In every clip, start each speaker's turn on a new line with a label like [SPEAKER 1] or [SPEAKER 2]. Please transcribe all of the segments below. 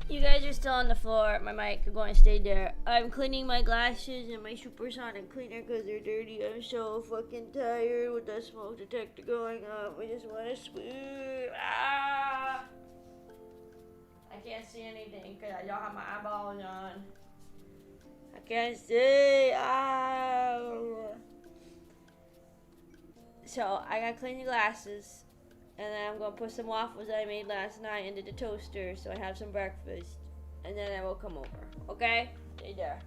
[SPEAKER 1] You guys are still on the floor. My mic is going to stay there. I'm cleaning my glasses and my supersonic cleaner because they're dirty. I'm so fucking tired with the smoke detector going off. I just want to swoop. Ah! I can't see anything because I don't have my eyeballs on. I can't see. Ah! So I gotta clean the glasses. And then I'm gonna put some waffles that I made last night into the toaster so I have some breakfast. And then I will come over. Okay? Stay there.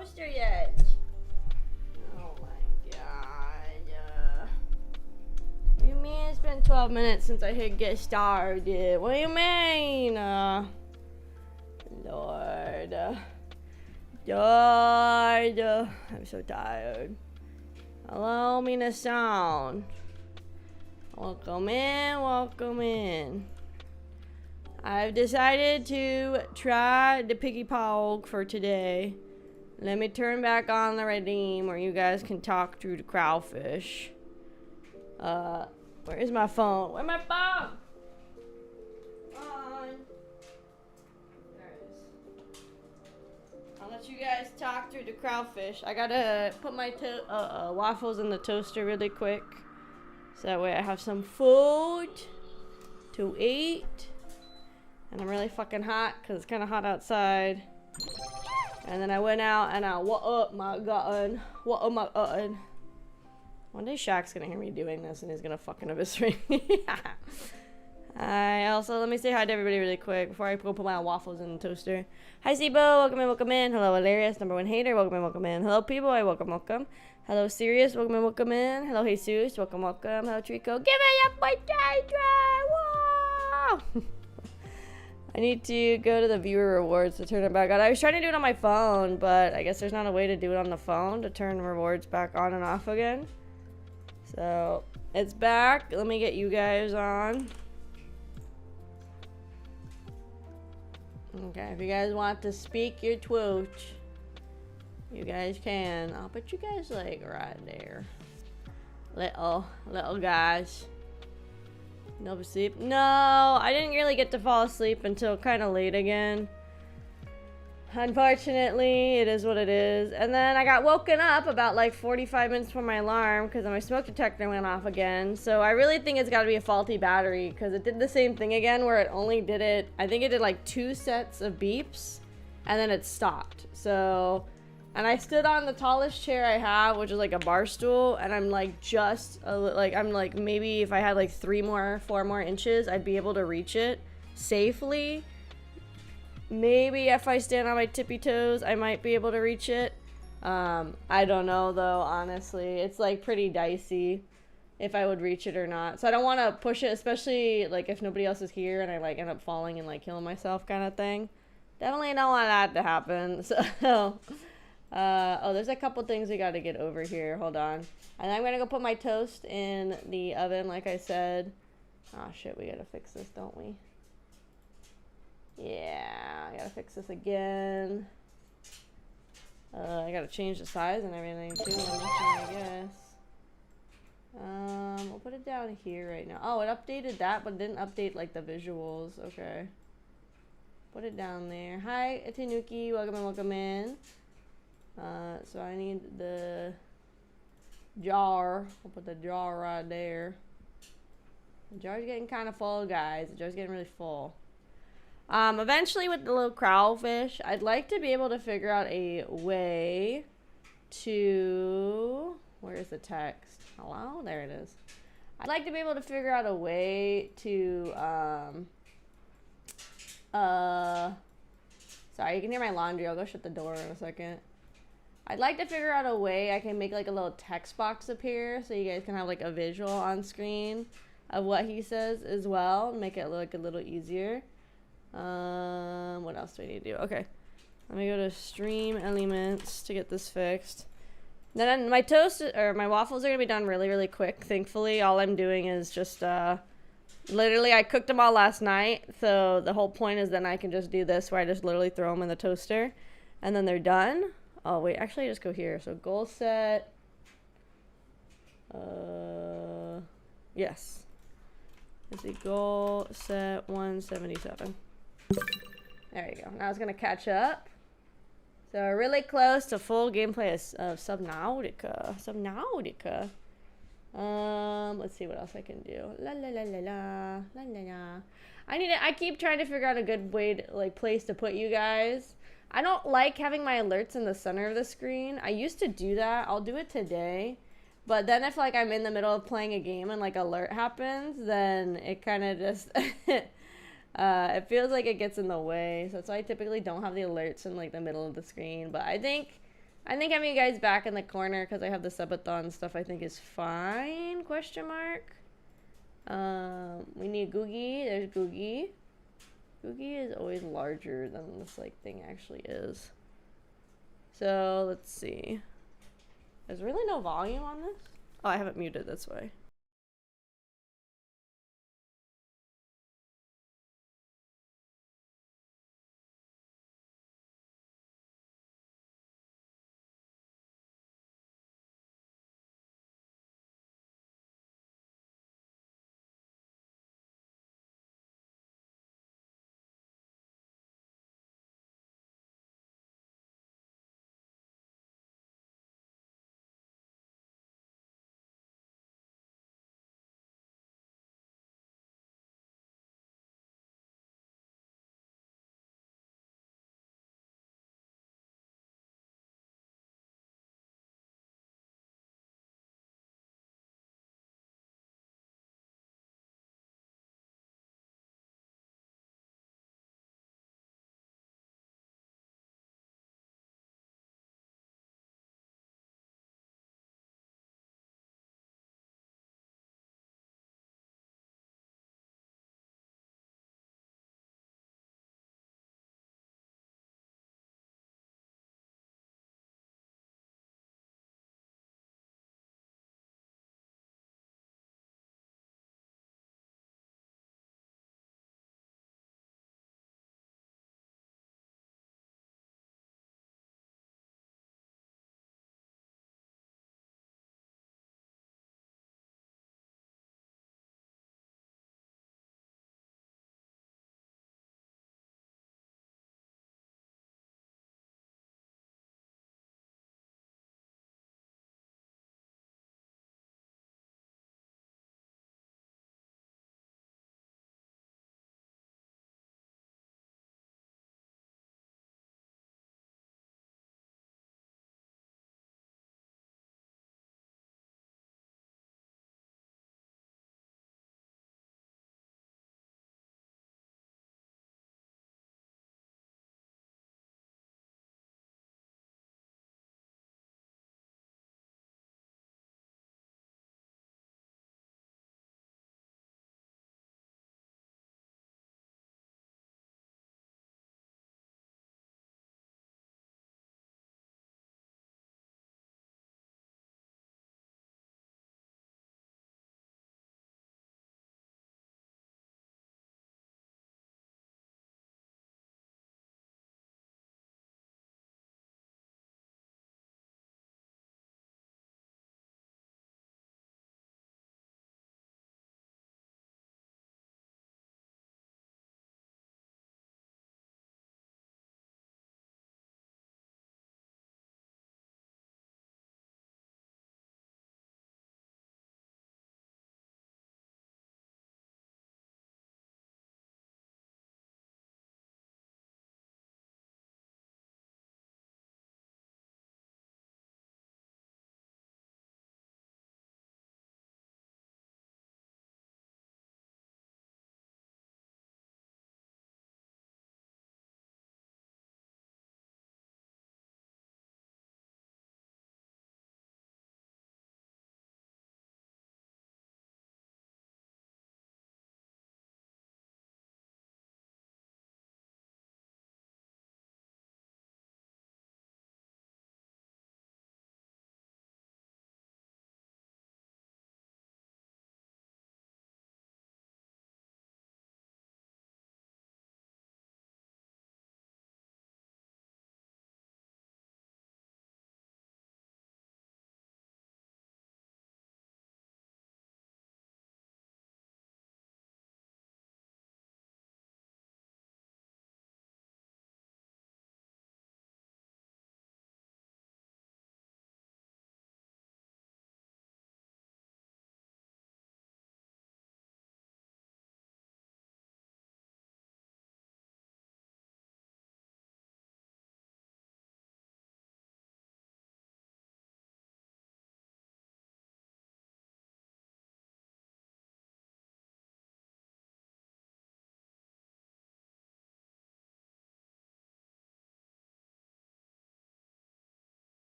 [SPEAKER 1] toaster yet. Oh my god. What do you mean it's been 12 minutes since I hit get started? What do you mean? Lord. Lord. I'm so tired. Hello, Minasan. Welcome in, welcome in. I've decided to try the piggy pog for today. Let me turn back on the redeem where you guys can talk through the Kraufish. Where is my phone? Where's my phone? On. There it is. I'll let you guys talk through the Kraufish. I gotta put my waffles in the toaster really quick. So that way I have some food to eat. And I'm really fucking hot because it's kind of hot outside. And then I went out and what up my god? What up my god? One day Shaq's gonna hear me doing this and he's gonna fucking eviscerate me. Let me say hi to everybody really quick before I go put my waffles in the toaster. Hi Sibo, welcome in, welcome in. Hello Hilarious, number one hater, welcome in, welcome in. Hello people, welcome, welcome. Hello Sirius, welcome in, welcome in. Hello Jesus, welcome, welcome. Hello Trico, give me a potato! Whoa! I need to go to the viewer rewards to turn it back on. I was trying to do it on my phone, but I guess there's not a way to do it on the phone to turn rewards back on and off again. So, it's back. Let me get you guys on. Okay, if you guys want to speak your Twitch, you guys can. I'll put you guys like right there. Little guys. No sleep. No, I didn't really get to fall asleep until kind of late again. Unfortunately, it is what it is. And then I got woken up about like 45 minutes before my alarm because my smoke detector went off again. So I really think it's got to be a faulty battery because it did the same thing again where it only did it, I think it did like 2 sets of beeps and then it stopped. So, and I stood on the tallest chair I have, which is like a bar stool, and I'm like I'm like maybe if I had like 4 more inches, I'd be able to reach it safely. Maybe if I stand on my tippy toes, I might be able to reach it. I don't know though, honestly. It's like pretty dicey if I would reach it or not. So I don't want to push it, especially like if nobody else is here and I like end up falling and like killing myself kind of thing. Definitely don't want that to happen. So, oh, there's a couple things we got to get over here. Hold on. And I'm going to go put my toast in the oven like I said. Oh shit, we got to fix this, don't we? Yeah, I gotta fix this again. I gotta change the size and everything too, I guess. We'll put it down here right now. Oh, it updated that, but didn't update like the visuals. Okay. Put it down there. Hi, Tanuki, welcome in, welcome in. So I need the jar. I'll put the jar right there. The jar's getting kind of full, guys. The jar's getting really full. Eventually with the little Kraufish, I'd like to be able to figure out a way to, where's the text? Hello? There it is. I'd like to be able to figure out a way to, sorry, you can hear my laundry. I'll go shut the door in a second. I'd like to figure out a way I can make like a little text box appear so you guys can have like a visual on screen of what he says as well. Make it look a little easier. What else do I need to do? Okay, let me go to stream elements to get this fixed. Then my toast or my waffles are gonna be done really, really quick. Thankfully, all I'm doing is just literally I cooked them all last night, so the whole point is then I can just do this where I just literally throw them in the toaster and then they're done. Oh wait, actually just go here. So goal set, yes, let's see, goal set 177. There you go. Now it's gonna catch up. So we're really close to full gameplay of Subnautica. Let's see what else I can do. La la la la la la la la. I keep trying to figure out a good way to, like, place to put you guys. I don't like having my alerts in the center of the screen. I used to do that. I'll do it today. But then if like I'm in the middle of playing a game and like alert happens, then it kind of just it feels like it gets in the way. So that's why I typically don't have the alerts in like the middle of the screen. But I think I think having you guys back in the corner because I have the subathon stuff I think is fine, question mark. We need Googie. There's Googie. Googie is always larger than this like thing actually is. So let's see. There's really no volume on this? Oh, I have it muted, that's why.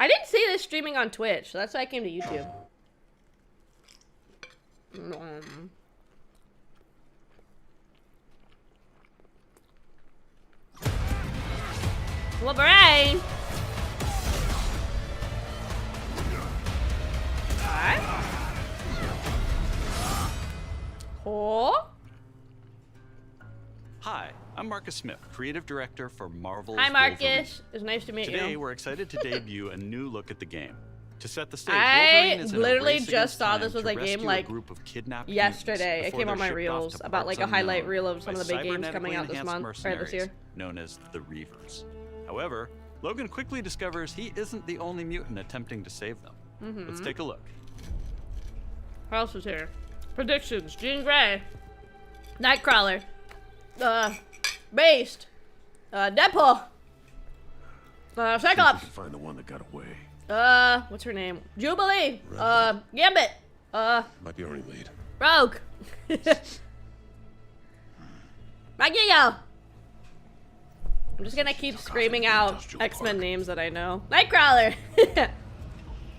[SPEAKER 2] I didn't see this streaming on Twitch, so that's why I came to YouTube. Wolverine! Alright. Oh.
[SPEAKER 3] Hi, I'm Marcus Smith, creative director for Marvel's
[SPEAKER 2] Hi, Marcus.
[SPEAKER 3] Wolverine.
[SPEAKER 2] It's nice to meet you.
[SPEAKER 3] Today, we're excited to debut a new look at the game. To set the stage,
[SPEAKER 2] I
[SPEAKER 3] Wolverine is in a
[SPEAKER 2] literally
[SPEAKER 3] race
[SPEAKER 2] just
[SPEAKER 3] against
[SPEAKER 2] saw
[SPEAKER 3] time
[SPEAKER 2] this was
[SPEAKER 3] to
[SPEAKER 2] a game
[SPEAKER 3] rescue
[SPEAKER 2] like
[SPEAKER 3] group of kidnapped
[SPEAKER 2] yesterday.
[SPEAKER 3] mutants
[SPEAKER 2] It
[SPEAKER 3] before
[SPEAKER 2] came on my
[SPEAKER 3] they're shipped off
[SPEAKER 2] reels
[SPEAKER 3] to
[SPEAKER 2] about like a
[SPEAKER 3] parts
[SPEAKER 2] highlight
[SPEAKER 3] unknown
[SPEAKER 2] reel of some
[SPEAKER 3] by
[SPEAKER 2] of the big games coming out this
[SPEAKER 3] cybernetically
[SPEAKER 2] month
[SPEAKER 3] enhanced
[SPEAKER 2] or this year.
[SPEAKER 3] mercenaries known as the Reavers. However, Logan quickly discovers he isn't the only mutant attempting to save them. Let's take a look.
[SPEAKER 2] Kraus is here. Predictions: Jean Grey, Nightcrawler, Beast, Deadpool, Cyclops.
[SPEAKER 4] Find the one that got away.
[SPEAKER 2] What's her name? Jubilee. Gambit.
[SPEAKER 4] Might be already late.
[SPEAKER 2] Rogue. Magneto. I'm just gonna keep screaming out X-Men names that I know. Nightcrawler.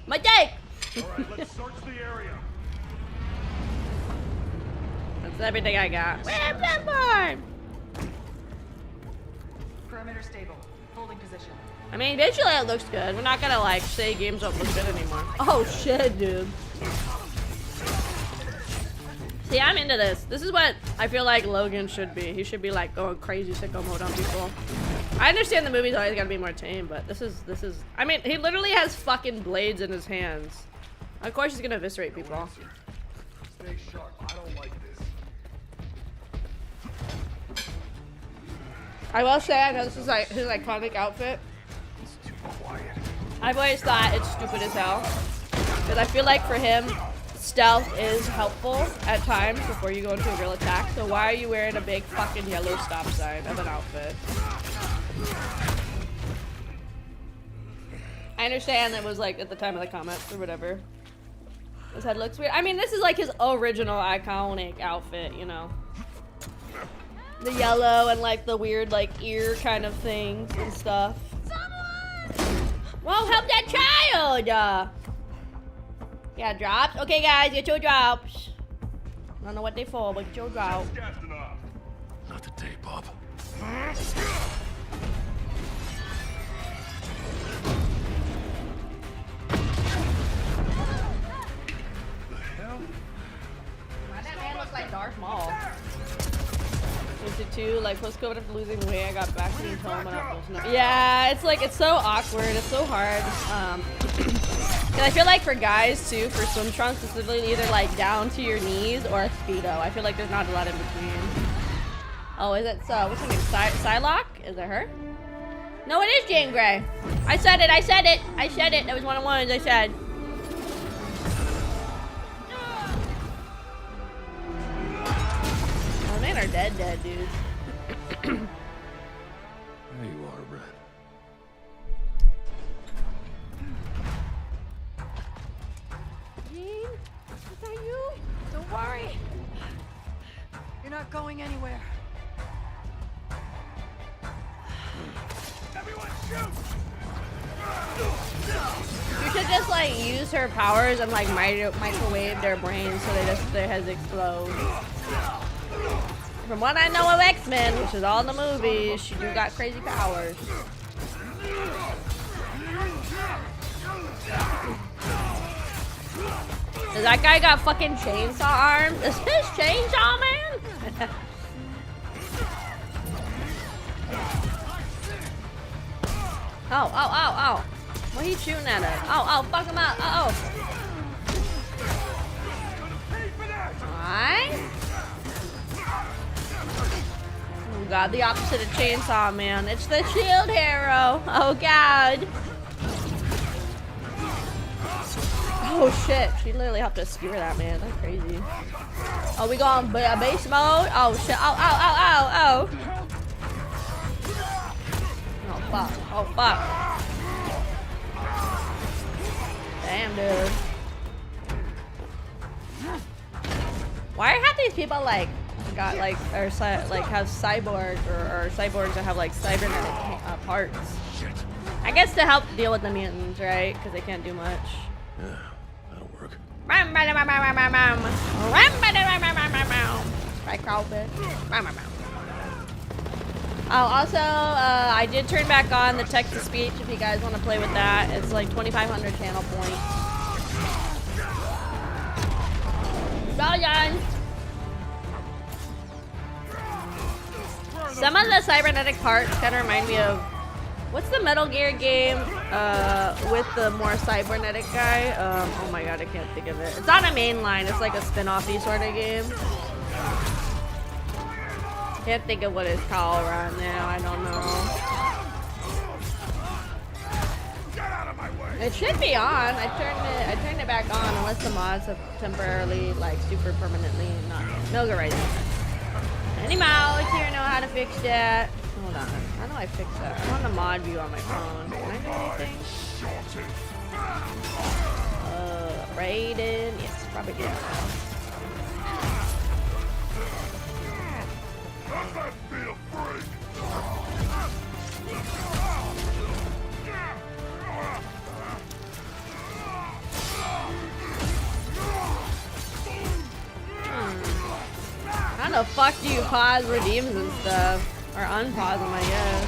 [SPEAKER 2] My take.
[SPEAKER 4] Alright, let's search the area.
[SPEAKER 2] That's everything I got. Where's that
[SPEAKER 5] Perimeter stable. Holding position.
[SPEAKER 2] I mean, visually it looks good. We're not gonna like say games don't look good anymore. Oh shit, dude. See, I'm into this. This is what I feel like Logan should be. He should be like going crazy sicko mode on people. I understand the movie's always gotta be more tame, but this is, I mean, he literally has fucking blades in his hands. Of course he's gonna eviscerate people.
[SPEAKER 4] Stay sharp. I don't like this.
[SPEAKER 2] I will say, I know this is like his iconic outfit.
[SPEAKER 4] It's too quiet.
[SPEAKER 2] I've always thought it's stupid as hell. Because I feel like for him, stealth is helpful at times before you go into a real attack. So why are you wearing a big fucking yellow stop sign of an outfit? I understand that was like at the time of the comments or whatever. His head looks weird. I mean, this is like his original iconic outfit, you know. The yellow and like the weird like ear kind of things and stuff. Whoa, help that child! Yeah, drops. Okay, guys, get your drops. I don't know what they for, but get your drops.
[SPEAKER 4] Not today, Bob.
[SPEAKER 2] Why that man look like Darth Maul? Too, like post-COVID after losing weight, I got back to being home and I was not. Yeah, it's like it's so awkward. It's so hard. And I feel like for guys too, for swim trunks, it's literally either like down to your knees or a speedo. I feel like there's not a lot in between. Oh, is it so? What's her name? Psylocke? Is it her? No, it is Jean Grey. I said it. I said it. I said it. That was one of ones I said. Oh, man, are dead, dude.
[SPEAKER 4] There you are, Red.
[SPEAKER 2] Jean, is that you?
[SPEAKER 5] Don't worry. You're not going anywhere.
[SPEAKER 4] Everyone shoot!
[SPEAKER 2] You should just like use her powers and like microwave their brains so their heads explode. From what I know of X-Men, which is all in the movies, she do got crazy powers. Does that guy got fucking chainsaw arms? Is this Chainsaw Man? Oh, oh, oh, oh. What are you shooting at us? Oh, oh, fuck him up. Uh oh. Alright. Oh god, the opposite of Chainsaw Man. It's the shield hero. Oh god. Oh shit. She literally helped us skewer that man. That's crazy. Oh, we going base mode? Oh shit. Oh, oh, oh, oh, oh. Oh fuck. Oh fuck. Damn, dude. Why are half these people like got like or like have cyborg or cyborgs that have like cybernetic parts?
[SPEAKER 4] Shit.
[SPEAKER 2] I guess to help deal with the mutants, right? Because they can't do much.
[SPEAKER 4] Yeah, that'll work.
[SPEAKER 2] Right, Kraufish. Oh, also, I did turn back on the text-to-speech if you guys want to play with that. It's like 2,500 channel points. Well done. Some of the cybernetic parts kind of remind me of, what's the Metal Gear game with the more cybernetic guy? Oh my god, I can't think of it. It's on a main line. It's like a spin-off-y sort of game. Can't think of what it's called right now. I don't know. It should be on. I turned it back on unless the mods have temporarily, like, super permanently not. No, go right there. Any mods here know how to fix that? Hold on. How do I fix that? I'm on the mod view on my phone. Can I do anything? Raiden. Yes, probably good. How the fuck do you pause redeems and stuff? Or unpause them, I guess.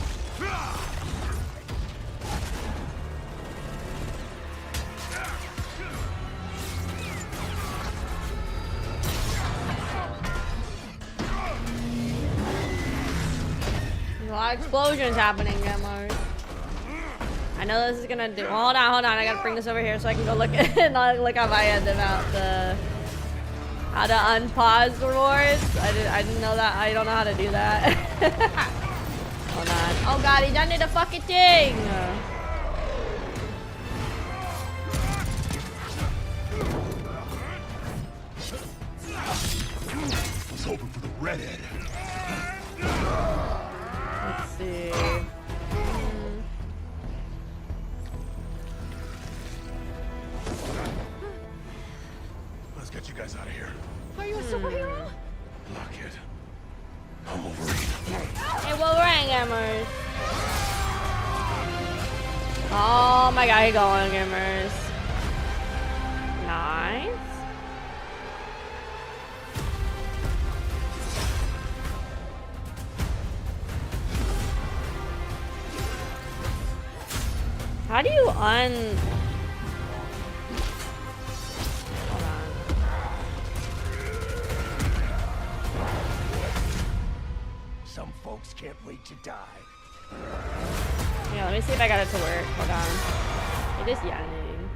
[SPEAKER 2] There's a lot of explosions happening, Gamers. I know this is gonna do. Hold on. I gotta bring this over here so I can go look at look on my end about the how to unpause the wars. I didn't know that. I don't know how to do that. Hold on. Oh god, he done it a fucking thing.
[SPEAKER 4] I was hoping for the redhead.
[SPEAKER 2] Let's see.
[SPEAKER 4] Let's get you guys out of here.
[SPEAKER 5] Are you a superhero?
[SPEAKER 4] Lock it. I'm Wolverine.
[SPEAKER 2] Hey, Wolverine gamers. Oh my god, he going gamers. Nice. How do you Hold on.
[SPEAKER 6] Some folks can't wait to die.
[SPEAKER 2] Yeah, let me see if I got it to work. Hold on. It is yawning.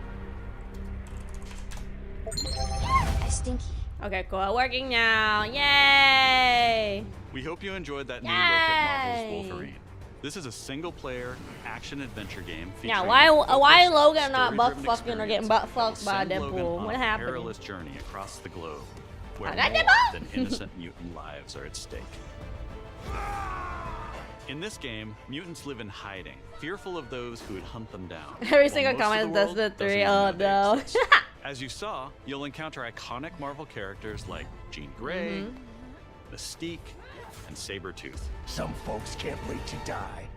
[SPEAKER 7] Stinky.
[SPEAKER 2] Okay, cool. Working now. Yay!
[SPEAKER 3] We hope you enjoyed that new
[SPEAKER 2] Yay!
[SPEAKER 3] look at Marvel's Wolverine. This is a single-player action-adventure game.
[SPEAKER 2] Now,
[SPEAKER 3] featuring
[SPEAKER 2] why
[SPEAKER 3] a
[SPEAKER 2] Logan not butt
[SPEAKER 3] story-driven
[SPEAKER 2] fucking or getting
[SPEAKER 3] experience
[SPEAKER 2] butt
[SPEAKER 3] that will
[SPEAKER 2] fucked by
[SPEAKER 3] send Logan
[SPEAKER 2] Deadpool?
[SPEAKER 3] on
[SPEAKER 2] What
[SPEAKER 3] a
[SPEAKER 2] happened?
[SPEAKER 3] perilous journey across the globe, where
[SPEAKER 2] I got
[SPEAKER 3] more
[SPEAKER 2] Deadpool!
[SPEAKER 3] than innocent mutant lives are at stake. In this game, mutants live in hiding, fearful of those who would hunt them down.
[SPEAKER 2] Every
[SPEAKER 3] while
[SPEAKER 2] single
[SPEAKER 3] most of
[SPEAKER 2] comment
[SPEAKER 3] the
[SPEAKER 2] does
[SPEAKER 3] world
[SPEAKER 2] the
[SPEAKER 3] doesn't
[SPEAKER 2] 3.
[SPEAKER 3] even
[SPEAKER 2] Oh
[SPEAKER 3] know they
[SPEAKER 2] no.
[SPEAKER 3] exist. As you saw, you'll encounter iconic Marvel characters like Jean Grey, Mystique, and Sabretooth.
[SPEAKER 6] Some folks can't wait to die.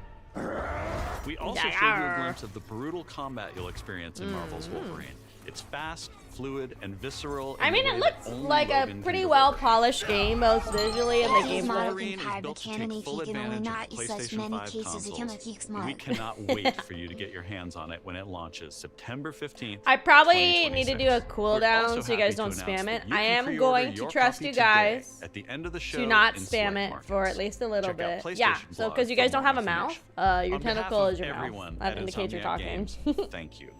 [SPEAKER 3] We also showed you a glimpse of the brutal combat you'll experience in Marvel's Wolverine. It's fast, fluid, and visceral.
[SPEAKER 2] I mean,
[SPEAKER 3] in a
[SPEAKER 2] it
[SPEAKER 3] way that
[SPEAKER 2] looks
[SPEAKER 3] only
[SPEAKER 2] like a
[SPEAKER 3] Logan can
[SPEAKER 2] pretty
[SPEAKER 3] deliver.
[SPEAKER 2] well polished game, both visually and the
[SPEAKER 7] He's
[SPEAKER 2] gameplay.
[SPEAKER 3] Wolverine is built to take full advantage of the PlayStation 5 consoles, and we cannot wait for you to get your hands on it when it launches September 15th.
[SPEAKER 2] I probably need to do a
[SPEAKER 3] 2026.
[SPEAKER 2] cooldown
[SPEAKER 3] We're also
[SPEAKER 2] so you guys
[SPEAKER 3] happy
[SPEAKER 2] don't
[SPEAKER 3] to
[SPEAKER 2] spam
[SPEAKER 3] announce
[SPEAKER 2] it.
[SPEAKER 3] that you
[SPEAKER 2] I
[SPEAKER 3] can
[SPEAKER 2] am
[SPEAKER 3] pre-order
[SPEAKER 2] going to
[SPEAKER 3] your
[SPEAKER 2] trust
[SPEAKER 3] copy
[SPEAKER 2] you
[SPEAKER 3] today
[SPEAKER 2] guys
[SPEAKER 3] at the end of the show
[SPEAKER 2] to not
[SPEAKER 3] in
[SPEAKER 2] spam
[SPEAKER 3] select
[SPEAKER 2] it
[SPEAKER 3] markets.
[SPEAKER 2] for at least a little
[SPEAKER 3] Check out
[SPEAKER 2] bit. Yeah,
[SPEAKER 3] PlayStation
[SPEAKER 2] so
[SPEAKER 3] Blog
[SPEAKER 2] because you
[SPEAKER 3] for
[SPEAKER 2] guys don't
[SPEAKER 3] more
[SPEAKER 2] have a mouth,
[SPEAKER 3] information.
[SPEAKER 2] your
[SPEAKER 3] On behalf
[SPEAKER 2] tentacle
[SPEAKER 3] of
[SPEAKER 2] is your mouth.
[SPEAKER 3] everyone
[SPEAKER 2] That
[SPEAKER 3] at
[SPEAKER 2] indicates you're
[SPEAKER 3] Insomniac
[SPEAKER 2] talking.
[SPEAKER 3] Games, thank you.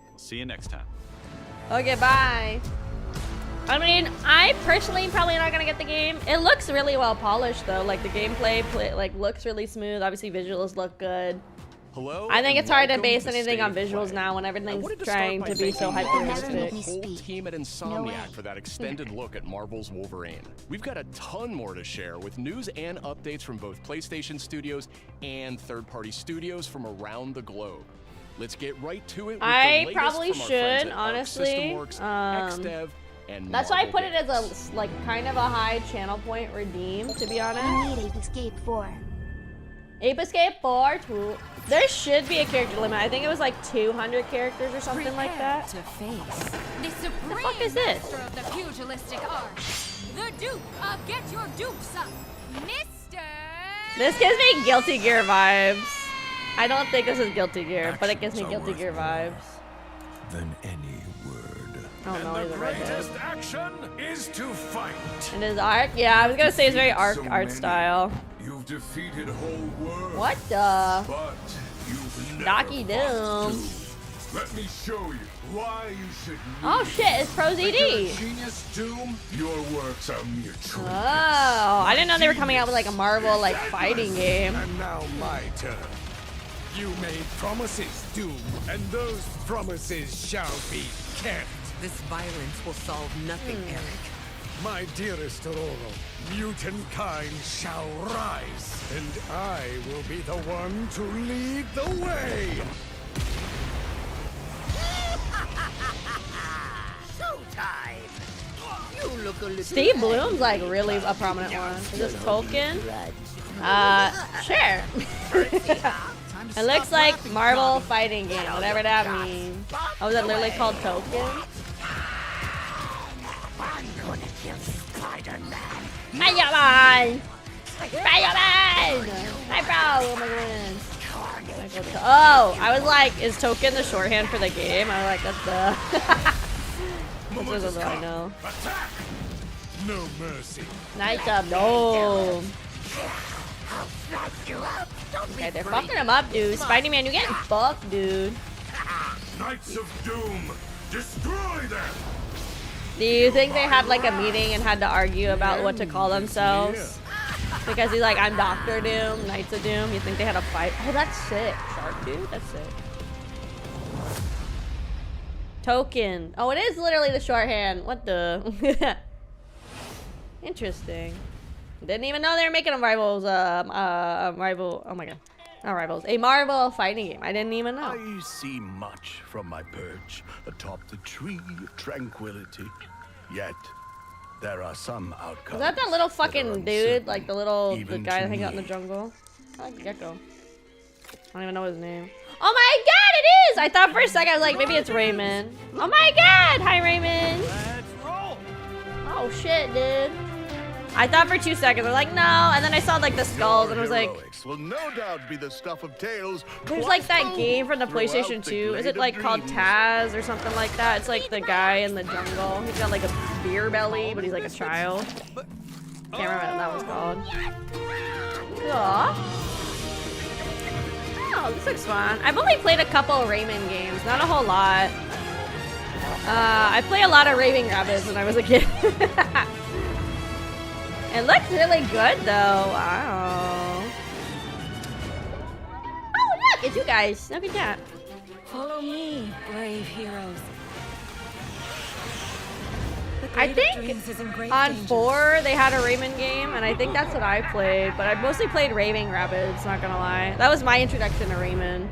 [SPEAKER 3] We'll see you next time.
[SPEAKER 2] Okay, bye. I mean, I personally probably not gonna get the game. It looks really well polished though. Like the gameplay looks really smooth. Obviously visuals look good.
[SPEAKER 8] Hello.
[SPEAKER 2] I think
[SPEAKER 8] and
[SPEAKER 2] it's hard to
[SPEAKER 8] welcome
[SPEAKER 2] base
[SPEAKER 8] the
[SPEAKER 2] anything
[SPEAKER 8] State
[SPEAKER 2] on
[SPEAKER 8] of
[SPEAKER 2] visuals
[SPEAKER 8] Play.
[SPEAKER 2] now when
[SPEAKER 8] I
[SPEAKER 2] everything's
[SPEAKER 8] wanted to
[SPEAKER 2] trying
[SPEAKER 8] start
[SPEAKER 2] to
[SPEAKER 8] by
[SPEAKER 2] be so
[SPEAKER 8] thanking
[SPEAKER 2] hyper-realistic.
[SPEAKER 8] the whole team at Insomniac for that extended look at Marvel's Wolverine. We've got a ton more to share with news and updates from both PlayStation studios and third-party studios from around the globe. Let's get right to it with
[SPEAKER 2] I
[SPEAKER 8] the latest
[SPEAKER 2] probably
[SPEAKER 8] from our friends
[SPEAKER 2] should,
[SPEAKER 8] at Arc
[SPEAKER 2] honestly.
[SPEAKER 8] System Works, XDev, and
[SPEAKER 2] That's why I
[SPEAKER 8] Marvel
[SPEAKER 2] put it as
[SPEAKER 8] Games.
[SPEAKER 2] a kind of a high channel point redeem, to be honest.
[SPEAKER 7] Need escape for.
[SPEAKER 2] Ape Escape 4, 2. There should be a character limit. I think it was like 200 characters or something like that.
[SPEAKER 5] To face the supreme
[SPEAKER 2] fuck is this?
[SPEAKER 5] master of the pugilistic art, the Duke of Get Your Dukes Up, Mr.
[SPEAKER 2] This gives me Guilty Gear vibes. I don't think this is Guilty Gear, but it gives me Guilty Gear vibes.
[SPEAKER 4] Than any word.
[SPEAKER 2] Oh no, he's a redhead.
[SPEAKER 4] Greatest action is to fight.
[SPEAKER 2] And his art? Yeah, I was gonna say it's very art
[SPEAKER 4] So
[SPEAKER 2] style.
[SPEAKER 4] You've defeated whole worlds.
[SPEAKER 2] What the?
[SPEAKER 4] But you've never
[SPEAKER 2] Docky
[SPEAKER 4] fought
[SPEAKER 2] Doom.
[SPEAKER 4] Doom. Let me show you why you should.
[SPEAKER 2] Oh shit, it's Pro ZD.
[SPEAKER 4] Genius Doom. Your works are mere
[SPEAKER 2] Oh,
[SPEAKER 4] tricks.
[SPEAKER 2] I didn't know they were coming out with like a Marvel like fighting game.
[SPEAKER 6] And now my turn. You made promises, Doom, and those promises shall be kept.
[SPEAKER 9] This violence will solve nothing, Eric.
[SPEAKER 6] My dearest Aurora, mutant kind shall rise, and I will be the one to lead the way.
[SPEAKER 9] Showtime! You look a little
[SPEAKER 2] Steve Bloom's like really a prominent one. Is this Tolkien? Sure. It looks like Marvel fighting game, whatever that means. Oh, is that literally called Tolkien?
[SPEAKER 6] I'm gonna kill Spider-Man.
[SPEAKER 2] Spider-Man! Spider-Man! Hi, bro! Oh my goodness. Oh, I was like, is Token the shorthand for the game? I was like, that's the... This is what I know.
[SPEAKER 6] Attack! No mercy.
[SPEAKER 2] Nice up, no. Okay, they're fucking him up, dude. Spider-Man, you're getting fucked, dude.
[SPEAKER 4] Knights of Doom, destroy them.
[SPEAKER 2] Do you think they had like a meeting and had to argue about what to call themselves? Because he's like, I'm Dr. Doom, Knights of Doom. You think they had a fight? Oh, that's sick. Shark dude, that's sick. Token. Oh, it is literally the shorthand. What the? Interesting. Didn't even know they were making a Rivals, rival, oh my god. Not Rivals, a Marvel fighting game. I didn't even know.
[SPEAKER 10] I see much from my perch atop the tree of tranquility. Yet, there are some outcomes.
[SPEAKER 2] Is that that little fucking dude? Like the little, the
[SPEAKER 10] even
[SPEAKER 2] guy
[SPEAKER 10] to
[SPEAKER 2] that hangs out in the
[SPEAKER 10] me.
[SPEAKER 2] jungle? I like Gecko. I don't even know his name. Oh my god, it is! I thought for a second I was like, maybe it's Raymond. Oh my god! Hi, Raymond!
[SPEAKER 8] Let's roll!
[SPEAKER 2] Oh shit, dude. I thought for 2 seconds, I was like, no, and then I saw like the skulls and I was like,
[SPEAKER 10] Heroics will no doubt be the stuff of tales.
[SPEAKER 2] there's like that game from the PlayStation 2. Is it like called Taz or something like that? It's like the guy in the jungle. He's got like a beer belly, but he's like a child. Can't remember what that was called. Aw. Oh, this looks fun. I've only played a couple Rayman games, not a whole lot. I play a lot of Raving Rabbids when I was a kid. It looks really good though. Wow. Oh look, it's you guys. Look at that.
[SPEAKER 5] Follow me, brave heroes.
[SPEAKER 2] I think on 4 they had a Rayman game, and I think that's what I played. But I mostly played Raving Rabbids. Not gonna lie, that was my introduction to Rayman.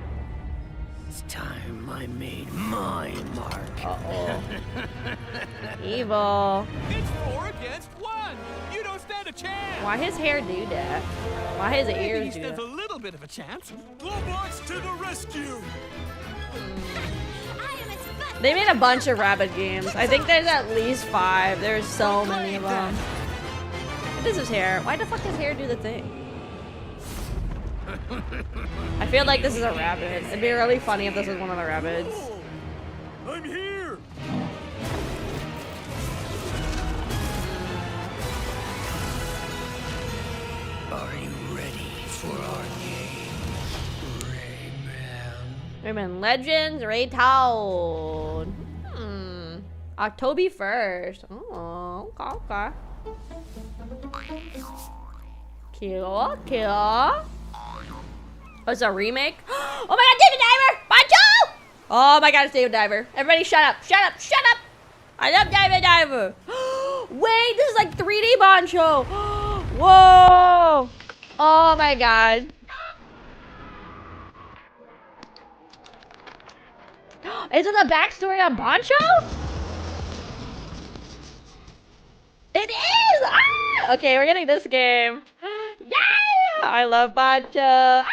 [SPEAKER 6] It's time I made my mark.
[SPEAKER 2] Uh-oh. Evil.
[SPEAKER 8] It's 4 against 1. You don't stand a chance.
[SPEAKER 2] Why his hair do that? Why his ears do that?
[SPEAKER 8] a little bit of a chance.
[SPEAKER 4] Robots to the rescue.
[SPEAKER 2] They made a bunch of Rabbit games. I think there's at least 5. There's so many of them. What is his hair? Why the fuck does hair do the thing? I feel like this is a rabbit. It'd be really funny if this was one of the rabbits.
[SPEAKER 4] I'm here.
[SPEAKER 6] Are you ready for our game, Rayman?
[SPEAKER 2] Rayman Legends, Raytown. October 1st. Oh, okay. Cute. Oh, it's a remake? Oh my god, David Diver! Bancho! Oh my god, it's David Diver. Everybody shut up, shut up, shut up! I love David Diver. Wait, this is like 3D Bancho. Whoa! Oh my god. Is it a backstory on Bancho? It is! Ah! Okay, we're getting this game. Yeah! I love Vaca. Ah!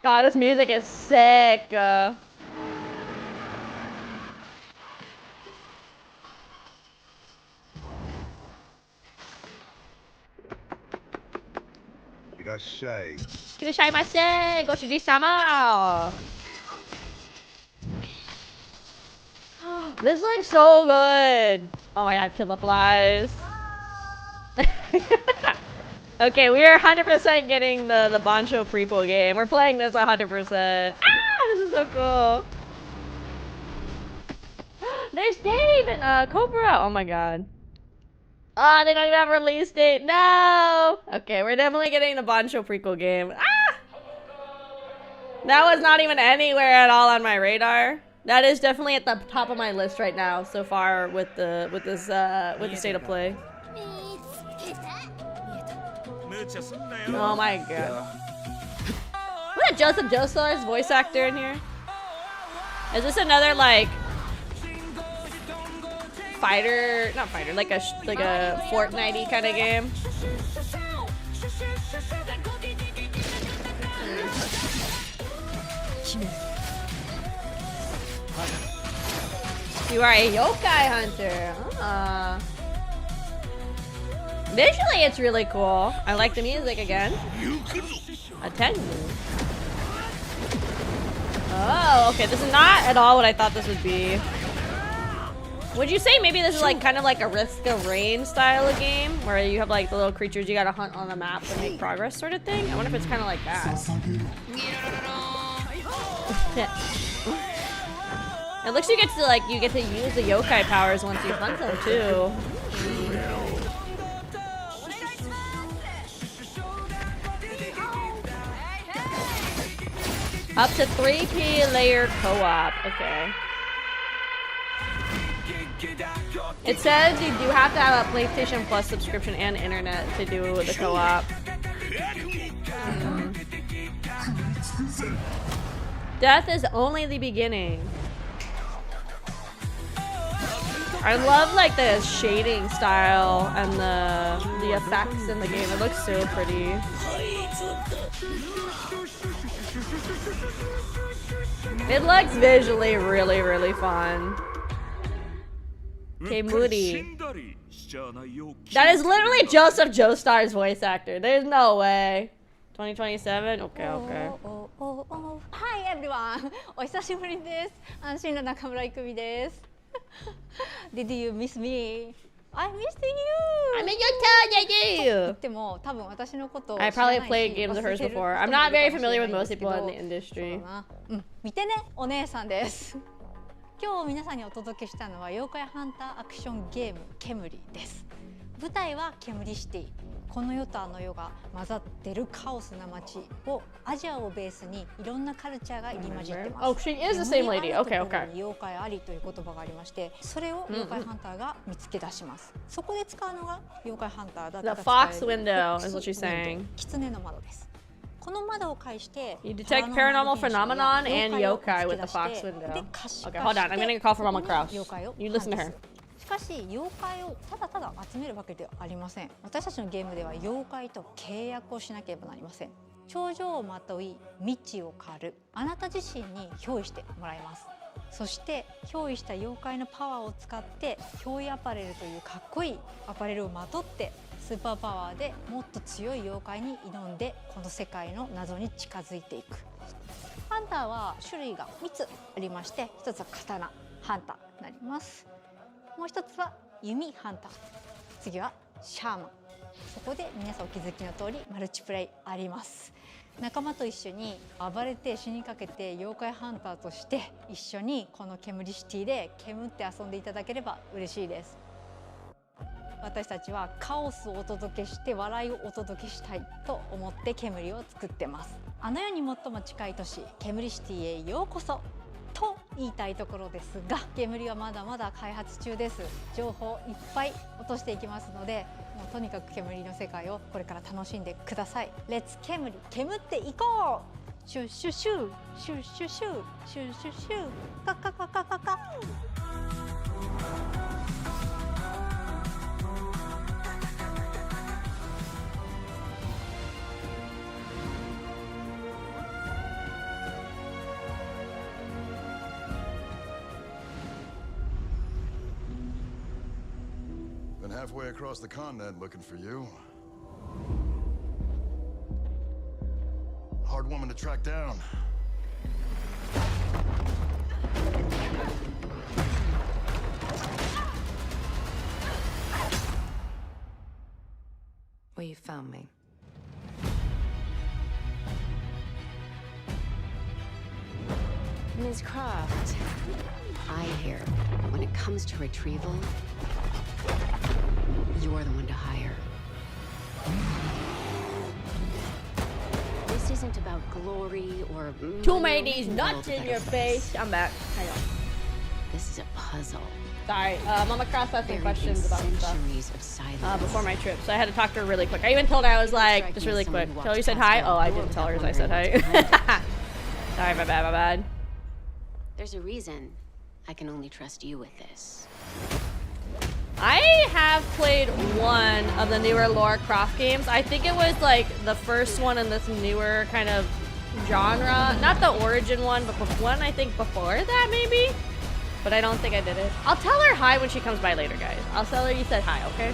[SPEAKER 2] God, this music is sick. Irashaimase! Goshiji-sama! This looks so good! Oh my god, kill the flies. Okay, we are 100% getting the Bancho prequel game. We're playing this 100%. Ah! This is so cool! There's Dave and Cobra! Oh my god. Ah, they don't even have a release date. No! Okay, we're definitely getting the Bancho prequel game. Ah! That was not even anywhere at all on my radar. That is definitely at the top of my list right now so far with the state of play. Oh my god. What a Joseph Joestar's voice actor in here? Is this another like fighter, not fighter, like a Fortnite-y kind of game? You are a yokai hunter. Visually, it's really cool. I like the music again. Attend. Oh, okay. This is not at all what I thought this would be. Would you say maybe this is like kind of like a Risk of Rain style of game where you have like the little creatures you gotta hunt on the map to make progress sort of thing? I wonder if it's kind of like that. It looks like you get to use the yokai powers once you hunt them too. Up to 3P layer co-op. Okay. It says you do have to have a PlayStation Plus subscription and internet to do the co-op. Death is only the beginning. I love like the shading style and the effects in the game. It looks so pretty. It looks visually really, really fun. Okay, Moody. That is literally Joseph Joestar's voice actor. There's no way. 2027? Okay, okay.
[SPEAKER 11] Hi everyone! お久しぶりです。安心の中村郁美です。Did you miss me? I missed you!
[SPEAKER 2] I miss you too, yeah, you!
[SPEAKER 11] でも多分私のことを
[SPEAKER 2] I probably played games of hers before. I'm not very familiar with most people in the industry.
[SPEAKER 11] 見てね、お姉さんです。今日皆さんにお届けしたのは妖怪ハンターアクションゲーム煙です。舞台は煙シティ。この世とあの世が混ざってるカオスな街をアジアをベースにいろんなカルチャーが入り混じってます。
[SPEAKER 2] Oh, she is the same lady. Okay, okay.
[SPEAKER 11] 妖怪ありという言葉がありまして、それを妖怪ハンターが見つけ出します。そこで使うのが妖怪ハンターだったら
[SPEAKER 2] The fox window is what she's saying.
[SPEAKER 11] 狐の窓です。この窓を介して
[SPEAKER 2] You detect paranormal phenomenon and yokai with the fox window. Okay, hold on. I'm getting a call from Mama Kraus. You listen to her.
[SPEAKER 11] しかし妖怪をただただ集めるわけではありません。私たちのゲームでは妖怪と契約をしなければなりません。頂上をまとい未知を狩るあなた自身に憑依してもらいます。そして憑依した妖怪のパワーを使って憑依アパレルというかっこいいアパレルをまとってスーパーパワーでもっと強い妖怪に挑んでこの世界の謎に近づいていく。ハンターは種類が3つありまして、1つは刀ハンターになります。もう一つは弓ハンター、次はシャーマン。そこで皆さんお気づきの通りマルチプレイあります。仲間と一緒に暴れて死にかけて妖怪ハンターとして一緒にこの煙シティで煙って遊んでいただければ嬉しいです。私たちはカオスをお届けして笑いをお届けしたいと思って煙を作ってます。あの世に最も近い都市煙シティへようこそと言いたいところですが、煙はまだまだ開発中です。情報いっぱい落としていきますので、もうとにかく煙の世界をこれから楽しんでください。レッツ煙、煙っていこう。シュッシュシューシュッシュシューシュッシュシューカカカカカカ。
[SPEAKER 10] halfway across the continent looking for you. Hard woman to track down.
[SPEAKER 12] Well, you found me.
[SPEAKER 13] Ms. Croft, I hear when it comes to retrieval, you're the one to hire. This isn't about glory or
[SPEAKER 2] Too many nuts in your face. I'm back. Hang on.
[SPEAKER 13] This is a puzzle.
[SPEAKER 2] Sorry, Mama Kraus had some questions about stuff before my trip, so I had to talk to her really quick. I even told her, I was like, just really quick. Tell her you said hi? Oh, I didn't tell her I said hi. Sorry, my bad.
[SPEAKER 13] There's a reason I can only trust you with this.
[SPEAKER 2] I have played one of the newer Lara Croft games. I think it was like the first one in this newer kind of genre. Not the origin one, but one I think before that maybe. But I don't think I did it. I'll tell her hi when she comes by later, guys. I'll tell her you said hi, okay?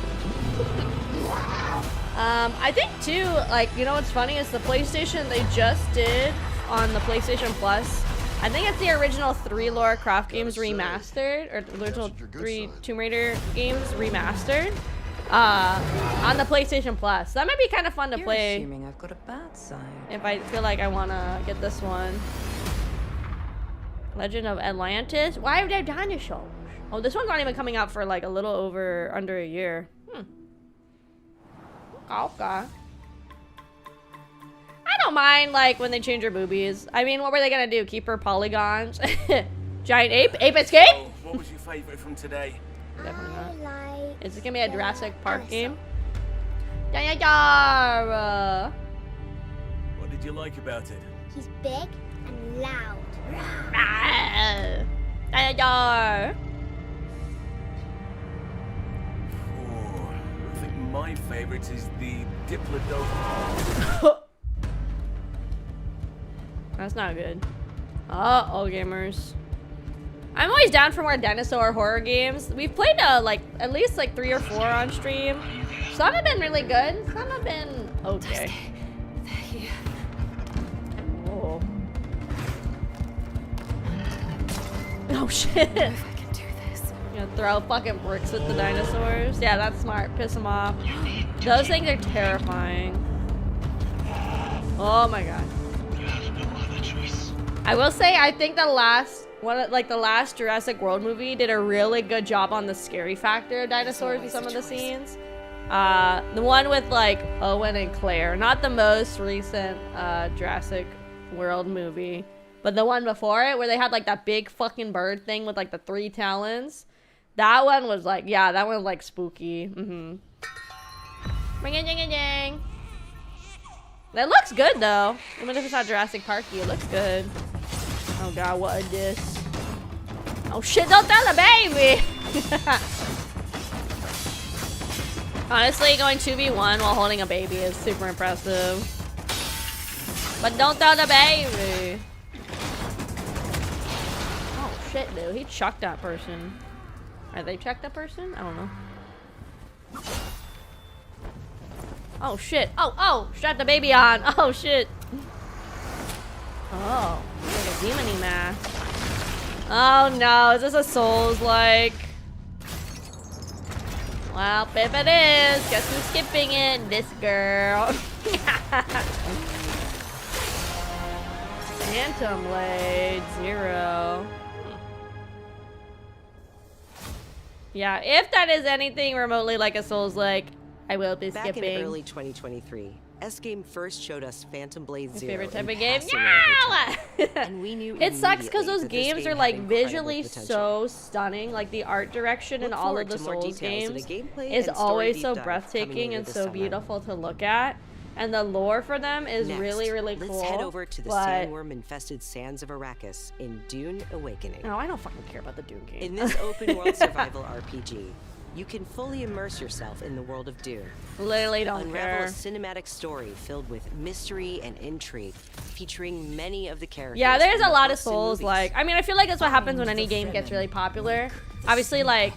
[SPEAKER 2] I think too, like, you know what's funny is the PlayStation they just did on the PlayStation Plus. I think it's the original 3 Lara Croft games remastered, or the original 3 Tomb Raider games remastered on the PlayStation Plus. That might be kind of fun to play.
[SPEAKER 12] Assuming I've got a bad side.
[SPEAKER 2] If I feel like I want to get this one. Legend of Atlantis? Why are there dinosaurs? Oh, this one's not even coming out for like a little over, under a year. Okay. I don't mind like when they change her boobies. I mean, what were they gonna do? Keep her polygons? Giant ape? Ape escape?
[SPEAKER 14] So, what was your favorite from today?
[SPEAKER 2] Definitely not. Is it gonna be a Jurassic Park game?
[SPEAKER 14] What did you like about it?
[SPEAKER 15] He's big and loud.
[SPEAKER 2] Dinosaur!
[SPEAKER 14] I think my favorite is the Diplodocus.
[SPEAKER 2] That's not good. Uh-oh, gamers. I'm always down for more dinosaur horror games. We've played like at least like 3 or 4 on stream. Some have been really good. Some have been okay. Oh. Oh shit. If I can do this. You know, throw fucking bricks at the dinosaurs. Yeah, that's smart. Piss them off. Those things are terrifying. Oh my god. I will say, I think the last one, like the last Jurassic World movie, did a really good job on the scary factor of dinosaurs in some of the scenes. The one with like Owen and Claire, not the most recent Jurassic World movie, but the one before it, where they had like that big fucking bird thing with like the 3 talons. That one was like, yeah, that one was like spooky. Ring-a-ding-a-ding. It looks good though. Even if it's not Jurassic Parky, it looks good. Oh god, what a diss. Oh shit, don't tell the baby! Honestly, going 2v1 while holding a baby is super impressive. But don't tell the baby! Oh shit, dude, he chucked that person. Are they chucked that person? I don't know. Oh shit. Oh, strap the baby on. Oh shit. Oh, like a demon-y mask. Oh no, is this a Souls-like? Well, if it is, guess who's skipping it? This girl. Phantom Blade, 0. Yeah, if that is anything remotely like a Souls-like, I will be skipping.
[SPEAKER 12] Back in early 2023, S-Game first showed us Phantom Blade 0.
[SPEAKER 2] Favorite type of game? Yeah!
[SPEAKER 12] And we knew
[SPEAKER 2] it sucks because those
[SPEAKER 12] that this
[SPEAKER 2] games
[SPEAKER 12] game
[SPEAKER 2] are like
[SPEAKER 12] had incredible
[SPEAKER 2] visually
[SPEAKER 12] potential.
[SPEAKER 2] so stunning. Like the art direction in
[SPEAKER 12] Look
[SPEAKER 2] all
[SPEAKER 12] forward
[SPEAKER 2] of the
[SPEAKER 12] to more
[SPEAKER 2] Souls
[SPEAKER 12] details of
[SPEAKER 2] games
[SPEAKER 12] the gameplay
[SPEAKER 2] is
[SPEAKER 12] and story
[SPEAKER 2] always
[SPEAKER 12] deep
[SPEAKER 2] so
[SPEAKER 12] dive
[SPEAKER 2] breathtaking
[SPEAKER 12] coming later
[SPEAKER 2] and
[SPEAKER 12] this
[SPEAKER 2] so
[SPEAKER 12] summer.
[SPEAKER 2] beautiful to look at. And the lore for them is
[SPEAKER 12] Next,
[SPEAKER 2] really, really cool.
[SPEAKER 12] Let's head over to the
[SPEAKER 2] but...
[SPEAKER 12] sandworm-infested sands of Arrakis in Dune Awakening.
[SPEAKER 2] No, I don't fucking care about the Dune game.
[SPEAKER 12] In this open-world survival RPG, you can fully immerse yourself in the world of Dune.
[SPEAKER 2] Literally don't
[SPEAKER 12] Unravel
[SPEAKER 2] care.
[SPEAKER 12] a cinematic story filled with mystery and intrigue, featuring many of the characters.
[SPEAKER 2] Yeah, there's
[SPEAKER 12] from
[SPEAKER 2] a
[SPEAKER 12] the
[SPEAKER 2] lot of
[SPEAKER 12] books and
[SPEAKER 2] Souls
[SPEAKER 12] movies.
[SPEAKER 2] like. I mean, I feel like that's what happens when any game gets really popular. Obviously, like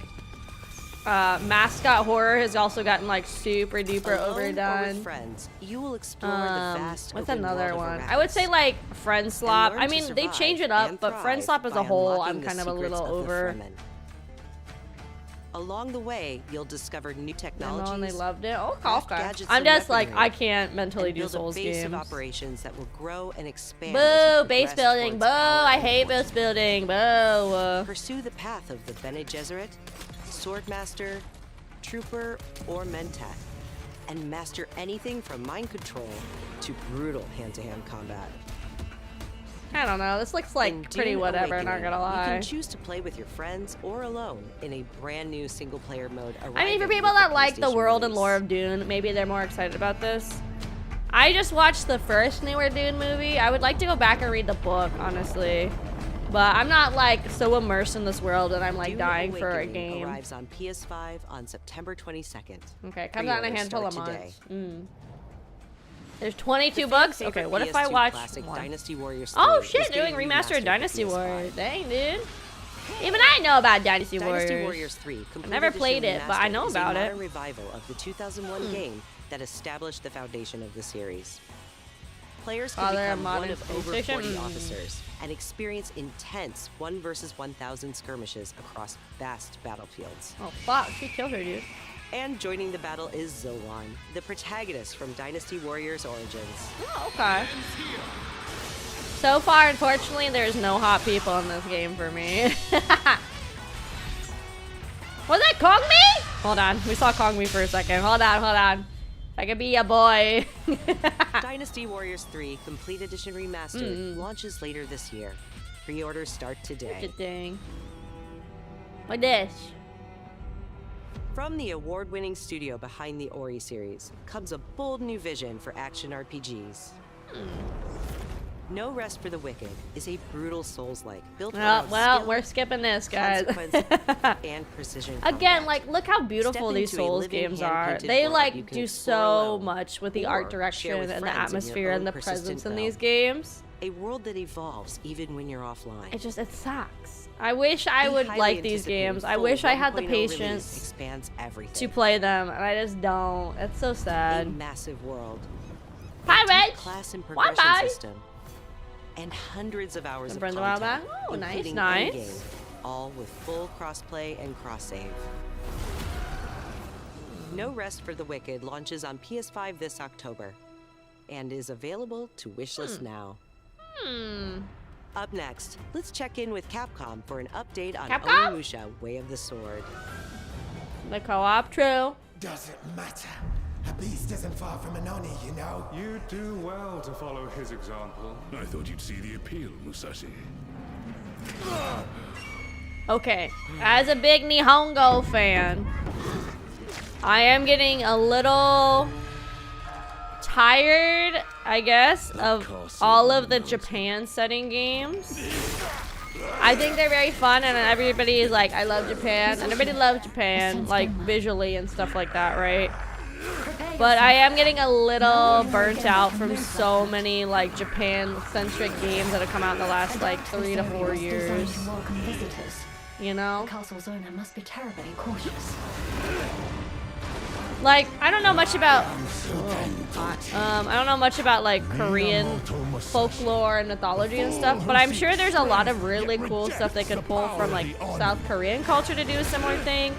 [SPEAKER 2] mascot horror has also gotten like super duper
[SPEAKER 12] Alone or
[SPEAKER 2] overdone.
[SPEAKER 12] with friends, you will explore the vast
[SPEAKER 2] What's
[SPEAKER 12] open
[SPEAKER 2] another
[SPEAKER 12] world
[SPEAKER 2] one?
[SPEAKER 12] of
[SPEAKER 2] I would say
[SPEAKER 12] Arrakis.
[SPEAKER 2] like Friend Slop.
[SPEAKER 12] learn
[SPEAKER 2] I
[SPEAKER 12] to
[SPEAKER 2] mean, they
[SPEAKER 12] survive
[SPEAKER 2] change it up,
[SPEAKER 12] and
[SPEAKER 2] but Friend
[SPEAKER 12] thrive
[SPEAKER 2] Slop as
[SPEAKER 12] by
[SPEAKER 2] a whole,
[SPEAKER 12] unlocking
[SPEAKER 2] I'm
[SPEAKER 12] the
[SPEAKER 2] kind of a
[SPEAKER 12] secrets
[SPEAKER 2] little
[SPEAKER 12] of the
[SPEAKER 2] over.
[SPEAKER 12] Fremen. Along the way, you'll discover new
[SPEAKER 2] I know,
[SPEAKER 12] technologies.
[SPEAKER 2] and they loved it. Oh,
[SPEAKER 12] craft
[SPEAKER 2] okay.
[SPEAKER 12] gadgets
[SPEAKER 2] I'm
[SPEAKER 12] and
[SPEAKER 2] just like,
[SPEAKER 12] weaponry,
[SPEAKER 2] I can't mentally
[SPEAKER 12] and
[SPEAKER 2] do
[SPEAKER 12] build
[SPEAKER 2] Souls
[SPEAKER 12] a base
[SPEAKER 2] games.
[SPEAKER 12] of operations that will grow and expand.
[SPEAKER 2] Boo!
[SPEAKER 12] as you
[SPEAKER 2] Base
[SPEAKER 12] progress
[SPEAKER 2] building.
[SPEAKER 12] towards
[SPEAKER 2] Boo!
[SPEAKER 12] power
[SPEAKER 2] I
[SPEAKER 12] and
[SPEAKER 2] hate
[SPEAKER 12] fortune.
[SPEAKER 2] base building. Boo!
[SPEAKER 12] Pursue the path of the Bene Gesserit, Swordmaster, Trooper, or Mentat, and master anything from mind control to brutal hand-to-hand combat.
[SPEAKER 2] I don't know. This looks like
[SPEAKER 12] In
[SPEAKER 2] pretty
[SPEAKER 12] Dune
[SPEAKER 2] whatever, not
[SPEAKER 12] Awakening,
[SPEAKER 2] gonna
[SPEAKER 12] You
[SPEAKER 2] lie.
[SPEAKER 12] can choose to play with your friends or alone in a brand new single-player mode.
[SPEAKER 2] I mean, for
[SPEAKER 12] arriving
[SPEAKER 2] people
[SPEAKER 12] with
[SPEAKER 2] that
[SPEAKER 12] the
[SPEAKER 2] like the
[SPEAKER 12] PlayStation
[SPEAKER 2] world and
[SPEAKER 12] release.
[SPEAKER 2] lore of Dune, maybe they're more excited about this. I just watched the first newer Dune movie. I would like to go back and read the book, honestly. But I'm not like so immersed in this world that I'm like
[SPEAKER 12] Dune
[SPEAKER 2] dying for a
[SPEAKER 12] Awakening
[SPEAKER 2] game.
[SPEAKER 12] arrives on PS5 on September 22nd.
[SPEAKER 2] Okay, comes out in a
[SPEAKER 12] Pre-orders
[SPEAKER 2] handful of
[SPEAKER 12] start today.
[SPEAKER 2] months. There's 22
[SPEAKER 12] The
[SPEAKER 2] bucks?
[SPEAKER 12] fan-favorite
[SPEAKER 2] Okay, what if I
[SPEAKER 12] PS2
[SPEAKER 2] watch
[SPEAKER 12] classic
[SPEAKER 2] one?
[SPEAKER 12] Dynasty Warriors
[SPEAKER 2] Oh
[SPEAKER 12] 3
[SPEAKER 2] shit,
[SPEAKER 12] is
[SPEAKER 2] they're doing
[SPEAKER 12] getting
[SPEAKER 2] remastered
[SPEAKER 12] for
[SPEAKER 2] Dynasty
[SPEAKER 12] PS5.
[SPEAKER 2] Warriors. Dang, dude. Even I know about Dynasty Warriors.
[SPEAKER 12] Dynasty Warriors 3,
[SPEAKER 2] I
[SPEAKER 12] complete
[SPEAKER 2] never
[SPEAKER 12] edition
[SPEAKER 2] played it, but I
[SPEAKER 12] remastered,
[SPEAKER 2] know
[SPEAKER 12] is a
[SPEAKER 2] about it.
[SPEAKER 12] modern revival of the 2001 game that established the foundation of the series. Players can
[SPEAKER 2] Are there
[SPEAKER 12] become
[SPEAKER 2] modern
[SPEAKER 12] one of over
[SPEAKER 2] PlayStation?
[SPEAKER 12] 40 officers and experience intense 1 versus 1,000 skirmishes across vast battlefields.
[SPEAKER 2] Oh fuck, she killed her, dude.
[SPEAKER 12] And joining the battle is Zolan, the protagonist from Dynasty Warriors Origins.
[SPEAKER 2] Oh, okay. So far, unfortunately, there's no hot people in this game for me. Was that Kongmi? Hold on, we saw Kongmi for a second. Hold on. I could be a boy.
[SPEAKER 12] Dynasty Warriors 3 Complete Edition Remastered launches later this year. Pre-orders start today.
[SPEAKER 2] Good thing. Like this.
[SPEAKER 12] From the award-winning studio behind the Ori series comes a bold new vision for action RPGs. No Rest for the Wicked is a brutal Souls-like built around
[SPEAKER 2] Well,
[SPEAKER 12] skill,
[SPEAKER 2] we're skipping this, guys.
[SPEAKER 12] consequence, and precision
[SPEAKER 2] Again,
[SPEAKER 12] combat.
[SPEAKER 2] like, look how beautiful
[SPEAKER 12] Step
[SPEAKER 2] these
[SPEAKER 12] into a
[SPEAKER 2] Souls
[SPEAKER 12] living,
[SPEAKER 2] games are.
[SPEAKER 12] hand-painted
[SPEAKER 2] They
[SPEAKER 12] world
[SPEAKER 2] like
[SPEAKER 12] you can
[SPEAKER 2] do
[SPEAKER 12] explore
[SPEAKER 2] so
[SPEAKER 12] alone,
[SPEAKER 2] much with the
[SPEAKER 12] or
[SPEAKER 2] art
[SPEAKER 12] share
[SPEAKER 2] direction
[SPEAKER 12] with
[SPEAKER 2] and the
[SPEAKER 12] friends in your
[SPEAKER 2] atmosphere and
[SPEAKER 12] own
[SPEAKER 2] the
[SPEAKER 12] persistent
[SPEAKER 2] presence in
[SPEAKER 12] realm.
[SPEAKER 2] these games.
[SPEAKER 12] A world that evolves even when you're offline.
[SPEAKER 2] It sucks. I wish I would
[SPEAKER 12] highly
[SPEAKER 2] like these
[SPEAKER 12] anticipated
[SPEAKER 2] games. I
[SPEAKER 12] full
[SPEAKER 2] wish I had the
[SPEAKER 12] 1.0 release
[SPEAKER 2] patience
[SPEAKER 12] expands everything.
[SPEAKER 2] to play them, and I just don't. It's so
[SPEAKER 12] A
[SPEAKER 2] sad.
[SPEAKER 12] massive world.
[SPEAKER 2] Hi,
[SPEAKER 12] a deep
[SPEAKER 2] Reg.
[SPEAKER 12] class and
[SPEAKER 2] Bye,
[SPEAKER 12] progression
[SPEAKER 2] bye.
[SPEAKER 12] system. And hundreds of hours
[SPEAKER 2] Some
[SPEAKER 12] of
[SPEAKER 2] friends a while
[SPEAKER 12] content,
[SPEAKER 2] back. Oh, nice,
[SPEAKER 12] including
[SPEAKER 2] nice.
[SPEAKER 12] in-game, all with full crossplay and cross-save. No Rest for the Wicked launches on PS5 this October and is available to wishlist now. Up next, let's check in with Capcom for an update on
[SPEAKER 2] Capcom?
[SPEAKER 12] Onimusha Way of the Sword.
[SPEAKER 2] The co-op, true.
[SPEAKER 6] Doesn't matter. A beast isn't far from an Oni, you know.
[SPEAKER 4] You do well to follow his example.
[SPEAKER 10] I thought you'd see the appeal, Musashi.
[SPEAKER 2] Okay, as a big Nihongo fan, I am getting a little tired, I guess, of all of the Japan setting games. I think they're very fun, and everybody is like, I love Japan, and everybody loves Japan, like visually and stuff like that, right? But I am getting a little burnt out from so many like Japan-centric games that have come out in the last like 3 to 4 years. You know?
[SPEAKER 16] The castle's owner must be terribly cautious.
[SPEAKER 2] Like, I don't know much about I don't know much about like Korean folklore and mythology and stuff, but I'm sure there's a lot of really cool stuff they could pull from like South Korean culture to do a similar thing,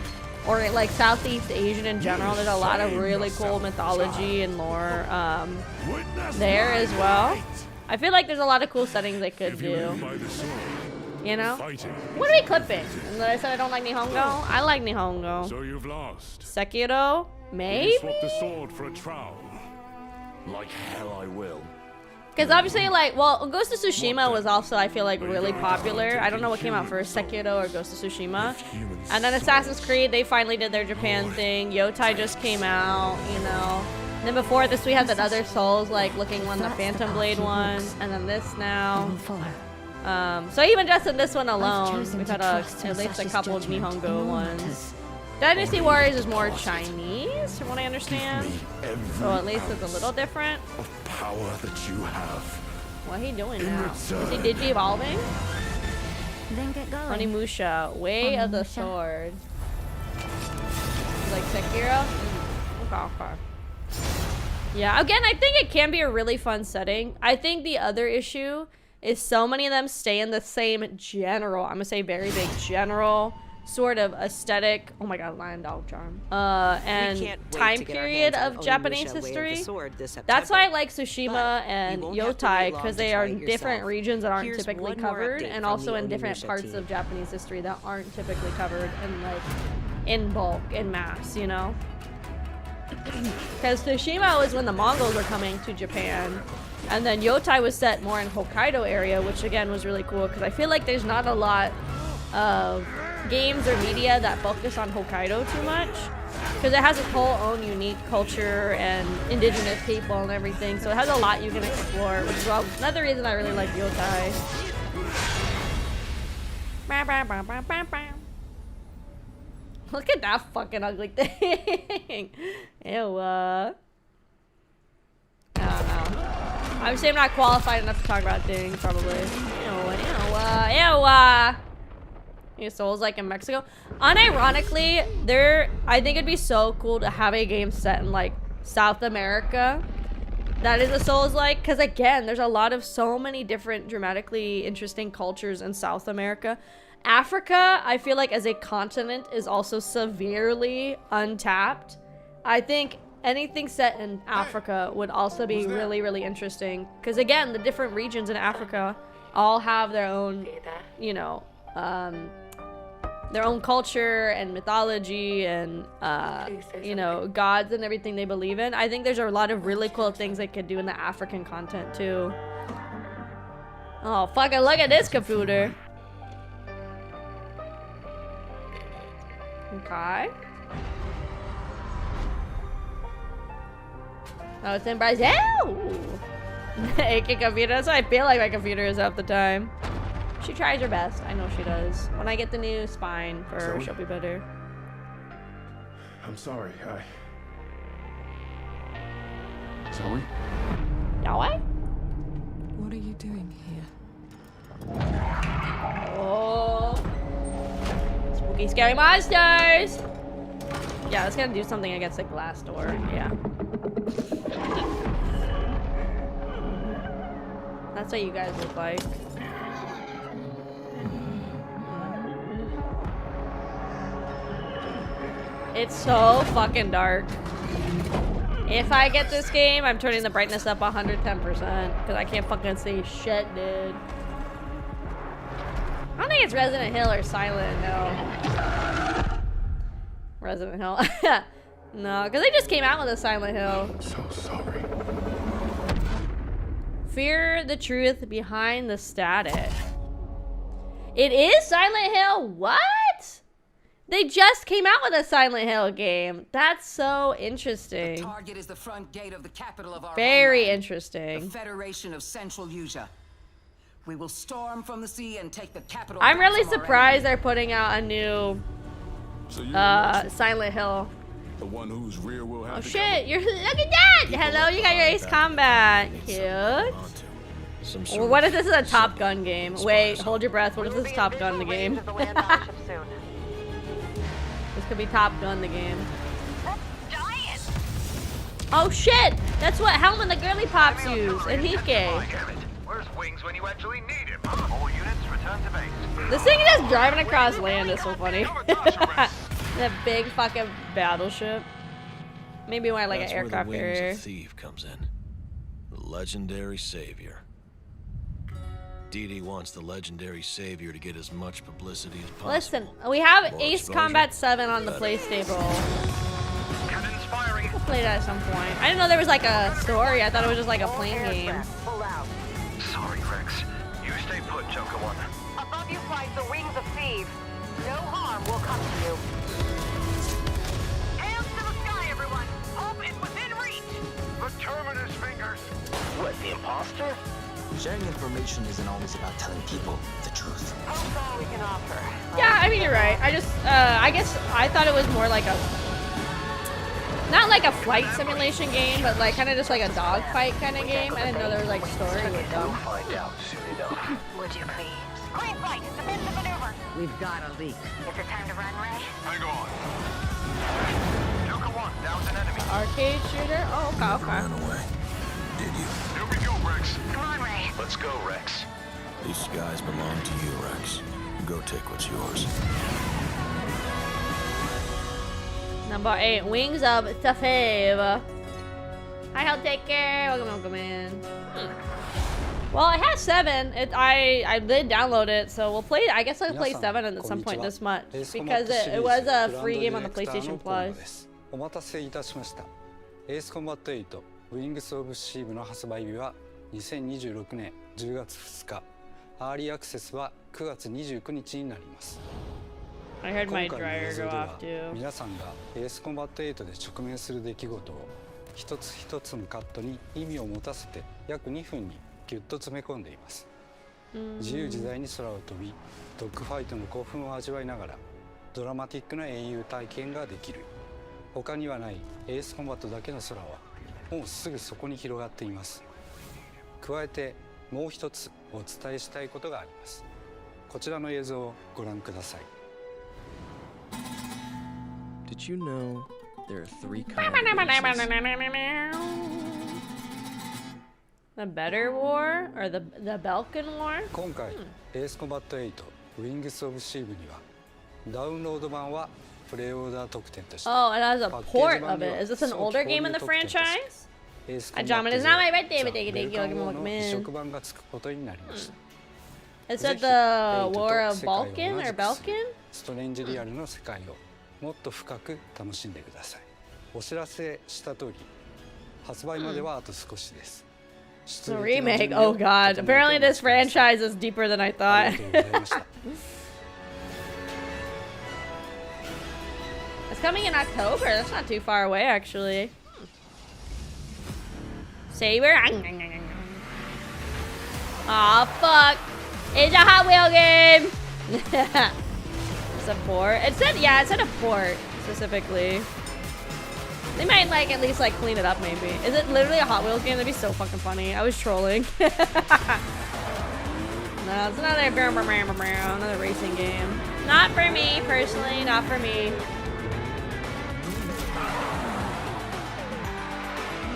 [SPEAKER 2] or like Southeast Asian in general. There's a lot of really cool mythology and lore there as well. I feel like there's a lot of cool settings they could do. You know? What are we clipping? And I said I don't like Nihongo? I like Nihongo.
[SPEAKER 4] So you've lost.
[SPEAKER 2] Sekiro? Maybe?
[SPEAKER 4] You swap the sword for a trowel.
[SPEAKER 10] Like hell I will.
[SPEAKER 2] Because obviously, like, well, Ghost of Tsushima was also, I feel like, really popular. I don't know what came out first, Sekiro or Ghost of Tsushima. And then Assassin's Creed, they finally did their Japan thing. Yotai just came out, you know. And then before this, we had that other Souls, like, looking one, the Phantom Blade one. And then this now. So even just in this one alone, we've had at least a couple of Nihongo ones. Dynasty Warriors is more Chinese, from what I understand. So at least it's a little different.
[SPEAKER 10] Of power that you have.
[SPEAKER 2] What are he doing now? Is he digi-evolving?
[SPEAKER 16] Then get going.
[SPEAKER 2] Onimusha, Way of the Sword. Like Sekiro? Okay. Yeah, again, I think it can be a really fun setting. I think the other issue is so many of them stay in the same general, I'm gonna say very big general sort of aesthetic. Oh my god, lion dog charm. And time period of Japanese history. That's why I like Tsushima and Yotai, because they are in different regions that aren't typically covered, and also in different parts of Japanese history that aren't typically covered in like in bulk, in mass, you know? Because Tsushima was when the Mongols were coming to Japan, and then Yotai was set more in Hokkaido area, which again was really cool because I feel like there's not a lot of games or media that focus on Hokkaido too much, because it has its whole own unique culture and indigenous people and everything, so it has a lot you can explore, which is another reason I really like Yotai. Look at that fucking ugly thing. Ew. I don't know. I would say I'm not qualified enough to talk about things, probably. Ew. Souls like in Mexico. Unironically, I think it'd be so cool to have a game set in like South America that is a Souls like, because again, there's a lot of so many different dramatically interesting cultures in South America. Africa, I feel like as a continent is also severely untapped. I think anything set in Africa would also be really, really interesting. Because again, the different regions in Africa all have their own, you know, their own culture and mythology and, you know, gods and everything they believe in. I think there's a lot of really cool things they could do in the African content too. Oh, fucking look at this computer. Okay. Oh, it's in Brazil! AK computer, that's what I feel like my computer is half the time. She tries her best, I know she does. When I get the new spine for her, she'll be better.
[SPEAKER 17] I'm sorry,
[SPEAKER 10] Zoe?
[SPEAKER 2] Zoe?
[SPEAKER 16] What are you doing here?
[SPEAKER 2] Oh. Spooky, scary monsters! Yeah, let's gonna do something against the glass door. Yeah. That's what you guys look like. It's so fucking dark. If I get this game, I'm turning the brightness up 110% because I can't fucking see shit, dude. I don't think it's Resident Hill or Silent Hill. Resident Hill. No, because they just came out with a Silent Hill.
[SPEAKER 10] I'm so sorry.
[SPEAKER 2] Fear the truth behind the static. It is Silent Hill? What? They just came out with a Silent Hill game. That's so interesting.
[SPEAKER 18] The target is the front gate of the capital of our
[SPEAKER 2] Very
[SPEAKER 18] homeland,
[SPEAKER 2] interesting.
[SPEAKER 18] the Federation of Central Asia. We will storm from the sea and take the capital.
[SPEAKER 2] I'm really
[SPEAKER 18] from our
[SPEAKER 2] surprised they're putting out a new Silent Hill.
[SPEAKER 17] The one whose rear will have
[SPEAKER 2] Oh shit, you're look at that! Hello, you got your Ace Combat. Cute. Or what if this is a Top Gun game? Wait, hold your breath. What if this is Top Gun the game? This could be Top Gun the game. Oh shit! That's what Helm the Girly Pops use. And Hike.
[SPEAKER 19] Where's Wings when you actually need him? All units return to base.
[SPEAKER 2] This thing just driving across land is so funny. That big fucking battleship. Maybe why like an aircraft carrier.
[SPEAKER 20] That's where the Wings of Thief comes in. The legendary savior. Dee wants the legendary savior to get as much publicity as possible.
[SPEAKER 2] Listen, we have
[SPEAKER 20] More
[SPEAKER 2] Ace
[SPEAKER 20] exposure,
[SPEAKER 2] Combat 7 on the PlayStation. We'll play that at some point. I didn't know there was like a story. I thought it was just like a plain game.
[SPEAKER 19] Sorry, Rex. You stay put, Joker One.
[SPEAKER 21] Above you flies the Wings of Thief. No harm will come to you. Hands to the sky, everyone. Hope is within reach.
[SPEAKER 19] The Terminus fingers.
[SPEAKER 22] What, the imposter? Sharing information isn't always about telling people the truth.
[SPEAKER 21] Hope's all we can offer.
[SPEAKER 2] Yeah, I mean, you're right. I just, I guess I thought it was more like a, not like a flight simulation game, but like kind of just like a dogfight kind of game. I didn't know there was like a story with them.
[SPEAKER 22] Find out soon enough.
[SPEAKER 21] Would you please? Green flight, defensive maneuver.
[SPEAKER 9] We've got a leak.
[SPEAKER 21] Is it time to run, Ray?
[SPEAKER 19] Hang on.
[SPEAKER 2] arcade shooter? Oh, okay, okay.
[SPEAKER 20] Ran away. Did you?
[SPEAKER 19] Here we go, Rex.
[SPEAKER 21] Come on, Ray.
[SPEAKER 19] Let's go, Rex.
[SPEAKER 20] These skies belong to you, Rex. Go take what's yours.
[SPEAKER 2] Number 8, Wings of Tafave. Hi, I'll take care. Welcome in. Well, it has 7. I did download it, so we'll play. I guess I'll play 7 at some point this month because it was a free game on the PlayStation Plus.
[SPEAKER 1] お待たせいたしました。エースコンバット8 Wings of Tafave の発売日は2026年10月2日。アーリーアクセスは9月29日になります。
[SPEAKER 2] I heard my dryer go off too.
[SPEAKER 1] 皆さんがエースコンバット8で直面する出来事を一つ一つのカットに意味を持たせて約2分にギュッと詰め込んでいます。自由自在に空を飛び、ドッグファイトの興奮を味わいながらドラマティックな英雄体験ができる。他にはないエースコンバットだけの空はもうすぐそこに広がっています。加えてもう一つお伝えしたいことがあります。こちらの映像をご覧ください。
[SPEAKER 3] Did you know there are 3 kinds
[SPEAKER 2] The Better War or the Balkan War?
[SPEAKER 1] 今回、エースコンバット8 Wings of Tafave にはダウンロード版はプレイオーダー特典として
[SPEAKER 2] Oh, it has a port of it. Is this an older game in the franchise? John, it's not my birthday, but thank you. Is that the War of Balkan or Balkan?
[SPEAKER 1] ストレンジリアルの世界をもっと深く楽しんでください。お知らせした通り、発売まではあと少しです。
[SPEAKER 2] It's a remake. Oh god. Apparently this franchise is deeper than I thought. It's coming in October. That's not too far away, actually. Saber. Aw, fuck. It's a Hot Wheel game. It's a port. It said, yeah, it said a port specifically. They might like at least like clean it up maybe. Is it literally a Hot Wheels game? That'd be so fucking funny. I was trolling. No, it's another racing game. Not for me personally, not for me.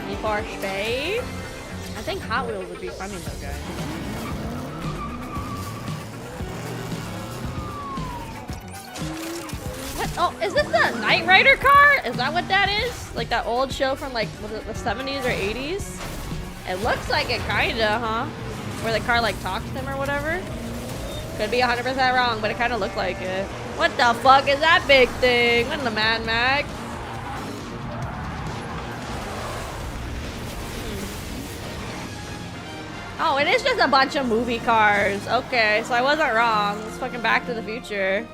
[SPEAKER 2] Need for Spade? I think Hot Wheels would be funny though, guys. What? Oh, is this the Knight Rider car? Is that what that is? Like that old show from like, was it the 70s or 80s? It looks like it kinda, huh? Where the car like talks to him or whatever? Could be 100% wrong, but it kinda looked like it. What the fuck is that big thing? What in the Mad Max? Oh, it is just a bunch of movie cars. Okay, so I wasn't wrong. It's fucking Back to the Future.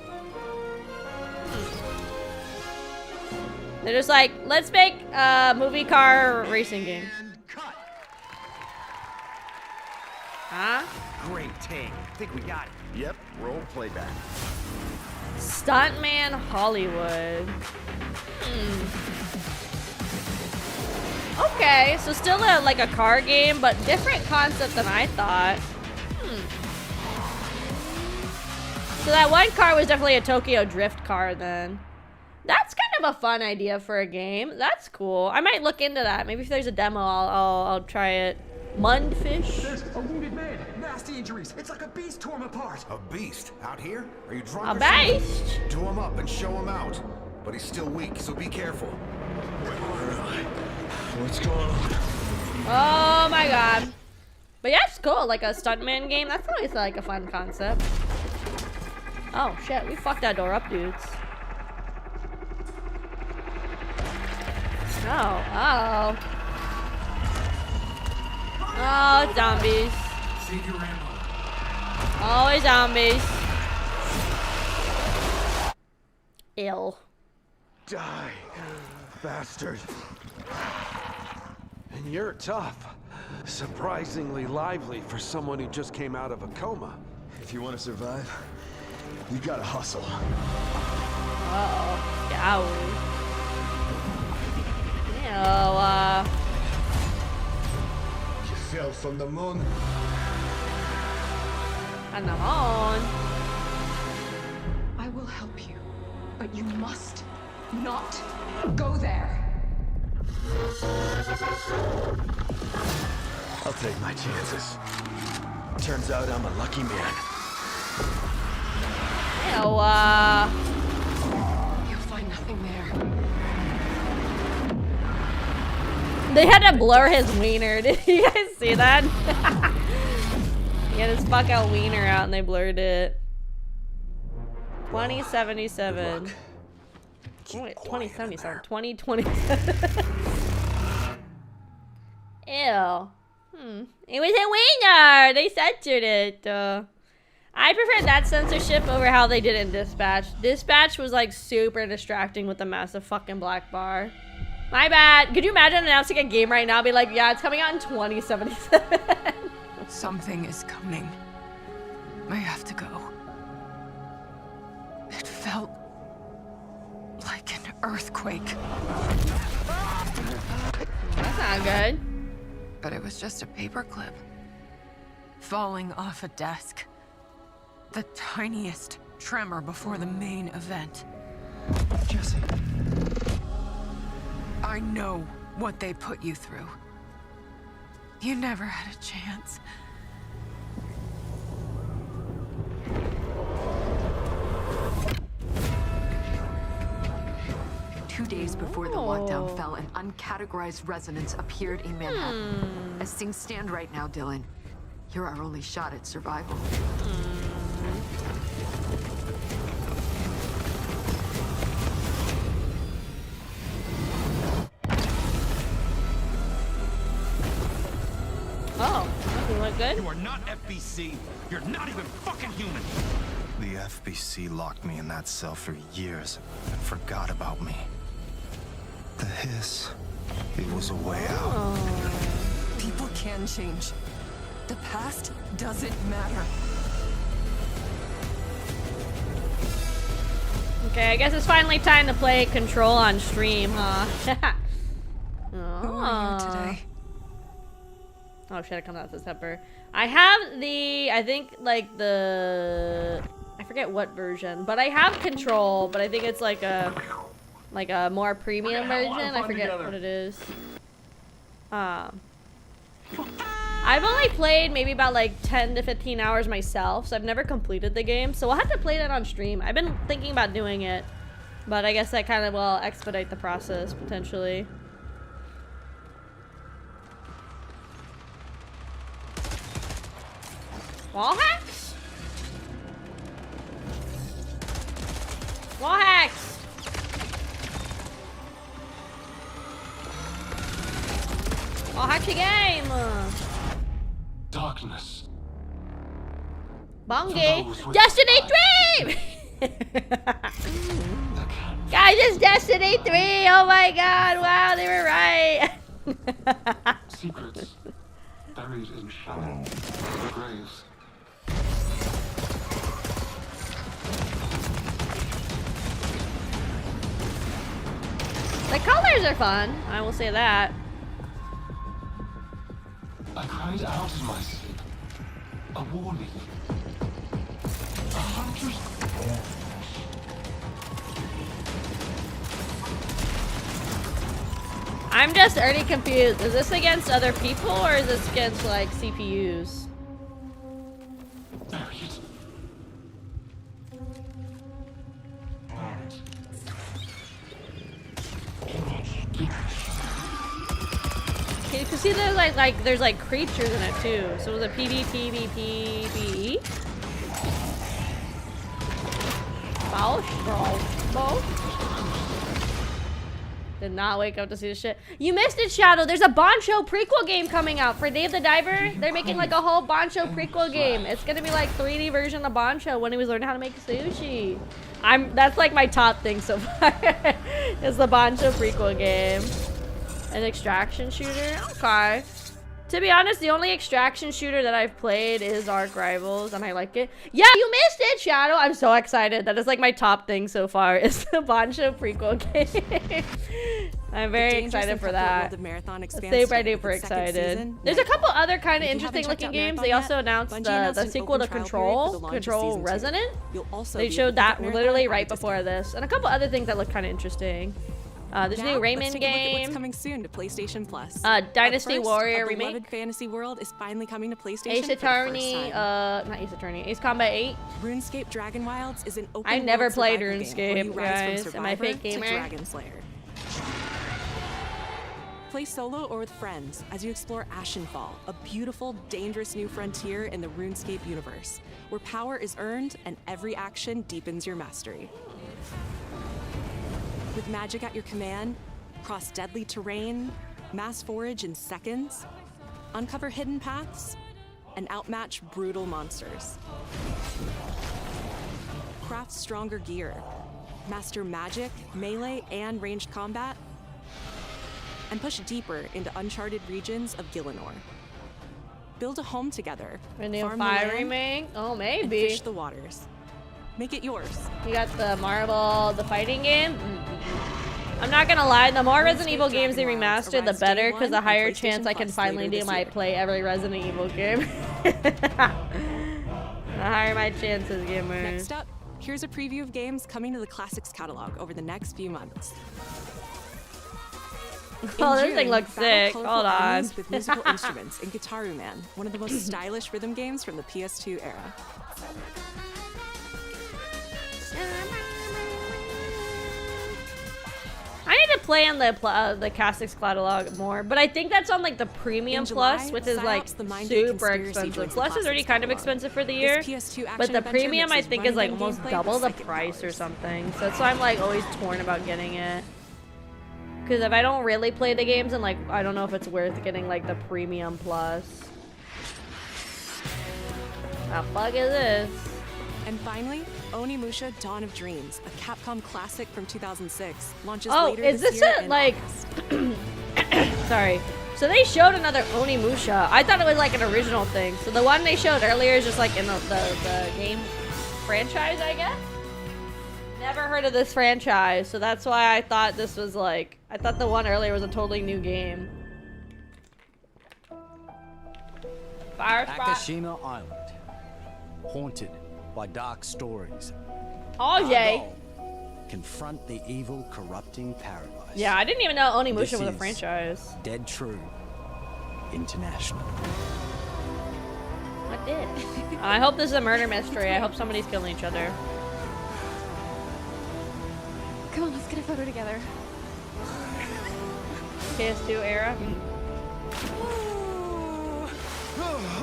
[SPEAKER 2] They're just like, let's make a movie car racing game. Huh?
[SPEAKER 23] Great take. Think we got it. Yep, roll playback.
[SPEAKER 2] Stuntman Hollywood. Okay, so still like a car game, but different concept than I thought. So that one car was definitely a Tokyo Drift car then. That's kind of a fun idea for a game. That's cool. I might look into that. Maybe if there's a demo, I'll try it. Mundfish?
[SPEAKER 23] There's a wounded man. Nasty injuries. It's like a beast tore him apart.
[SPEAKER 14] A beast? Out here? Are you drunk?
[SPEAKER 2] A
[SPEAKER 14] or something?
[SPEAKER 2] beast?
[SPEAKER 14] Do him up and show him out. But he's still weak, so be careful.
[SPEAKER 20] What's going on?
[SPEAKER 2] Oh my god. But yeah, it's cool. Like a stuntman game. That's always like a fun concept. Oh shit, we fucked that door up, dudes. Oh, oh. Oh, it's zombies. Always zombies. Ill.
[SPEAKER 6] Die, bastard. And you're tough. Surprisingly lively for someone who just came out of a coma.
[SPEAKER 17] If you want to survive, you gotta hustle.
[SPEAKER 2] Uh-oh. Yowie.
[SPEAKER 17] You fell from the moon.
[SPEAKER 2] And I'm on.
[SPEAKER 16] I will help you, but you must not go there.
[SPEAKER 17] I'll take my chances. Turns out I'm a lucky man.
[SPEAKER 2] Ew,
[SPEAKER 16] You'll find nothing there.
[SPEAKER 2] they had to blur his wiener. Did you guys see that? He had his fuck out wiener out and they blurred it. 2077. Wait, 2077. 2027. Ew. It was a wiener! They censored it. I prefer that censorship over how they did it in Dispatch. Dispatch was like super distracting with the massive fucking black bar. My bad. Could you imagine announcing a game right now? Be like, yeah, it's coming out in 2077.
[SPEAKER 16] Something is coming. I have to go. It felt like an earthquake.
[SPEAKER 2] That's not good.
[SPEAKER 16] But it was just a paperclip. Falling off a desk. The tiniest tremor before the main event.
[SPEAKER 17] Jesse.
[SPEAKER 16] I know what they put you through. You never had a chance.
[SPEAKER 5] Two days before the lockdown fell, an uncategorized resonance appeared in Manhattan. As things stand right now, Dylan, you're our only shot at survival.
[SPEAKER 2] Oh, doesn't look good.
[SPEAKER 23] You are not FBC. You're not even fucking human.
[SPEAKER 7] The FBC locked me in that cell for years and forgot about me. The hiss, it was a way out.
[SPEAKER 16] People can change. The past doesn't matter.
[SPEAKER 2] Okay, I guess it's finally time to play Control on stream, huh?
[SPEAKER 16] Who are you today?
[SPEAKER 2] Oh shit, it comes out September. I have the, I think like the, I forget what version, but I have Control, but I think it's like a more premium version. I forget what it is. I've only played maybe about like 10 to 15 hours myself, so I've never completed the game. So we'll have to play that on stream. I've been thinking about doing it, but I guess that kind of will expedite the process potentially. Wall hacks? Wall hacks! Wall hack your game!
[SPEAKER 8] Darkness.
[SPEAKER 2] Bungie! Destiny 3! Guys, it's Destiny 3! Oh my god, wow, they were right!
[SPEAKER 8] Secrets buried in shallow graves.
[SPEAKER 2] The colors are fun, I will say that.
[SPEAKER 8] I cried out in my sleep. A warning. A hunter's...
[SPEAKER 2] I'm just already confused. Is this against other people or is this against like CPUs?
[SPEAKER 8] Bury it.
[SPEAKER 2] Okay, you can see there's there's like creatures in it too. So it was a PvP. Bow. Did not wake up to see this shit. You missed it, Shadow. There's a Bancho prequel game coming out for Dave the Diver. They're making like a whole Bancho prequel game. It's gonna be like 3D version of Bancho when he was learning how to make sushi. That's like my top thing so far. Is the Bancho prequel game. An extraction shooter? Okay. To be honest, the only extraction shooter that I've played is Ark Rivals, and I like it. Yeah, you missed it, Shadow! I'm so excited. That is like my top thing so far, is the Bancho prequel game. I'm very excited for that. Super duper excited. There's a couple other kind of interesting looking games. They also announced the sequel to Control Resonant. They showed that literally right before this, and a couple other things that look kind of interesting. There's a new Rayman
[SPEAKER 11] let's take a look at
[SPEAKER 2] game.
[SPEAKER 11] what's coming soon to PlayStation Plus.
[SPEAKER 2] Dynasty
[SPEAKER 11] Up first,
[SPEAKER 2] Warrior
[SPEAKER 11] a
[SPEAKER 2] remake.
[SPEAKER 11] beloved fantasy world is finally coming to PlayStation
[SPEAKER 2] Ace
[SPEAKER 11] for the
[SPEAKER 2] Attorney,
[SPEAKER 11] first time.
[SPEAKER 2] not Ace Attorney, Ace Combat 8.
[SPEAKER 11] RuneScape Dragon Wilds is an open
[SPEAKER 2] I never
[SPEAKER 11] world
[SPEAKER 2] played
[SPEAKER 11] survival game where you
[SPEAKER 2] RuneScape,
[SPEAKER 11] rise
[SPEAKER 2] guys.
[SPEAKER 11] from
[SPEAKER 2] Am I a
[SPEAKER 11] survivor
[SPEAKER 2] fake gamer?
[SPEAKER 11] to Dragon Slayer. Play solo or with friends as you explore Ashenfall, a beautiful, dangerous new frontier in the RuneScape universe, where power is earned and every action deepens your mastery. With magic at your command, cross deadly terrain, mass forage in seconds, uncover hidden paths, and outmatch brutal monsters. Craft stronger gear, master magic, melee, and ranged combat, and push deeper into uncharted regions of Gielinor. Build a home together,
[SPEAKER 2] A new
[SPEAKER 11] farm the
[SPEAKER 2] Fire
[SPEAKER 11] land,
[SPEAKER 2] remake? Oh,
[SPEAKER 11] and
[SPEAKER 2] maybe.
[SPEAKER 11] fish the waters. Make it yours.
[SPEAKER 2] You got the Marvel, the fighting game? I'm not gonna lie, the more Resident Evil games they remaster, the better, because the higher chance I can finally do my play every Resident Evil game. The higher my chances, gamers.
[SPEAKER 11] Next up, here's a preview of games coming to the Classics catalog over the next few months.
[SPEAKER 2] Oh,
[SPEAKER 11] In
[SPEAKER 2] this thing
[SPEAKER 11] June,
[SPEAKER 2] looks
[SPEAKER 11] battle
[SPEAKER 2] sick.
[SPEAKER 11] colorful
[SPEAKER 2] Hold on.
[SPEAKER 11] enemies with musical instruments in Guitaru Man, one of the most stylish rhythm games from the PS2 era.
[SPEAKER 2] I need to play on the Classics catalog more, but I think that's on like the Premium
[SPEAKER 11] In July,
[SPEAKER 2] Plus, which is like
[SPEAKER 11] PsyOps, the Mindgate
[SPEAKER 2] super
[SPEAKER 11] Conspiracy
[SPEAKER 2] expensive.
[SPEAKER 11] joins the
[SPEAKER 2] Plus is already
[SPEAKER 11] Classics
[SPEAKER 2] kind of
[SPEAKER 11] catalog.
[SPEAKER 2] expensive for the
[SPEAKER 11] This
[SPEAKER 2] year,
[SPEAKER 11] PS2
[SPEAKER 2] but
[SPEAKER 11] action
[SPEAKER 2] the
[SPEAKER 11] adventure
[SPEAKER 2] Premium I
[SPEAKER 11] mixes
[SPEAKER 2] think is like
[SPEAKER 11] run-and-gun
[SPEAKER 2] almost
[SPEAKER 11] gameplay
[SPEAKER 2] double
[SPEAKER 11] with
[SPEAKER 2] the
[SPEAKER 11] psychic
[SPEAKER 2] price or
[SPEAKER 11] powers.
[SPEAKER 2] something. So that's why I'm like always torn about getting it. Because if I don't really play the games, and like I don't know if it's worth getting like the Premium Plus. The fuck is this?
[SPEAKER 11] And finally, Onimusha Dawn of Dreams, a Capcom classic from 2006, launches
[SPEAKER 2] Oh,
[SPEAKER 11] later
[SPEAKER 2] is this
[SPEAKER 11] year
[SPEAKER 2] it?
[SPEAKER 11] in
[SPEAKER 2] Like, sorry. So they showed another Onimusha. I thought it was like an original thing. So the one they showed earlier is just like in the game franchise, I guess. Never heard of this franchise, so that's why I thought this was like, I thought the one earlier was a totally new game. Fire spot.
[SPEAKER 13] Akashima Island, haunted by dark stories.
[SPEAKER 2] Oh yay.
[SPEAKER 13] Confront the evil, corrupting paradise.
[SPEAKER 2] Yeah, I didn't even know Onimusha
[SPEAKER 13] This
[SPEAKER 2] was a
[SPEAKER 13] is
[SPEAKER 2] franchise.
[SPEAKER 13] Dead True International.
[SPEAKER 2] I did. I hope this is a murder mystery. I hope somebody's killing each other.
[SPEAKER 15] Come on, let's get a photo together.
[SPEAKER 2] PS2 era.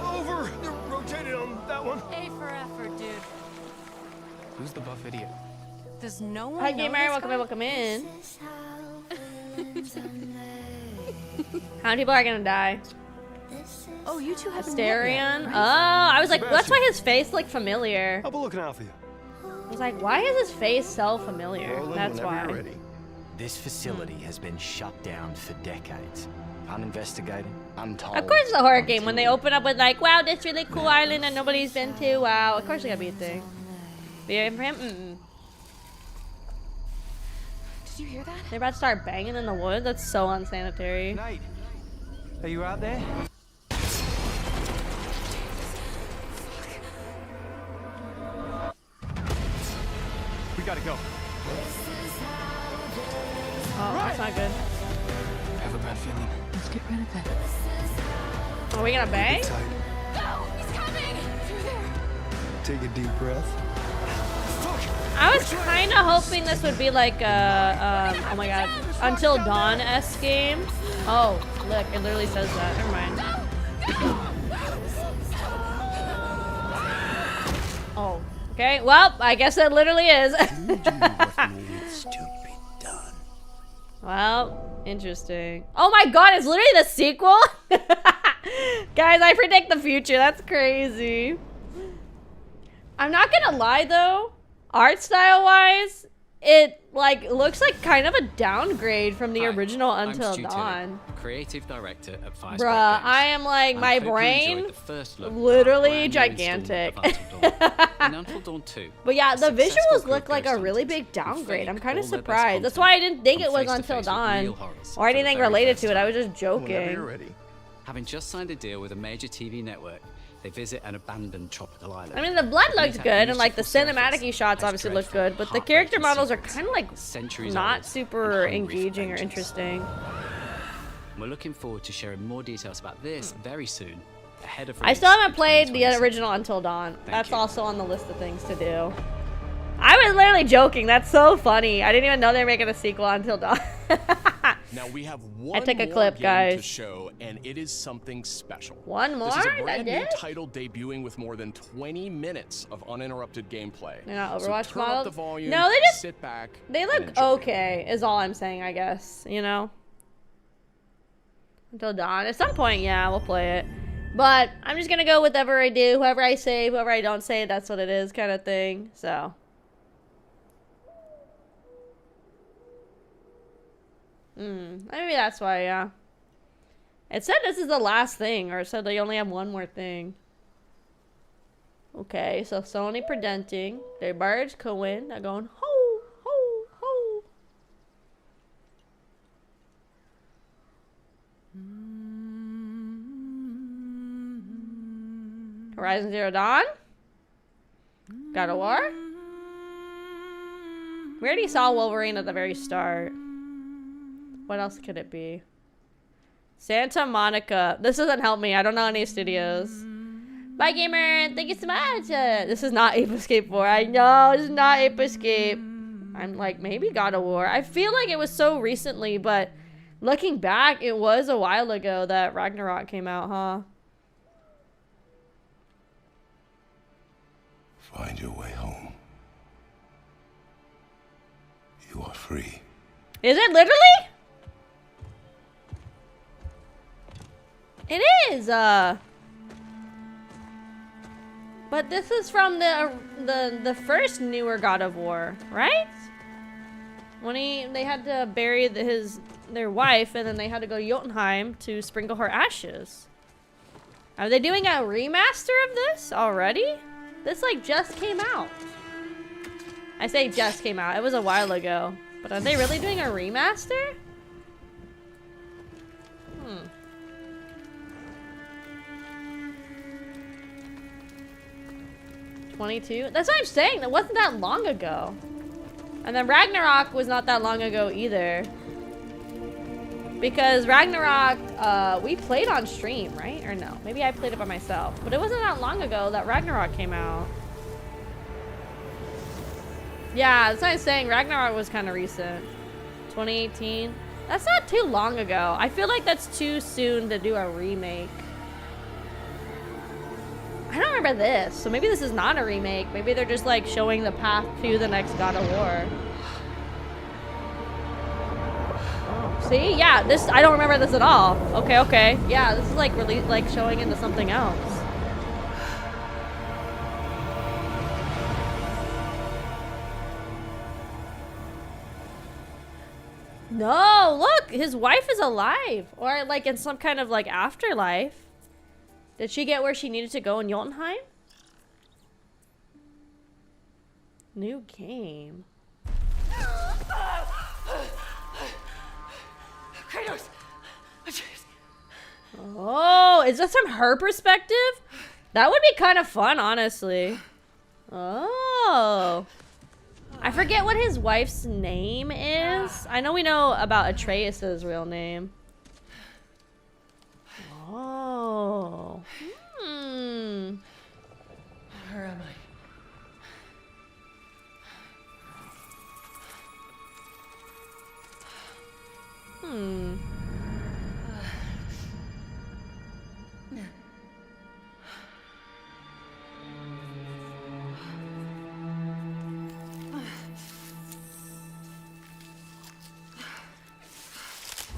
[SPEAKER 6] Over! Rotate on that one.
[SPEAKER 15] A for effort, dude.
[SPEAKER 3] Who's the buff idiot?
[SPEAKER 15] Does no one
[SPEAKER 2] Hi,
[SPEAKER 15] know
[SPEAKER 2] gamer.
[SPEAKER 15] this
[SPEAKER 2] Welcome
[SPEAKER 15] guy?
[SPEAKER 2] in. Welcome in. How many people are gonna die?
[SPEAKER 15] Oh, you two haven't met
[SPEAKER 2] Asterion?
[SPEAKER 15] yet,
[SPEAKER 2] Oh,
[SPEAKER 15] right?
[SPEAKER 2] I was like, that's why his face looked familiar.
[SPEAKER 6] I'll be looking out for you.
[SPEAKER 2] I was like, why is his face so familiar?
[SPEAKER 6] Roland,
[SPEAKER 2] That's
[SPEAKER 6] whenever
[SPEAKER 2] why.
[SPEAKER 6] you're ready.
[SPEAKER 13] This facility has been shut down for decades. Uninvestigated, untold.
[SPEAKER 2] Of course it's a horror game when they open up with like, wow, this really cool island that nobody's been to. Wow, of course it gotta be a thing. Be in for him? Mm-mm.
[SPEAKER 15] Did you hear that?
[SPEAKER 2] They're about to start banging in the woods? That's so unsanitary.
[SPEAKER 13] Nate, are you out there?
[SPEAKER 3] We gotta go.
[SPEAKER 2] Oh, that's not good.
[SPEAKER 3] I have a bad feeling.
[SPEAKER 15] Let's get rid of it.
[SPEAKER 2] Are we gonna bang?
[SPEAKER 15] No, he's coming! Through there.
[SPEAKER 6] Take a deep breath.
[SPEAKER 2] I was kind of hoping this would be like a, oh my god, Until Dawn-esque game. Oh, look, it literally says that. Never mind. Oh, okay. Well, I guess it literally is. Well, interesting. Oh my god, it's literally the sequel? Guys, I predict the future. That's crazy. I'm not gonna lie though. Art style wise, it like looks like kind of a downgrade from the original Until Dawn.
[SPEAKER 24] Creative director at Fire
[SPEAKER 2] Bruh, I am like, my brain literally gigantic.
[SPEAKER 24] In Until Dawn 2.
[SPEAKER 2] But yeah, the visuals look like a really big downgrade. I'm kind of surprised. That's why I didn't think it was Until Dawn or anything related to it. I was just joking.
[SPEAKER 24] Having just signed a deal with a major TV network, they visit an abandoned tropical island.
[SPEAKER 2] I mean, the blood
[SPEAKER 24] Beneath
[SPEAKER 2] looked
[SPEAKER 24] that
[SPEAKER 2] good, and like the
[SPEAKER 24] beautiful
[SPEAKER 2] cinematic
[SPEAKER 24] surface
[SPEAKER 2] shots
[SPEAKER 24] lies
[SPEAKER 2] obviously look
[SPEAKER 24] dreadful,
[SPEAKER 2] good, but the character
[SPEAKER 24] heartbreaking
[SPEAKER 2] models are
[SPEAKER 24] secrets,
[SPEAKER 2] kind of like
[SPEAKER 24] centuries
[SPEAKER 2] not
[SPEAKER 24] old
[SPEAKER 2] super
[SPEAKER 24] and hungry for
[SPEAKER 2] engaging or
[SPEAKER 24] vengeance.
[SPEAKER 2] interesting.
[SPEAKER 24] We're looking forward to sharing more details about this very soon, ahead of
[SPEAKER 2] I still
[SPEAKER 24] release
[SPEAKER 2] haven't
[SPEAKER 24] in
[SPEAKER 2] played the
[SPEAKER 24] 2026.
[SPEAKER 2] original Until Dawn. That's
[SPEAKER 24] you.
[SPEAKER 2] also on the list of things to do. I was literally joking. That's so funny. I didn't even know they were making a sequel Until Dawn.
[SPEAKER 4] Now we have one
[SPEAKER 2] took a
[SPEAKER 4] more
[SPEAKER 2] clip,
[SPEAKER 4] game
[SPEAKER 2] guys.
[SPEAKER 4] to show, and it is something special.
[SPEAKER 2] One more?
[SPEAKER 4] This is a
[SPEAKER 2] That's
[SPEAKER 4] brand new
[SPEAKER 2] it?
[SPEAKER 4] title debuting with more than 20 minutes of uninterrupted gameplay.
[SPEAKER 2] They're not
[SPEAKER 4] So
[SPEAKER 2] Overwatch
[SPEAKER 4] turn up
[SPEAKER 2] models?
[SPEAKER 4] the volume,
[SPEAKER 2] No, they just
[SPEAKER 4] sit back.
[SPEAKER 2] They
[SPEAKER 4] and
[SPEAKER 2] look
[SPEAKER 4] enjoy.
[SPEAKER 2] okay, is all I'm saying, I guess. You know? Until Dawn. At some point, yeah, we'll play it. But I'm just gonna go with whatever I do, whoever I say, whoever I don't say, that's what it is, kind of thing. So. Maybe that's why, yeah. It said this is the last thing, or it said they only have one more thing. Okay, so Sony presenting. Their birds Cohen. They're going ho, ho, ho. Horizon Zero Dawn. God of War. We already saw Wolverine at the very start. What else could it be? Santa Monica. This doesn't help me. I don't know any studios. Bye, gamer. Thank you so much. This is not Ape Escape 4. I know. This is not Ape Escape. I'm like, maybe God of War. I feel like it was so recently, but looking back, it was a while ago that Ragnarok came out, huh?
[SPEAKER 8] Find your way home. You are free.
[SPEAKER 2] Is it literally? It is, but this is from the first newer God of War, right? When they had to bury their wife, and then they had to go to Jotunheim to sprinkle her ashes. Are they doing a remaster of this already? This like just came out. I say just came out. It was a while ago. But are they really doing a remaster? 22? That's what I'm saying. That wasn't that long ago. And then Ragnarok was not that long ago either. Because Ragnarok, we played on stream, right? Or no? Maybe I played it by myself. But it wasn't that long ago that Ragnarok came out. Yeah, that's what I'm saying. Ragnarok was kind of recent. 2018. That's not too long ago. I feel like that's too soon to do a remake. I don't remember this, so maybe this is not a remake. Maybe they're just like showing the path to the next God of War. Oh, see? Yeah, this, I don't remember this at all. Okay, okay. Yeah, this is like really like showing into something else. No, look, his wife is alive, or like in some kind of like afterlife. Did she get where she needed to go in Jotunheim? New game.
[SPEAKER 15] Kratos!
[SPEAKER 2] Oh, is this from her perspective? That would be kind of fun, honestly. Oh. I forget what his wife's name is. I know we know about Atreus' real name. Oh.
[SPEAKER 15] Where am I?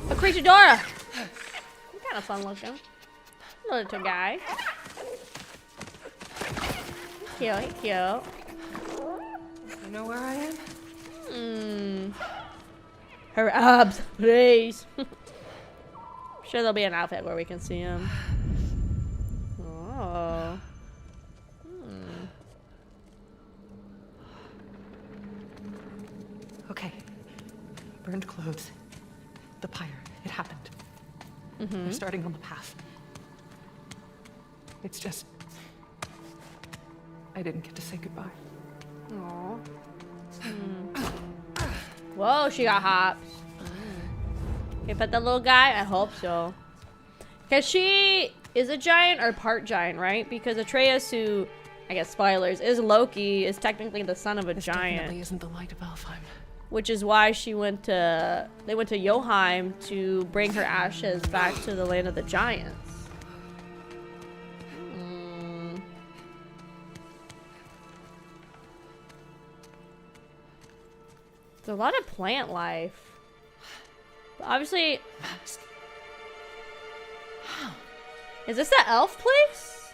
[SPEAKER 2] A creature Dora. Kind of fun looking. Little guy. Cute, cute.
[SPEAKER 15] You know where I am?
[SPEAKER 2] Her abs, please. Sure, there'll be an outfit where we can see him. Oh.
[SPEAKER 16] Okay. Burned clothes. The pyre. It happened.
[SPEAKER 2] Mm-hmm.
[SPEAKER 16] We're starting on the path. It's just
[SPEAKER 15] I didn't get to say goodbye.
[SPEAKER 2] Aww. Whoa, she got hops. Okay, but the little guy, I hope so. Because she is a giant or part giant, right? Because Atreus, who, I guess spoilers, is Loki, is technically the son of a giant.
[SPEAKER 15] Definitely isn't the light of Alfheim.
[SPEAKER 2] Which is why they went to Joheim to bring her ashes back to the land of the giants. There's a lot of plant life. But obviously, is this the elf place?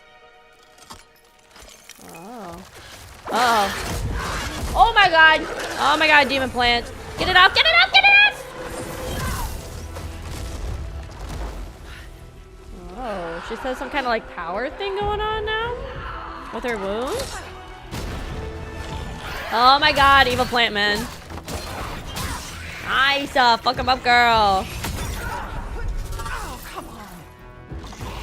[SPEAKER 2] Oh. Oh. Oh my god. Oh my god, demon plant. Get it off, get it off, get it off! Oh, she has some kind of like power thing going on now? With her wounds? Oh my god, evil plant man. Nice, fuck him up, girl.
[SPEAKER 15] Oh, come on.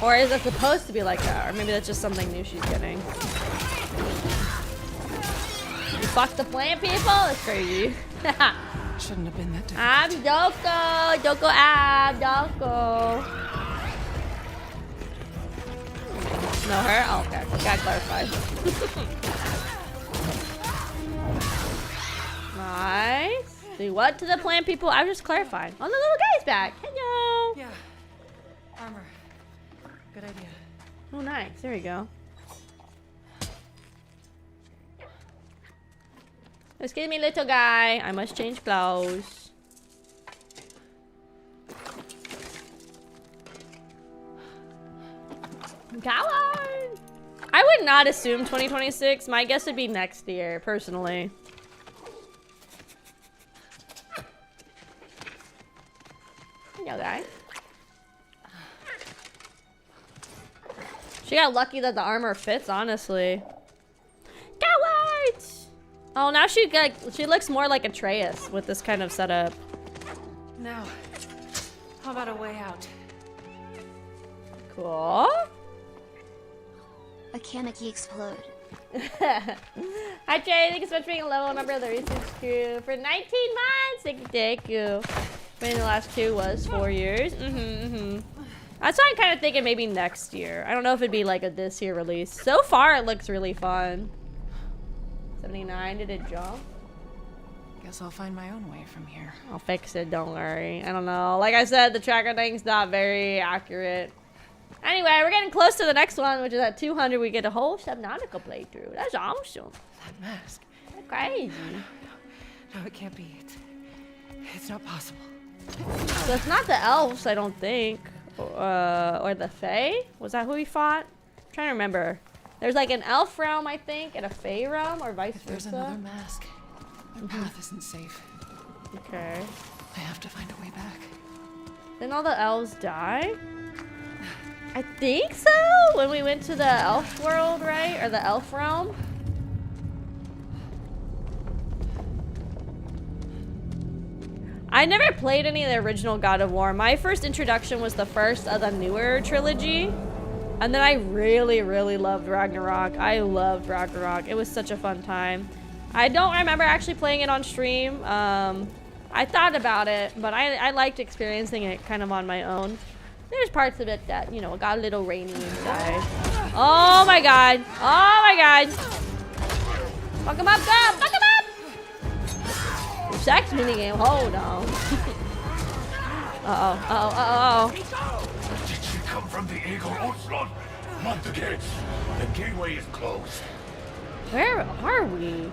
[SPEAKER 2] Or is it supposed to be like that? Or maybe that's just something new she's getting. You fuck the plant people? That's crazy.
[SPEAKER 15] Shouldn't have been that difficult.
[SPEAKER 2] I'm Doko. Doko ab. Doko. No, her? Oh, okay. Gotta clarify. Nice. Do what to the plant people? I was just clarifying. Oh, the little guy's back. Hello.
[SPEAKER 15] Yeah. Armor. Good idea.
[SPEAKER 2] Oh, nice. There we go. Excuse me, little guy. I must change clothes. Coward! I would not assume 2026. My guess would be next year, personally. Hello, guy. She got lucky that the armor fits, honestly. Coward! Oh, now she looks more like Atreus with this kind of setup.
[SPEAKER 15] Now, how about a way out?
[SPEAKER 2] Cool.
[SPEAKER 10] A Kaneki explode.
[SPEAKER 2] Hi Trey, thank you so much for being a level member of the research crew for 19 months. Thank you. When the last two was 4 years. That's why I'm kind of thinking maybe next year. I don't know if it'd be like a this year release. So far, it looks really fun. 79, did it jump?
[SPEAKER 15] Guess I'll find my own way from here.
[SPEAKER 2] I'll fix it, don't worry. I don't know. Like I said, the tracker thing's not very accurate. Anyway, we're getting close to the next one, which is at 200. We get a whole Subnautica playthrough. That's awesome.
[SPEAKER 15] That mask.
[SPEAKER 2] That's crazy.
[SPEAKER 15] No, it can't be. It's not possible.
[SPEAKER 2] So it's not the elves, I don't think. Or the Fae? Was that who we fought? I'm trying to remember. There's like an elf realm, I think, and a Fae realm, or vice versa.
[SPEAKER 15] There's another mask. The path isn't safe.
[SPEAKER 2] Okay.
[SPEAKER 15] I have to find a way back.
[SPEAKER 2] Didn't all the elves die? I think so. When we went to the elf world, right? Or the elf realm. I never played any of the original God of War. My first introduction was the first of the newer trilogy. And then I really, really loved Ragnarok. I loved Ragnarok. It was such a fun time. I don't remember actually playing it on stream. I thought about it, but I liked experiencing it kind of on my own. There's parts of it that, you know, got a little rainy inside. Oh my god. Oh my god. Fuck him up, girl. Fuck him up. Sex minigame. Hold on. Uh-oh. Uh-oh. Uh-oh.
[SPEAKER 8] Did she come from the Eagle Oslo? Not the gates. The gateway is closed.
[SPEAKER 2] Where are we?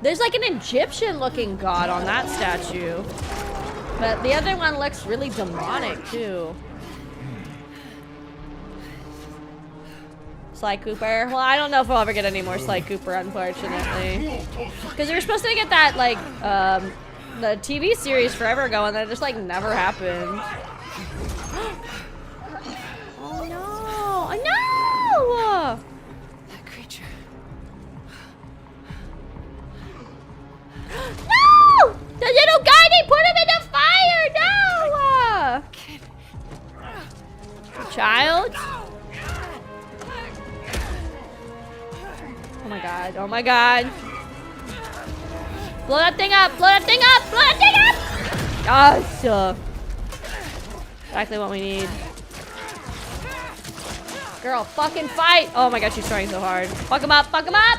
[SPEAKER 2] There's like an Egyptian-looking god on that statue. But the other one looks really demonic, too. Sly Cooper. Well, I don't know if we'll ever get any more Sly Cooper, unfortunately. Because we were supposed to get that, like, the TV series forever ago, and that just, like, never happened. Oh, no. Oh, no!
[SPEAKER 15] That creature.
[SPEAKER 2] No! The little guy, they put him in the fire! No! Child? my god. Blow that thing up! Blow that thing up! Blow that thing up! Gosh. Exactly what we need. Girl, fucking fight! Oh my god, she's trying so hard. Fuck him up! Fuck him up!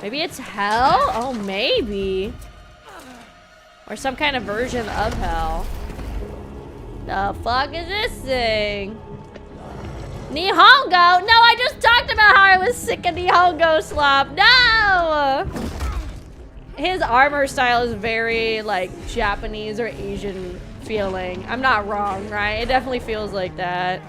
[SPEAKER 2] Maybe it's hell? Oh, maybe. Or some kind of version of hell. The fuck is this thing? Nihongo? No, I just talked about how I was sick of Nihongo slop. No! His armor style is very, like, Japanese or Asian feeling. I'm not wrong, right? It definitely feels like that.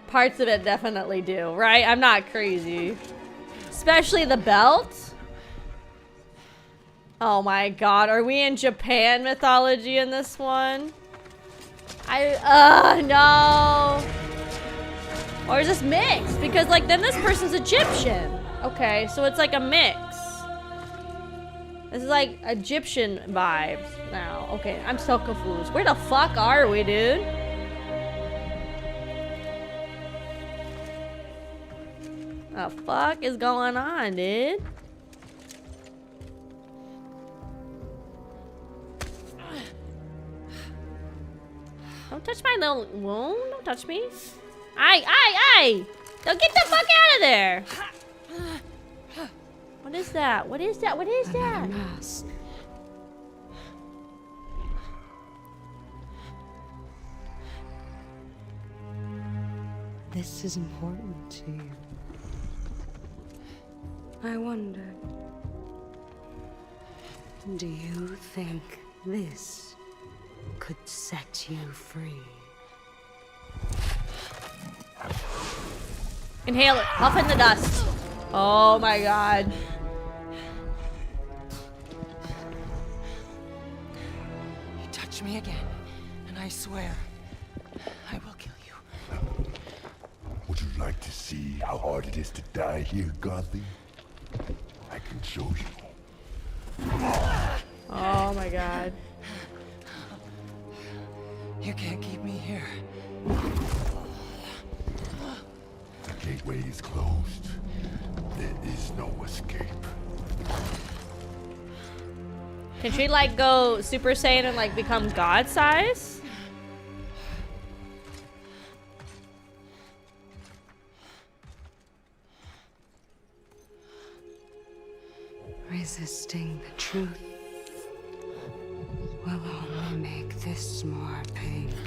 [SPEAKER 2] Parts of it definitely do, right? I'm not crazy. Especially the belt. Oh my god, are we in Japan mythology in this one? No. Or is this mixed? Because like then this person's Egyptian. Okay, so it's like a mix. This is like Egyptian vibes now. Okay, I'm so confused. Where the fuck are we, dude? The fuck is going on, dude? Don't touch my little wound. Don't touch me. Aye! Don't get the fuck out of there. What is that? What is that? What is that?
[SPEAKER 15] Mask. This is important to you. I wonder, do you think this could set you free?
[SPEAKER 2] Inhale it. Huff in the dust. Oh my god.
[SPEAKER 15] You touch me again, and I swear, I will kill you.
[SPEAKER 6] Would you like to see how hard it is to die here, Godly? I can show you.
[SPEAKER 2] Oh my god.
[SPEAKER 15] You can't keep me here.
[SPEAKER 6] The gateway is closed. There is no escape.
[SPEAKER 2] Can she like go Super Saiyan and like become god size?
[SPEAKER 15] Resisting the truth will only make this more painful.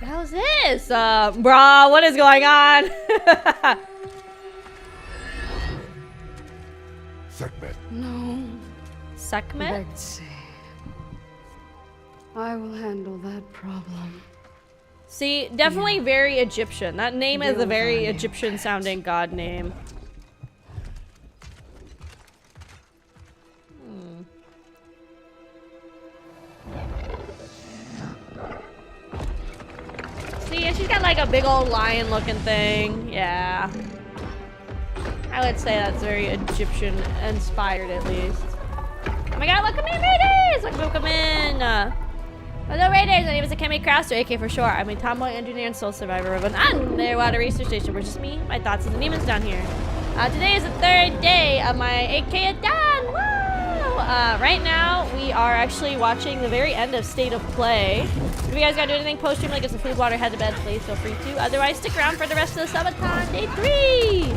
[SPEAKER 2] How's this? Bruh, what is going on?
[SPEAKER 6] Sekhmet.
[SPEAKER 15] No.
[SPEAKER 2] Sekhmet?
[SPEAKER 15] Betsy. I will handle that problem.
[SPEAKER 2] See, definitely very Egyptian. That name is a very Egyptian sounding god name. See, and she's got like a big old lion looking thing. Yeah. I would say that's very Egyptian inspired at least. Oh my god, look at me, Raiders! Look in. Hello Raiders, my name is Akemi Kraus, or AK for short. I'm a tomboy engineer and soul survivor of an underwater research station. We're just me, my thoughts, and the demons down here. Today is the third day of my AKATHON. Woo! Right now, we are actually watching the very end of State of Play. If you guys gotta do anything post-stream, like get some food, water, head to bed, please feel free to. Otherwise, stick around for the rest of the subathon, day 3.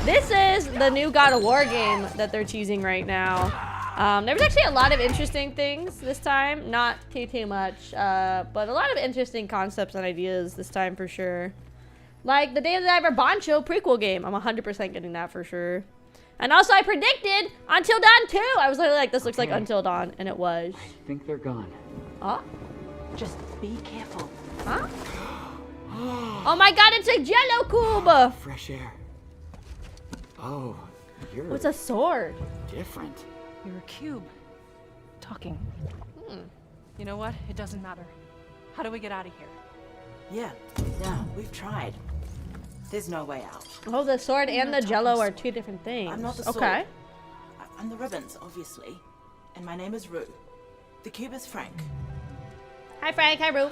[SPEAKER 2] This is the new God of War game that they're teasing right now. There was actually a lot of interesting things this time. Not too much, but a lot of interesting concepts and ideas this time for sure. Like the Day of the Diver Bancho prequel game. I'm 100% getting that for sure. And also I predicted Until Dawn 2. I was literally like, this looks like Until Dawn, and it was.
[SPEAKER 10] I think they're gone.
[SPEAKER 2] Huh?
[SPEAKER 10] Just be careful.
[SPEAKER 2] Huh? Oh my god, it's a Jello cube!
[SPEAKER 10] Fresh air. Oh, you're...
[SPEAKER 2] What's a sword?
[SPEAKER 10] Different.
[SPEAKER 11] You're a cube. Talking. You know what? It doesn't matter. How do we get out of here?
[SPEAKER 9] Yeah, we've tried. There's no way out.
[SPEAKER 2] Oh, the sword and the Jello are two different things.
[SPEAKER 9] I'm not the sword.
[SPEAKER 2] Okay.
[SPEAKER 9] I'm the ribbons, obviously. And my name is Rue. The cube is Frank.
[SPEAKER 2] Hi, Frank. Hi, Rue.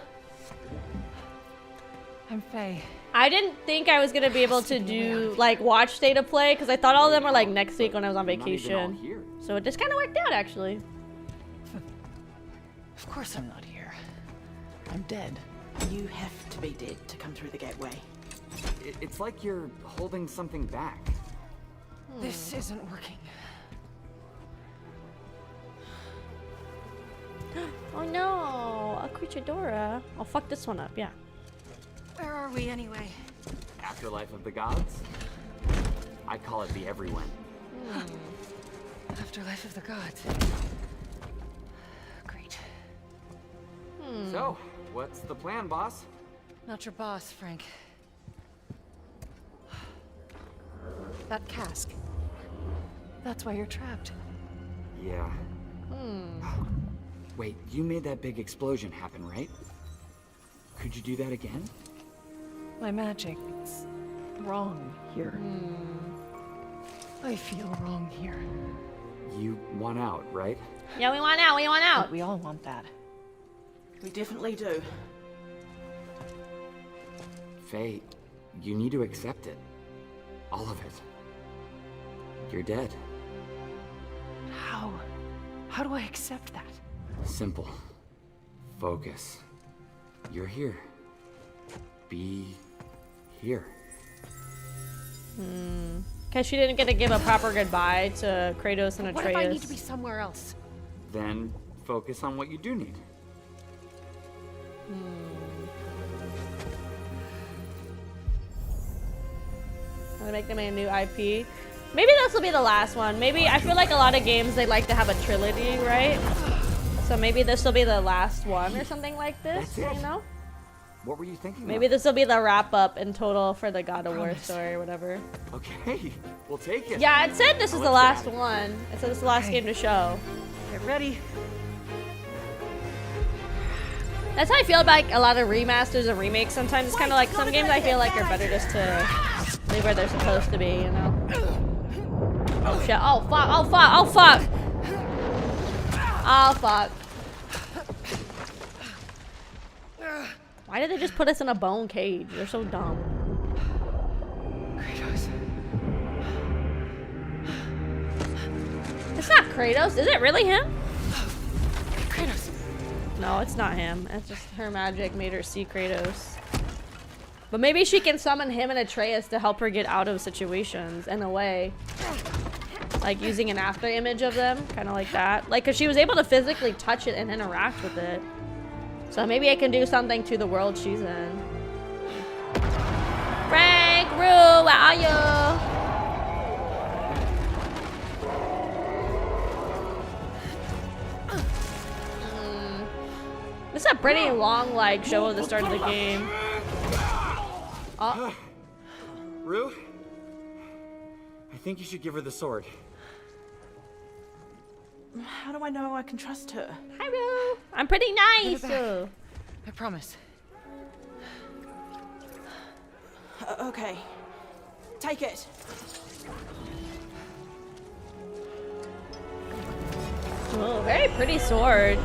[SPEAKER 16] I'm Faye.
[SPEAKER 2] I didn't think I was gonna be able to do like watch State of Play because I thought all of them were like next week when I was on vacation. So it just kind of worked out actually.
[SPEAKER 9] Of course I'm not here. I'm dead. You have to be dead to come through the gateway.
[SPEAKER 10] It's like you're holding something back.
[SPEAKER 16] This isn't working.
[SPEAKER 2] Oh no, a Creature-Dora. Oh, fuck this one up, yeah.
[SPEAKER 16] Where are we anyway?
[SPEAKER 10] Afterlife of the gods? I call it the everyone.
[SPEAKER 16] Afterlife of the gods. Great.
[SPEAKER 10] So, what's the plan, boss?
[SPEAKER 16] Not your boss, Frank. That cask. That's why you're trapped.
[SPEAKER 10] Yeah. Wait, you made that big explosion happen, right? Could you do that again?
[SPEAKER 16] My magic, it's wrong here. I feel wrong here.
[SPEAKER 10] You want out, right?
[SPEAKER 2] Yeah, we want out. We want out.
[SPEAKER 16] But we all want that.
[SPEAKER 9] We definitely do.
[SPEAKER 10] Faye, you need to accept it. All of it. You're dead.
[SPEAKER 16] How? How do I accept that?
[SPEAKER 10] Simple. Focus. You're here. Be here.
[SPEAKER 2] Because she didn't get to give a proper goodbye to Kratos and Atreus.
[SPEAKER 16] What if I need to be somewhere else?
[SPEAKER 10] Then focus on what you do need.
[SPEAKER 2] I'm gonna make them a new IP. Maybe this will be the last one. Maybe, I feel like a lot of games, they like to have a trilogy, right? So maybe this will be the last one or something like this, you know?
[SPEAKER 10] What were you thinking?
[SPEAKER 2] Maybe this will be the wrap up in total for the God of War story or whatever.
[SPEAKER 10] Okay, we'll take it.
[SPEAKER 2] Yeah, it said this is the last one. It said this is the last game to show.
[SPEAKER 16] Get ready.
[SPEAKER 2] That's how I feel about like, a lot of remasters and remakes sometimes. It's kind of like some games I feel like are better just to leave where they're supposed to be, you know? Oh shit, oh fuck, oh fuck, oh fuck! Oh fuck. Why did they just put us in a bone cage? They're so dumb.
[SPEAKER 16] Kratos.
[SPEAKER 2] It's not Kratos, is it really him?
[SPEAKER 16] Kratos.
[SPEAKER 2] No, it's not him. It's just her magic made her see Kratos. But maybe she can summon him and Atreus to help her get out of situations in a way. Like using an after image of them, kind of like that. Like, cause she was able to physically touch it and interact with it. So maybe I can do something to the world she's in. Frank, Rue, where are you? This is a pretty long, like, show at the start of the game. Oh.
[SPEAKER 10] Rue? I think you should give her the sword.
[SPEAKER 9] How do I know I can trust her?
[SPEAKER 2] Hi, Rue. I'm pretty nice.
[SPEAKER 16] I promise.
[SPEAKER 9] Okay. Take it.
[SPEAKER 2] Oh, very pretty sword.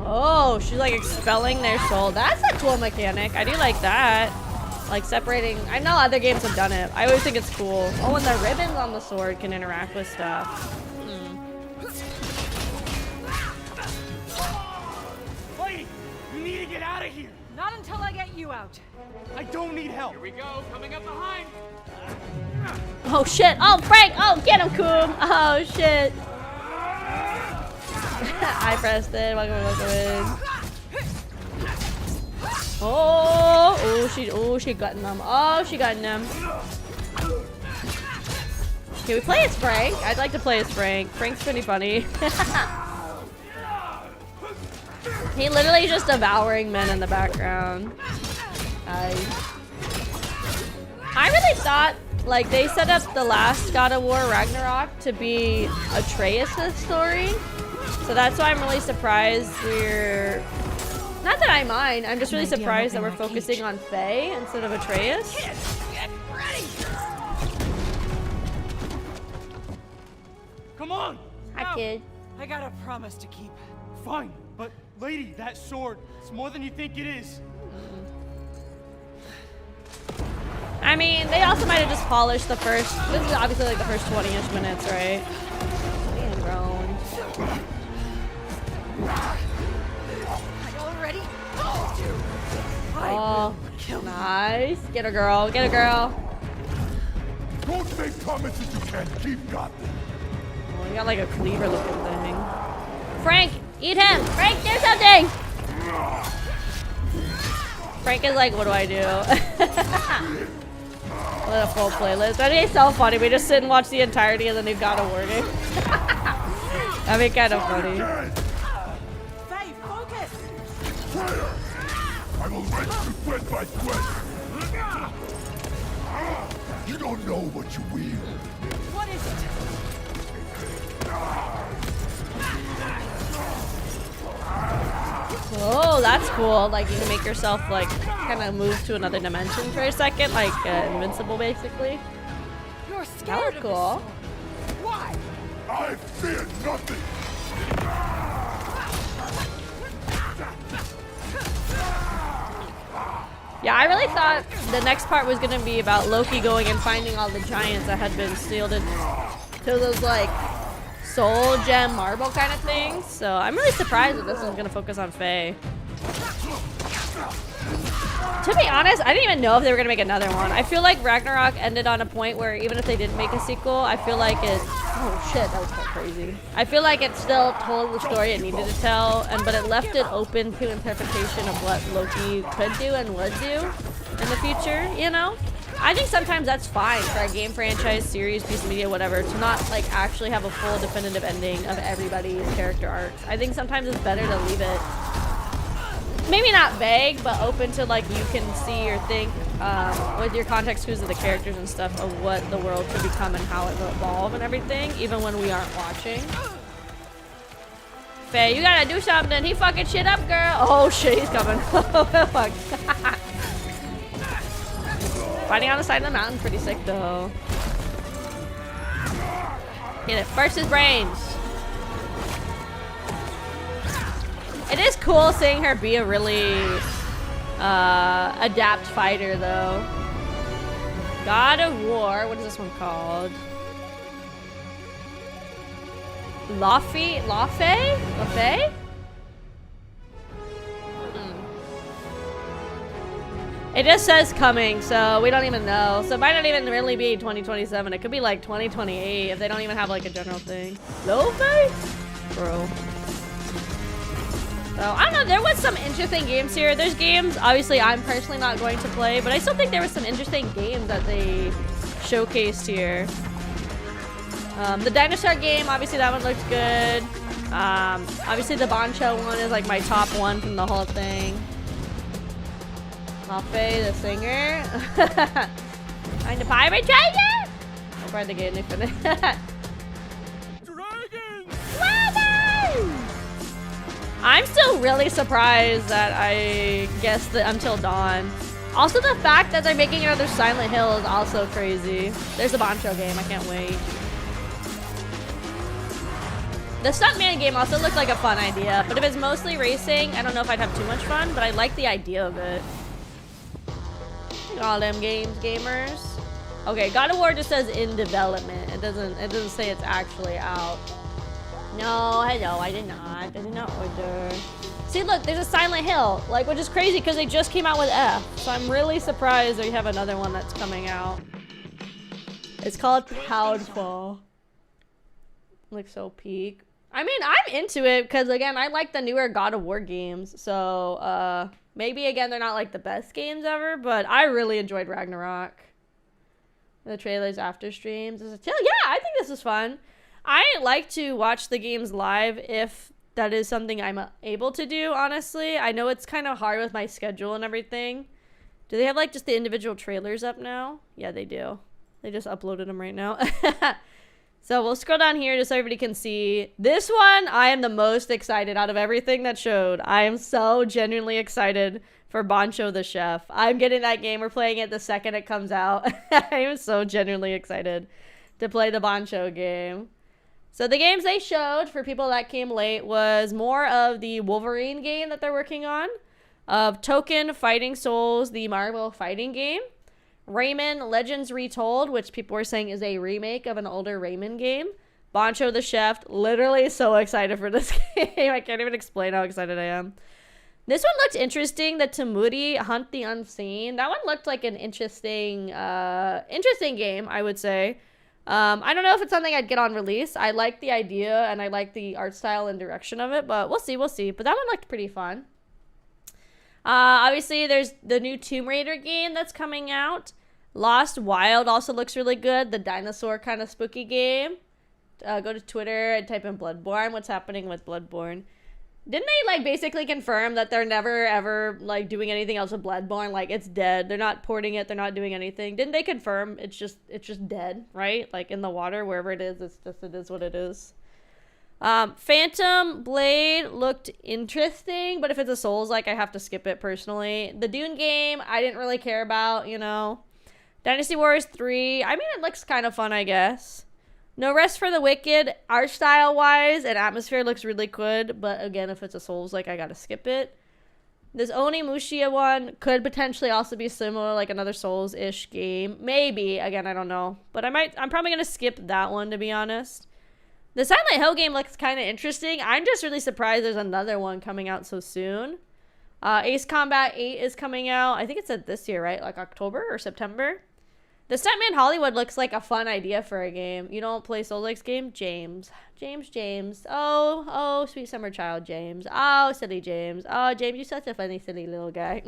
[SPEAKER 2] Oh, she's like expelling their soul. That's a cool mechanic. I do like that. Like separating. I know other games have done it. I always think it's cool. Oh, and the ribbons on the sword can interact with stuff.
[SPEAKER 3] Lady, you need to get out of here.
[SPEAKER 16] Not until I get you out.
[SPEAKER 3] I don't need help. Here we go, coming up behind.
[SPEAKER 2] Oh shit. Oh, Frank. Oh, get him, Coom. Oh shit. I pressed it. Welcome in. Oh, she gutting them. Oh, she gutting them. Can we play as Frank? I'd like to play as Frank. Frank's pretty funny. He literally just devouring men in the background. I really thought, like, they set up the last God of War Ragnarok to be Atreus' story. So that's why I'm really surprised we're Not that I mind. I'm just really surprised that we're focusing on Faye instead of Atreus.
[SPEAKER 3] Get ready! Come on!
[SPEAKER 2] Hi, kid.
[SPEAKER 3] I got a promise to keep. Fine, but lady, that sword, it's more than you think it is.
[SPEAKER 2] I mean, they also might have just polished the first. This is obviously like the first 20-ish minutes, right? Being grown.
[SPEAKER 3] Already?
[SPEAKER 2] Oh, nice. Get her, girl. Get her, girl.
[SPEAKER 6] Don't make promises you can't keep, Gotham.
[SPEAKER 2] Oh, you got like a cleaver looking thing. Frank, eat him. Frank, do something. Frank is like, what do I do? What a full playlist. That'd be so funny. We just sit and watch the entirety of the new God of War game. That'd be kind of funny.
[SPEAKER 3] Faye, focus!
[SPEAKER 6] Fire! I will rent you sweat by sweat. You don't know what you wield.
[SPEAKER 3] What is it?
[SPEAKER 2] Oh, that's cool. Like, you can make yourself, like, kind of move to another dimension for a second. Like, invincible, basically.
[SPEAKER 3] You're
[SPEAKER 2] That was cool.
[SPEAKER 3] Why?
[SPEAKER 6] I fear nothing.
[SPEAKER 2] Yeah, I really thought the next part was going to be about Loki going and finding all the giants that had been sealed into those, like, soul gem marble kind of things. So I'm really surprised that this one's going to focus on Faye. To be honest, I didn't even know if they were going to make another one. I feel like Ragnarok ended on a point where even if they didn't make a sequel, I feel like it... Oh shit, that was quite crazy. I feel like it still told the story it needed to tell, but it left it open to interpretation of what Loki could do and would do in the future, you know? I think sometimes that's fine for a game franchise, series, piece of media, whatever, to not like actually have a full definitive ending of everybody's character arcs. I think sometimes it's better to leave it maybe not vague, but open to like you can see or think with your context clues of the characters and stuff of what the world could become and how it will evolve and everything, even when we aren't watching. Faye, you gotta do something. He fucking shit up, girl. Oh shit, he's coming. Fuck. Fighting on the side of the mountain, pretty sick though. Get it. Burst his brains. It is cool seeing her be a really adept fighter though. God of War. What is this one called? Lafe? It just says coming, so we don't even know. So it might not even really be 2027. It could be like 2028 if they don't even have like a general thing. Lafe? Bro. So, I don't know, there was some interesting games here. There's games, obviously I'm personally not going to play, but I still think there was some interesting games that they showcased here. The dinosaur game, obviously that one looked good. Obviously the Bancho one is like my top one from the whole thing. Lafe, the singer. Find the pirate treasure! I'll find the game they finished. I'm still really surprised that I guessed the Until Dawn. Also, the fact that they're making another Silent Hill is also crazy. There's a Bancho game. I can't wait. The Stuntman game also looked like a fun idea, but if it's mostly racing, I don't know if I'd have too much fun, but I like the idea of it. Look at all them gamers. Okay, God of War just says in development. It doesn't say it's actually out. No, hello, I did not order. See, look, there's a Silent Hill, like, which is crazy because they just came out with F. So I'm really surprised they have another one that's coming out. It's called Cloudfall. Looks so peak. I mean, I'm into it because, again, I like the newer God of War games. So, maybe, again, they're not, like, the best games ever, but I really enjoyed Ragnarok. The trailers after streams. Yeah, I think this is fun. I like to watch the games live if that is something I'm able to do, honestly. I know it's kind of hard with my schedule and everything. Do they have, like, just the individual trailers up now? Yeah, they do. They just uploaded them right now. So we'll scroll down here just so everybody can see. This one, I am the most excited out of everything that showed. I am so genuinely excited for Bancho the Chef. I'm getting that game. We're playing it the second it comes out. I am so genuinely excited to play the Bancho game. So the games they showed for people that came late was more of the Wolverine game that they're working on, of Token Fighting Souls, the Marvel fighting game, Rayman Legends Retold, which people were saying is a remake of an older Rayman game, Bancho the Chef. Literally so excited for this game. I can't even explain how excited I am. This one looked interesting. The Tamuri Hunt the Unseen. That one looked like an interesting game, I would say. I don't know if it's something I'd get on release. I like the idea and I like the art style and direction of it, but we'll see. But that one looked pretty fun. Obviously, there's the new Tomb Raider game that's coming out. Lost Wild also looks really good. The dinosaur kind of spooky game. Go to Twitter and type in Bloodborne. What's happening with Bloodborne? Didn't they, like, basically confirm that they're never, ever, like, doing anything else with Bloodborne? Like, it's dead. They're not porting it. They're not doing anything. Didn't they confirm it's just dead, right? Like, in the water, wherever it is, it is what it is. Phantom Blade looked interesting, but if it's a Souls-like, I have to skip it, personally. The Dune game, I didn't really care about, you know. Dynasty Warriors 3, I mean, it looks kind of fun, I guess. No Rest for the Wicked, art style wise and atmosphere looks really good, but again, if it's a Souls like, I gotta skip it. This Onimusha one could potentially also be similar, like another Souls-ish game. Maybe, again, I don't know. But I'm probably gonna skip that one, to be honest. The Silent Hill game looks kind of interesting. I'm just really surprised there's another one coming out so soon. Ace Combat 8 is coming out. I think it said this year, right? Like October or September? The Stuntman Hollywood looks like a fun idea for a game. You don't play Souls-like game? James. Oh, sweet summer child, James. Oh, silly James. Oh, James, you're such a funny, silly little guy.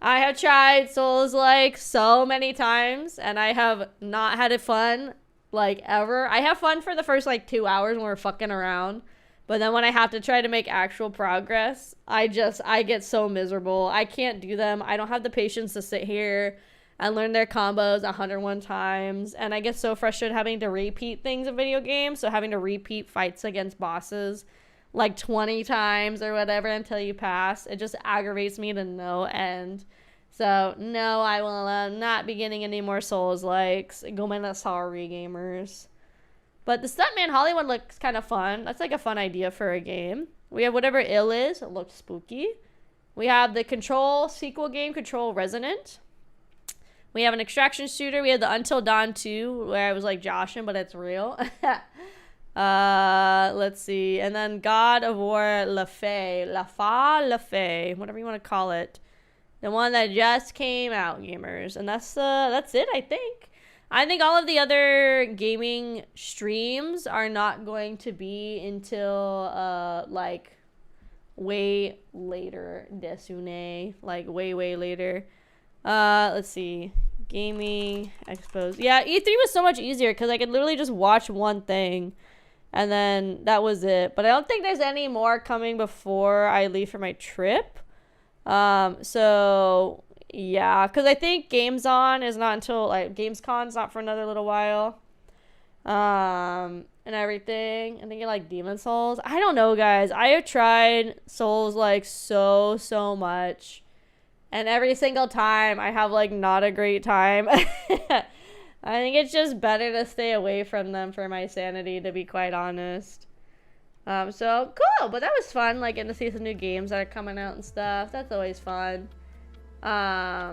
[SPEAKER 2] I have tried Souls-like so many times, and I have not had it fun, like, ever. I have fun for the first, like, 2 hours when we're fucking around. But then when I have to try to make actual progress, I get so miserable. I can't do them. I don't have the patience to sit here and learn their combos 101 times, and I get so frustrated having to repeat things in video games, so having to repeat fights against bosses like 20 times or whatever until you pass, it just aggravates me to no end. So, no, I will not be getting any more Souls-likes. Sorry, gamers. But the Stuntman Hollywood looks kind of fun. That's like a fun idea for a game. We have Whatever Ill Is. It looks spooky. We have the Control sequel game, Control Resonant. We have an extraction shooter. We have the Until Dawn 2, where I was like joshing, but it's real. Let's see. And then God of War La Fey, whatever you want to call it. The one that just came out, gamers. And that's it, I think. I think all of the other gaming streams are not going to be until, like, way later. Desune. Like, way later. Let's see. Gaming expos. Yeah, E3 was so much easier because I could literally just watch one thing and then that was it. But I don't think there's any more coming before I leave for my trip. So yeah, because I think Games On is not until, like, Gamescon's not for another little while. And everything. I think you like Demon Souls. I don't know, guys. I have tried Souls like so much. And every single time, I have, like, not a great time. I think it's just better to stay away from them for my sanity, to be quite honest. So, cool. But that was fun, like, getting to see some new games that are coming out and stuff. That's always fun. Yeah,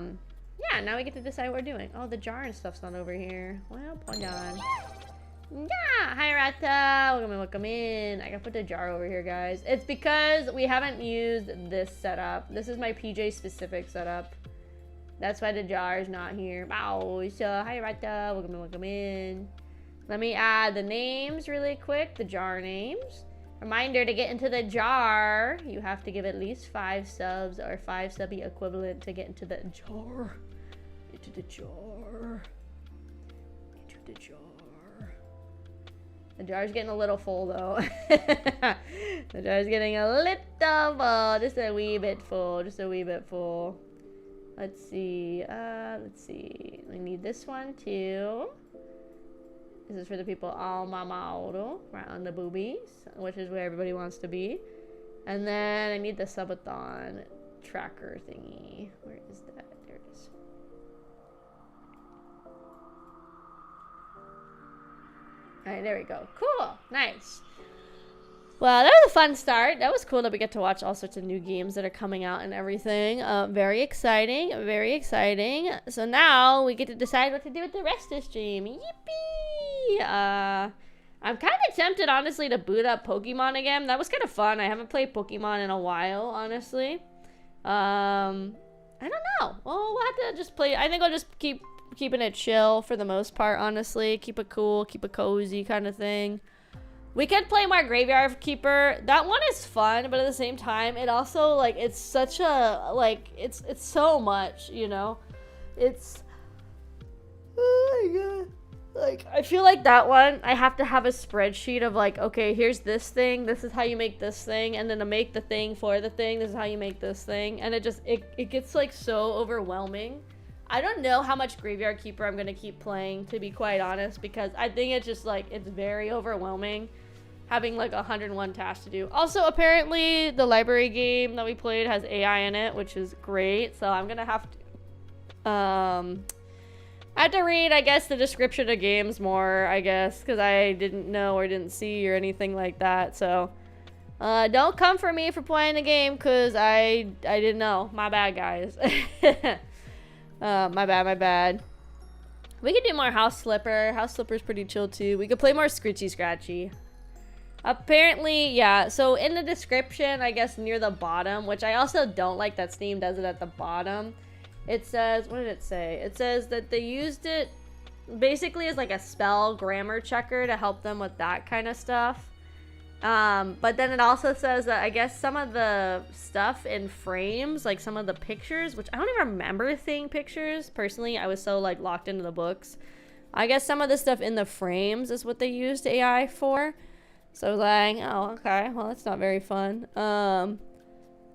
[SPEAKER 2] now we get to decide what we're doing. Oh, the jar and stuff's not over here. Well, hold on. Yeah, hi Rata, welcome in. I gotta put the jar over here, guys. It's because we haven't used this setup. This is my PJ specific setup. That's why the jar is not here. Wow, so hi Rata, welcome in. Let me add the names really quick, the jar names. Reminder, to get into the jar, you have to give at least 5 subs or 5 subby equivalent to get into the jar. Into the jar. Into the jar. The jar's getting a little full, though. The jar's getting a little full. Just a wee bit full. Just a wee bit full. Let's see. We need this one, too. This is for the people on Mamaoro, right on the boobies, which is where everybody wants to be. And then I need the subathon tracker thingy. Where is that? There it is. Alright, there we go. Cool. Nice. Well, that was a fun start. That was cool that we get to watch all sorts of new games that are coming out and everything. Very exciting. Very exciting. So now we get to decide what to do with the rest of the stream. Yippee! I'm kind of tempted, honestly, to boot up Pokemon again. That was kind of fun. I haven't played Pokemon in a while, honestly. I don't know. Well, we'll have to just play. I think I'll just keeping it chill for the most part, honestly. Keep it cool, keep it cozy kind of thing. We could play more Graveyard Keeper. That one is fun, but at the same time, it also, like, it's such a, like, it's so much, you know? It's, oh my god. Like, I feel like that one, I have to have a spreadsheet of, like, okay, here's this thing, this is how you make this thing, and then to make the thing for the thing, this is how you make this thing, and it gets, like, so overwhelming. I don't know how much Graveyard Keeper I'm gonna keep playing, to be quite honest, because I think it's just, like, it's very overwhelming, having, like, 101 tasks to do. Also, apparently, the library game that we played has AI in it, which is great, so I'm gonna have to, I had to read, I guess, the description of games more, I guess, because I didn't know or didn't see or anything like that, so don't come for me for playing the game, because I didn't know. My bad, guys. My bad. We could do more House Slipper. House Slipper's pretty chill, too. We could play more Scritchy Scratchy. Apparently, yeah, so in the description, I guess, near the bottom, which I also don't like that Steam does it at the bottom, it says, what did it say? It says that they used it basically as like a spell grammar checker to help them with that kind of stuff. But then it also says that I guess some of the stuff in frames, like some of the pictures, which I don't even remember seeing pictures. Personally, I was so like locked into the books. I guess some of the stuff in the frames is what they used AI for. So I was like, oh, okay, well, that's not very fun.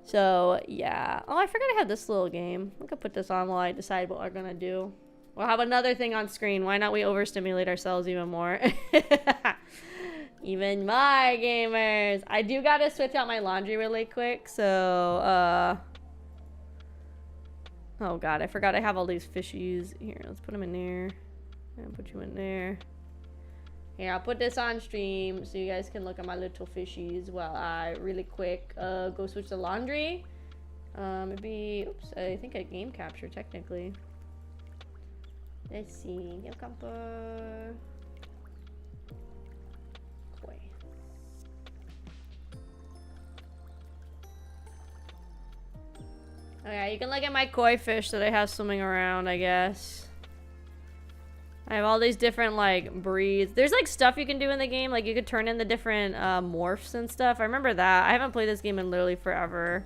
[SPEAKER 2] So, yeah. Oh, I forgot I had this little game. We could put this on while I decide what we're gonna do. We'll have another thing on screen. Why not we overstimulate ourselves even more? Even my gamers. I do gotta switch out my laundry really quick, so, oh god, I forgot I have all these fishies. Here, let's put them in there. I'll put you in there. Here, I'll put this on stream so you guys can look at my little fishies while I really quick go switch the laundry. Maybe, oops, I think I game capture technically. Let's see, game camper. Koi. Okay, you can look at my koi fish that I have swimming around, I guess. I have all these different, like, breeds. There's, like, stuff you can do in the game. Like, you could turn in the different morphs and stuff. I remember that. I haven't played this game in literally forever.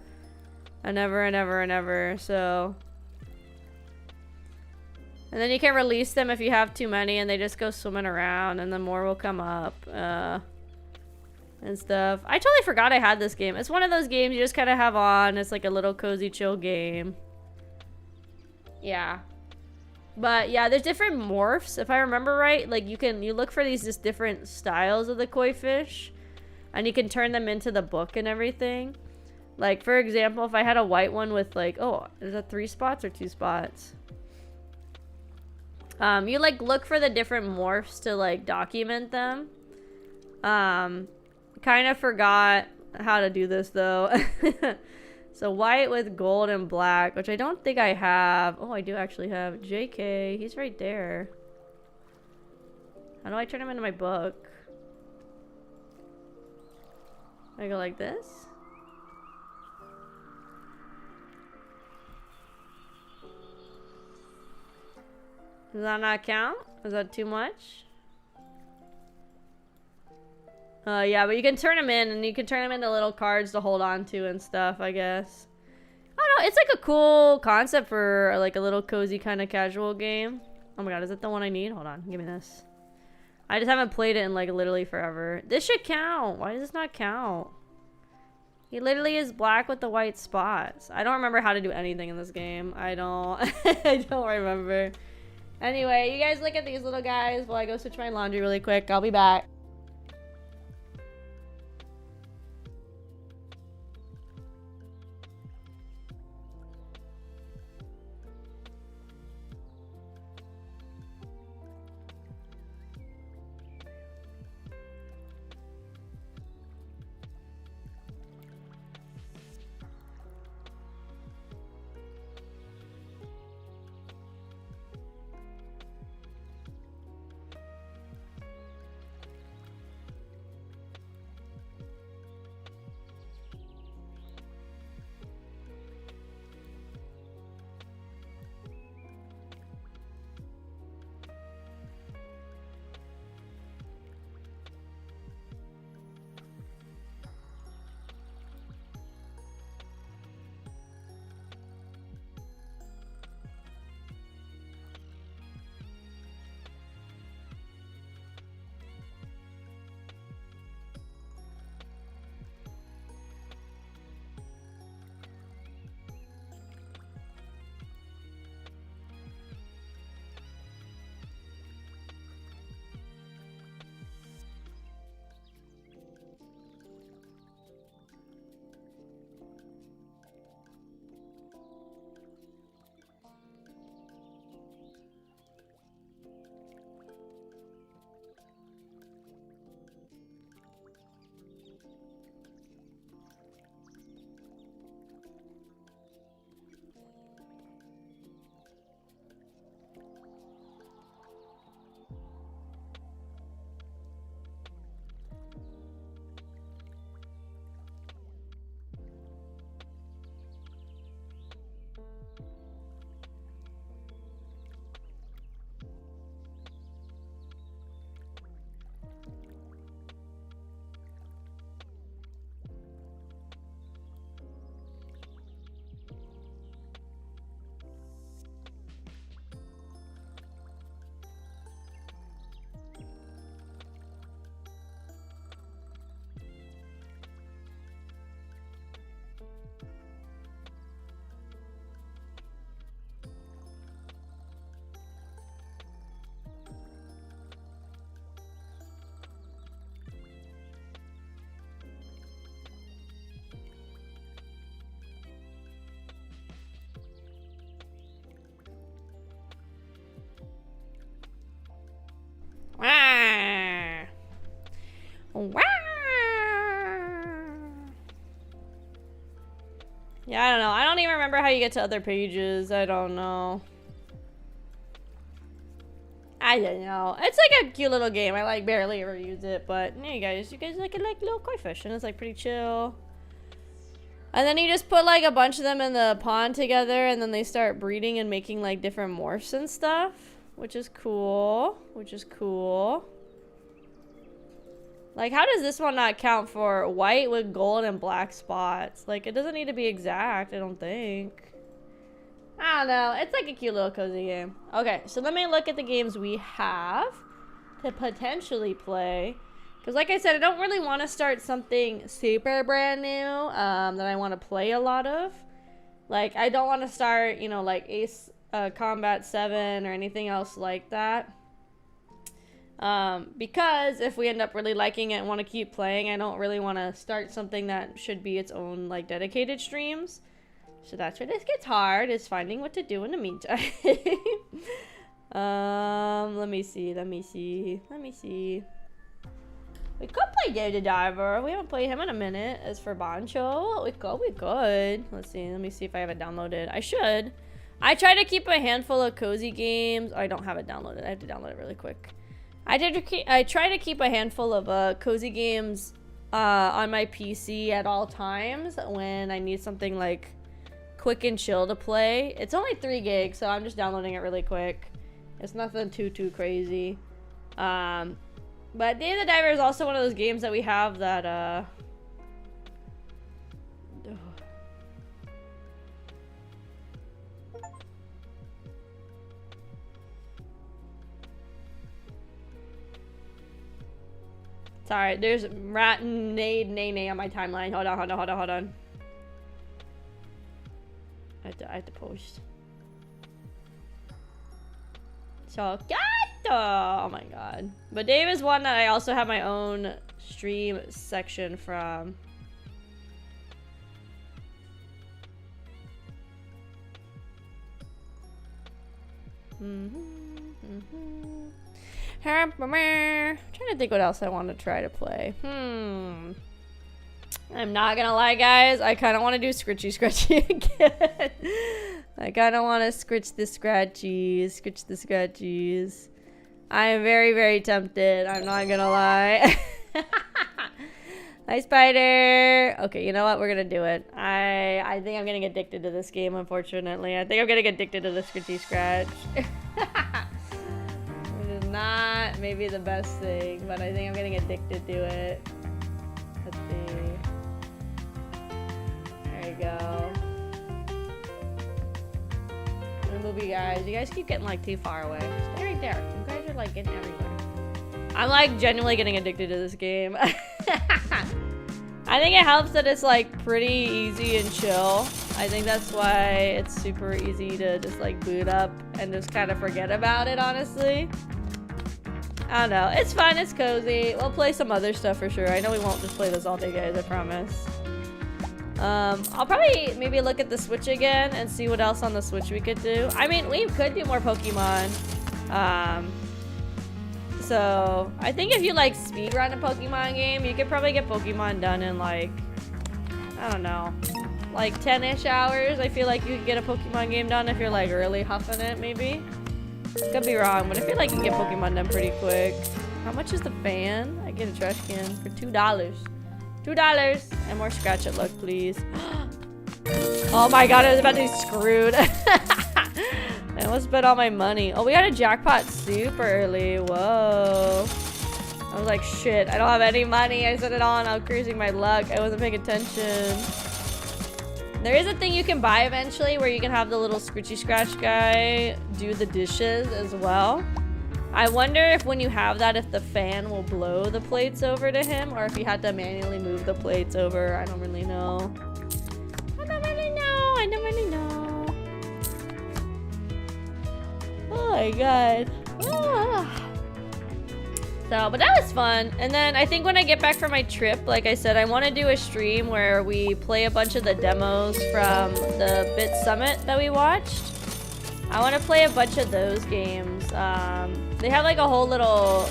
[SPEAKER 2] And ever, so. And then you can release them if you have too many, and they just go swimming around, and then more will come up. And stuff. I totally forgot I had this game. It's one of those games you just kind of have on. It's, like, a little cozy, chill game. Yeah. But yeah, there's different morphs, if I remember right. Like you look for these just different styles of the koi fish, and you can turn them into the book and everything. Like for example, if I had a white one with like, oh, is that 3 spots or 2 spots? You like look for the different morphs to like document them. Kind of forgot how to do this though. So white with gold and black, which I don't think I have. Oh, I do actually have JK. He's right there. How do I turn him into my book? I go like this? Does that not count? Is that too much? Yeah, but you can turn them in, and you can turn them into little cards to hold on to and stuff, I guess. I don't know, it's like a cool concept for like a little cozy kind of casual game. Oh my god, is that the one I need? Hold on, give me this. I just haven't played it in like literally forever. This should count. Why does this not count? He literally is black with the white spots. I don't remember how to do anything in this game. I don't I don't remember. Anyway, you guys look at these little guys while I go switch my laundry really quick. I'll be back. Yeah, I don't know. I don't even remember how you get to other pages. I don't know. I don't know. It's like a cute little game. I like barely ever use it, but yeah, you guys like little koi fish, and it's like pretty chill. And then you just put like a bunch of them in the pond together, and then they start breeding and making like different morphs and stuff, which is cool. Like, how does this one not count for white with gold and black spots? Like, it doesn't need to be exact, I don't think. I don't know. It's like a cute little cozy game. Okay, so let me look at the games we have to potentially play. Because like I said, I don't really want to start something super brand new that I want to play a lot of. Like, I don't want to start, you know, like Ace Combat 7 or anything else like that. Because if we end up really liking it and want to keep playing, I don't really want to start something that should be its own, like, dedicated streams. So that's where this gets hard, is finding what to do in the meantime. Let me see. We could play Dave the Diver. We haven't played him in a minute. As for Bancho, we could. Let's see. Let me see if I have it downloaded. I should. I try to keep a handful of cozy games. Oh, I don't have it downloaded. I have to download it really quick. I try to keep a handful of cozy games on my PC at all times when I need something like quick and chill to play. It's only 3 gigs, so I'm just downloading it really quick. It's nothing too crazy. But Day of the Diver is also one of those games that we have that Sorry, there's rat nay on my timeline. Hold on. I have to post. Chocato! Oh my god. But Dave is one that I also have my own stream section from. I'm trying to think what else I want to try to play. I'm not gonna lie, guys. I kind of want to do Scritchy again. I kind of want to scritch the scratchies. I am very, very tempted. I'm not gonna lie. Hi, Spider. Okay, you know what? We're gonna do it. I think I'm getting addicted to this game, unfortunately. I think I'm getting addicted to the Scritchy Scratch. Which is not maybe the best thing, but I think I'm getting addicted to it. Let's see. There you go. I'm gonna move you guys. You guys keep getting like too far away. Stay right there. You guys are like getting everywhere. I'm like genuinely getting addicted to this game. I think it helps that it's like pretty easy and chill. I think that's why it's super easy to just like boot up and just kind of forget about it, honestly. I don't know. It's fun. It's cozy. We'll play some other stuff for sure. I know we won't just play this all day, guys. I promise. I'll probably maybe look at the Switch again and see what else on the Switch we could do. I mean, we could do more Pokemon. So I think if you like speedrun a Pokemon game, you could probably get Pokemon done in like, I don't know, like 10-ish hours. I feel like you could get a Pokemon game done if you're like really huffing it, maybe. Could be wrong, but I feel like you can get Pokemon done pretty quick. How much is the fan? I get a trash can for $2. $2 and more scratch it luck, please. Oh my god, I was about to be screwed. I almost spent all my money. Oh, we got a jackpot super early. Whoa. I was like, shit, I don't have any money. I set it on. I was cruising my luck. I wasn't paying attention. There is a thing you can buy eventually where you can have the little Scritchy Scratch guy do the dishes as well. I wonder if when you have that, if the fan will blow the plates over to him or if you had to manually move the plates over. I don't really know. I don't really know. I don't really know. Oh my god. So, but that was fun. And then I think when I get back from my trip, like I said, I want to do a stream where we play a bunch of the demos from the Bit Summit that we watched. I want to play a bunch of those games. They have like a whole little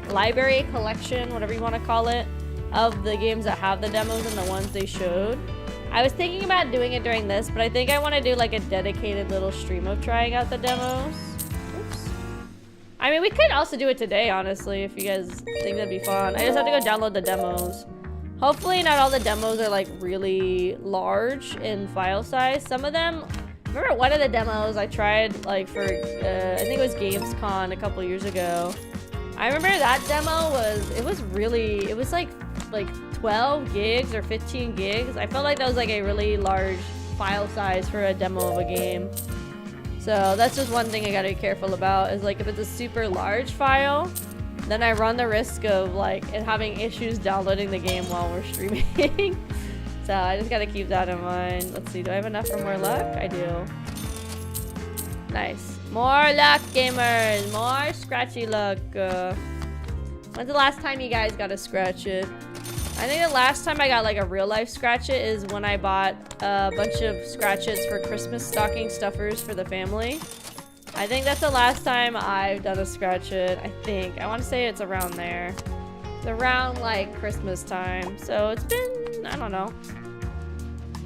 [SPEAKER 2] library collection, whatever you want to call it, of the games that have the demos and the ones they showed. I was thinking about doing it during this, but I think I want to do like a dedicated little stream of trying out the demos. Oops. I mean, we could also do it today, honestly, if you guys think that'd be fun. I just have to go download the demos. Hopefully not all the demos are like really large in file size. Some of them, remember one of the demos I tried like for, I think it was Gamescom a couple years ago. I remember that demo it was like 12 gigs or 15 gigs. I felt like that was like a really large file size for a demo of a game. So that's just one thing I gotta be careful about is like if it's a super large file, then I run the risk of like it having issues downloading the game while we're streaming. So I just gotta keep that in mind. Let's see, do I have enough for more luck? I do. Nice. More luck, gamers. More scratchy luck. When's the last time you guys got a scratch it? I think the last time I got like a real life scratch it is when I bought a bunch of scratch-its for Christmas stocking stuffers for the family. I think that's the last time I've done a scratch it, I think. I want to say it's around there. It's around like Christmas time. So it's been, I don't know,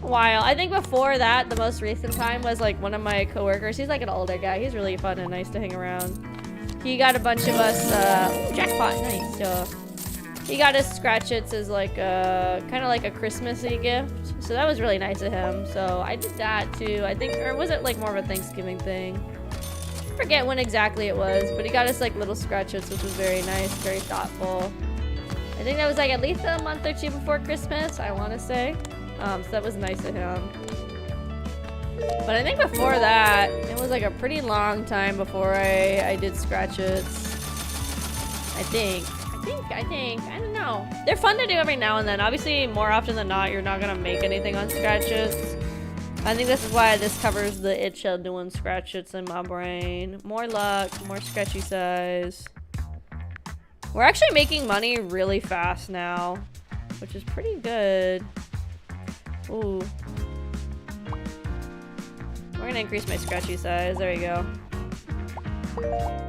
[SPEAKER 2] a while. I think before that, the most recent time was like one of my coworkers. He's like an older guy. He's really fun and nice to hang around. He got a bunch of us, jackpot, nice. He got us scratch-its as like a, kind of like a Christmassy gift. So that was really nice of him. So I did that too. I think, or was it like more of a Thanksgiving thing? I forget when exactly it was, but he got us like little scratch-its, which was very nice, very thoughtful. I think that was like at least a month or two before Christmas, I want to say. So that was nice of him. But I think before that, it was like a pretty long time before I did scratch-its. I think, I don't know. They're fun to do every now and then. Obviously, more often than not, you're not gonna make anything on scratch-its. I think this is why this covers the itch of doing scratch its in my brain. More luck, more sketchy size. We're actually making money really fast now, which is pretty good. Ooh. We're gonna increase my scratchy size. There you go.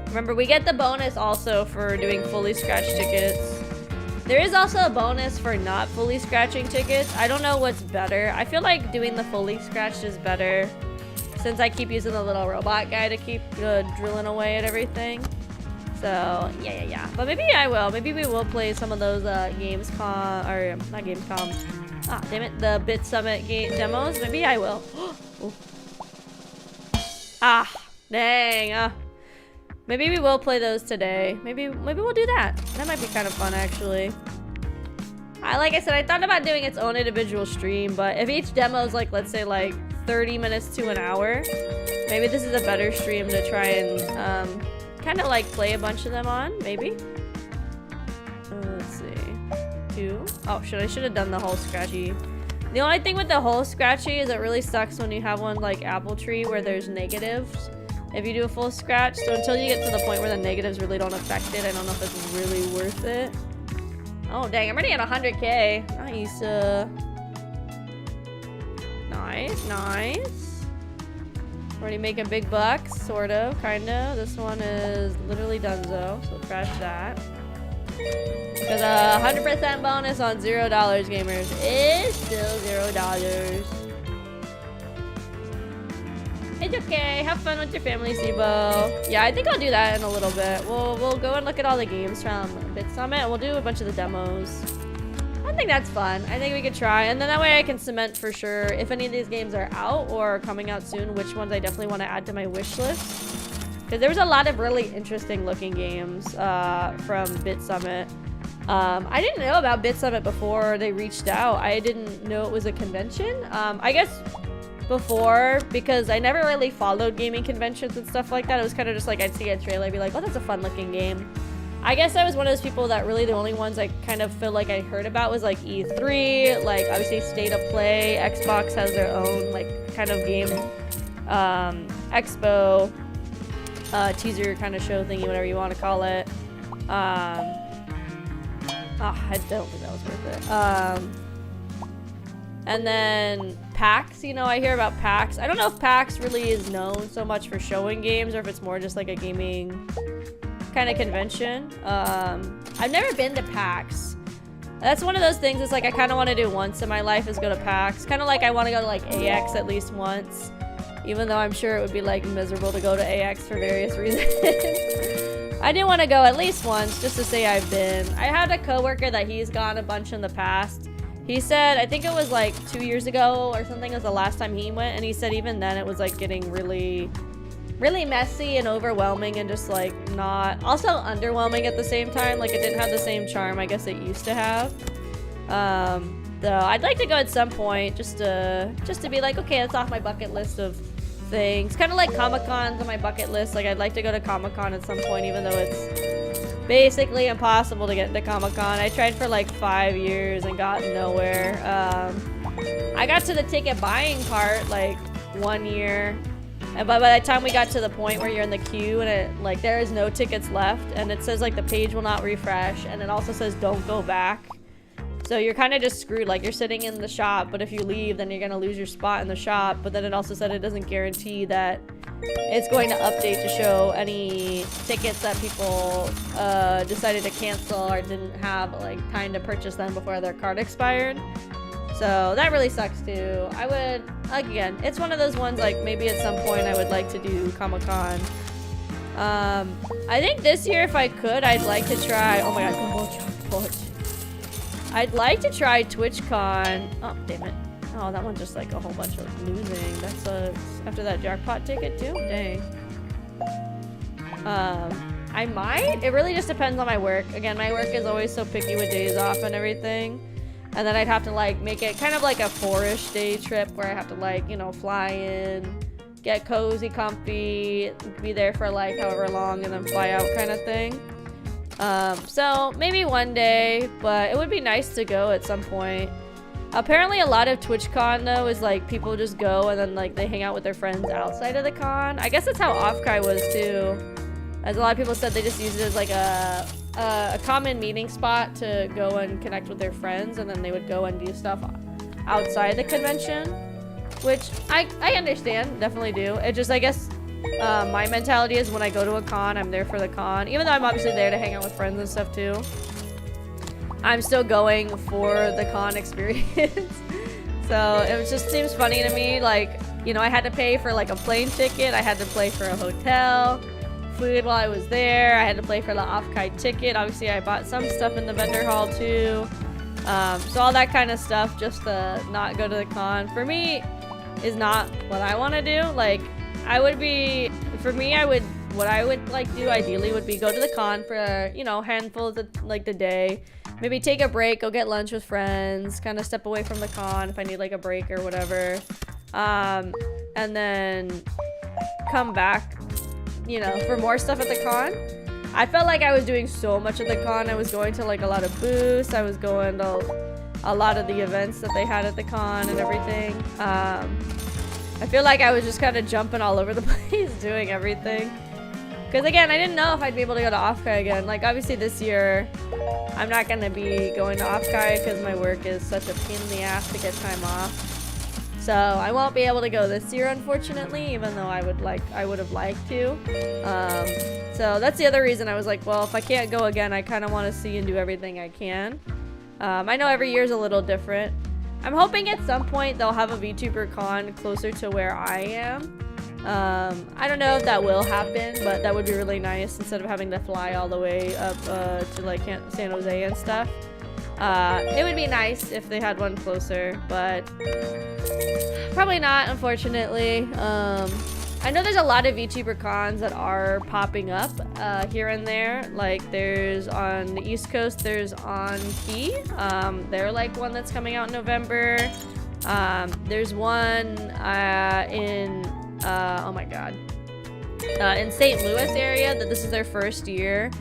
[SPEAKER 2] Remember, we get the bonus also for doing fully scratched tickets. There is also a bonus for not fully scratching tickets. I don't know what's better. I feel like doing the fully scratched is better since I keep using the little robot guy to keep drilling away at everything. So, yeah. But maybe I will. Maybe we will play some of those Gamescom, or not Gamescom. Ah, damn it. The Bit Summit demos. Maybe I will. Ah, dang. Maybe we will play those today. Maybe we'll do that. That might be kind of fun, actually. Like I said, I thought about doing its own individual stream, but if each demo is like, let's say like 30 minutes to an hour, maybe this is a better stream to try and kind of like play a bunch of them on, maybe. Let's see. 2. Oh, I should have done the whole scratchy. The only thing with the whole scratchy is it really sucks when you have one like Apple Tree where there's negatives if you do a full scratch. So until you get to the point where the negatives really don't affect it, I don't know if it's really worth it. Oh dang, I'm already at 100k. Nice. Nice. Already making big bucks, sort of, kind of. This one is literally donezo, so crash that. Because a 100% bonus on $0 gamers is still $0. It's okay. Have fun with your family, Sibo. Yeah, I think I'll do that in a little bit. We'll go and look at all the games from Bit Summit, and we'll do a bunch of the demos. I think that's fun. I think we could try, and then that way I can cement for sure if any of these games are out or coming out soon, which ones I definitely want to add to my wish list. Because there was a lot of really interesting looking games from Bit Summit. I didn't know about Bit Summit before they reached out. I didn't know it was a convention. I guess before, because I never really followed gaming conventions and stuff like that. It was kind of just like I'd see a trailer, I'd be like, oh, that's a fun looking game. I guess I was one of those people that really the only ones I kind of feel like I heard about was like E3, like obviously State of Play. Xbox has their own like kind of game expo teaser kind of show thingy, whatever you want to call it. I don't think that was worth it. And then PAX, you know, I hear about PAX. I don't know if PAX really is known so much for showing games or if it's more just like a gaming kind of convention. I've never been to PAX. That's one of those things it's like I kind of want to do once in my life is go to PAX. Kind of like I want to go to like AX at least once. Even though I'm sure it would be like miserable to go to AX for various reasons. I do want to go at least once just to say I've been. I had a coworker that he's gone a bunch in the past. He said, I think it was like 2 years ago or something was the last time he went, and he said even then it was like getting really messy and overwhelming and just like not, also underwhelming at the same time. Like it didn't have the same charm I guess it used to have. Though I'd like to go at some point just to be like, okay, that's off my bucket list of things. Kind of like Comic-Con's on my bucket list. Like I'd like to go to Comic-Con at some point, even though it's basically impossible to get into Comic-Con. I tried for like 5 years and got nowhere. I got to the ticket buying part like 1 year, and by the time we got to the point where you're in the queue and it like there is no tickets left, and it says like the page will not refresh, and it also says don't go back. So you're kind of just screwed. Like you're sitting in the shop, but if you leave, then you're gonna lose your spot in the shop. But then it also said it doesn't guarantee that it's going to update to show any tickets that people decided to cancel or didn't have like time to purchase them before their card expired. So that really sucks too. I would, again, it's one of those ones like maybe at some point I would like to do Comic-Con. I think this year if I could, I'd like to try, oh my god, I'd like to try TwitchCon. Oh, damn it. Oh, that one's just like a whole bunch of losing. That sucks. After that jackpot ticket too? Dang. I might. It really just depends on my work. Again, my work is always so picky with days off and everything. And then I'd have to like make it kind of like a 4-ish day trip where I have to like, you know, fly in, get cozy, comfy, be there for like however long and then fly out kind of thing. So maybe one day, but it would be nice to go at some point. Apparently a lot of TwitchCon though is like people just go and then like they hang out with their friends outside of the con. I guess that's how Offkai was too. As a lot of people said, they just used it as like a common meeting spot to go and connect with their friends, and then they would go and do stuff outside the convention, which I understand, definitely do. It just, I guess my mentality is when I go to a con, I'm there for the con, even though I'm obviously there to hang out with friends and stuff too. I'm still going for the con experience. So it just seems funny to me, like, you know, I had to pay for like a plane ticket, I had to pay for a hotel, food while I was there, I had to pay for the Offkai ticket. Obviously I bought some stuff in the vendor hall too. So all that kind of stuff just to not go to the con for me is not what I want to do. Like, I would be, for me, what I would like do ideally would be go to the con for, you know, handfuls of like the day, maybe take a break, go get lunch with friends, kind of step away from the con if I need like a break or whatever, and then come back, you know, for more stuff at the con. I felt like I was doing so much at the con. I was going to like a lot of booths, I was going to a lot of the events that they had at the con and everything. I feel like I was just kind of jumping all over the place doing everything. Because again, I didn't know if I'd be able to go to Offkai again. Like obviously this year, I'm not going to be going to Offkai because my work is such a pain in the ass to get time off. So I won't be able to go this year, unfortunately, even though I would have liked to. So that's the other reason I was like, well, if I can't go again, I kind of want to see and do everything I can. I know every year is a little different. I'm hoping at some point they'll have a VTuber con closer to where I am. I don't know if that will happen, but that would be really nice instead of having to fly all the way up to like San Jose and stuff. It would be nice if they had one closer, but probably not, unfortunately. I know there's a lot of VTuber cons that are popping up here and there. Like there's on the East Coast, there's on Key. They're like one that's coming out in November. There's one in oh my god, in St. Louis area that this is their first year.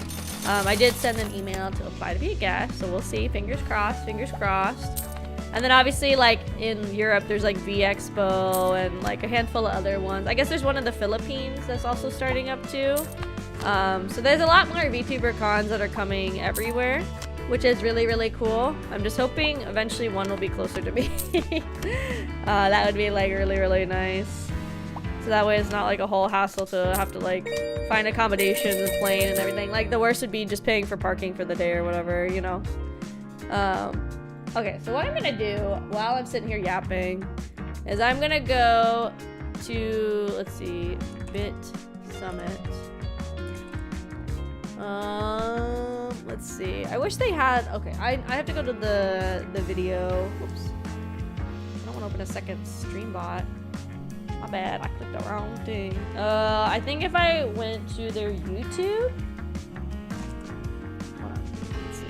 [SPEAKER 2] I did send an email to apply to be a guest, so we'll see. Fingers crossed, fingers crossed. And then obviously like in Europe there's like V-Expo and like a handful of other ones. I guess there's one in the Philippines that's also starting up too. So there's a lot more VTuber cons that are coming everywhere, which is really, really cool. I'm just hoping eventually one will be closer to me. That would be like really, really nice. So that way it's not like a whole hassle to have to like find accommodations and plane and everything. Like the worst would be just paying for parking for the day or whatever, you know. Okay, so what I'm gonna do while I'm sitting here yapping is I'm gonna go to, let's see, Bit Summit. Let's see. I wish they had, okay, I have to go to the video. Oops. I don't want to open a second stream bot. My bad, I clicked the wrong thing. I think if I went to their YouTube. Hold on, let's see.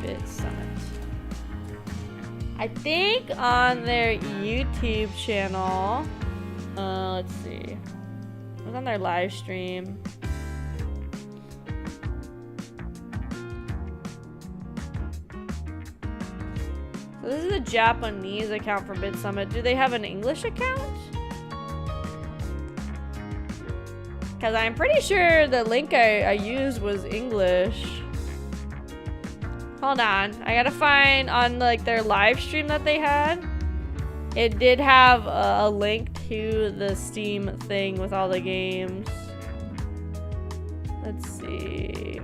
[SPEAKER 2] Bit Summit. I think on their YouTube channel, let's see. It was on their live stream. So this is a Japanese account for Bit Summit. Do they have an English account? Because I'm pretty sure the link I used was English. Hold on, I gotta find on like their live stream that they had. It did have a link to the Steam thing with all the games. Let's see.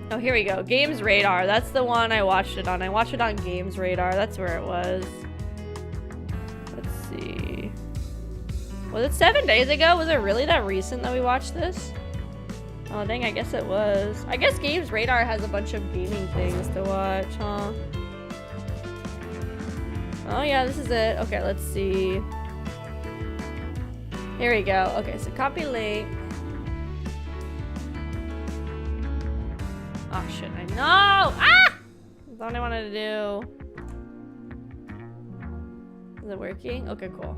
[SPEAKER 2] Oh, here we go. Games Radar. That's the one I watched it on. I watched it on Games Radar. That's where it was. Let's see. Was it 7 days ago? Was it really that recent that we watched this? Oh, dang, I guess it was. I guess Games Radar has a bunch of gaming things to watch, huh? Oh, yeah, this is it. Okay, let's see. Here we go. Okay, so copy link. Oh, shit, I know! Ah! That's what I wanted to do. Is it working? Okay, cool.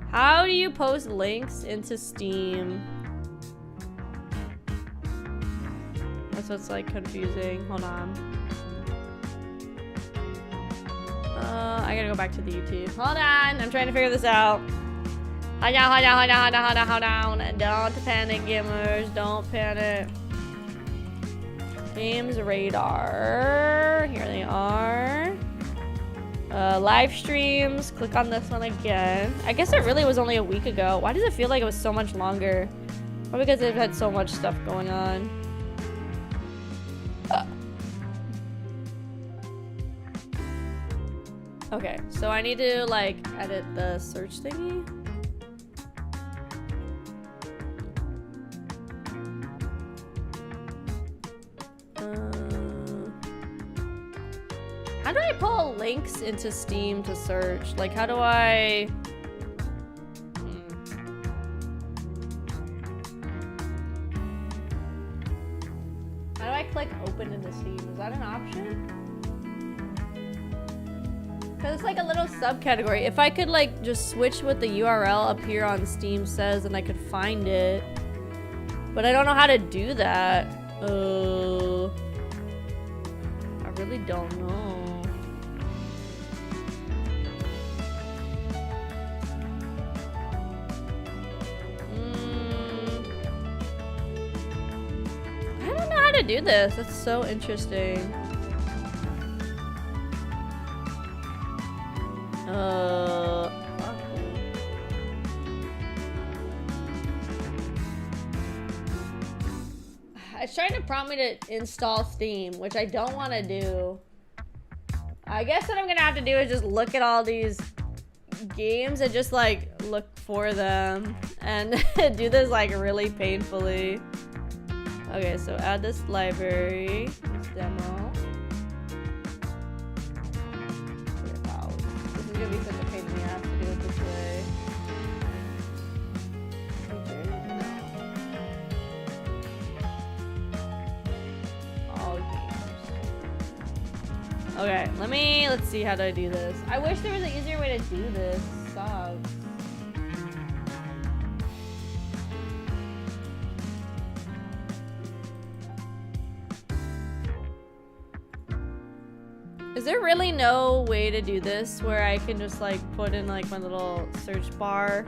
[SPEAKER 2] How do you post links into Steam? That's what's like confusing. Hold on. I gotta go back to the YouTube. Hold on, I'm trying to figure this out. Hold on. Don't panic, gamers. Don't panic. Games radar. Here they are. Live streams. Click on this one again. I guess it really was only a week ago. Why does it feel like it was so much longer? Probably because they've had so much stuff going on. Okay, so I need to like edit the search thingy. How do I pull links into Steam to search? Like, how do I... How do I click open into Steam? Is that an option? Because it's like a little subcategory. If I could like just switch what the URL up here on Steam says and I could find it. But I don't know how to do that. I really don't know. I don't know how to do this. That's so interesting. It's trying to prompt me to install Steam, which I don't want to do. I guess what I'm gonna have to do is just look at all these games and just like look for them and do this like really painfully. Okay, so add this library, this demo. Wow, this is gonna be such a pain in the ass to do it this way. All games. Okay, let's see how do I do this. I wish there was an easier way to do this. It sucks. Is there really no way to do this where I can just like put in like my little search bar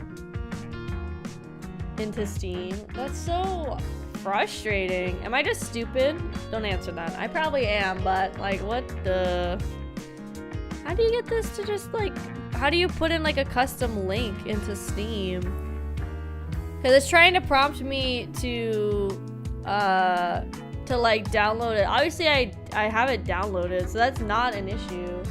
[SPEAKER 2] into Steam? That's so frustrating. Am I just stupid? Don't answer that. I probably am, but like what the... How do you get this to just like... How do you put in like a custom link into Steam? Because it's trying to prompt me to like download it. Obviously I have it downloaded, so that's not an issue.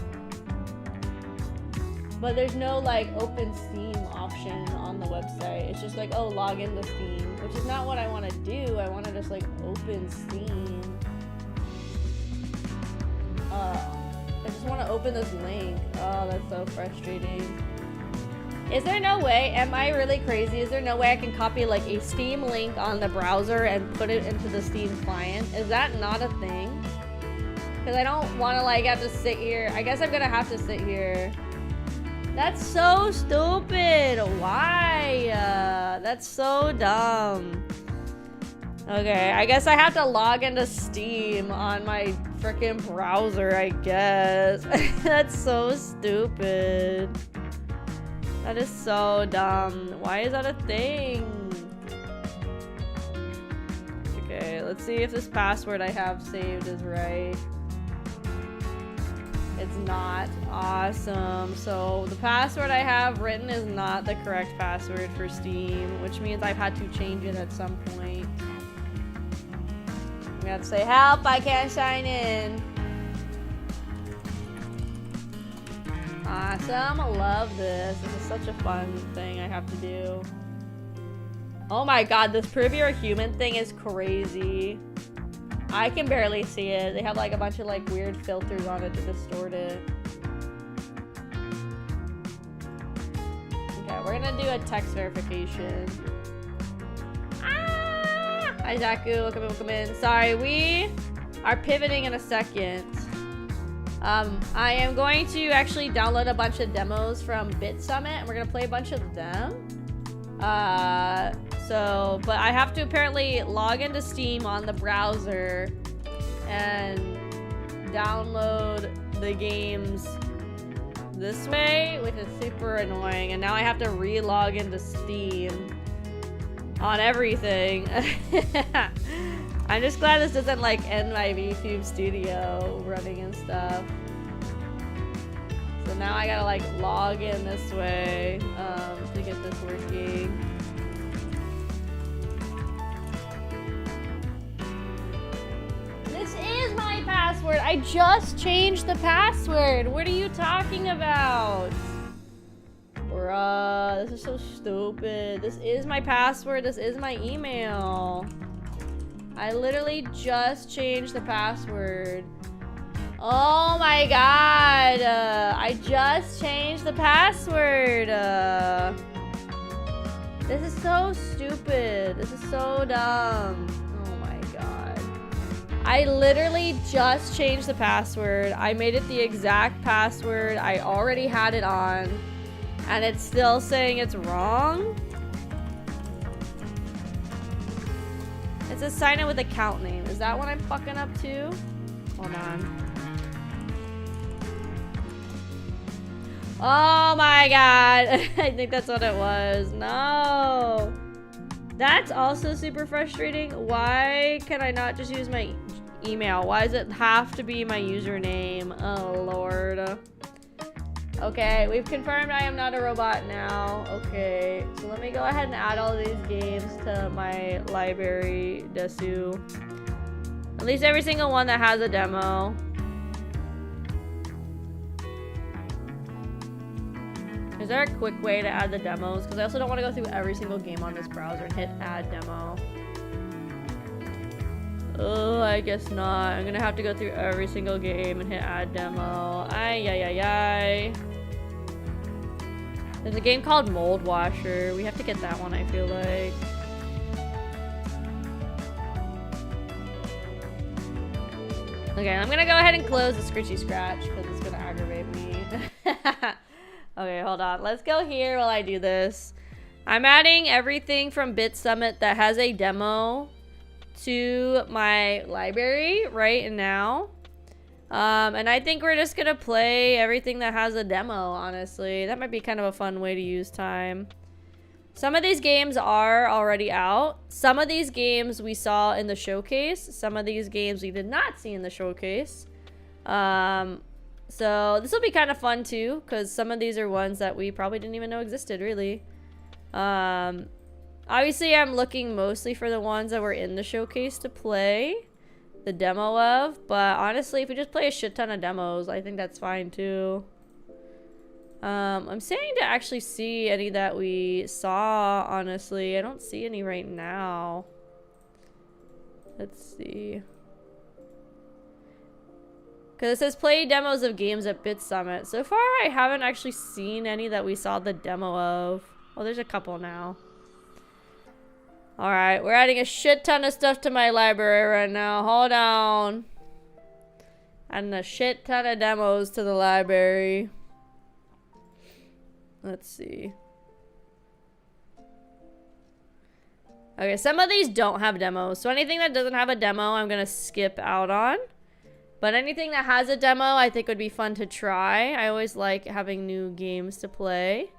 [SPEAKER 2] But there's no like open Steam option on the website. It's just like, oh, log into Steam, which is not what I want to do. I want to just like open Steam. I just want to open this link. Oh, that's so frustrating. Is there no way, am I really crazy? Is there no way I can copy like a Steam link on the browser and put it into the Steam client? Is that not a thing? Because I don't want to like have to sit here. I guess I'm gonna have to sit here. That's so stupid. Why? That's so dumb. Okay, I guess I have to log into Steam on my freaking browser, I guess. That's so stupid. That is so dumb. Why is that a thing? Okay, let's see if this password I have saved is right. It's not. Awesome. So the password I have written is not the correct password for Steam, which means I've had to change it at some point. I'm gonna have to say, help, I can't sign in. Awesome, I love this. This is such a fun thing I have to do. Oh my god, this prove you're a human thing is crazy. I can barely see it. They have like a bunch of like weird filters on it to distort it. Okay, we're gonna do a text verification. Ah! Hi Zaku, welcome in. Sorry, we are pivoting in a second. I am going to actually download a bunch of demos from Bit Summit and we're gonna play a bunch of them. But I have to apparently log into Steam on the browser and download the games this way, which is super annoying. And now I have to re-log into Steam on everything. I'm just glad this doesn't like end my YouTube studio running and stuff. So now I gotta like log in this way to get this working. This is my password. I just changed the password. What are you talking about? Bruh, this is so stupid. This is my password. This is my email. I literally just changed the password. Oh my god. I just changed the password. This is so stupid. This is so dumb. Oh my god. I literally just changed the password. I made it the exact password. I already had it on. And it's still saying it's wrong? It says sign in with account name. Is that what I'm fucking up too? Hold on. Oh my god. I think that's what it was. No. That's also super frustrating. Why can I not just use my email? Why does it have to be my username? Oh lord. Okay, we've confirmed I am not a robot now. Okay, so let me go ahead and add all these games to my library, Desu. At least every single one that has a demo. Is there a quick way to add the demos? Because I also don't want to go through every single game on this browser and hit add demo. Oh, I guess not. I'm gonna have to go through every single game and hit add demo. Ay, ay, ay, ay. There's a game called Mold Washer. We have to get that one, I feel like. Okay, I'm gonna go ahead and close the Scritchy Scratch because it's gonna aggravate me. Okay, hold on. Let's go here while I do this. I'm adding everything from Bit Summit that has a demo to my library right now. And I think we're just gonna play everything that has a demo, honestly. That might be kind of a fun way to use time. Some of these games are already out. Some of these games we saw in the showcase. Some of these games we did not see in the showcase. So this will be kind of fun too, because some of these are ones that we probably didn't even know existed, really. Obviously, I'm looking mostly for the ones that were in the showcase to play the demo of, but honestly, if we just play a shit ton of demos, I think that's fine too. I'm starting to actually see any that we saw, honestly. I don't see any right now. Let's see. Because it says play demos of games at Bit Summit. So far, I haven't actually seen any that we saw the demo of. Oh, there's a couple now. Alright, we're adding a shit ton of stuff to my library right now. Hold on. Adding a shit ton of demos to the library. Let's see. Okay, some of these don't have demos. So anything that doesn't have a demo, I'm going to skip out on. But anything that has a demo, I think would be fun to try. I always like having new games to play.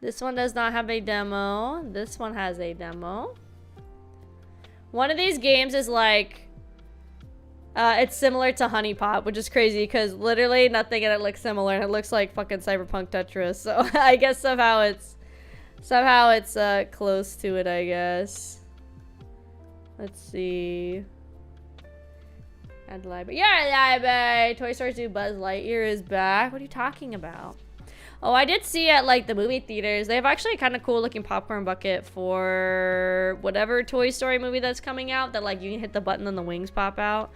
[SPEAKER 2] This one does not have a demo. This one has a demo. One of these games is like, it's similar to Honey Pop, which is crazy because literally nothing in it looks similar, and it looks like fucking Cyberpunk Tetris. So I guess somehow it's close to it, I guess. Let's see. Add library. Yeah, library. Toy Story 2 Buzz Lightyear is back. What are you talking about? Oh, I did see at like the movie theaters, they have actually a kind of cool looking popcorn bucket for whatever Toy Story movie that's coming out that like you can hit the button and the wings pop out.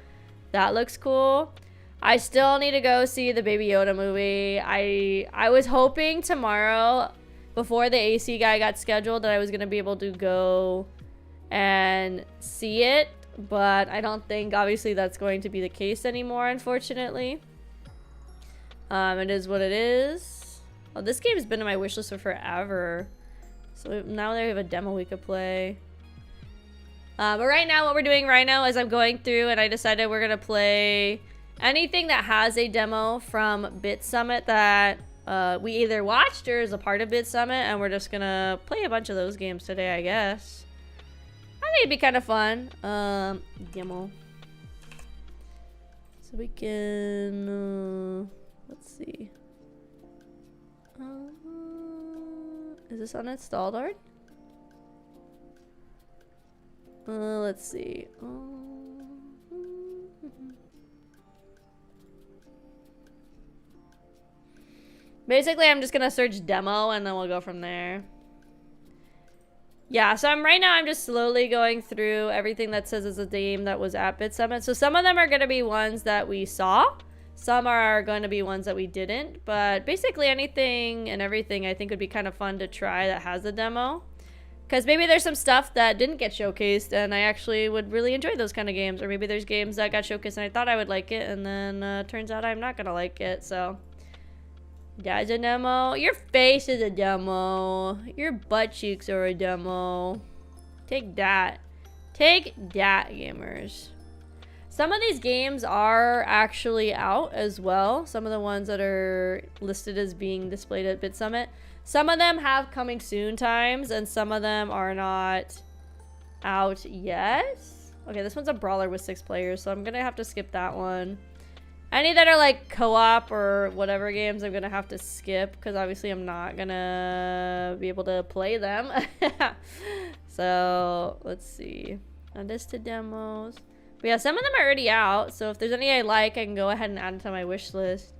[SPEAKER 2] That looks cool. I still need to go see the Baby Yoda movie. I was hoping tomorrow before the AC guy got scheduled that I was going to be able to go and see it, but I don't think obviously that's going to be the case anymore, unfortunately. It is what it is. Oh, this game has been on my wishlist for forever. So now they have a demo we could play. But right now, what we're doing right now is I'm going through and I decided we're gonna play anything that has a demo from Bit Summit that we either watched or is a part of Bit Summit, and we're just gonna play a bunch of those games today, I guess. I think it'd be kind of fun. Demo. So we can, let's see. Is this uninstalled art? Let's see. Basically, I'm just gonna search demo and then we'll go from there. Yeah, so right now I'm just slowly going through everything that says it's a game that was at Bit Summit. So some of them are gonna be ones that we saw. Some are going to be ones that we didn't. But basically anything and everything I think would be kind of fun to try that has a demo. Because maybe there's some stuff that didn't get showcased and I actually would really enjoy those kind of games. Or maybe there's games that got showcased and I thought I would like it and then turns out I'm not going to like it. So that's a demo. Your face is a demo. Your butt cheeks are a demo. Take that. Take that, gamers. Some of these games are actually out as well. Some of the ones that are listed as being displayed at Bit Summit. Some of them have coming soon times, and some of them are not out yet. Okay, this one's a brawler with 6 players, so I'm gonna have to skip that one. Any that are like co-op or whatever games, I'm gonna have to skip because obviously I'm not gonna be able to play them. So let's see. Add this to demos. But yeah, some of them are already out, so if there's any I like, I can go ahead and add it to my wish list.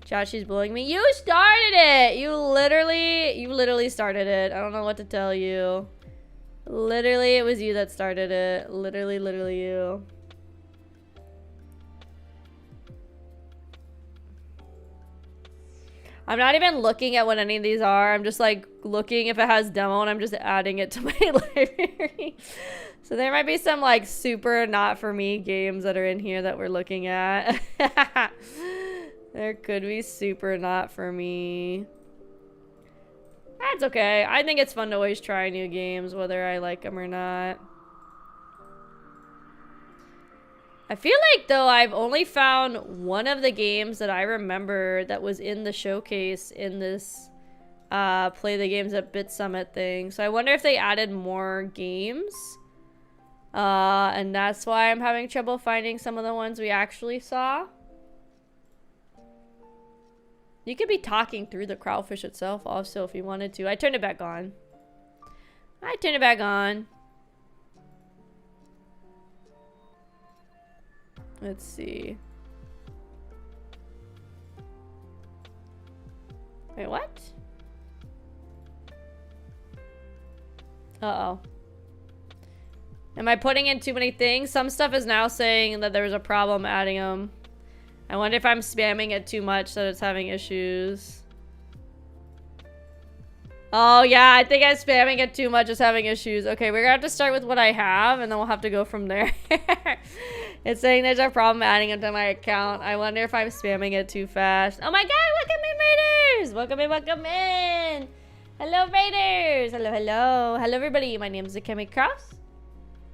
[SPEAKER 2] Josh, she's bullying me. You started it! You literally started it. I don't know what to tell you. Literally, it was you that started it. Literally you. I'm not even looking at what any of these are. I'm just like looking if it has demo and I'm just adding it to my library. So there might be some like super not for me games that are in here that we're looking at. There could be super not for me. That's okay. I think it's fun to always try new games, whether I like them or not. I feel like, though, I've only found one of the games that I remember that was in the showcase in this Play the Games at Bit Summit thing. So I wonder if they added more games. And that's why I'm having trouble finding some of the ones we actually saw. You could be talking through the Kraufish itself also if you wanted to. I turned it back on. I turned it back on. Let's see. Wait, what? Uh-oh. Am I putting in too many things? Some stuff is now saying that there's a problem adding them. I wonder if I'm spamming it too much that it's having issues. Oh, yeah, I think I'm spamming it too much. It's having issues. Okay, we're gonna have to start with what I have, and then we'll have to go from there. It's saying there's a problem adding it to my account. I wonder if I'm spamming it too fast. Oh my god, welcome in, Raiders! Welcome in, welcome in! Hello, Raiders! Hello, hello. Hello, everybody. My name is Akemi Kraus.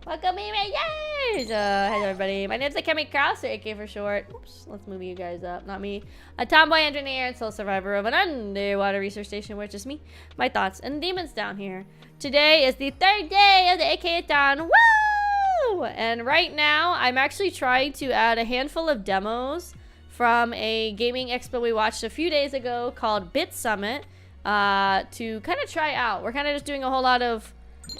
[SPEAKER 2] Welcome in, Raiders! Hello, everybody. My name is Akemi Kraus, or AK for short. Oops, let's move you guys up. Not me. A tomboy engineer and sole survivor of an underwater research station where it's just me, my thoughts, and demons down here. Today is the 3rd day of the AKATHON. Woo! And right now, I'm actually trying to add a handful of demos from a gaming expo we watched a few days ago called Bit Summit to kind of try out. We're kind of just doing a whole lot of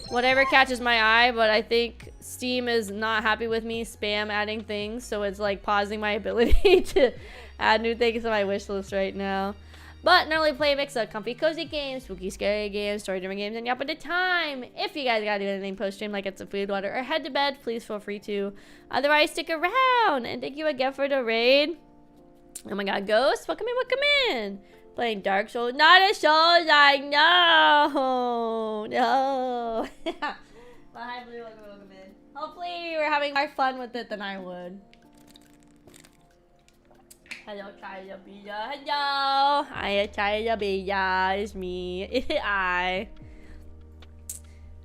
[SPEAKER 2] whatever catches my eye, but I think Steam is not happy with me spam adding things, so it's like pausing my ability to add new things to my wish list right now. But normally play a mix of comfy, cozy games, spooky, scary games, story-driven games, and yap at a time. If you guys gotta do anything post-stream, like get some food, water, or head to bed, please feel free to. Otherwise, stick around. And thank you again for the raid. Oh my god, Ghost, welcome in, welcome in. Playing Dark Souls, not a Souls, I know. No. Well, hi, Blue, welcome in. Hopefully, you were having more fun with it than I would. Hello, Chayabia. Hello. Hi, Chayabia. It's me.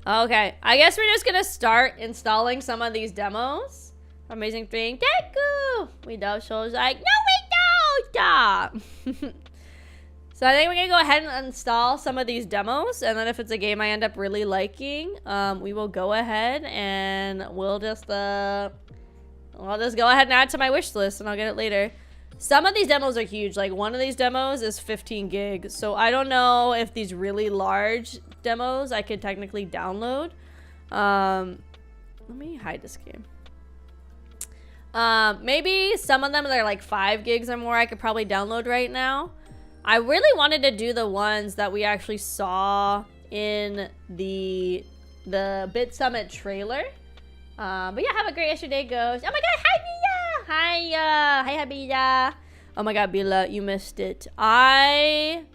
[SPEAKER 2] Okay, I guess we're just gonna start installing some of these demos. Amazing thing, Deku! We don't show like, no we don't! Stop! So I think we're gonna go ahead and install some of these demos, and then if it's a game I end up really liking, we will go ahead and we'll just go ahead and add to my wish list, and I'll get it later. Some of these demos are huge. Like one of these demos is 15 gigs, so I don't know if these really large demos I could technically download. Let me hide this game. Maybe some of them that are like 5 gigs or more I could probably download right now. I really wanted to do the ones that we actually saw in the Bit Summit trailer. But yeah, have a great yesterday, Ghost. Oh my god, hi Bila! Hi Bila. Oh my god, Bila, you missed it.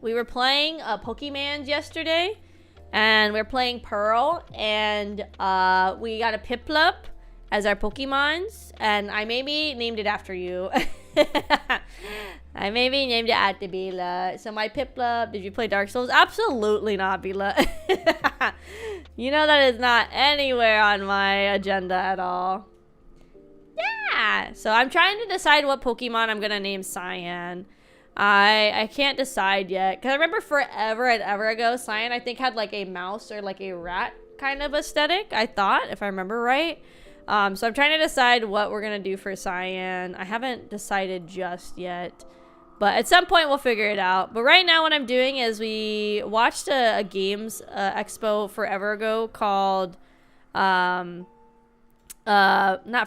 [SPEAKER 2] We were playing Pokemon yesterday, and we were playing Pearl, and we got a Piplup as our Pokemons, and I maybe named it after you. I maybe named it after Bila. So my Piplup, did you play Dark Souls? Absolutely not, Bila. You know that is not anywhere on my agenda at all. Yeah, so I'm trying to decide what Pokemon I'm gonna name Cyan. I can't decide yet, because I remember forever and ever ago, Cyan I think had like a mouse or like a rat kind of aesthetic, I thought, if I remember right. So I'm trying to decide what we're gonna do for Cyan. I haven't decided just yet, but at some point we'll figure it out. But right now what I'm doing is we watched a games expo forever ago called not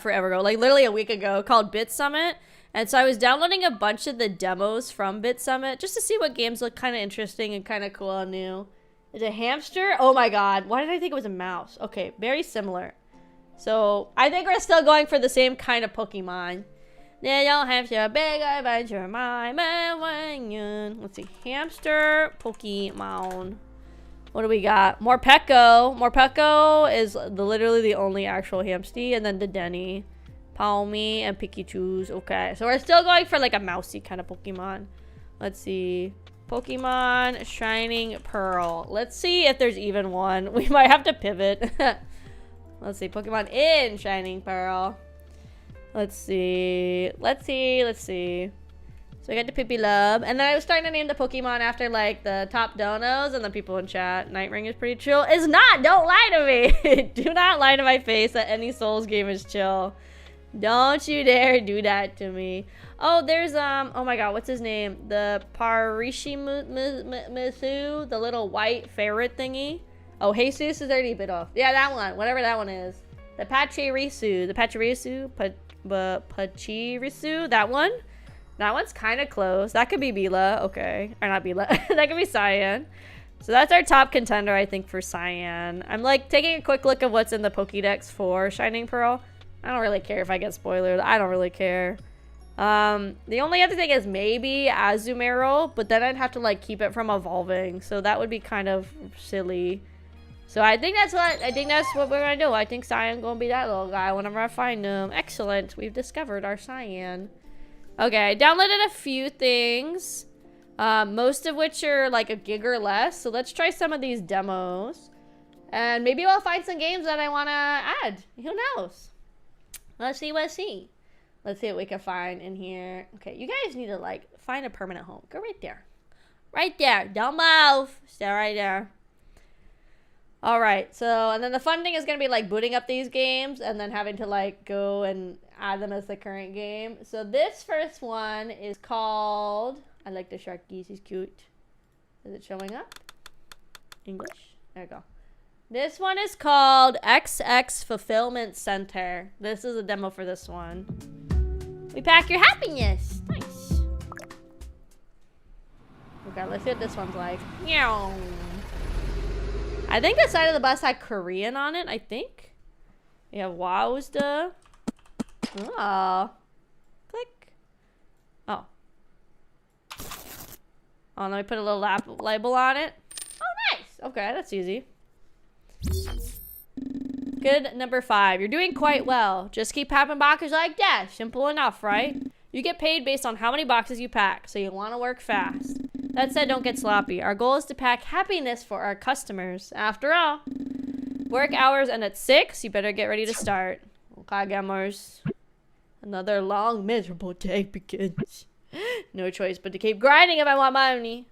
[SPEAKER 2] forever ago, like literally a week ago, called Bit Summit. And so I was downloading a bunch of the demos from Bit Summit just to see what games look kind of interesting and kind of cool and new. Is it a hamster? Oh my god, why did I think it was a mouse? Okay, very similar. So I think we're still going for the same kind of Pokemon. Little hamster, big adventure, my man. Let's see, hamster, Pokemon. What do we got? Morpeko. Morpeko is literally the only actual hamster, and then the Denny, Palmy, and Pikachu's. Okay, so we're still going for like a mousy kind of Pokemon. Let's see. Pokemon Shining Pearl. Let's see if there's even one. We might have to pivot. Let's see. Pokemon in Shining Pearl. Let's see. Let's see. So I got the Piplup, and then I was starting to name the Pokemon after like the top donos, and the people in chat. Nightring is pretty chill. It's not. Don't lie to me. Do not lie to my face that any Souls game is chill. Don't you dare do that to me. Oh, there's oh my god, what's his name? The Parishimitsu, the little white ferret thingy. Oh, Jesus is already bit off. Yeah, that one. Whatever that one is. The Pachirisu. Pachirisu. That one. That one's kind of close. That could be Bila. Okay. Or not Bila. That could be Cyan. So that's our top contender, I think, for Cyan. I'm like taking a quick look at what's in the Pokédex for Shining Pearl. I don't really care if I get spoilers. I don't really care. The only other thing is maybe Azumarill, but then I'd have to like keep it from evolving. So that would be kind of silly. So I think that's what we're gonna do. I think Cyan gonna be that little guy whenever I find him. Excellent. We've discovered our Cyan. Okay, I downloaded a few things, most of which are like a gig or less. So let's try some of these demos, and maybe we'll find some games that I want to add. Who knows? Let's see. Let's see what we can find in here. Okay, you guys need to like find a permanent home. Go right there. Right there. Don't move. Stay right there. All right. So, and then the fun thing is going to be like booting up these games and then having to like go and add them as the current game. So this first one is called, I like the Sharkies. He's cute. Is it showing up? English? There we go. This one is called XX Fulfillment Center. This is a demo for this one. We pack your happiness. Nice. Okay, let's see what this one's like. Meow. I think the side of the bus had Korean on it, I think. We have Wowzda. Oh. Click. Oh. Oh, let me put a little label on it. Oh, nice. Okay, that's easy. Good number 5. You're doing quite well. Just keep packing boxes like that. Simple enough, right? You get paid based on how many boxes you pack, so you want to work fast. That said, don't get sloppy. Our goal is to pack happiness for our customers. After all, Work hours end at 6. You better get ready to start. Okay, gamers. Another long, miserable day begins. No choice but to keep grinding if I want money.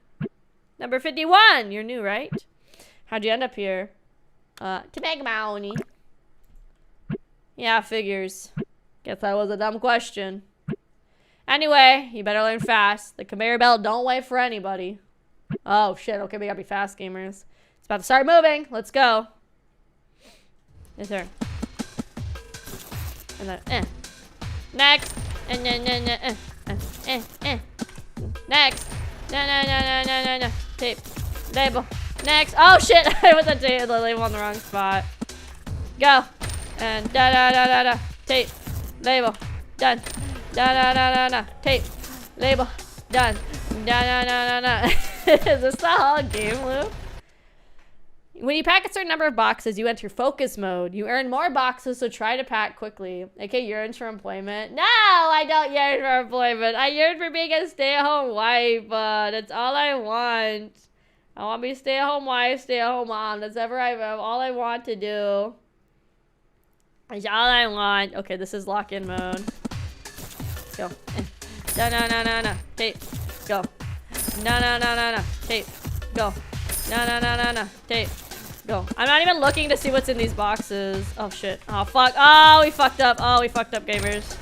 [SPEAKER 2] Number 51. You're new, right? How'd you end up here? To make money. Yeah, figures. Guess that was a dumb question. Anyway, you better learn fast. The conveyor belt don't wait for anybody. Oh shit, okay, we gotta be fast, gamers. It's about to start moving. Let's go. Yes, sir. And then, next. And then, next. No. Tape. Label. Next. Oh shit, I put the label on the wrong spot. Go. And da. Tape. Label. Done. Da. Tape. Label. Done. Da. Is this the whole game loop? When you pack a certain number of boxes, you enter focus mode. You earn more boxes, so try to pack quickly. Okay, yearns for employment. No, I don't yearn for employment. I yearn for being a stay-at-home wife. That's all I want. I want to be a stay-at-home wife, stay-at-home mom. That's all I want to do. That's all I want. Okay, this is lock-in mode. Let's go. No. Tape. Go. No. Tape. Go. No. Tape. Go. I'm not even looking to see what's in these boxes. Oh, shit. Oh, fuck. Oh, we fucked up. Gamers.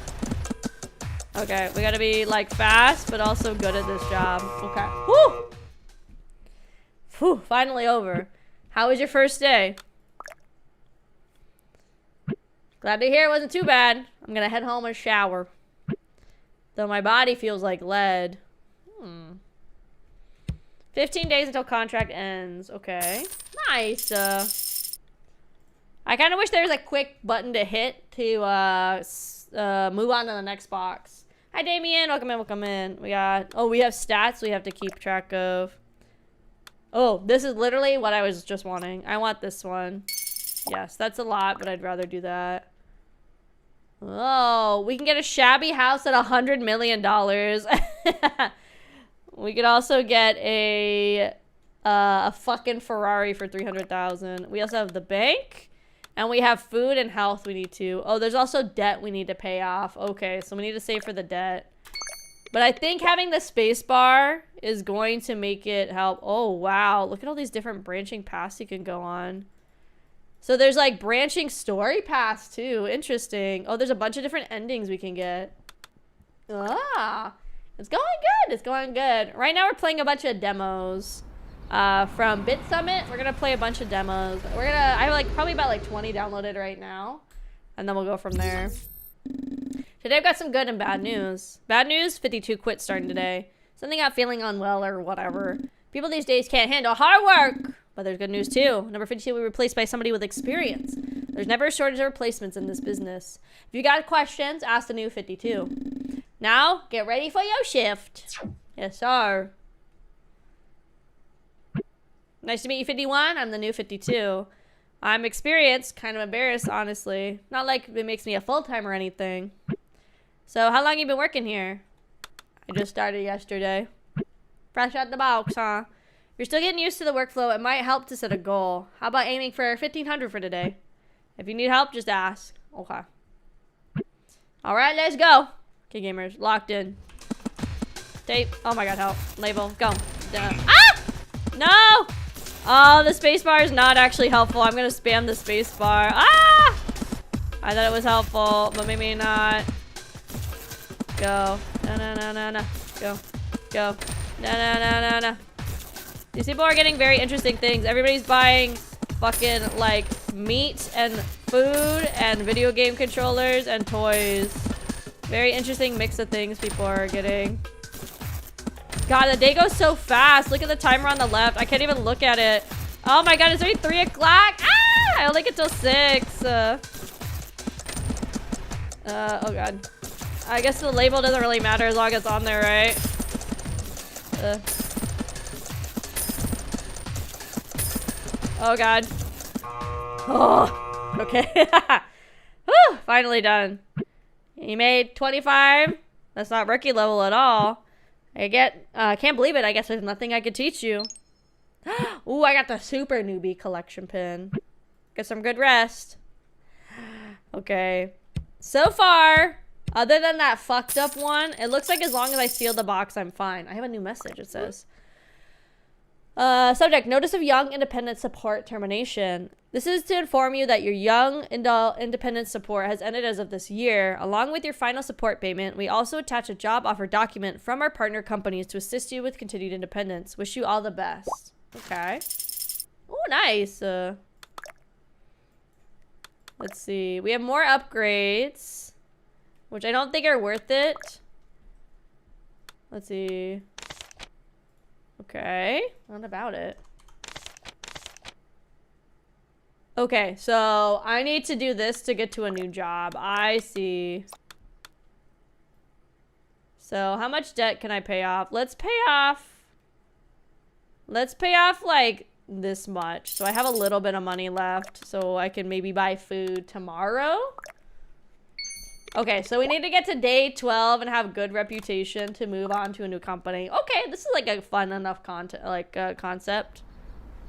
[SPEAKER 2] Okay, we gotta be, like, fast, but also good at this job. Okay. Woo! Whew, finally over. How was your first day? Glad to hear it wasn't too bad. I'm gonna head home and shower. Though my body feels like lead. 15 days until contract ends. Okay. Nice. I kind of wish there was a quick button to hit to move on to the next box. Hi, Damien. Welcome in. We have stats we have to keep track of. Oh, this is literally what I was just wanting. I want this one. Yes, that's a lot, but I'd rather do that. Oh, we can get a shabby house at $100 million. We could also get a fucking Ferrari for $300,000. We also have the bank, and we have food and health we need to. Oh, there's also debt we need to pay off. Okay, so we need to save for the debt. But I think having the space bar is going to make it help. Oh, wow. Look at all these different branching paths you can go on. So there's like branching story paths too. Interesting. Oh, there's a bunch of different endings we can get. Ah. It's going good. It's going good. Right now we're playing a bunch of demos from Bit Summit. We're gonna play a bunch of demos. I have like probably about like 20 downloaded right now, and then we'll go from there. Today I've got some good and bad news. Bad news: 52 quit starting today. Something out feeling unwell or whatever. People these days can't handle hard work. But there's good news too. Number 52 will be replaced by somebody with experience. There's never a shortage of replacements in this business. If you got questions, ask the new 52. Now, get ready for your shift. Yes, sir. Nice to meet you, 51. I'm the new 52. I'm experienced. Kind of embarrassed, honestly. Not like it makes me a full-time or anything. So, how long you been working here? I just started yesterday. Fresh out the box, huh? You're still getting used to the workflow. It might help to set a goal. How about aiming for 1,500 for today? If you need help, just ask. Okay. All right, let's go. Okay, gamers, locked in. Tape. Oh my god, help. Label. Go. Ah! No! Oh, the space bar is not actually helpful. I'm gonna spam the space bar. Ah! I thought it was helpful, but maybe not. Go. No. Go. No. These people are getting very interesting things. Everybody's buying fucking, like, meat and food and video game controllers and toys. Very interesting mix of things people are getting. God, the day goes so fast. Look at the timer on the left. I can't even look at it. Oh my god, it's already 3 o'clock. Ah! I only get till 6. Oh god. I guess the label doesn't really matter as long as it's on there, right? Oh god. Oh, okay. Whew, finally done. You made 25. That's not rookie level at all. Can't believe it. I guess there's nothing I could teach you. Ooh, I got the super newbie collection pin. Get some good rest. Okay. So far, other than that fucked up one, it looks like as long as I seal the box, I'm fine. I have a new message, it says. Subject, notice of young independent support termination. This is to inform you that your young independent support has ended as of this year. Along with your final support payment, we also attach a job offer document from our partner companies to assist you with continued independence. Wish you all the best. Okay. Oh, nice. Let's see. We have more upgrades, which I don't think are worth it. Let's see. Okay. What about it? Okay, so I need to do this to get to a new job. I see. So how much debt can I pay off? Let's pay off like this much. So I have a little bit of money left, so I can maybe buy food tomorrow. Okay, so we need to get to day 12 and have good reputation to move on to a new company. Okay, this is like a fun enough concept.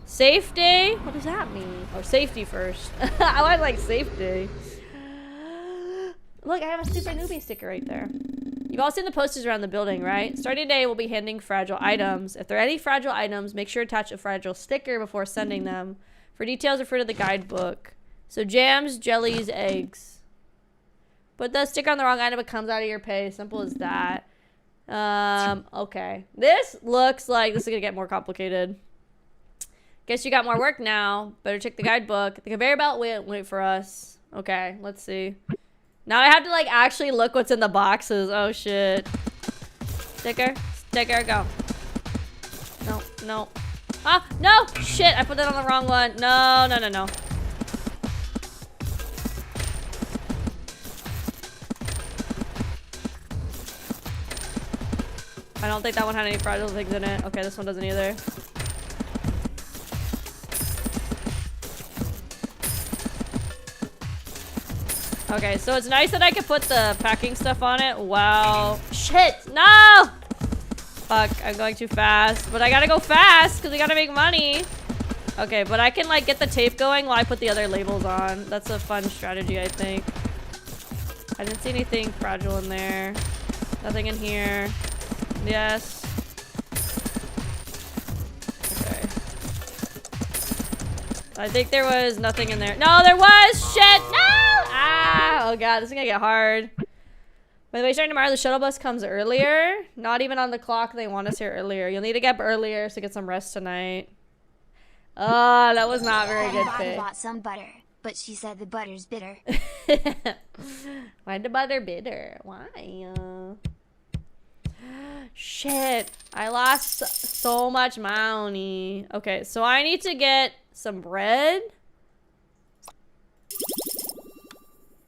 [SPEAKER 2] Safe day? What does that mean? Oh, safety first. I want like safe day. Look, I have a super newbie sticker right there. You've all seen the posters around the building, right? Starting today, we'll be handing fragile items. If there are any fragile items, make sure to attach a fragile sticker before sending them. For details, refer to the guidebook. So jams, jellies, eggs. Put the sticker on the wrong item, it comes out of your pay. Simple as that. Okay. This looks like this is gonna get more complicated. Guess you got more work now. Better check the guidebook. The conveyor belt wait for us. Okay, let's see. Now I have to like actually look what's in the boxes. Oh shit. Sticker, go. No. Ah, no! Shit, I put that on the wrong one. No. I don't think that one had any fragile things in it. Okay, this one doesn't either. Okay, so it's nice that I can put the packing stuff on it. Wow. Shit, no! Fuck, I'm going too fast. But I gotta go fast, because we gotta make money. Okay, but I can, like, get the tape going while I put the other labels on. That's a fun strategy, I think. I didn't see anything fragile in there. Nothing in here. Yes. Okay. I think there was nothing in there. No, there was! Shit! No! Ah! Oh god, this is gonna get hard. By the way, starting tomorrow, the shuttle bus comes earlier. Not even on the clock. They want us here earlier. You'll need to get up earlier to get some rest tonight. Oh, that was not very good fit.
[SPEAKER 12] I bought some butter, but she said the butter's bitter.
[SPEAKER 2] Why the butter bitter? Why? Shit. I lost so much money. Okay, so I need to get some bread.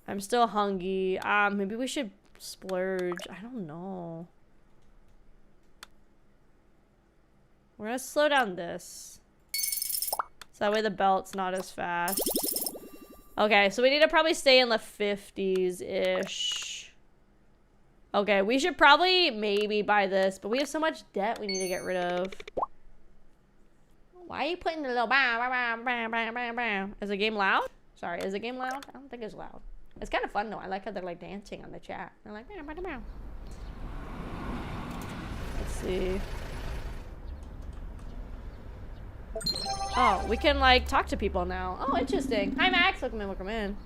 [SPEAKER 2] I'm still hungry. Maybe we should splurge. I don't know. We're gonna slow down this. So that way the belt's not as fast. Okay, so we need to probably stay in the 50s-ish. Okay, we should probably maybe buy this, but we have so much debt we need to get rid of. Why are you putting the little Is the game loud? Sorry, is the game loud? I don't think it's loud. It's kind of fun though. I like how they're like dancing on the chat. They're like, let's see. Oh, we can like talk to people now. Oh, interesting. Hi Max, welcome in.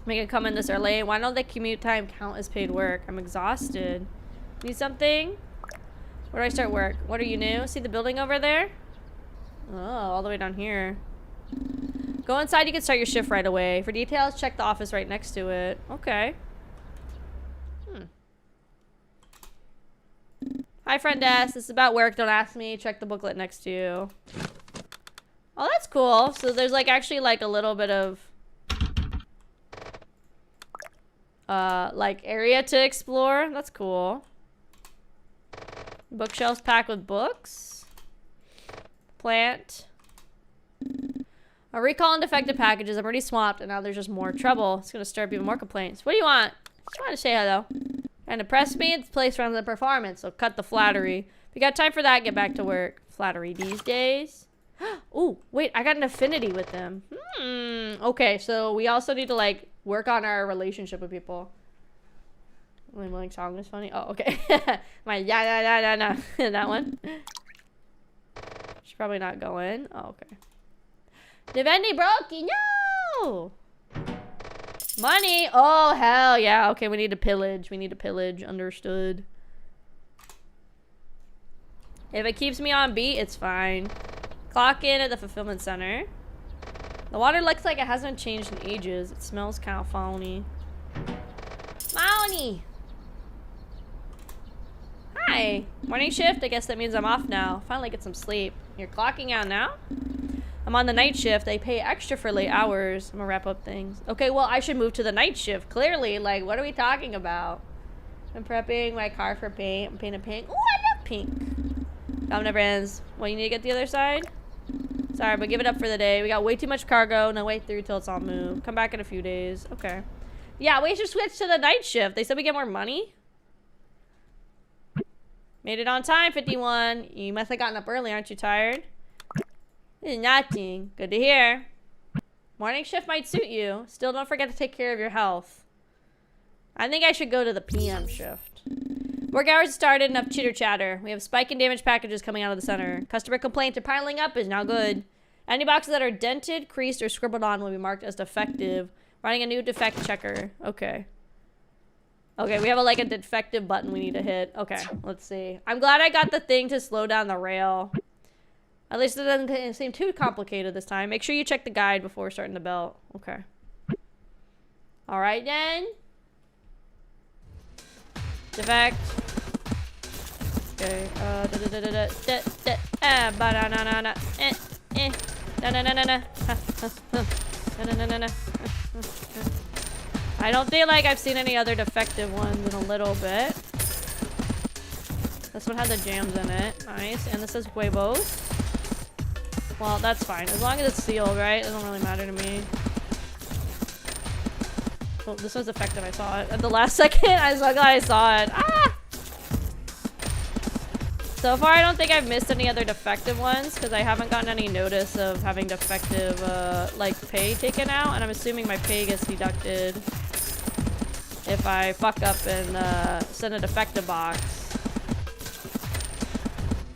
[SPEAKER 2] Make it come in this early. Why don't the commute time count as paid work? I'm exhausted. Need something? Where do I start work? What are you new? See the building over there? Oh, all the way down here. Go inside, you can start your shift right away. For details, check the office right next to it. Okay. Hi, friend S. This is about work. Don't ask me. Check the booklet next to you. Oh, that's cool. So there's like actually like a little bit of like area to explore. That's cool. Bookshelves packed with books. Plant. Recall and defective packages. I'm already swamped and now there's just more trouble. It's gonna stir up even more complaints. What do you want? Just want to say hello. And impress me, it's place runs the performance, so cut the flattery. If you got time for that, get back to work. Flattery these days. Oh, wait, I got an affinity with them. Okay, so we also need to like work on our relationship with people. Like song is funny. Oh, okay. My that one. She's probably not going. Oh, okay. Divendi Brokey, no! Money! Oh, hell yeah. Okay, we need to pillage. We need to pillage. Understood. If it keeps me on beat, it's fine. Clock in at the fulfillment center. The water looks like it hasn't changed in ages. It smells kind of phony. Phony! Hi! Morning shift? I guess that means I'm off now. Finally get some sleep. You're clocking out now? I'm on the night shift. They pay extra for late hours. I'm gonna wrap up things. Okay, well, I should move to the night shift. Clearly, like, what are we talking about? I'm prepping my car for paint. I'm painting pink. Oh, I love pink. Domino brands. Well, you need to get the other side? Sorry, but give it up for the day. We got way too much cargo. No way through till it's all moved. Come back in a few days. Okay. Yeah, we should switch to the night shift. They said we get more money. Made it on time, 51. You must have gotten up early. Aren't you tired? Nothing. Good to hear. Morning shift might suit you. Still, don't forget to take care of your health. I think I should go to the PM shift. Work hours started. Enough chitter chatter. We have spike and damage packages coming out of the center. Customer complaints are piling up is now good. Any boxes that are dented, creased, or scribbled on will be marked as defective. Running a new defect checker. Okay. Okay, we have like a defective button we need to hit. Okay, let's see. I'm glad I got the thing to slow down the rail. At least it doesn't seem too complicated this time. Make sure you check the guide before starting the belt. Okay. Alright then. Defect. Okay. I don't feel like I've seen any other defective ones in a little bit. This one has the jams in it. Nice. And this is huevos. Well, that's fine. As long as it's sealed, right? It doesn't really matter to me. Oh, this was effective. I saw it. At the last second, I was so glad I saw it. Ah! So far, I don't think I've missed any other defective ones because I haven't gotten any notice of having defective, like, pay taken out. And I'm assuming my pay gets deducted if I fuck up and send a defective box.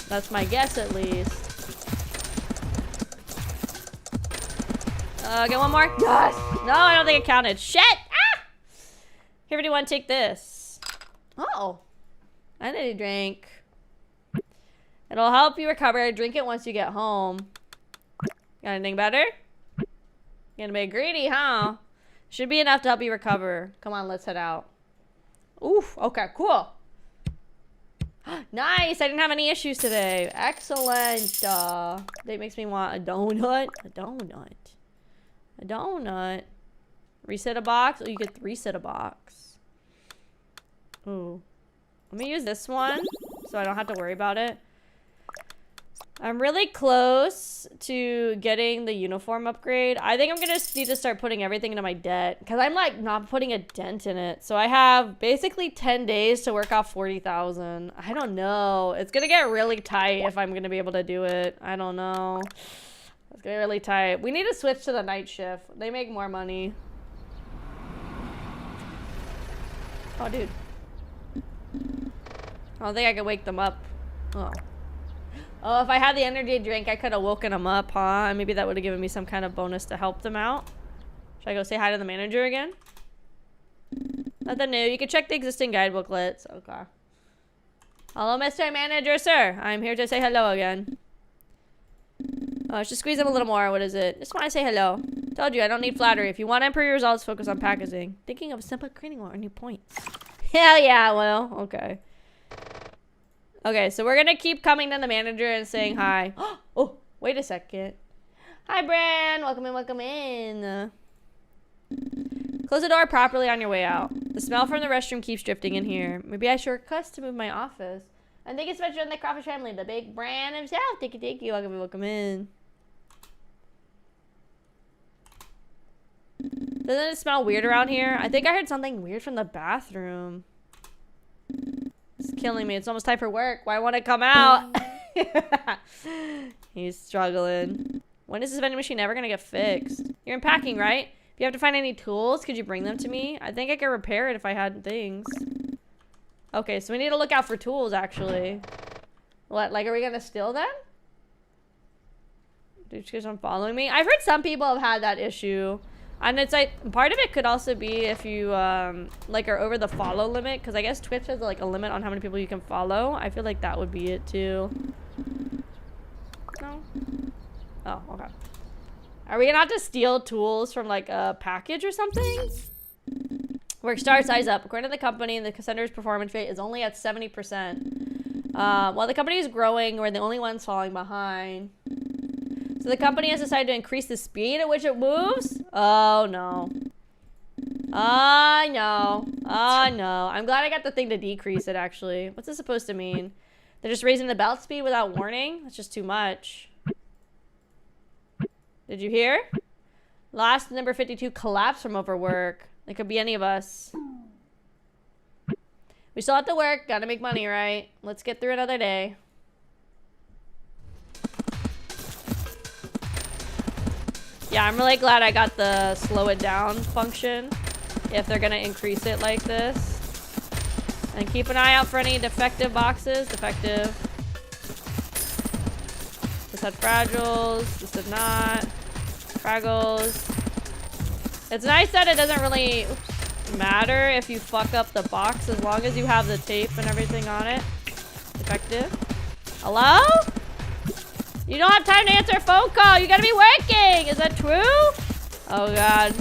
[SPEAKER 2] That's my guess, at least. Get one more. Yes! No, I don't think it counted. Shit! Ah! Here, everyone, take this. Oh. I need a drink. It'll help you recover. Drink it once you get home. Got anything better? Gonna be greedy, huh? Should be enough to help you recover. Come on, let's head out. Oof. Okay, cool. Nice. I didn't have any issues today. Excellent. That makes me want a donut. A donut. A donut. Reset a box. Oh, you get reset a box. Ooh. Let me use this one so I don't have to worry about it. I'm really close to getting the uniform upgrade. I think I'm gonna need to start putting everything into my debt because I'm like not putting a dent in it. So I have basically 10 days to work off 40,000. I don't know. It's gonna get really tight if I'm gonna be able to do it. I don't know. It's gonna get really tight. We need to switch to the night shift. They make more money. Oh, dude. I don't think I can wake them up. Oh. Oh, if I had the energy drink, I could have woken them up, huh? Maybe that would have given me some kind of bonus to help them out. Should I go say hi to the manager again? Nothing new. You can check the existing guide booklets. Okay. Hello, Mr. Manager, sir. I'm here to say hello again. Oh, I should squeeze them a little more. What is it? Just want to say hello. Told you, I don't need flattery. If you want to improve your results, focus on packaging. Thinking of a simple creating or new points. Hell yeah, well, okay. Okay, so we're gonna keep coming to the manager and saying hi. Oh, wait a second. Hi, Bran. Welcome in, welcome in. Close the door properly on your way out. The smell from the restroom keeps drifting in here. Maybe I should request to move my office. And thank you so much for the Kraufish family, the big Bran himself. Thank you. Welcome in, welcome in. Doesn't it smell weird around here? I think I heard something weird from the bathroom. It's killing me. It's almost time for work. Why won't it come out? He's struggling. When is this vending machine ever gonna get fixed? You're in packing, right? If you have to find any tools, could you bring them to me? I think I could repair it if I had things. Okay, so we need to look out for tools, actually. What, like, are we gonna steal them? Dude, you guys aren't following me? I've heard some people have had that issue. And it's like, part of it could also be if you, like, are over the follow limit. Because I guess Twitch has, like, a limit on how many people you can follow. I feel like that would be it, too. No? Oh, okay. Are we gonna have to steal tools from, like, a package or something? Work star size up. According to the company, the Cassender's performance rate is only at 70%. While the company is growing, we're the only ones falling behind. So the company has decided to increase the speed at which it moves? Oh, no. Oh, no. Oh, no. I'm glad I got the thing to decrease it, actually. What's this supposed to mean? They're just raising the belt speed without warning? That's just too much. Did you hear? Last number 52 collapsed from overwork. It could be any of us. We still have to work. Gotta make money, right? Let's get through another day. Yeah, I'm really glad I got the slow it down function. If they're gonna increase it like this. And keep an eye out for any defective boxes. Defective. This had fragiles. This did not. Fraggles. It's nice that it doesn't really matter if you fuck up the box as long as you have the tape and everything on it. Defective. Hello? You don't have time to answer a phone call. You gotta be working. Is that true? Oh, God.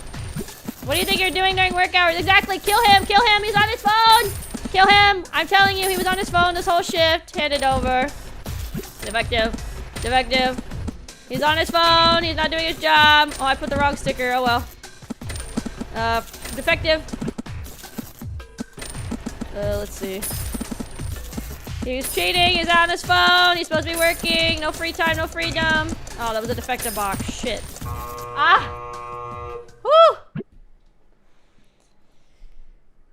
[SPEAKER 2] What do you think you're doing during work hours? Exactly. Kill him. Kill him. He's on his phone. Kill him. I'm telling you, he was on his phone this whole shift. Hand it over. Defective. Defective. He's on his phone. He's not doing his job. Oh, I put the wrong sticker. Oh, well. Defective. Let's see. He's cheating. He's on his phone. He's supposed to be working. No free time, no freedom. Oh, that was a defective box. Shit. Ah! Woo!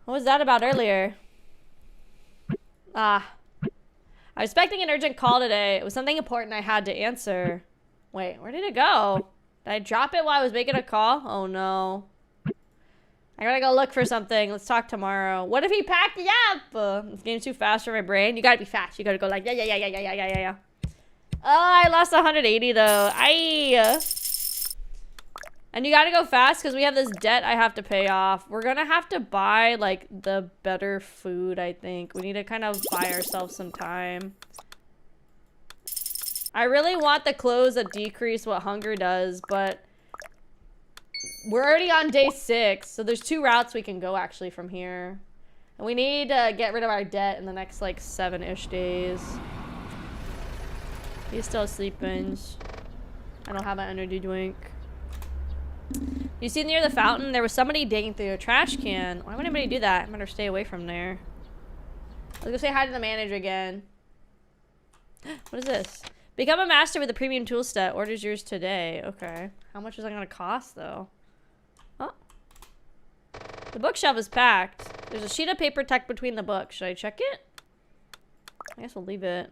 [SPEAKER 2] What was that about earlier? Ah. I was expecting an urgent call today. It was something important I had to answer. Wait, where did it go? Did I drop it while I was making a call? Oh, no. I gotta go look for something. Let's talk tomorrow. What if he packed it up? This game's too fast for my brain. You gotta be fast. You gotta go like, yeah. Oh, I lost 180 though. And you gotta go fast because we have this debt I have to pay off. We're gonna have to buy like the better food, I think. We need to kind of buy ourselves some time. I really want the clothes that decrease what hunger does, but we're already on day 6, so there's 2 routes we can go actually from here. And we need to get rid of our debt in the next like 7-ish days. He's still sleeping. I don't have an energy drink. You see near the fountain, there was somebody digging through a trash can. Why would anybody do that? I better stay away from there. Let's go say hi to the manager again. What is this? Become a master with a premium tool set. Orders yours today. Okay. How much is that gonna cost though? Oh. The bookshelf is packed. There's a sheet of paper tucked between the books. Should I check it? I guess we'll leave it.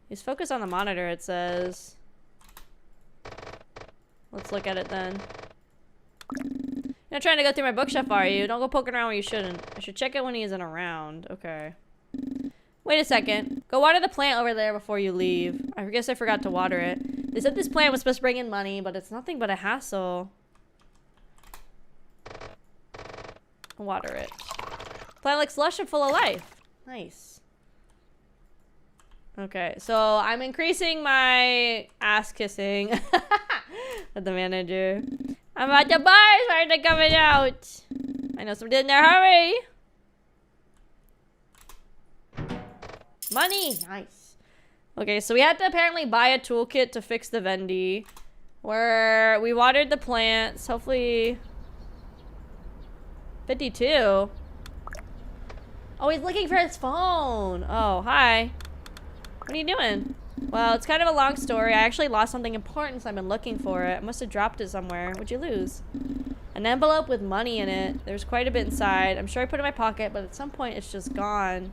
[SPEAKER 2] He's focused on the monitor, it says. Let's look at it then. You're not trying to go through my bookshelf, are you? Don't go poking around where you shouldn't. I should check it when he isn't around. Okay. Wait a second. Go water the plant over there before you leave. I guess I forgot to water it. They said this plant was supposed to bring in money, but it's nothing but a hassle. Water it. Plant looks lush and full of life. Nice. Okay, so I'm increasing my ass kissing at the manager. I'm at the bars. Why are they coming out? I know somebody in there. Hurry! Money! Nice. Okay, so we had to apparently buy a toolkit to fix the Vendy. Where we watered the plants. Hopefully... 52. Oh, he's looking for his phone. Oh, hi. What are you doing? Well, it's kind of a long story. I actually lost something important, so I've been looking for it. I must have dropped it somewhere. What'd you lose? An envelope with money in it. There's quite a bit inside. I'm sure I put it in my pocket, but at some point it's just gone.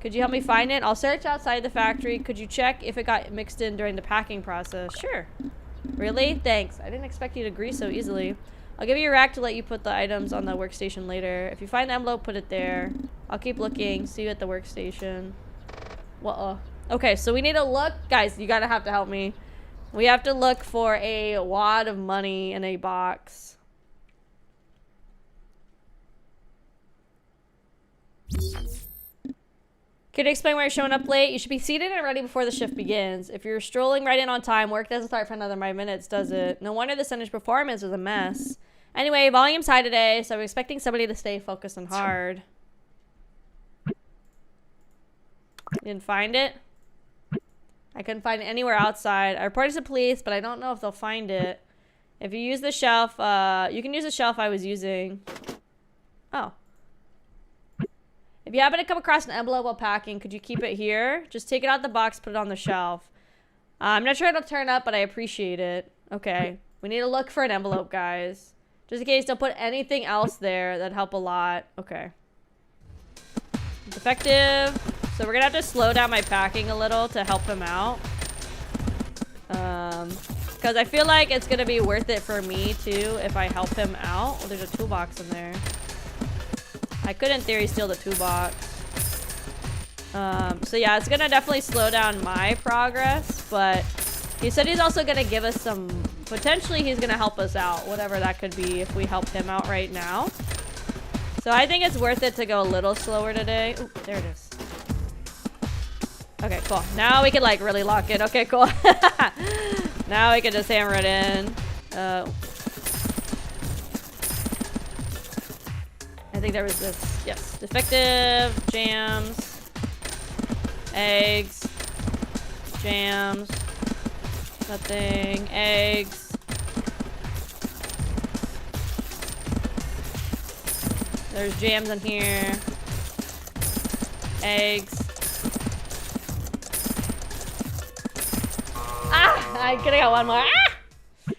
[SPEAKER 2] Could you help me find it? I'll search outside the factory. Could you check if it got mixed in during the packing process? Sure. Really? Thanks. I didn't expect you to agree so easily. I'll give you a rack to let you put the items on the workstation later. If you find the envelope, put it there. I'll keep looking. See you at the workstation. Okay, so we need to look. Guys, you gotta have to help me. We have to look for a wad of money in a box. Could you explain why you're showing up late? You should be seated and ready before the shift begins. If you're strolling right in on time, work doesn't start for another 5 minutes, does it? No wonder the Center's performance was a mess. Anyway, volume's high today, so I'm expecting somebody to stay focused and hard. Didn't find it? I couldn't find it anywhere outside. I reported to police, but I don't know if they'll find it. If you use the shelf, you can use the shelf I was using. Oh. If you happen to come across an envelope while packing, could you keep it here? Just take it out the box, put it on the shelf. I'm not sure it'll turn up, but I appreciate it. Okay. We need to look for an envelope, guys. Just in case, don't put anything else there. That'd help a lot. Okay. Defective. So we're gonna have to slow down my packing a little to help him out. Because I feel like it's gonna be worth it for me, too, if I help him out. Oh, there's a toolbox in there. I could, in theory, steal the toolbox. So yeah, it's gonna definitely slow down my progress, but he said he's also gonna give us some, potentially he's gonna help us out, whatever that could be if we help him out right now. So I think it's worth it to go a little slower today. Ooh, there it is. Okay, cool. Now we can like really lock in. Okay, cool. Now we can just hammer it in. I think there was this. Yes. Defective. Jams. Eggs. Jams. Nothing. Eggs. There's jams in here. Eggs. Ah! I could have got one more. Ah!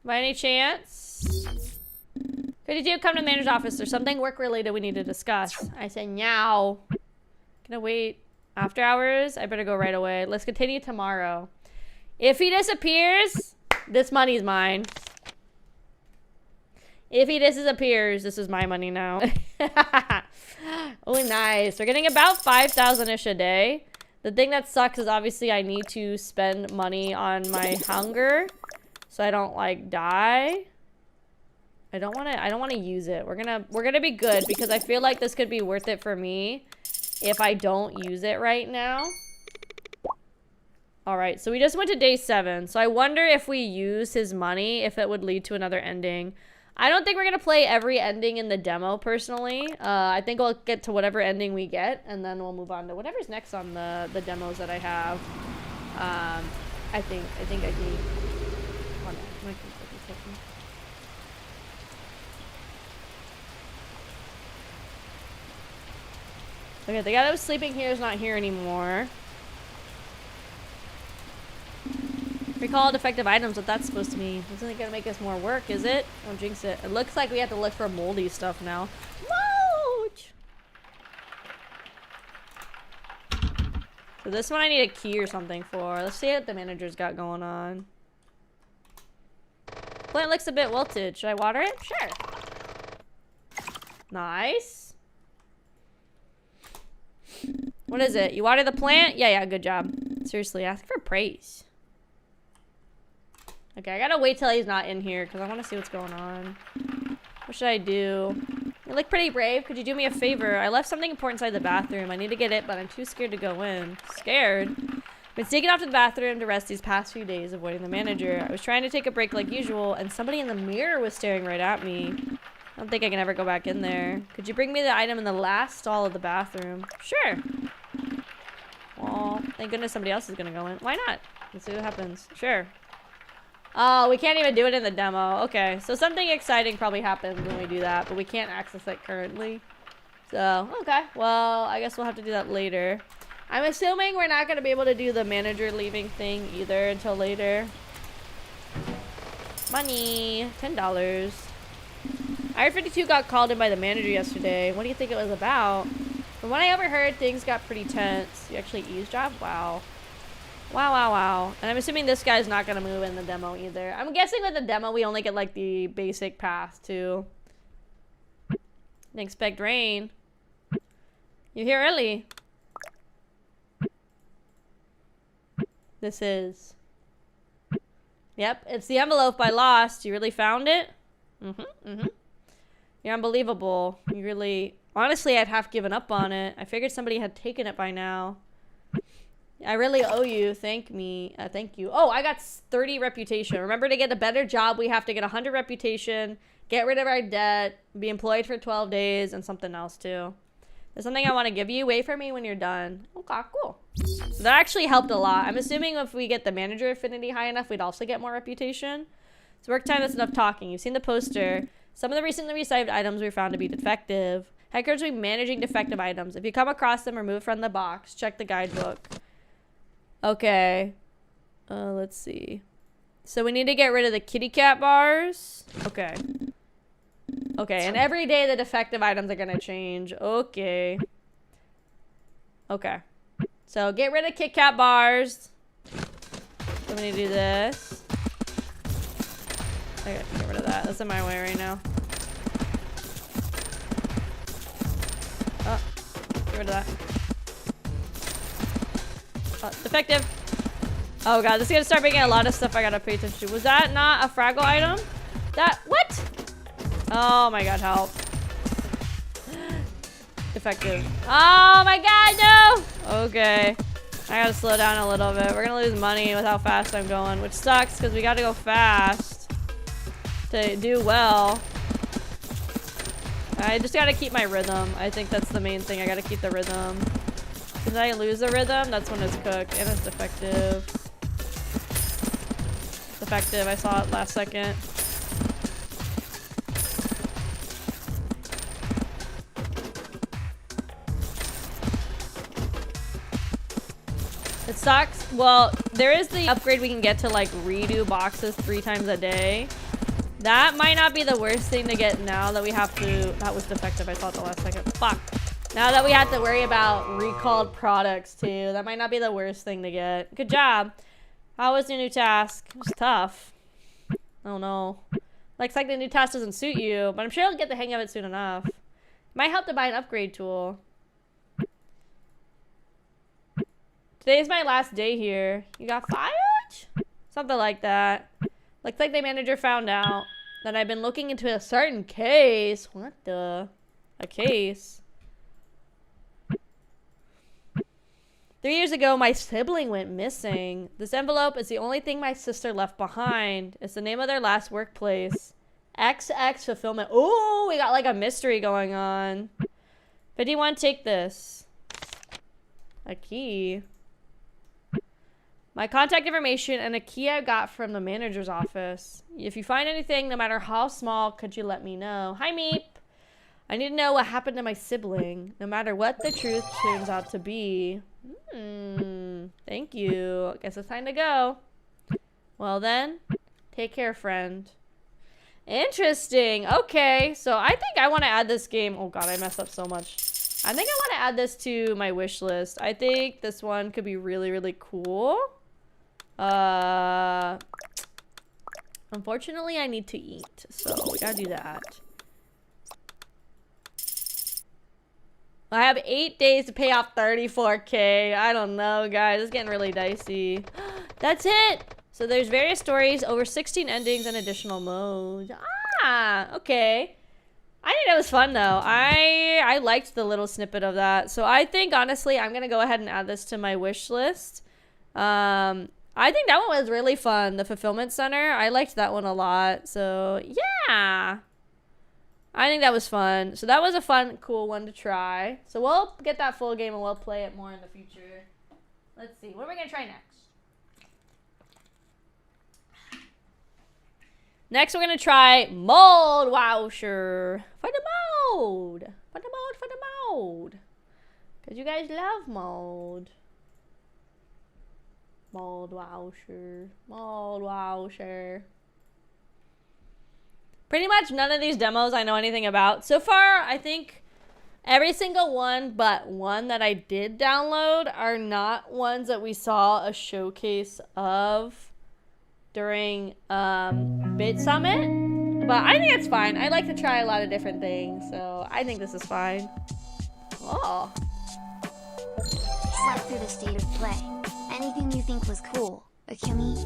[SPEAKER 2] By any chance? Could you come to the manager's office? There's something work-related we need to discuss. I said, meow. Gonna wait after hours? I better go right away. Let's continue tomorrow. If he disappears, this money's mine. If he disappears, this is my money now. Oh, nice. We're getting about 5,000-ish a day. The thing that sucks is obviously I need to spend money on my hunger so I don't like die. I don't want to use it. We're going to be good because I feel like this could be worth it for me if I don't use it right now. All right, so we just went to day 7. So I wonder if we use his money, if it would lead to another ending. I don't think we're going to play every ending in the demo, personally. I think we'll get to whatever ending we get, and then we'll move on to whatever's next on the demos that I have. I think I need... Hold on. Okay, the guy that was sleeping here is not here anymore. Recall defective items, what that's supposed to mean. Isn't it gonna make us more work, is it? Don't jinx it. It looks like we have to look for moldy stuff now. Mooch! So this one I need a key or something for. Let's see what the manager's got going on. Plant looks a bit wilted. Should I water it? Sure. Nice. What is it? You water the plant? Yeah, good job. Seriously, ask for praise. Okay, I gotta wait till he's not in here because I want to see what's going on. What should I do? You look pretty brave. Could you do me a favor? I left something important inside the bathroom. I need to get it, but I'm too scared to go in. Scared? Been sneaking off to the bathroom to rest these past few days, avoiding the manager. I was trying to take a break like usual, and somebody in the mirror was staring right at me. I don't think I can ever go back in there. Could you bring me the item in the last stall of the bathroom? Sure. Well, thank goodness somebody else is gonna go in. Why not? Let's see what happens. Sure. Oh, we can't even do it in the demo. Okay, so something exciting probably happens when we do that, but we can't access it currently. So, okay. Well, I guess we'll have to do that later. I'm assuming we're not going to be able to do the manager leaving thing either until later. Money. $10. IR52 got called in by the manager yesterday. What do you think it was about? From what I overheard, things got pretty tense. You actually eavesdrop? Wow. Wow, wow, wow. And I'm assuming this guy's not gonna move in the demo either. I'm guessing with the demo, we only get like the basic path too. Didn't expect rain. You're here early. This is. Yep, it's the envelope I lost. You really found it? You're unbelievable. You really... Honestly, I'd have given up on it. I figured somebody had taken it by now. I really owe you. Thank me. Thank you. Oh, I got 30 reputation. Remember, to get a better job, we have to get 100 reputation, get rid of our debt, be employed for 12 days, and something else too. There's something I want to give you. Wait for me when you're done. Okay, cool. So that actually helped a lot. I'm assuming if we get the manager affinity high enough, we'd also get more reputation. So work time is enough talking. You've seen the poster. Some of the recently received items were found to be defective. Hackers will be managing defective items. If you come across them, remove from the box. Check the guidebook. Okay. Let's see. So we need to get rid of the kitty cat bars. Okay. Okay, and every day the defective items are gonna change. Okay. Okay. So get rid of Kit Kat bars. So we need to do this. Okay, get rid of that. That's in my way right now. Oh, get rid of that. Oh, defective. Oh god, this is gonna start making a lot of stuff I gotta pay attention to. Was that not a Fraggle item? That, what? Oh my god, help. Effective. Oh my god, no! Okay. I gotta slow down a little bit. We're gonna lose money with how fast I'm going, which sucks because we gotta go fast to do well. I just gotta keep my rhythm. I think that's the main thing. I gotta keep the rhythm. Because I lose the rhythm, that's when it's cooked. And it's defective. Defective, I saw it last second. It sucks. Well, there is the upgrade we can get to like redo boxes 3 times a day. That might not be the worst thing to get now that we have to... That was defective. I saw it the last second. Fuck. Now that we have to worry about recalled products too. That might not be the worst thing to get. Good job. How was your new task? It was tough. Oh no. Like, it's like the new task doesn't suit you, but I'm sure you'll get the hang of it soon enough. It might help to buy an upgrade tool. Today's my last day here. You got fired? Something like that. Looks like the manager found out that I've been looking into a certain case. What the? A case? 3 years ago, my sibling went missing. This envelope is the only thing my sister left behind. It's the name of their last workplace. XX Fulfillment. Oh, we got like a mystery going on. 51, take this. A key. My contact information and a key I got from the manager's office. If you find anything, no matter how small, could you let me know? Hi, Meep. I need to know what happened to my sibling, no matter what the truth turns out to be. Thank you. Guess it's time to go. Well then, take care, friend. Interesting. Okay, so I think I want to add this game. Oh god, I messed up so much. I think I want to add this to my wish list. I think this one could be really, really cool. Unfortunately, I need to eat, so we gotta do that. I have 8 days to pay off 34K. I don't know, guys. It's getting really dicey. That's it. So there's various stories, over 16 endings, and additional modes. Ah, okay. I think that was fun, though. I liked the little snippet of that. So I think, honestly, I'm going to go ahead and add this to my wish list. I think that one was really fun. The Fulfillment Center. I liked that one a lot. So, yeah. I think that was fun. So that was a fun, cool one to try. So we'll get that full game and we'll play it more in the future. Let's see. What are we going to try next? Next, we're going to try Mold Wowsher. For the mode. For the mode, for the mode. Because you guys love mold. Mold Wowsher. Mold Wowsher. Pretty much none of these demos I know anything about. So far, I think Every single one but one that I did download are not ones that we saw a showcase of during Bit Summit. But I think it's fine. I like to try a lot of different things, so I think this is fine. Oh.
[SPEAKER 12] Slide through the state of play. Anything you think was cool, Akemi?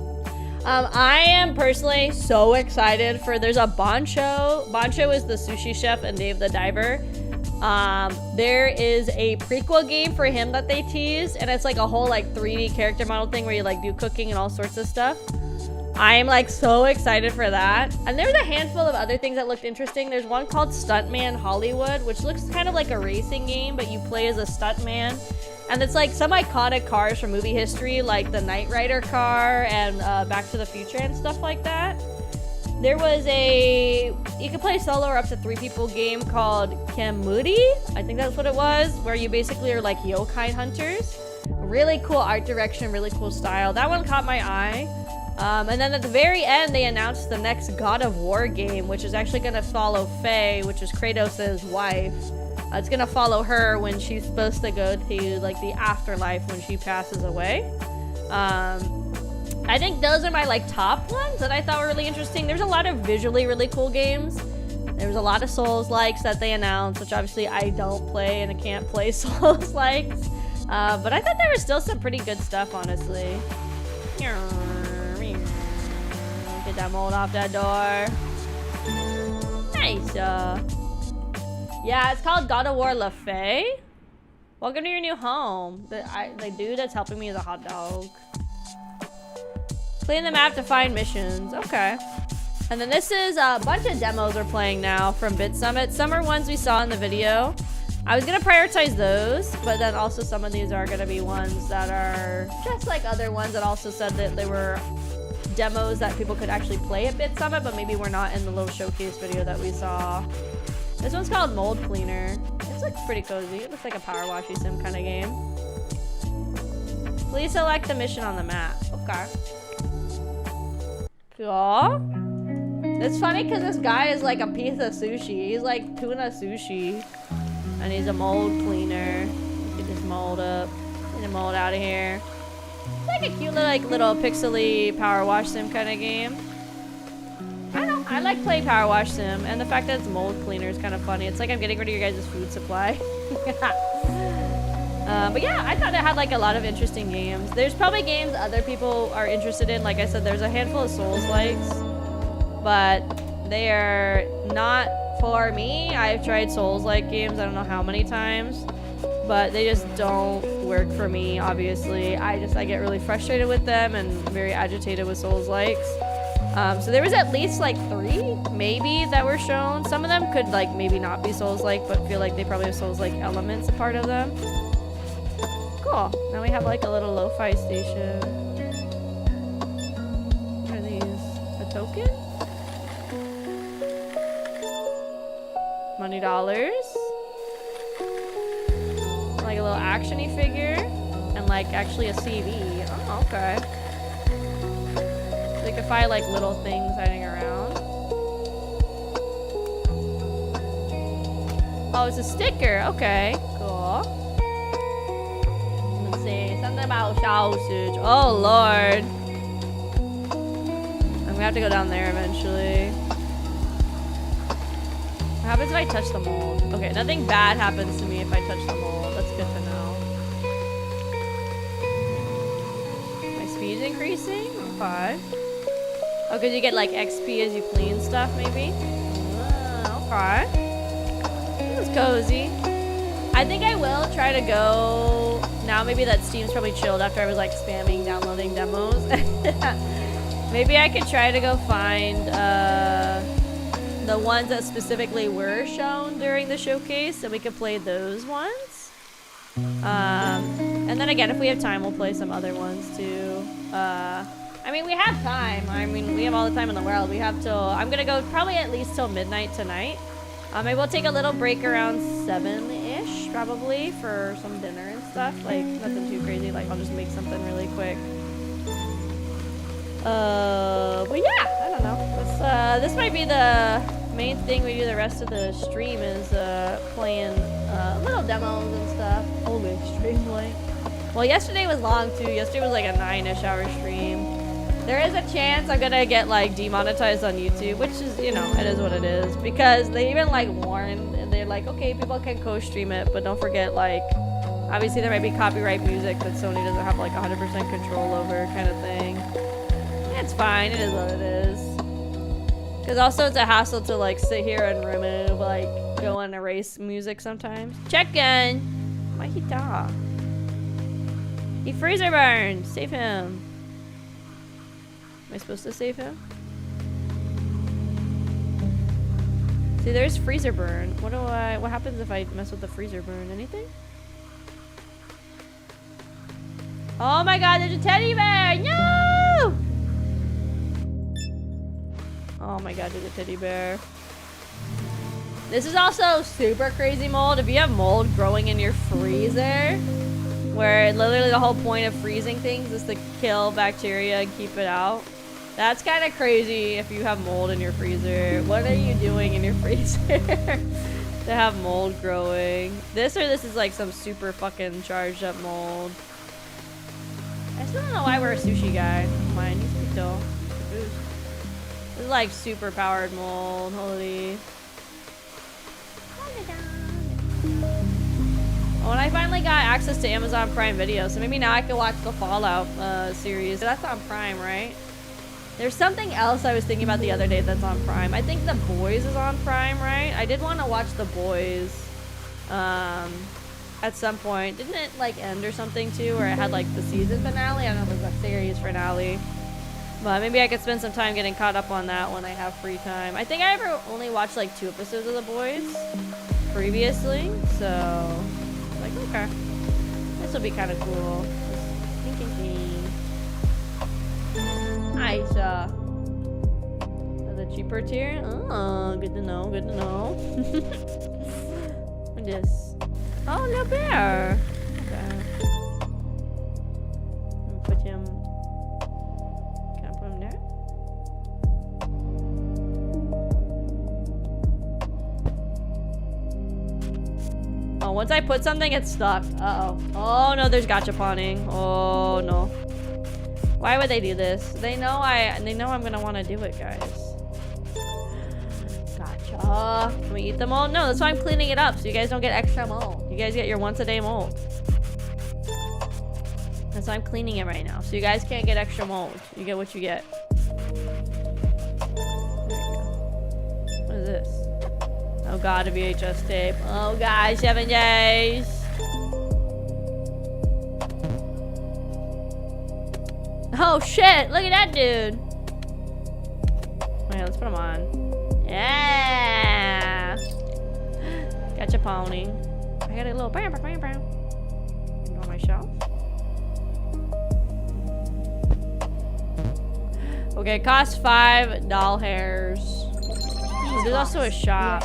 [SPEAKER 2] I am personally so excited for, there's a Bancho. Bancho is the sushi chef and Dave the Diver. There is a prequel game for him that they teased, and it's like a whole like 3D character model thing where you like do cooking and all sorts of stuff. I am like so excited for that. And there's a handful of other things that looked interesting. There's one called Stuntman Hollywood, which looks kind of like a racing game, but you play as a stuntman. And it's like some iconic cars from movie history, like the Knight Rider car and Back to the Future and stuff like that. There was you could play solo or up to 3 people game called Kemuri, I think that's what it was, where you basically are like yokai hunters. Really cool art direction, really cool style. That one caught my eye. And then at the very end, they announced the next God of War game, which is actually going to follow Faye, which is Kratos' wife. It's going to follow her when she's supposed to go to like the afterlife when she passes away. I think those are my like top ones that I thought were really interesting. There's a lot of visually really cool games. There was a lot of Souls-likes that they announced, which obviously I don't play and I can't play Souls-likes. But I thought there was still some pretty good stuff, honestly. Get that mold off that door. Nice. Yeah, it's called God of War La Faye. Welcome to your new home. The dude that's helping me is a hot dog. Clean the map to find missions. Okay. And then this is a bunch of demos we're playing now from Bit Summit. Some are ones we saw in the video. I was going to prioritize those, but then also some of these are going to be ones that are just like other ones that also said that they were demos that people could actually play at Bit Summit, but maybe we're not in the little showcase video that we saw. This one's called Mold Cleaner. It looks pretty cozy. It looks like a power washy sim kind of game. Please select the mission on the map. Okay. Cool. It's funny because this guy is like a piece of sushi. He's like tuna sushi. And he's a mold cleaner. Get this mold up. Get the mold out of here. It's like a cute little pixely power wash sim kind of game. I don't know. I like playing power wash sim, and the fact that it's mold cleaner is kind of funny. It's like I'm getting rid of your guys' food supply. But yeah, I thought it had like a lot of interesting games. There's probably games other people are interested in. Like I said, there's a handful of Souls-likes, but they are not for me. I've tried Souls-like games, I don't know how many times, but they just don't work for me, obviously. I get really frustrated with them and very agitated with Souls-likes. So there was at least like 3, maybe, that were shown. Some of them could like maybe not be Souls-like, but feel like they probably have Souls-like elements a part of them. Cool. Now we have like a little lo-fi station. What are these? A token? $20. Like a little action-y figure. And like actually a CV. Oh, okay. So you can find like little things hiding around. Oh, it's a sticker. Okay, cool. Let's see. Something about sausage. Oh, Lord. I'm gonna have to go down there eventually. What happens if I touch the mold? Okay, nothing bad happens to me if I touch the mold. That's good to know. My speed's increasing? 5. Oh, because you get like XP as you clean stuff, maybe? Okay. This is cozy. I think I will try to go... Now maybe that Steam's probably chilled after I was like spamming downloading demos. Maybe I could try to go find the ones that specifically were shown during the showcase, and we could play those ones. And then again, if we have time, we'll play some other ones too. I mean, we have time. I mean, we have all the time in the world. We have till... I'm gonna go probably at least till midnight tonight. Maybe we'll take a little break around 7-ish, probably, for some dinner and stuff. Like, nothing too crazy. Like, I'll just make something really quick. But yeah, I don't know. This might be the main thing we do the rest of the stream is playing little demos and stuff. Only stream length. Well, yesterday was long too. Yesterday was like a 9-ish hour stream. There is a chance I'm gonna get like demonetized on YouTube, which is, you know, it is what it is. Because they even like warn, and they're like, okay, people can co-stream it, but don't forget, like, obviously there might be copyright music that Sony doesn't have like 100% control over, kind of thing. It's fine, it is what it is. Because also it's a hassle to like sit here and remove, like, go and erase music sometimes. Check in! Mahita. He freezer burned! Save him. Am I supposed to save him? See, there's freezer burn. What happens if I mess with the freezer burn? Anything? Oh my god, there's a teddy bear! No! Oh my god, there's a teddy bear. This is also super crazy mold. If you have mold growing in your freezer, where literally the whole point of freezing things is to kill bacteria and keep it out. That's kind of crazy if you have mold in your freezer. What are you doing in your freezer to have mold growing? This is like some super fucking charged up mold. I still don't know why we're a sushi guy. Mine needs to be still. This is like super powered mold. Holy. When I finally got access to Amazon Prime Video, so maybe now I can watch the Fallout series. That's on Prime, right? There's something else I was thinking about the other day that's on Prime. I think The Boys is on Prime, right? I did want to watch The Boys at some point. Didn't it like end or something too, where it had like the season finale? I don't know if it was a series finale. But maybe I could spend some time getting caught up on that when I have free time. I think I ever only watched like 2 episodes of The Boys previously, so like, okay, this will be kind of cool. Aisha. The cheaper tier? Oh, good to know, good to know. What's this? Oh, no bear. Okay. Put him. Can I put him there? Oh, once I put something, it's stuck. Uh-oh. Oh, no, there's gachaponing. Oh, no. Why would they do this? They know I'm gonna want to do it, guys. Gotcha. Can we eat the mold? No, that's why I'm cleaning it up, so you guys don't get extra mold. You guys get your once-a-day mold. That's why I'm cleaning it right now, so you guys can't get extra mold. You get what you get. There you go. What is this? Oh god, a VHS tape. Oh god, 7 days. Oh shit, look at that dude. Okay, let's put him on. Yeah. Gotcha pony. I got a little brown. On my shelf. Okay, cost 5 doll hairs. Oh, there's also a shop.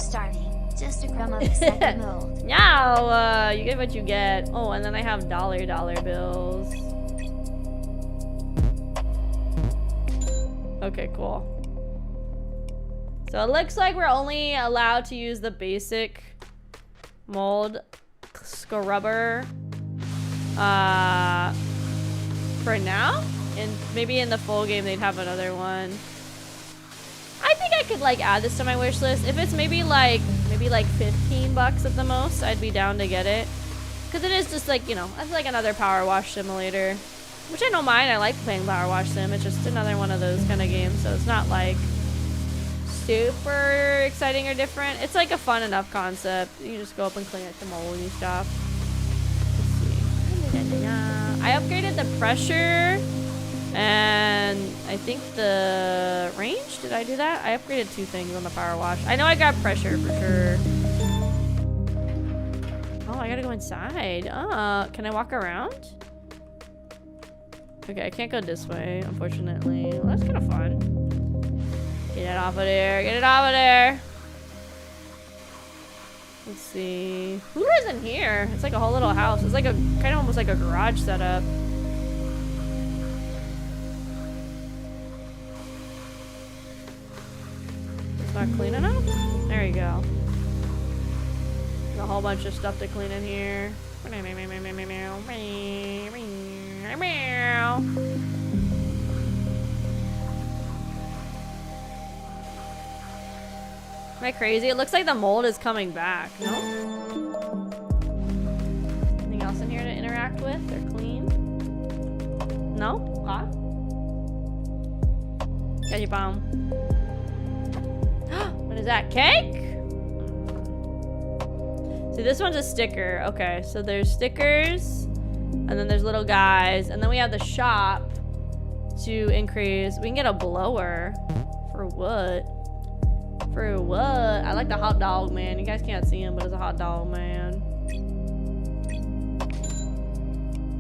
[SPEAKER 12] Just a crumb of the second mold.
[SPEAKER 2] No, you get what you get. Oh, and then I have dollar bills. Okay, cool. So it looks like we're only allowed to use the basic mold scrubber for now, and maybe in the full game they'd have another one. I think I could like add this to my wish list. If it's maybe like $15 at the most, I'd be down to get it, because it is just like, you know, it's like another power wash simulator. Which I don't mind. I like playing Power Wash Sim. It's just another one of those kind of games. So it's not like super exciting or different. It's like a fun enough concept. You just go up and clean it to moldy stuff. Let's see. I upgraded the pressure and I think the range. Did I do that? I upgraded 2 things on the Power Wash. I know I got pressure for sure. Oh, I gotta go inside. Can I walk around? Okay, I can't go this way, unfortunately. Well, that's kind of fun. Get it off of there. Get it off of there. Let's see. Who lives in here? It's like a whole little house. It's like a kind of almost like a garage setup. It's not clean enough? we go. There's a whole bunch of stuff to clean in here. Am I crazy? It looks like the mold is coming back. No? Anything else in here to interact with? They're clean. No? Huh? Got your bomb. What is that? Cake? See, this one's a sticker. Okay, so there's stickers, and then there's little guys, and then we have the shop to increase. We can get a blower. For what? For what? I like the hot dog man. You guys can't see him, but it's a hot dog man.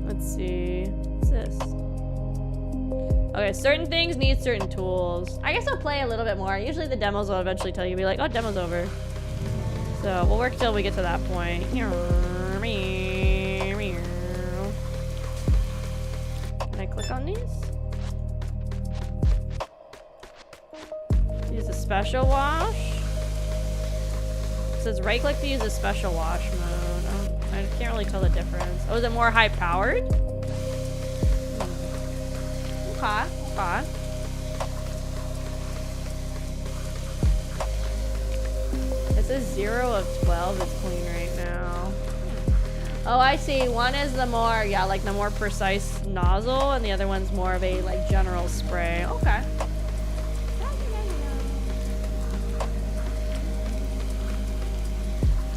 [SPEAKER 2] Let's see. What's this? Okay, certain things need certain tools. I guess I'll play a little bit more. Usually the demos will eventually tell you, be like, oh, demo's over. So we'll work till we get to that point. Can I click on these? Use a special wash. It says right click to use a special wash mode. I can't really tell the difference. Oh, is it more high powered? Okay, okay. It says 0 of 12 is clean right now. Oh, I see. One is the more, yeah, like the more precise nozzle, and the other one's more of a like general spray. Okay.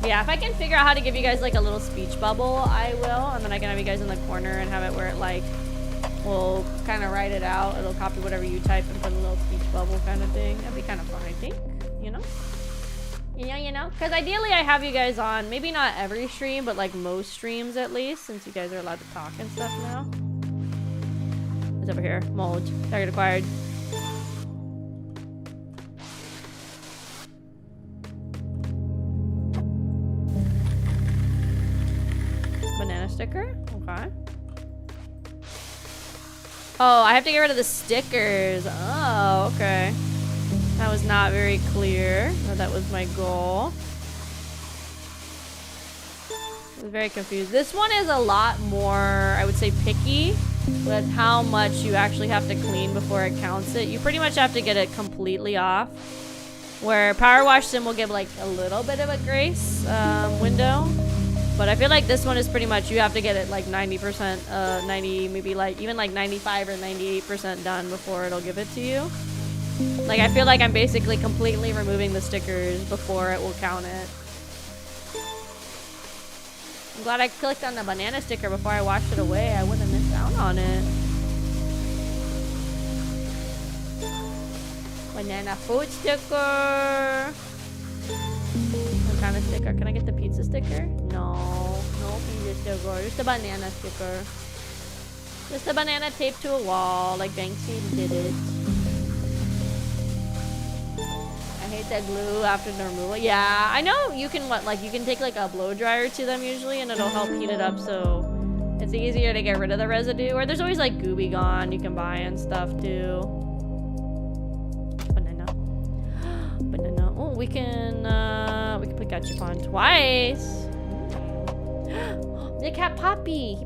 [SPEAKER 2] Yeah, if I can figure out how to give you guys like a little speech bubble, I will, and then I can have you guys in the corner and have it where it like will kind of write it out. It'll copy whatever you type and put a little speech bubble kind of thing. That'd be kind of fun, I think. You know? You know? Because ideally I have you guys on, maybe not every stream, but like most streams at least, since you guys are allowed to talk and stuff now. It's over here. Mold. Target acquired. Banana sticker? Okay. Oh, I have to get rid of the stickers. Oh, okay. That was not very clear. No, that was my goal. I was very confused. This one is a lot more, I would say, picky with how much you actually have to clean before it counts it. You pretty much have to get it completely off. Where Power Wash Sim will give like a little bit of a grace window. But I feel like this one is pretty much, you have to get it like 90%, 90, maybe like even like 95 or 98% done before it'll give it to you. Like I feel like I'm basically completely removing the stickers before it will count it. I'm glad I clicked on the banana sticker before I washed it away. I wouldn't have missed out on it. Banana food sticker. What kind of sticker? Can I get the pizza sticker? No. No pizza sticker. Just a banana sticker. Just a banana taped to a wall like Banksy did it. I hate that glue after the removal. Yeah, I know you can you can take like a blow dryer to them usually and it'll help heat it up so it's easier to get rid of the residue. Or there's always like Gooby Gone you can buy and stuff too. Banana. Banana. Oh, we can put Gachapon twice. The cat Poppy.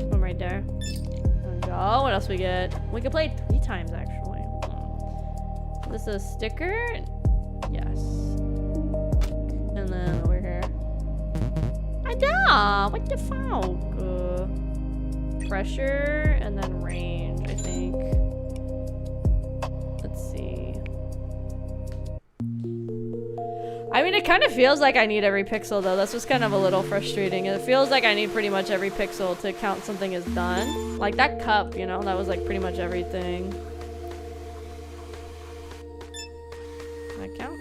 [SPEAKER 2] One right there. There we go. What else we get? We can play 3 times actually. This is a sticker. Yes. And then over here. Ada! What the fuck? Pressure and then range, I think. Let's see. I mean, it kind of feels like I need every pixel though. That's just kind of a little frustrating. It feels like I need pretty much every pixel to count something as done. Like that cup, you know, that was like pretty much everything. That count?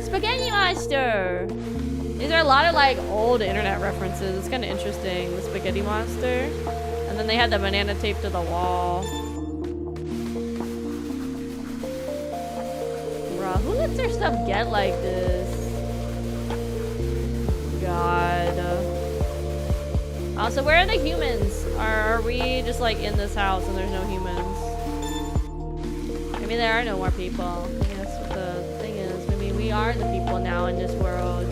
[SPEAKER 2] Spaghetti Monster! These are a lot of like old internet references. It's kind of interesting. The Spaghetti Monster. And then they had the banana taped to the wall. Bruh, who lets their stuff get like this? God. Also, where are the humans? Are we just like in this house and there's no humans? Maybe Maybe there are no more people. Maybe that's what the thing is. Maybe we are the people now in this world.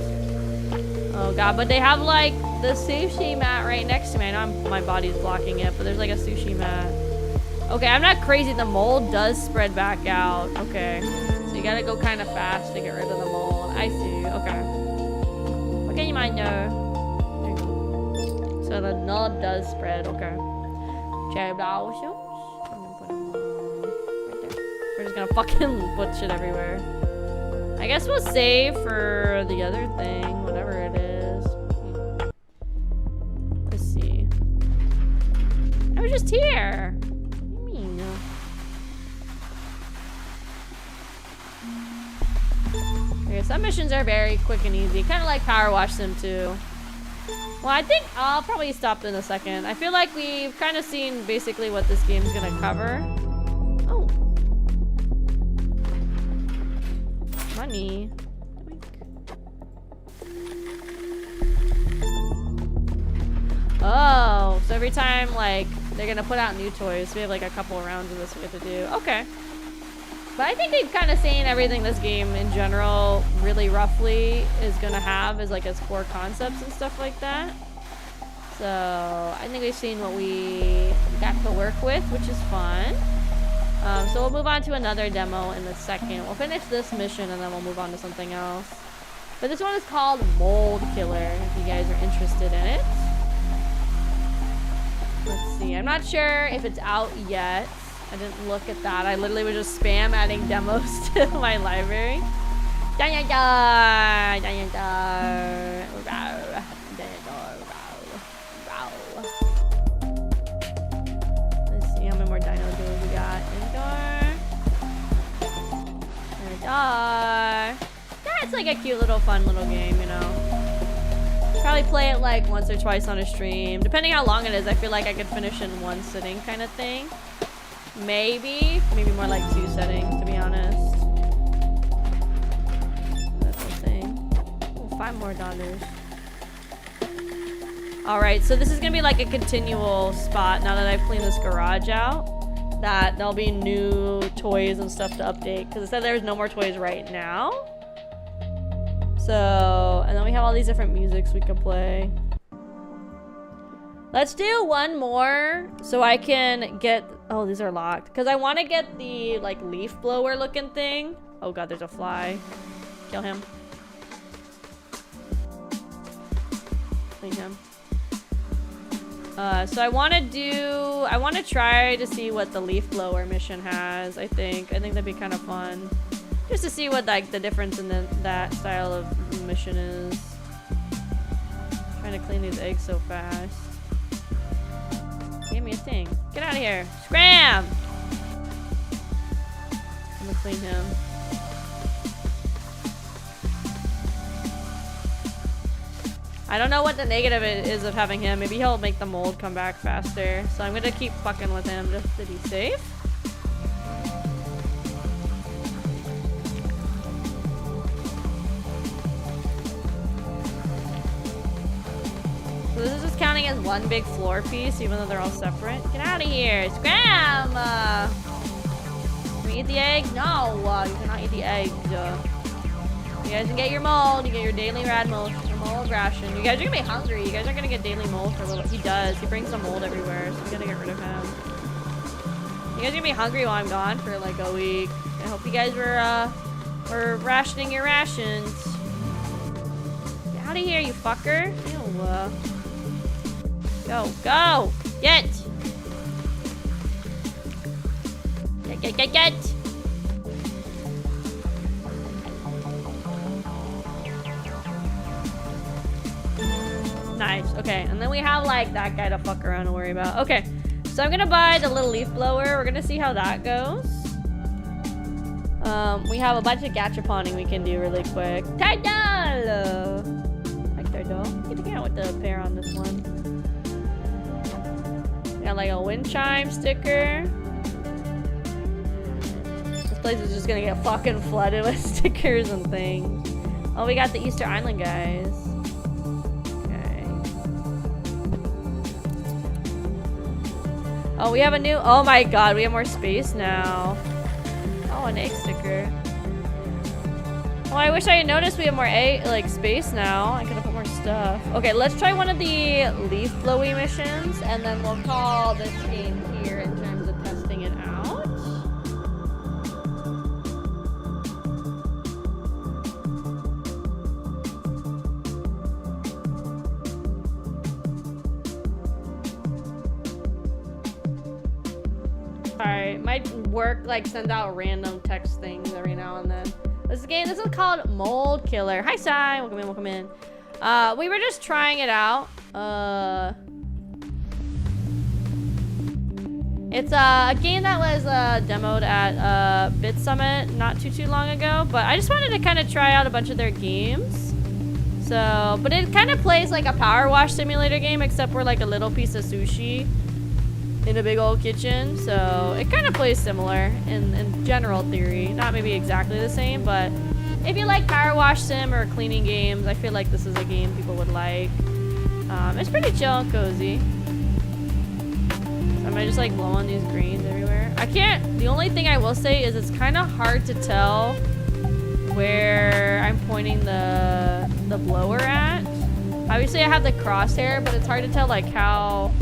[SPEAKER 2] Oh god, but they have like the sushi mat right next to me. I know my body's blocking it, but there's like a sushi mat. Okay, I'm not crazy. The mold does spread back out. Okay. So you gotta go kind of fast to get rid of the mold. I see. Okay. What can you mind know? So the nub does spread. Okay. Cherry blossoms. I'm gonna put them right there. We're just gonna fucking put shit everywhere. I guess we'll save for the other thing, whatever it is. Let's see. I was just here. What do you mean? Okay, some missions are very quick and easy. Kind of like Power Wash Sim 2. Well, I think I'll probably stop in a second. I feel like we've kind of seen basically what this game's gonna cover. Oh. Money. Oh, so every time, like, they're gonna put out new toys. We have, like, a couple of rounds of this we have to do. Okay. But I think they've kind of seen everything this game, in general, really roughly is gonna have as, like, its core concepts and stuff like that. So, I think we've seen what we got to work with, which is fun. So we'll move on to another demo in a second. We'll finish this mission and then we'll move on to something else. But this one is called Mold Killer, if you guys are interested in it. Let's see. I'm not sure if it's out yet. I didn't look at that. I literally was just spam adding demos to my library. Let's see how many more dino duels we got. Yeah, it's like a cute little fun little game, you know. Probably play it like once or twice on a stream. Depending how long it is, I feel like I could finish in one sitting kind of thing. Maybe more like 2 settings, to be honest. That's the thing. Oh, $5 more. Alright, so this is gonna be like a continual spot now that I've cleaned this garage out. That there'll be new toys and stuff to update. Because it said there's no more toys right now. So, and then we have all these different musics we can play. Let's do one more so I can get... Oh, these are locked. Because I want to get the, like, leaf blower looking thing. Oh god, there's a fly. Kill him. Clean him. So I want to try to see what the leaf blower mission has, I think. I think that'd be kind of fun. Just to see what, like, the difference in that style of mission is. I'm trying to clean these eggs so fast. Give me a thing. Get out of here. Scram! I'm gonna clean him. I don't know what the negative is of having him. Maybe he'll make the mold come back faster. So I'm gonna keep fucking with him just to be safe. So this is just counting as one big floor piece, even though they're all separate. Get out of here! Scram! Can we eat the eggs? No! You cannot eat the eggs. You guys can get your mold. You get your daily rad mold. Your mold ration. You guys are gonna be hungry. You guys are gonna get daily mold for a little. He does. He brings the mold everywhere, so we gotta get rid of him. You guys are gonna be hungry while I'm gone for like a week. I hope you guys were rationing your rations. Get out of here, you fucker! Ew. Go, go! Get! Get! Nice. Okay, and then we have like that guy to fuck around and worry about. Okay, so I'm gonna buy the little leaf blower. We're gonna see how that goes. We have a bunch of gachaponing we can do really quick. Turtle! Like turtle. Get to get out with the pair on this one. Got like a wind chime sticker. This place is just gonna get fucking flooded with stickers and things. Oh, we got the Easter Island guys. Oh, we have a new... Oh my god, we have more space now. Oh Oh, an egg sticker. Well, I wish I had noticed we have more space now. I could have put more stuff. Okay, let's try one of the leaf blowy missions, and then we'll call this game here in terms of testing it out. Alright, might work like send out random text things every now and then. This is called Mold Killer. Hi, Sai. Welcome in, welcome in. We were just trying it out. It's a game that was demoed at Bit Summit not too long ago, but I just wanted to kind of try out a bunch of their games. So, but it kind of plays like a power wash simulator game, except we're like a little piece of sushi in a big old kitchen, so it kind of plays similar in general theory. Not maybe exactly the same, but if you like power wash sim or cleaning games, I feel like this is a game people would like. It's pretty chill and cozy. So I'm gonna just like blow on these greens everywhere. The only thing I will say is it's kind of hard to tell where I'm pointing the blower at. Obviously I have the crosshair, but it's hard to tell like how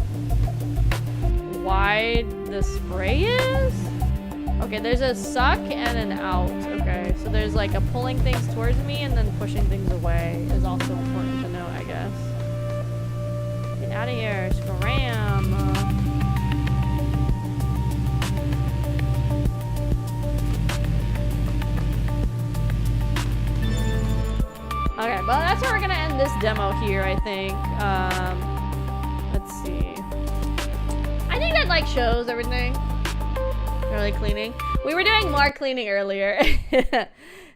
[SPEAKER 2] wide the spray is. Okay, there's a suck and an out. Okay, so there's like a pulling things towards me and then pushing things away is also important to know, I guess. Get out of here, scram. Okay, well that's where we're gonna end this demo here, I think. Let's see. I think that like shows everything. Really cleaning. We were doing more cleaning earlier.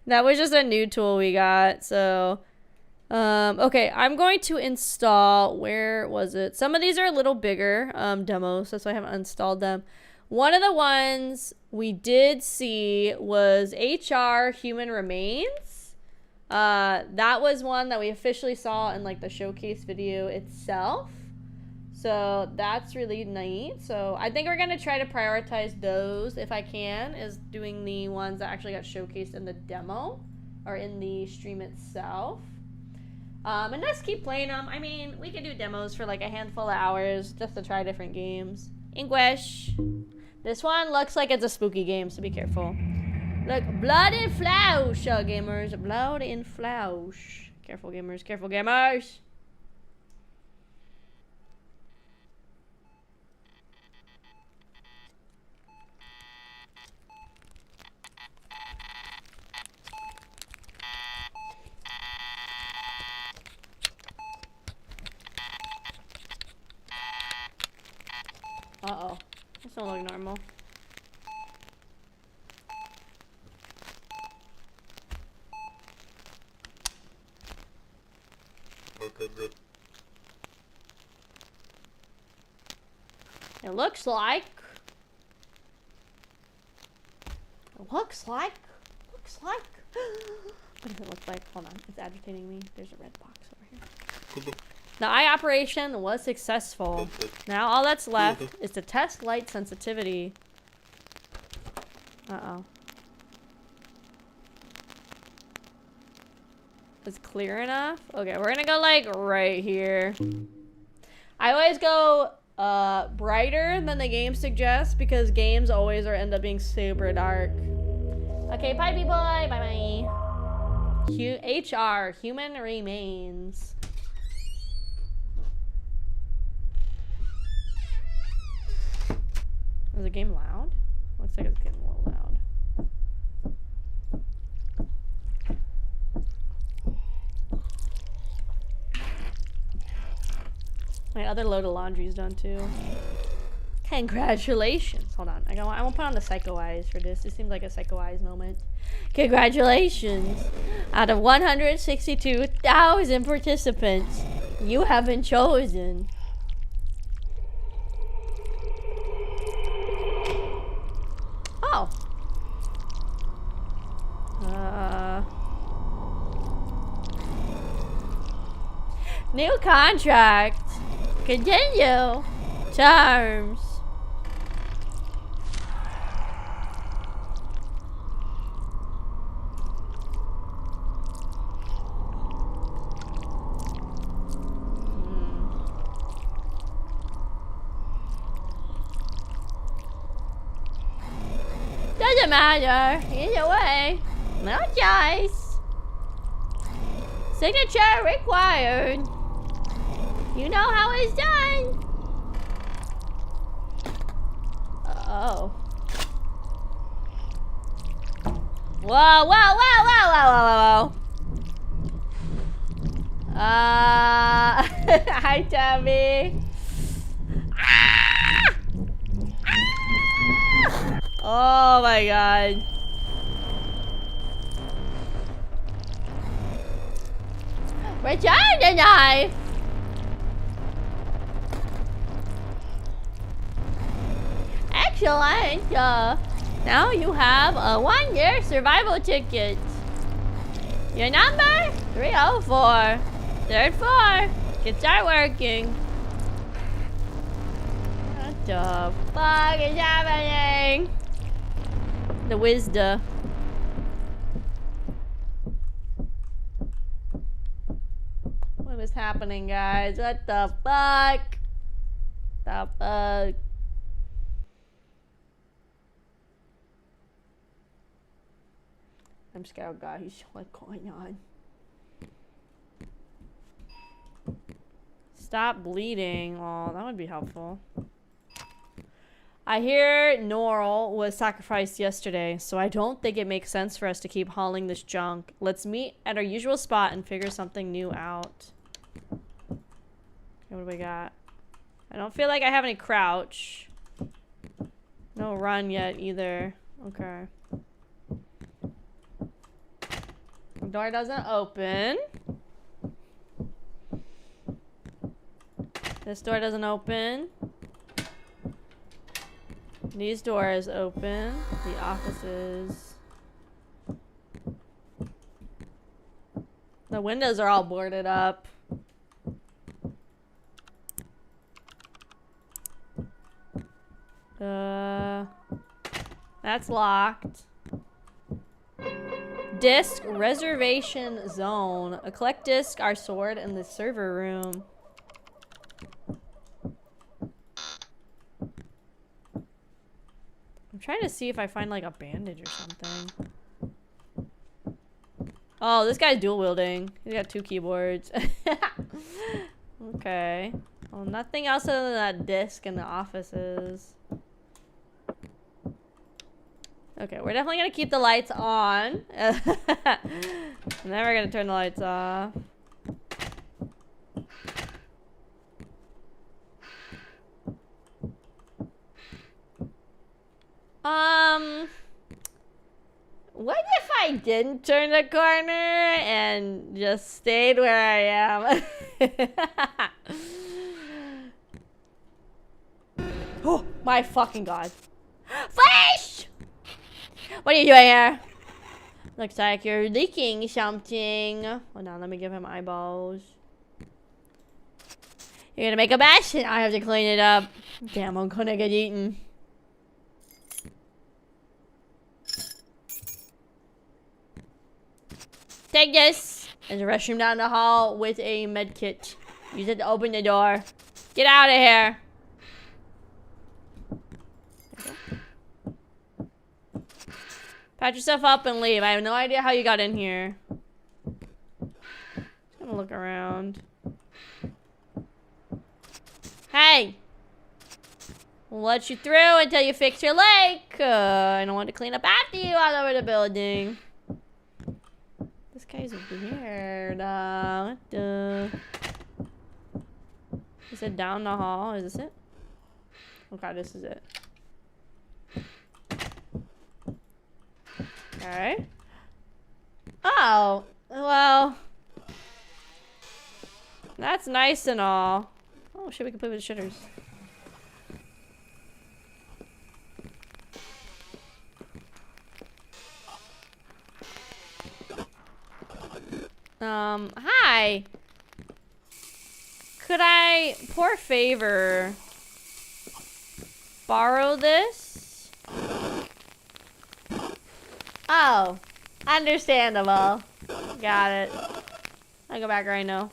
[SPEAKER 2] That was just a new tool we got. So, okay, I'm going to install. Where was it? Some of these are a little bigger demos, so I haven't installed them. One of the ones we did see was HR Human Remains. That was one that we officially saw in like the showcase video itself. So that's really neat. So I think we're going to try to prioritize those if I can, is doing the ones that actually got showcased in the demo or in the stream itself. And let's keep playing them. I mean, we can do demos for like a handful of hours just to try different games. English. This one looks like it's a spooky game, so be careful. Look, blood and flash, gamers. Blood and flash. Careful, gamers. Careful, gamers. Uh-oh. This don't look normal. It looks like... What does it look like? Hold on, it's agitating me. There's a red box over here. The eye operation was successful. Now all that's left is to test light sensitivity. Uh-oh. Is clear enough? Okay, we're gonna go like right here. I always go brighter than the game suggests because games always end up being super dark. Okay, bye, boy. Bye-bye. HR, Human Remains. Is the game loud? Looks like it's getting a little loud. My other load of laundry's done too. Congratulations. Hold on. I won't put on the Psycho Eyes for this. This seems like a Psycho Eyes moment. Congratulations. Out of 162,000 participants, you have been chosen. Oh. New contract. Continue. Terms. doesn't matter. Either way, no choice. Signature required. You know how it's done. Oh. Whoa, whoa, whoa, whoa, whoa, whoa, whoa. Hi, Tabby. Ah! Ah! Oh my god. Return the knife. Excellent. Now you have a 1-year survival ticket. Your number? 304. Third floor. Can start working. What the fuck is happening? The wisdom. What is happening, guys? What the fuck? The fuck? I'm scared, guys. What's going on? Stop bleeding. Oh, that would be helpful. I hear Norl was sacrificed yesterday, so I don't think it makes sense for us to keep hauling this junk. Let's meet at our usual spot and figure something new out. Okay, what do we got? I don't feel like I have any crouch. No run yet either. Okay. The door doesn't open. This door doesn't open. These doors open. The offices. The windows are all boarded up. That's locked. Disc reservation zone. A collect disc, our sword, in the server room. I'm trying to see if I find like a bandage or something. Oh, this guy's dual wielding. He's got 2 keyboards. Okay. Well, nothing else other than that disc in the offices. Okay, we're definitely gonna keep the lights on. And then we're gonna turn the lights off. What if I didn't turn the corner and just stayed where I am? Oh my fucking god. Flash! What are you doing here? Looks like you're leaking something. Hold on, let me give him eyeballs. You're gonna make a mess and I have to clean it up. Damn, I'm gonna get eaten. Take this. There's a restroom down the hall with a med kit. Use it to open the door. Get out of here. Patch yourself up and leave. I have no idea how you got in here. Just gonna look around. Hey! We'll let you through until you fix your leg. I don't want to clean up after you all over the building. This guy's weird. What the? He said down the hall. Is this it? Okay, this is it. Okay. Oh, well. That's nice and all. Oh shit, we can play with the shitters. Hi. Could I, poor favor, borrow this? Oh, understandable. Got it. I'll go back right now.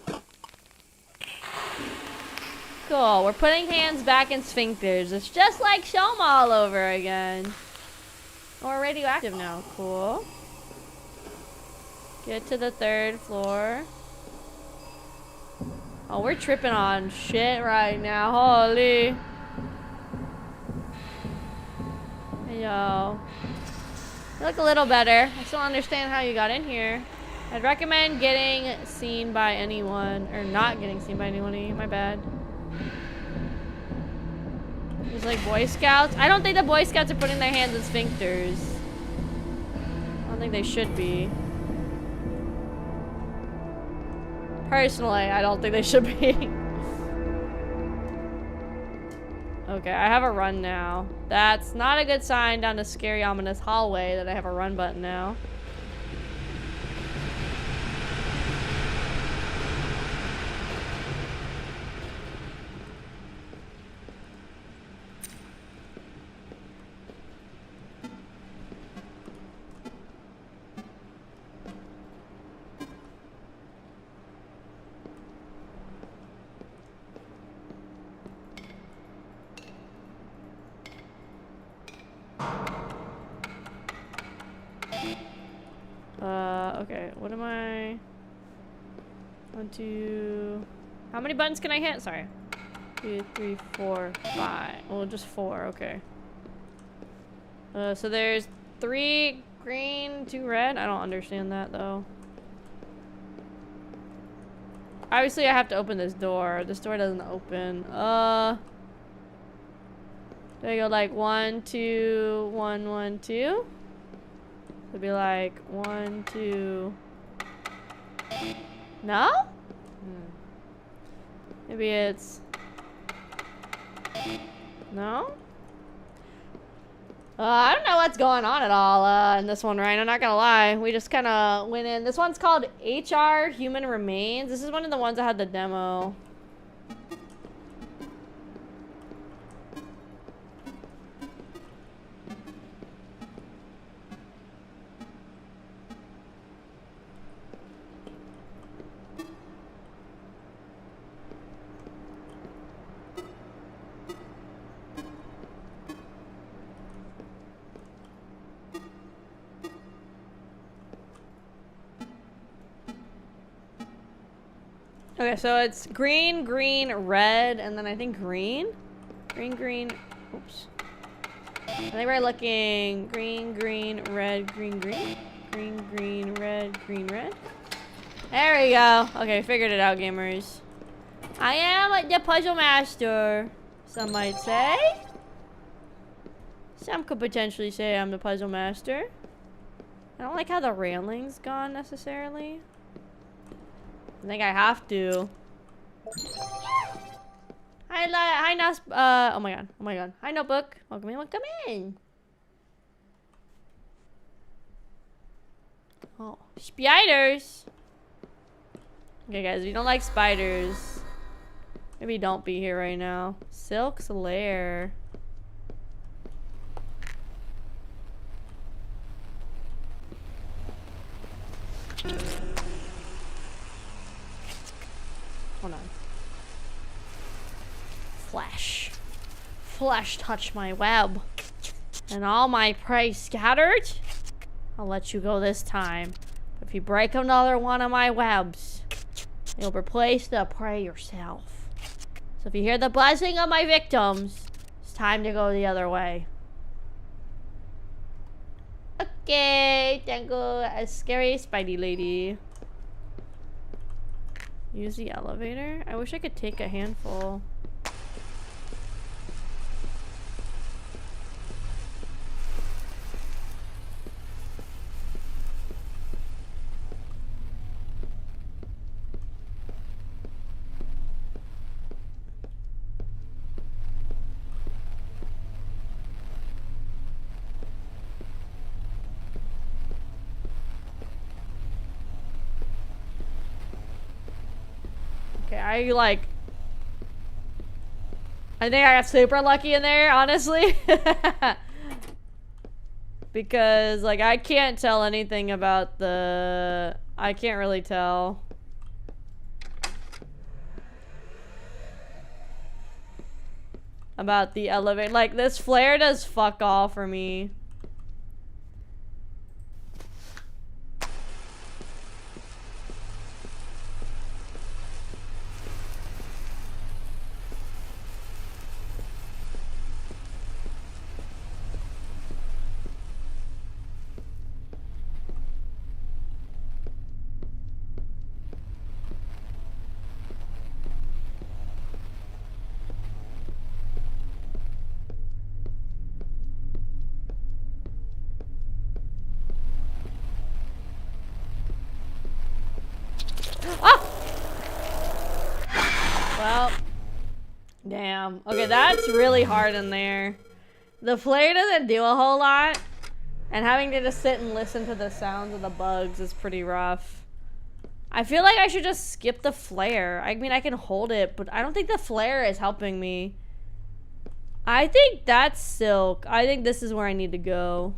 [SPEAKER 2] Cool, we're putting hands back in sphincters. It's just like Shoma all over again. Or radioactive now. Cool. Get to the 3rd floor. Oh, we're tripping on shit right now. Holy. Hey, yo. You look a little better. I still don't understand how you got in here. I'd recommend getting seen by anyone. Or not getting seen by anyone. My bad. There's like Boy Scouts. I don't think the Boy Scouts are putting their hands in sphincters. I don't think they should be. Personally, I don't think they should be. Okay, I have a run now. That's not a good sign down the scary, ominous hallway that I have a run button now. Okay, what am I? 1, 2. How many buttons can I hit? Sorry. 2, 3, 4, 5. Well, just 4. Okay. So there's 3 green, 2 red. I don't understand that though. Obviously, I have to open this door. This door doesn't open. Do I go like 1, 2, 1, 1, 2? It'd be like 1, 2. No? Maybe it's. No? I don't know what's going on at all in this one, right? I'm not gonna lie. We just kind of went in. This one's called HR Human Remains. This is one of the ones that had the demo. Okay, so it's green, green, red, and then I think green. Green, green. Oops. I think we're looking green, green, red, green, green. Green, green, red, green, red. There we go. Okay, figured it out, gamers. I am the puzzle master, some might say. Some could potentially say I'm the puzzle master. I don't like how the railing's gone necessarily. I think I have to. Hi, Nas. Oh my god. Oh my god. Hi, Notebook. Welcome in. Welcome in. Oh, spiders. Okay, guys. If you don't like spiders, maybe don't be here right now. Silk's lair. Hold on. Flesh. Flesh touch my web. And all my prey scattered. I'll let you go this time. But if you break another one of my webs, you'll replace the prey yourself. So if you hear the buzzing of my victims, it's time to go the other way. Okay, tango, a scary spidey lady. Use the elevator? I wish I could take a handful. I think I got super lucky in there, honestly. Because, like, I can't tell anything about the... I can't really tell. About the elevator. Like, this flare does fuck all for me. Damn. Okay, that's really hard in there. The flare doesn't do a whole lot, and having to just sit and listen to the sounds of the bugs is pretty rough. I feel like I should just skip the flare. I mean, I can hold it, but I don't think the flare is helping me. I think that's silk. I think this is where I need to go.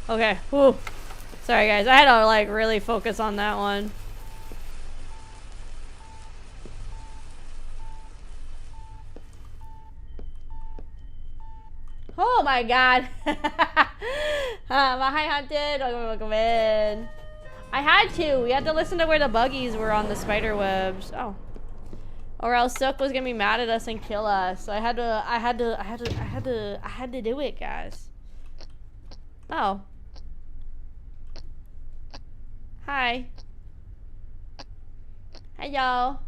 [SPEAKER 2] Okay. Whew. Sorry guys, I had to like really focus on that one. Oh my god. Hi Hunted, welcome in. I had to. We had to listen to where the buggies were on the spider webs. Oh. Or else Silk was gonna be mad at us and kill us. So I had to do it, guys. Oh. Hi. Hi, y'all.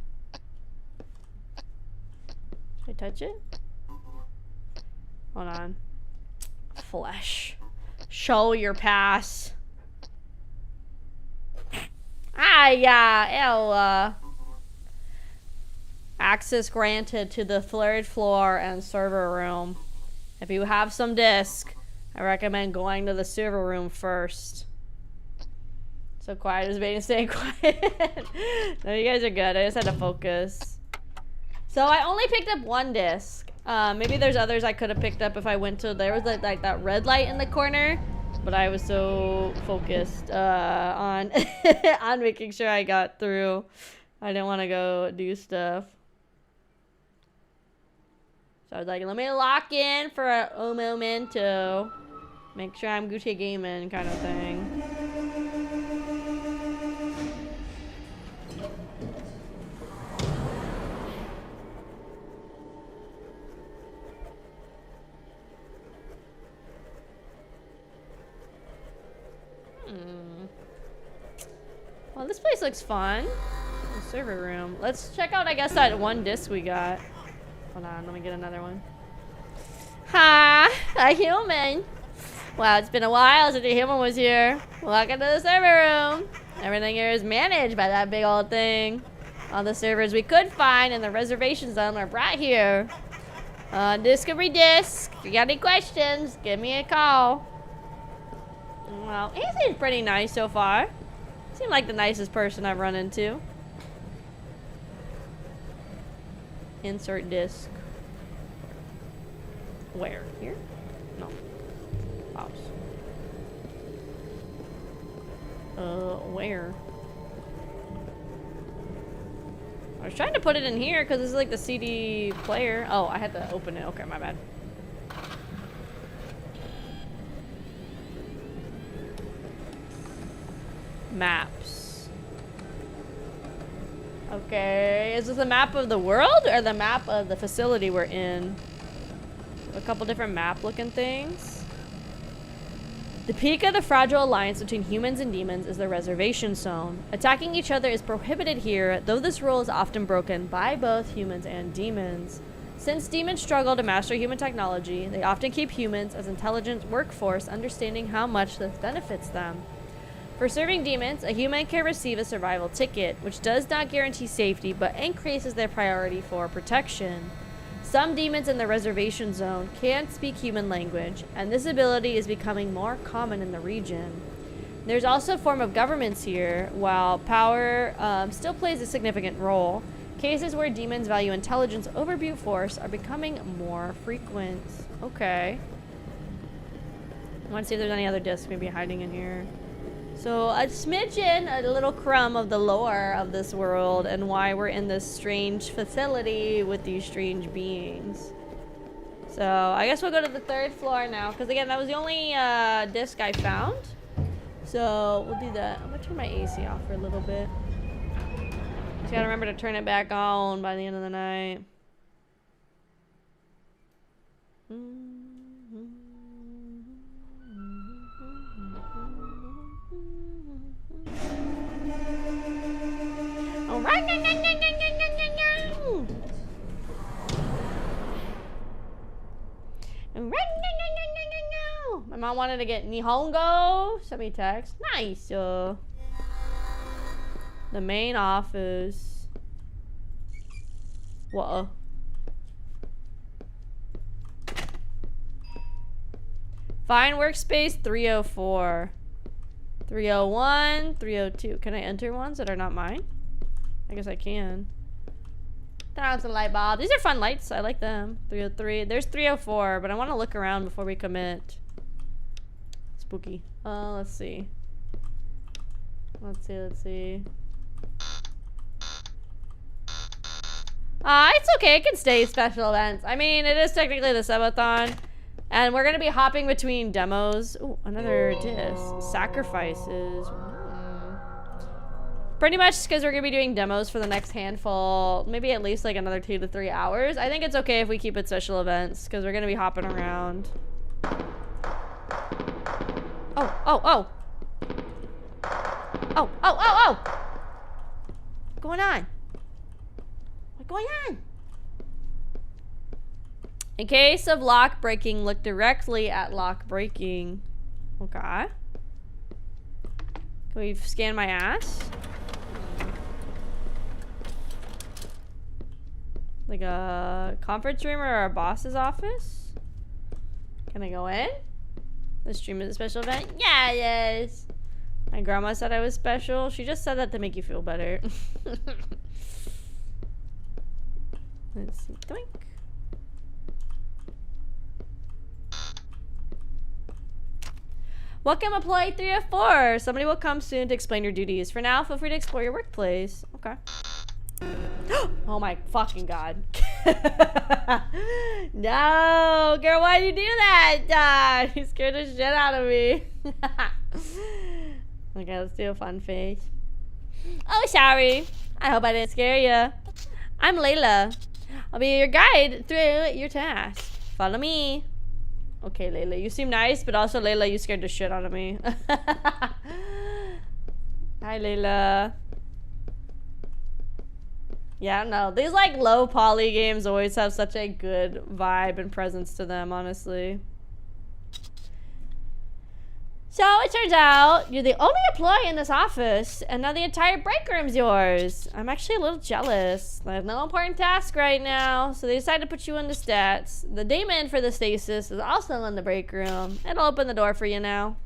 [SPEAKER 2] Should I touch it? Hold on. Flesh. Show your pass. Ah, yeah. Ew. Access granted to the third floor and server room. If you have some disk, I recommend going to the server room first. So quiet is being staying quiet. No, you guys are good. I just had to focus. So I only picked up one disc. Maybe there's others I could have picked up if I went to. There was like that red light in the corner, but I was so focused on on making sure I got through. I didn't want to go do stuff. So I was like, let me lock in for a momento. Make sure I'm Gucci gaming kind of thing. Well, this place looks fun. The server room. Let's check out, I guess, that one disc we got. Hold on, let me get another one. Hi, a human. Wow, it's been a while since a human was here. Welcome to the server room. Everything here is managed by that big old thing. All the servers we could find in the reservation zone are brought here. Discovery disc. If you got any questions, give me a call. Well, he seems pretty nice so far. Seemed like the nicest person I've run into. Insert disc. Where? Here? No. Mouse. Where? I was trying to put it in here because this is like the CD player. Oh, I had to open it. Okay, my bad. Maps. Okay, is this a map of the world or the map of the facility we're in? A couple different map looking things. The peak of the fragile alliance between humans and demons is the reservation zone. Attacking each other is prohibited here, though this rule is often broken by both humans and demons. Since demons struggle to master human technology, they often keep humans as intelligent workforce, understanding how much this benefits them. For serving demons, a human can receive a survival ticket, which does not guarantee safety, but increases their priority for protection. Some demons in the reservation zone can't speak human language, and this ability is becoming more common in the region. There's also a form of governance here, while power still plays a significant role. Cases where demons value intelligence over brute force are becoming more frequent. Okay. I want to see if there's any other discs maybe hiding in here. So a smidgen, a little crumb of the lore of this world and why we're in this strange facility with these strange beings. So I guess we'll go to the 3rd floor now, because again, that was the only disc I found. So we'll do that. I'm gonna turn my AC off for a little bit. Just gotta remember to turn it back on by the end of the night. All right. My mom wanted to get Nihongo. Sent me a text. Nice. The main office. Whoa. Find workspace 304. 301, 302. Can I enter ones that are not mine? I guess I can. Turn on some light bulbs. These are fun lights. I like them. 303. There's 304, but I want to look around before we commit. Spooky. Let's see. Let's see. It's okay. It can stay special events. I mean, it is technically the subathon. And we're going to be hopping between demos. Ooh, another disc. Sacrifices. Pretty much because we're going to be doing demos for the next handful. Maybe at least like another 2 to 3 hours. I think it's okay if we keep it special events because we're going to be hopping around. Oh. What's going on? What's going on? In case of lock breaking, look directly at lock breaking. Okay. Can we scan my ass? Like a conference room or a boss's office? Can I go in? The stream is a special event? Yeah, it is. My grandma said I was special. She just said that to make you feel better. Let's see. Doink. Welcome, employee 304. Somebody will come soon to explain your duties. For now, feel free to explore your workplace. Okay. Oh my fucking god. No, girl, why'd you do that? You scared the shit out of me. Okay, let's do a fun face. Oh, sorry. I hope I didn't scare you. I'm Layla. I'll be your guide through your task. Follow me. Okay, Layla, you seem nice, but also, Layla, you scared the shit out of me. Hi, Layla. Yeah, I don't know. These, like, low poly games always have such a good vibe and presence to them, honestly. So, it turns out you're the only employee in this office, and now the entire break room's yours. I'm actually a little jealous. I have no important task right now, so they decided to put you in the stats. The daemon for the stasis is also in the break room. It'll open the door for you now.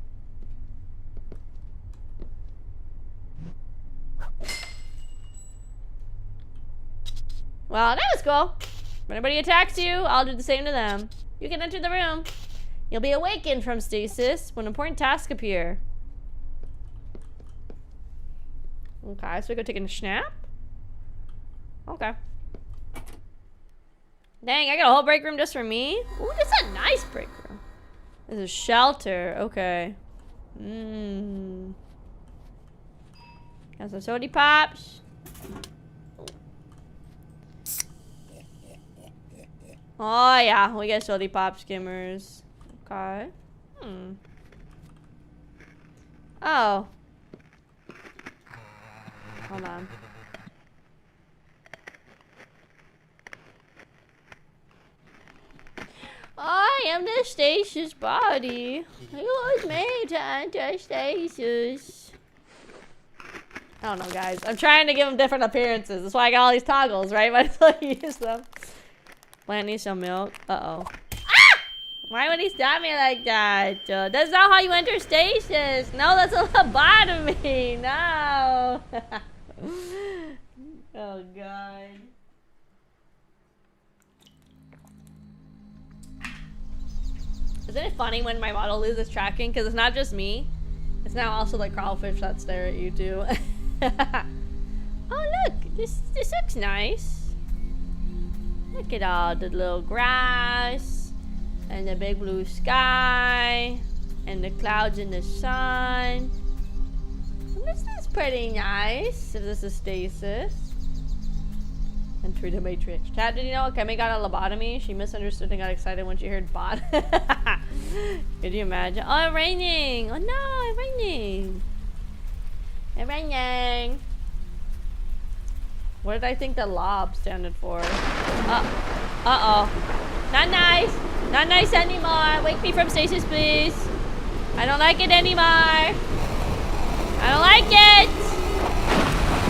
[SPEAKER 2] Well, that was cool. If anybody attacks you, I'll do the same to them. You can enter the room. You'll be awakened from stasis when important tasks appear. Okay, so we go taking a snap. Okay. Dang, I got a whole break room just for me? Ooh, this is a nice break room. This is shelter. Okay. Got some sody pops. Oh yeah, we get sody pop skimmers. Okay. Oh. Hold on. I am the stasis body. I was made to enter stasis. I don't know, guys. I'm trying to give them different appearances. That's why I got all these toggles, right? Might as well use them. Plant needs some milk. Uh-oh. Ah! Why would he stop me like that? That's not how you enter stasis. No, that's a lobotomy. No. Oh, God. Isn't it funny when my model loses tracking? Because it's not just me. It's now also like Kraufish that stare at you, too. Oh, look. This looks nice. Look at all the little grass. And the big blue sky. And the clouds in the sun. This is pretty nice. If this is stasis. Enter the matrix. Chat, did you know Akemi got a lobotomy? She misunderstood and got excited when she heard bot. Could you imagine? Oh, it's raining. Oh no, it's raining. It's raining. What did I think the lob standed for? Uh-oh. Not nice. Not nice anymore. Wake me from stasis, please. I don't like it anymore. I don't like it.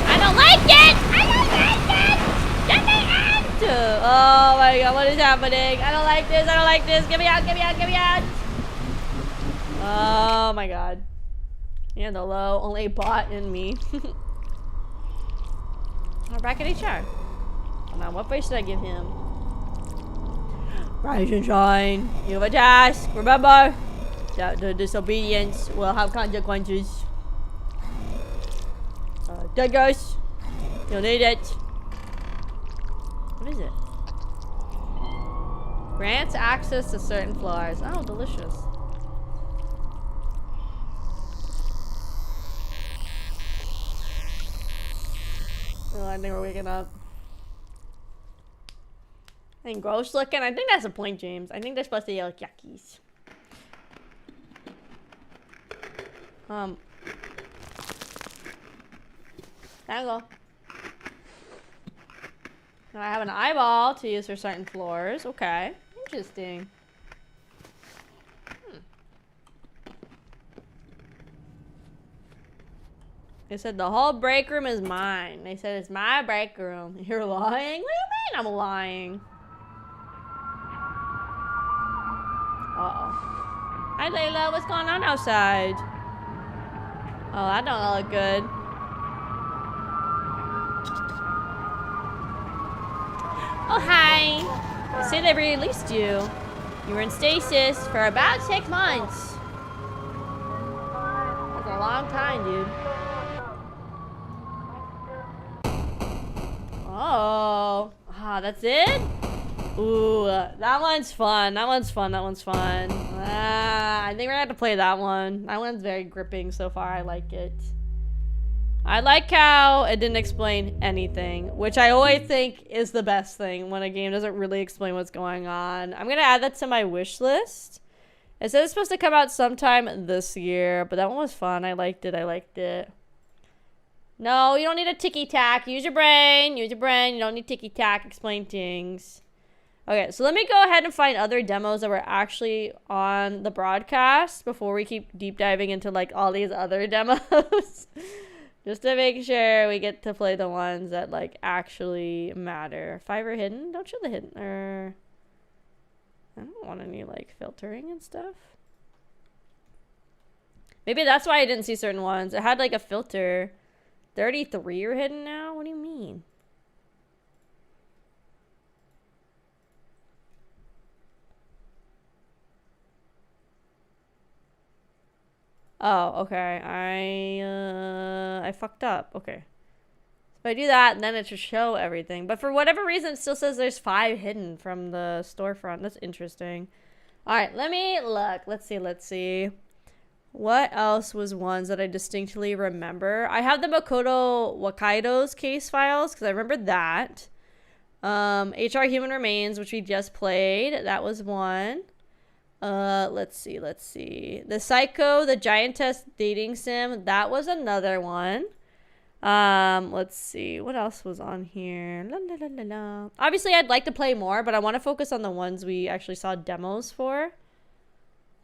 [SPEAKER 2] I don't like it. I don't like it. Get me out. Oh my god, what is happening? I don't like this. I don't like this. Get me out. Get me out. Get me out. Oh my god. Yeah, the low. Only bot in me. We're back at HR. Oh, now, what face should I give him? Rise and shine. You have a task. Remember that the disobedience will have consequences. Daggers. You'll need it. What is it? Grants access to certain floors. Oh, delicious. Oh, I think we're waking up. I think gross looking. I think that's the point, James. I think they're supposed to yell yuckies. There you go. Now I have an eyeball to use for certain floors. Okay. Interesting. They said the whole break room is mine. They said it's my break room. You're lying? What do you mean I'm lying? Uh-oh. Hi, Layla. What's going on outside? Oh, that don't look good. Oh, hi. They say they released you. You were in stasis for about 6 months. That's a long time, dude. Oh. Ah, that's it? Ooh, that one's fun. That one's fun. That one's fun. I think we're gonna have to play that one. That one's very gripping so far. I like it. I like how it didn't explain anything, which I always think is the best thing when a game doesn't really explain what's going on. I'm gonna add that to my wish list. It said it's supposed to come out sometime this year, but that one was fun. I liked it. I liked it. No, you don't need a ticky-tack. Use your brain. Use your brain. You don't need ticky-tack. Explain things. Okay, so let me go ahead and find other demos that were actually on the broadcast before we keep deep diving into like all these other demos. Just to make sure we get to play the ones that like actually matter. 5 are hidden. Don't show the hidden. Or I don't want any like filtering and stuff. Maybe that's why I didn't see certain ones. It had like a filter. 33 are hidden now? What do you mean? Oh, okay. I fucked up. Okay. If I do that, then it should show everything. But for whatever reason, it still says there's 5 hidden from the storefront. That's interesting. All right, let me look. Let's see. What else was ones that I distinctly remember? I have the Makoto Wakaido's case files because I remember that. HR Human Remains, which we just played. That was one. Let's see. The Psycho, the Giantess dating sim. That was another one. Let's see. What else was on here? La, la, la, la, la. Obviously, I'd like to play more, but I want to focus on the ones we actually saw demos for.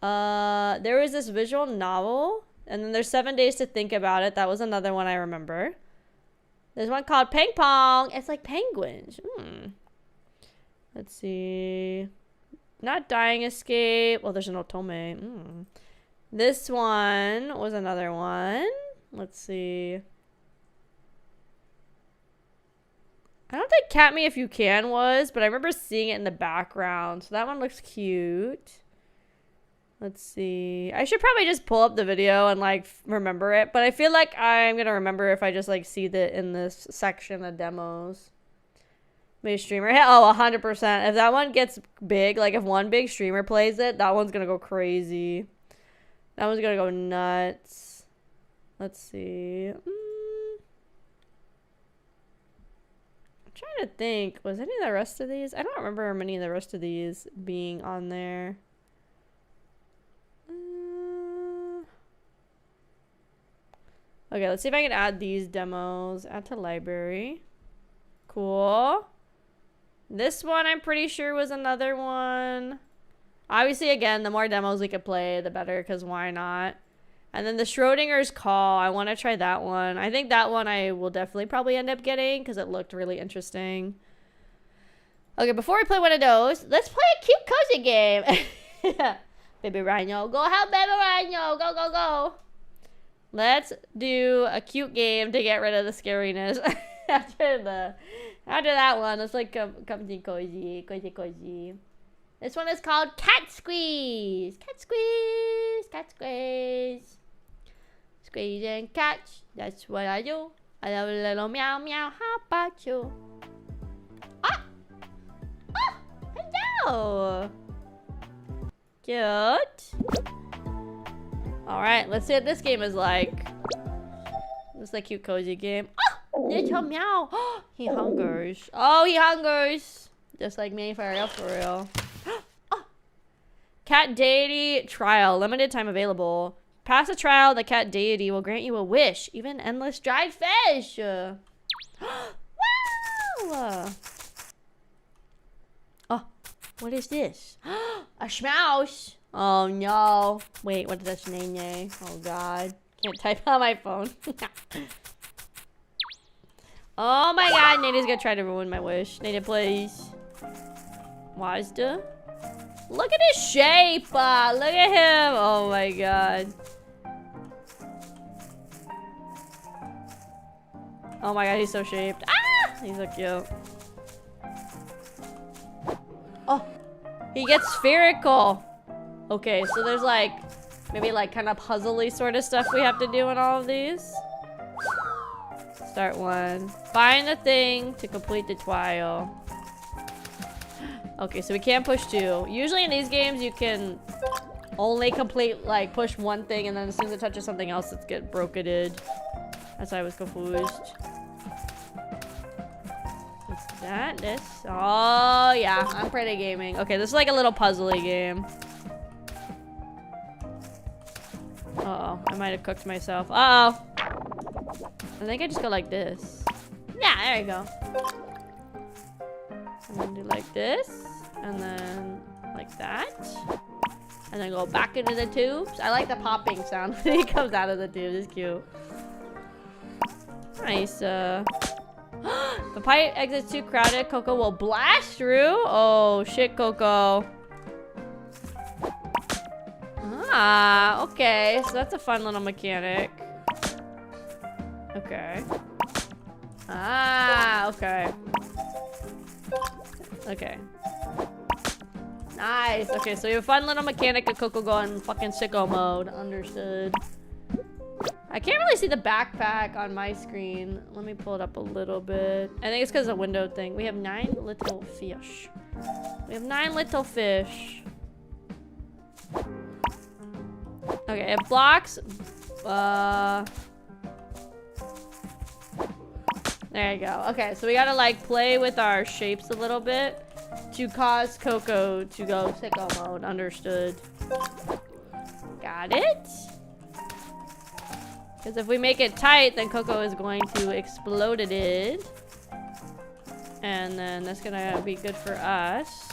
[SPEAKER 2] There was this visual novel. And then there's 7 days to think about it. That was another one I remember. There's one called Ping Pong. It's like penguins. Let's see. Not Dying Escape. Well, there's an Otome. This one was another one. Let's see. I don't think Cat Me If You Can was, but I remember seeing it in the background. So that one looks cute. Let's see. I should probably just pull up the video and like remember it, but I feel like I'm gonna remember if I just like see the in this section of demos. Maybe streamer hit. Oh, 100%. If that one gets big, like if one big streamer plays it, that one's gonna go crazy. That one's gonna go nuts. Let's see. Trying to think, was any of the rest of these? I don't remember many of the rest of these being on there. Okay, let's see if I can add these demos. Add to library. Cool. This one I'm pretty sure was another one. Obviously, again, the more demos we could play, the better, because why not? And then the Schrodinger's Call, I want to try that one. I think that one I will definitely probably end up getting because it looked really interesting. Okay, before we play one of those, let's play a cute cozy game. Baby Rhino, go help Baby Rhino. Go, go, go. Let's do a cute game to get rid of the scariness. after that one, let's like comfy cozy, cozy, cozy. This one is called Cat Squeeze. Cat Squeeze, Cat Squeeze. Squeeze and catch, that's what I do. I love a little meow meow, how about you? Ah! Ah! Hello! Cute. Alright, let's see what this game is like. This is a cute cozy game. Oh! Little meow! He hungers. Oh, he hungers! Just like me, for real. Oh. Cat Deity Trial. Limited time available. Pass a trial, the cat deity will grant you a wish. Even endless dried fish. Wow! Oh, what is this? A schmouse. Oh no. Wait, what is that name? Oh god. Can't type on my phone. Oh my god, Nada's gonna try to ruin my wish. Nada, please. Wazda? Look at his shape. Look at him. Oh my god. Oh my god, he's so shaped. Ah! He's so cute. Oh, he gets spherical. Okay, so there's like, maybe like kind of puzzly sort of stuff we have to do in all of these. Start one. Find the thing to complete the trial. Okay, so we can't push two. Usually in these games, you can only complete, like, push one thing, and then as soon as it touches something else, it's get broketed. That's why I was confused. What's that? This? Oh, yeah. I'm pretty gaming. Okay, this is like a little puzzly game. Uh-oh. I might have cooked myself. Uh-oh. I think I just go like this. Yeah, there you go. I'm gonna do like this. And then like that. And then go back into the tubes. I like the popping sound when he comes out of the tube. It's cute. Nice. If the pipe exits too crowded, Coco will blast through. Oh, shit, Coco. Ah, okay. So that's a fun little mechanic. Okay. Ah, okay. Okay. Nice. Okay, so you have a fun little mechanic of Coco going fucking sicko mode. Understood. I can't really see the backpack on my screen. Let me pull it up a little bit. I think it's because of the window thing. We have 9 little fish. We have 9 little fish. Okay, it blocks. There you go. Okay, so we gotta like play with our shapes a little bit to cause Coco to go sicko mode. Understood. Got it? Because if we make it tight, then Coco is going to explode it. And then that's gonna be good for us.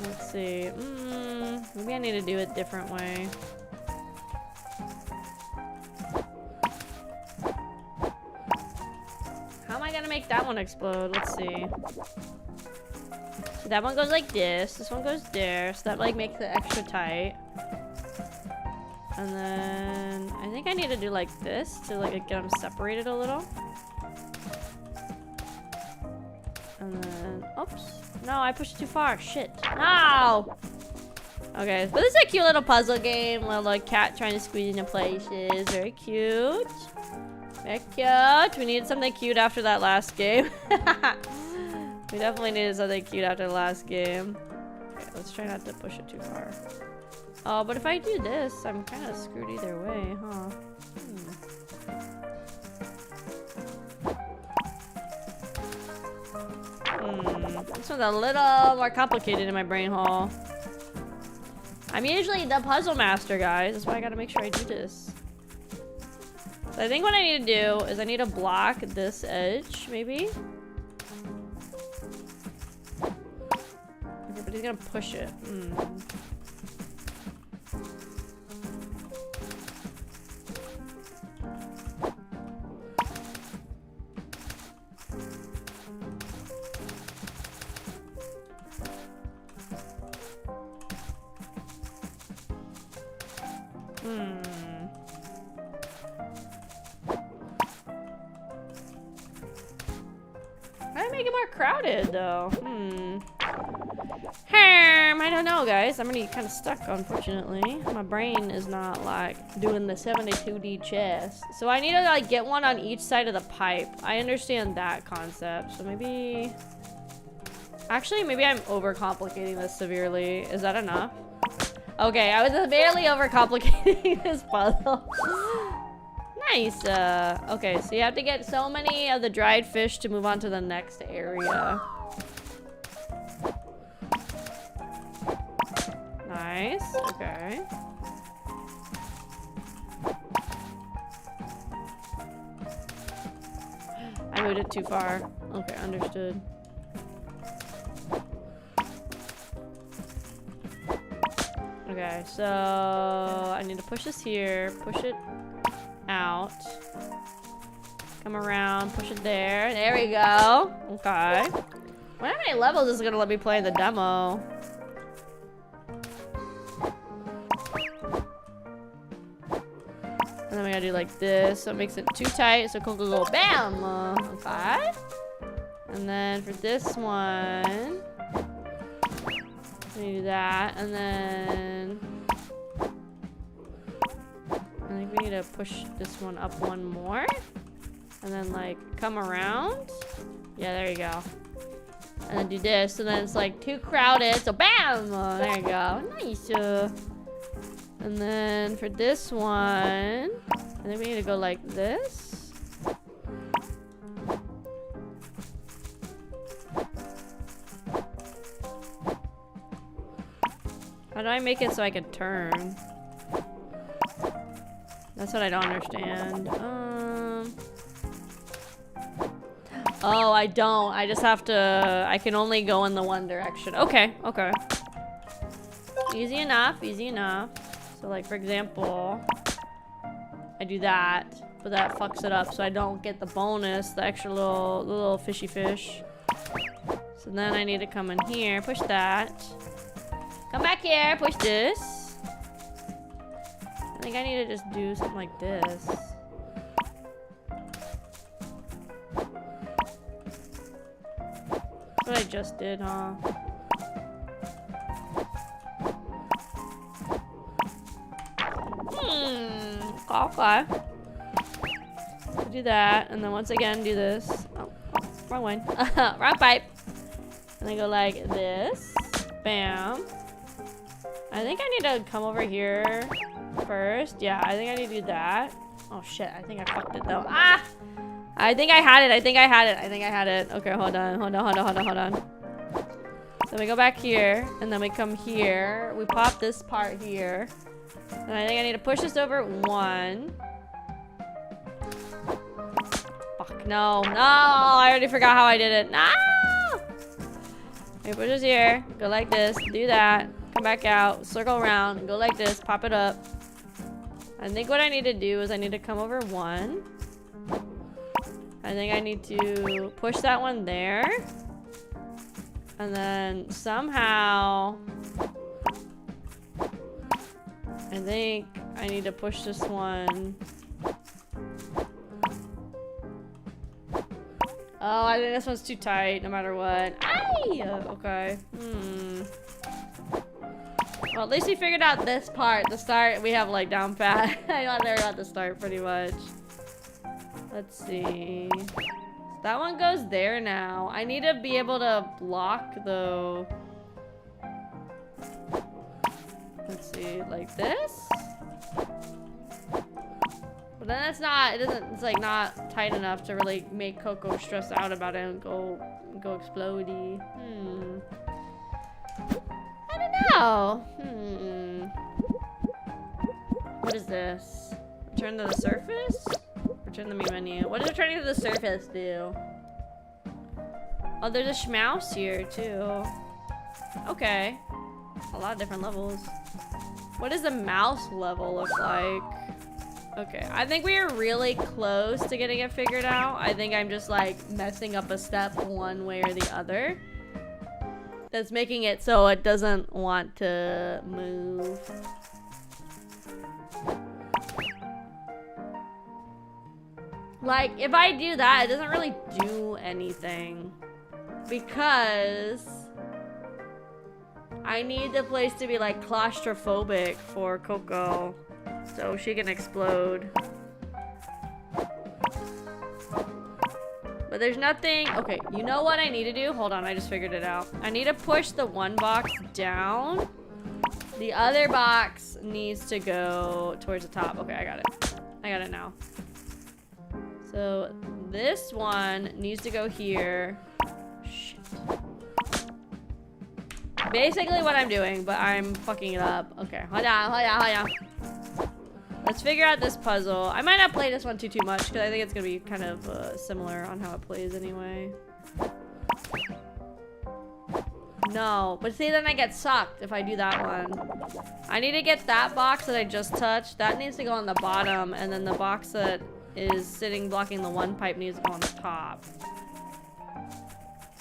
[SPEAKER 2] Let's see. Maybe I need to do it a different way. How am I gonna make that one explode? Let's see. So that one goes like this. This one goes there. So that like makes it extra tight. And then I think I need to do like this to like get them separated a little. And then, oops. No, I pushed it too far. Shit. No! Okay, but this is a cute little puzzle game. Little like, cat trying to squeeze into places. Very cute. Very cute. We needed something cute after that last game. We definitely needed something cute after the last game. Okay, let's try not to push it too far. Oh, but if I do this, I'm kind of screwed either way, huh? This one's a little more complicated in my brain hole. I'm usually the puzzle master, guys. That's why I gotta make sure I do this. So I think what I need to do is I need to block this edge, maybe. Okay, but he's gonna push it. How do I make it more crowded, though? I don't know, guys. I'm already kind of stuck, unfortunately. My brain is not, like, doing the 72D chess. So I need to, like, get one on each side of the pipe. I understand that concept. So maybe... Actually, maybe I'm overcomplicating this severely. Is that enough? Okay, I was severely overcomplicating this puzzle. Nice. Okay, so you have to get so many of the dried fish to move on to the next area. Nice. Okay. I moved it too far. Okay, understood. Okay, so I need to push this here, push it out, come around, push it there. There we go. Okay. Wonder how many levels is gonna let me play in the demo. And then we gotta do like this, so it makes it too tight, so Coco go bam! Okay. And then for this one, we do that, and then I think we need to push this one up one more, and then like come around. Yeah, there you go. And then do this, and then it's like too crowded, so bam! There you go. Nice. And then for this one, I think we need to go like this. How do I make it so I can turn? That's what I don't understand. Oh, I don't. I just have to... I can only go in the one direction. Okay, okay. Easy enough, easy enough. So, like, for example, I do that, but that fucks it up, so I don't get the bonus, the extra little fishy fish. So then I need to come in here, push that. Come back here, push this. I think I need to just do something like this. That's what I just did, huh? Okay. So do that, and then once again do this. Oh, wrong one. Wrong pipe. And then go like this. Bam. I think I need to come over here first. Yeah, I think I need to do that. Oh shit, I think I fucked it though. Ah! I think I had it. I think I had it. I think I had it. Okay, hold on. Hold on, hold on, hold on, hold on. Then we go back here, and then we come here. We pop this part here. And I think I need to push this over one. Fuck, no. No! I already forgot how I did it. No! Okay, push this here. Go like this. Do that. Come back out. Circle around. Go like this. Pop it up. I think what I need to do is I need to come over one. I think I need to push that one there. And then somehow... I think I need to push this one. Oh, I think this one's too tight no matter what. Aye! Okay. Well, at least we figured out this part. The start we have like down pat. I got there at the start pretty much. Let's see. That one goes there now. I need to be able to block though. Let's see, like this. But then it's not. It doesn't. It's like not tight enough to really make Coco stress out about it and go explodey. I don't know. What is this? Return to the surface? Return the main menu. What does returning to the surface do? Oh, there's a schmouse here too. Okay. A lot of different levels. What does the mouse level look like? Okay, I think we are really close to getting it figured out. I think I'm just like messing up a step one way or the other. That's making it so it doesn't want to move. Like, if I do that, it doesn't really do anything. Because I need the place to be like claustrophobic for Coco so she can explode. But there's nothing. Okay, you know what I need to do? Hold on, I just figured it out. I need to push the one box down. The other box needs to go towards the top. Okay, I got it. I got it now. So this one needs to go here. Shit. Basically what I'm doing, but I'm fucking it up. Okay, hold on. Let's figure out this puzzle. I might not play this one too much because I think it's gonna be kind of similar on how it plays anyway. No, but see, then I get sucked if I do that one. I need to get that box that I just touched. That needs to go on the bottom, and then the box that is sitting blocking the one pipe needs to go on the top.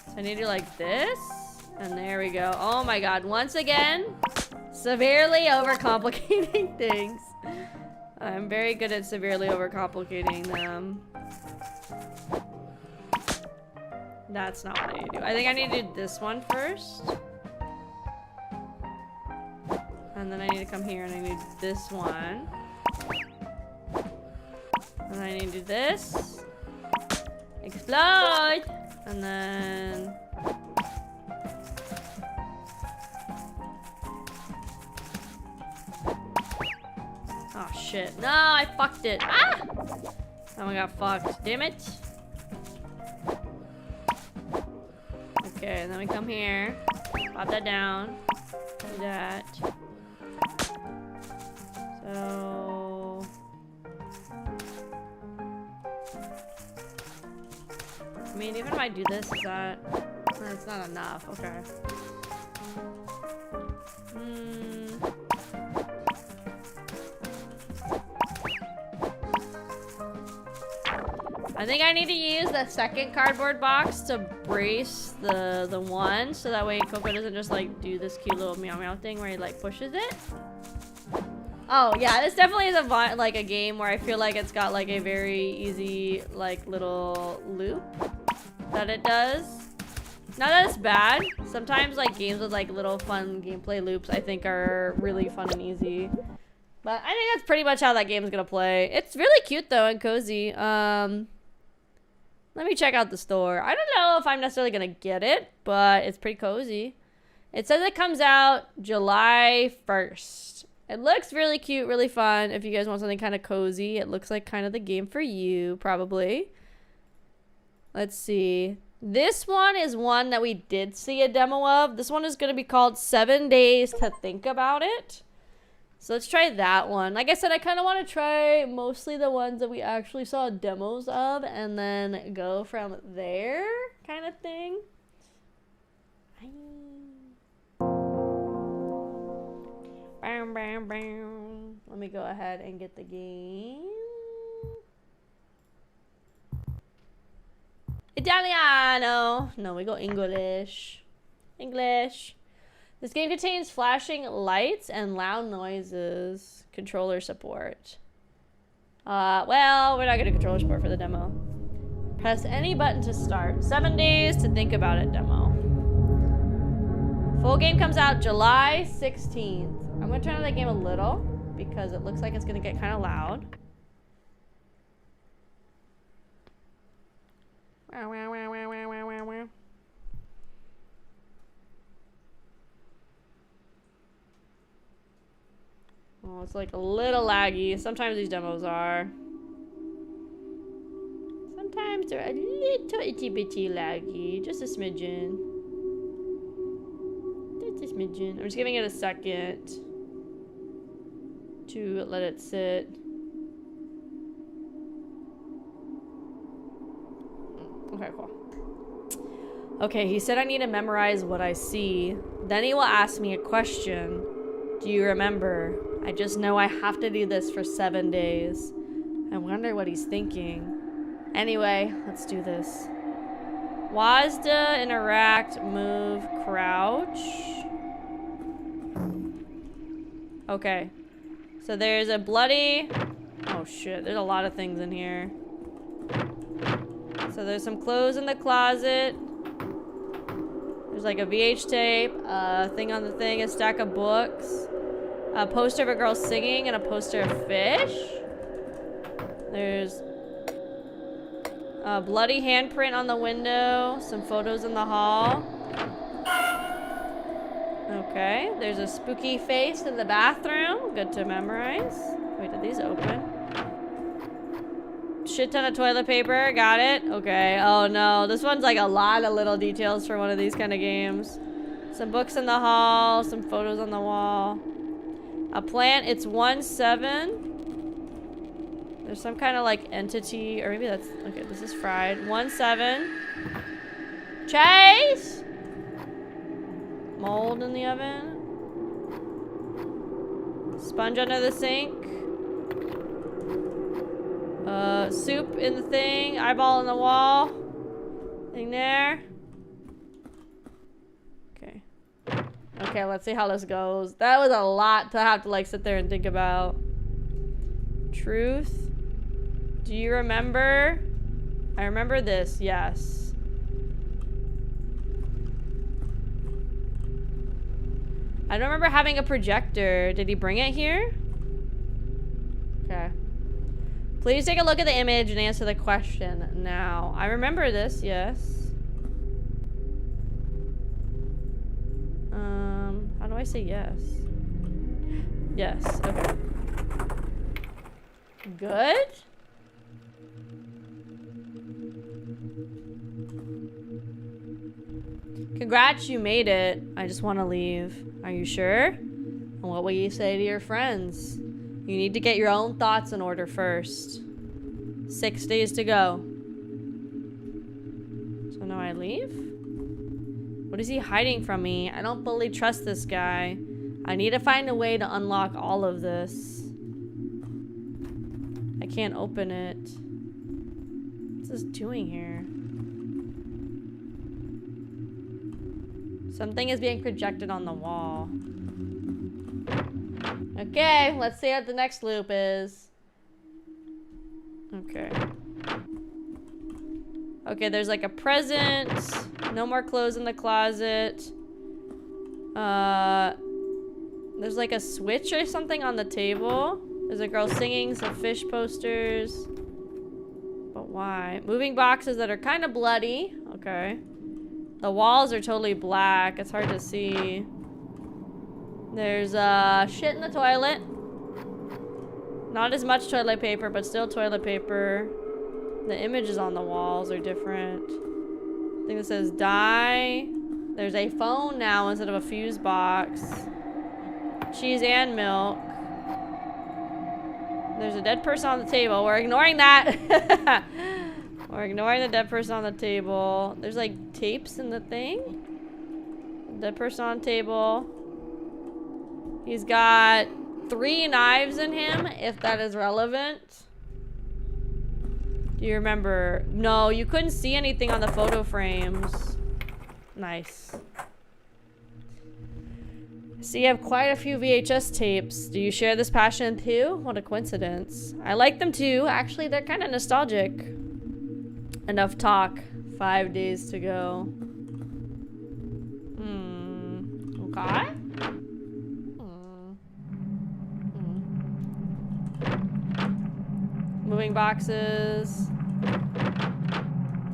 [SPEAKER 2] So I need to do like this. And there we go. Oh my god. Once again, severely overcomplicating things. I'm very good at severely overcomplicating them. That's not what I need to do. I think I need to do this one first. And then I need to come here and I need this one. And I need to do this. Explode! And then... Oh shit. No, I fucked it. Ah! Oh, I got fucked. Damn it. Okay, and then we come here. Pop that down. Do that. So... I mean, even if I do this, is that... That's not enough. Okay. I think I need to use the second cardboard box to brace the one, so that way Coco doesn't just like do this cute little meow meow thing where he like pushes it. Oh yeah, this definitely is like a game where I feel like it's got like a very easy like little loop that it does. Not that it's bad. Sometimes like games with like little fun gameplay loops I think are really fun and easy. But I think that's pretty much how that game is gonna play. It's really cute though and cozy. Let me check out the store. I don't know if I'm necessarily gonna get it, but it's pretty cozy. It says it comes out July 1st. It looks really cute, really fun. If you guys want something kind of cozy, it looks like kind of the game for you, probably. Let's see. This one is one that we did see a demo of. This one is gonna be called 7 Days to Think About It. So let's try that one. Like I said, I kind of want to try mostly the ones that we actually saw demos of and then go from there kind of thing. Bam, bam, bam. Let me go ahead and get the game. Italiano. No, we go English. English. This game contains flashing lights and loud noises. Controller support. Well, we're not gonna controller support for the demo. Press any button to start. 7 days to think about it demo. Full game comes out July 16th. I'm gonna turn on the game a little because it looks like it's gonna get kind of loud. Wow, wow, wow, wow, wow, wow, wow, wow. Oh, it's like a little laggy. Sometimes these demos are. Sometimes they're a little itty bitty laggy. Just a smidgen. Just a smidgen. I'm just giving it a second to let it sit. Okay, cool. Okay, he said I need to memorize what I see. Then he will ask me a question. Do you remember? I just know I have to do this for 7 days. I wonder what he's thinking. Anyway, let's do this. WASD, interact, move, crouch. Okay. So there's a bloody... Oh shit, there's a lot of things in here. So there's some clothes in the closet. There's like a VH tape, a thing on the thing, a stack of books, a poster of a girl singing, and a poster of fish. There's a bloody handprint on the window, some photos in the hall. Okay, there's a spooky face in the bathroom. Good to memorize. Wait, did these open? Shit ton of toilet paper. Got it. Okay. Oh no, this one's like a lot of little details for one of these kind of games. Some books in the hall, some photos on the wall. A plant. It's 1-7. There's some kind of like entity, or maybe that's okay. This is fried. 1-7. Chase. Mold in the oven. Sponge under the sink. Soup in the thing. Eyeball in the wall. Thing there. Okay. Okay, let's see how this goes. That was a lot to have to like sit there and think about. Truth. Do you remember? I remember this, yes. I don't remember having a projector. Did he bring it here? Okay. Please take a look at the image and answer the question now. I remember this, yes. How do I say yes? Yes, okay. Good? Congrats, you made it. I just want to leave. Are you sure? And what will you say to your friends? You need to get your own thoughts in order first. 6 days to go. So now I leave? What is he hiding from me? I don't fully trust this guy. I need to find a way to unlock all of this. I can't open it. What's this doing here? Something is being projected on the wall. Okay, let's see what the next loop is. Okay. Okay, there's like a present. No more clothes in the closet. There's like a switch or something on the table. There's a girl singing, some fish posters. But why? Moving boxes that are kind of bloody. Okay. The walls are totally black. It's hard to see. There's shit in the toilet. Not as much toilet paper, but still toilet paper. The images on the walls are different. I think it says die. There's a phone now instead of a fuse box. Cheese and milk. There's a dead person on the table. We're ignoring that. We're ignoring the dead person on the table. There's like tapes in the thing. Dead person on table. He's got 3 knives in him, if that is relevant. Do you remember? No, you couldn't see anything on the photo frames. Nice. So you have quite a few VHS tapes. Do you share this passion too? What a coincidence. I like them too. Actually, they're kind of nostalgic. Enough talk. 5 days to go. Okay. Moving boxes.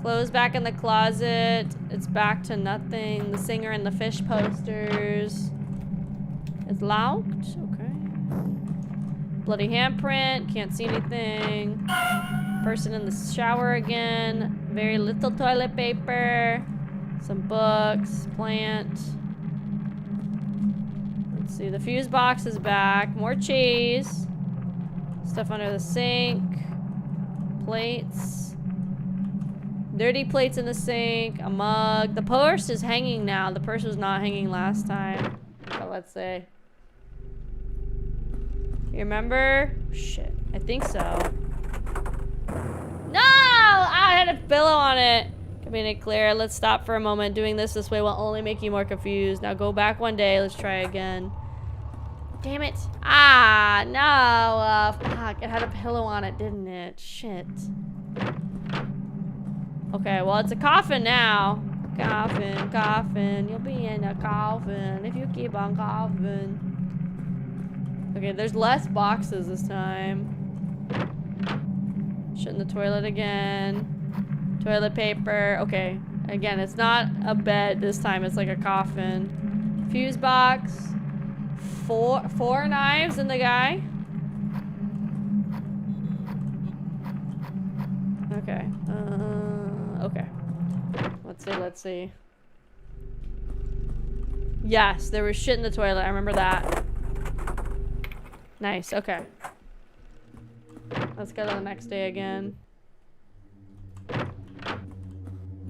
[SPEAKER 2] Clothes back in the closet. It's back to nothing. The singer and the fish posters. It's locked. Okay. Bloody handprint. Can't see anything. Person in the shower again. Very little toilet paper. Some books. Plant. Let's see. The fuse box is back. More cheese. Stuff under the sink. Plates. Dirty plates in the sink. A mug. The purse is hanging now. The purse was not hanging last time. So let's see. You remember? Shit. I think so. No! I had a pillow on it. Keeping it clear. Let's stop for a moment. Doing this way will only make you more confused. Now go back one day. Let's try again. Damn it. Ah, no. Fuck. It had a pillow on it, didn't it? Shit. Okay, well, it's a coffin now. Coffin, coffin. You'll be in a coffin if you keep on coughing. Okay, there's less boxes this time. Shit in the toilet again. Toilet paper. Okay. Again, it's not a bed this time. It's like a coffin. Fuse box. Four knives in the guy. Okay. Okay. Let's see. Yes, there was shit in the toilet. I remember that. Nice, okay. Let's go to the next day again.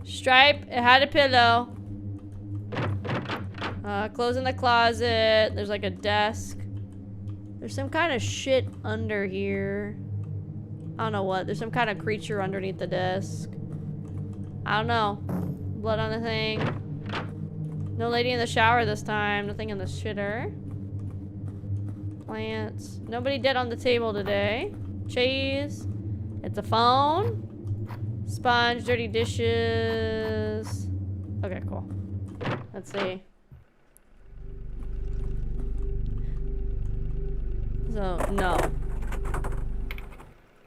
[SPEAKER 2] Stripe, it had a pillow. Clothes in the closet. There's like a desk. There's some kind of shit under here. I don't know what. There's some kind of creature underneath the desk. I don't know. Blood on the thing. No lady in the shower this time. Nothing in the shitter. Plants. Nobody dead on the table today. Cheese. It's a phone. Sponge. Dirty dishes. Okay, cool. Let's see. So, no.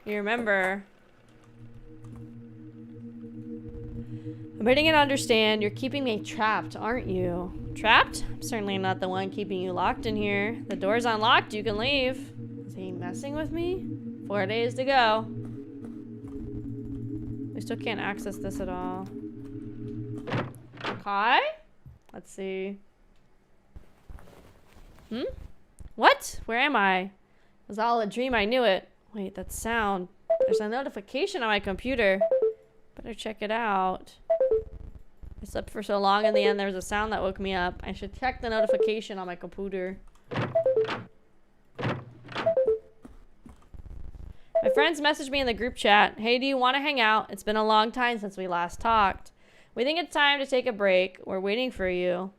[SPEAKER 2] You remember. I'm beginning to understand. You're keeping me trapped, aren't you? Trapped? I'm certainly not the one keeping you locked in here. The door's unlocked. You can leave. Is he messing with me? 4 days to go. We still can't access this at all. Okay. Let's see. What? Where am I? It was all a dream. I knew it. Wait, that sound. There's a notification on my computer. Better check it out. I slept for so long, in the end there was a sound that woke me up. I should check the notification on my computer. My friends messaged me in the group chat. Hey, do you want to hang out? It's been a long time since we last talked. We think it's time to take a break. We're waiting for you.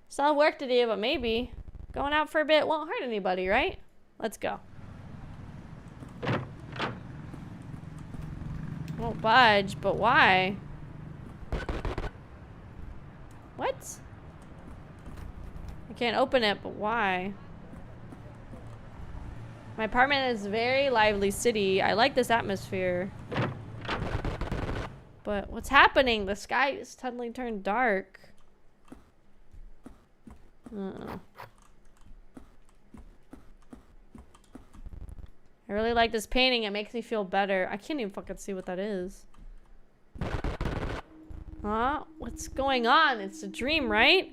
[SPEAKER 2] Still work to do, but maybe. Going out for a bit won't hurt anybody, right? Let's go. Won't budge, but why? What? I can't open it, but why? My apartment is a very lively city. I like this atmosphere. But what's happening? The sky is suddenly turned dark. I really like this painting. It makes me feel better. I can't even fucking see what that is. Huh? What's going on? It's a dream, right?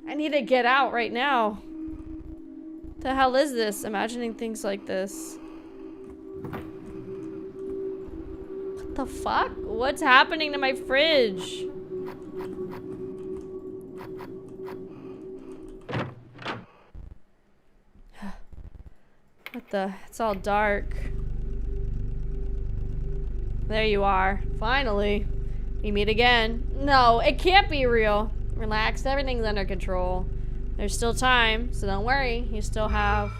[SPEAKER 2] I need to get out right now. What the hell is this? Imagining things like this. What the fuck? What's happening to my fridge? it's all dark. There you are. Finally. We meet again. No, it can't be real. Relax, everything's under control. There's still time, so don't worry. You still have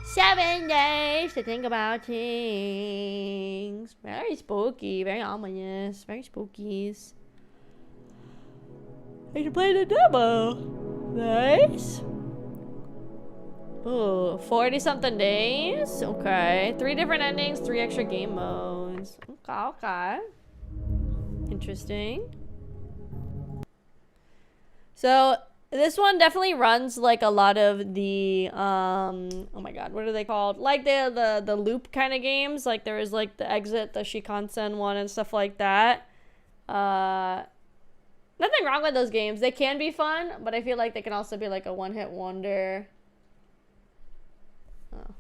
[SPEAKER 2] 7 days to think about things. Very spooky, very ominous, very spookies. I can play the demo. Nice. Ooh, 40 something days. Okay. 3 different endings, 3 extra game modes. Okay, okay. Interesting. So this one definitely runs like a lot of the oh my god, what are they called? Like the loop kind of games. Like there is like the Exit, the Shikansen one and stuff like that. Nothing wrong with those games. They can be fun, but I feel like they can also be like a one-hit wonder. Oh.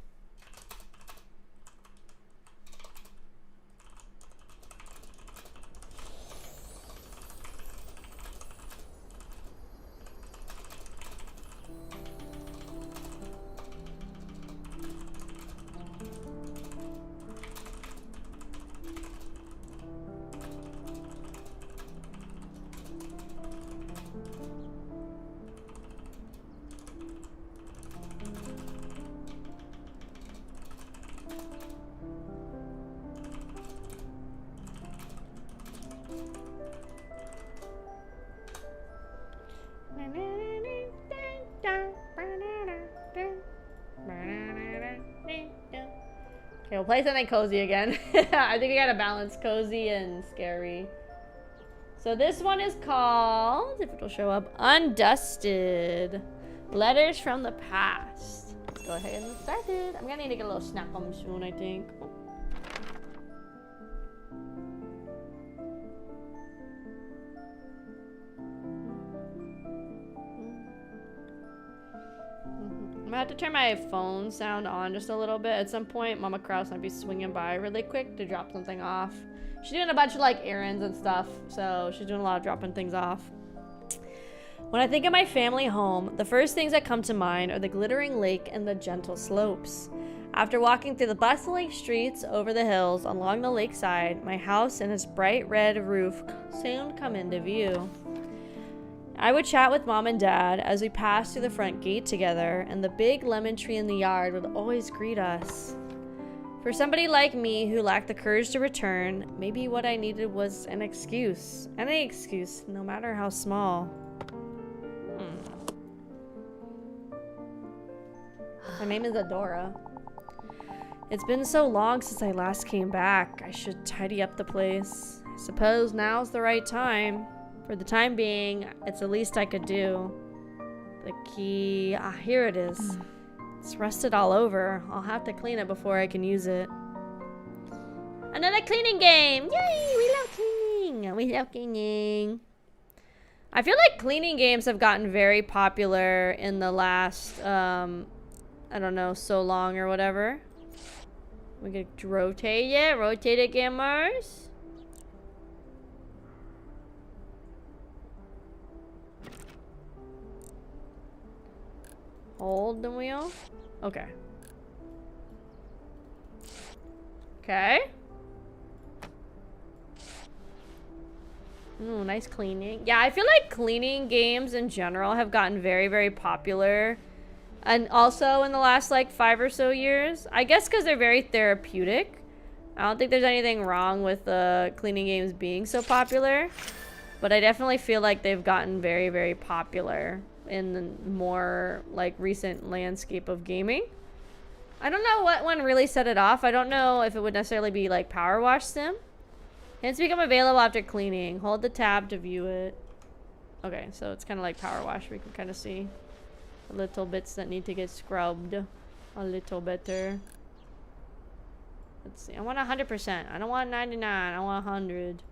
[SPEAKER 2] Okay, we'll play something cozy again. I think we gotta balance cozy and scary. So this one is called, if it'll show up, Undusted. Letters from the Past. Let's go ahead and get started. I'm gonna need to get a little snack on soon, I think. I'm gonna have to turn my phone sound on just a little bit. At some point, Mama Kraus might be swinging by really quick to drop something off. She's doing a bunch of like errands and stuff, so she's doing a lot of dropping things off. When I think of my family home, the first things that come to mind are the glittering lake and the gentle slopes. After walking through the bustling streets over the hills along the lakeside, my house and its bright red roof soon come into view. I would chat with Mom and Dad as we passed through the front gate together, and the big lemon tree in the yard would always greet us. For somebody like me who lacked the courage to return, maybe what I needed was an excuse. Any excuse, no matter how small. My name is Adora. It's been so long since I last came back. I should tidy up the place. I suppose now's the right time. For the time being, it's the least I could do. The key... Ah, here it is. It's rusted all over. I'll have to clean it before I can use it. Another cleaning game! Yay! We love cleaning! We love cleaning. I feel like cleaning games have gotten very popular in the last, I don't know, so long or whatever. We could rotate it. Rotate it, gamers. Hold the wheel. Okay. Okay. Ooh, nice cleaning. Yeah, I feel like cleaning games in general have gotten very, very popular. And also in the last like 5 or so years. I guess because they're very therapeutic. I don't think there's anything wrong with cleaning games being so popular. But I definitely feel like they've gotten very, very popular in the more like recent landscape of gaming. I don't know what one really set it off. I don't know if it would necessarily be like Power Wash Sim. Hints become available after cleaning. Hold the tab to view it. Okay, so it's kind of like Power Wash. We can kind of see the little bits that need to get scrubbed a little better. Let's see. I want 100%. I don't want 99. I want 100.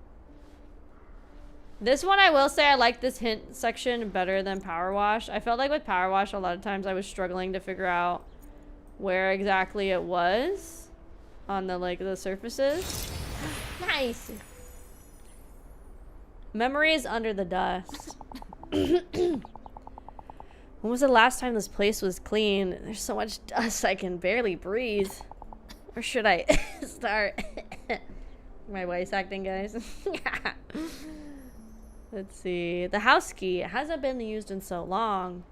[SPEAKER 2] This one, I will say I like this hint section better than Power Wash. I felt like with Power Wash, a lot of times I was struggling to figure out where exactly it was on the, like, the surfaces. Nice! Memories under the dust. When was the last time this place was clean? There's so much dust I can barely breathe. Or should I start? My voice acting, guys. Let's see. The house key. It hasn't been used in so long.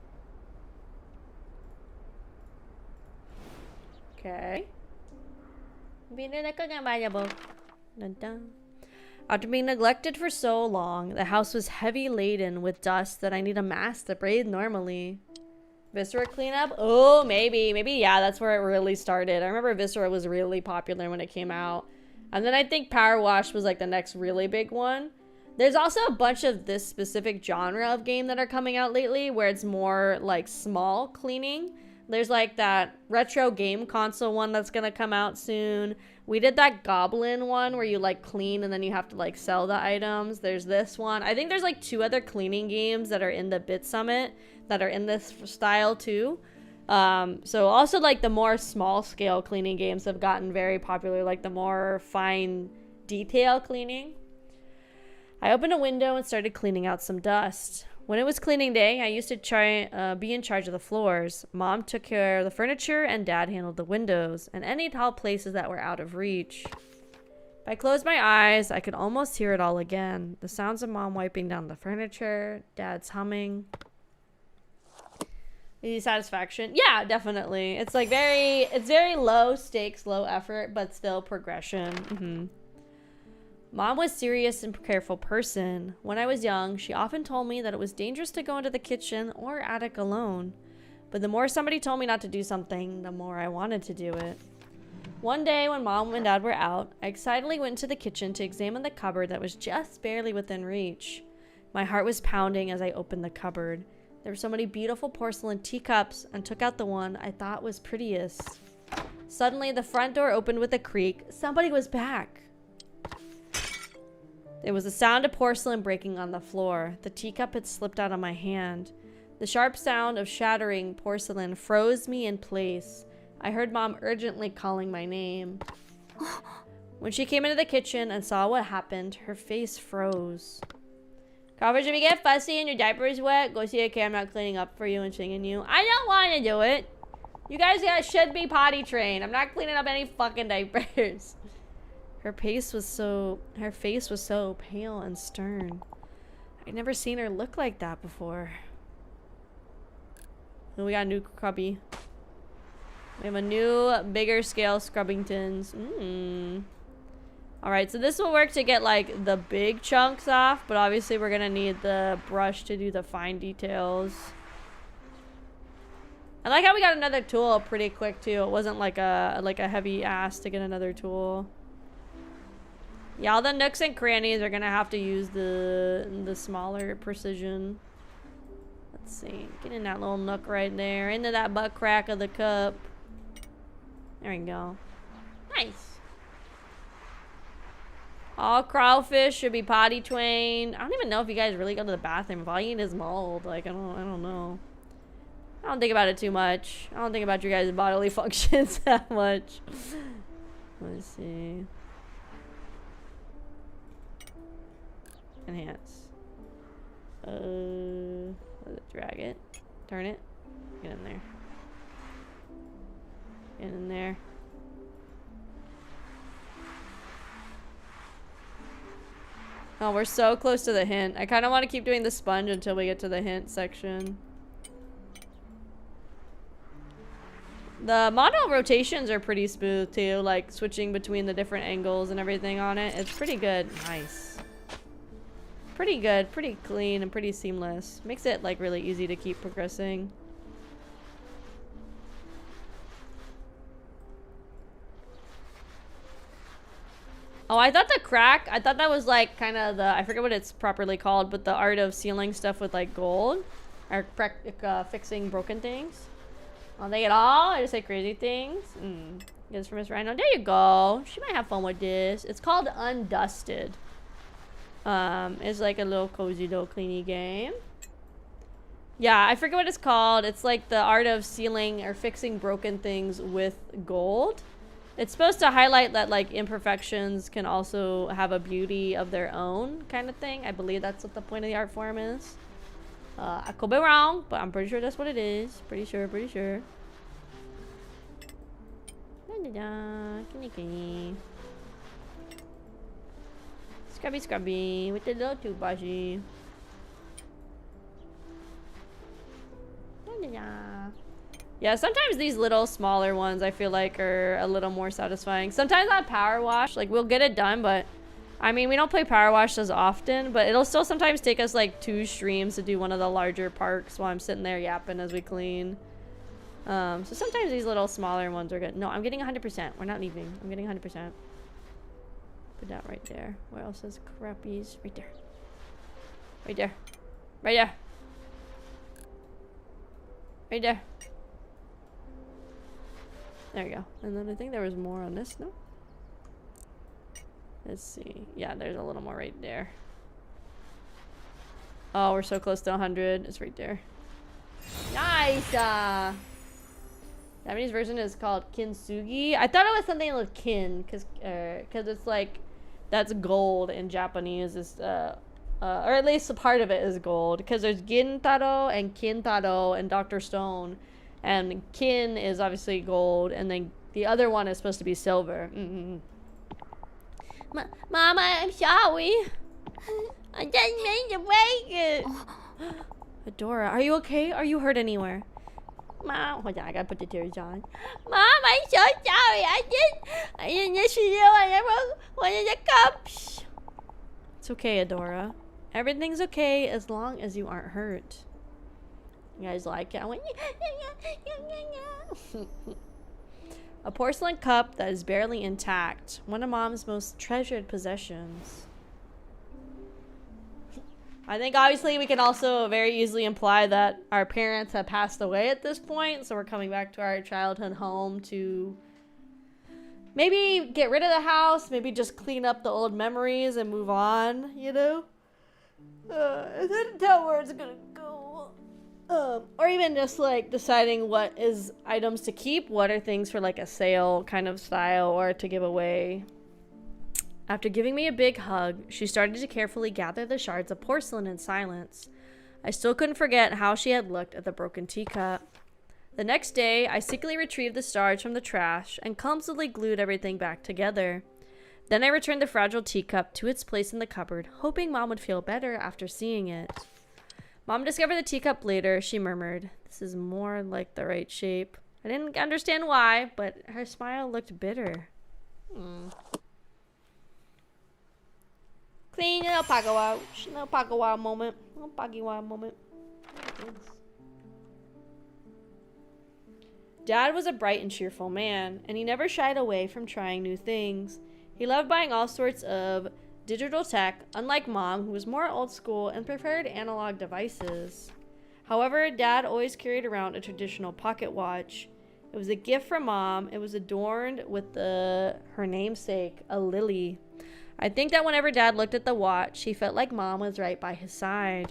[SPEAKER 2] Okay. After being neglected for so long, the house was heavy laden with dust that I need a mask to breathe normally. Viscera cleanup? Oh, maybe. Maybe, yeah, that's where it really started. I remember Viscera was really popular when it came out. And then I think Power Wash was like the next really big one. There's also a bunch of this specific genre of game that are coming out lately where it's more like small cleaning. There's like that retro game console one that's gonna come out soon. We did that Goblin one where you like clean and then you have to like sell the items. There's this one. I think there's like 2 other cleaning games that are in the Bit Summit that are in this style too. So also like the more small scale cleaning games have gotten very popular, like the more fine detail cleaning. I opened a window and started cleaning out some dust. When it was cleaning day, I used to be in charge of the floors. Mom took care of the furniture and Dad handled the windows and any tall places that were out of reach. If I closed my eyes, I could almost hear it all again. The sounds of Mom wiping down the furniture, Dad's humming. Easy satisfaction? Yeah, definitely. It's like it's very low stakes, low effort, but still progression. Mom was a serious and careful person. When I was young, she often told me that it was dangerous to go into the kitchen or attic alone. But the more somebody told me not to do something, the more I wanted to do it. One day when Mom and Dad were out, I excitedly went into the kitchen to examine the cupboard that was just barely within reach. My heart was pounding as I opened the cupboard. There were so many beautiful porcelain teacups and took out the one I thought was prettiest. Suddenly, the front door opened with a creak. Somebody was back. There was a sound of porcelain breaking on the floor. The teacup had slipped out of my hand. The sharp sound of shattering porcelain froze me in place. I heard Mom urgently calling my name. When she came into the kitchen and saw what happened, her face froze. Kraufish, if you get fussy and your diaper is wet, go see a kid. I'm not cleaning up for you and singing you. I don't want to do it. You guys should be potty trained. I'm not cleaning up any fucking diapers. Her face was so pale and stern. I'd never seen her look like that before. And we got a new scrubby. We have a new, bigger scale Scrubbingtons. Alright, so this will work to get like the big chunks off, but obviously we're gonna need the brush to do the fine details. I like how we got another tool pretty quick too. It wasn't like a heavy ass to get another tool. Yeah, all the nooks and crannies are gonna have to use the smaller precision. Let's see. Get in that little nook right there. Into that butt crack of the cup. There we go. Nice. All Kraufish should be potty trained. I don't even know if you guys really go to the bathroom. If all you eat is mold, like I don't know. I don't think about it too much. I don't think about your guys' bodily functions that much. Let's see. Enhance. Drag it. Turn it. Get in there. Get in there. Oh, we're so close to the hint. I kind of want to keep doing the sponge until we get to the hint section. The model rotations are pretty smooth too, like switching between the different angles and everything on it. It's pretty good. Nice. Pretty good, pretty clean, and pretty seamless. Makes it like really easy to keep progressing. Oh, I thought the crack, I thought that was like kind of the, I forget what it's properly called, but the art of sealing stuff with like gold. Or fixing broken things. I'll take it all. I just say crazy things. Get this from Miss Rhino. There you go. She might have fun with this. It's called Undusted. It's like a little cozy little cleany game. Yeah, I forget what it's called. It's like the art of sealing or fixing broken things with gold. It's supposed to highlight that like imperfections can also have a beauty of their own kind of thing. I believe that's what the point of the art form is. I could be wrong, but I'm pretty sure that's what it is. Pretty sure. Kitty. Scrubby with the little toothbrushy. Yeah, sometimes these little smaller ones I feel like are a little more satisfying. Sometimes on Power Wash, like we'll get it done, but I mean, we don't play Power Wash as often, but it'll still sometimes take us like 2 streams to do one of the larger parks while I'm sitting there yapping as we clean. So sometimes these little smaller ones are good. No, I'm getting 100%. We're not leaving. I'm getting 100%. Put that right there. Where else is crappies? Right there. Right there. Right there. Right there. There we go. And then I think there was more on this, no? Let's see. Yeah, there's a little more right there. Oh, we're so close to 100. It's right there. Nice! Japanese version is called kintsugi. I thought it was something with kin, because it's like, that's gold in Japanese. Is or at least a part of it is gold. Because there's gintaro and kintaro and Dr. Stone. And kin is obviously gold, and then the other one is supposed to be silver. Mama, I'm sorry. I just made you wake it. Adora, are you okay? Are you hurt anywhere? Mom, hold on, I gotta put the tears on. Mom, I'm so sorry. I didn't know I never wanted the cups. It's okay, Adora. Everything's okay as long as you aren't hurt. You guys like it? I went, a porcelain cup that is barely intact. One of Mom's most treasured possessions. I think obviously we can also very easily imply that our parents have passed away at this point. So we're coming back to our childhood home to maybe get rid of the house. Maybe just clean up the old memories and move on, you know? I couldn't tell where it's gonna go. Or even just like deciding what is items to keep, what are things for like a sale kind of style or to give away. After giving me a big hug, she started to carefully gather the shards of porcelain in silence. I still couldn't forget how she had looked at the broken teacup. The next day, I secretly retrieved the shards from the trash and clumsily glued everything back together. Then I returned the fragile teacup to its place in the cupboard, hoping Mom would feel better after seeing it. Mom discovered the teacup later. She murmured, "This is more like the right shape." I didn't understand why, but her smile looked bitter. Clean little pocket wow. Little pocket wow moment. Little pocket wow moment. Dad was a bright and cheerful man, and he never shied away from trying new things. He loved buying all sorts of digital tech, unlike Mom, who was more old school and preferred analog devices. However, Dad always carried around a traditional pocket watch. It was a gift from Mom. It was adorned with her namesake, a lily. I think that whenever Dad looked at the watch, he felt like Mom was right by his side.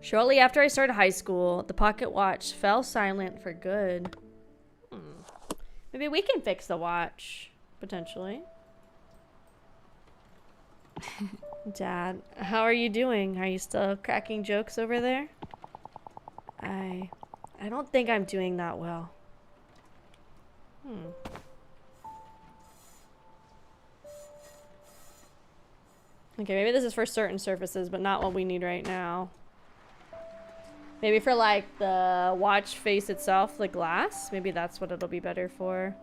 [SPEAKER 2] Shortly after I started high school, the pocket watch fell silent for good. Maybe we can fix the watch, potentially. Dad, how are you doing? Are you still cracking jokes over there? I don't think I'm doing that well. Okay, maybe this is for certain surfaces, but not what we need right now. Maybe for like the watch face itself, the glass. Maybe that's what it'll be better for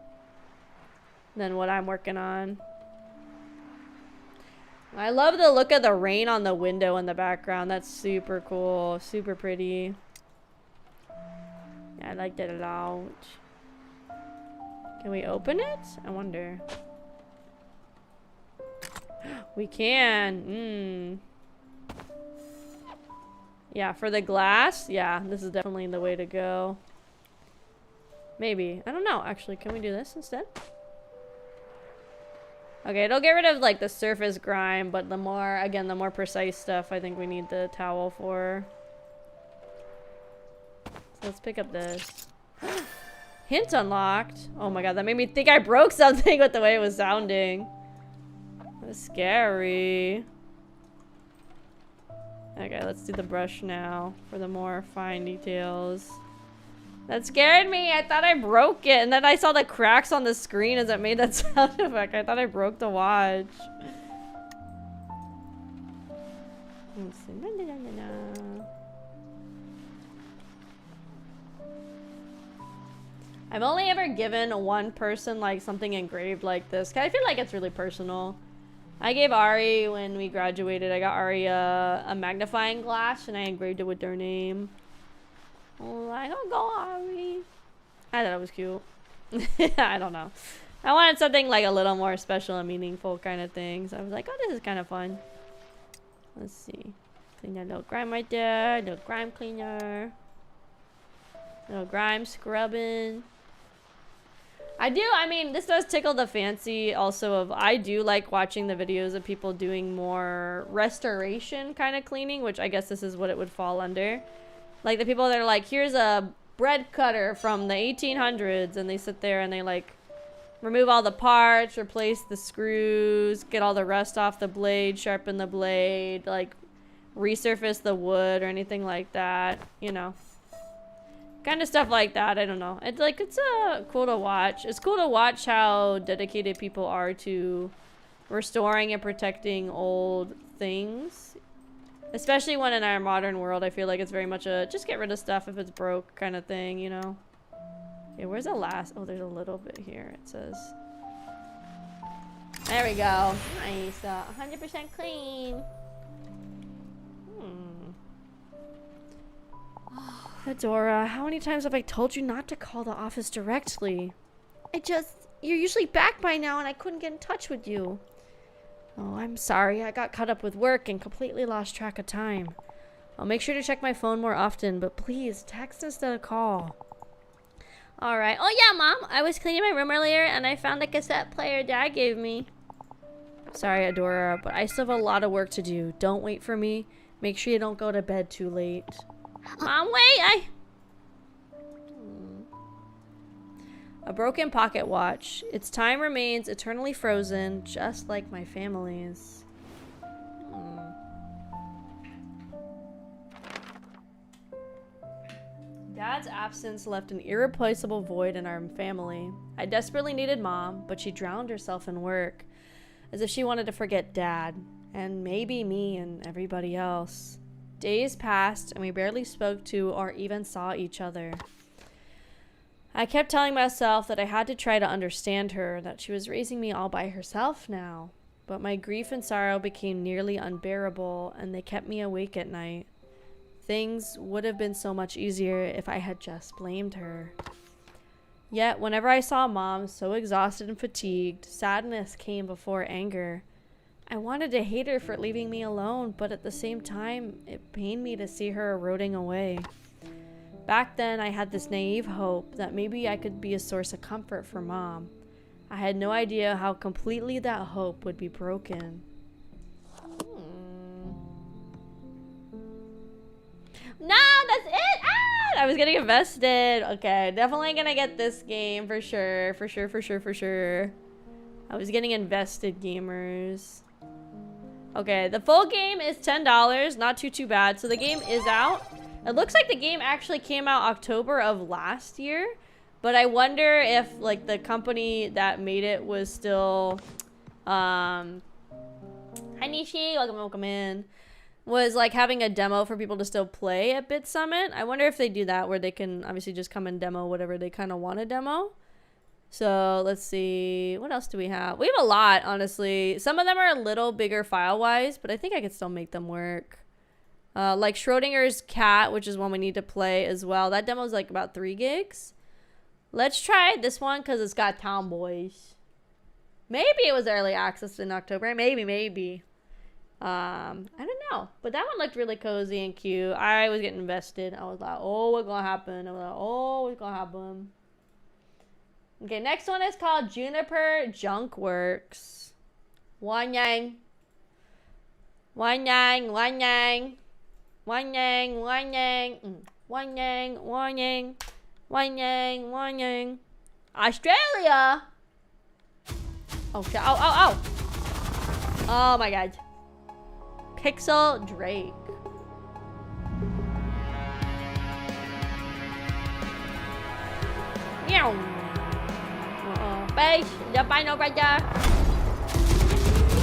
[SPEAKER 2] than what I'm working on. I love the look of the rain on the window in the background. That's super cool. Super pretty. Yeah, I like that a lot. Can we open it? I wonder. We can. Yeah, for the glass. Yeah, this is definitely the way to go. Maybe. I don't know. Actually, can we do this instead? Okay, it'll get rid of like the surface grime, but the more precise stuff I think we need the towel for. So let's pick up this. Hint unlocked. Oh my god, that made me think I broke something with the way it was sounding. That's scary. Okay, let's do the brush now for the more fine details. That scared me. I thought I broke it, and then I saw the cracks on the screen as it made that sound effect. I thought I broke the watch. Let's see. I've only ever given one person like something engraved like this. I feel like it's really personal. I gave Ari when we graduated. I got Ari a magnifying glass and I engraved it with their name. Like, oh, go Ari. I thought it was cute. I don't know. I wanted something like a little more special and meaningful kind of thing. So I was like, oh, this is kind of fun. Let's see. Clean that little grime right there. Little grime cleaner. Little grime scrubbing. I mean, this does tickle the fancy also of, I do like watching the videos of people doing more restoration kind of cleaning, which I guess this is what it would fall under. Like the people that are like, here's a bread cutter from the 1800s, and they sit there and they like remove all the parts, replace the screws, get all the rust off the blade, sharpen the blade, like resurface the wood or anything like that, you know. Kind of stuff like that. I don't know. It's like, it's cool to watch. It's cool to watch how dedicated people are to restoring and protecting old things. Especially when in our modern world, I feel like it's very much a just get rid of stuff if it's broke kind of thing, you know? Okay, where's the last? Oh, there's a little bit here, it says. There we go. Nice. 100% clean. Adora, how many times have I told you not to call the office directly? You're usually back by now and I couldn't get in touch with you. Oh, I'm sorry. I got caught up with work and completely lost track of time. I'll make sure to check my phone more often, but please text instead of call. Alright. Oh yeah, Mom. I was cleaning my room earlier and I found the cassette player Dad gave me. Sorry, Adora, but I still have a lot of work to do. Don't wait for me. Make sure you don't go to bed too late. Mom, wait! A broken pocket watch. Its time remains eternally frozen, just like my family's. Dad's absence left an irreplaceable void in our family. I desperately needed Mom, but she drowned herself in work, as if she wanted to forget Dad, and maybe me and everybody else. Days passed, and we barely spoke to or even saw each other. I kept telling myself that I had to try to understand her, that she was raising me all by herself now. But my grief and sorrow became nearly unbearable, and they kept me awake at night. Things would have been so much easier if I had just blamed her. Yet, whenever I saw Mom so exhausted and fatigued, sadness came before anger. I wanted to hate her for leaving me alone, but at the same time, it pained me to see her eroding away. Back then, I had this naive hope that maybe I could be a source of comfort for Mom. I had no idea how completely that hope would be broken. No, that's it! Ah! I was getting invested. Okay, definitely gonna get this game for sure. For sure. I was getting invested, gamers. Okay, the full game is $10, not too bad. So the game is out. It looks like the game actually came out October of last year, but I wonder if like the company that made it was still, hi Nishi, welcome in, was like having a demo for people to still play at Bit Summit. I wonder if they do that where they can obviously just come and demo whatever they kind of want to demo. So let's see, what else do we have? We have a lot, honestly. Some of them are a little bigger file-wise, but I think I could still make them work. Like Schrodinger's Cat, which is one we need to play as well. That demo is like about 3 gigs. Let's try this one because it's got Tomboys. Maybe it was early access in October. Maybe. I don't know. But that one looked really cozy and cute. I was getting invested. I was like, oh, what's gonna happen? Okay, next one is called Juniper Junk Works. Wanyang. Australia. Okay. Oh my god. Pixel Drake. Base, the final right there.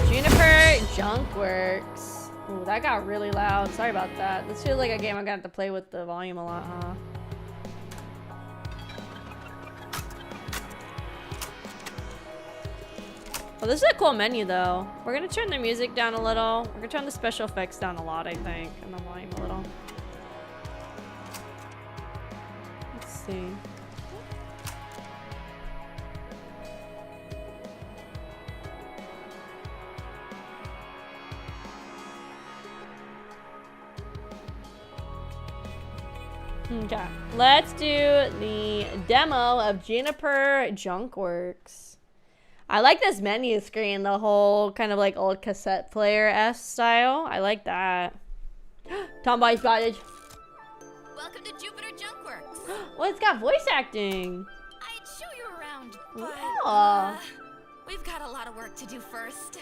[SPEAKER 2] Juniper Junkworks. Ooh, that got really loud. Sorry about that. This feels like a game I'm gonna have to play with the volume a lot, huh? Well, this is a cool menu, though. We're gonna turn the music down a little. We're gonna turn the special effects down a lot, I think, and the volume a little. Let's see. Okay, let's do the demo of Juniper Junkworks. I like this menu screen, the whole kind of like old cassette player-esque style. I like that. Tomboy's Cottage.
[SPEAKER 18] Welcome to Jupiter Junkworks.
[SPEAKER 2] Well, it's got voice acting.
[SPEAKER 18] I'd show you around, but
[SPEAKER 2] Yeah.
[SPEAKER 18] we've got a lot of work to do first.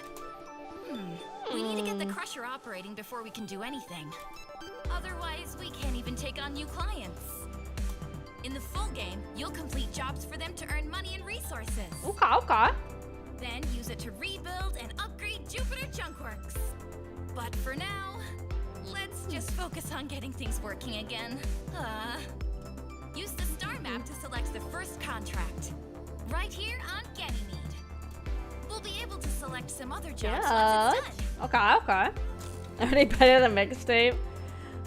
[SPEAKER 18] We need to get the crusher operating before we can do anything. Otherwise, we can't even take on new clients. In the full game, you'll complete jobs for them to earn money and resources.
[SPEAKER 2] Okay, okay.
[SPEAKER 18] Then use it to rebuild and upgrade Jupiter Junkworks. But for now, let's just focus on getting things working again. Use the star map to select the first contract. Right here on Ganymede. We'll be able to select some other jobs once it's done.
[SPEAKER 2] Okay, okay. Already better than mixtape.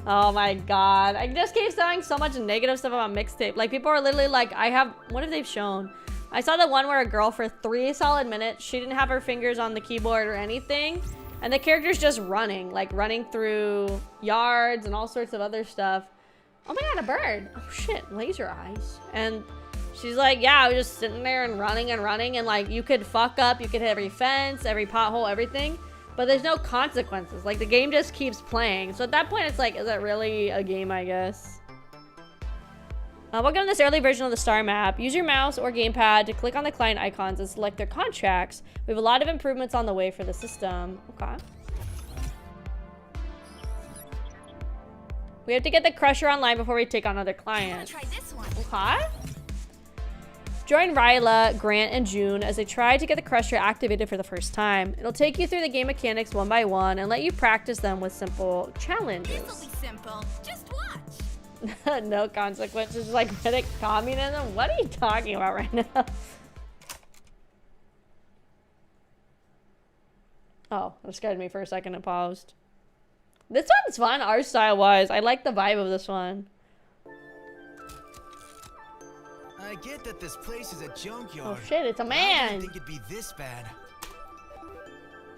[SPEAKER 2] Oh my god. I just keep saying so much negative stuff about mixtape. Like, people are literally like, what have they shown? I saw the one where a girl for 3 solid minutes, she didn't have her fingers on the keyboard or anything. And the character's just running, like running through yards and all sorts of other stuff. Oh my god, a bird. Oh shit, laser eyes. And she's like, yeah, I was just sitting there and running, and like, you could fuck up, you could hit every fence, every pothole, everything. But there's no consequences. Like, the game just keeps playing. So at that point, it's like, is it really a game, I guess? Welcome to this early version of the star map. Use your mouse or gamepad to click on the client icons and select their contracts. We have a lot of improvements on the way for the system. Okay. We have to get the crusher online before we take on other clients.
[SPEAKER 18] Try this one.
[SPEAKER 2] Okay. Join Ryla, Grant, and June as they try to get the crusher activated for the first time. It'll take you through the game mechanics one by one and let you practice them with simple challenges.
[SPEAKER 18] This'll be simple. Just watch.
[SPEAKER 2] No consequences, like Reddit communism? What are you talking about right now? Oh, that scared me for a second and paused. This one's fun, art style wise. I like the vibe of this one.
[SPEAKER 19] I get that this place is a junkyard.
[SPEAKER 2] Oh shit, it's a man.
[SPEAKER 19] I didn't think it'd be this bad.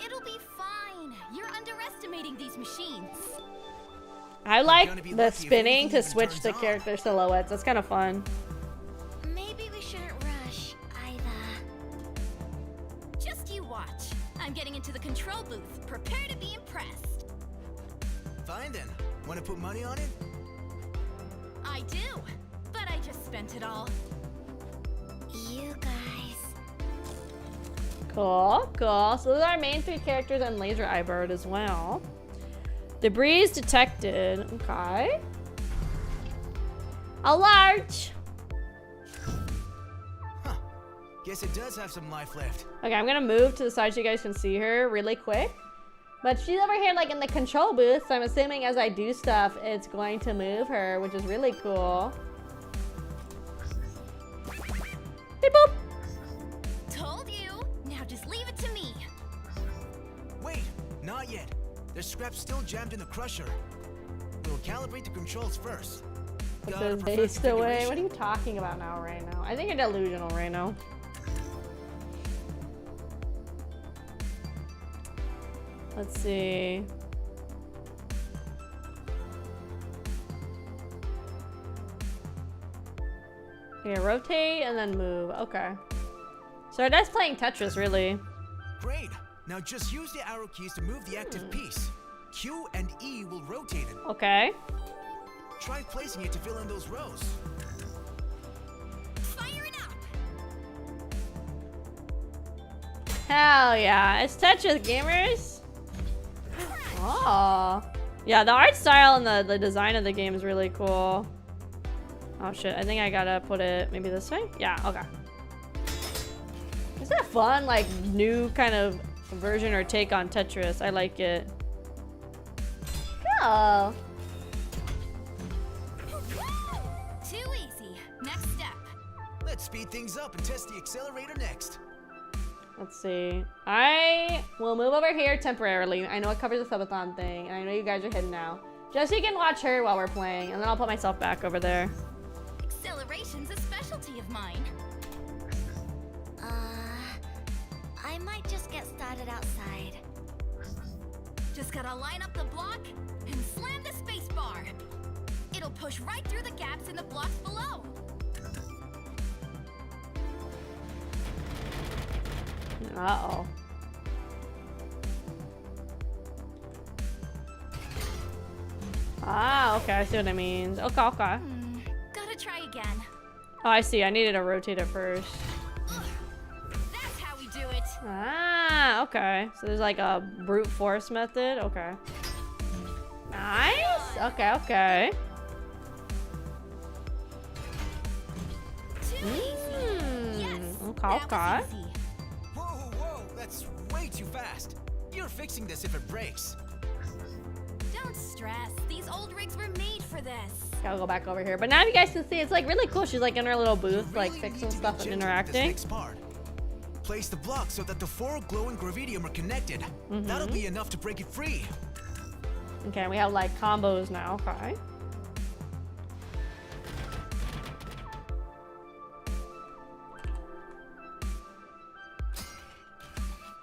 [SPEAKER 18] It'll be fine. You're underestimating these machines.
[SPEAKER 2] I like the spinning to switch the character silhouettes. That's kind of fun.
[SPEAKER 18] Maybe we shouldn't rush either. Just you watch. I'm getting into the control booth. Prepare to be impressed.
[SPEAKER 19] Fine then. Want to put money on it?
[SPEAKER 18] I do, but I just spent it all. You guys.
[SPEAKER 2] Cool, cool. So those are our main 3 characters and Laser Eye Bird as well. Debris detected. Okay. Alert!
[SPEAKER 19] Huh. Guess it does have some life left.
[SPEAKER 2] Okay, I'm gonna move to the side so you guys can see her really quick. But she's over here like in the control booth, so I'm assuming as I do stuff, it's going to move her, which is really cool. Beep boop!
[SPEAKER 18] Told you. Now just leave it to me.
[SPEAKER 19] Wait, not yet. There's scrap still jammed in the crusher. We'll calibrate the controls first.
[SPEAKER 2] It says based away. What are you talking about now, Reno? I think you're delusional, Reno. Let's see. Okay, rotate and then move. Okay. So that's playing Tetris, really.
[SPEAKER 19] Great. Now just use the arrow keys to move the active piece. Q and E will rotate it.
[SPEAKER 2] Okay.
[SPEAKER 19] Try placing it to fill in those rows.
[SPEAKER 18] Fire it up.
[SPEAKER 2] Hell yeah. It's Tetris, gamers. Oh. Yeah, the art style and the design of the game is really cool. Oh shit, I think I gotta put it maybe this way? Yeah, okay. Isn't that fun? Like, new kind of version or take on Tetris. I like it. Cool.
[SPEAKER 18] Too easy. Next step.
[SPEAKER 19] Let's speed things up and test the accelerator next.
[SPEAKER 2] Let's see. I will move over here temporarily. I know it covers the subathon thing, and I know you guys are hidden now. Just so you can watch her while we're playing, and then I'll put myself back over there.
[SPEAKER 18] Acceleration's a specialty of mine. I might just get started outside. Just gotta line up the block and slam the space bar. It'll push right through the gaps in the blocks below.
[SPEAKER 2] Uh-oh. Ah, okay, I see what it means. Okay, okay.
[SPEAKER 18] Gotta try again.
[SPEAKER 2] Oh, I see. I needed to rotate it first.
[SPEAKER 18] That's how we do it.
[SPEAKER 2] Ah, okay. So there's like a brute force method. Okay. Nice. Okay, okay. Okay, okay.
[SPEAKER 19] Whoa, whoa, that's way too fast. You're fixing this if it breaks.
[SPEAKER 18] Don't stress. These old rigs were made for this.
[SPEAKER 2] Gotta go back over here. But now you guys can see it's like really cool. She's like in her little booth, like fixing stuff and interacting.
[SPEAKER 19] Place the block so that the four glowing gravidium are connected. That'll be enough to break it free.
[SPEAKER 2] Okay, we have like combos now. Okay.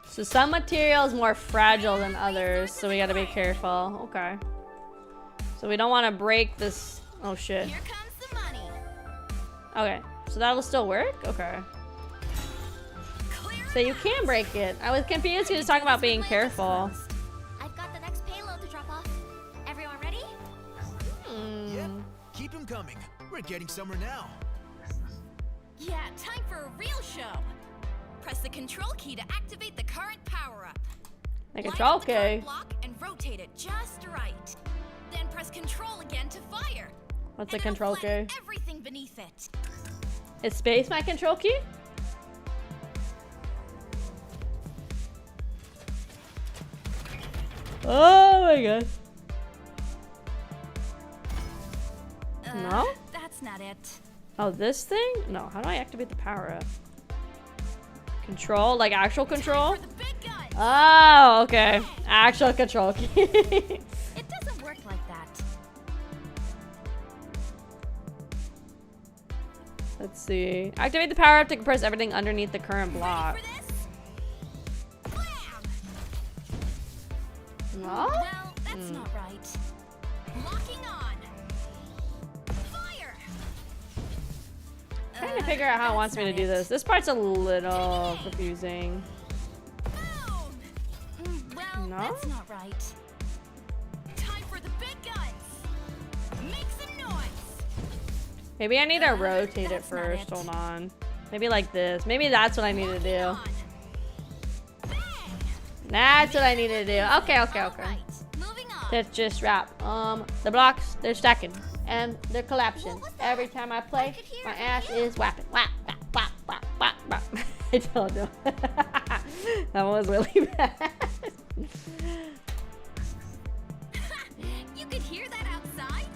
[SPEAKER 2] So some material is more fragile than others, so we gotta be careful. Okay. So we don't want to break this. Oh shit.
[SPEAKER 18] Here comes the money.
[SPEAKER 2] Okay, so that'll still work? Okay. So you can break it. I was confused. He was talking about being careful.
[SPEAKER 18] I've got the next payload to drop off. Everyone ready?
[SPEAKER 19] Yep. Keep them coming. We're getting somewhere now.
[SPEAKER 18] Yeah, time for a real show. Press the control key to activate the current power-up.
[SPEAKER 2] The control key.
[SPEAKER 18] Block and rotate it just right. Then press control again to fire.
[SPEAKER 2] What's the control key?
[SPEAKER 18] Everything beneath it.
[SPEAKER 2] Is space my control key? Oh my god. No?
[SPEAKER 18] That's not it.
[SPEAKER 2] Oh, this thing? No, how do I activate the power up? Control? Like actual control? Oh, okay. Actual control key.
[SPEAKER 18] It doesn't work like that.
[SPEAKER 2] Let's see. Activate the power up to compress everything underneath the current block. No?
[SPEAKER 18] Well, that's not right. Locking on. Fire.
[SPEAKER 2] Trying to figure out how it wants me to do this. This part's a little confusing.
[SPEAKER 18] Well,
[SPEAKER 2] No?
[SPEAKER 18] that's not right. Time for the big guns. Make some noise.
[SPEAKER 2] Maybe I need to rotate it first. Hold on. Maybe like this. Maybe that's what I need to do. That's what I need to do. Okay, okay, okay. Let's just wrap. The blocks, they're stacking. And they're collapsing. Every time I play, my ass is whapping. Whap, whap, whap, whap, whap, whap. I don't know. That one was really bad.
[SPEAKER 18] You could hear that outside?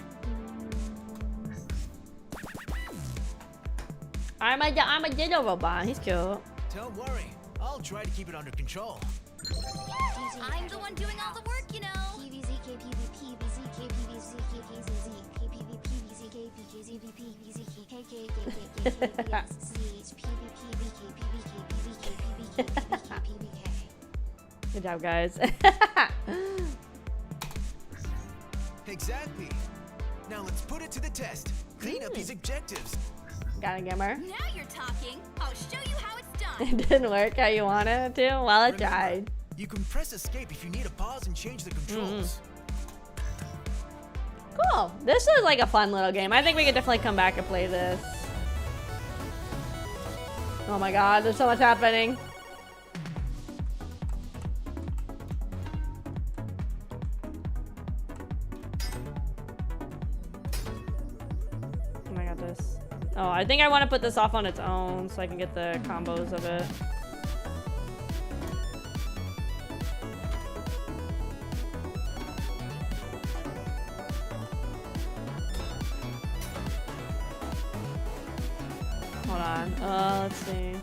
[SPEAKER 2] I'm a dildo robot. He's cute.
[SPEAKER 19] Don't worry. I'll try to keep it under control.
[SPEAKER 18] I'm the one doing all the work, you know.
[SPEAKER 2] Good job, guys.
[SPEAKER 19] Exactly. Now let's put it to the test. Clean up these objectives.
[SPEAKER 2] Got a gamer.
[SPEAKER 18] Now you're talking. I'll show you how it's done.
[SPEAKER 2] It didn't work how you wanted it to. Well, it tried.
[SPEAKER 19] You can press escape if you need to pause and change the controls.
[SPEAKER 2] Cool. This is like a fun little game. I think we could definitely come back and play this. Oh my god, there's so much happening. Oh my god, got this. Oh, I think I want to put this off on its own so I can get the combos of it. Hold on. Let's see.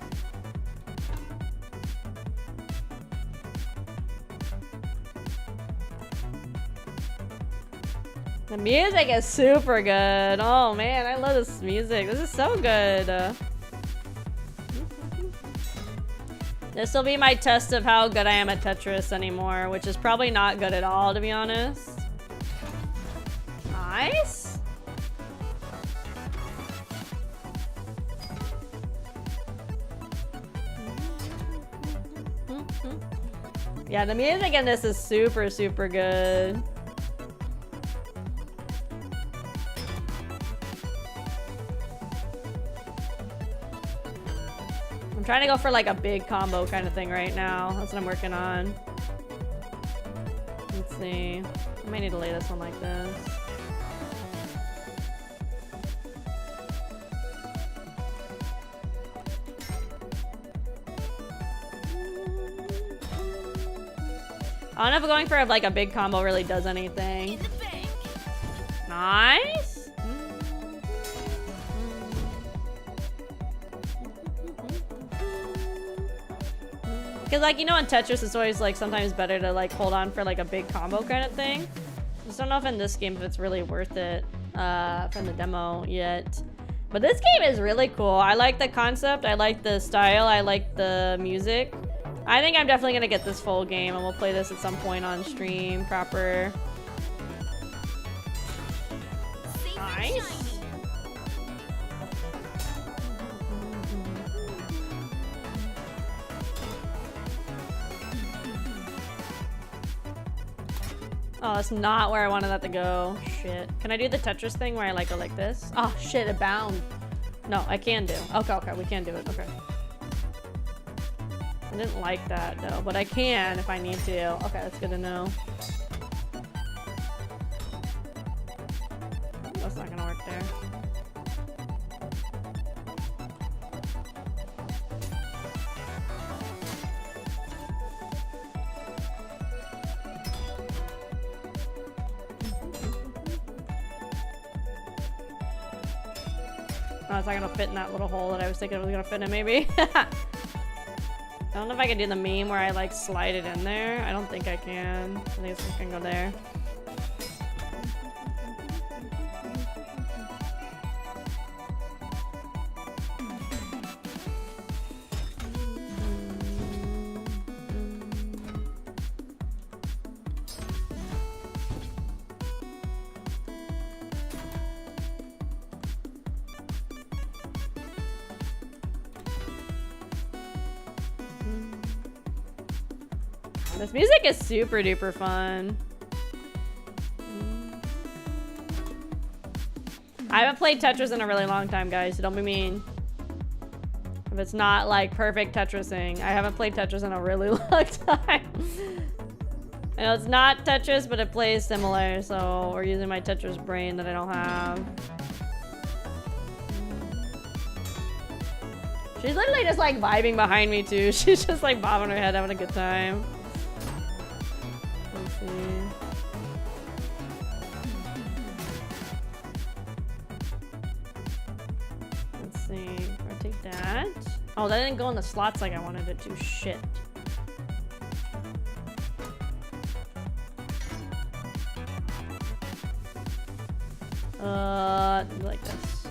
[SPEAKER 2] The music is super good. Oh man, I love this music. This is so good. This will be my test of how good I am at Tetris anymore, which is probably not good at all, to be honest. Nice. Yeah, the music in this is super, super good. I'm trying to go for like a big combo kind of thing right now. That's what I'm working on. Let's see. I might need to lay this one like this. I don't know if going for like a big combo really does anything. Nice. Because like, you know, in Tetris it's always like sometimes better to like hold on for like a big combo kind of thing. Just don't know if in this game if it's really worth it from the demo yet. But this game is really cool. I like the concept, I like the style, I like the music. I think I'm definitely gonna get this full game and we'll play this at some point on stream proper. Nice. Oh, that's not where I wanted that to go. Shit. Can I do the Tetris thing where I like go like this? Oh shit, it bound. No, I can do. Okay, okay, we can do it. Okay. I didn't like that though, but I can if I need to. Okay, that's good to know. That's not gonna work there. Oh, it's not gonna fit in that little hole that I was thinking it was gonna fit in, maybe. I don't know if I can do the meme where I like slide it in there. I don't think I can. I think it's just gonna go there. This music is super duper fun. I haven't played Tetris in a really long time, guys, so don't be mean. If it's not like perfect Tetrising. I haven't played Tetris in a really long time. I know it's not Tetris, but it plays similar, so we're using my Tetris brain that I don't have. She's literally just like vibing behind me too. She's just like bobbing her head, having a good time. Let's see. Let's see. I'll take that. Oh, that didn't go in the slots like I wanted it to. Shit. Like this.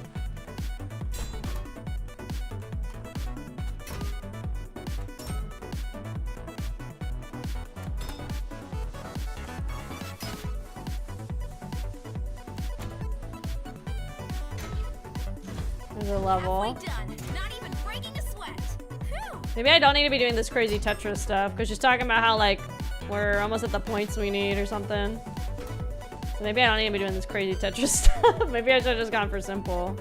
[SPEAKER 2] There's a level. Maybe I don't need to be doing this crazy Tetris stuff because she's talking about how like we're almost at the points we need or something. So maybe I don't need to be doing this crazy Tetris stuff. Maybe I should have just gone for simple.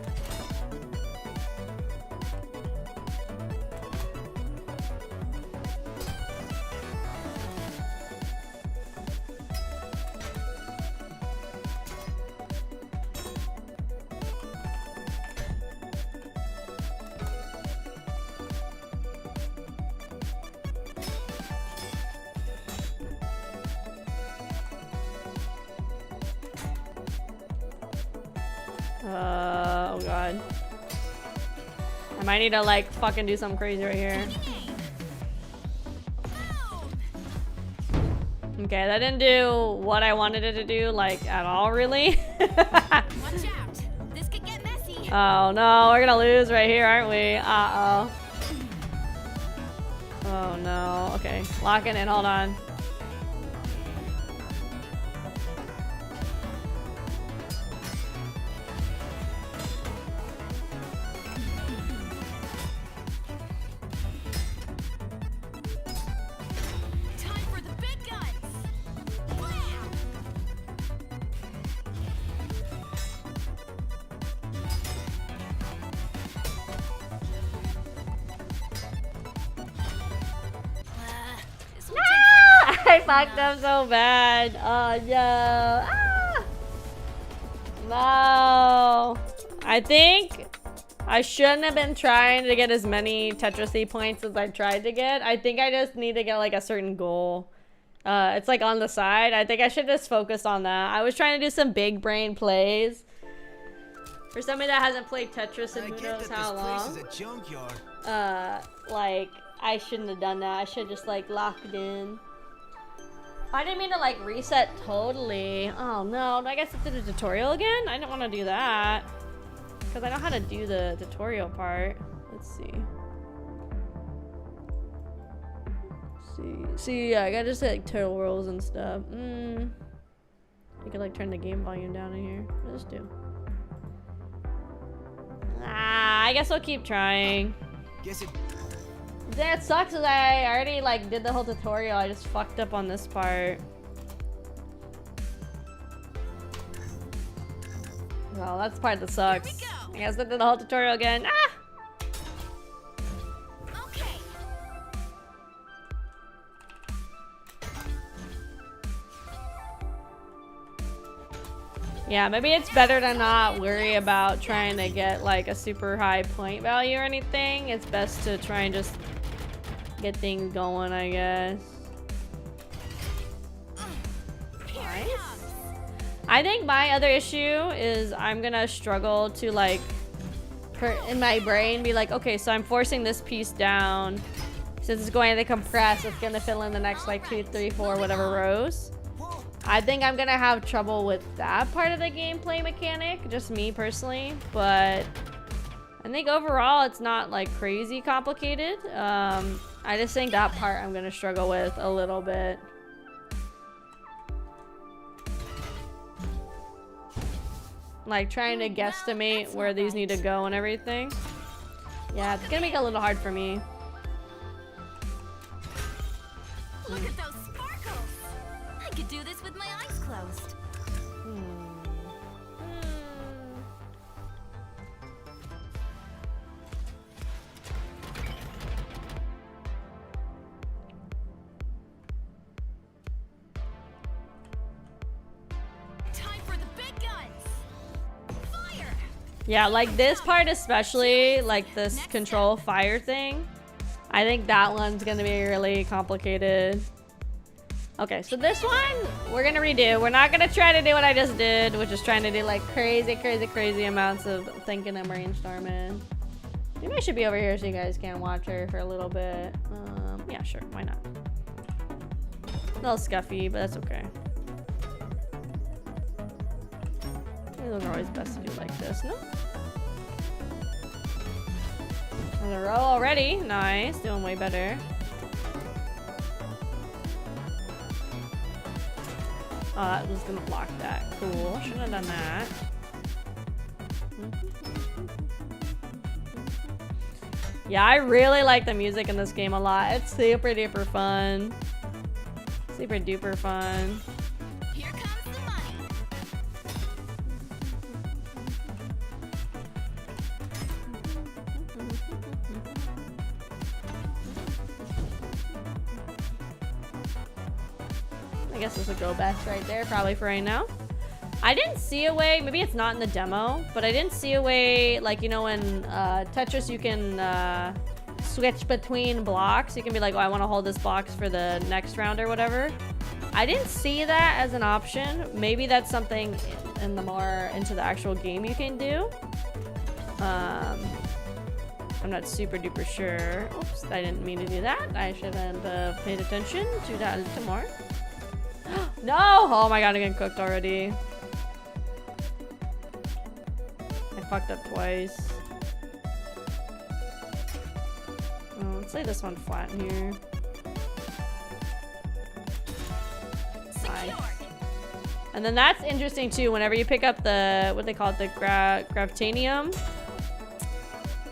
[SPEAKER 2] Oh god. I might need to like fucking do something crazy right here. Okay, that didn't do what I wanted it to do, like, at all, really. Oh no, we're gonna lose right here, aren't we? Uh-oh. Oh no. Okay, locking in, hold on. I fucked up so bad. Oh no. Ah! No. I think I shouldn't have been trying to get as many Tetris points as I tried to get. I think I just need to get like a certain goal. It's like on the side. I think I should just focus on that. I was trying to do some big brain plays. For somebody that hasn't played Tetris in who knows how long. Like, I shouldn't have done that. I should just like locked in. I didn't mean to like reset totally. Oh no, I guess I did a tutorial again? I didn't want to do that. Because I know how to do the tutorial part. Let's see. See, yeah, I gotta just like turtle rolls and stuff. You could like turn the game volume down in here. What does this do? I guess I'll keep trying. That sucks is I already like did the whole tutorial. I just fucked up on this part. Well, that's the part that sucks. I guess I did the whole tutorial again. Ah! Okay. Yeah, maybe it's better to not worry about trying to get like a super high point value or anything. It's best to try and just get things going, I guess. Nice. I think my other issue is I'm gonna struggle to like in my brain be like, okay, so I'm forcing this piece down. Since it's going to compress, it's gonna fill in the next like 2, 3, 4, whatever rows. I think I'm gonna have trouble with that part of the gameplay mechanic, just me personally, but I think overall it's not like crazy complicated. I just think that part I'm gonna struggle with a little bit. Like trying to guesstimate where these need to go and everything. Yeah, it's gonna make it a little hard for me.
[SPEAKER 18] Look at those sparkles! I could do this with my eyes closed. Time for the big guns! Fire!
[SPEAKER 2] Yeah, like this part especially, like this control fire thing. I think that one's gonna be really complicated. Okay, so this one, we're gonna redo. We're not gonna try to do what I just did, which is trying to do like crazy amounts of thinking and brainstorming. Maybe I should be over here so you guys can watch her for a little bit. Yeah, sure, why not? A little scuffy, but that's okay. Those are always best to do like this, no? In a row already. Nice. Doing way better. Oh, that was gonna block that. Cool. Shouldn't have done that. Yeah, I really like the music in this game a lot. It's super duper fun. Super duper fun.
[SPEAKER 18] Here comes the money.
[SPEAKER 2] I guess this would go best right there, probably for right now. I didn't see a way, maybe it's not in the demo, but I didn't see a way, like, you know, in Tetris you can switch between blocks. You can be like, oh, I want to hold this box for the next round or whatever. I didn't see that as an option. Maybe that's something in the more into the actual game you can do. I'm not super duper sure. Oops, I didn't mean to do that. I should have paid attention to that a little more. No! Oh my god, I'm getting cooked already. I fucked up twice. Oh, let's lay this one flat here. Nice. And then that's interesting too. Whenever you pick up the, what they call it, the gravitanium.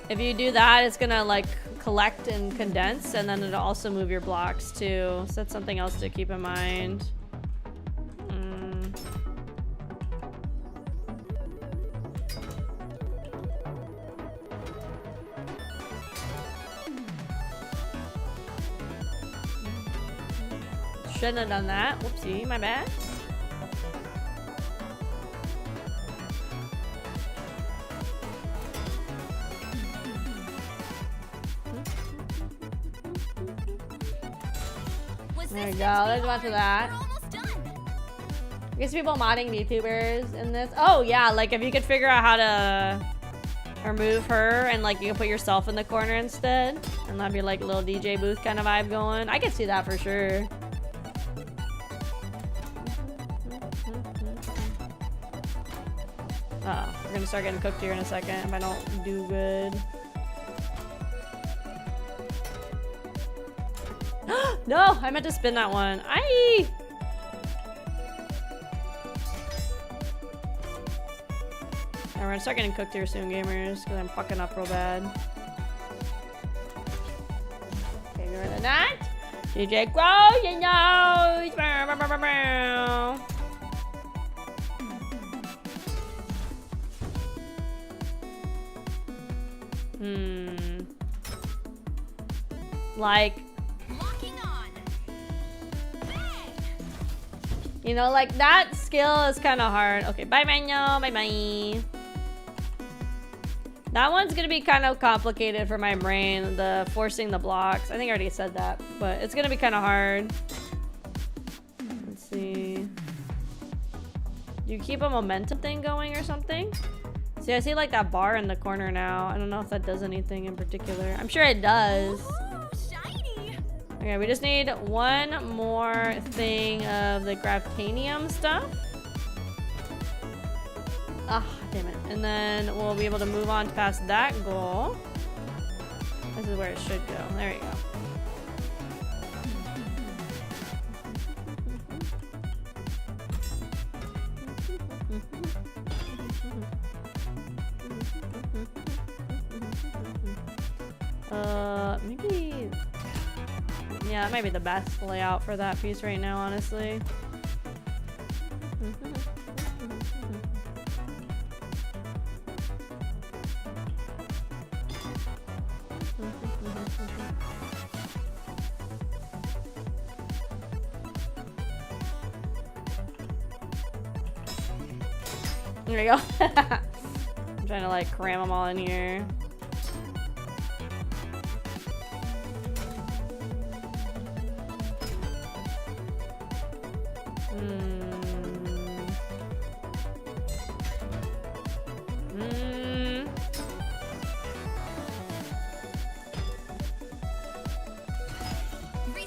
[SPEAKER 2] If you do that, it's gonna like collect and condense, and then it'll also move your blocks too. So that's something else to keep in mind. Shouldn't have done that. Whoopsie, my bad. There we go. Let's go on to that. I guess people modding VTubers in this. Oh yeah, like if you could figure out how to remove her and like you can put yourself in the corner instead, and that'd be like a little DJ booth kind of vibe going. I could see that for sure. Oh, we're gonna start getting cooked here in a second if I don't do good. No, I meant to spin that one. Aye! Yeah, we're gonna start getting cooked here soon, gamers, because I'm fucking up real bad. Okay, get rid of that. DJ Kraus, you know! Like, you know, like that skill is kind of hard. Okay, bye, Manuel. Bye, bye. That one's gonna be kind of complicated for my brain. The forcing the blocks. I think I already said that, but it's gonna be kind of hard. Let's see. You keep a momentum thing going or something? See, I see like that bar in the corner now. I don't know if that does anything in particular. I'm sure it does. Okay, we just need one more thing of the gravitanium stuff. Ah, damn it. And then we'll be able to move on past that goal. This is where it should go. There we go. Maybe... Yeah, that might be the best layout for that piece right now, honestly. There we go. I'm trying to like cram them all in here.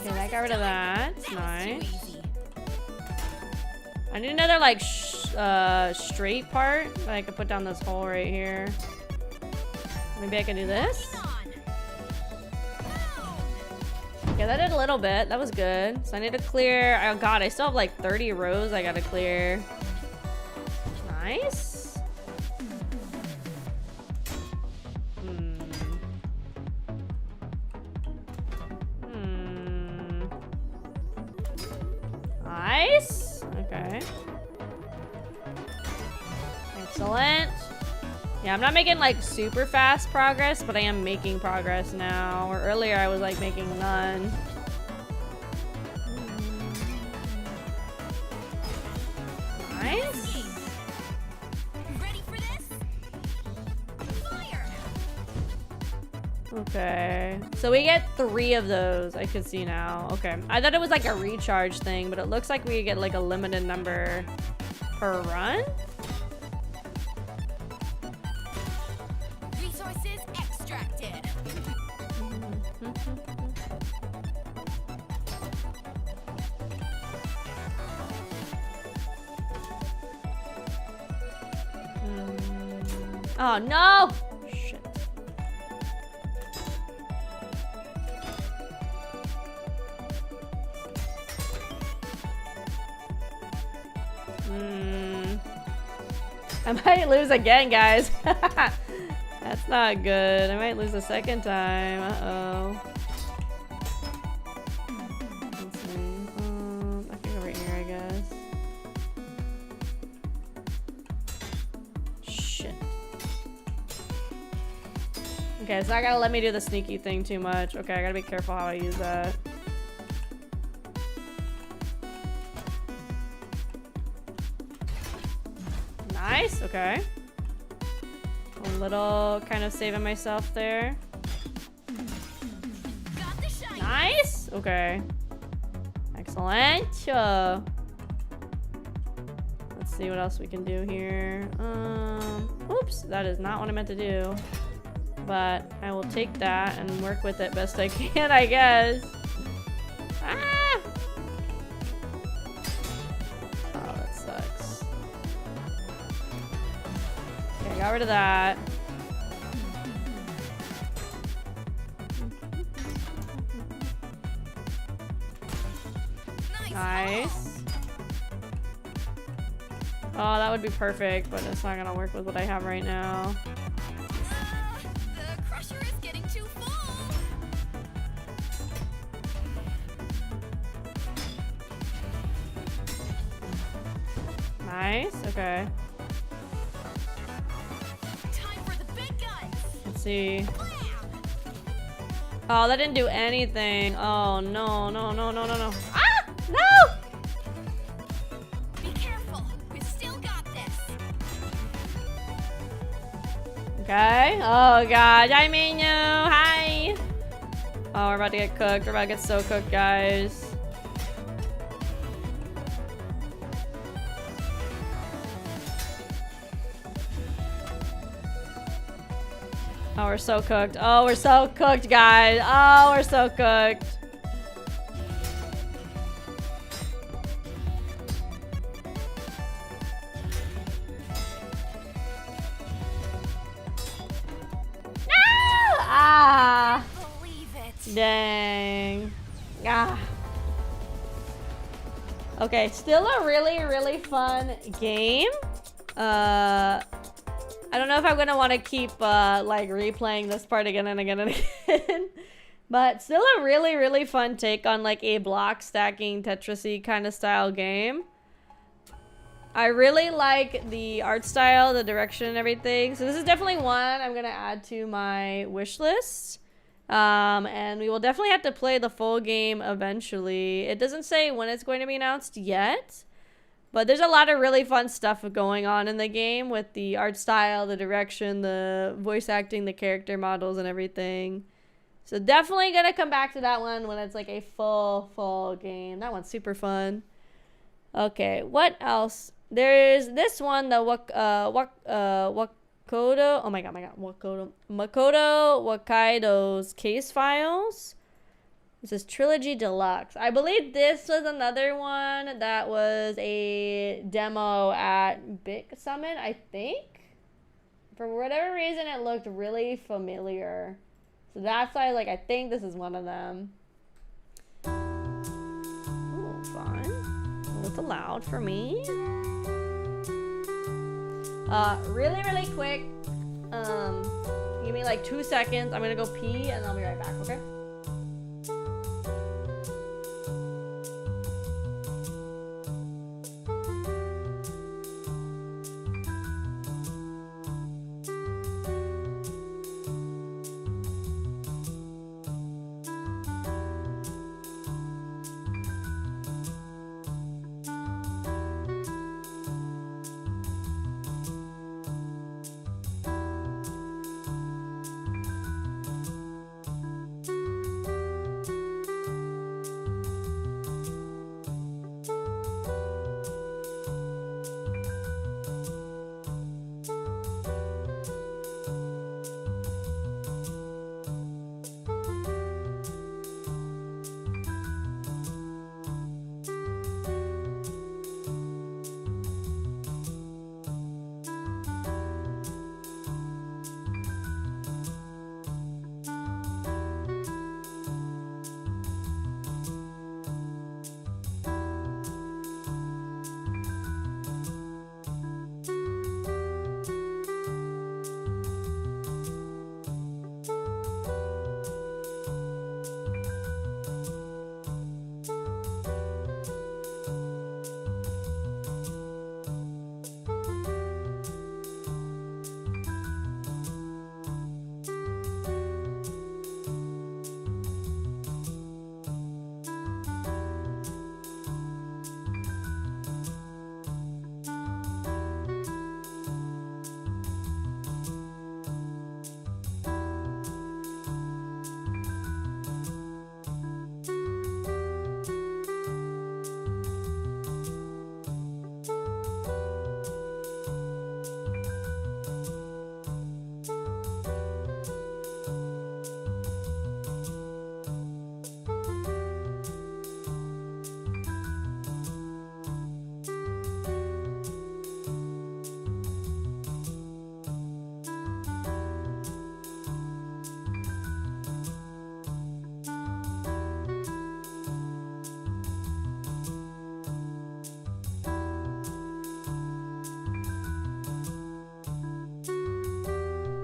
[SPEAKER 2] Okay, I got rid of that. Nice. I need another like straight part that I could put down this hole right here. Maybe I can do this. Yeah, that did a little bit. That was good. So I need to clear. Oh god, I still have like 30 rows I gotta clear. Nice. Nice. Okay. Excellent. Yeah, I'm not making like super fast progress, but I am making progress now. Or earlier I was like making none. Nice.
[SPEAKER 18] Ready for this? Fire!
[SPEAKER 2] Okay. So we get 3 of those. I could see now. Okay. I thought it was like a recharge thing, but it looks like we get like a limited number per run.
[SPEAKER 18] Resources extracted.
[SPEAKER 2] Oh no! Shit. I might lose again, guys. That's not good. I might lose a second time. Uh-oh. Let's see. I can go right here, I guess. Shit. Okay, it's not gonna let me do the sneaky thing too much. Okay, I gotta be careful how I use that. Nice, okay. A little kind of saving myself there. Nice, okay. Excellent. Let's see what else we can do here. Oops, that is not what I meant to do. But I will take that and work with it best I can, I guess. Ah! Oh, that sucks. Okay, got rid of that. Nice. Oh, that would be perfect, but it's not gonna work with what I have right now.
[SPEAKER 18] The crusher is getting too full.
[SPEAKER 2] Nice, okay.
[SPEAKER 18] Time for the big guns.
[SPEAKER 2] Let's see. Oh, that didn't do anything. Oh, no, no, no, no, no, no. Ah! No!
[SPEAKER 18] Be careful. We've still got this.
[SPEAKER 2] Okay. Oh, God. Hi, Minu. Hi. Oh, we're about to get cooked. We're about to get so cooked, guys. Oh, we're so cooked. Oh, we're so cooked, guys. Oh, we're so cooked. No! Ah.
[SPEAKER 18] Believe it.
[SPEAKER 2] Dang. Ah. Okay, still a really, really fun game. I don't know if I'm gonna want to keep like replaying this part again and again and again. But still a really, really fun take on like a block stacking Tetris-y kind of style game. I really like the art style, the direction and everything. So this is definitely one I'm gonna add to my wish list. And we will definitely have to play the full game eventually. It doesn't say when it's going to be announced yet. But there's a lot of really fun stuff going on in the game with the art style, the direction, the voice acting, the character models, and everything. So definitely gonna come back to that one when it's like a full game. That one's super fun. Okay, what else? There's this one, the Wakodo. Oh my god, Wakodo. Makoto Wakaido's Case Files. This is Trilogy Deluxe. I believe this was another one that was a demo at Big Summit, I think. For whatever reason, it looked really familiar. So that's why I think this is one of them. Ooh, fun. A little loud for me. Really, really quick. Give me like 2 seconds. I'm gonna go pee and I'll be right back, okay?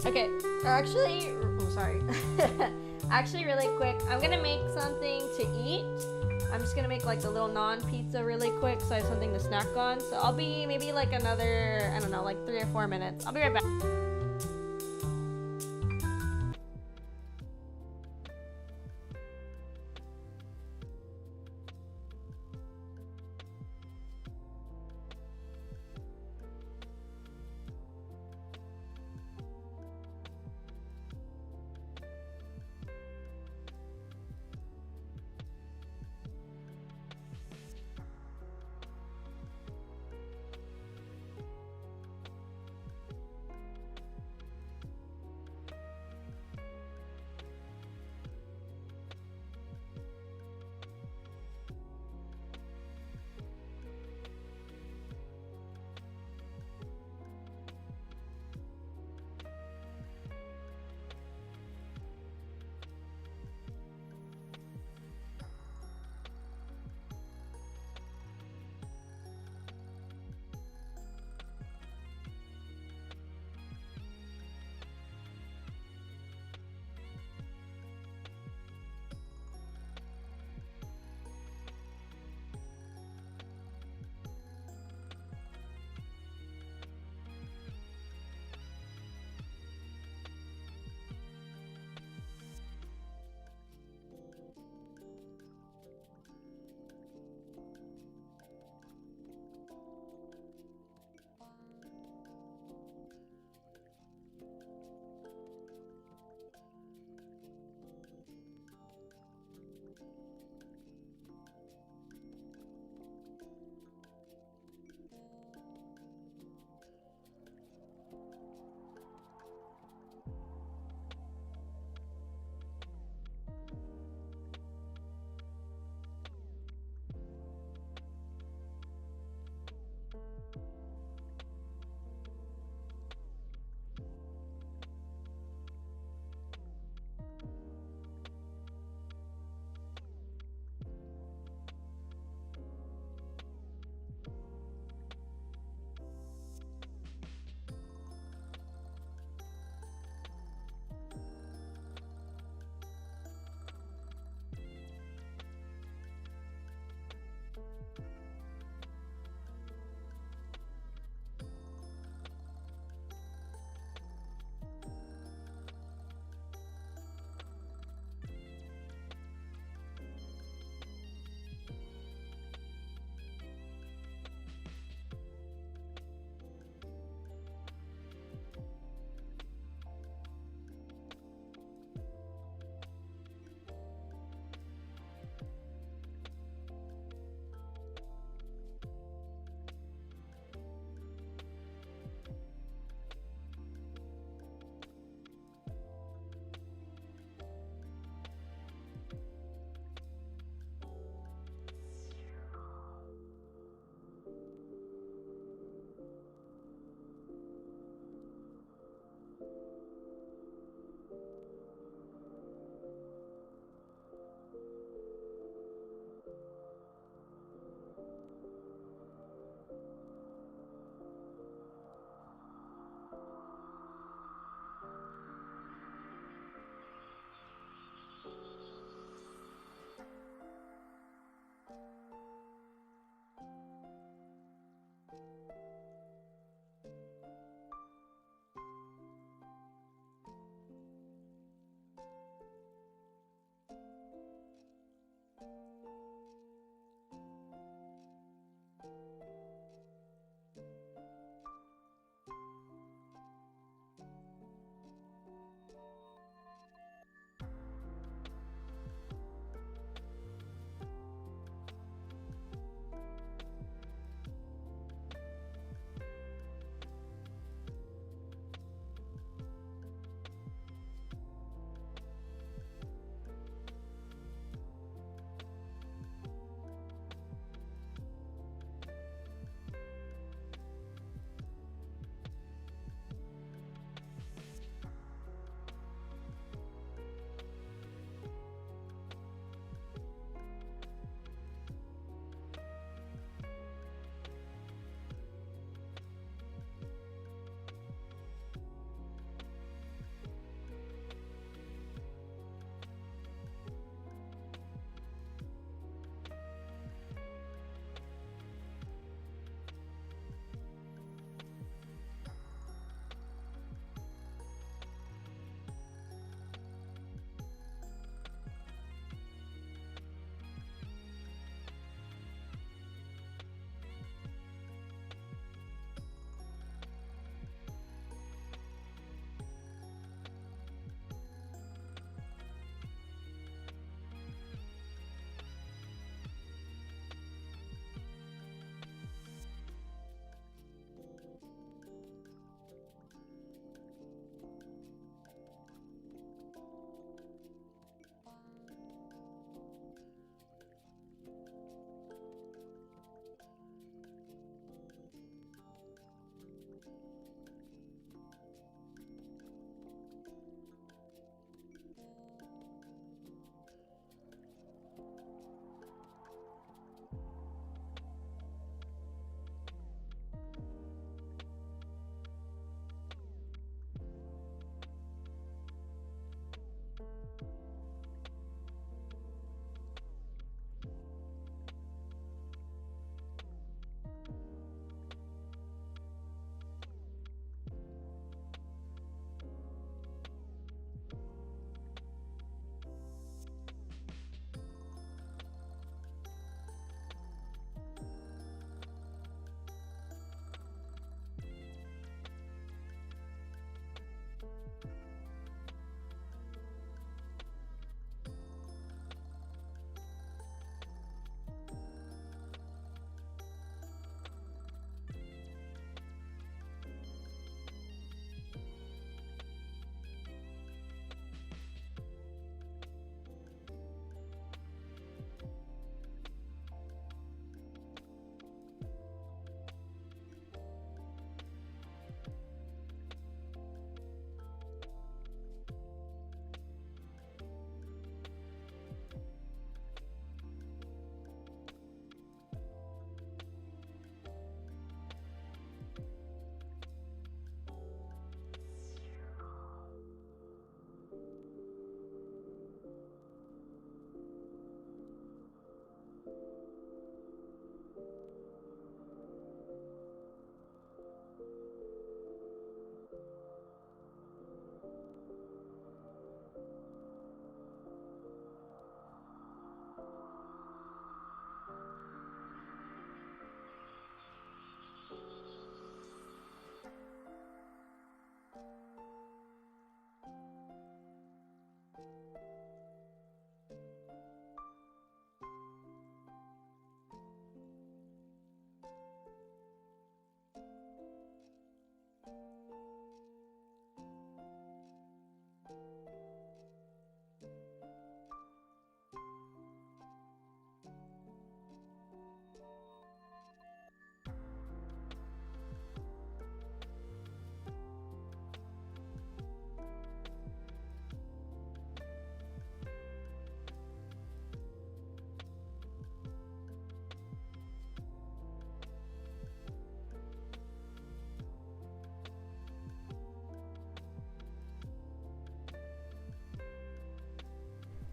[SPEAKER 2] Okay, actually, I'm sorry. Actually, really quick, I'm gonna make something to eat. I'm just gonna make like the little non-pizza really quick so I have something to snack on. So I'll be maybe like another, I don't know, like 3 or 4 minutes. I'll be right back.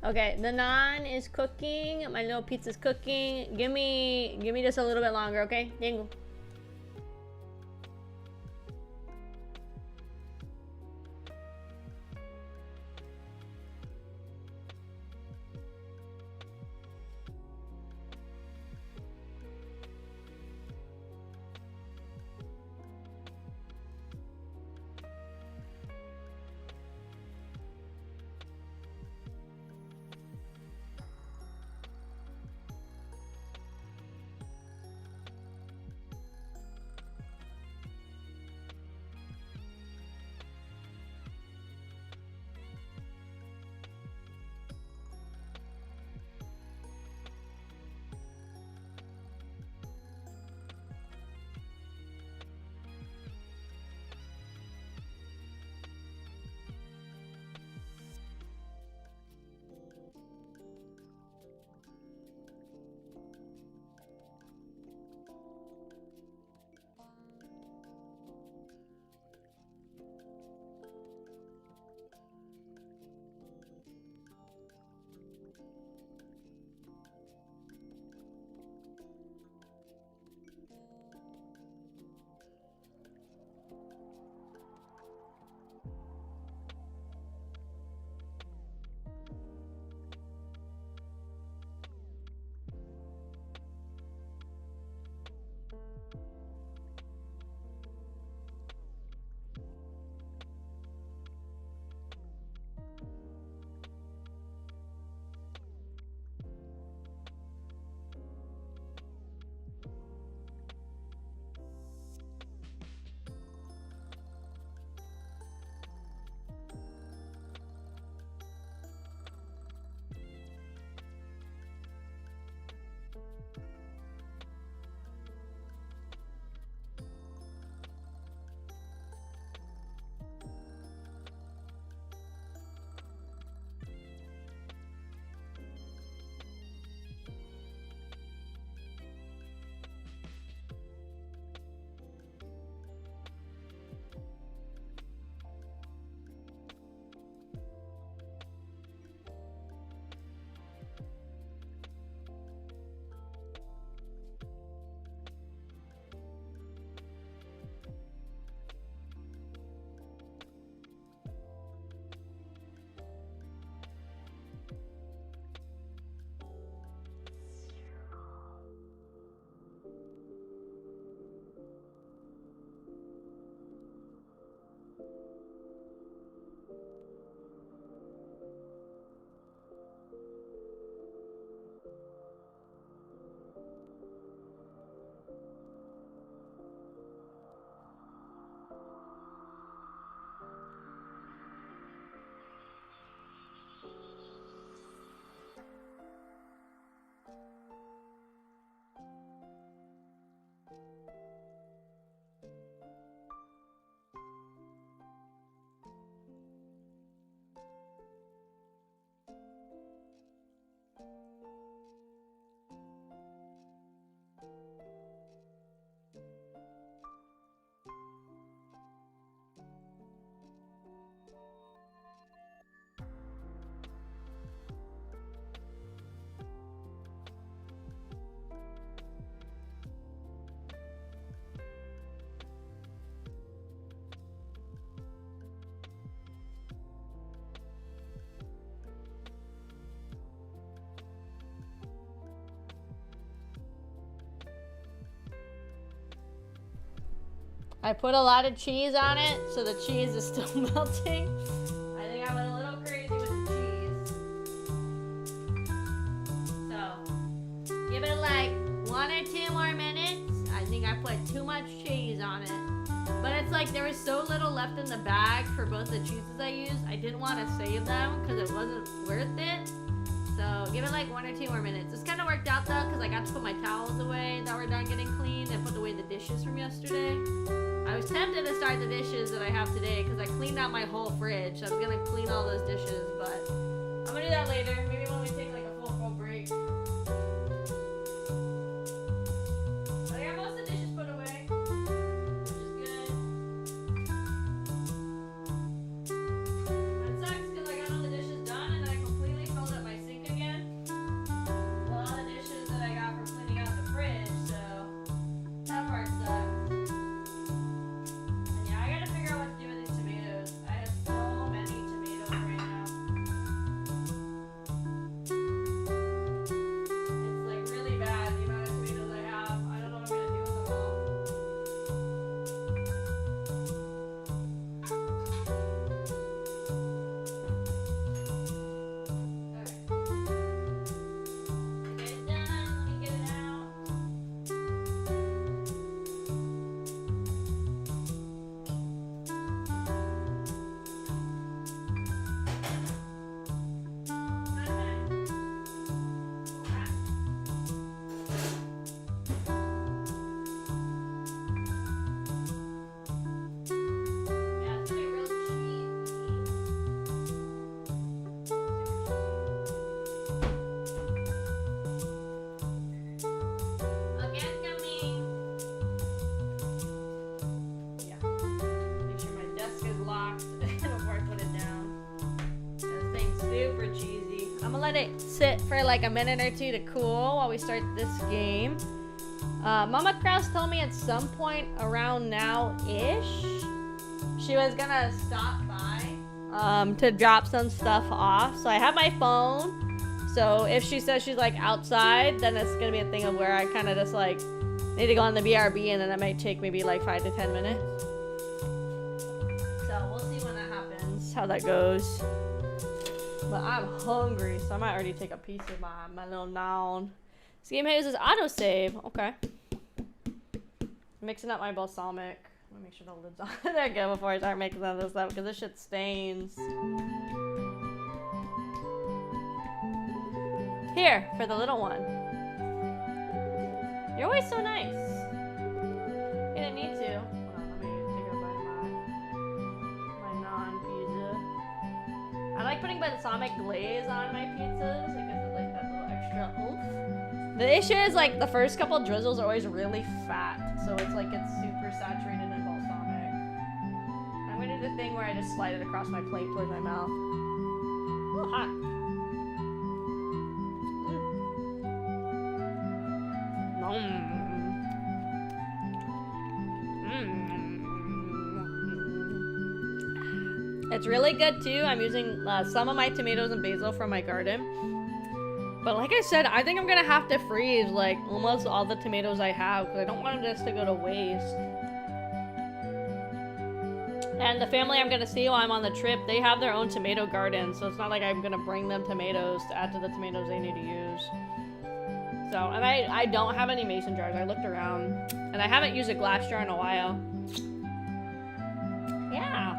[SPEAKER 2] Okay, the naan is cooking. My little pizza's cooking. Give me just a little bit longer, okay? Dingo. I put a lot of cheese on it, so the cheese is still melting. I think I went a little crazy with the cheese. So, give it like 1 or 2 more minutes. I think I put too much cheese on it. But it's like there was so little left in the bag for both the cheeses I used. I didn't want to save them because it wasn't worth it. So give it like 1 or 2 more minutes. This kind of worked out though because I got to put my towels away that were done getting cleaned and put away the dishes from yesterday. I was tempted to start the dishes that I have today because I cleaned out my whole fridge. So I was going to clean all those dishes, but I'm going to do that later. Maybe when we take like a full break. But I got most of the dishes put away, which is good. But it sucks because I got all the dishes done and I completely filled up my let it sit for like a minute or two to cool while we start this game. Mama Kraus told me at some point around now-ish, she was gonna stop by to drop some stuff off. So I have my phone. So if she says she's like outside, then it's gonna be a thing of where I kind of just like need to go on the BRB, and then that might take maybe like 5 to 10 minutes. So we'll see when that happens, how that goes. But I'm hungry, so I might already take a piece of my little noun. This game uses autosave. Okay. Mixing up my balsamic. Let me make sure the lid's on there again before I start making some of this stuff, because this shit stains. Here, for the little one. You're always so nice. You didn't need to. Hold on, let me take a bite of my non-pizza. I like putting balsamic glaze on my pizzas. It gives it like that little extra oomph. The issue is like the first couple drizzles are always really fat. So it's like it's super saturated in balsamic. I'm gonna do the thing where I just slide it across my plate towards my mouth. Ooh, hot. It's really good too. I'm using some of my tomatoes and basil from my garden. But like I said, I think I'm gonna have to freeze like almost all the tomatoes I have, because I don't want this to go to waste. And the family I'm gonna see while I'm on the trip, they have their own tomato garden, so it's not like I'm gonna bring them tomatoes to add to the tomatoes they need to use. So, and I don't have any mason jars. I looked around, and I haven't used a glass jar in a while. Yeah.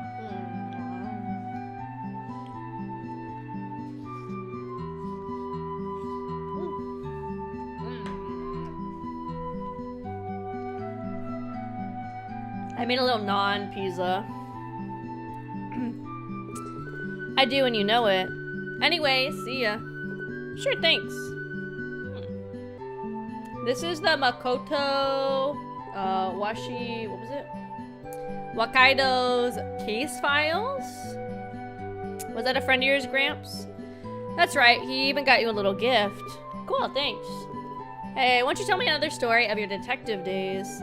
[SPEAKER 2] I made a little non-pizza. I do, and you know it. Anyway, see ya. Sure, thanks. This is the Makoto Washi, what was it? Wakaido's case files? Was that a friend of yours, Gramps? That's right, he even got you a little gift. Cool, thanks. Hey, why don't you tell me another story of your detective days?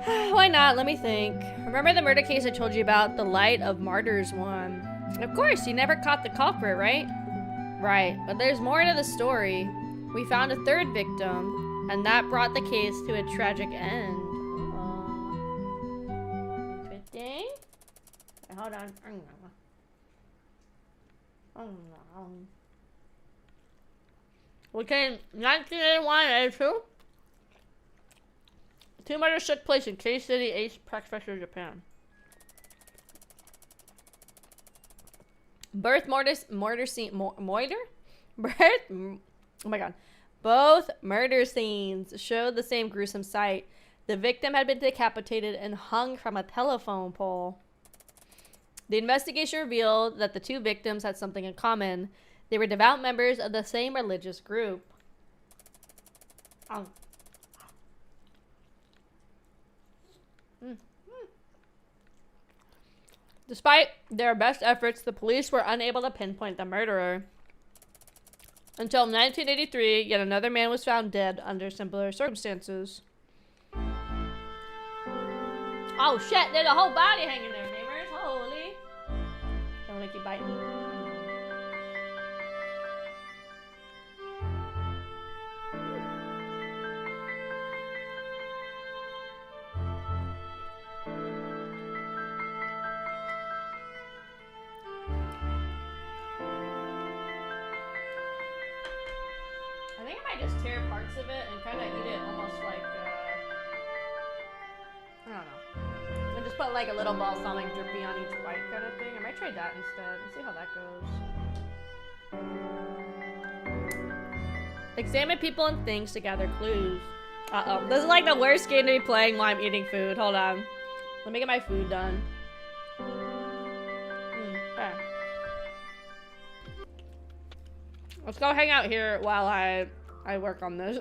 [SPEAKER 2] Why not? Let me think. Remember the murder case I told you about? The Light of Martyrs one. Of course, you never caught the culprit, right? Right, but there's more to the story. We found a third victim, and that brought the case to a tragic end. Interesting. Hold on. Okay, 1981 and 82. Two murders took place in K-City, Ace Prefecture, Japan. Both murder scenes showed the same gruesome sight. The victim had been decapitated and hung from a telephone pole. The investigation revealed that the two victims had something in common. They were devout members of the same religious group. Despite their best efforts, the police were unable to pinpoint the murderer. Until 1983, yet another man was found dead under similar circumstances. Oh shit, there's a whole body hanging there, gamers. Holy. Don't make you bite me. I think I might just tear parts of it and kind of eat it almost like, I don't know. And just put like a little balsamic drippy on each bite kind of thing. I might try that instead and see how that goes. Examine people and things to gather clues. Uh-oh. This is like the worst game to be playing while I'm eating food. Hold on. Let me get my food done. Okay. Let's go hang out here while I work on this.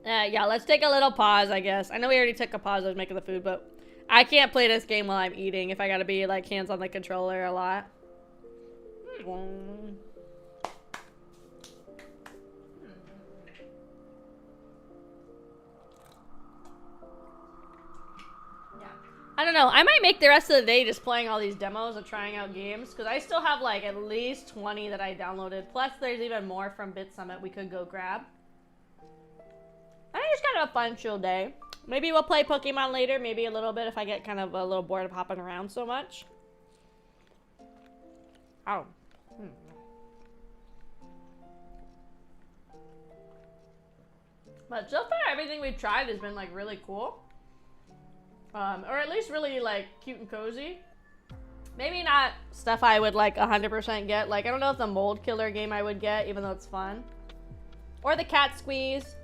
[SPEAKER 2] Yeah, let's take a little pause, I guess. I know we already took a pause of making the food, but I can't play this game while I'm eating if I gotta be like hands on the controller a lot. I don't know. I might make the rest of the day just playing all these demos and trying out games, because I still have like at least 20 that I downloaded. Plus, there's even more from Bit Summit we could go grab. I think it's kind of a fun, chill day. Maybe we'll play Pokemon later. Maybe a little bit if I get kind of a little bored of hopping around so much. Oh. But so far, everything we've tried has been like really cool. Or at least really like cute and cozy. Maybe not stuff I would like 100% get. Like, I don't know if the mold killer game I would get, even though it's fun. Or the cat squeeze.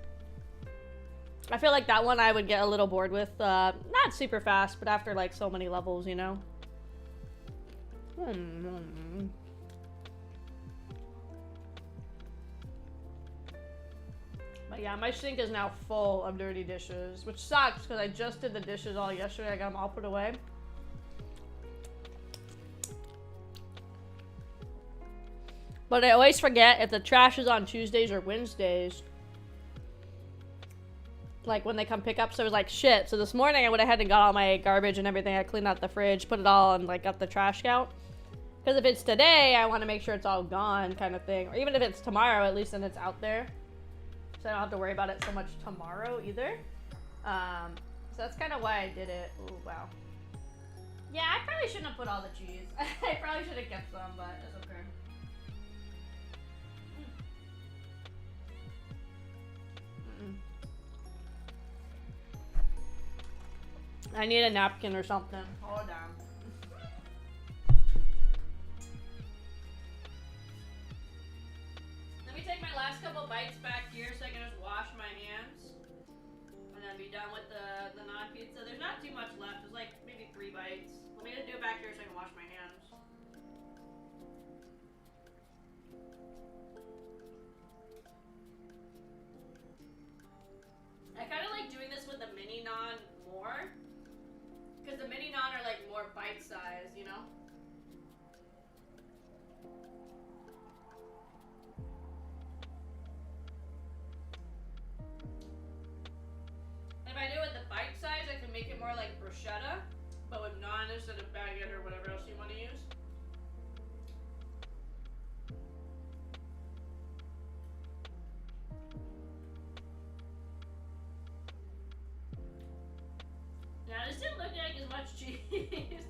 [SPEAKER 2] I feel like that one I would get a little bored with. Not super fast, but after like so many levels, you know. But yeah, my sink is now full of dirty dishes, which sucks because I just did the dishes all yesterday. I got them all put away. But I always forget if the trash is on Tuesdays or Wednesdays. Like when they come pick up, so it was like shit. So this morning I went ahead and got all my garbage and everything. I cleaned out the fridge, put it all and like got the trash out. Because if it's today, I want to make sure it's all gone kind of thing. Or even if it's tomorrow, at least then it's out there. So I don't have to worry about it so much tomorrow either. So that's kind of why I did it. Ooh, wow. Yeah, I probably shouldn't have put all the cheese. I probably should have kept some, but it's okay. I need a napkin or something. Hold on. Let me take my last couple bites back here so I can just wash my hands. And then be done with the non-pizza. There's not too much left. There's like maybe 3 bites. Let me just do it back here so I can wash my hands. I kind of like doing this with the mini naan more. Because the mini naan are like more bite-sized, you know? If I do it with the bite size, I can make it more like bruschetta, but with naan instead of baguette or whatever else you want to use. Yeah, this didn't look like as much cheese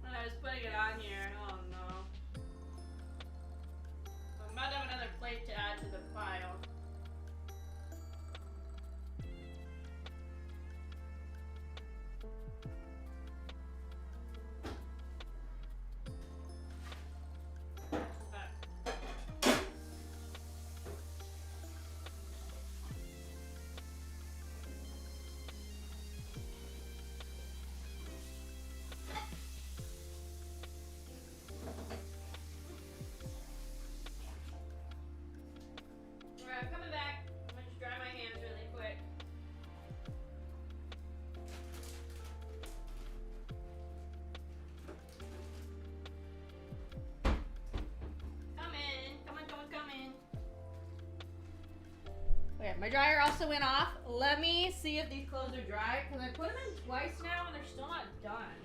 [SPEAKER 2] when I was putting it on here. Oh no. I'm about to have another plate to add to the pile. Alright, I'm coming back. I'm gonna just dry my hands really quick. Come in. Come in. Okay, my dryer also went off. Let me see if these clothes are dry, because I put them in twice now and they're still not done.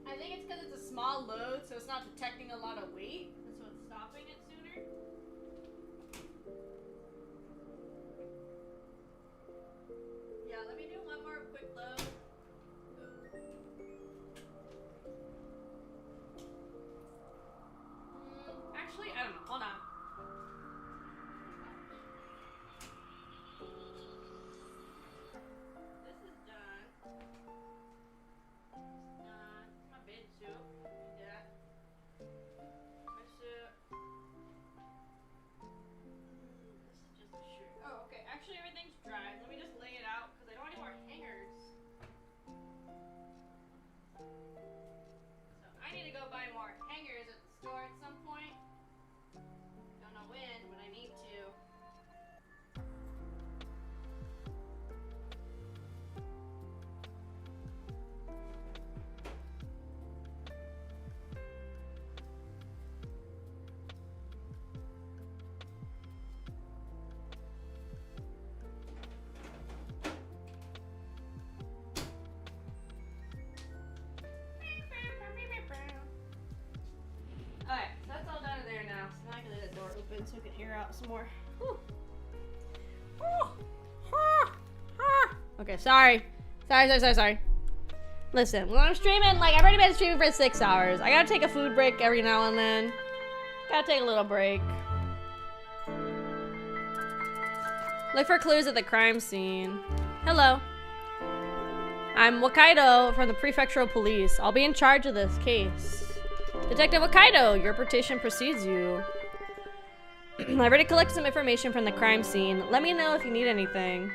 [SPEAKER 2] I think it's because it's a small load, so it's not detecting a lot of weight, and so it's stopping it sooner. Yeah, let me do one more quick load. Actually, I don't know. Hold on. This is done. My bed suit. Yeah. My suit. This is just a shirt. Oh, okay. Actually, everything's dry. Let me just lay it out because I don't want any more hangers. in so we can hear out some more. Okay, sorry. Sorry. Listen, when I'm streaming, like, I've already been streaming for 6 hours. I gotta take a food break every now and then. Gotta take a little break. Look for clues at the crime scene. Hello. I'm Hokkaido from the Prefectural Police. I'll be in charge of this case. Detective Hokkaido, your petition precedes you. I've already collected some information from the crime scene. Let me know if you need anything.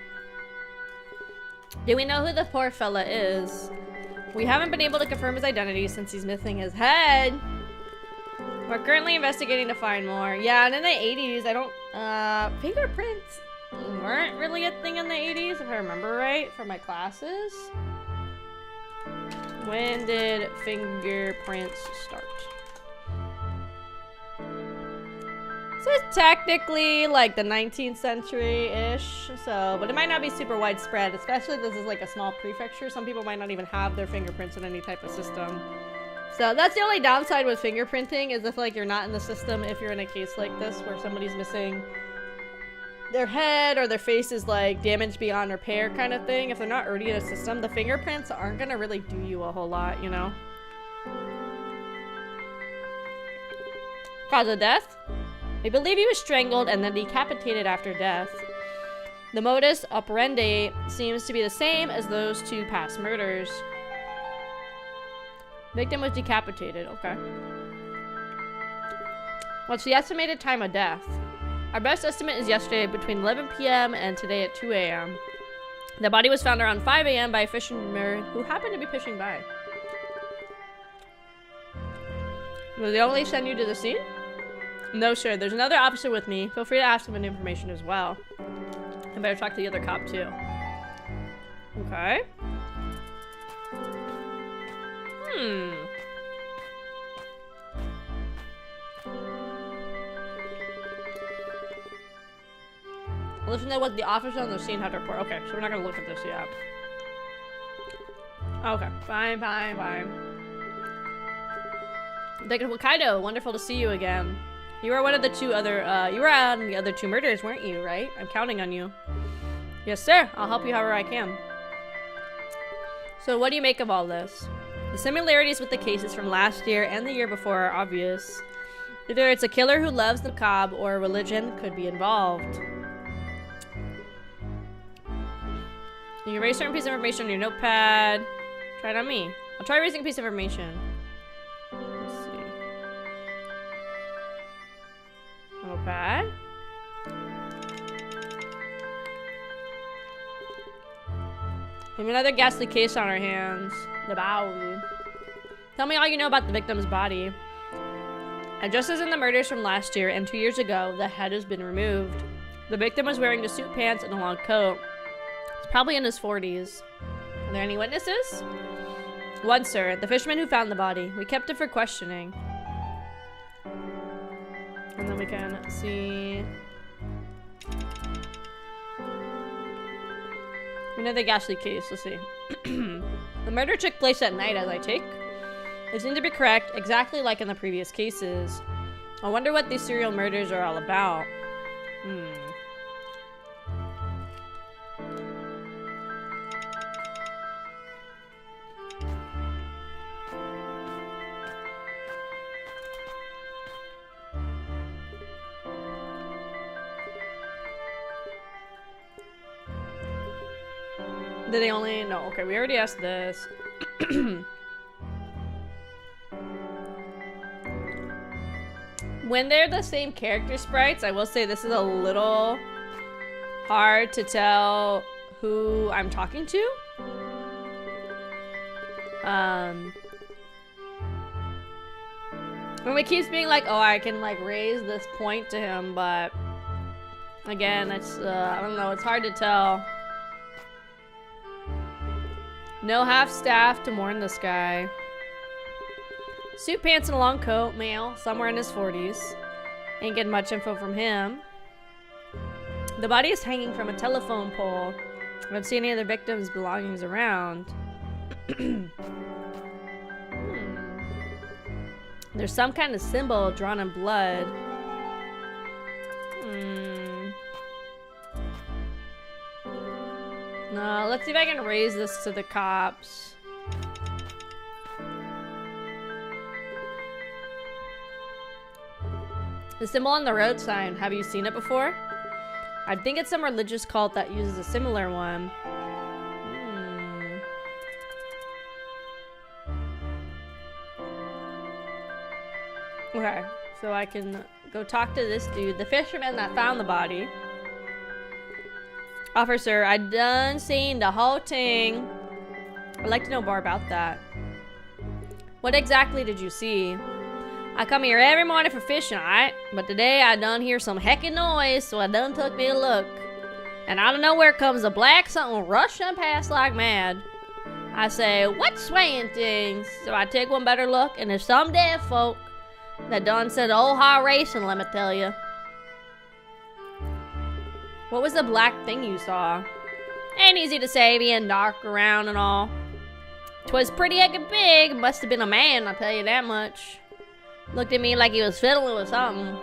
[SPEAKER 2] Do we know who the poor fella is? We haven't been able to confirm his identity since he's missing his head. We're currently investigating to find more. Yeah, and in the 80s, I don't, fingerprints weren't really a thing in the 80s, if I remember right, from my classes. When did fingerprints start? So it's technically like the 19th century-ish, so, but it might not be super widespread, especially if this is like a small prefecture. Some people might not even have their fingerprints in any type of system. So that's the only downside with fingerprinting, is if like you're not in the system, if you're in a case like this where somebody's missing their head or their face is like damaged beyond repair kind of thing. If they're not already in a system, the fingerprints aren't gonna really do you a whole lot, you know? Cause of death? We believe he was strangled and then decapitated after death. The modus operandi seems to be the same as those two past murders. Victim was decapitated, okay. What's the estimated time of death? Our best estimate is yesterday between 11 p.m. and today at 2 a.m. The body was found around 5 a.m. by a fisherman who happened to be fishing by. Will they only send you to the scene? No, sir. There's another officer with me. Feel free to ask him information as well. I better talk to the other cop too. Okay. Let's know what the officer on the scene had to report. Okay, so we're not gonna look at this yet. Okay, fine. Detective Hokkaido, wonderful to see you again. You were one of the two other, you were on the other two murders, weren't you, right? I'm counting on you. Yes, sir. I'll help you however I can. So what do you make of all this? The similarities with the cases from last year and the year before are obvious. Either it's a killer who loves the macabre or religion could be involved. You can erase a certain piece of information on your notepad. Try it on me. I'll try erasing a piece of information. Let's see. Notepad. We have another ghastly case on our hands. The Bowie. Tell me all you know about the victim's body. And just as in the murders from last year and 2 years ago, the head has been removed. The victim was wearing the suit pants and a long coat. He's probably in his 40s. Are there any witnesses? One, sir. The fisherman who found the body. We kept it for questioning. And then we can see... Another ghastly case. Let's see. The murder took place at night, as I take. It seemed to be correct, exactly like in the previous cases. I wonder what these serial murders are all about. Did they only... No, okay, we already asked this. When they're the same character sprites, I will say this is a little hard to tell who I'm talking to. And it keeps being like, oh, I can like raise this point to him, but again, it's, I don't know, it's hard to tell. No half-staff to mourn this guy. Suit pants and a long coat, male, somewhere in his 40s. Ain't getting much info from him. The body is hanging from a telephone pole. I don't see any other victims' belongings around. There's some kind of symbol drawn in blood. Let's see if I can raise this to the cops. The symbol on the road sign. Have you seen it before? I think it's some religious cult that uses a similar one. Okay, so I can go talk to this dude, the fisherman that found the body. Officer, I done seen the whole thing. I'd like to know more about that. What exactly did you see? I come here every morning for fishing, alright? But today I done hear some heckin' noise, so I done took me a look. And out of nowhere comes a black something rushing past like mad. I say, what's swaying things? So I take one better look, and there's some dead folk that done said old high racing, let me tell you. What was the black thing you saw? Ain't easy to say, being dark around and all. 'Twas pretty heckin' big, must have been a man, I'll tell you that much. Looked at me like he was fiddling with something.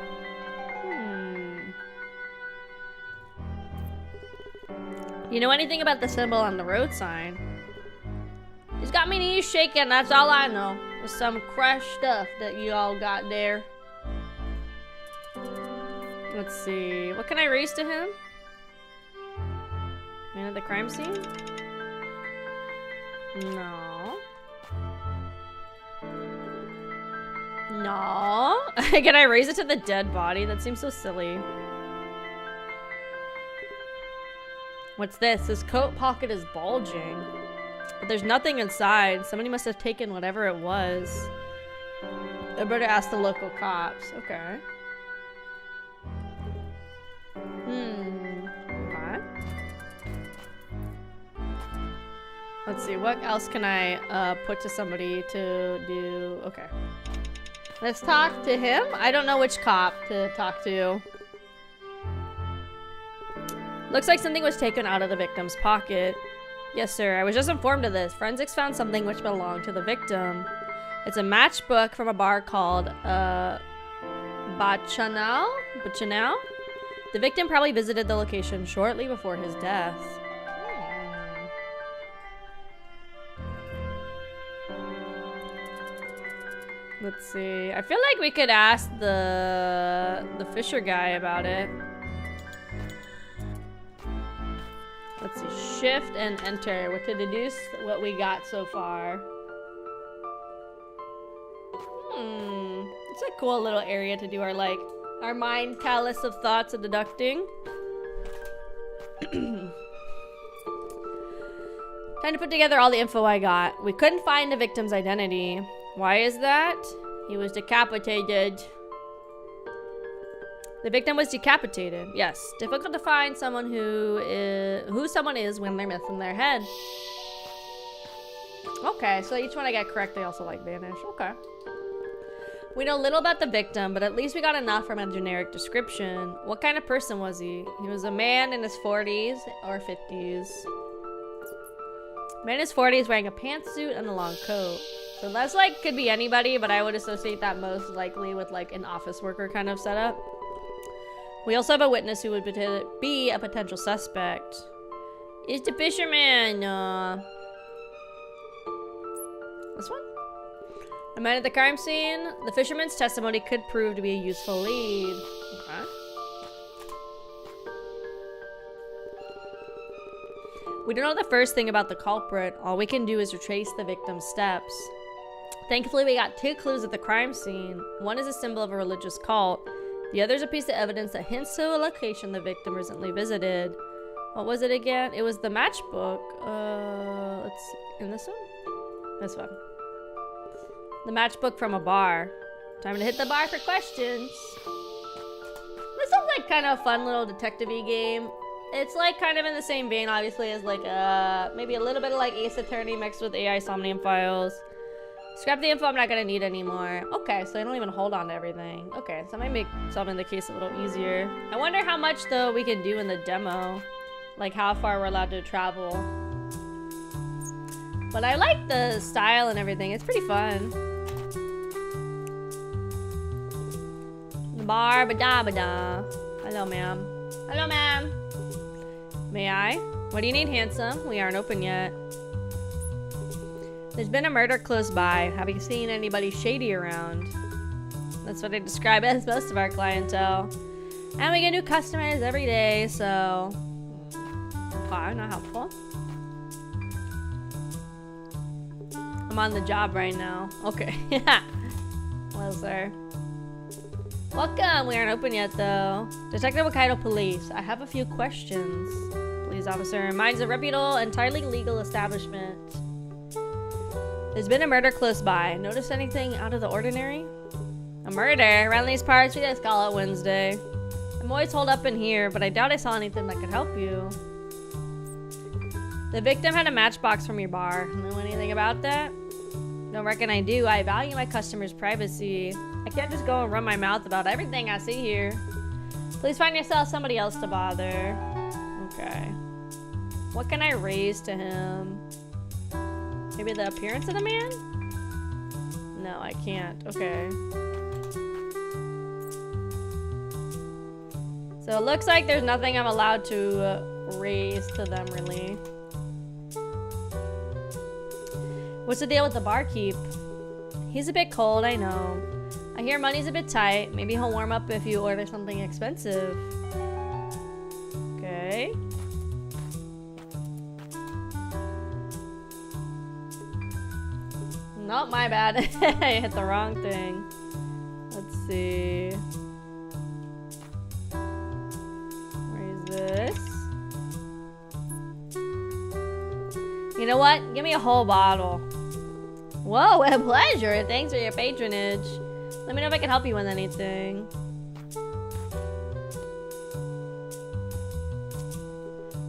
[SPEAKER 2] You know anything about the symbol on the road sign? It's got me knees shaking, that's all I know. With some crushed stuff that you all got there. Let's see. What can I raise to him? Man at the crime scene? No. No. Can I raise it to the dead body? That seems so silly. What's this? His coat pocket is bulging. But there's nothing inside. Somebody must have taken whatever it was. I better ask the local cops. Okay. Okay. Let's see. What else can I put to somebody to do? Okay. Let's talk to him. I don't know which cop to talk to. Looks like something was taken out of the victim's pocket. Yes, sir. I was just informed of this. Forensics found something which belonged to the victim. It's a matchbook from a bar called Bacchanal? The victim probably visited the location shortly before his death. Let's see. I feel like we could ask the fisher guy about it. Let's see. Shift and enter. What to deduce what we got so far. It's a cool little area to do our our mind callus of thoughts and deducting. Time to put together all the info I got. We couldn't find the victim's identity. Why is that? He was decapitated. The victim was decapitated. Yes. Difficult to find someone who someone is when they're missing their head. Okay, so each one I get correct, they also vanish. Okay. We know little about the victim, but at least we got enough from a generic description. What kind of person was he? He was a man in his 40s or 50s. Man in his 40s wearing a pantsuit and a long coat. So that's could be anybody, but I would associate that most likely with an office worker kind of setup. We also have a witness who would be a potential suspect. It's the fisherman. This one? A man at the crime scene. The fisherman's testimony could prove to be a useful lead. Okay. We don't know the first thing about the culprit. All we can do is retrace the victim's steps. Thankfully, we got 2 clues at the crime scene. One is a symbol of a religious cult. The other is a piece of evidence that hints to a location the victim recently visited. What was it again? It was the matchbook. Let's see. In this one? This one. The matchbook from a bar. Time to hit the bar for questions. This sounds like kind of a fun little detective-y game. It's kind of in the same vein, obviously, as maybe a little bit of Ace Attorney mixed with AI Somnium Files. Scrap the info I'm not gonna need anymore. Okay, so I don't even hold on to everything. Okay, so that might make solving the case a little easier. I wonder how much, though, we can do in the demo. How far we're allowed to travel. But I like the style and everything. It's pretty fun. Bar ba da ba da. Hello, ma'am. Hello, ma'am. May I? What do you need, handsome? We aren't open yet. There's been a murder close by. Have you seen anybody shady around? That's what I describe as most of our clientele. And we get new customers every day, so... Okay, not helpful. I'm on the job right now. Okay. Well, sir. Welcome. We aren't open yet, though. Detective Hokkaido Police. I have a few questions. Police officer. Mine's a reputable, entirely legal establishment. There's been a murder close by. Notice anything out of the ordinary? A murder? Around these parts, we just call it Wednesday. I'm always holed up in here, but I doubt I saw anything that could help you. The victim had a matchbox from your bar. Know anything about that? Don't reckon I do. I value my customers' privacy. I can't just go and run my mouth about everything I see here. Please find yourself somebody else to bother. Okay. What can I raise to him? Maybe the appearance of the man? No, I can't. Okay. So it looks like there's nothing I'm allowed to raise to them, really. What's the deal with the barkeep? He's a bit cold, I know. I hear money's a bit tight. Maybe he'll warm up if you order something expensive. Okay. Not my bad. I hit the wrong thing. Let's see. Where is this? You know what? Give me a whole bottle. Whoa, a pleasure. Thanks for your patronage. Let me know if I can help you with anything.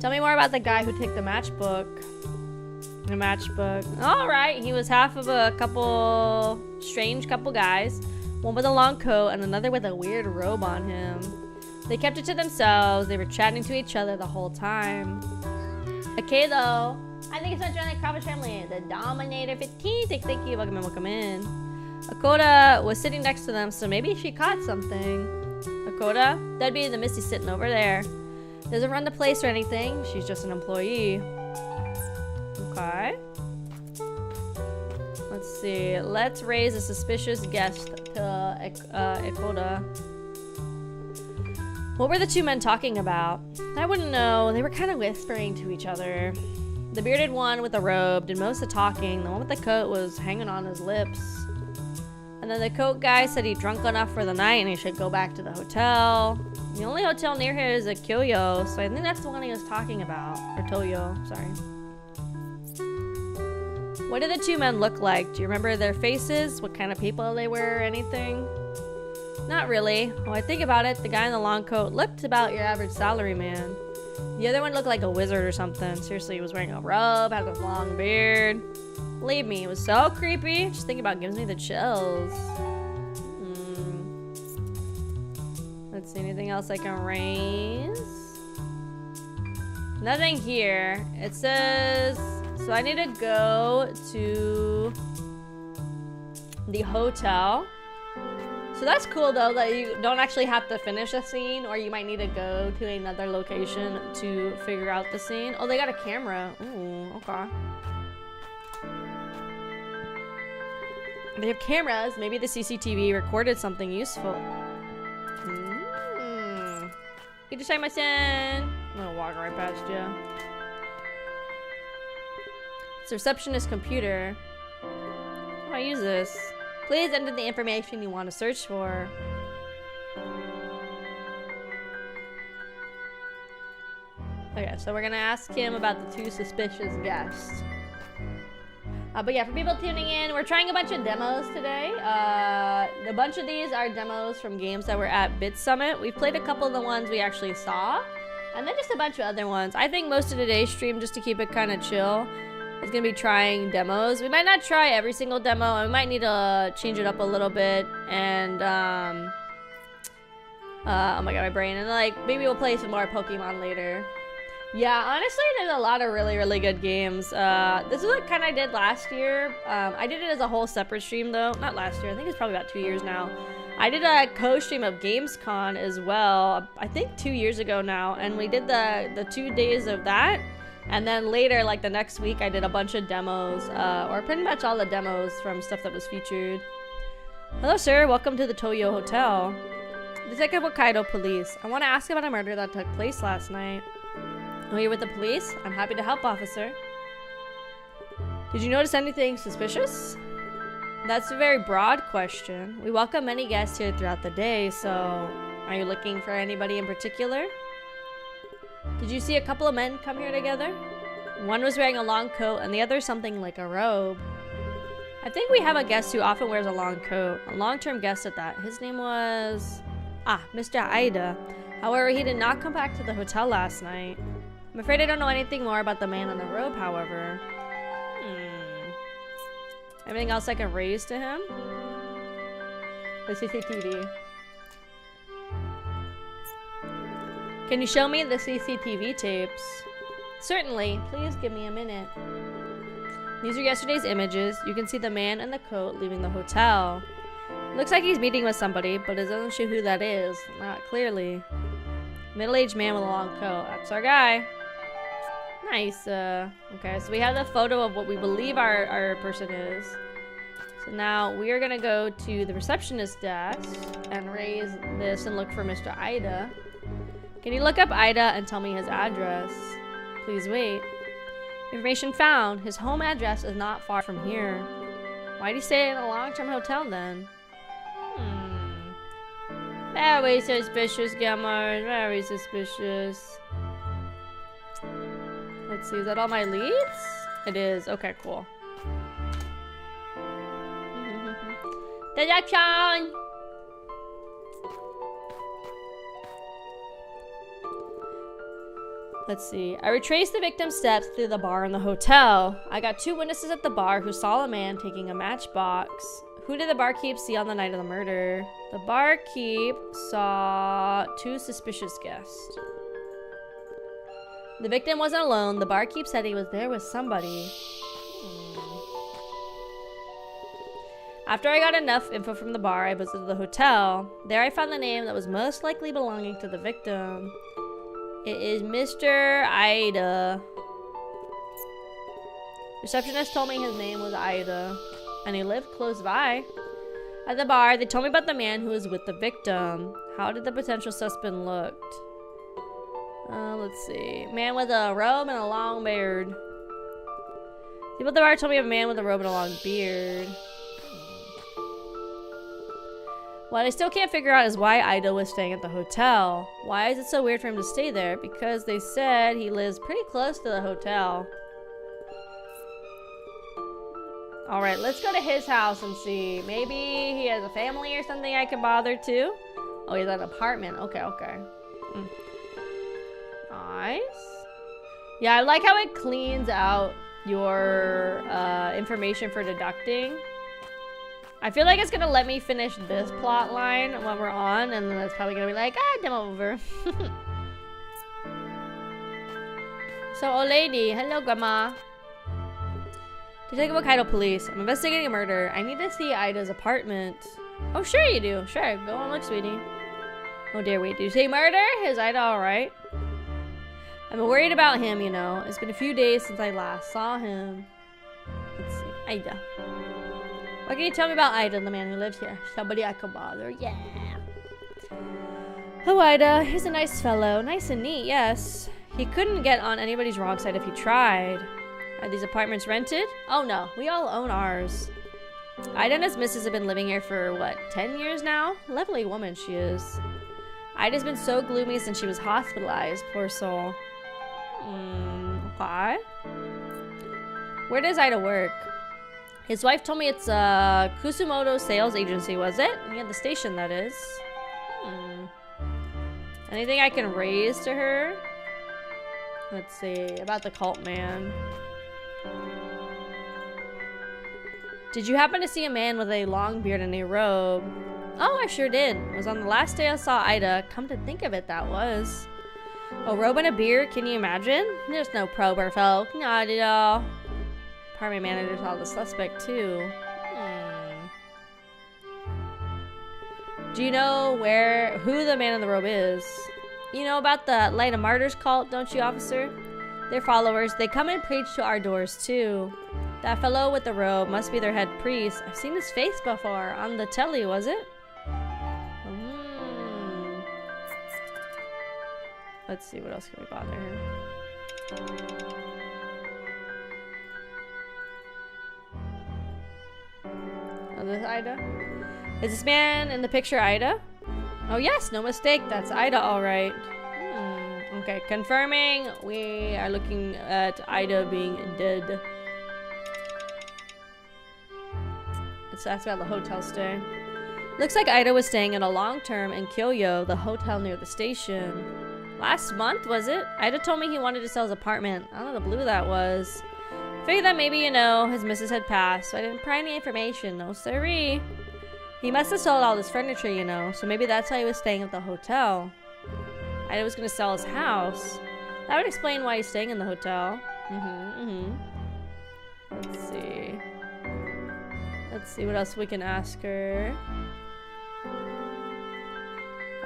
[SPEAKER 2] Tell me more about the guy who took the matchbook. The matchbook. Alright, he was half of a strange couple guys. One with a long coat and another with a weird robe on him. They kept it to themselves. They were chatting to each other the whole time. Okay, though. I think it's not joining the Kraufish family. The Dominator 15. Thank you. Welcome in. Akota was sitting next to them, so maybe she caught something. Akota? That'd be the Misty sitting over there. Doesn't run the place or anything. She's just an employee. Okay. Let's see. Let's raise a suspicious guest to Akota. What were the two men talking about? I wouldn't know. They were kind of whispering to each other. The bearded one with the robe did most of the talking. The one with the coat was hanging on his lips. And then the coat guy said he drunk enough for the night and he should go back to the hotel. The only hotel near here is a Kyoyo, so I think that's the one he was talking about. Or Toyo, sorry. What did the two men look like? Do you remember their faces? What kind of people they were or anything? Not really. When I think about it, the guy in the long coat looked about your average salary man. The other one looked like a wizard or something. Seriously, he was wearing a robe, had a long beard. Believe me, it was so creepy. Just thinking about it gives me the chills. Let's see, anything else I can raise? Nothing here. It says, so I need to go to the hotel. So that's cool though, that you don't actually have to finish a scene, or you might need to go to another location to figure out the scene. Oh, they got a camera. Ooh, okay. They have cameras. Maybe the CCTV recorded something useful. You just say my son. I'm gonna walk right past you. It's a receptionist computer. How do I use this? Please enter the information you want to search for. Okay, so we're gonna ask him about the two suspicious guests. But yeah, for people tuning in, we're trying a bunch of demos today. A bunch of these are demos from games that were at Bit Summit. We've played a couple of the ones we actually saw, and then just a bunch of other ones. I think most of today's stream, just to keep it kind of chill, is gonna be trying demos. We might not try every single demo, and we might need to change it up a little bit. And oh my god, my brain. And like maybe we'll play some more Pokemon later. Yeah, honestly, there's a lot of really good games. This is what kind of I did last year. I did it as a whole separate stream though. Not last year, I think it's probably about 2 years now. I did a co-stream of Gamescom as well, I think 2 years ago now. And we did the 2 days of that. And then later, like the next week, I did a bunch of demos, or pretty much all the demos from stuff that was featured. Hello, sir. Welcome to the Toyo Hotel. Detective Hokkaido Police. I want to ask about a murder that took place last night. Oh, you're with the police? I'm happy to help, officer. Did you notice anything suspicious? That's a very broad question. We welcome many guests here throughout the day, so are you looking for anybody in particular? Did you see a couple of men come here together? One was wearing a long coat and the other something like a robe. I think we have a guest who often wears a long coat. A long-term guest at that. His name was... Mr. Aida. However, he did not come back to the hotel last night. I'm afraid I don't know anything more about the man in the robe, however. Anything else I can raise to him? The CCTV. Can you show me the CCTV tapes? Certainly. Please give me a minute. These are yesterday's images. You can see the man in the coat leaving the hotel. Looks like he's meeting with somebody, but it doesn't show who that is. Not clearly. Middle-aged man with a long coat. That's our guy. Nice. Okay, so we have the photo of what we believe our person is. So now we are gonna go to the receptionist desk and raise this and look for Mr. Aida. Can you look up Aida and tell me his address? Please wait. Information found. His home address is not far from here. Why'd he stay in a long-term hotel then? Very suspicious, gamers. Very suspicious. Let's see, is that all my leads? It is. Okay, cool. Deduction! Let's see. I retraced the victim's steps through the bar in the hotel. I got 2 witnesses at the bar who saw a man taking a matchbox. Who did the barkeep see on the night of the murder? The barkeep saw 2 suspicious guests. The victim wasn't alone. The barkeep said he was there with somebody. After I got enough info from the bar, I visited the hotel. There I found the name that was most likely belonging to the victim. It is Mr. Aida. Receptionist told me his name was Aida, and he lived close by. At the bar, they told me about the man who was with the victim. How did the potential suspect look? Let's see. Man with a robe and a long beard. People at the bar told me of a man with a robe and a long beard. What I still can't figure out is why Aida was staying at the hotel. Why is it so weird for him to stay there? Because they said he lives pretty close to the hotel. Alright, let's go to his house and see. Maybe he has a family or something I could bother too. Oh, he has an apartment. Okay, okay. Nice. Yeah, I like how it cleans out your information for deducting. I feel like it's gonna let me finish this plot line when we're on, and then it's probably gonna be like, demo over. So, old lady, hello, grandma. Detective Hokkaido Police. I'm investigating a murder. I need to see Aida's apartment. Oh, sure you do. Sure, go on, look, sweetie. Oh dear, wait, did you say murder? Is Aida alright? I'm worried about him, you know. It's been a few days since I last saw him. Let's see, Aida. What can you tell me about Aida, the man who lives here? Somebody I could bother. Yeah. Oh, Aida. He's a nice fellow. Nice and neat, yes. He couldn't get on anybody's wrong side if he tried. Are these apartments rented? Oh, no. We all own ours. Aida and his missus have been living here for, what, 10 years now? Lovely woman she is. Aida's been so gloomy since she was hospitalized. Poor soul. Okay. Where does Aida work? His wife told me it's a Kusumoto sales agency, was it? Yeah, the station, that is. Anything I can raise to her? Let's see. About the cult man. Did you happen to see a man with a long beard and a robe? Oh, I sure did. It was on the last day I saw Aida. Come to think of it, that was. A robe and a beard? Can you imagine? There's no prober folk. Not at all. Apartment manager saw the suspect too. Do you know who the man in the robe is? You know about the Light of Martyrs cult, don't you, officer? Their followers, they come and preach to our doors too. That fellow with the robe must be their head priest. I've seen his face before on the telly, was it? Let's see, what else can we bother her? Oh, this Ida? Is this man in the picture Ida? Oh yes, no mistake, that's Ida alright. Okay, confirming we are looking at Ida being dead. Let's ask about the hotel stay. Looks like Ida was staying in a long-term in Kyoyo, the hotel near the station. Last month, was it? Ida told me he wanted to sell his apartment. I don't know the blue that was. Figured that maybe, you know, his missus had passed, so I didn't pry any information. No siree. He must have sold all his furniture, you know, so maybe that's why he was staying at the hotel. Ida was gonna sell his house. That would explain why he's staying in the hotel. Let's see. Let's see what else we can ask her.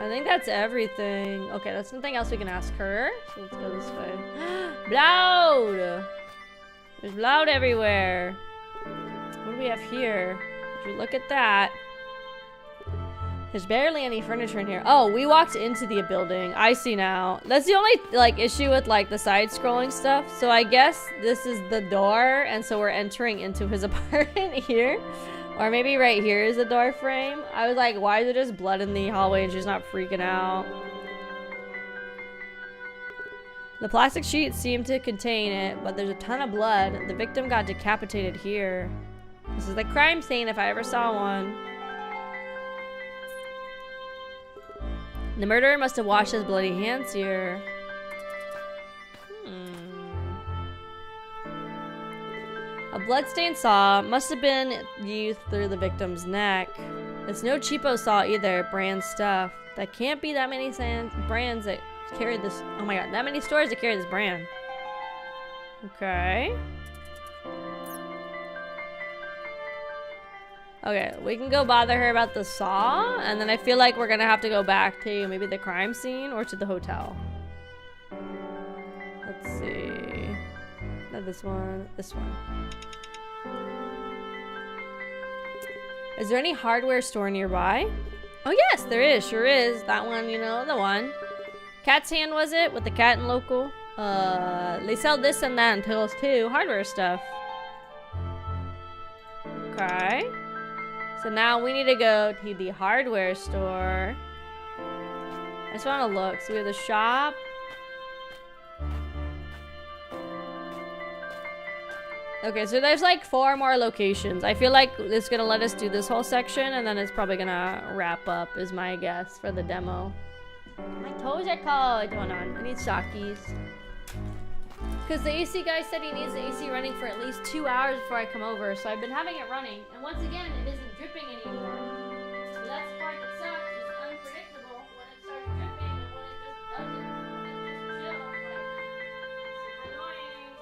[SPEAKER 2] I think that's everything. Okay, there's nothing else we can ask her. So let's go this way. Blood! There's blood everywhere. What do we have here? Would you look at that? There's barely any furniture in here. Oh, we walked into the building. I see now. That's the only like issue with like the side scrolling stuff. So I guess this is the door, and so we're entering into his apartment here. Or maybe right here is the door frame. I was like, why is there just blood in the hallway and she's not freaking out? The plastic sheet seemed to contain it, but there's a ton of blood. The victim got decapitated here. This is the crime scene if I ever saw one. The murderer must have washed his bloody hands here. A bloodstained saw must have been used through the victim's neck. It's no cheapo saw either, brand stuff. That can't be that many brands that carry this. Oh my god, that many stores that carry this brand. Okay. Okay, we can go bother her about the saw, and then I feel like we're gonna have to go back to maybe the crime scene or to the hotel. Let's see. Not this one, this one. Is there any hardware store nearby? Oh yes, there is, sure is. That one, you know, the one. Cat's Hand was it, with the cat and local? They sell this and that until it's too. Hardware stuff. Okay. So now we need to go to the hardware store. I just want to look. So we have the shop. Okay, so there's like 4 more locations. I feel like it's gonna let us do this whole section, and then it's probably gonna wrap up, is my guess, for the demo. My toes are cold. Hold on, I need sockies. Because the AC guy said he needs the AC running for at least 2 hours before I come over, so I've been having it running. And once again, it isn't dripping anymore. So that's the part that sucks. It's unpredictable when it starts dripping and when it just doesn't. When it just chills. Like, super annoying.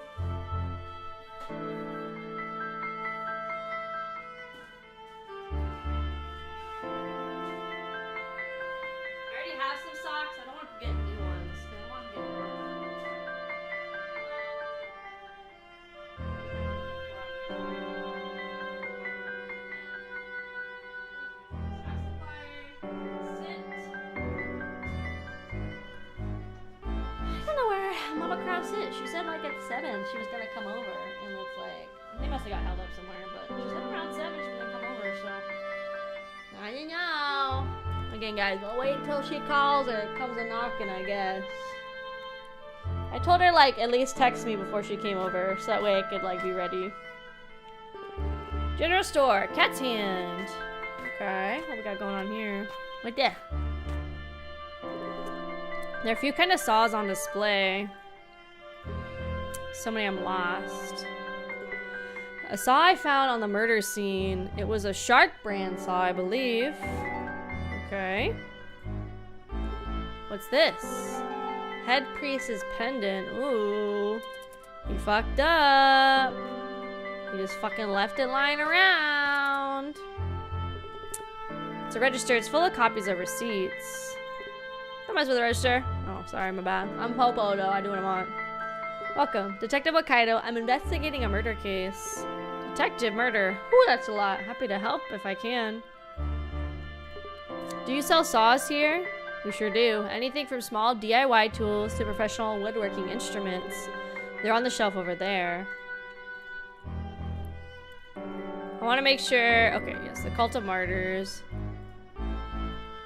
[SPEAKER 2] I already have some socks. I don't want to get new ones. I don't want to get more. Mama Kraus is. She said like at 7 she was gonna come over, and it's like they must have got held up somewhere, but she said around 7 she was gonna come over, so I don't know. Again, guys, we'll wait until she calls or comes a knocking, I guess. I told her like at least text me before she came over, so that way I could like be ready. General store, Cat's Hand. Okay, what we got going on here? Right there. There are a few kind of saws on display. So many I'm lost. A saw I found on the murder scene. It was a Shark brand saw, I believe. Okay. What's this? Head priest's pendant. Ooh. He fucked up. He just fucking left it lying around. It's a register. It's full of copies of receipts. Don't mess with the register. Oh, sorry, my bad. I'm Popo, though. I do what I want. Welcome. Detective Hokkaido. I'm investigating a murder case. Detective murder. Ooh, that's a lot. Happy to help if I can. Do you sell saws here? We sure do. Anything from small DIY tools to professional woodworking instruments. They're on the shelf over there. I want to make sure... Okay, yes, the Cult of Martyrs.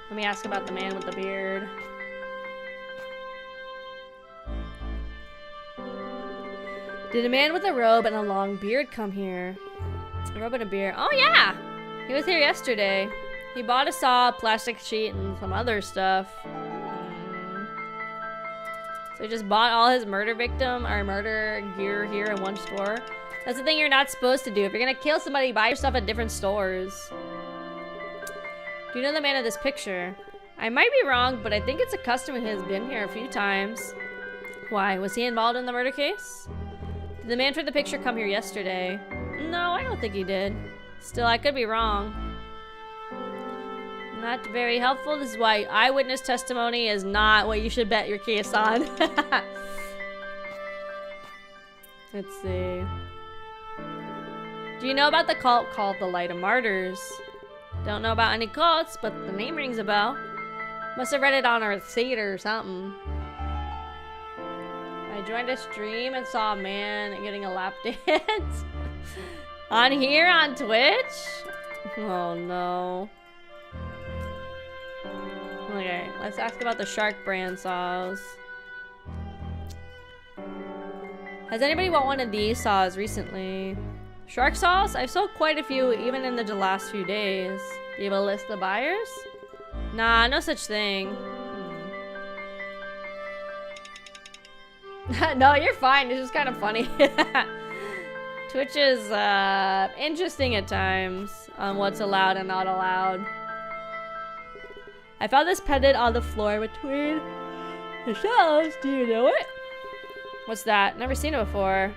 [SPEAKER 2] Let me ask about the man with the beard. Did a man with a robe and a long beard come here? A robe and a beard. Oh, yeah! He was here yesterday. He bought a saw, a plastic sheet, and some other stuff. So he just bought all his murder gear here in one store. That's the thing you're not supposed to do. If you're gonna kill somebody, buy your stuff at different stores. Do you know the man of this picture? I might be wrong, but I think it's a customer who has been here a few times. Why? Was he involved in the murder case? Did the man for the picture come here yesterday? No, I don't think he did. Still, I could be wrong. Not very helpful. This is why eyewitness testimony is not what you should bet your case on. Let's see. Do you know about the cult called the Light of Martyrs? Don't know about any cults, but the name rings a bell. Must have read it on our theater or something. I joined a stream and saw a man getting a lap dance. On here on Twitch? Oh no. Okay, let's ask about the Shark brand saws. Has anybody bought one of these saws recently? Shark saws? I've sold quite a few even in the last few days. Do you have a list of buyers? Nah, no such thing. No, you're fine. It's just kind of funny. Twitch is interesting at times on what's allowed and not allowed. I found this pendant on the floor between the shelves. Do you know it? What's that? Never seen it before.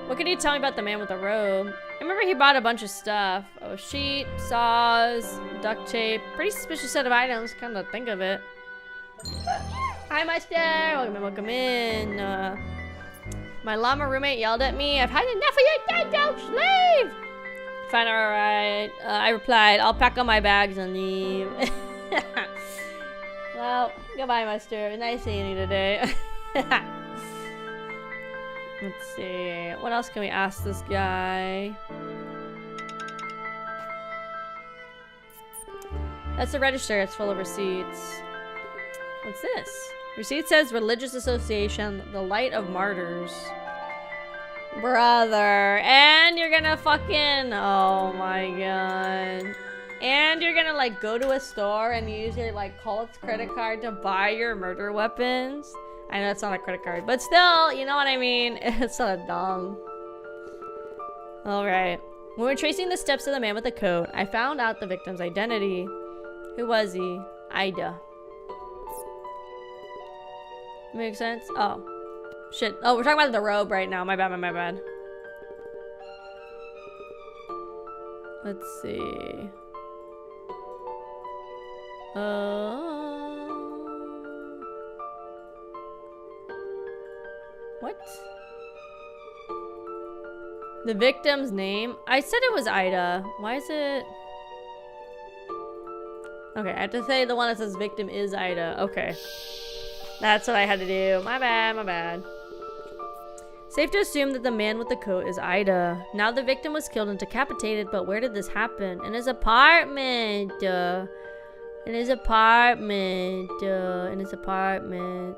[SPEAKER 2] What can you tell me about the man with the robe? I remember he bought a bunch of stuff. Oh, sheet, saws, duct tape. Pretty suspicious set of items, come to think of it. Hi, Master. Welcome in, welcome in. My llama roommate yelled at me. I've had enough of your dead slave! Fine, alright. I replied, I'll pack up my bags and leave. Well, goodbye, Master. Nice seeing you today. Let's see. What else can we ask this guy? That's the register. It's full of receipts. What's this? Receipt says Religious Association, the Light of Martyrs. Brother. And you're gonna fucking... Oh my god. And you're gonna like go to a store and use your like cult's credit card to buy your murder weapons. I know it's not a credit card, but still, you know what I mean? It's so dumb. Alright. When we're tracing the steps of the man with the coat, I found out the victim's identity. Who was he? Ida. Makes sense? Oh. Shit. Oh, we're talking about the robe right now. My bad, my bad. Let's see. What? The victim's name? I said it was Ida. Why is it... Okay, I have to say the one that says victim is Ida. Okay. That's what I had to do. My bad, my bad. Safe to assume that the man with the coat is Ida. Now the victim was killed and decapitated, but where did this happen? In his apartment. In his apartment. In his apartment.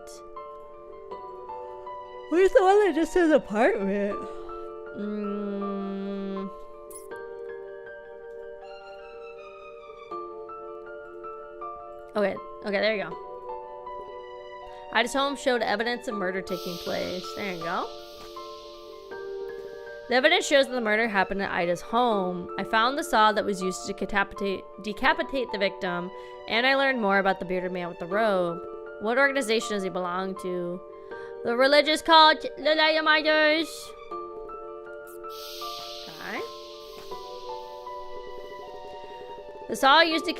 [SPEAKER 2] Where's the one that just says apartment? Okay, there you go. Ida's home showed evidence of murder taking place. There you go. The evidence shows that the murder happened at Ida's home. I found the saw that was used to decapitate the victim, and I learned more about the bearded man with the robe. What organization does he belong to? The religious cult, the Light of Martyrs. Okay. The saw used to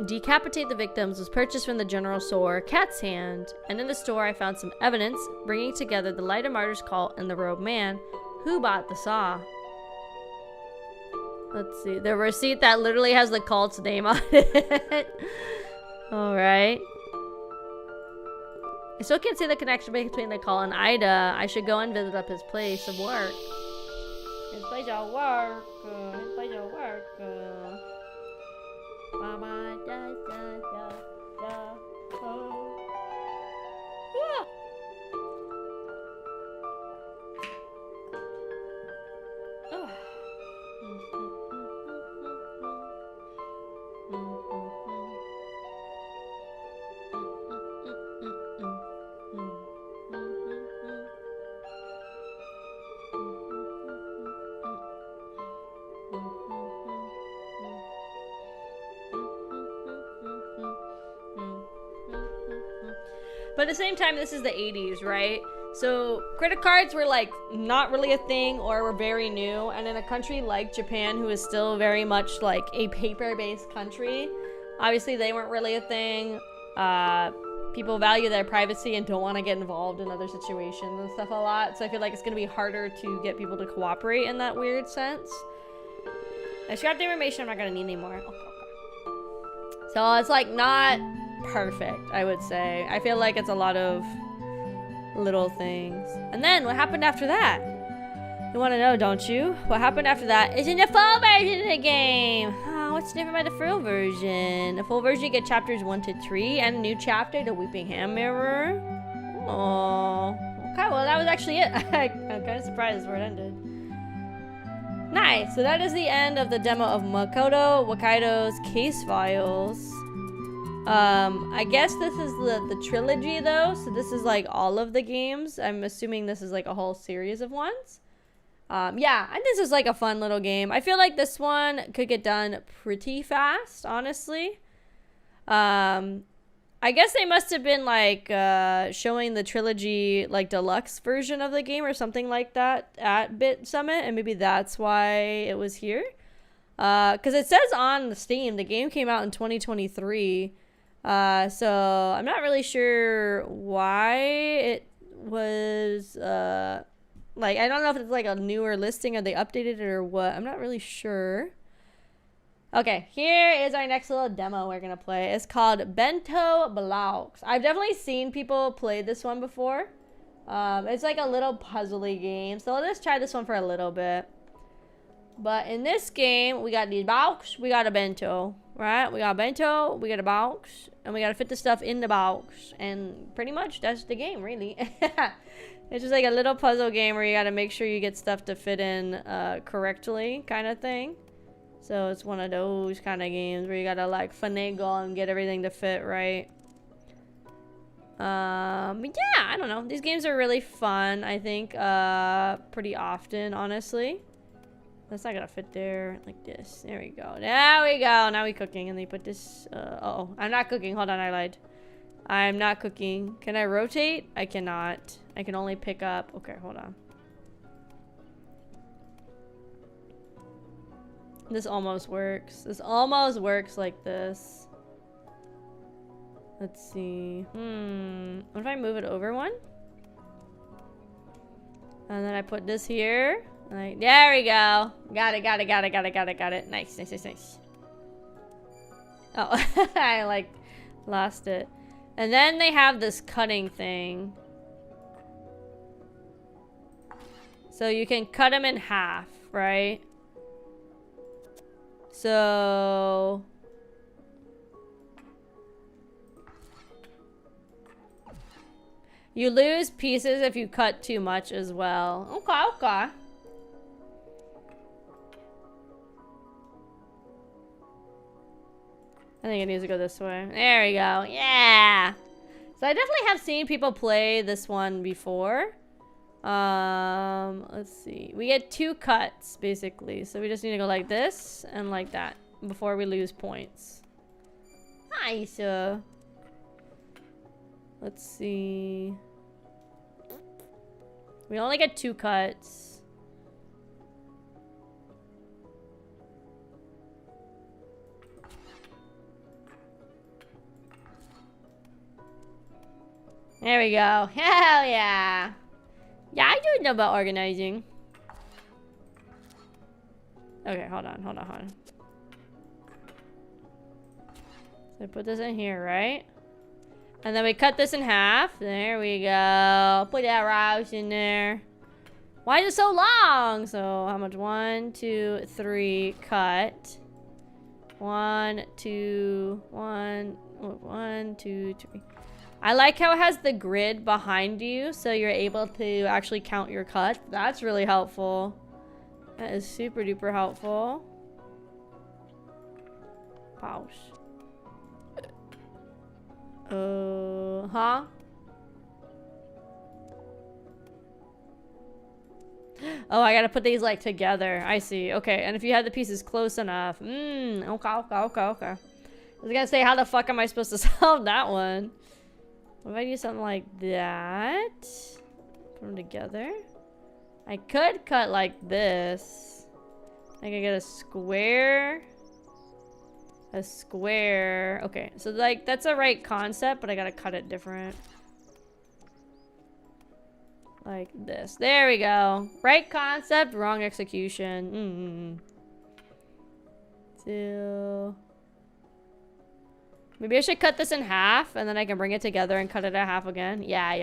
[SPEAKER 2] decapitate the victims was purchased from the general store, Cat's Hand, and in the store I found some evidence bringing together the Light of Martyrs cult and the Robe Man. Who bought the saw? Let's see. The receipt that literally has the cult's name on it. Alright. I still can't see the connection between the cult and Ida. I should go and visit up his place of work. His place of work. His place of work. Mama, da, da, da, da, oh. Yeah. Oh. But at the same time, this is the 80s, right? So credit cards were like not really a thing or were very new. And in a country like Japan, who is still very much like a paper-based country, obviously they weren't really a thing. People value their privacy and don't want to get involved in other situations and stuff a lot. So I feel like it's going to be harder to get people to cooperate in that weird sense. I scrapped the information I'm not going to need anymore. Okay. So it's like not perfect, I would say. I feel like it's a lot of little things. And then what happened after that? You want to know, don't you? What happened after that is in the full version of the game. Oh, what's different about the full version? The full version, you get chapters 1 to 3 and a new chapter, the Weeping Hand Mirror. Oh, okay. Well, that was actually it. I'm kind of surprised where it ended. Nice. So that is the end of the demo of Makoto Wakaido's case files. I guess this is the trilogy though, so this is like all of the games. I'm assuming this is like a whole series of ones. Yeah, and this is like a fun little game. I feel like this one could get done pretty fast, honestly. I guess they must have been like showing the trilogy like deluxe version of the game or something like that at Bit Summit, and maybe that's why it was here. Because it says on the Steam the game came out in 2023. So I'm not really sure why it was like, I don't know if it's like a newer listing or they updated it or what. I'm not really sure. Okay, here is our next little demo we're gonna play. It's called Bento Blocks. I've definitely seen people play this one before. It's like a little puzzly game, so let's try this one for a little bit. But in this game, we got these box, we got a bento, right? We got a bento, we got a box, and we gotta fit the stuff in the box. And pretty much that's the game, really. It's just like a little puzzle game where you gotta make sure you get stuff to fit in correctly, kind of thing. So it's one of those kind of games where you gotta like finagle and get everything to fit right. But yeah, I don't know. These games are really fun, I think, pretty often, honestly. That's not gonna fit there like this. There we go. There we go. Now we're cooking, and they put this. Uh-oh. I'm not cooking. Hold on, I lied. I'm not cooking. Can I rotate? I cannot. I can only pick up. Okay, hold on. This almost works. This almost works like this. Let's see. What if I move it over one? And then I put this here. Like, there we go. Got it, got it, got it, got it, got it, got it. Nice, nice, nice, nice. Oh, I like lost it. And then they have this cutting thing. So you can cut them in half, right? So you lose pieces if you cut too much as well. Okay, okay. I think it needs to go this way. There we go. Yeah. So I definitely have seen people play this one before. Let's see. We get 2 cuts basically. So we just need to go like this and like that before we lose points. Nice. Let's see. We only get 2 cuts. There we go. Hell yeah. Yeah, I do know about organizing. Okay, hold on. So I put this in here, right? And then we cut this in half. There we go. Put that Kraus in there. Why is it so long? So how much? 1, 2, 3, cut. 1, 2, 2, 3. I like how it has the grid behind you, so you're able to actually count your cuts. That's really helpful. That is super duper helpful. Pause. Huh? Oh, I gotta put these like together. I see. Okay, and if you have the pieces close enough. Okay. I was gonna say, how the fuck am I supposed to solve that one? What if I do something like that? Put them together. I could cut like this. I could get a square. A square. Okay, so like that's a right concept, but I gotta cut it different. Like this. There we go. Right concept, wrong execution. So maybe I should cut this in half, and then I can bring it together and cut it at half again. Yeah.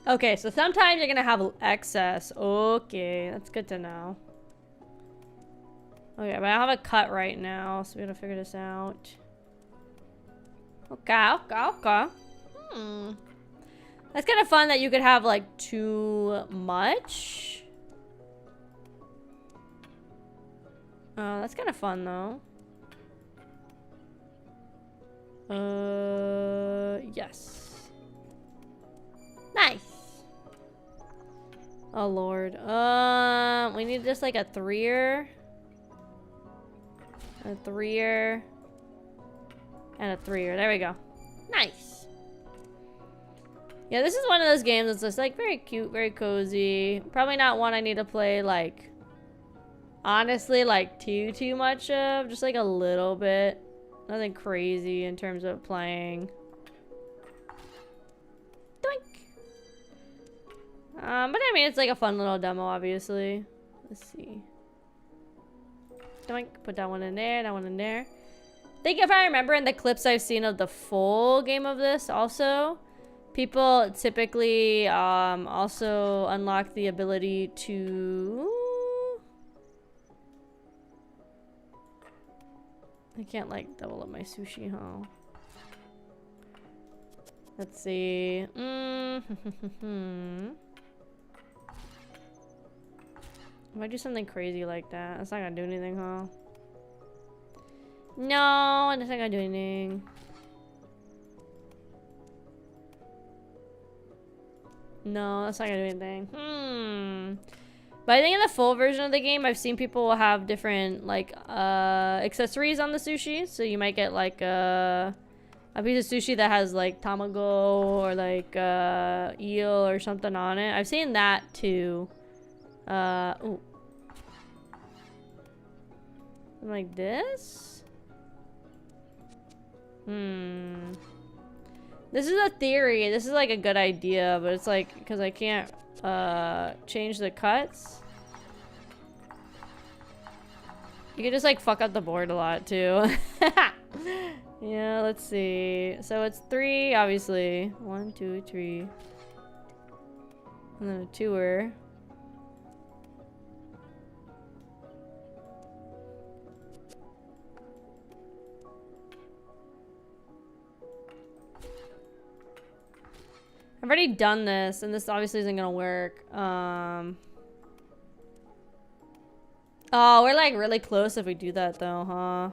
[SPEAKER 2] Okay, so sometimes you're gonna have excess. Okay, that's good to know. Okay, but I have a cut right now, so we gotta figure this out. Okay. That's kind of fun that you could have like too much. That's kind of fun though. Yes. Nice. Oh lord. We need just like a 3er. A 3er. And a 3er. There we go. Nice. Yeah, this is one of those games that's just like very cute, very cozy. Probably not one I need to play like, honestly, like too much of. Just like a little bit. Nothing crazy in terms of playing. Doink. But I mean, it's like a fun little demo, obviously. Let's see. Doink. Put that one in there, that one in there. I think if I remember in the clips I've seen of the full game of this also, people typically also unlock the ability to... I can't like double up my sushi, huh? Let's see. If I do something crazy like that, that's not gonna do anything, huh? No, that's not gonna do anything. No, that's not gonna do anything. But I think in the full version of the game, I've seen people have different like accessories on the sushi. So you might get like a piece of sushi that has like tamago or like eel or something on it. I've seen that too. Ooh. Like this? This is a theory. This is like a good idea, but it's like because I can't change the cuts. You can just like fuck up the board a lot too. Yeah, let's see. So it's 3, obviously. 1, 2, 3. And then a 2er. I've already done this, and this obviously isn't gonna work. Oh, we're like really close if we do that though, huh?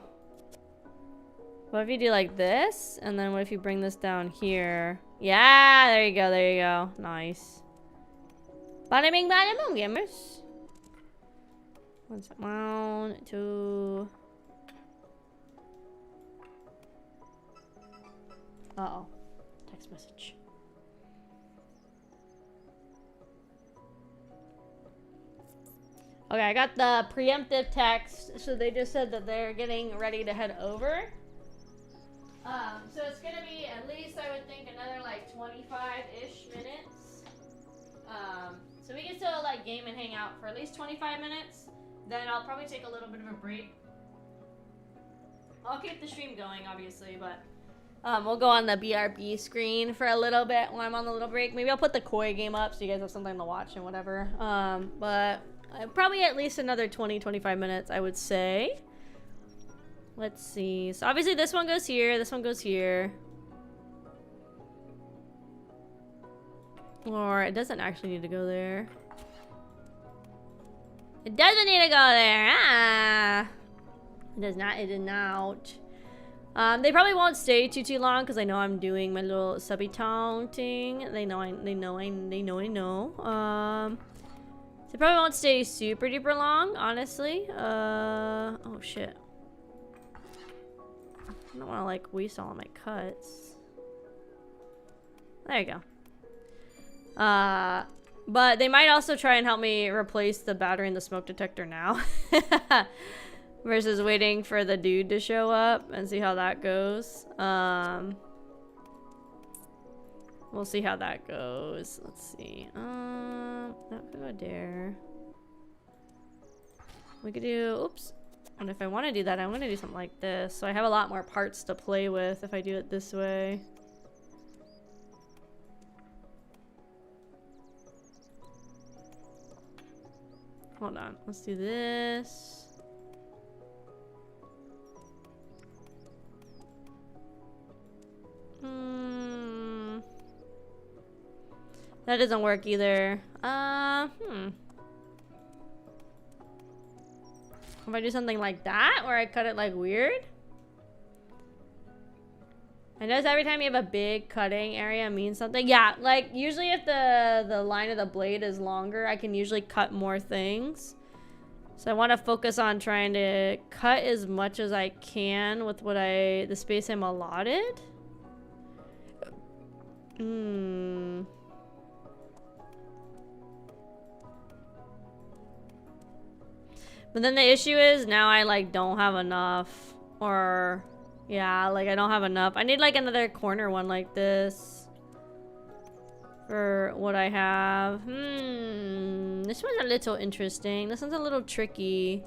[SPEAKER 2] What if you do like this, and then what if you bring this down here? Yeah, there you go, there you go. Nice. Bada bing, bada boom, gamers. 1 second. 1, 2. Uh-oh. Text message. Okay, I got the preemptive text. So they just said that they're getting ready to head over. So it's gonna be at least, I would think, another like 25-ish minutes. So we can still like game and hang out for at least 25 minutes. Then I'll probably take a little bit of a break. I'll keep the stream going, obviously, but we'll go on the BRB screen for a little bit while I'm on the little break. Maybe I'll put the Koi game up so you guys have something to watch and whatever. But probably at least another 20-25 minutes, I would say. Let's see. So obviously this one goes here, this one goes here. Or it doesn't actually need to go there. It doesn't need to go there. Ah. It does not. It did not. They probably won't stay too long because I know I'm doing my little subby taunting. They know. So they probably won't stay super duper long, honestly. Oh shit. I don't want to like waste all of my cuts. There you go. But they might also try and help me replace the battery in the smoke detector now. Versus waiting for the dude to show up and see how that goes. We'll see how that goes. Let's see. That could go there. We could do, oops. And if I want to do that, I'm going to do something like this. So I have a lot more parts to play with if I do it this way. Hold on. Let's do this. That doesn't work either. If I do something like that, where I cut it like weird. I notice every time you have a big cutting area means something. Yeah, like usually if the line of the blade is longer, I can usually cut more things. So I want to focus on trying to cut as much as I can with what the space I'm allotted. But then the issue is now I like don't have enough, or yeah, like I don't have enough. I need like another corner one like this for what I have. This one's a little interesting. This one's a little tricky.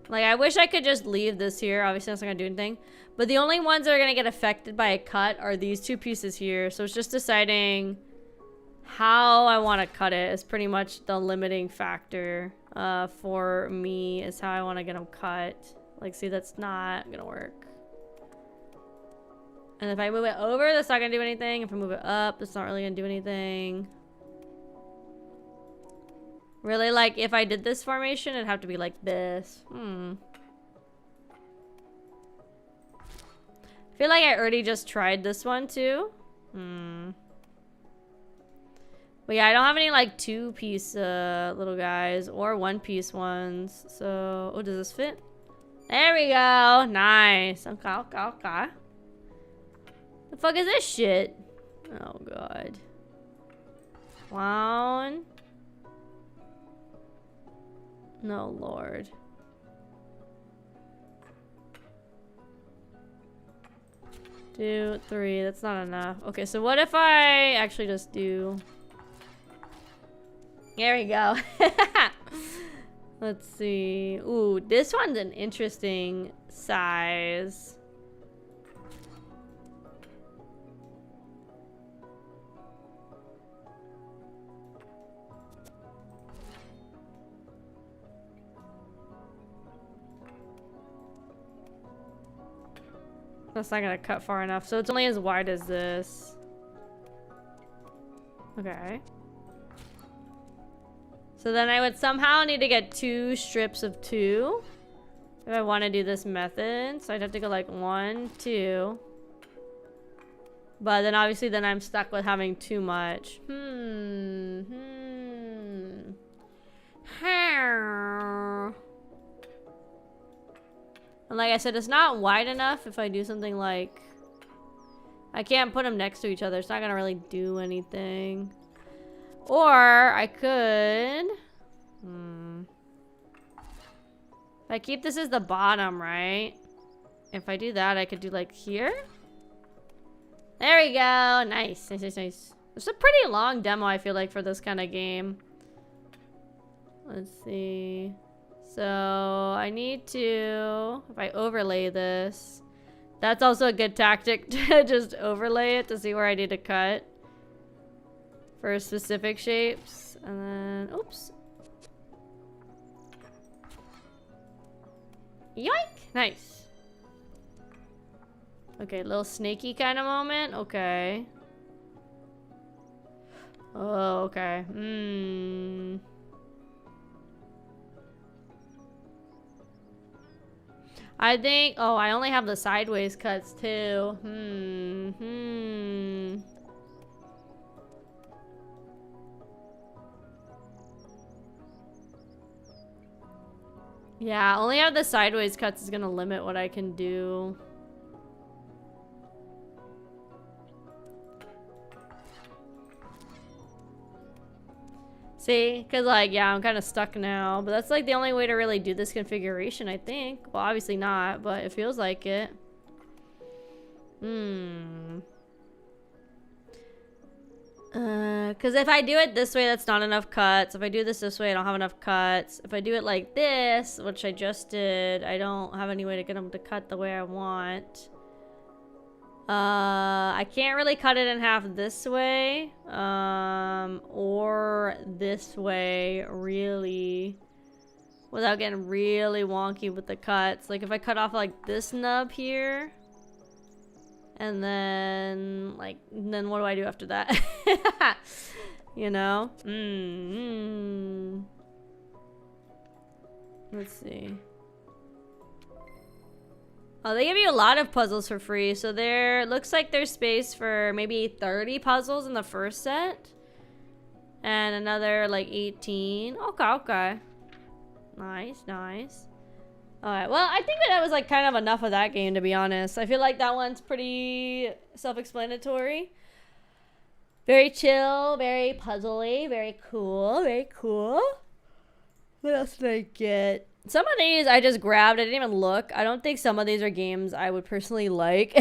[SPEAKER 2] Like I wish I could just leave this here. Obviously that's not gonna do anything. But the only ones that are gonna get affected by a cut are these two pieces here. So it's just deciding how I want to cut it is pretty much the limiting factor for me, is how I want to get them cut. Like, see, that's not gonna work. And if I move it over, that's not gonna do anything. If I move it up, that's not really gonna do anything. Really, like, if I did this formation, it'd have to be like this. I feel like I already just tried this one too. But yeah, I don't have any like two-piece little guys or one-piece ones. So, oh, does this fit? There we go. Nice. Okay, okay, okay. The fuck is this shit? Oh god. Clown. No lord. Two, three. That's not enough. Okay, so what if I actually just do... There we go. Let's see. Ooh, this one's an interesting size. That's not gonna cut far enough. So it's only as wide as this. Okay. So then I would somehow need to get 2 strips of 2 if I want to do this method. So I'd have to go like 1, 2. But then obviously then I'm stuck with having too much. And like I said, it's not wide enough if I do something like... I can't put them next to each other. It's not going to really do anything. Or I could... I keep this as the bottom, right? If I do that, I could do like here. There we go. Nice, nice, nice, nice. It's a pretty long demo, I feel like, for this kind of game. Let's see. So I need to, if I overlay this, that's also a good tactic to just overlay it to see where I need to cut for specific shapes. And then, oops. Yoink! Nice. Okay, little snaky kind of moment. Okay. Oh, okay. I think, oh, I only have the sideways cuts too. Yeah, only have the sideways cuts is gonna limit what I can do. See? Because, like, yeah, I'm kind of stuck now. But that's, like, the only way to really do this configuration, I think. Well, obviously not, but it feels like it. Because if I do it this way, that's not enough cuts. If I do this way, I don't have enough cuts. If I do it like this, which I just did, I don't have any way to get them to cut the way I want. I can't really cut it in half this way, or this way, really, without getting really wonky with the cuts. Like, if I cut off, like, this nub here, and then, like, then what do I do after that? You know? Let's see. Oh, they give you a lot of puzzles for free. So there looks like there's space for maybe 30 puzzles in the first set. And another like 18. Okay, okay. Nice, nice. Alright, well, I think that was like kind of enough of that game, to be honest. I feel like that one's pretty self-explanatory. Very chill, very puzzly, very cool, very cool. What else did I get? Some of these I just grabbed. I didn't even look. I don't think some of these are games I would personally like.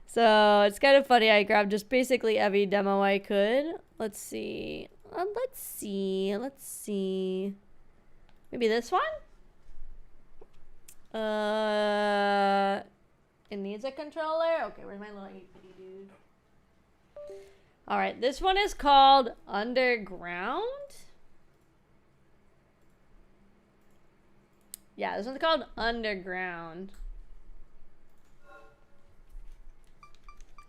[SPEAKER 2] So it's kind of funny. I grabbed just basically every demo I could. Let's see. Let's see. Maybe this one? It needs a controller? Okay, where's my little 8-bitty dude? Alright, this one is called Underground. Yeah, this one's called Underground.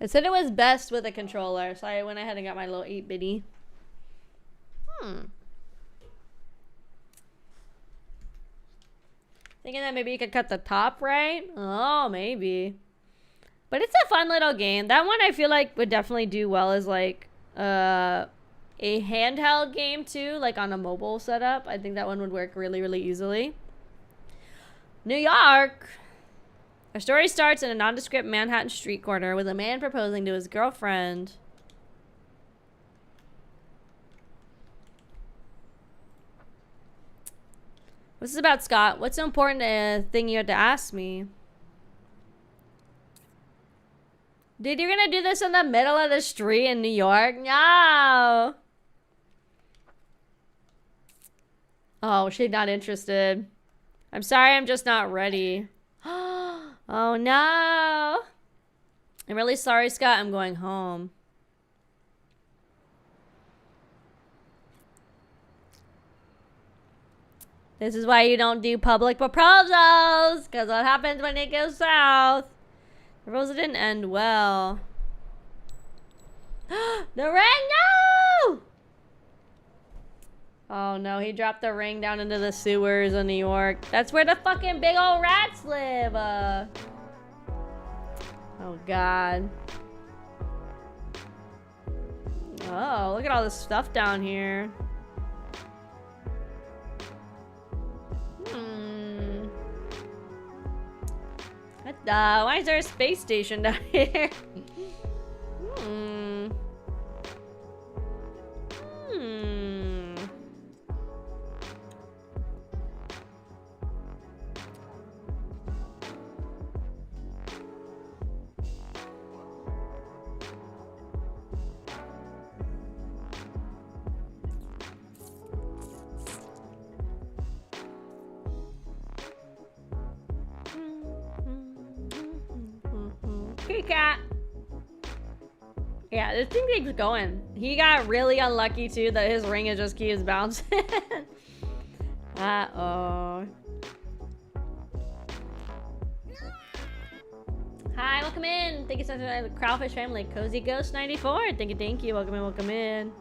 [SPEAKER 2] It said it was best with a controller, so I went ahead and got my little 8-bitty. Thinking that maybe you could cut the top right? Oh, maybe. But it's a fun little game. That one I feel like would definitely do well as like a handheld game too, like on a mobile setup. I think that one would work really, really easily. New York. Our story starts in a nondescript Manhattan street corner with a man proposing to his girlfriend. What's this about, Scott? What's so important thing you had to ask me? Dude, you're gonna do this in the middle of the street in New York? No! Oh, she's not interested. I'm sorry, I'm just not ready. Oh no! I'm really sorry, Scott. I'm going home. This is why you don't do public proposals, because what happens when it goes south? The proposal didn't end well. The ring, no! Oh no, he dropped the ring down into the sewers of New York. That's where the fucking big old rats live. Oh god. Oh, look at all this stuff down here. What the? Why is there a space station down here? Kitty cat. Yeah, this thing keeps going. He got really unlucky too that his ring just keeps bouncing. Uh-oh. Hi, welcome in. Thank you so much for the Kraufish family. Cozy Ghost 94. Thank you. Welcome in, welcome in.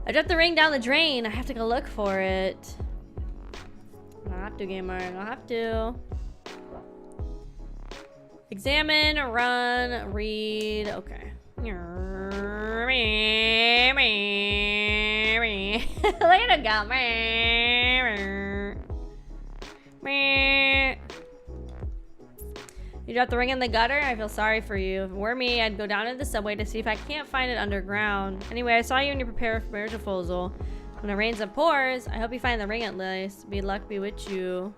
[SPEAKER 2] I dropped the ring down the drain. I have to go look for it. I have to, gamer. I have to. Examine, run, read. Okay. Look at it go. You dropped the ring in the gutter? I feel sorry for you. If it were me, I'd go down to the subway to see if I can't find it underground. Anyway, I saw you when you prepare for marriage proposal. When it rains and pours, I hope you find the ring at least. Be luck be with you.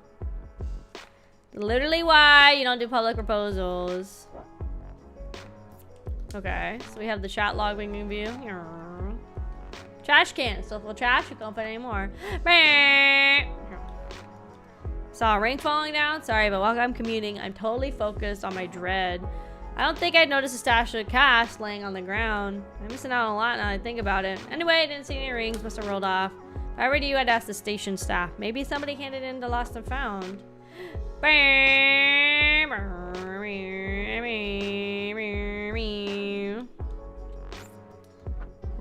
[SPEAKER 2] Literally why you don't do public proposals. Okay, so we have the chat log we can view. Trash can. Still full of trash. You can't find any more. Saw a ring falling down. Sorry, but while I'm commuting, I'm totally focused on my dread. I don't think I'd notice a stash of cash laying on the ground. I'm missing out on a lot now that I think about it. Anyway, I didn't see any rings. Must have rolled off. If I were you, I'd ask the station staff. Maybe somebody handed in the lost and found.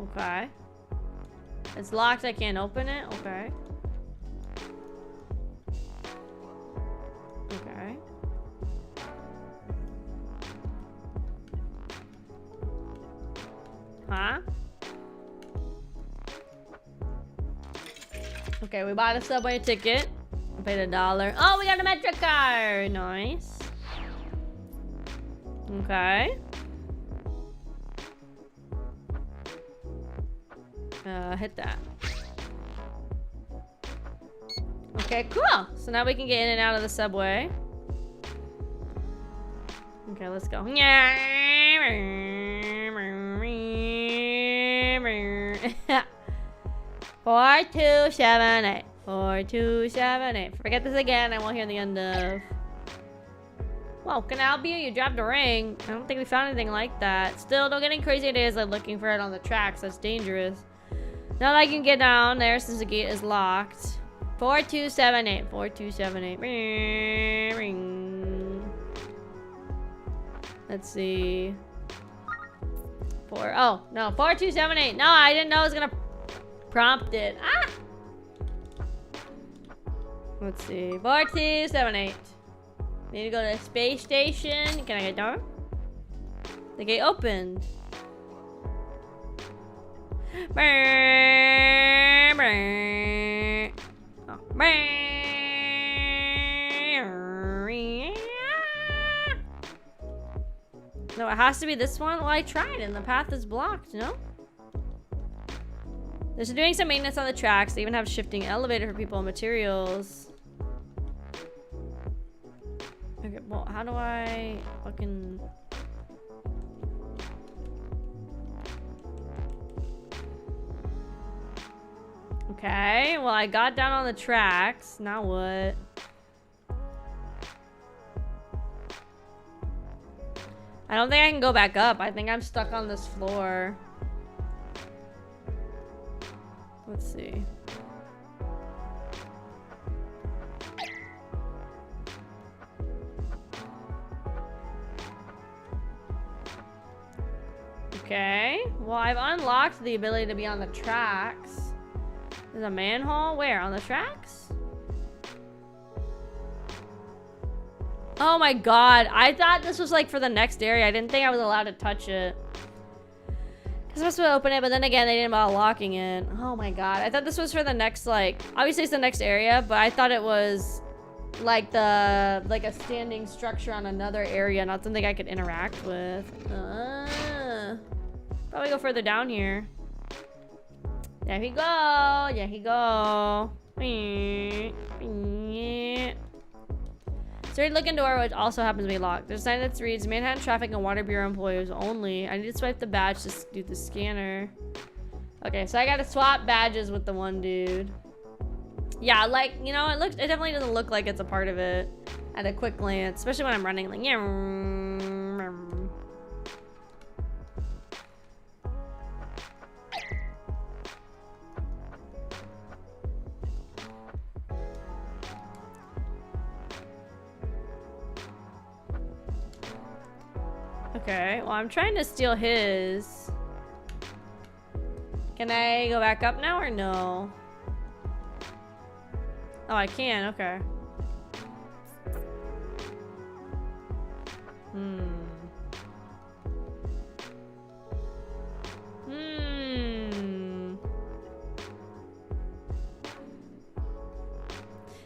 [SPEAKER 2] Okay. It's locked. I can't open it. Okay. Okay. Huh? Okay, we bought a subway ticket. We paid $1. Oh, we got a Metro card. Nice. Okay. Hit that. Okay, cool. So now we can get in and out of the subway. Okay, let's go. 4278. 4278. Forget this again. I won't hear the end of. Whoa, Canal View, you dropped a ring. I don't think we found anything like that. Still, don't get any crazy ideas like looking for it on the tracks. That's dangerous. Now that I can get down there since the gate is locked. 4278. 4278. Ring. Let's see. Oh, no. 4278. No, I didn't know it was gonna prompt it. Ah! Let's see. 4278. Need to go to the space station. Can I get down? The gate opened. No, it has to be this one. Well, I tried and the path is blocked, no? They're doing some maintenance on the tracks. They even have shifting elevator for people and materials. Okay, well, how do I fucking... Okay, well, I got down on the tracks. Now what? I don't think I can go back up. I think I'm stuck on this floor. Let's see. Okay, well, I've unlocked the ability to be on the tracks. There's a manhole. Where? On the tracks? Oh my god. I thought this was like for the next area. I didn't think I was allowed to touch it. I was supposed to open it, but then again, they didn't bother locking it. Oh my god. I thought this was for the next, like, obviously it's the next area, but I thought it was like a standing structure on another area, not something I could interact with. Probably go further down here. There he go. There he go. Started looking door, which also happens to be locked. There's a sign that reads Manhattan Traffic and Water Bureau employees only. I need to swipe the badge to do the scanner. Okay, so I gotta swap badges with the one dude. Yeah, like, you know, it definitely doesn't look like it's a part of it at a quick glance, especially when I'm running like, yeah. Okay, well, I'm trying to steal his. Can I go back up now or no? Oh, I can, okay.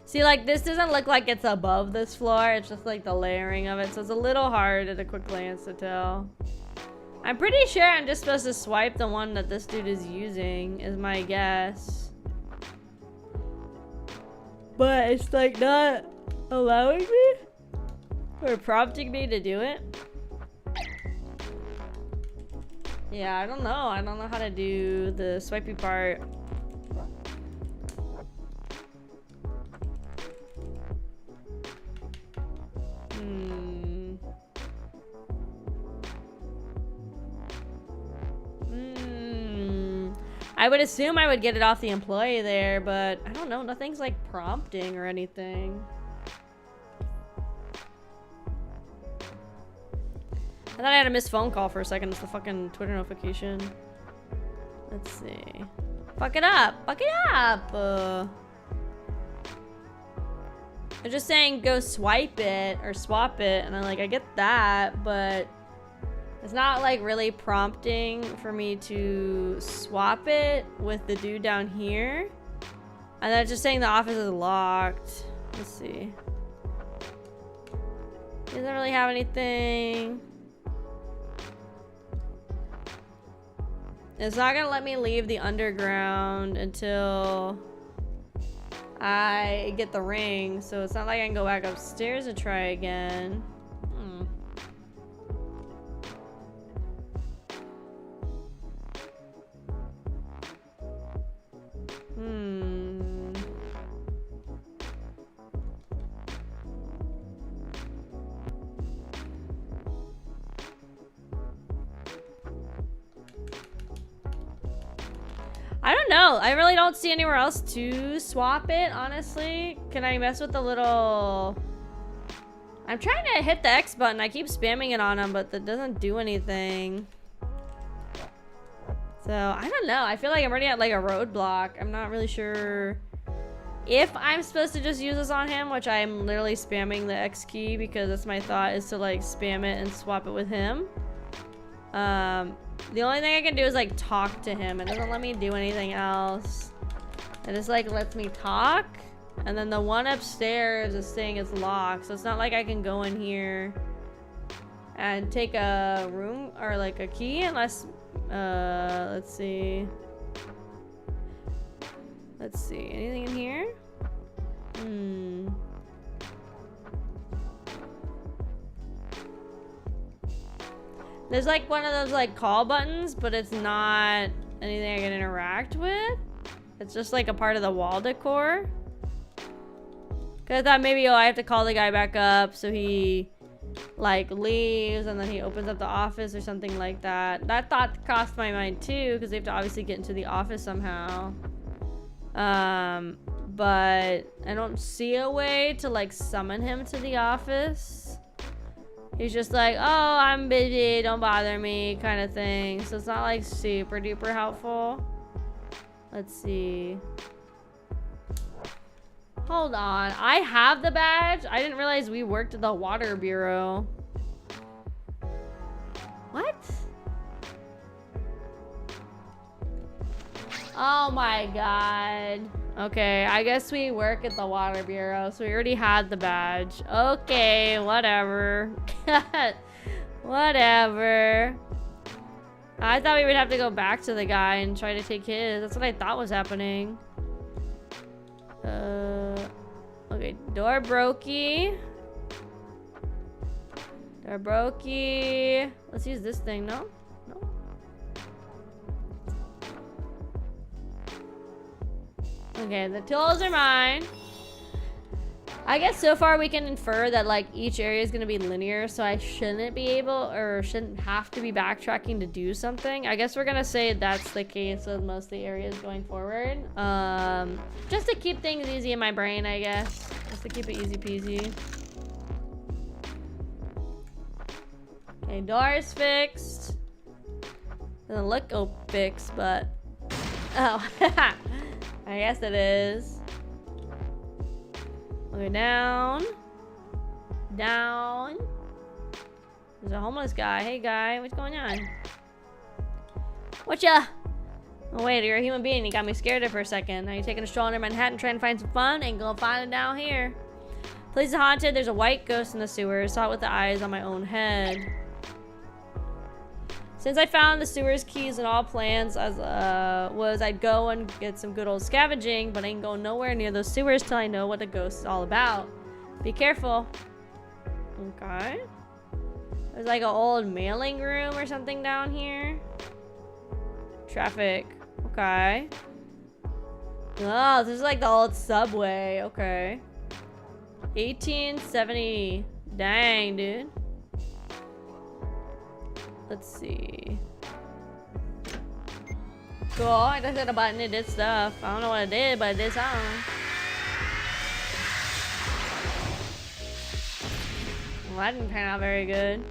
[SPEAKER 2] See, like, this doesn't look like it's above this floor. It's just like the layering of it. So it's a little hard at a quick glance to tell. I'm pretty sure I'm just supposed to swipe the one that this dude is using, is my guess. But it's like not allowing me or prompting me to do it. Yeah, I don't know. I don't know how to do the swipey part. I would assume I would get it off the employee there, but I don't know. Nothing's like prompting or anything. I thought I had a missed phone call for a second. It's the fucking Twitter notification. Let's see. Fuck it up. Fuck it up. They're just saying go swipe it or swap it. And I'm like, I get that, but it's not like really prompting for me to swap it with the dude down here. And then it's just saying the office is locked. Let's see. He doesn't really have anything. It's not gonna let me leave the underground until I get the ring. So it's not like I can go back upstairs and try again. I don't know. I really don't see anywhere else to swap it, honestly. Can I mess with the little... I'm trying to hit the X button. I keep spamming it on him, but that doesn't do anything. So, I don't know. I feel like I'm already at like a roadblock. I'm not really sure if I'm supposed to just use this on him, which I'm literally spamming the X key because that's my thought, is to like spam it and swap it with him. The only thing I can do is like talk to him. It doesn't let me do anything else. It just like lets me talk. And then the one upstairs is saying it's locked. So it's not like I can go in here and take a room or like a key unless, let's see. Let's see, anything in here? There's like one of those like call buttons, but it's not anything I can interact with. It's just like a part of the wall decor. Cause I thought maybe, oh, I have to call the guy back up so he like leaves and then he opens up the office or something like that. That thought crossed my mind too, because they have to obviously get into the office somehow. But I don't see a way to like summon him to the office. He's just like, oh, I'm busy, don't bother me, kind of thing. So it's not like super duper helpful. Let's see. Hold on. I have the badge. I didn't realize we worked at the Water Bureau. What? Oh my god. Okay, I guess we work at the Water Bureau, so we already had the badge. Okay, whatever. Whatever. I thought we would have to go back to the guy and try to take his. That's what I thought was happening. Okay, door brokey. Door brokey. Let's use this thing, no? No. Okay, the tools are mine. I guess so far we can infer that like each area is gonna be linear, so I shouldn't be able or shouldn't have to be backtracking to do something. I guess we're gonna say that's the case with most of the areas going forward. Just to keep things easy in my brain, I guess. Just to keep it easy peasy. Okay, door's fixed. Doesn't look fixed, but oh, I guess it is. Okay, down. Down. There's a homeless guy. Hey, guy. What's going on? Whatcha? Oh, wait. You're a human being. You got me scared there for a second. Now you're taking a stroll under Manhattan trying to find some fun and go find it down here. Place is haunted. There's a white ghost in the sewers. Saw it with the eyes on my own head. Since I found the sewers keys and all plans as was I'd go and get some good old scavenging, but I ain't going nowhere near those sewers till I know what the ghost is all about. Be careful. Okay. There's like an old mailing room or something down here. Traffic. Okay. Oh, this is like the old subway. Okay. 1870. Dang, dude. Let's see. Cool. I just hit a button. It did stuff. I don't know what it did, but it did something. Well, that didn't turn out very good.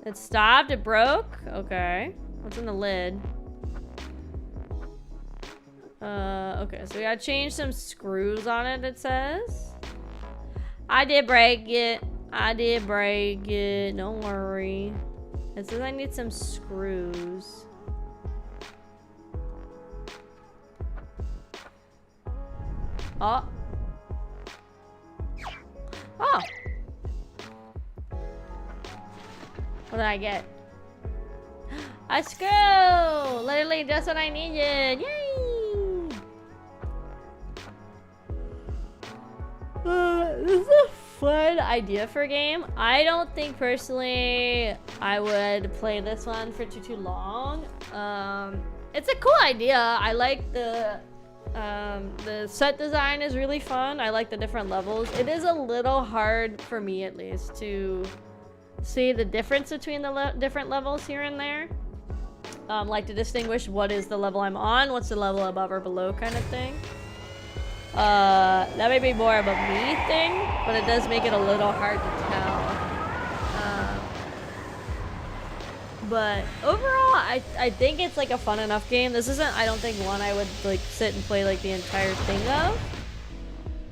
[SPEAKER 2] It stopped. It broke. Okay. What's in the lid? Okay. So we gotta change some screws on it, it says. I did break it. I did break it. Don't worry. It says I need some screws. Oh. Oh. What did I get? A screw! Literally just what I needed. Yay! This is a fun idea for a game. I don't think personally I would play this one for too long. It's a cool idea. I like the set design is really fun. I like the different levels. It is a little hard for me at least to see the difference between the different levels here and there. Like to distinguish what is the level I'm on, what's the level above or below kind of thing. That may be more of a me thing, but it does make it a little hard to tell. But overall, I think it's like a fun enough game. This isn't, I don't think, one I would like sit and play like the entire thing of.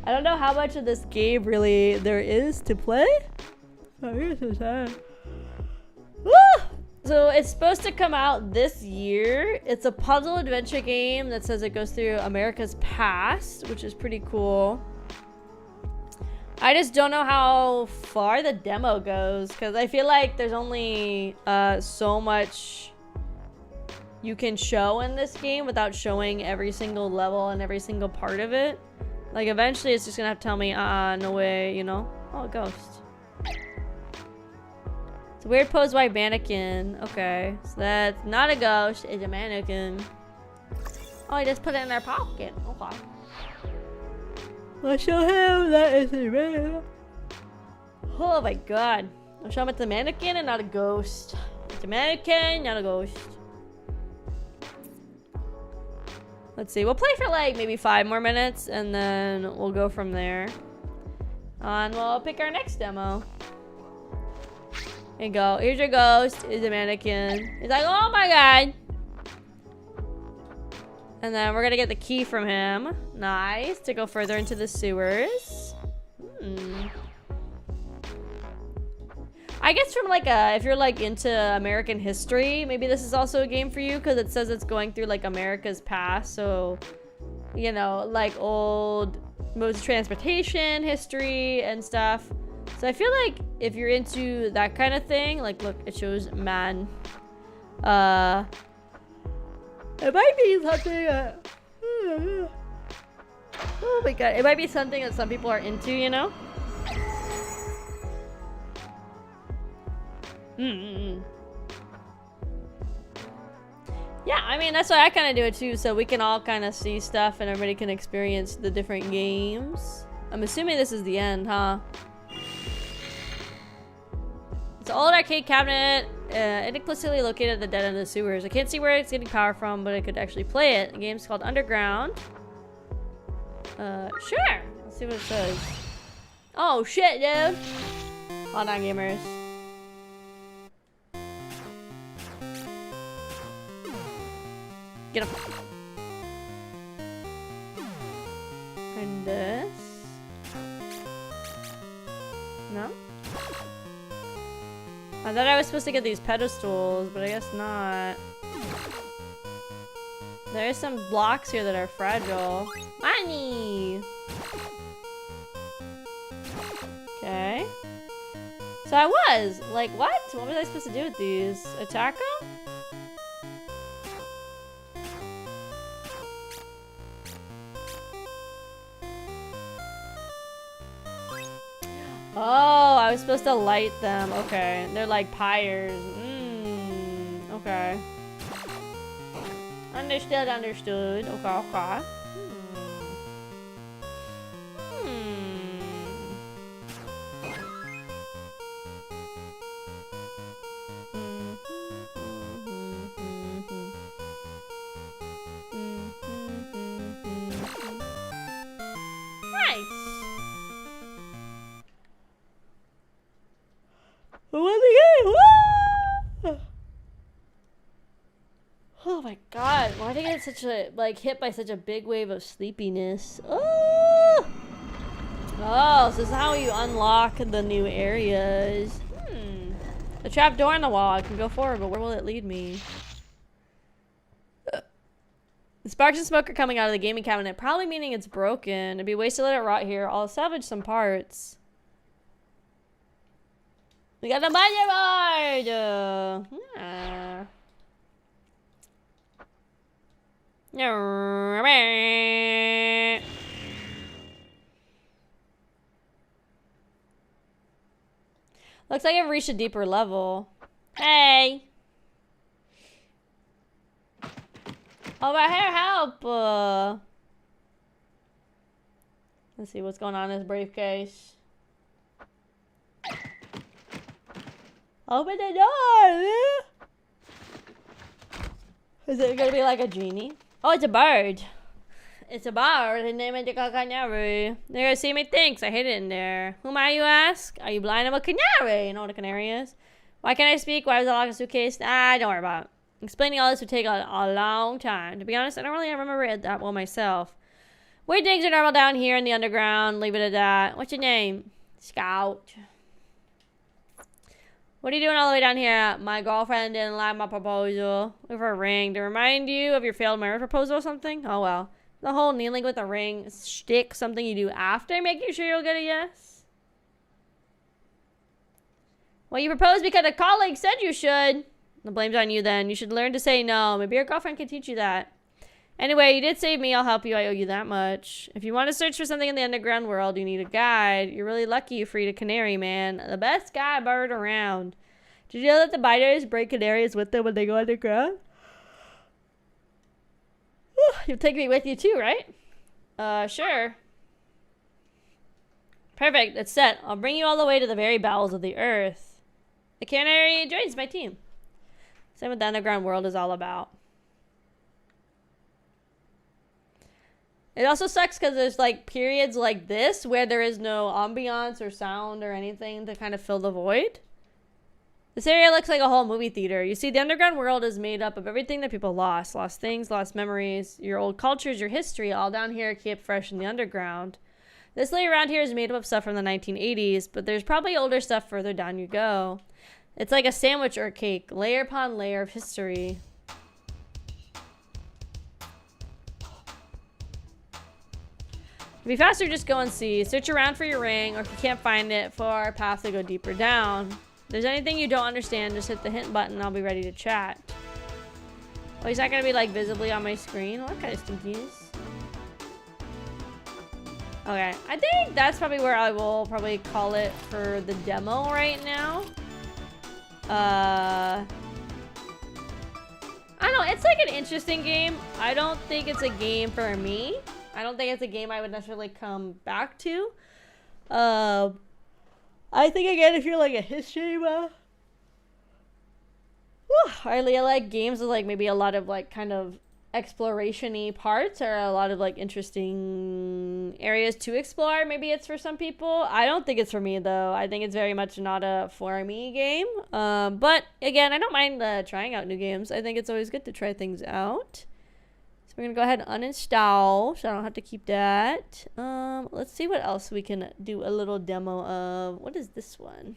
[SPEAKER 2] I don't know how much of this game really there is to play. Oh, here's his hand. Woo! So it's supposed to come out this year. It's a puzzle adventure game that says it goes through America's past, which is pretty cool. I just don't know how far the demo goes because I feel like there's only so much you can show in this game without showing every single level and every single part of it. Like eventually it's just gonna have to tell me, no way, you know? Oh, a ghost. It's a weird pose by mannequin. Okay, so that's not a ghost, it's a mannequin. Oh, I just put it in their pocket. Okay. I'll show him that is a man. Oh my god. I'll show him it's a mannequin and not a ghost. It's a mannequin, not a ghost. Let's see. We'll play for like maybe 5 more minutes and then we'll go from there. And we'll pick our next demo. Here you go. Here's your ghost. Here's a mannequin. He's like, oh my god. And then we're gonna get the key from him. Nice. To go further into the sewers. I guess from like if you're like into American history, maybe this is also a game for you because it says it's going through like America's past. So, you know, like old modes of transportation history and stuff. So I feel like if you're into that kind of thing, like look, it shows man. It might be something. Oh my god, it might be something that some people are into, you know. Yeah, I mean, that's why I kind of do it too, so we can all kind of see stuff and everybody can experience the different games. I'm assuming this is the end, huh? It's an old arcade cabinet, inexplicably located at the dead end of the sewers. I can't see where it's getting power from, but I could actually play it. The game's called Underground. Sure. Let's see what it says. Oh, shit, dude. Hold on, gamers. Get him. And this. No? I thought I was supposed to get these pedestals, but I guess not. There's some blocks here that are fragile. Money! Okay. So I was! Like, what? What was I supposed to do with these? Attack them? Oh, I was supposed to light them. Okay. They're like pyres. Okay. Understood, understood. Okay, okay. Oh my god, why did I get such a, like, hit by such a big wave of sleepiness? Oh! Oh, so this is how you unlock the new areas. The trap door in the wall, I can go forward, but where will it lead me? The sparks and smoke are coming out of the gaming cabinet, probably meaning it's broken. It'd be waste to let it rot here. I'll salvage some parts. We got the motherboard! Yeah. Looks like I've reached a deeper level. Hey! Oh, my hair help! Let's see what's going on in this briefcase. Open the door! Is it gonna be like a genie? Oh, it's a bird. It's a bird. His name is the canary. They're gonna see me thinks. I hid it in there. Who am I, you ask? Are you blind? I'm a canary. You know what a canary is? Why can't I speak? Why was I locked in a suitcase? Ah, don't worry about it. Explaining all this would take a long time. To be honest, I don't really remember it that well myself. Weird things are normal down here in the underground. Leave it at that. What's your name? Scout. What are you doing all the way down here? My girlfriend didn't like my proposal. With her ring. To remind you of your failed marriage proposal or something? Oh well. The whole kneeling with a ring shtick, something you do after making sure you'll get a yes? Well, you proposed because a colleague said you should. The blame's on you then. You should learn to say no. Maybe your girlfriend can teach you that. Anyway, you did save me. I'll help you. I owe you that much. If you want to search for something in the underground world, you need a guide. You're really lucky you freed a canary, man. The best guy bird around. Did you know that the biters bring canaries with them when they go underground? You'll take me with you too, right? Sure. Perfect. It's set. I'll bring you all the way to the very bowels of the earth. The canary joins my team. Same what the underground world is all about. It also sucks because there's like periods like this where there is no ambiance or sound or anything to kind of fill the void. This area looks like a whole movie theater. You see, the underground world is made up of everything that people lost. Lost things, lost memories, your old cultures, your history, all down here kept fresh in the underground. This layer around here is made up of stuff from the 1980s, but there's probably older stuff further down you go. It's like a sandwich or a cake, layer upon layer of history. If you faster, just go and see. Search around for your ring, or if you can't find it, follow our path to go deeper down. If there's anything you don't understand, just hit the hint button and I'll be ready to chat. Oh, he's not gonna be like visibly on my screen? Well, that kind of stinkies. Okay, I think that's probably where I will probably call it for the demo right now. I don't know, it's like an interesting game. I don't think it's a game for me. I don't think it's a game I would necessarily come back to. I think, again, if you're like a history buff, I like games with like maybe a lot of like kind of exploration-y parts, or a lot of like interesting areas to explore. Maybe it's for some people. I don't think it's for me though. I think it's very much not a for me game. But again, I don't mind trying out new games. I think it's always good to try things out. So we're gonna go ahead and uninstall, so I don't have to keep that. Let's see what else we can do a little demo of. What is this one?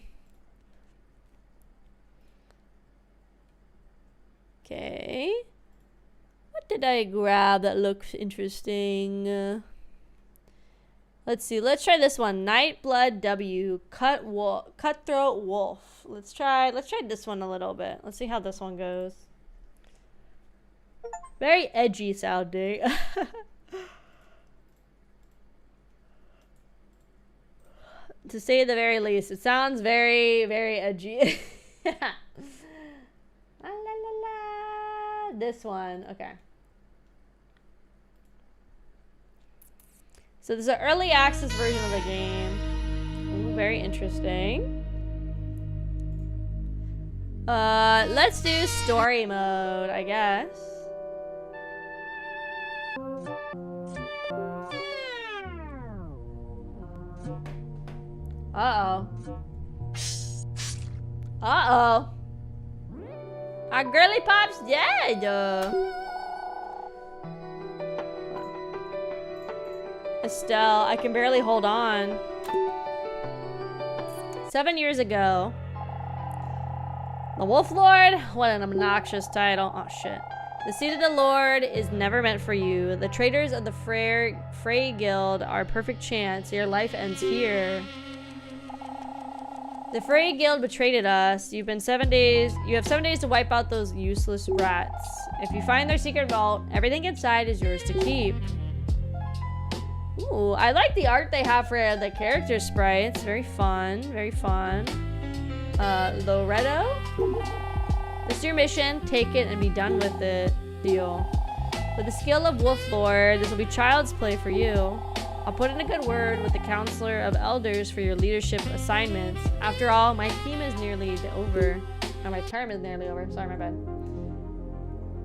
[SPEAKER 2] Okay. What did I grab that looks interesting? Let's see. Let's try this one. Nightblood W. Cutthroat Wolf. Let's try this one a little bit. Let's see how this one goes. Very edgy sounding. To say the very least, it sounds very, very edgy. La, la, la, la. This one, okay. So this is an early access version of the game. Ooh, very interesting. Let's do story mode, I guess. Uh-oh. Uh-oh. Our girly pop's dead. Estelle, I can barely hold on. 7 years ago. The Wolf Lord? What an obnoxious title. Oh, shit. The seat of the Lord is never meant for you. The traitors of the Frey Guild are a perfect chance. Your life ends here. The Frey Guild betrayed us. You have 7 days to wipe out those useless rats. If you find their secret vault, everything inside is yours to keep. Ooh, I like the art they have for the character sprites. Very fun, very fun. Loretto? This is your mission. Take it and be done with it. Deal. With the skill of Wolf Lord, this will be child's play for you. I'll put in a good word with the Counselor of Elders for your leadership assignments. After all, my theme is nearly over. Or my term is nearly over. Sorry, my bad.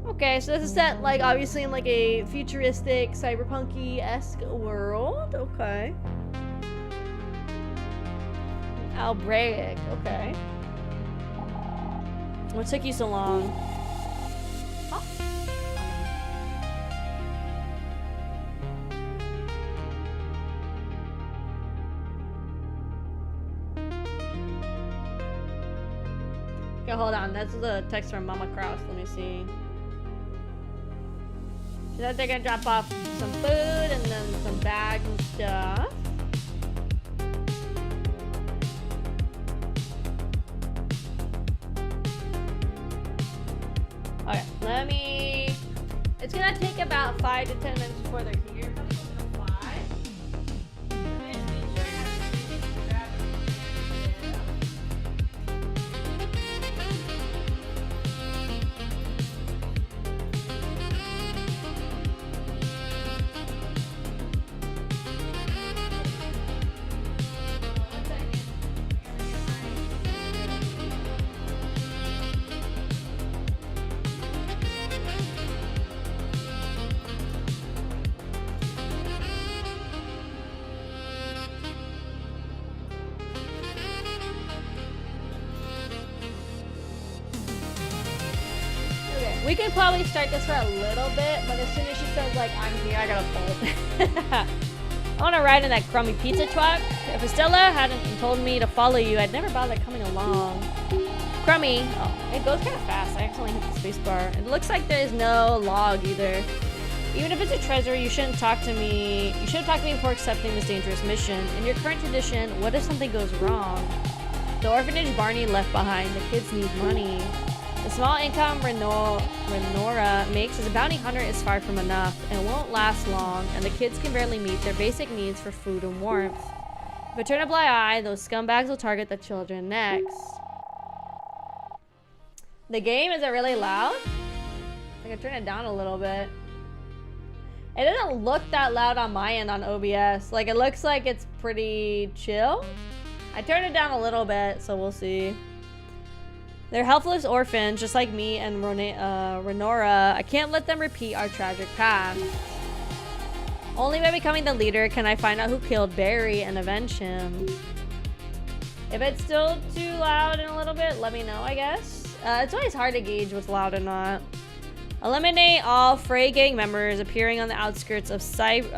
[SPEAKER 2] Okay, so this is set, like, obviously in, like, a futuristic, cyberpunk-y-esque world. Okay. Albraic. Okay. What took you so long? Oh. Okay, hold on. That's the text from Mama Kraus. Let me see. She said they're gonna drop off some food and then some bags and stuff. Okay, let me... It's gonna take about 5 to 10 minutes before they're here. We could probably start this for a little bit, but as soon as she says, like, I'm here, I gotta bolt. I wanna ride in that crummy pizza truck. If Estella hadn't told me to follow you, I'd never bother coming along. Crummy. Oh, it goes kind of fast. I accidentally hit the space bar. It looks like there's no log either. Even if it's a treasure, you shouldn't talk to me. You shouldn't talk to me before accepting this dangerous mission. In your current tradition, what if something goes wrong? The orphanage Barney left behind. The kids need money. The small income Renora makes as a bounty hunter is far from enough and won't last long, and the kids can barely meet their basic needs for food and warmth. If I turn a blind eye, those scumbags will target the children next. The game, is it really loud? I can turn it down a little bit. It doesn't look that loud on my end on OBS. Like, it looks like it's pretty chill. I turned it down a little bit, so we'll see. They're helpless orphans, just like me and Renora. I can't let them repeat our tragic past. Only by becoming the leader can I find out who killed Barry and avenge him. If it's still too loud in a little bit, let me know, I guess. It's always hard to gauge what's loud or not. Eliminate all Frey gang members appearing on the outskirts of Cyrus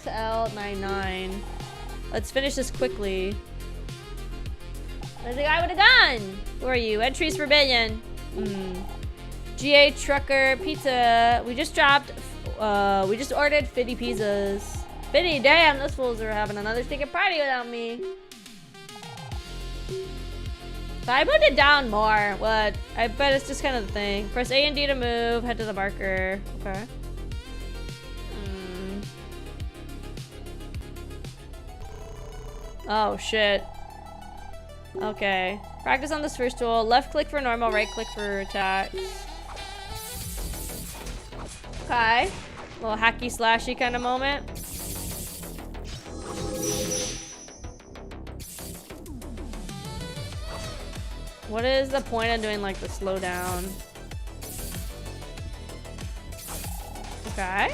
[SPEAKER 2] L99. Let's finish this quickly. There's a guy with a gun! Who are you? Entries forbidden. GA Trucker Pizza. We just ordered 50 pizzas. 50, damn, those fools are having another stinking party without me. So I put it down more. What? I bet it's just kind of the thing. Press A and D to move. Head to the marker. Okay. Oh, shit. Okay. Practice on this first tool. Left click for normal, right click for attacks. Okay. Little hacky slashy kind of moment. What is the point of doing like the slowdown? Okay.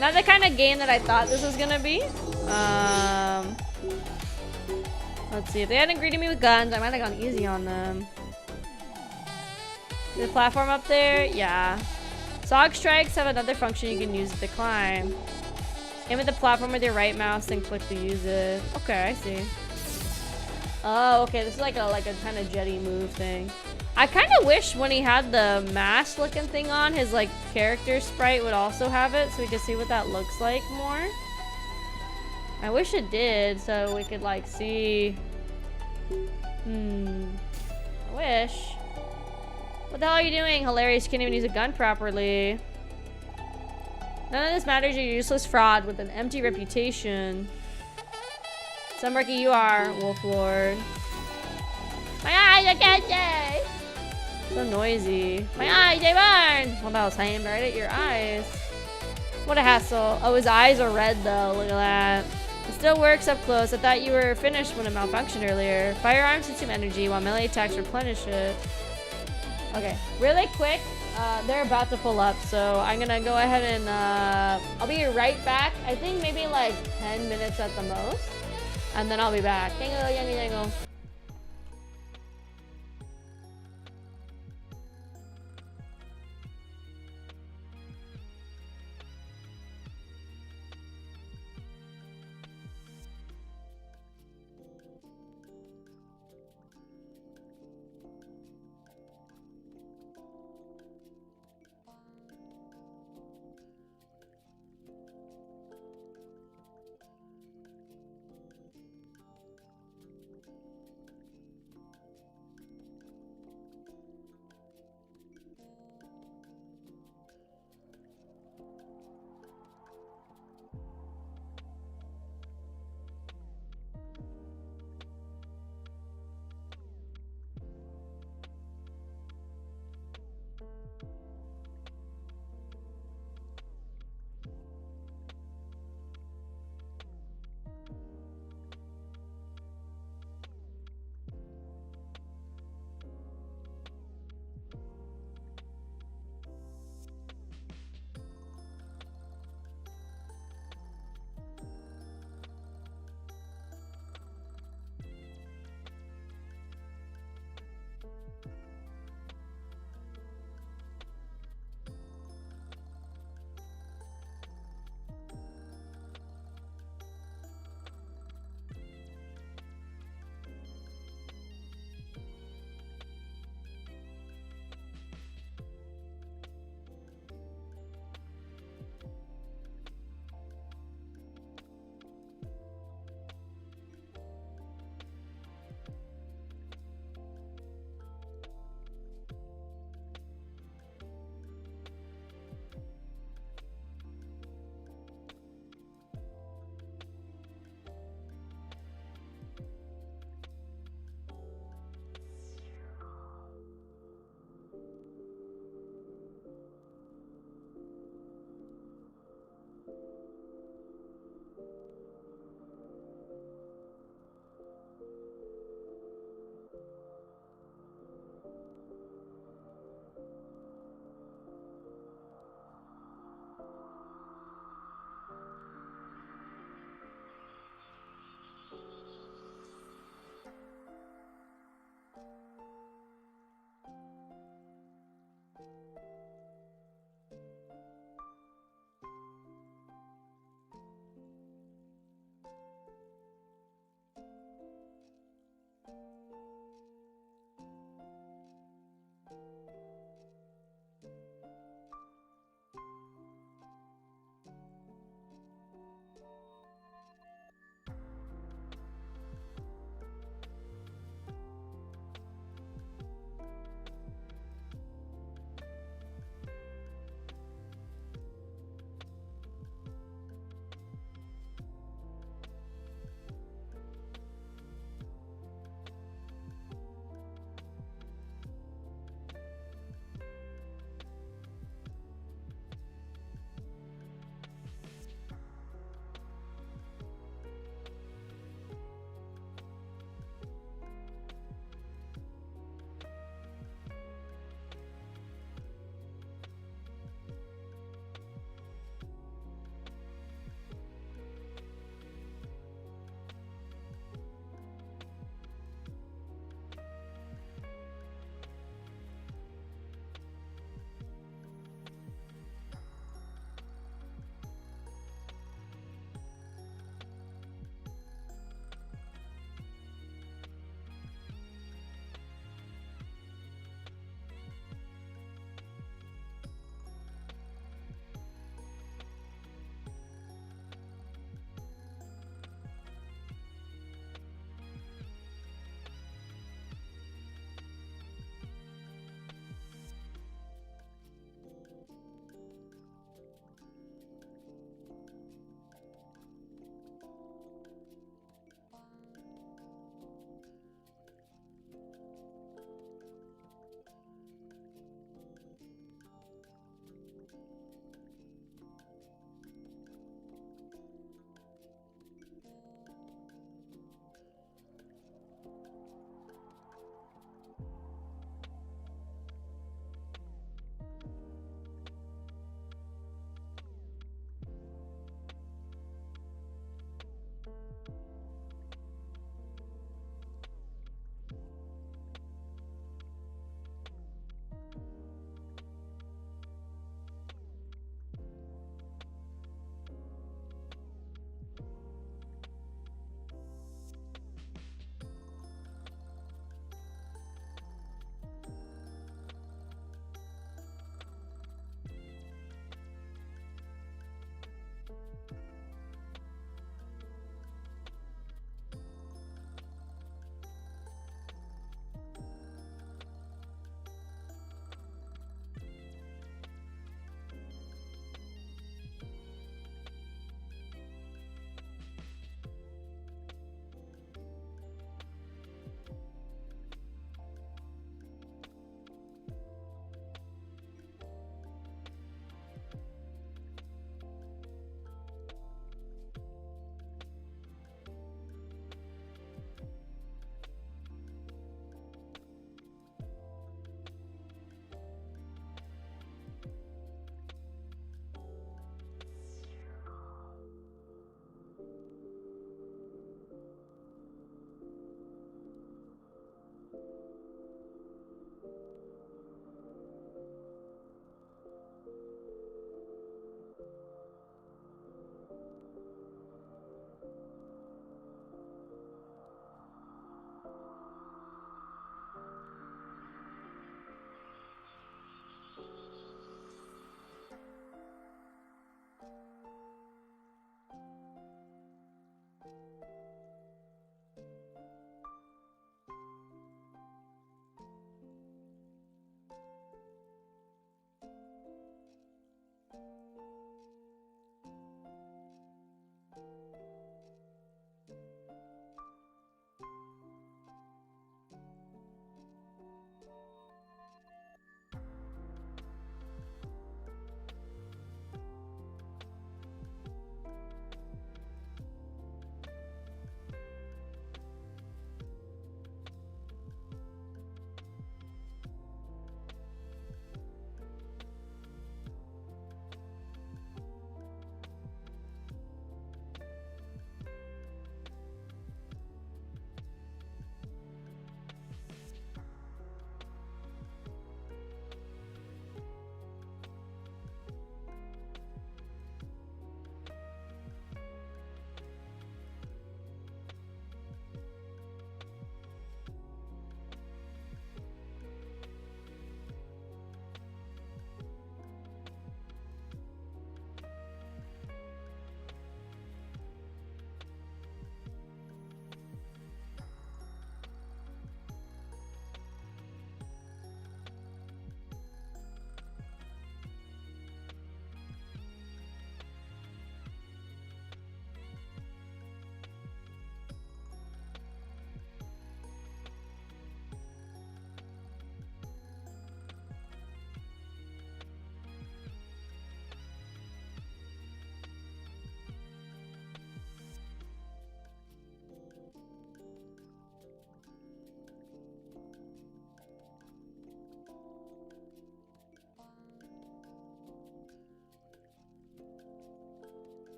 [SPEAKER 2] Not the kind of game that I thought this was gonna be. Let's see, if they hadn't greeted me with guns, I might have gone easy on them. The platform up there? Yeah. Sog strikes have another function you can use to climb. Aim at the platform with your right mouse, then click to use it. Okay, I see. Oh, okay, this is like a kind of jetty move thing. I kind of wish when he had the mask looking thing on, his like character sprite would also have it so we could see what that looks like more. I wish it did so we could like see. I wish. What the hell are you doing? Hilarious, you can't even use a gun properly. None of this matters, you're a useless fraud with an empty reputation. Some rookie you are, Wolf Lord. My eyes, I can't say! So noisy. My eyes, they burn! Well, that was aimed right at your eyes. What a hassle. Oh, his eyes are red though, look at that. It still works up close. I thought you were finished when it malfunctioned earlier. Firearms consume energy while melee attacks replenish it. Okay, really quick. They're about to pull up, so I'm gonna go ahead and I'll be right back. I think maybe like 10 minutes at the most. And then I'll be back. Tango, yangy, tango.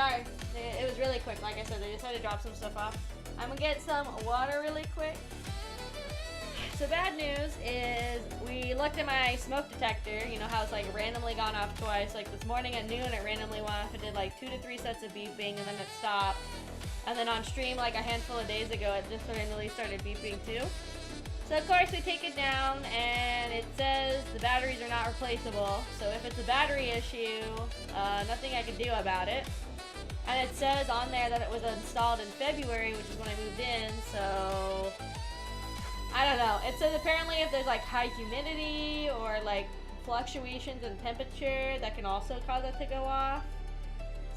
[SPEAKER 2] sorry. It was really quick. Like I said, they just had to drop some stuff off. I'm gonna get some water really quick. So bad news is we looked at my smoke detector. You know how it's like randomly gone off twice. Like this morning at noon, it randomly went off. It did like 2 to 3 sets of beeping, and then it stopped. And then on stream, like a handful of days ago, it just randomly started beeping too. So of course we take it down, and it says the batteries are not replaceable. So if it's a battery issue, nothing I can do about it. And it says on there that it was installed in February, which is when I moved in, so I don't know. It says apparently if there's like high humidity or like fluctuations in temperature, that can also cause it to go off.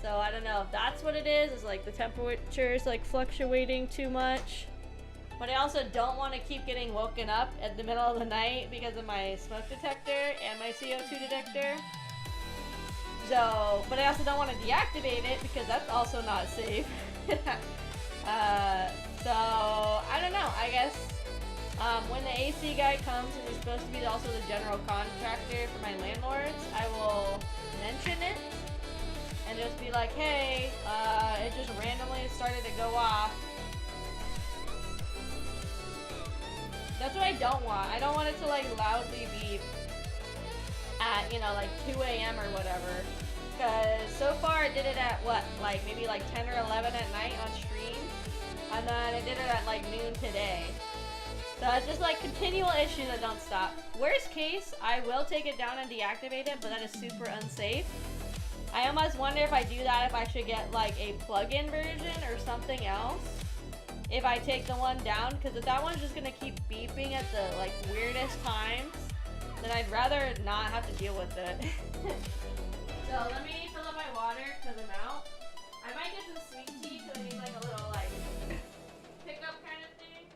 [SPEAKER 2] So I don't know if that's what it is like the temperature is like fluctuating too much. But I also don't want to keep getting woken up at the middle of the night because of my smoke detector and my CO2 detector. So, but I also don't want to deactivate it because that's also not safe. So, I don't know. I guess when the AC guy comes and he's supposed to be also the general contractor for my landlords, I will mention it and just be like, hey, it just randomly started to go off. That's what I don't want. I don't want it to like loudly beep at, you know, like 2 a.m. or whatever. Because so far it did it at what, like maybe like 10 or 11 at night on stream. And then it did it at like noon today. So it's just like continual issues that don't stop. Worst case, I will take it down and deactivate it, but that is super unsafe. I almost wonder if I do that, if I should get like a plug-in version or something else. If I take the one down, because if that one's just gonna keep beeping at the like weirdest times, then I'd rather not have to deal with it. So let me fill up my water because I'm out. I might get some sweet tea because I need like a little like pickup kind of thing.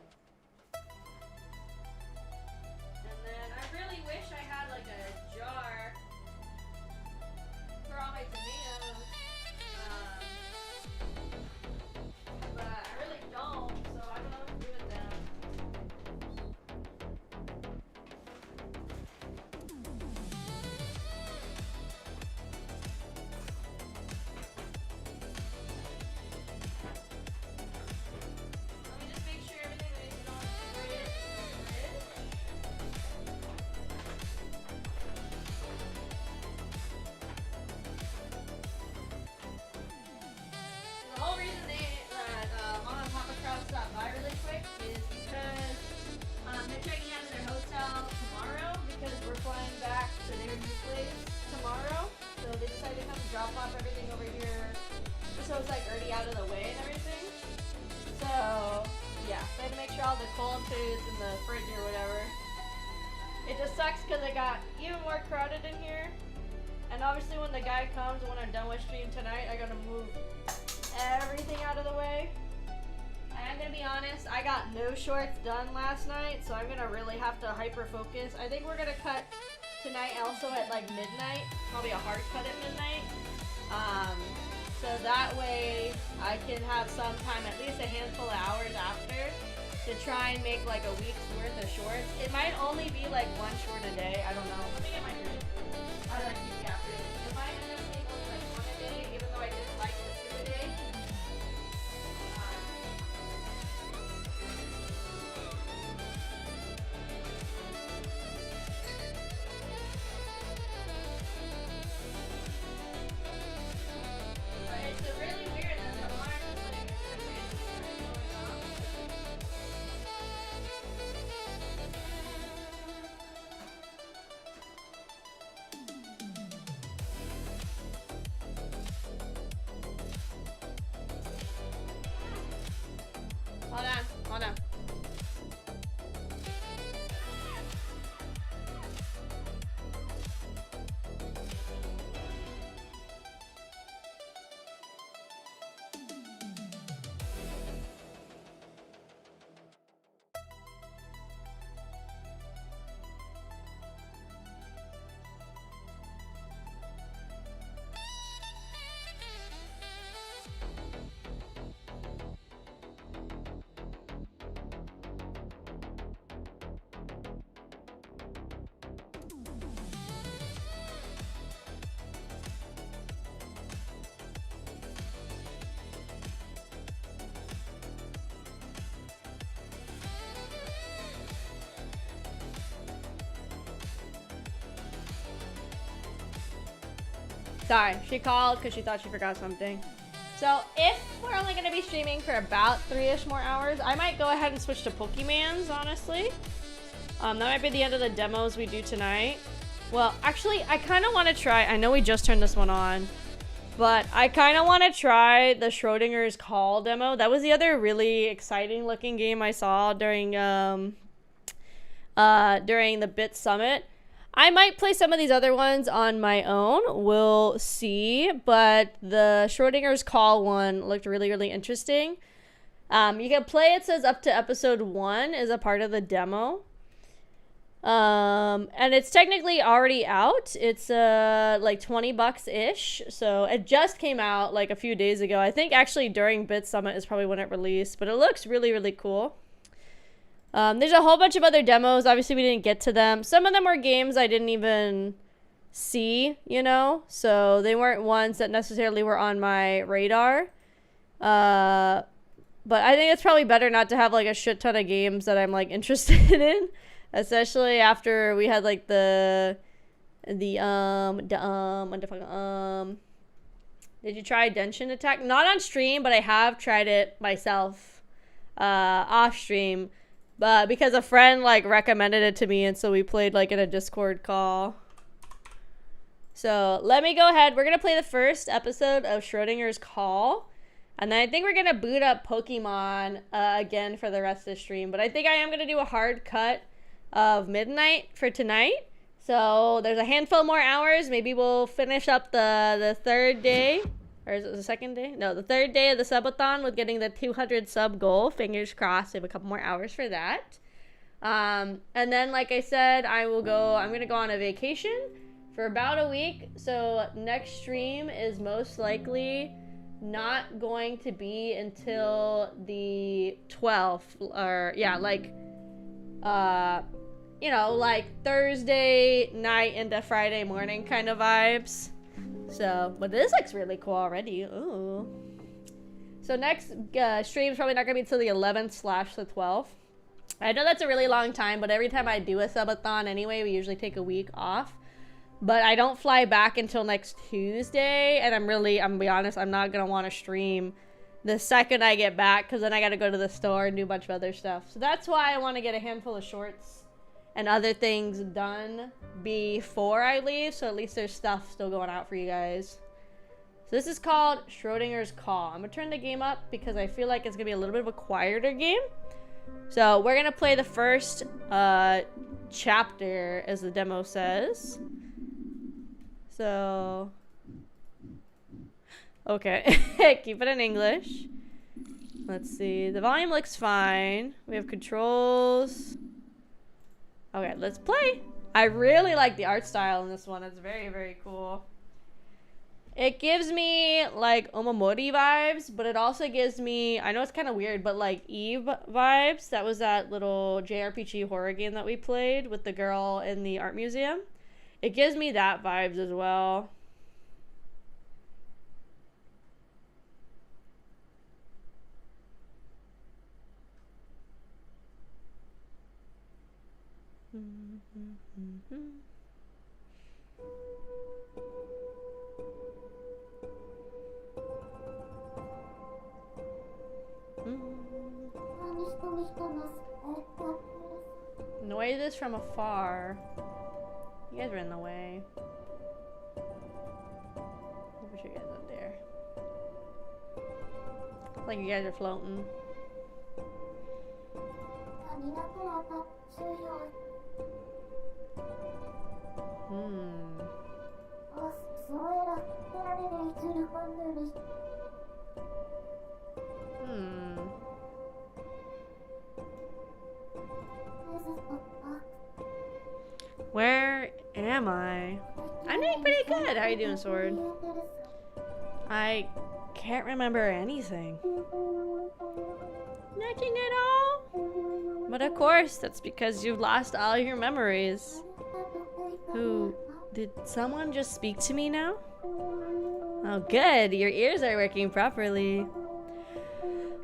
[SPEAKER 2] And then I really wish I had like a jar for all my tomatoes. But I really don't, so I don't know what to do with them. Let me just make sure everything is on the fridge. The whole reason that Mom and Papa Kraus stopped by really quick is because they're checking out of their hotel tomorrow because we're flying back to their new place tomorrow. So they decided to come drop off everything over here just so it's like already out of the way and everything. So yeah, they had to make sure all the cold food's in the fridge or whatever. It just sucks because it got even more crowded in here. And obviously when the guy comes, when I'm done with stream tonight, I gotta move everything out of the way. And I'm gonna be honest, I got no shorts done last night, so I'm gonna really have to hyper focus. I think we're gonna cut tonight also at like midnight, probably a hard cut at midnight. So that way I can have some time, at least a handful of hours after, to try and make like a week's worth of shorts. It might only be like one short a day, I don't know. Let me get my food. How do I keep the after? It might end up being only like one a day, even though I didn't like the 2 a day. But it's really weird that the alarm is like going off. Sorry, she called because she thought she forgot something. So if we're only going to be streaming for about 3-ish more hours, I might go ahead and switch to Pokemans, honestly. That might be the end of the demos we do tonight. Well, actually, I kind of want to try, I know we just turned this one on, but I kind of want to try the Schrodinger's Call demo. That was the other really exciting looking game I saw during the Bit Summit. I might play some of these other ones on my own. We'll see. But the Schrodinger's Call one looked really, really interesting. You can play, it says up to episode 1 is a part of the demo. And it's technically already out. It's like $20-ish. So it just came out like a few days ago. I think actually during Bit Summit is probably when it released. But it looks really, really cool. There's a whole bunch of other demos. Obviously, we didn't get to them. Some of them were games I didn't even see, you know? So they weren't ones that necessarily were on my radar. But I think it's probably better not to have, like, a shit ton of games that I'm, like, interested in. Especially after we had, like, did you try Genshin Attack? Not on stream, but I have tried it myself, off stream. But because a friend, like, recommended it to me, and so we played, like, in a Discord call. So, let me go ahead. We're going to play the first episode of Schrodinger's Call. And then I think we're going to boot up Pokemon again for the rest of the stream. But I think I am going to do a hard cut of midnight for tonight. So, there's a handful more hours. Maybe we'll finish up the third day. Or is it the second day? No, the third day of the subathon with getting the 200 sub goal. Fingers crossed. We have a couple more hours for that. And then, like I said, I'm going to go on a vacation for about a week. So next stream is most likely not going to be until the 12th. Or, yeah, like, you know, like Thursday night into Friday morning kind of vibes. So, but this looks really cool already. Ooh. So next stream's probably not gonna be until the 11th/the 12th. I know that's a really long time, but every time I do a subathon anyway, we usually take a week off. But I don't fly back until next Tuesday, and I'm gonna be honest, I'm not gonna want to stream the second I get back, because then I gotta go to the store and do a bunch of other stuff. So that's why I want to get a handful of shorts and other things done before I leave, so at least there's stuff still going out for you guys. So this is called Schrodinger's Call. I'm gonna turn the game up because I feel like it's gonna be a little bit of a quieter game. So we're gonna play the first chapter, as the demo says. So, okay, keep it in English. Let's see, the volume looks fine. We have controls. Okay, let's play. I really like the art style in this one. It's very, very cool. It gives me, like, Omamori vibes, but it also gives me, I know it's kind of weird, but, like, Eve vibes. That was that little JRPG horror game that we played with the girl in the art museum. It gives me that vibes as well. Noises from afar. You guys are in the way. I'll push you guys up there. It's like you guys are floating. Where am I? I'm doing pretty good. How are you doing, Sword? I can't remember anything. Nothing at all? But of course, that's because you've lost all your memories. Who? Did someone just speak to me now? Oh, good. Your ears are working properly.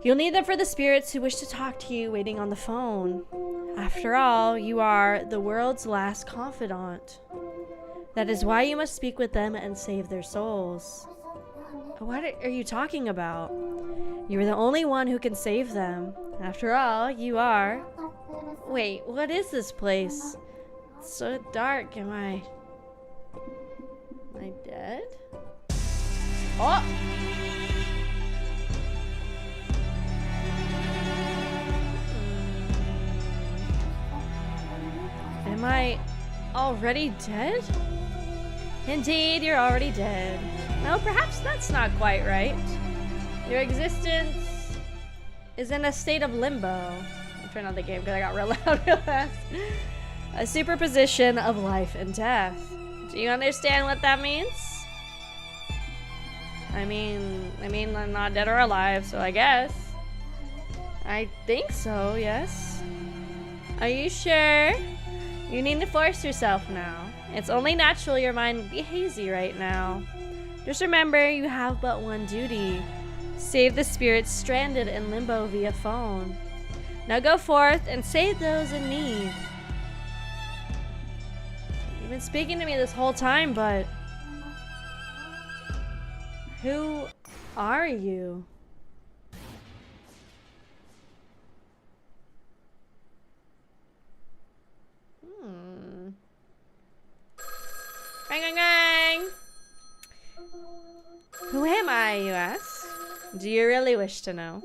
[SPEAKER 2] You'll need them for the spirits who wish to talk to you waiting on the phone. After all, you are the world's last confidant. That is why you must speak with them and save their souls. What are you talking about? You are the only one who can save them. After all, you are. Wait, what is this place? It's so dark. Am I dead? Oh! Am I already dead? Indeed, you're already dead. No, perhaps that's not quite right. Your existence is in a state of limbo. I'm turning on the game because I got real loud real fast. A superposition of life and death. Do you understand what that means? I mean, I'm not dead or alive, so I guess. I think so, yes. Are you sure? You need to force yourself now. It's only natural your mind would be hazy right now. Just remember, you have but one duty. Save the spirits stranded in limbo via phone. Now go forth and save those in need. You've been speaking to me this whole time, but... who are you? Gang, gang, gang. Who am I, you ask? Do you really wish to know?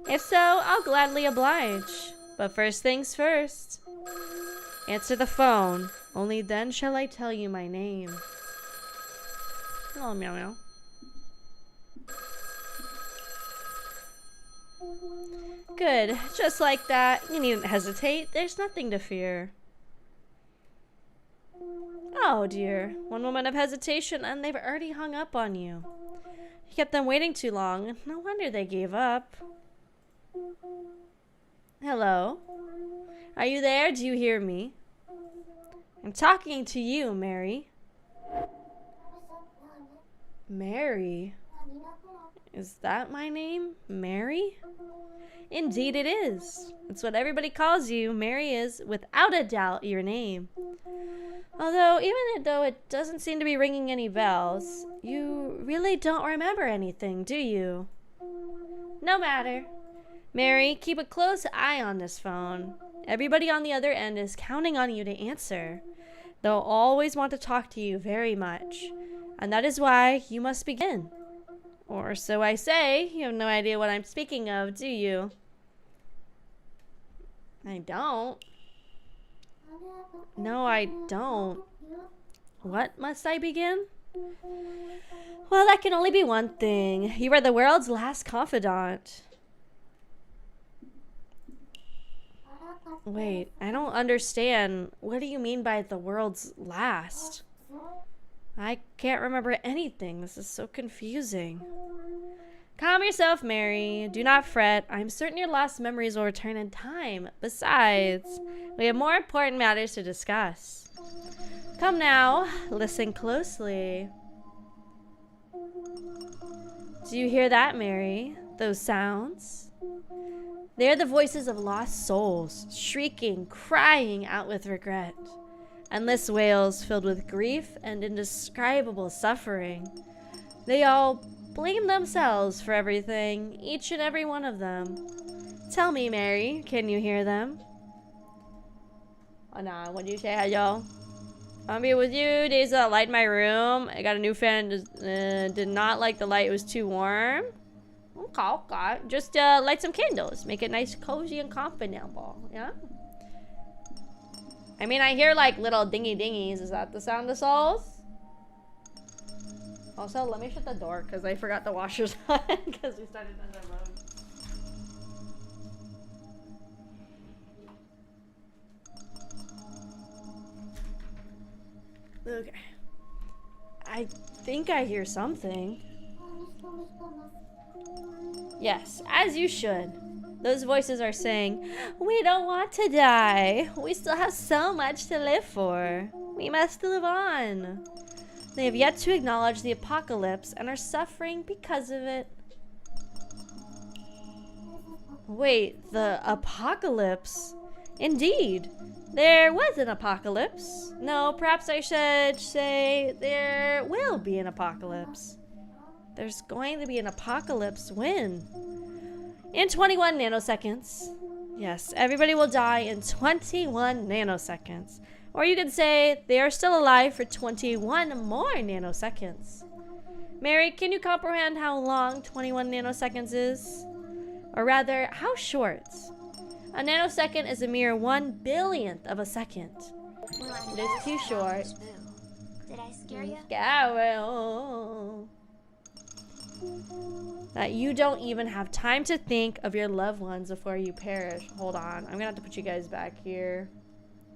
[SPEAKER 2] If so, I'll gladly oblige. But first things first. Answer the phone. Only then shall I tell you my name. Hello, meow meow. Good. Just like that. You needn't hesitate. There's nothing to fear. Oh dear. One moment of hesitation and they've already hung up on you. You kept them waiting too long. No wonder they gave up. Hello? Are you there? Do you hear me? I'm talking to you, Mary. Mary? Is that my name? Mary? Indeed it is. It's what everybody calls you. Mary is, without a doubt, your name. Although, even though it doesn't seem to be ringing any bells, you really don't remember anything, do you? No matter. Mary, keep a close eye on this phone. Everybody on the other end is counting on you to answer. They'll always want to talk to you very much. And that is why you must begin. Or so I say. You have no idea what I'm speaking of, do you? I don't. No, I don't. What must I begin? Well, that can only be one thing. You are the world's last confidant. Wait, I don't understand. What do you mean by the world's last? I can't remember anything. This is so confusing. Calm yourself, Mary. Do not fret. I'm certain your lost memories will return in time. Besides, we have more important matters to discuss. Come now, listen closely. Do you hear that, Mary? Those sounds? They are the voices of lost souls, shrieking, crying out with regret. Endless wails filled with grief and indescribable suffering. They all blame themselves for everything, each and every one of them. Tell me, Mary, can you hear them? Oh nah, what do you say, hello? I'll be with you. Days that light my room. I got a new fan. Did not like the light. It was too warm. Okay. Just light some candles. Make it nice, cozy, and comfortable. Yeah? I mean, I hear like little dingy dingies. Is that the sound of souls? Also, let me shut the door because I forgot the washers on because we started on the road. Okay. I think I hear something. Yes, as you should. Those voices are saying, we don't want to die. We still have so much to live for. We must live on. They have yet to acknowledge the apocalypse and are suffering because of it. Wait, the apocalypse? Indeed, there was an apocalypse. No, perhaps I should say there will be an apocalypse. There's going to be an apocalypse when? In 21 nanoseconds. Yes, everybody will die in 21 nanoseconds. Or you could say they are still alive for 21 more nanoseconds. Mary, can you comprehend how long 21 nanoseconds is? Or rather, how short? A nanosecond is a mere 1/1000th of a second. It is too short.
[SPEAKER 12] Did I scare you?
[SPEAKER 2] Carol. That you don't even have time to think of your loved ones before you perish. Hold on. I'm gonna have to put you guys back here.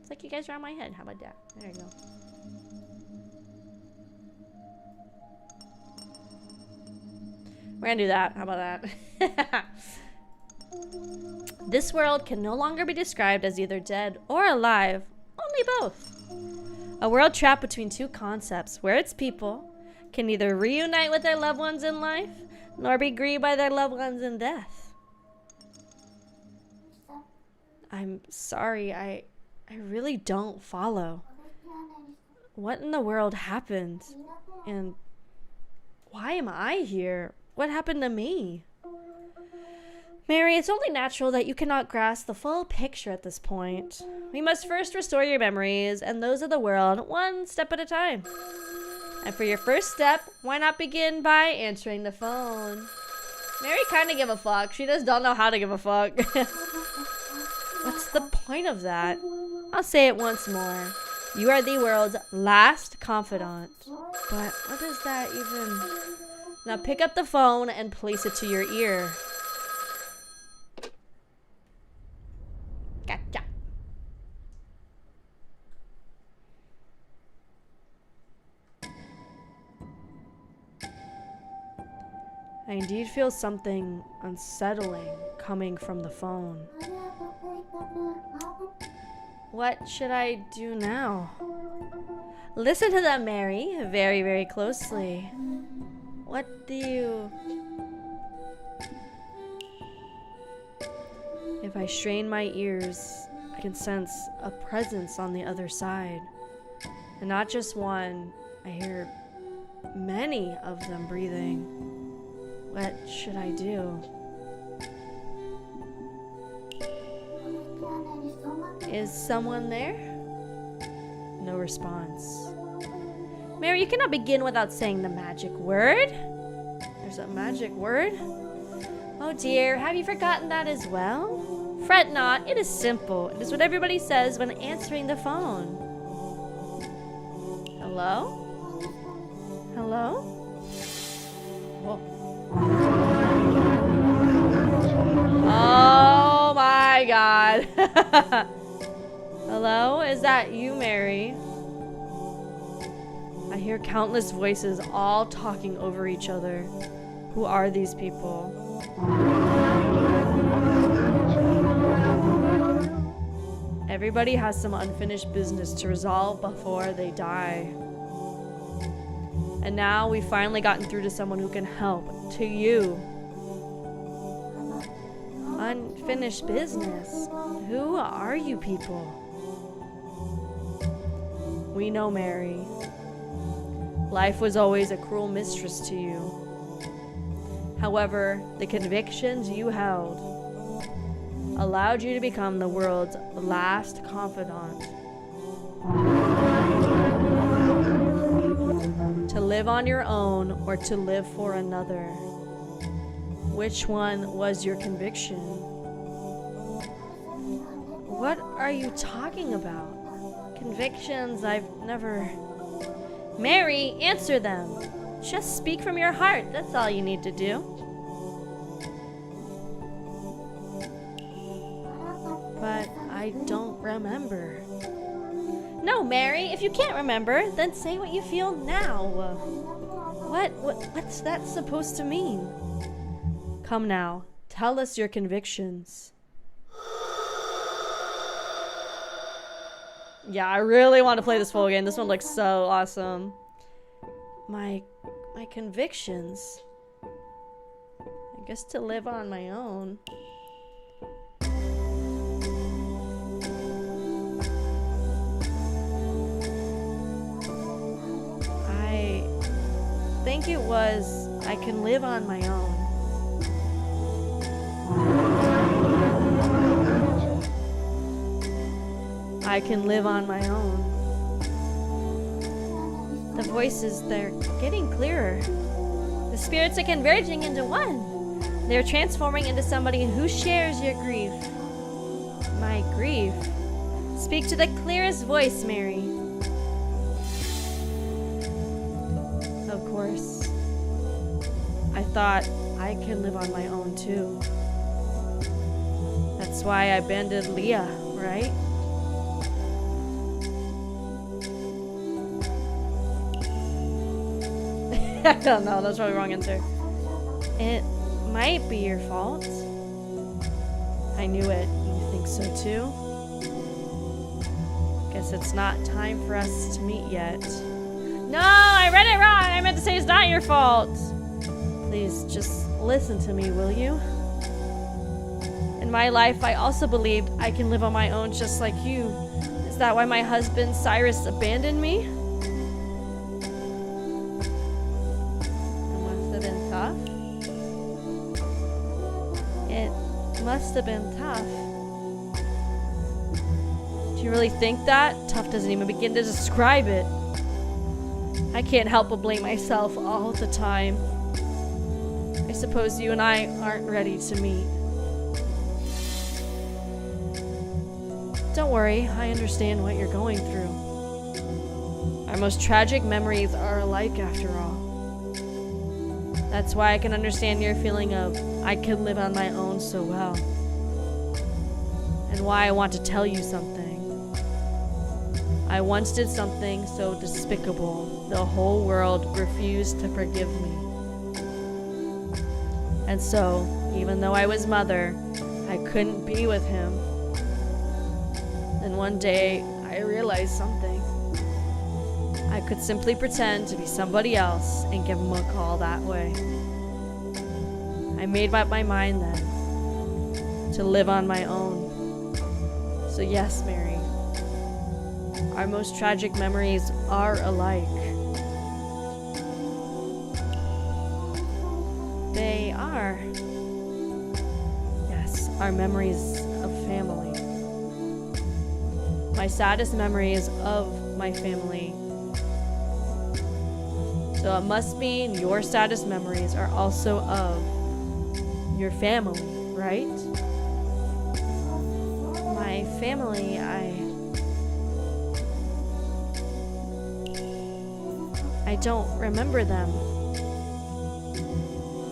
[SPEAKER 2] It's like you guys are on my head. How about that? There you go. We're gonna do that. How about that? This world can no longer be described as either dead or alive. Only both. A world trapped between two concepts where its people can neither reunite with their loved ones in life nor be grieved by their loved ones in death. I'm sorry, I really don't follow. What in the world happened? And why am I here? What happened to me? Mary, it's only natural that you cannot grasp the full picture at this point. We must first restore your memories and those of the world one step at a time. And for your first step, why not begin by answering the phone? Mary kind of give a fuck. She just don't know how to give a fuck. What's the point of that? I'll say it once more. You are the world's last confidant. But what does that even... Now pick up the phone and place it to your ear. Gotcha. I indeed feel something unsettling coming from the phone. What should I do now? Listen to them, Mary, very, very closely. What do you... If I strain my ears, I can sense a presence on the other side. And not just one, I hear many of them breathing. What should I do? Is someone there? No response. Mary, you cannot begin without saying the magic word. There's a magic word. Oh dear, have you forgotten that as well? Fret not, it is simple. It is what everybody says when answering the phone. Hello? Hello? Whoa. Oh my god. Hello? Is that you, Mary? I hear countless voices all talking over each other. Who are these people? Everybody has some unfinished business to resolve before they die. And now we've finally gotten through to someone who can help. To you. Unfinished business? Who are you people? We know, Mary. Life was always a cruel mistress to you. However, the convictions you held allowed you to become the world's last confidant. To live on your own or to live for another. Which one was your conviction? What are you talking about? Convictions I've never... Mary, answer them. Just speak from your heart. That's all you need to do. But I don't remember. No, Mary, if you can't remember, then say what you feel now. What's that supposed to mean? Come now, tell us your convictions. Yeah, I really want to play this full game. This one looks so awesome. My convictions. I guess to live on my own. think it was I can live on my own. I can live on my own. The voices, they're getting clearer. The spirits are converging into one. They're transforming into somebody who shares your grief. My grief. Speak to the clearest voice, Mary. Of course. I thought I can live on my own too. That's why I abandoned Leah, right? I don't know, that's probably the wrong answer. It might be your fault. I knew it. You think so too? Guess it's not time for us to meet yet. No, I read it wrong. I meant to say it's not your fault. Please just listen to me, will you? In my life, I also believed I can live on my own just like you. Is that why my husband, Cyrus, abandoned me? Must have been tough. Do you really think that? Tough doesn't even begin to describe it. I can't help but blame myself all the time. I suppose you and I aren't ready to meet. Don't worry, I understand what you're going through. Our most tragic memories are alike after all. That's why I can understand your feeling of I can live on my own so well. And why I want to tell you something. I once did something so despicable, the whole world refused to forgive me. And so, even though I was mother, I couldn't be with him. Then one day, I realized something. I could simply pretend to be somebody else and give him a call that way. I made up my mind then to live on my own. So yes, Mary, our most tragic memories are alike. They are. Yes, our memories of family. My saddest memories of my family. So it must mean your saddest memories are also of your family, right? My family, I don't remember them.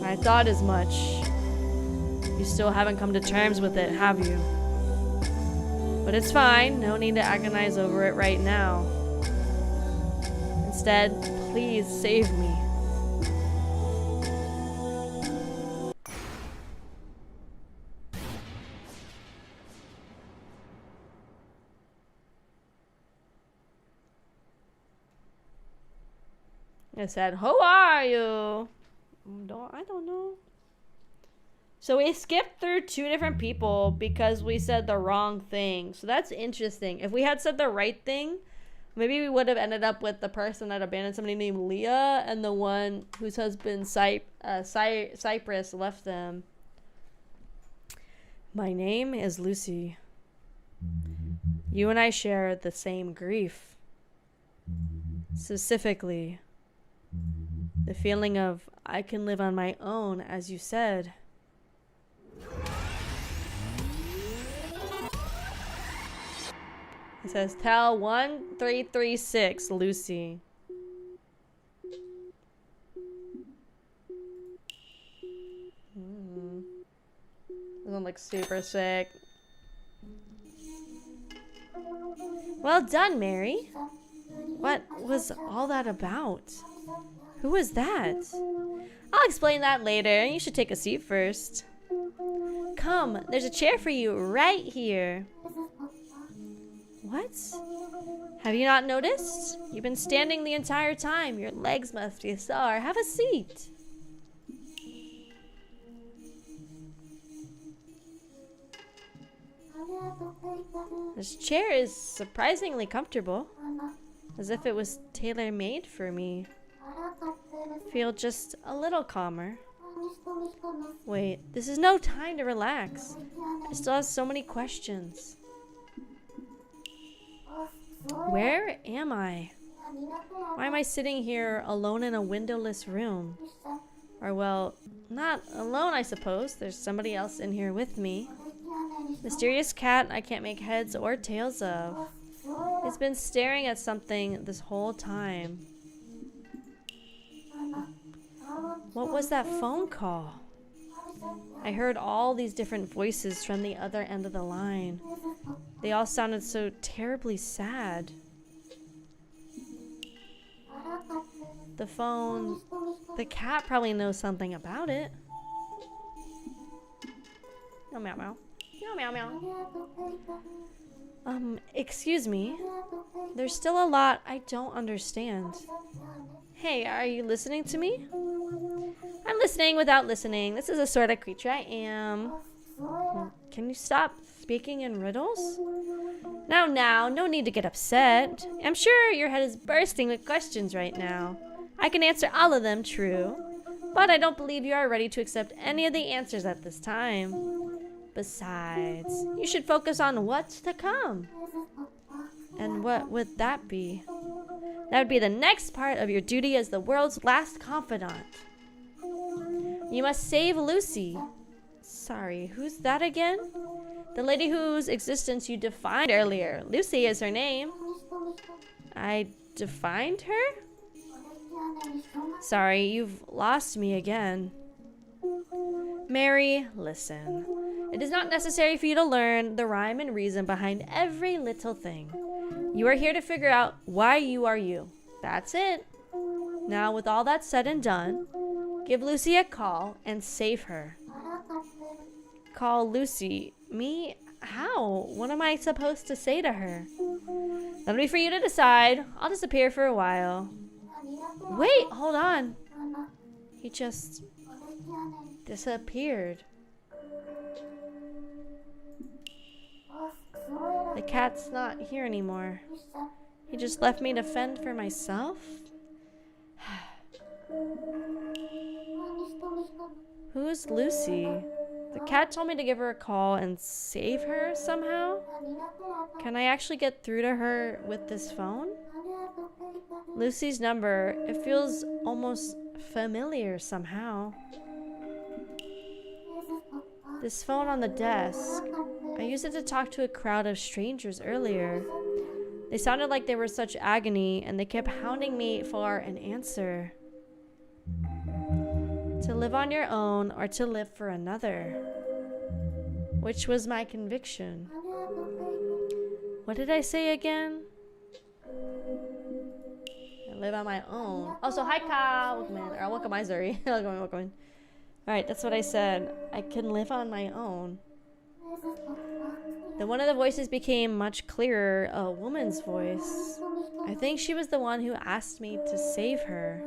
[SPEAKER 2] I thought as much. You still haven't come to terms with it, have you? But it's fine, no need to agonize over it right now. Instead, please save me. I said, who are you? I don't know. So we skipped through 2 different people because we said the wrong thing. So that's interesting. If we had said the right thing, maybe we would have ended up with the person that abandoned somebody named Leah and the one whose husband Cypress left them. My name is Lucy. You and I share the same grief. Specifically, the feeling of I can live on my own, as you said. It says, tell 1336, Lucy. Doesn't look super sick. Well done, Mary. What was all that about? Who was that? I'll explain that later. You should take a seat first. Come, there's a chair for you right here. What? Have you not noticed? You've been standing the entire time. Your legs must be sore. Have a seat. This chair is surprisingly comfortable. As if it was tailor-made for me. feel just a little calmer. Wait, this is no time to relax. I still have so many questions. Where am I? Why am I sitting here alone in a windowless room? Or well, not alone, I suppose. There's somebody else in here with me. Mysterious cat I can't make heads or tails of. It's been staring at something this whole time. What was that phone call? I heard all these different voices from the other end of the line. They all sounded so terribly sad. The phone... The cat probably knows something about it. Meow meow meow. Meow meow meow. Excuse me. There's still a lot I don't understand. Hey, are you listening to me? I'm listening without listening. This is the sort of creature I am. Can you stop speaking in riddles? Now, no need to get upset. I'm sure your head is bursting with questions right now. I can answer all of them, true. But I don't believe you are ready to accept any of the answers at this time. Besides, you should focus on what's to come. And what would that be? That would be the next part of your duty as the world's last confidant. You must save Lucy. Sorry, who's that again? The lady whose existence you defined earlier. Lucy is her name. I defined her? Sorry, you've lost me again. Mary, listen. It is not necessary for you to learn the rhyme and reason behind every little thing. You are here to figure out why you are you. That's it. Now, with all that said and done, give Lucy a call and save her. Call Lucy. Me? How? What am I supposed to say to her? That'll be for you to decide. I'll disappear for a while. Wait, hold on. He just disappeared. The cat's not here anymore. He just left me to fend for myself? Who's Lucy? The cat told me to give her a call and save her somehow? Can I actually get through to her with this phone? Lucy's number, it feels almost familiar somehow. This phone on the desk. I used it to talk to a crowd of strangers earlier. They sounded like they were such agony, and they kept hounding me for an answer. To live on your own or to live for another. Which was my conviction. What did I say again? I live on my own. Oh, so hi, Ka. Welcome in. Or welcome, Izuri. Welcome in. Alright, that's what I said. I can live on my own. Then one of the voices became much clearer, a woman's voice. I think she was the one who asked me to save her.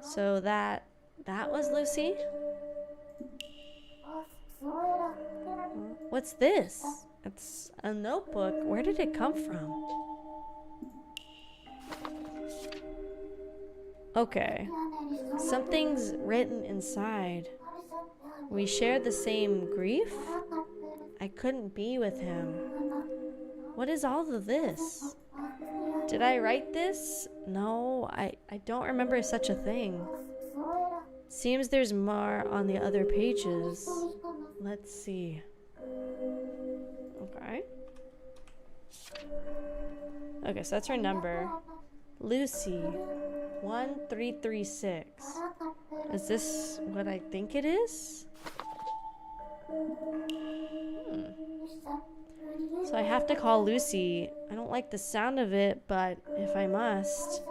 [SPEAKER 2] So that was Lucy? What's this? It's a notebook. Where did it come from? Okay. Something's written inside. We shared the same grief? I couldn't be with him. What is all of this? Did I write this? No, I don't remember such a thing. Seems there's more on the other pages. Let's see. Okay. Okay, so that's her number. Lucy. 1336. Is this what I think it is? So I have to call Lucy. I don't like the sound of it, but if I must.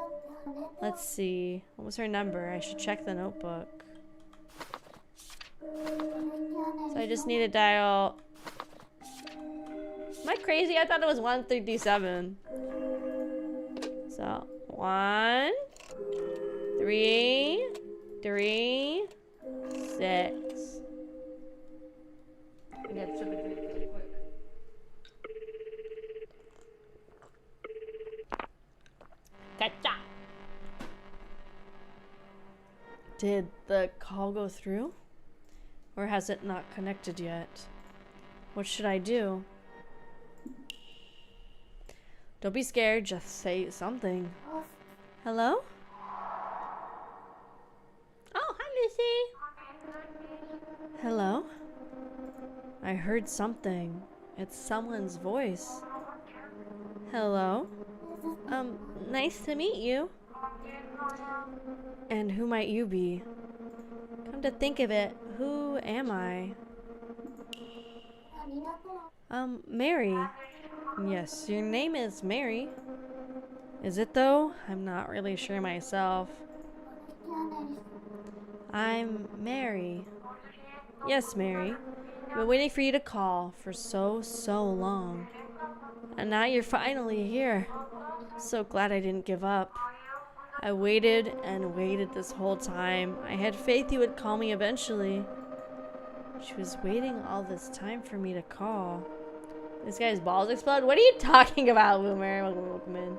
[SPEAKER 2] Let's see. What was her number? I should check the notebook. So I just need to dial... Am I crazy? I thought it was 1337. So, 1, 3, 3, 6. Gotcha. Did the call go through? Or has it not connected yet? What should I do? Don't be scared, just say something. Hello? Oh, hi, Lucy. Hello? I heard something. It's someone's voice. Hello? Nice to meet you. And who might you be? Come to think of it, who am I? Mary. Yes, your name is Mary. Is it though? I'm not really sure myself. I'm Mary. Yes, Mary. I've been waiting for you to call for so long. And now you're finally here. So glad I didn't give up. I waited and waited this whole time. I had faith you would call me eventually. She was waiting all this time for me to call. This guy's balls explode? What are you talking about, Boomer? Welcome in.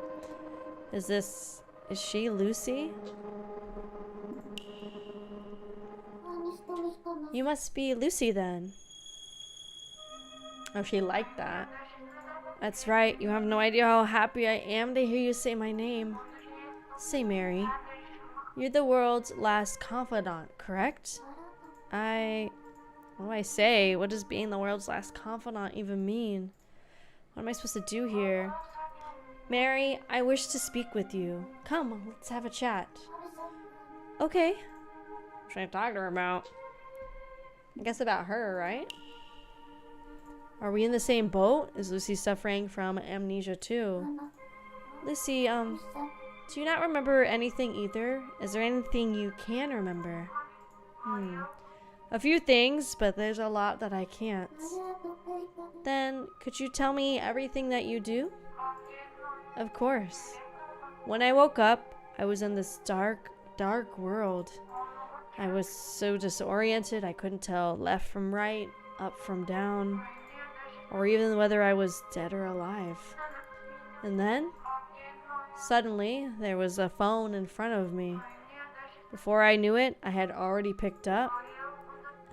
[SPEAKER 2] Is she Lucy? You must be Lucy then. Oh, she liked that. That's right. You have no idea how happy I am to hear you say my name. Say, Mary. You're the world's last confidant, correct? What do I say? What does being the world's last confidant even mean? What am I supposed to do here? Mary, I wish to speak with you. Come, let's have a chat. Okay. What should I talk to her about? I guess about her, right? Are we in the same boat? Is Lucy suffering from amnesia too? Lucy, do you not remember anything either? Is there anything you can remember? A few things, but there's a lot that I can't. Then, could you tell me everything that you do? Of course. When I woke up, I was in this dark world. I was so disoriented, I couldn't tell left from right, up from down, or even whether I was dead or alive. And then, suddenly, there was a phone in front of me. Before I knew it, I had already picked up,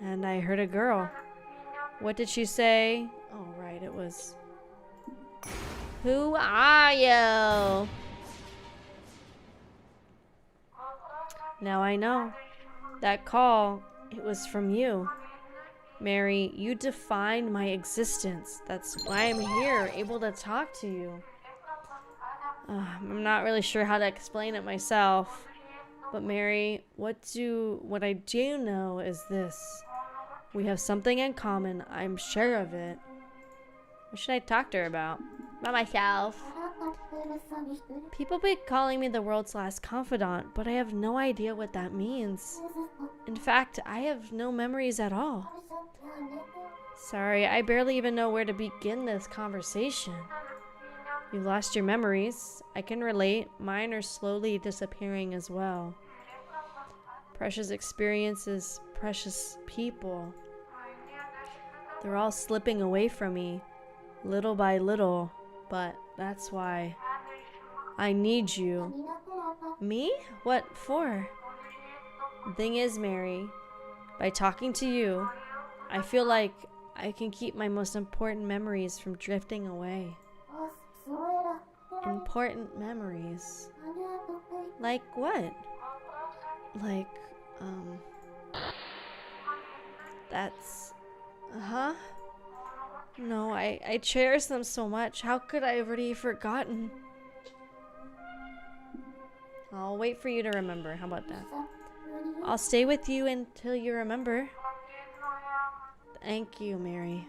[SPEAKER 2] and I heard a girl. What did she say? Oh, right, it was... Who are you? Now I know. That call, it was from you. Mary, you defined my existence. That's why I'm here, able to talk to you. I'm not really sure how to explain it myself. But Mary, what I do know is this. We have something in common. I'm sure of it. What should I talk to her about? About myself. People be calling me the world's last confidant, but I have no idea what that means. In fact, I have no memories at all. Sorry, I barely even know where to begin this conversation. You lost your memories. I can relate. Mine are slowly disappearing as well. Precious experiences, precious people. They're all slipping away from me, little by little, but that's why I need you. Me? What for? The thing is, Mary, by talking to you, I feel like I can keep my most important memories from drifting away. Important memories? Like what? Like, that's... No, I cherish them so much. How could I have already forgotten? I'll wait for you to remember. How about that? I'll stay with you until you remember. Thank you, Mary.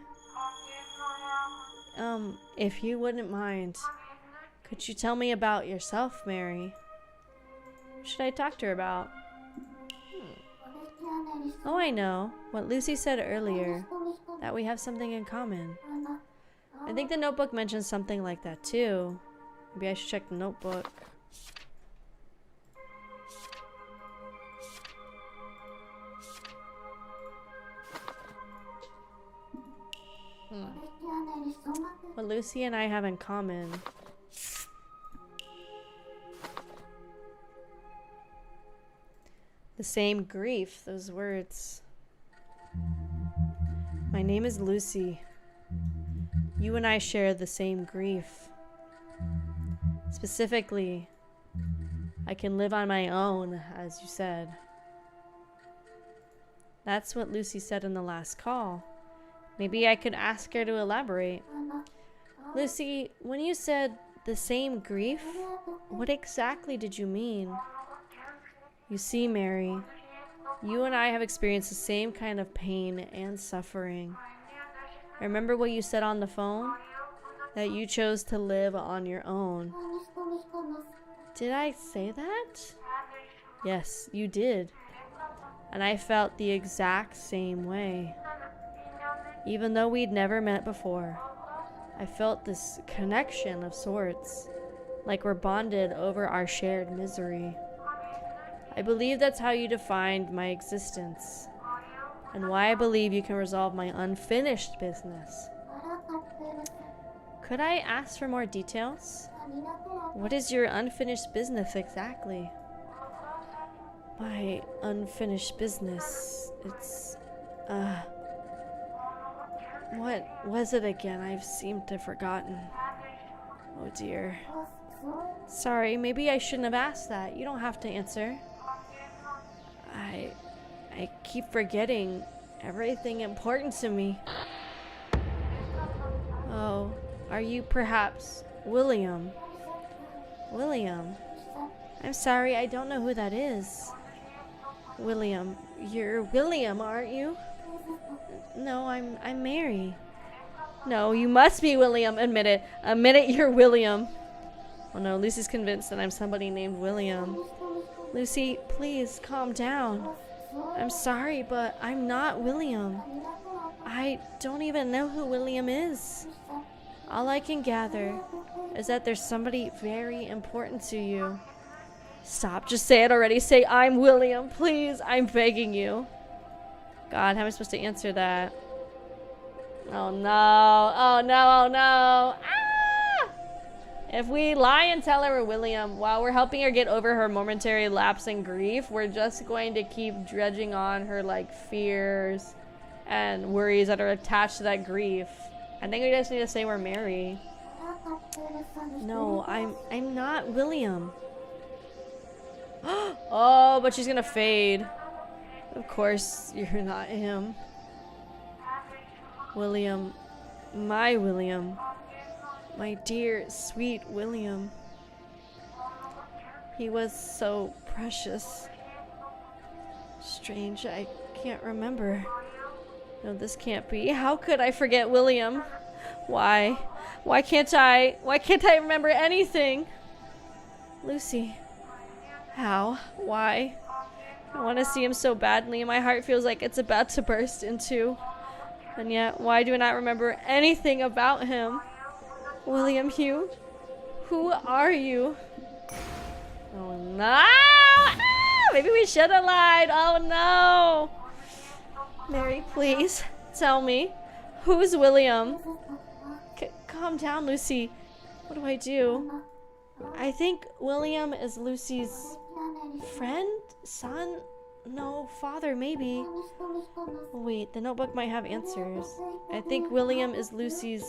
[SPEAKER 2] If you wouldn't mind, could you tell me about yourself, Mary? What should I talk to her about? Oh, I know. What Lucy said earlier. That we have something in common. I think the notebook mentions something like that too. Maybe I should check the notebook. What Lucy and I have in common. The same grief, those words. My name is Lucy. You and I share the same grief. Specifically, I can live on my own, as you said. That's what Lucy said in the last call. Maybe I could ask her to elaborate. Lucy, when you said the same grief, what exactly did you mean? You see, Mary, you and I have experienced the same kind of pain and suffering. Remember what you said on the phone? That you chose to live on your own. Did I say that? Yes, you did. And I felt the exact same way. Even though we'd never met before, I felt this connection of sorts, like we're bonded over our shared misery. I believe that's how you defined my existence, and why I believe you can resolve my unfinished business. Could I ask for more details? What is your unfinished business exactly? My unfinished business, it's, what was it again? I've seemed to have forgotten. Oh dear. Sorry, maybe I shouldn't have asked that. You don't have to answer. I keep forgetting everything important to me. Oh, are you perhaps William? William? I'm sorry, I don't know who that is. William. You're William, aren't you? No, I'm Mary. No, you must be William. Admit it. Admit it, you're William. Oh no, Lucy's convinced that I'm somebody named William. Lucy, please calm down. I'm sorry, but I'm not William. I don't even know who William is. All I can gather is that there's somebody very important to you. Stop, just say it already. Say, I'm William, please. I'm begging you. God, how am I supposed to answer that? Oh no, oh no, oh no. Ah! If we lie and tell her we're William while we're helping her get over her momentary lapse in grief, we're just going to keep dredging on her like fears and worries that are attached to that grief. I think we just need to say we're Mary. No, I'm not William. Oh, but she's gonna fade. Of course, you're not him. William, my William. My dear, sweet William. He was so precious. Strange, I can't remember. No, this can't be. How could I forget William? Why? Why can't I remember anything? Lucy. How? Why? I want to see him so badly. My heart feels like it's about to burst in two. And yet, why do I not remember anything about him? William Hugh? Who are you? Oh no! Ah! Maybe we should have lied. Oh no! Mary, please, tell me. Who's William? Calm down, Lucy. What do I do? I think William is Lucy's friend? Son? No, father, maybe. Wait, the notebook might have answers. I think William is Lucy's...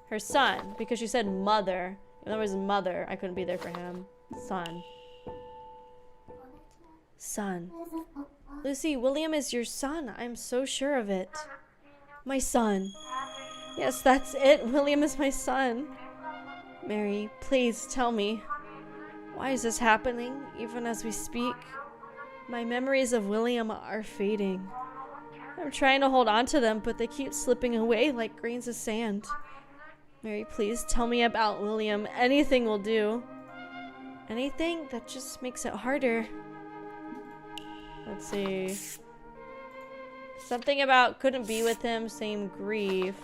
[SPEAKER 2] her son, because she said mother. If there was mother, I couldn't be there for him. Son. Son. Lucy, William is your son. I'm so sure of it. My son. Yes, that's it. William is my son. Mary, please tell me. Why is this happening, even as we speak? My memories of William are fading. I'm trying to hold on to them, but they keep slipping away like grains of sand. Mary, please tell me about William. Anything will do. Anything that just makes it harder. Let's see. Something about couldn't be with him, same grief.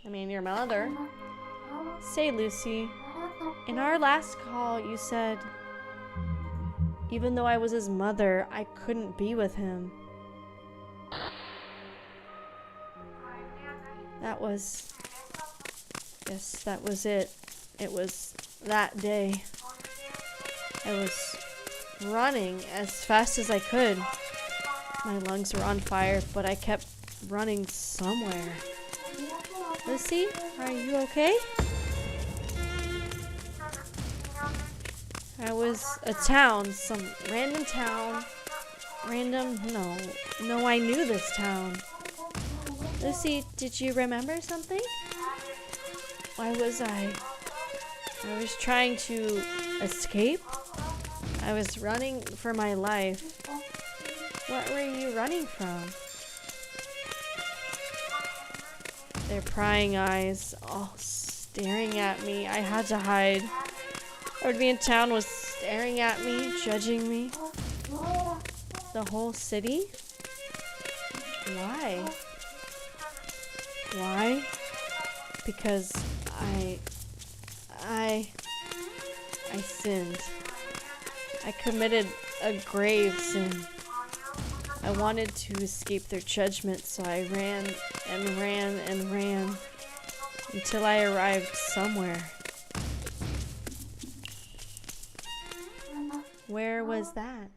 [SPEAKER 2] I mean, your mother. Say, Lucy, in our last call, you said, even though I was his mother, I couldn't be with him. That was... yes, that was it. It was that day. I was running as fast as I could. My lungs were on fire, but I kept running somewhere. Lucy, are you okay? I was a town, some random town. No, I knew this town. Lucy, did you remember something? Why was I was trying to escape. I was running for my life. What were you running from? Their prying eyes, all staring at me. I had to hide. Everybody in town was staring at me, judging me. The whole city? Why? Why? Because I sinned. I committed a grave sin. I wanted to escape their judgment, so I ran and ran and ran until I arrived somewhere. Where was that?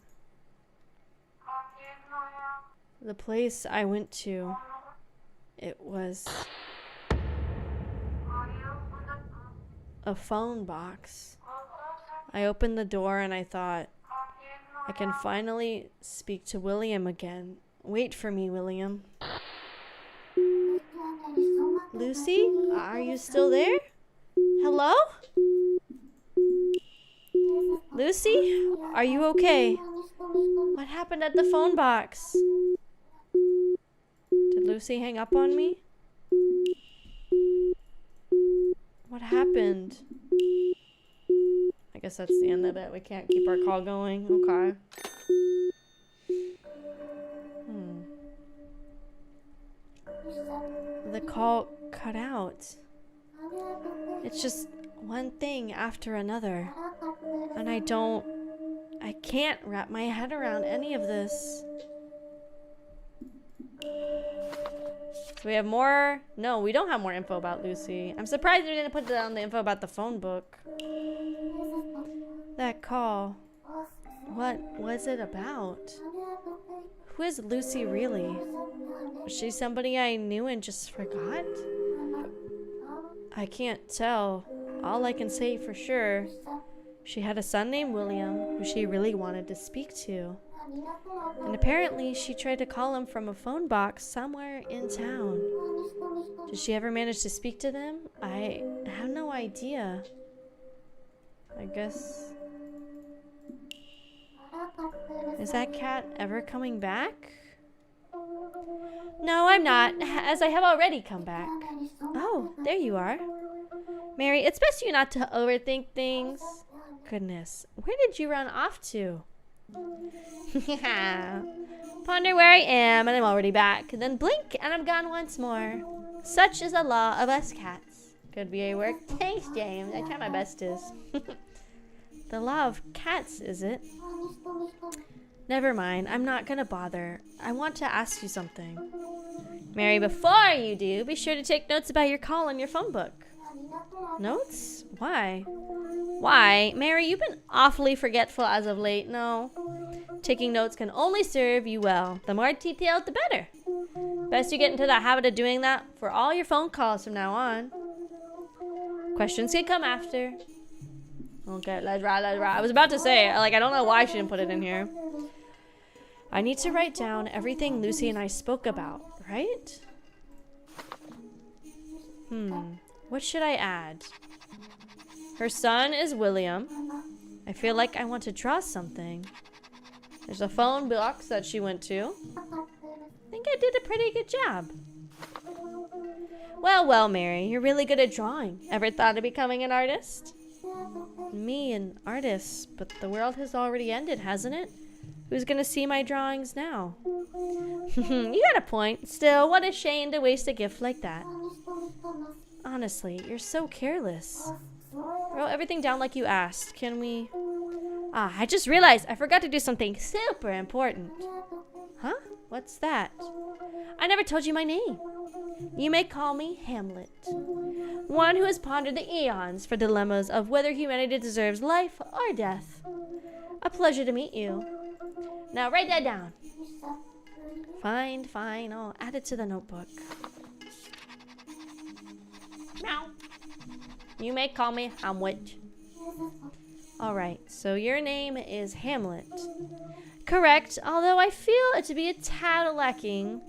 [SPEAKER 2] The place I went to. It was a phone box. I opened the door and I thought, I can finally speak to William again. Wait for me, William. Lucy, are you still there? Hello? Lucy, are you okay? What happened at the phone box? Did Lucy hang up on me? What happened? I guess that's the end of it. We can't keep our call going. Okay. The call cut out. It's just one thing after another. And I can't wrap my head around any of this. So we have more. No, we don't have more info about Lucy. I'm surprised we didn't put down the info about the phone book. That call. What was it about? Who is Lucy really? Was she somebody I knew and just forgot? I can't tell. All I can say for sure, she had a son named William who she really wanted to speak to. And apparently she tried to call him from a phone box somewhere in town. Did she ever manage to speak to them? I have no idea. I guess... Is that cat ever coming back? No, I'm not, as I have already come back. Oh, there you are. Mary, it's best you not to overthink things. Goodness, where did you run off to? Ponder where I am and I'm already back. Then blink and I'm gone once more. Such is the law of us cats. Good BA work. Thanks, James. I try my best to. The law of cats, is it? Never mind. I'm not gonna bother. I want to ask you something. Mary, before you do, be sure to take notes about your call in your phone book. Notes? Why? Why? Mary, you've been awfully forgetful as of late. No. Taking notes can only serve you well. The more detailed, the better. Best you get into the habit of doing that for all your phone calls from now on. Questions can come after. Okay, let's ride. I was about to say, like, I don't know why she didn't put it in here. I need to write down everything Lucy and I spoke about, right? What should I add? Her son is William. I feel like I want to draw something. There's a phone box that she went to. I think I did a pretty good job. Well, Mary, you're really good at drawing. Ever thought of becoming an artist? Me, an artist, but the world has already ended, hasn't it? Who's gonna see my drawings now? You got a point. Still, what a shame to waste a gift like that. Honestly, you're so careless. Wrote everything down like you asked. Can we... I just realized I forgot to do something super important. Huh? What's that? I never told you my name. You may call me Hamlet. One who has pondered the eons for dilemmas of whether humanity deserves life or death. pleasure to meet you. Now write that down. Fine, fine. I'll add it to the notebook. Meow. You may call me Hamlet. Alright, so your name is Hamlet. Correct, although I feel it to be a tad lacking.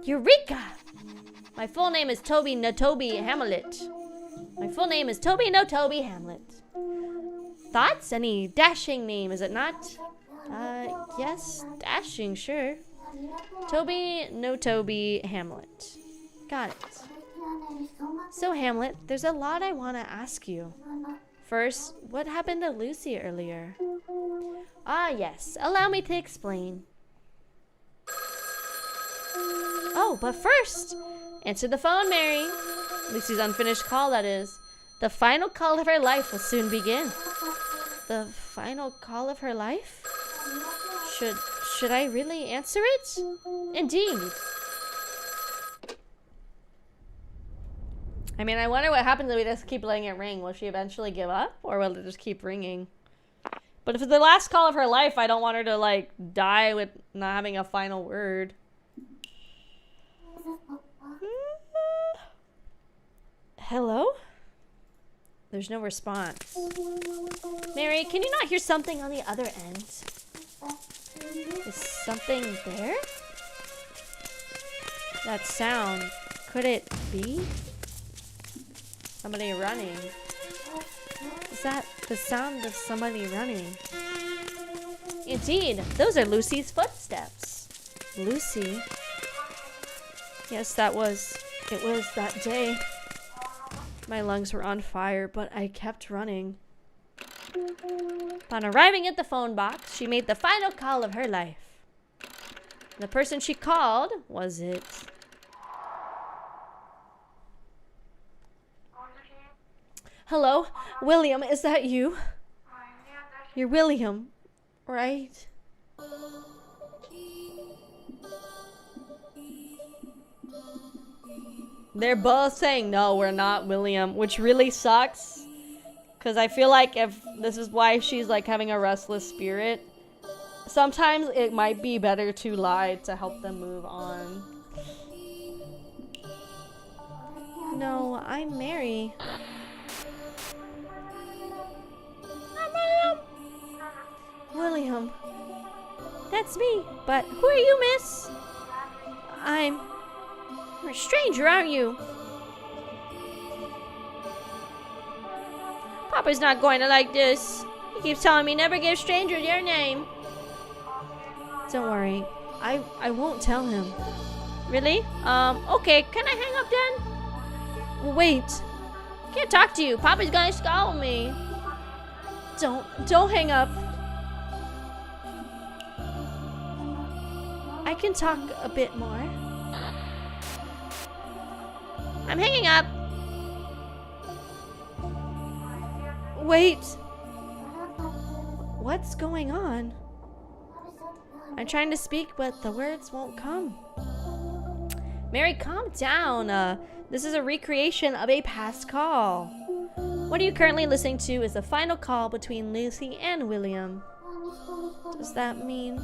[SPEAKER 2] Eureka! My full name is Toby Notoby Hamlet. My full name is Toby Notoby Hamlet. Thoughts? Any dashing name, is it not? Yes, dashing, sure. Toby Notoby Hamlet. Got it. So Hamlet, there's a lot I want to ask you. First, what happened to Lucy earlier? Ah, yes. Allow me to explain. Oh, but first, answer the phone, Mary. Lucy's unfinished call, that is. The final call of her life will soon begin. The final call of her life? Should I really answer it? Indeed. I mean, I wonder what happens if we just keep letting it ring. Will she eventually give up? Or will it just keep ringing? But if it's the last call of her life, I don't want her to, like, die with not having a final word. Hello? There's no response. Mary, can you not hear something on the other end? Is something there? That sound. Could it be? Somebody running. Is that the sound of somebody running? Indeed, those are Lucy's footsteps. Lucy? Yes, it was that day. My lungs were on fire, but I kept running. Upon arriving at the phone box, she made the final call of her life. The person she called was it. Hello, William, is that you? You're William, right? They're both saying, no, we're not William, which really sucks. Because I feel like if this is why she's like having a restless spirit, sometimes it might be better to lie to help them move on. No, I'm Mary. I'm William. That's me, but who are you, miss? You're a stranger, aren't you? Papa's not going to like this. He keeps telling me never give strangers your name. Don't worry. I won't tell him. Really? Okay. Can I hang up then? Wait. I can't talk to you. Papa's gonna scold me. Don't hang up. I can talk a bit more. I'm hanging up. Wait. What's going on? I'm trying to speak, but the words won't come. Mary, calm down. This is a recreation of a past call. What are you currently listening to is the final call between Lucy and William. Does that mean?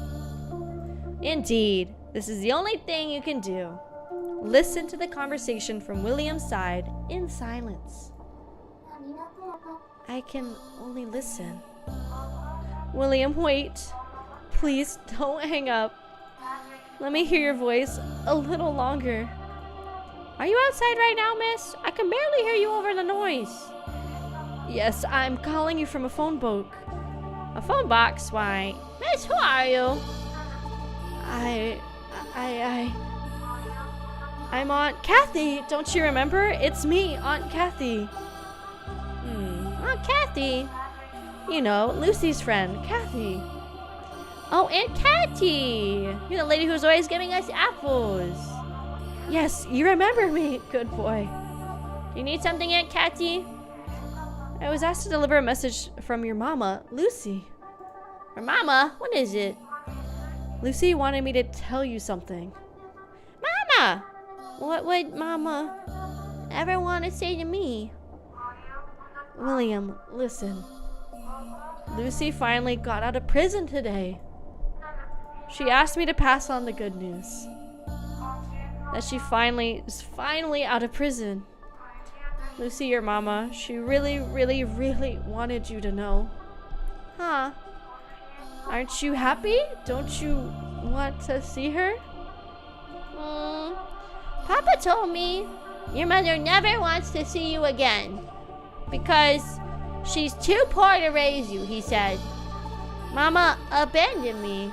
[SPEAKER 2] Indeed. This is the only thing you can do. Listen to the conversation from William's side in silence. I can only listen. William, wait. Please don't hang up. Let me hear your voice a little longer. Are you outside right now, miss? I can barely hear you over the noise. Yes, I'm calling you from a phone book. A phone box? Why? Miss, who are you? I'm Aunt Kathy. Don't you remember? It's me, Aunt Kathy. Aunt Kathy? You know, Lucy's friend, Kathy. Oh, Aunt Kathy! You're the lady who's always giving us apples. Yes, you remember me. Good boy. Do you need something, Aunt Kathy? I was asked to deliver a message from your mama, Lucy. Her mama? What is it? Lucy wanted me to tell you something. Mama! What would Mama ever want to say to me? William, listen. Lucy finally got out of prison today. She asked me to pass on the good news. That she is finally out of prison. Lucy, your mama, she really, really, really wanted you to know. Huh? Aren't you happy? Don't you want to see her? Papa told me your mother never wants to see you again. Because she's too poor to raise you, he said. Mama abandoned me.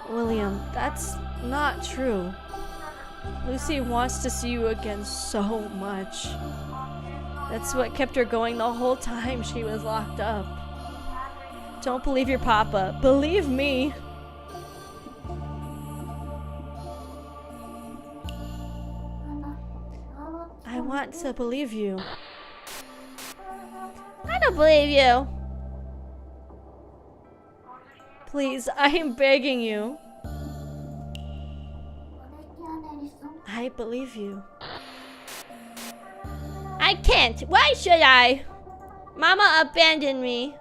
[SPEAKER 2] William, that's not true. Lucy wants to see you again so much. That's what kept her going the whole time she was locked up. Don't believe your papa. Believe me. I want to believe you. I don't believe you. Please, I am begging you. I believe you. I can't. Why should I? Mama abandoned me.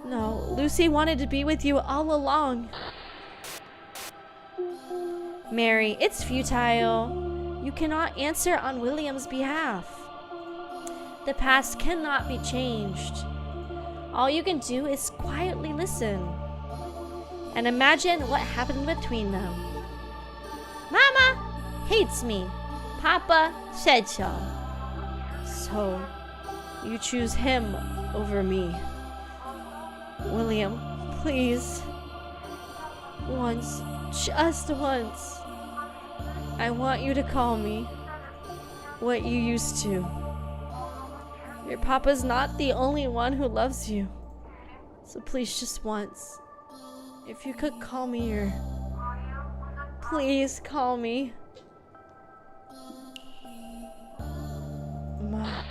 [SPEAKER 2] No, Lucy wanted to be with you all along. Mary, it's futile. You cannot answer on William's behalf. The past cannot be changed. All you can do is quietly listen and imagine what happened between them. Mama hates me. Papa said so. So, you choose him over me. William, please. Once, just once. I want you to call me what you used to. Your papa's not the only one who loves you. So please, just once. If you could call me your... Please call me. Ma.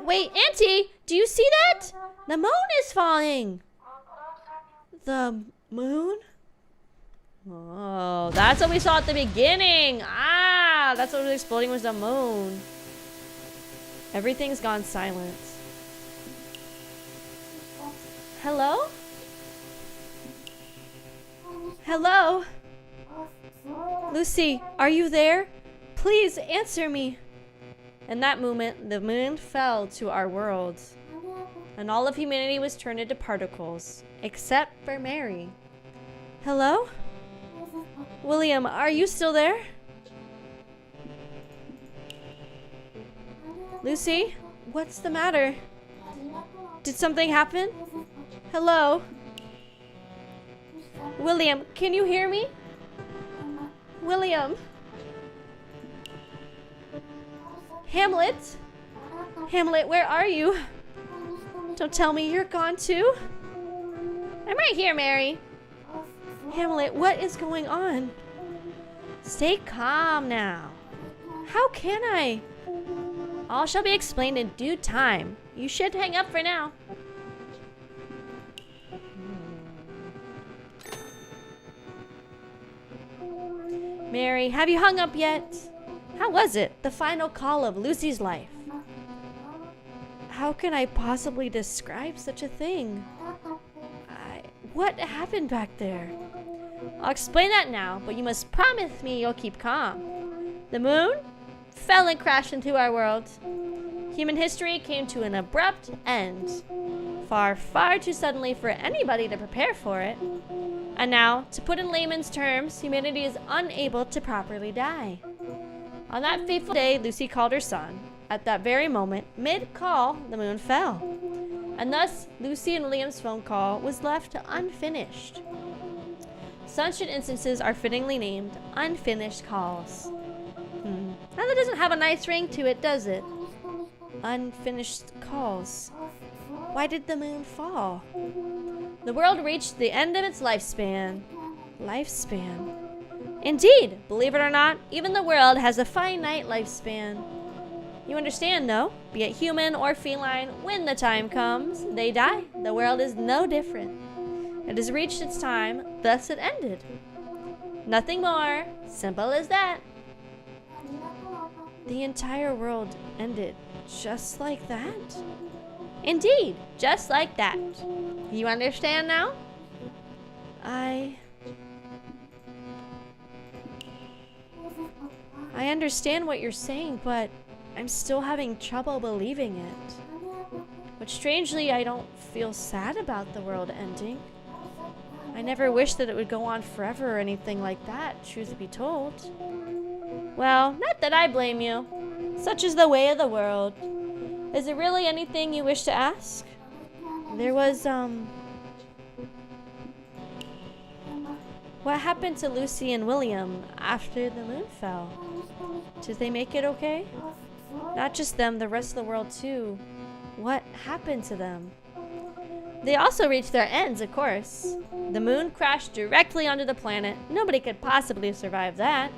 [SPEAKER 2] Wait, Auntie! Do you see that? The moon is falling! The moon? Oh, that's what we saw at the beginning! Ah, that's what was exploding was the moon. Everything's gone silent. Hello? Hello? Lucy, are you there? Please answer me. In that moment, the moon fell to our world, and all of humanity was turned into particles, except for Mary. Hello? William, are you still there? Lucy, what's the matter? Did something happen? Hello? William, can you hear me? William? Hamlet? Hamlet, where are you? Don't tell me you're gone too? I'm right here, Mary. Hamlet, what is going on? Stay calm now. How can I? All shall be explained in due time. You should hang up for now. Mary, have you hung up yet? How was it? The final call of Lucy's life. How can I possibly describe such a thing? What happened back there? I'll explain that now, but you must promise me you'll keep calm. The moon fell and crashed into our world. Human history came to an abrupt end. Far, far too suddenly for anybody to prepare for it. And now, to put in layman's terms, humanity is unable to properly die. On that fateful day, Lucy called her son. At that very moment, mid-call, the moon fell. And thus, Lucy and William's phone call was left unfinished. Such instances are fittingly named unfinished calls. Now that doesn't have a nice ring to it, does it? Unfinished calls. Why did the moon fall? The world reached the end of its lifespan. Lifespan. Indeed, believe it or not, even the world has a finite lifespan. You understand, though, be it human or feline, when the time comes, they die. The world is no different. It has reached its time, thus it ended. Nothing more. Simple as that. The entire world ended just like that? Indeed, just like that. You understand now? I understand what you're saying, but I'm still having trouble believing it. But strangely, I don't feel sad about the world ending. I never wished that it would go on forever or anything like that, truth be told. Well, not that I blame you. Such is the way of the world. Is there really anything you wish to ask? There was, what happened to Lucy and William after the moon fell? Did they make it okay? Not just them, the rest of the world too. What happened to them? They also reached their ends, of course. The moon crashed directly onto the planet. Nobody could possibly survive that.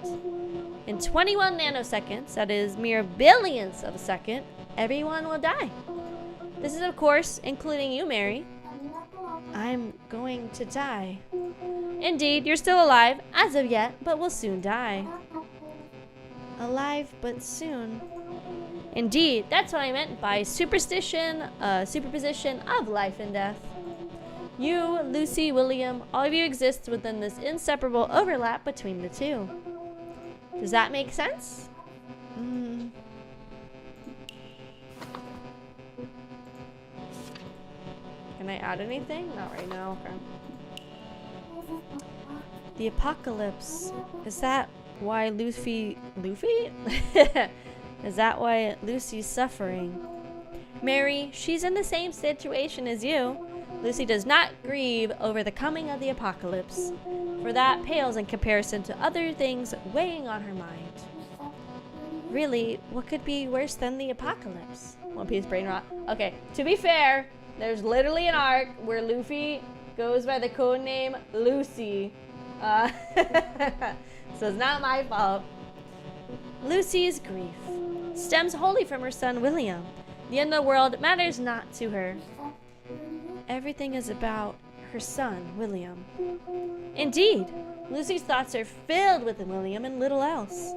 [SPEAKER 2] In 21 nanoseconds, that is mere billionths of a second, everyone will die. This is, of course, including you, Mary. I'm going to die. Indeed, you're still alive, as of yet, but will soon die. Alive, but soon. Indeed, that's what I meant by superstition, superposition of life and death. You, Lucy, William, all of you exist within this inseparable overlap between the two. Does that make sense? Can I add anything? Not right now. Okay. The apocalypse. Is that why Luffy? Is that why Lucy's suffering? Mary, she's in the same situation as you. Lucy does not grieve over the coming of the apocalypse, for that pales in comparison to other things weighing on her mind. Really, what could be worse than the apocalypse? One Piece brain rot. Okay, to be fair, there's literally an arc where Luffy goes by the code name Lucy. So it's not my fault. Lucy's grief stems wholly from her son William. The end of the world matters not to her. Everything is about her son, William. Indeed, Lucy's thoughts are filled with William and little else.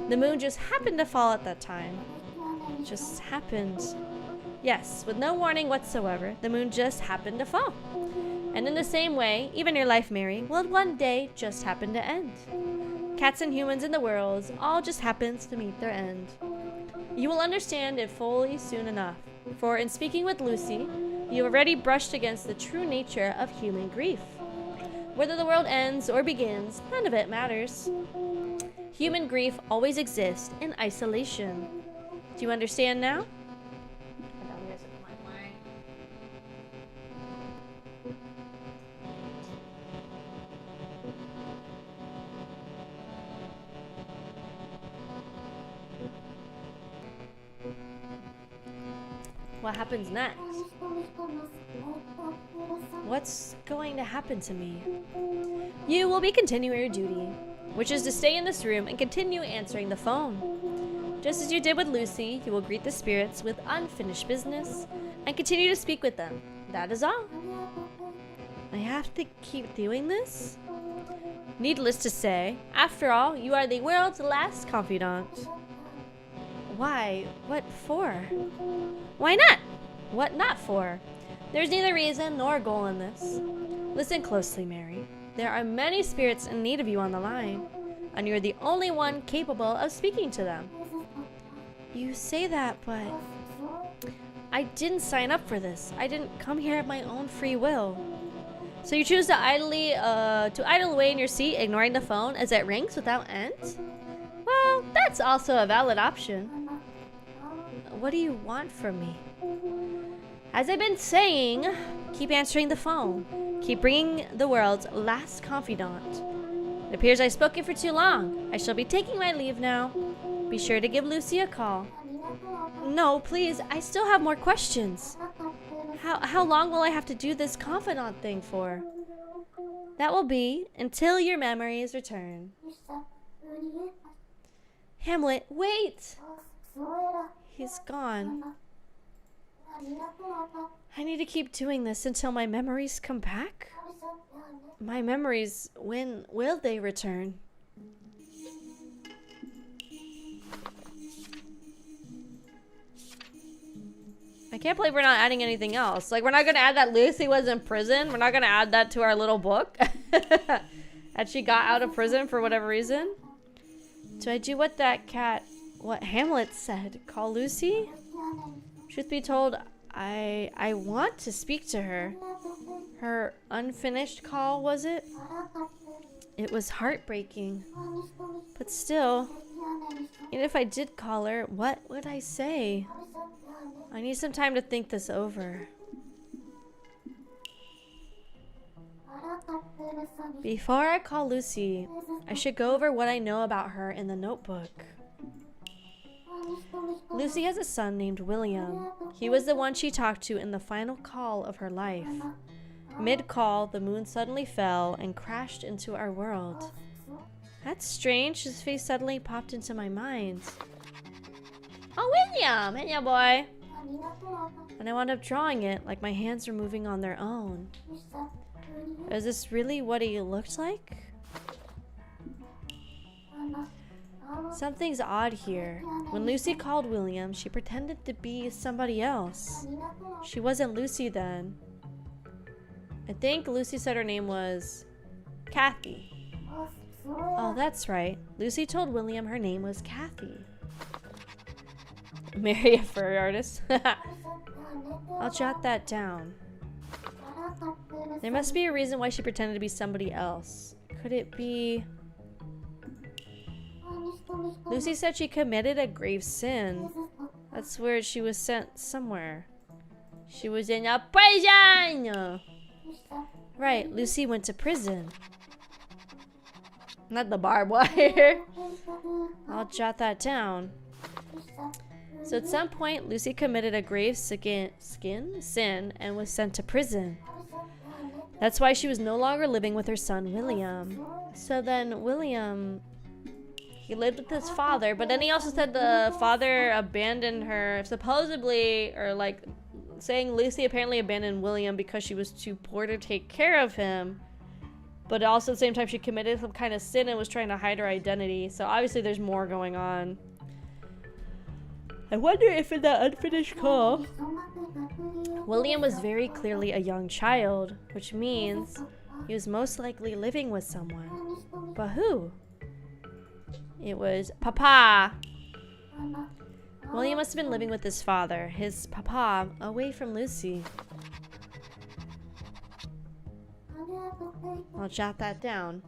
[SPEAKER 2] The moon just happened to fall at that time. Just happened. Yes, with no warning whatsoever, the moon just happened to fall. And in the same way, even your life, Mary, will one day just happen to end. Cats and humans in the world all just happens to meet their end. You will understand it fully soon enough, for in speaking with Lucy, you have already brushed against the true nature of human grief. Whether the world ends or begins, none of it matters. Human grief always exists in isolation. Do you understand now? What happens next? What's going to happen to me? You will be continuing your duty, which is to stay in this room and continue answering the phone. Just as you did with Lucy, you will greet the spirits with unfinished business and continue to speak with them. That is all. I have to keep doing this? Needless to say, after all, you are the world's last confidant. Why? What for? Why not? What not for? There's neither reason nor goal in this. Listen closely, Mary. There are many spirits in need of you on the line, and you're the only one capable of speaking to them. You say that, but I didn't sign up for this. I didn't come here at my own free will. So you choose to idle away in your seat, ignoring the phone as it rings without end? Well, that's also a valid option. What do you want from me? As I've been saying, keep answering the phone. Keep bringing the world's last confidant. It appears I've spoken for too long. I shall be taking my leave now. Be sure to give Lucy a call. No, please, I still have more questions. How long will I have to do this confidant thing for? That will be until your memories return. Hamlet, wait! He's gone. I need to keep doing this until my memories come back? My memories, when will they return? I can't believe we're not adding anything else. Like, we're not gonna add that Lucy was in prison. We're not gonna add that to our little book. That she got out of prison for whatever reason. Do I do what that cat, what Hamlet said? Call Lucy? Truth be told, I want to speak to her. Her unfinished call, was it? It was heartbreaking. But still, even if I did call her, what would I say? I need some time to think this over. Before I call Lucy, I should go over what I know about her in the notebook. Lucy has a son named William. He was the one she talked to in the final call of her life. Mid-call, the moon suddenly fell and crashed into our world. That's strange. His face suddenly popped into my mind. Oh, William! Hey, boy! And I wound up drawing it like my hands were moving on their own. Is this really what he looked like? Something's odd here. When Lucy called William, she pretended to be somebody else. She wasn't Lucy then. I think Lucy said her name was Kathy. Oh, that's right. Lucy told William her name was Kathy. Marry a furry artist. I'll jot that down. There must be a reason why she pretended to be somebody else. Could it be... Lucy said she committed a grave sin. That's where she was sent somewhere. She was in a prison! Right, Lucy went to prison. Not the barbed wire. I'll jot that down. So at some point, Lucy committed a grave sin and was sent to prison. That's why she was no longer living with her son, William. So then William, he lived with his father, but then he also said the father abandoned her, supposedly, or like saying Lucy apparently abandoned William because she was too poor to take care of him. But also at the same time, she committed some kind of sin and was trying to hide her identity. So obviously there's more going on. I wonder if in that unfinished call, William was very clearly a young child, which means he was most likely living with someone. But who? It was Papa. William must have been living with his father, his Papa, away from Lucy. I'll jot that down.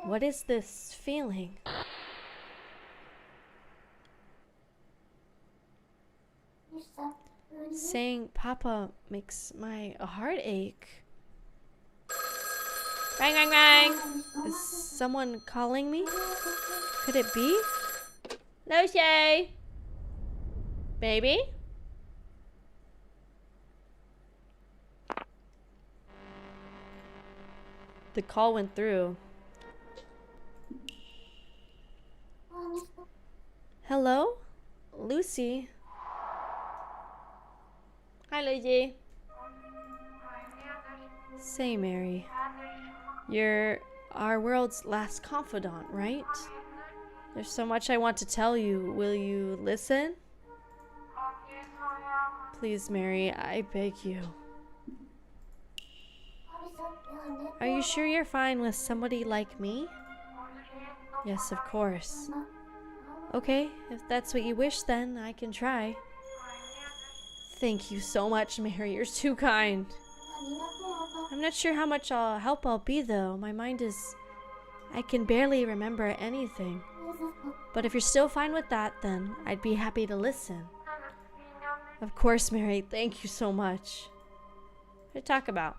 [SPEAKER 2] What is this feeling? Saying Papa makes my heart ache. Bang, bang, bang! Is someone calling me? Could it be? Lucy! Baby? The call went through. Hello? Lucy? Hi, Lucy. Say, Mary. You're our world's last confidant, right? There's so much I want to tell you. Will you listen? Please, Mary, I beg you. Are you sure you're fine with somebody like me? Yes, of course. Okay, if that's what you wish, then I can try. Thank you so much, Mary. You're too kind. I'm not sure how much help I'll be, though. My mind is... I can barely remember anything. But if you're still fine with that, then I'd be happy to listen. Of course, Mary. Thank you so much. What to talk about?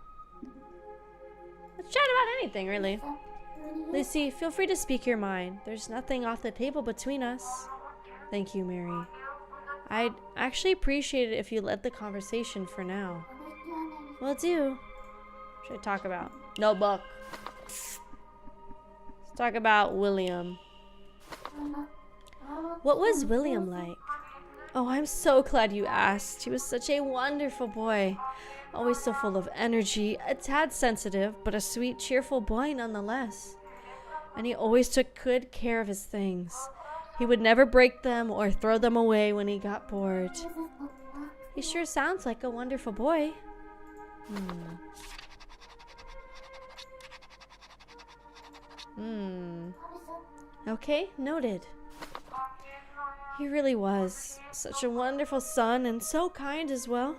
[SPEAKER 2] Let's chat about anything, really. Lucy, feel free to speak your mind. There's nothing off the table between us. Thank you, Mary. I'd actually appreciate it if you led the conversation for now. Will do. What should I talk about? Notebook. Let's talk about William. What was William like? Oh, I'm so glad you asked. He was such a wonderful boy. Always so full of energy, a tad sensitive, but a sweet, cheerful boy nonetheless. And he always took good care of his things. He would never break them or throw them away when he got bored. He sure sounds like a wonderful boy. Okay, noted. He really was such a wonderful son and so kind as well.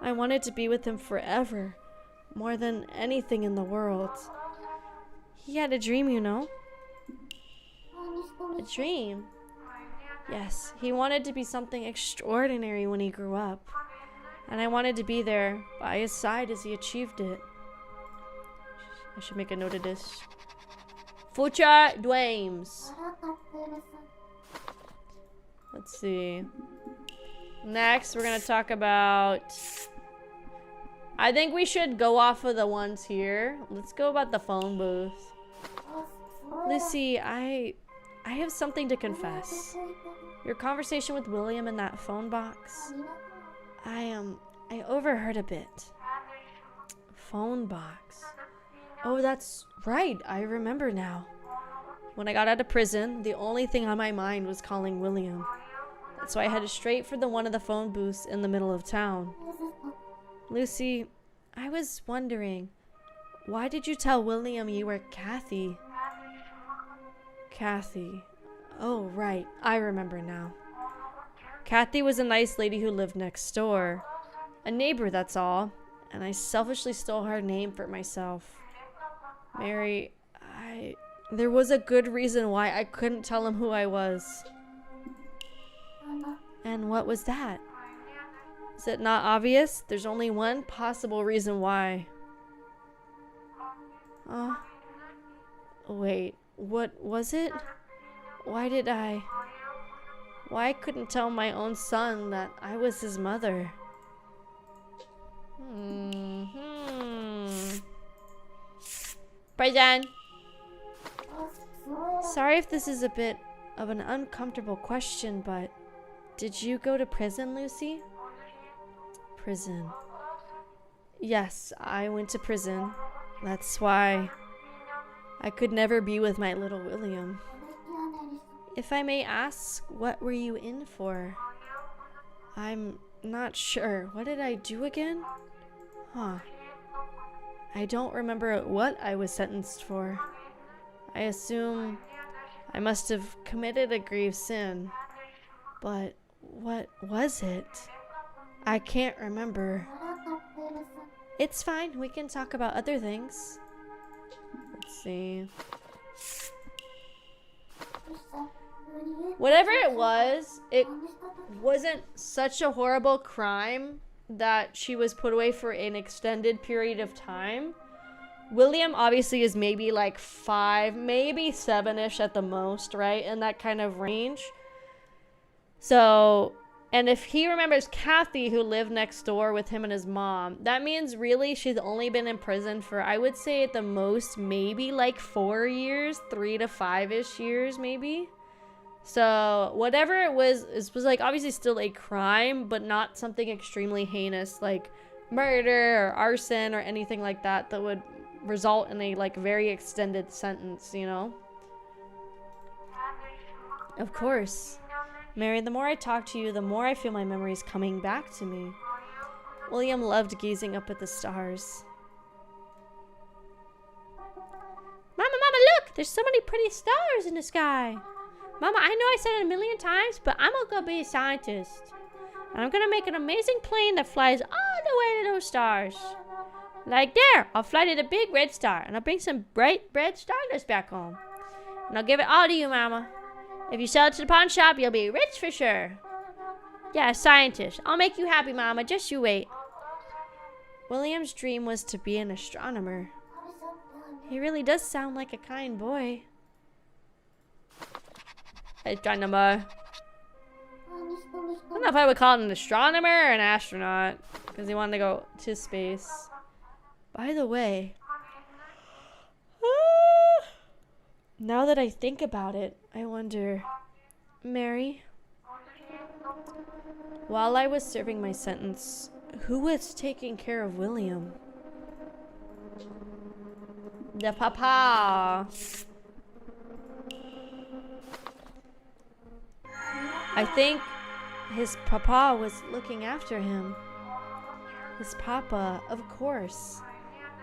[SPEAKER 2] I wanted to be with him forever, more than anything in the world. He had a dream, you know. A dream? Yes, he wanted to be something extraordinary when he grew up. And I wanted to be there by his side as he achieved it. I should make a note of this. Future dreams. Let's see. Next, we're gonna talk about... I think we should go off of the ones here. Let's go about the phone booth. Lucy, I have something to confess. Your conversation with William in that phone box. I overheard a bit. Phone box. Oh, that's right. I remember now. When I got out of prison, the only thing on my mind was calling William. So I headed straight for one of the phone booths in the middle of town. Lucy, I was wondering, why did you tell William you were Kathy? Kathy. Oh, right. I remember now. Kathy was a nice lady who lived next door. A neighbor, that's all. And I selfishly stole her name for myself. Mary, there was a good reason why I couldn't tell him who I was. And what was that? Is it not obvious? There's only one possible reason why. Wait, what was it? Why I couldn't tell my own son that I was his mother? Prison. Sorry if this is a bit of an uncomfortable question, but did you go to prison, Lucy? Prison. Yes, I went to prison. That's why I could never be with my little William. If I may ask, what were you in for? I'm not sure. What did I do again? I don't remember what I was sentenced for. I assume I must have committed a grave sin. But what was it? I can't remember. It's fine. We can talk about other things. Let's see. Whatever it wasn't such a horrible crime that she was put away for an extended period of time. William obviously is maybe like 5, maybe 7-ish at the most, right? In that kind of range. So, and if he remembers Kathy, who lived next door with him and his mom, that means really she's only been in prison for, I would say at the most, maybe like 4 years, 3 to 5-ish years, maybe. So whatever it was like obviously still a crime, but not something extremely heinous like murder or arson or anything like that that would result in a like very extended sentence, you know? Of course. Mary, the more I talk to you, the more I feel my memories coming back to me. William loved gazing up at the stars. Mama, look! There's so many pretty stars in the sky. Mama, I know I said it a million times, but I'm gonna be a scientist. And I'm gonna make an amazing plane that flies all the way to those stars. Like there, I'll fly to the big red star, and I'll bring some bright red stardust back home. And I'll give it all to you, Mama. If you sell it to the pawn shop, you'll be rich for sure. Yeah, scientist. I'll make you happy, Mama. Just you wait. William's dream was to be an astronomer. He really does sound like a kind boy. Astronomer. I don't know if I would call him an astronomer or an astronaut, because he wanted to go to space. By the way, now that I think about it, I wonder, Mary, while I was serving my sentence, who was taking care of William? The papa. I think his papa was looking after him. His papa, of course.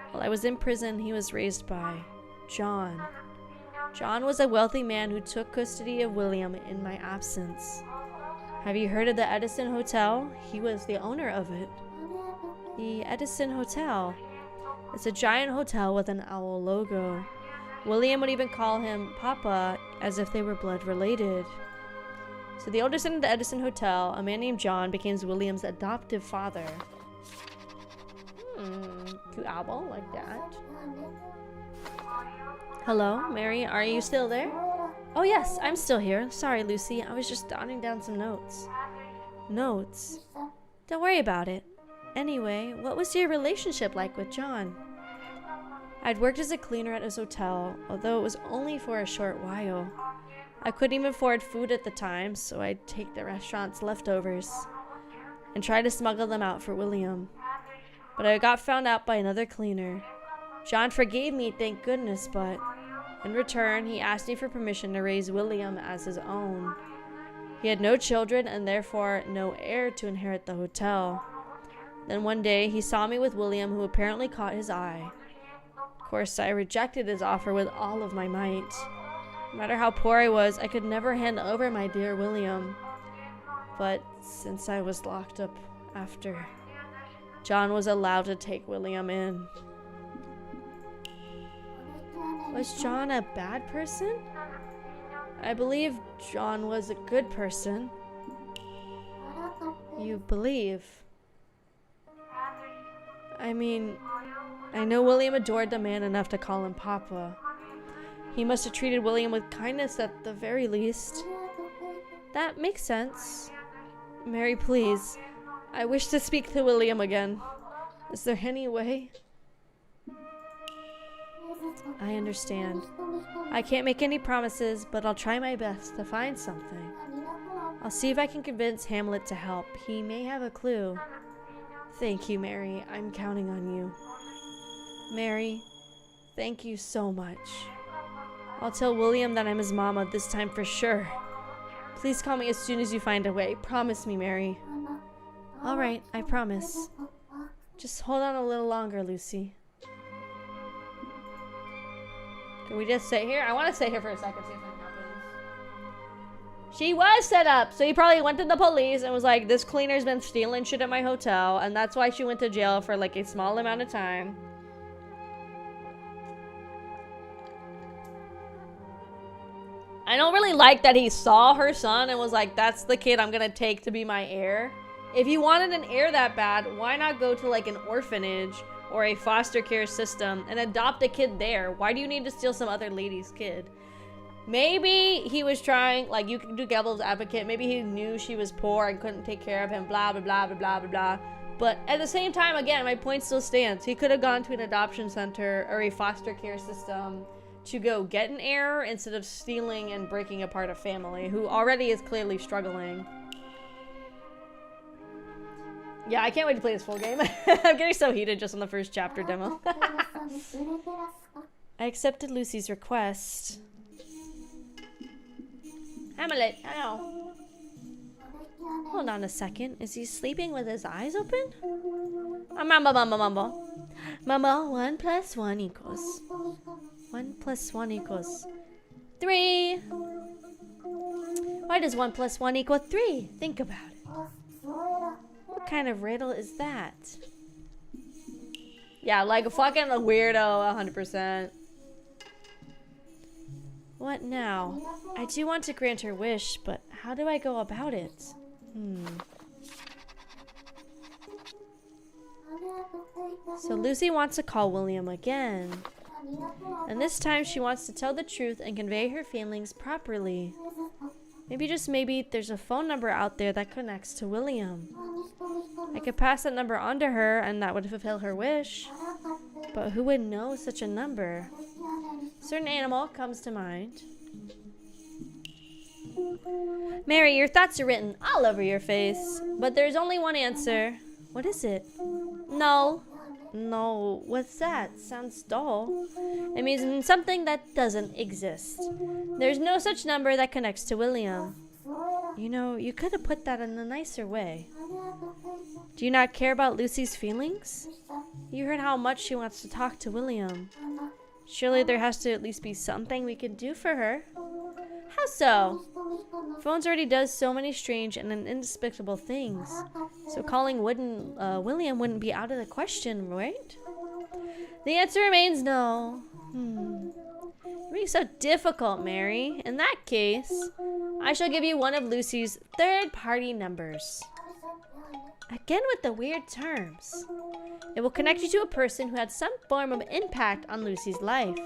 [SPEAKER 2] While I was in prison, he was raised by John. John was a wealthy man who took custody of William in my absence. Have you heard of the Edison Hotel? He was the owner of it. The Edison Hotel. It's a giant hotel with an owl logo. William would even call him Papa, as if they were blood related. So the oldest son of the Edison Hotel, a man named John, became William's adoptive father. Cute owl like that. Hello, Mary, are you still there? Oh yes, I'm still here. Sorry, Lucy, I was just jotting down some notes. Notes? Don't worry about it. Anyway, what was your relationship like with John? I'd worked as a cleaner at his hotel, although it was only for a short while. I couldn't even afford food at the time, so I'd take the restaurant's leftovers and try to smuggle them out for William. But I got found out by another cleaner. John forgave me, thank goodness, but in return, he asked me for permission to raise William as his own. He had no children and therefore no heir to inherit the hotel. Then one day, he saw me with William, who apparently caught his eye. Of course, I rejected his offer with all of my might. No matter how poor I was, I could never hand over my dear William. But since I was locked up after, John was allowed to take William in. Was John a bad person? I believe John was a good person. You believe? I mean, I know William adored the man enough to call him Papa. He must have treated William with kindness at the very least. That makes sense. Mary, please. I wish to speak to William again. Is there any way? I understand. I can't make any promises, but I'll try my best to find something. I'll see if I can convince Hamlet to help. He may have a clue. Thank you, Mary. I'm counting on you. Mary, thank you so much. I'll tell William that I'm his mama this time for sure. Please call me as soon as you find a way. Promise me, Mary. All right, I promise. Just hold on a little longer, Lucy. Can we just sit here? I want to sit here for a second, see if anything happens. She was set up, so he probably went to the police and was like, this cleaner's been stealing shit at my hotel, and that's why she went to jail for like a small amount of time. I don't really like that he saw her son and was like, that's the kid I'm gonna take to be my heir. If you wanted an heir that bad, why not go to like an orphanage or a foster care system and adopt a kid there? Why do you need to steal some other lady's kid? Maybe he was trying, like, you can do devil's advocate. Maybe he knew she was poor and couldn't take care of him, blah, blah, blah, blah, blah, blah, blah. But at the same time, again, my point still stands. He could have gone to an adoption center or a foster care system to go get an heir instead of stealing and breaking apart a family who already is clearly struggling. Yeah, I can't wait to play this full game. I'm getting so heated just on the first chapter demo. I accepted Lucy's request. Hamlet, hello. Hold on a second. Is he sleeping with his eyes open? Mama. Mama, 1 + 1 equals. 1 + 1 equals 3. Why does 1 + 1 equal 3? Think about it. What kind of riddle is that? Yeah, like a fucking weirdo, 100%. What now? I do want to grant her wish, but how do I go about it? So Lucy wants to call William again. And this time she wants to tell the truth and convey her feelings properly. Maybe, just maybe, there's a phone number out there that connects to William. I could pass that number on to her and that would fulfill her wish. But who would know such a number? A certain animal comes to mind. Mary, your thoughts are written all over your face. But there's only one answer. What is it? No. No, what's that? Sounds dull. It means something that doesn't exist. There's no such number that connects to William. You know, you could have put that in a nicer way. Do you not care about Lucy's feelings? You heard how much she wants to talk to William. Surely there has to at least be something we can do for her. How so? Phones already does so many strange and inexplicable things. So calling William wouldn't be out of the question, right? The answer remains no. You're being so difficult, Mary. In that case, I shall give you one of Lucy's third-party numbers. Again with the weird terms. It will connect you to a person who had some form of impact on Lucy's life.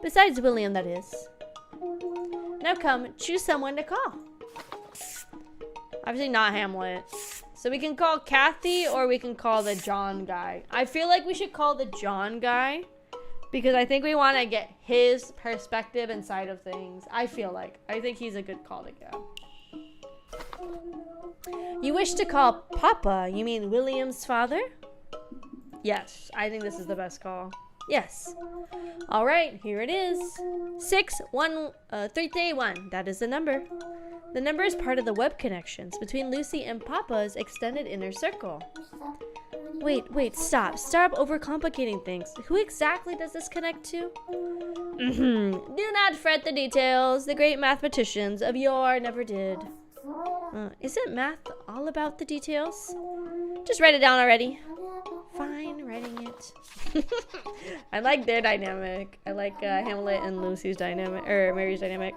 [SPEAKER 2] Besides William, that is. Now come, choose someone to call. Obviously not Hamlet. So we can call Kathy or we can call the John guy. I feel like we should call the John guy because I think we want to get his perspective and side of things. I think he's a good call to go. You wish to call Papa, you mean William's father? Yes, I think this is the best call. Yes. All right, here it is. 61331. That is the number. The number is part of the web connections between Lucy and Papa's extended inner circle. Wait, stop. Stop overcomplicating things. Who exactly does this connect to? Do not fret the details. The great mathematicians of yore never did. Isn't math all about the details? Just write it down already. Fine, writing it. I like their dynamic. I like Hamlet and Lucy's dynamic, or Mary's dynamic.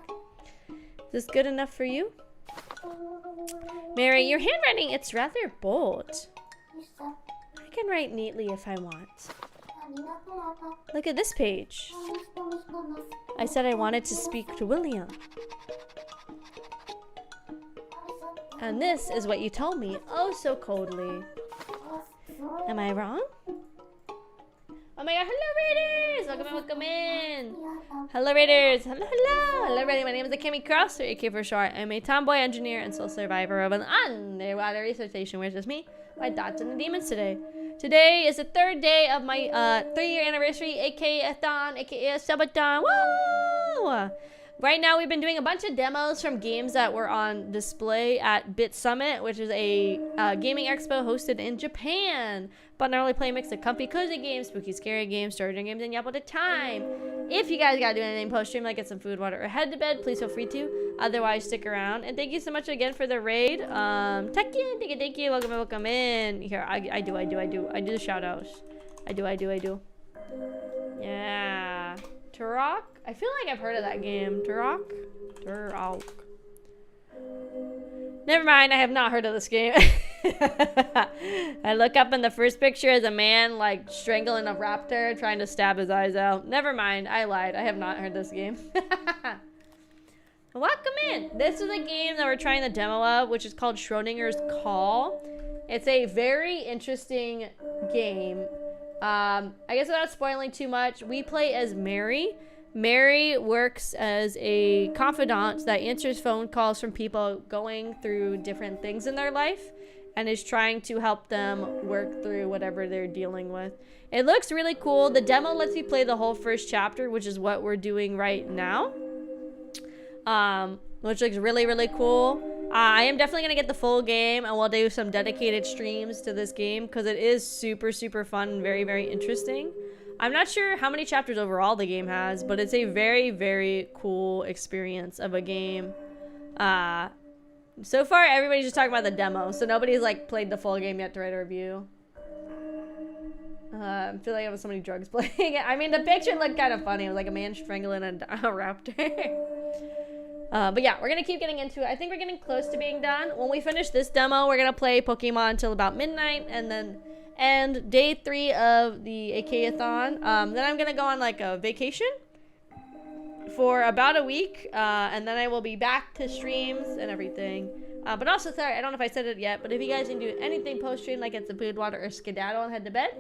[SPEAKER 2] Is this good enough for you? Mary, your handwriting, it's rather bold. I can write neatly if I want. Look at this page. I said I wanted to speak to William. And this is what you told me, oh so coldly. Am I wrong? Oh my god, hello Raiders! Welcome in! Hello Raiders! Hello Raiders! My name is Akemi Kraus, or AK Art. I'm a tomboy engineer and sole survivor of an underwater research station where it's just me, my dots, and the demons today. Today is the third day of my 3-year anniversary, AKATHON, aka Subathon. Woo! Right now, we've been doing a bunch of demos from games that were on display at Bit Summit, which is a gaming expo hosted in Japan. But not only play a mix of comfy, cozy games, spooky, scary games, story games, and yap all the time. If you guys gotta do anything post-stream, like get some food, water, or head to bed, please feel free to. Otherwise, stick around. And thank you so much again for the raid. Thank you. Welcome in. Here, I do the shout-outs. I do. Yeah. Turok? I feel like I've heard of that game. Turok? Never mind, I have not heard of this game. I look up in the first picture as a man like strangling a raptor trying to stab his eyes out. Never mind, I lied. I have not heard this game. Welcome in. This is a game that we're trying the demo of, which is called Schrodinger's Call. It's a very interesting game. I guess without spoiling too much, we play as Mary. Mary works as a confidant that answers phone calls from people going through different things in their life and is trying to help them work through whatever they're dealing with. It looks really cool. The demo lets you play the whole first chapter, which is what we're doing right now, which looks really, really cool. I am definitely going to get the full game, and we'll do some dedicated streams to this game because it is super, super fun and very, very interesting. I'm not sure how many chapters overall the game has, but it's a very, very cool experience of a game. So far, everybody's just talking about the demo, so nobody's like played the full game yet to write a review. I feel like I have so many drugs playing it. I mean, the picture looked kind of funny. It was like a man strangling a raptor. But yeah, we're going to keep getting into it. I think we're getting close to being done. When we finish this demo, we're going to play Pokemon until about midnight and then end day 3 of the AKATHON. Then I'm going to go on like a vacation for about a week. And then I will be back to streams and everything. But also, sorry, I don't know if I said it yet, but if you guys can do anything post-stream, like get some food, water, or skedaddle and head to bed,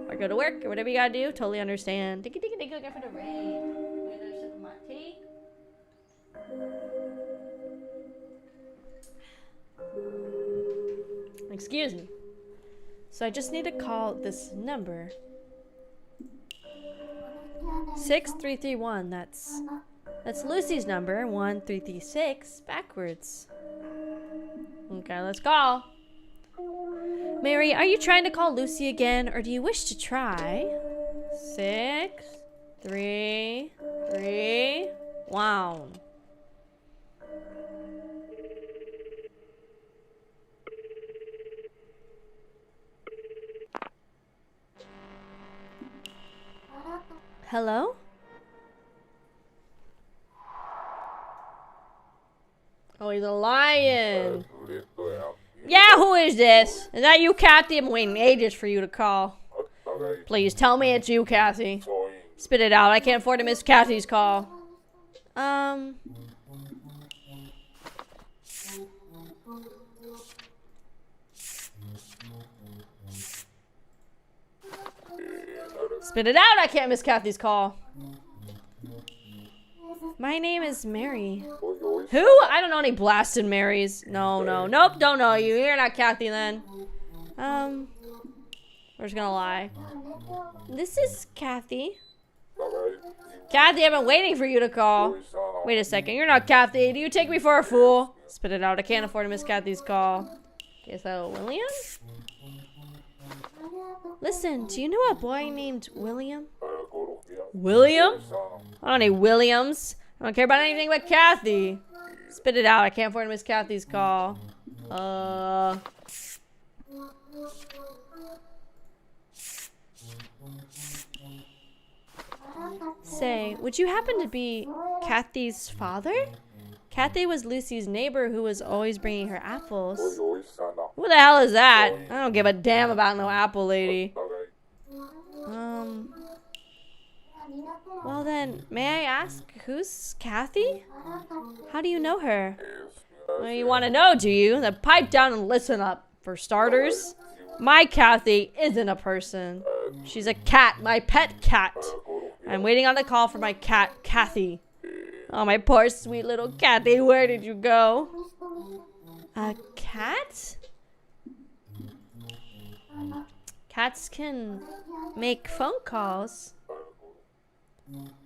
[SPEAKER 2] or go to work, or whatever you gotta do, totally understand. Thank you again for the raid. Another sip of my tea. Excuse me. So I just need to call this number. 6331, that's Lucy's number, 1336, backwards. Okay, let's call. Mary, are you trying to call Lucy again, or do you wish to try? 6, 3, 3, 1. Hello? Oh, he's a lion. Yeah, who is this? Is that you, Kathy? I'm waiting ages for you to call. Please tell me it's you, Kathy. Spit it out. I can't afford to miss Kathy's call. Spit it out. I can't miss Kathy's call. My name is Mary. Who? I don't know any blasted Marys. No, no. Nope, don't know you. You're not Kathy then. We're just gonna lie. This is Kathy. Kathy, I've been waiting for you to call. Wait a second. You're not Kathy. Do you take me for a fool? Spit it out. I can't afford to miss Kathy's call. Okay, so William? Listen, do you know a boy named William? William? I don't need Williams. I don't care about anything but Kathy. Spit it out. I can't afford to miss Kathy's call. Say, would you happen to be Kathy's father? Kathy was Lucy's neighbor who was always bringing her apples. Who the hell is that? I don't give a damn about no apple lady. Well then, may I ask, who's Kathy? How do you know her? Well, you want to know, do you? Then pipe down and listen up. For starters, my Kathy isn't a person. She's a cat, my pet cat. I'm waiting on the call for my cat, Kathy. Oh, my poor sweet little Kathy, where did you go? A cat? Cats can make phone calls.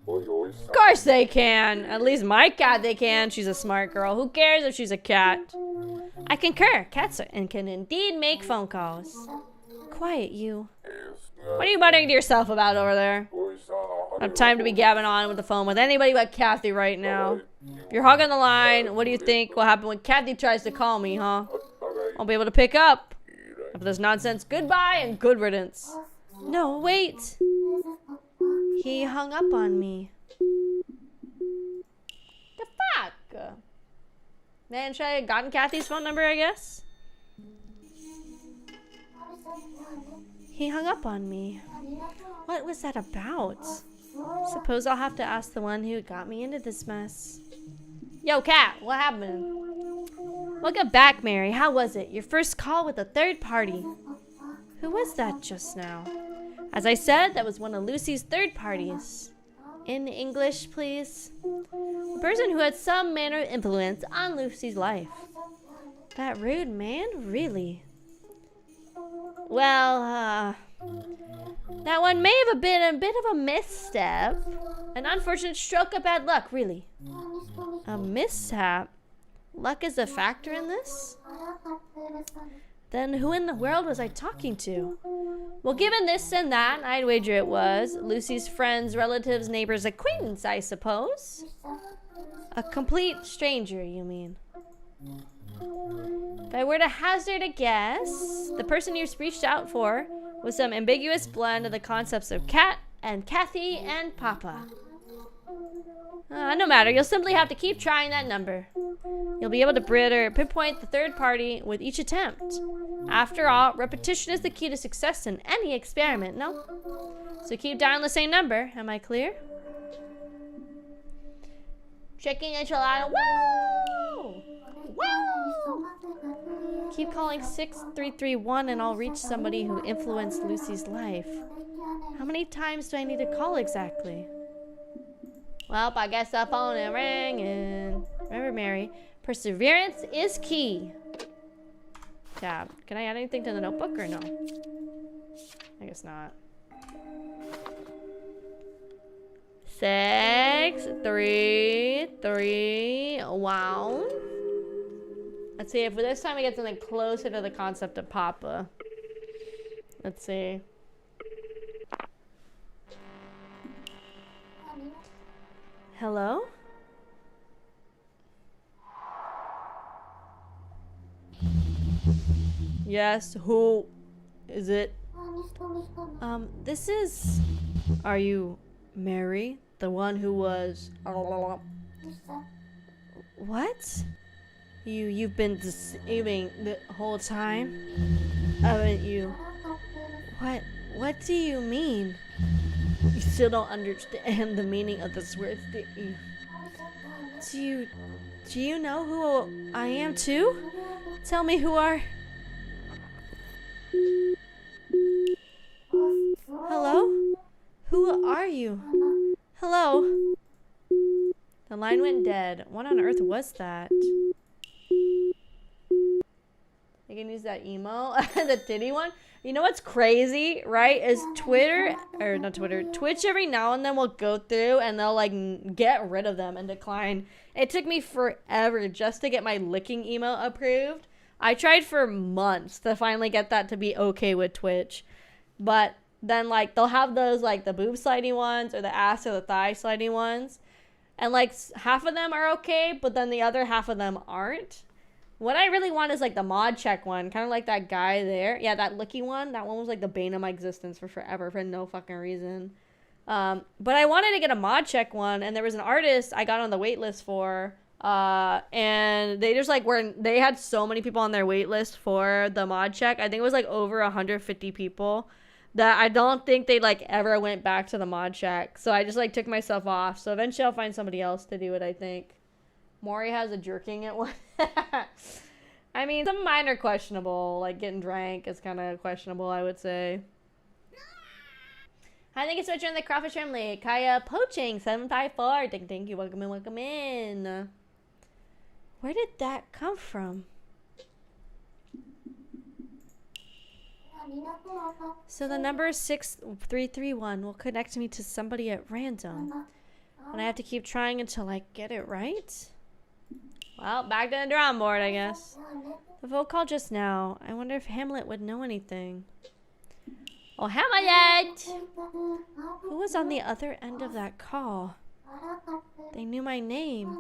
[SPEAKER 2] Of course they can. At least my cat they can. She's a smart girl. Who cares if she's a cat? I concur. Cats can indeed make phone calls. Quiet, you. What are you muttering to yourself about over there? I have time to be gabbing on with the phone with anybody but Kathy right now. If you're hogging the line, what do you think will happen when Kathy tries to call me, huh? I'll be able to pick up. After this nonsense, goodbye and good riddance. No, wait. He hung up on me. The fuck? Man, should I have gotten Kathy's phone number, I guess? He hung up on me. What was that about? Suppose I'll have to ask the one who got me into this mess. Yo, Kat, what happened? Welcome back, Mary. How was it? Your first call with a third party. Who was that just now? As I said, that was one of Lucy's third parties. In English, please. A person who had some manner of influence on Lucy's life. That rude man? Really? Well, that one may have been a bit of a misstep. An unfortunate stroke of bad luck, really. A mishap? Luck is a factor in this? Then who in the world was I talking to? Well, given this and that, I'd wager it was Lucy's friends, relatives, neighbors, acquaintance, I suppose. A complete stranger, you mean? If I were to hazard a guess, the person you reached out for was some ambiguous blend of the concepts of cat and Kathy and Papa. No matter, you'll simply have to keep trying that number. You'll be able to pinpoint the third party with each attempt. After all, repetition is the key to success in any experiment, no? So keep dialing the same number, am I clear? Checking enchilada, woo! Woo! Keep calling 6331 and I'll reach somebody who influenced Lucy's life. How many times do I need to call exactly? Well, I guess the phone is ringing. Remember, Mary, perseverance is key. Tab. Can I add anything to the notebook or no? I guess not. 6, 3, 3, 1. Let's see if this time we get something closer to the concept of Papa. Let's see. Hello? Yes, who is it? This is... Are you Mary? The one who was... What? You've been deceiving the whole time? Haven't you? What do you mean? You still don't understand the meaning of this word, do you? Do you know who I am too? Tell me who are... Hello? Who are you? Hello? The line went dead. What on earth was that? You can use that emo, the titty one. You know what's crazy, right? Is Twitter, or not Twitter, Twitch every now and then will go through and they'll like get rid of them and decline. It took me forever just to get my licking emo approved. I tried for months to finally get that to be okay with Twitch. But then like they'll have those like the boob sliding ones or the ass or the thigh sliding ones. And like half of them are okay, but then the other half of them aren't. What I really want is like the mod check one, kind of like that guy there. Yeah, that licky one. That one was like the bane of my existence for forever for no fucking reason. But I wanted to get a mod check one, and there was an artist I got on the wait list for. And they just like they had so many people on their wait list for the mod check. I think it was like over 150 people that I don't think they like ever went back to the mod check. So I just like took myself off. So eventually I'll find somebody else to do it, I think. Maury has a jerking at one. I mean, some of mine are questionable. Like getting drank is kind of questionable, I would say. I think it's switcher in the Kraufish family. Kaya Poaching 754. Thank you. Welcome in, welcome in. Where did that come from? So the number 6331 will connect me to somebody at random. And I have to keep trying until I get it right? Well, back to the drawing board, I guess. The phone call just now. I wonder if Hamlet would know anything. Oh, Hamlet! Who was on the other end of that call? They knew my name.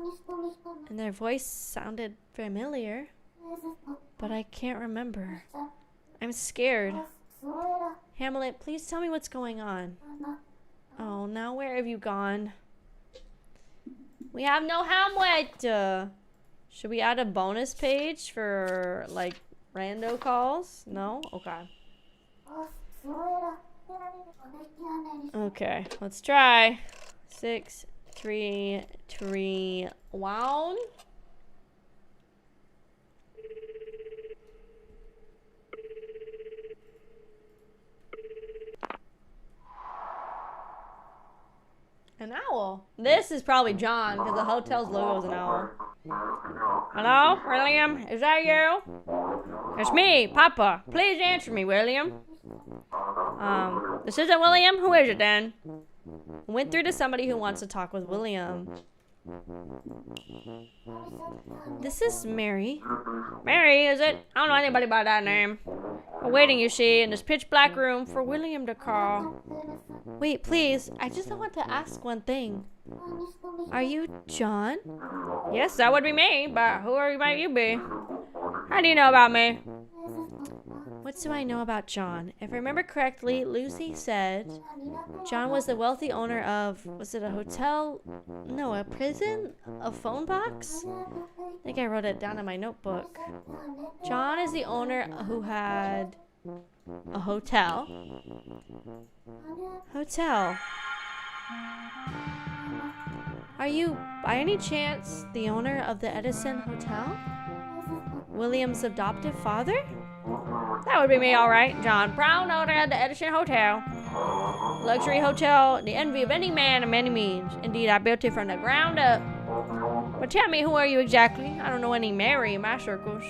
[SPEAKER 2] And their voice sounded familiar. But I can't remember. I'm scared. Hamlet, please tell me what's going on. Oh, now where have you gone? We have no Hamlet! Should we add a bonus page for, like, rando calls? No? Okay. Okay, let's try. 6, 3, 3, 1. An owl. This is probably John, because the hotel's logo is an owl. Hello, William? Is that you? It's me, Papa. Please answer me, William. This isn't William? Who is it then? Went through to somebody who wants to talk with William. This is Mary. Mary, is it? I don't know anybody by that name. I'm waiting, you see, in this pitch black room for William to call. Wait, please. I just want to ask one thing. Are you John? Yes, that would be me, but who might you be? How do you know about me? What do I know about John? If I remember correctly, Lucy said John was the wealthy owner of, was it a hotel? No, a prison? A phone box? I think I wrote it down in my notebook. John is the owner who had a hotel. Hotel. Are you, by any chance, the owner of the Edison Hotel? William's adoptive father? That would be me, all right. John Brown, owner of the Edison Hotel. Luxury hotel, the envy of any man of many means. Indeed, I built it from the ground up. But tell me, who are you exactly? I don't know any Mary in my circles.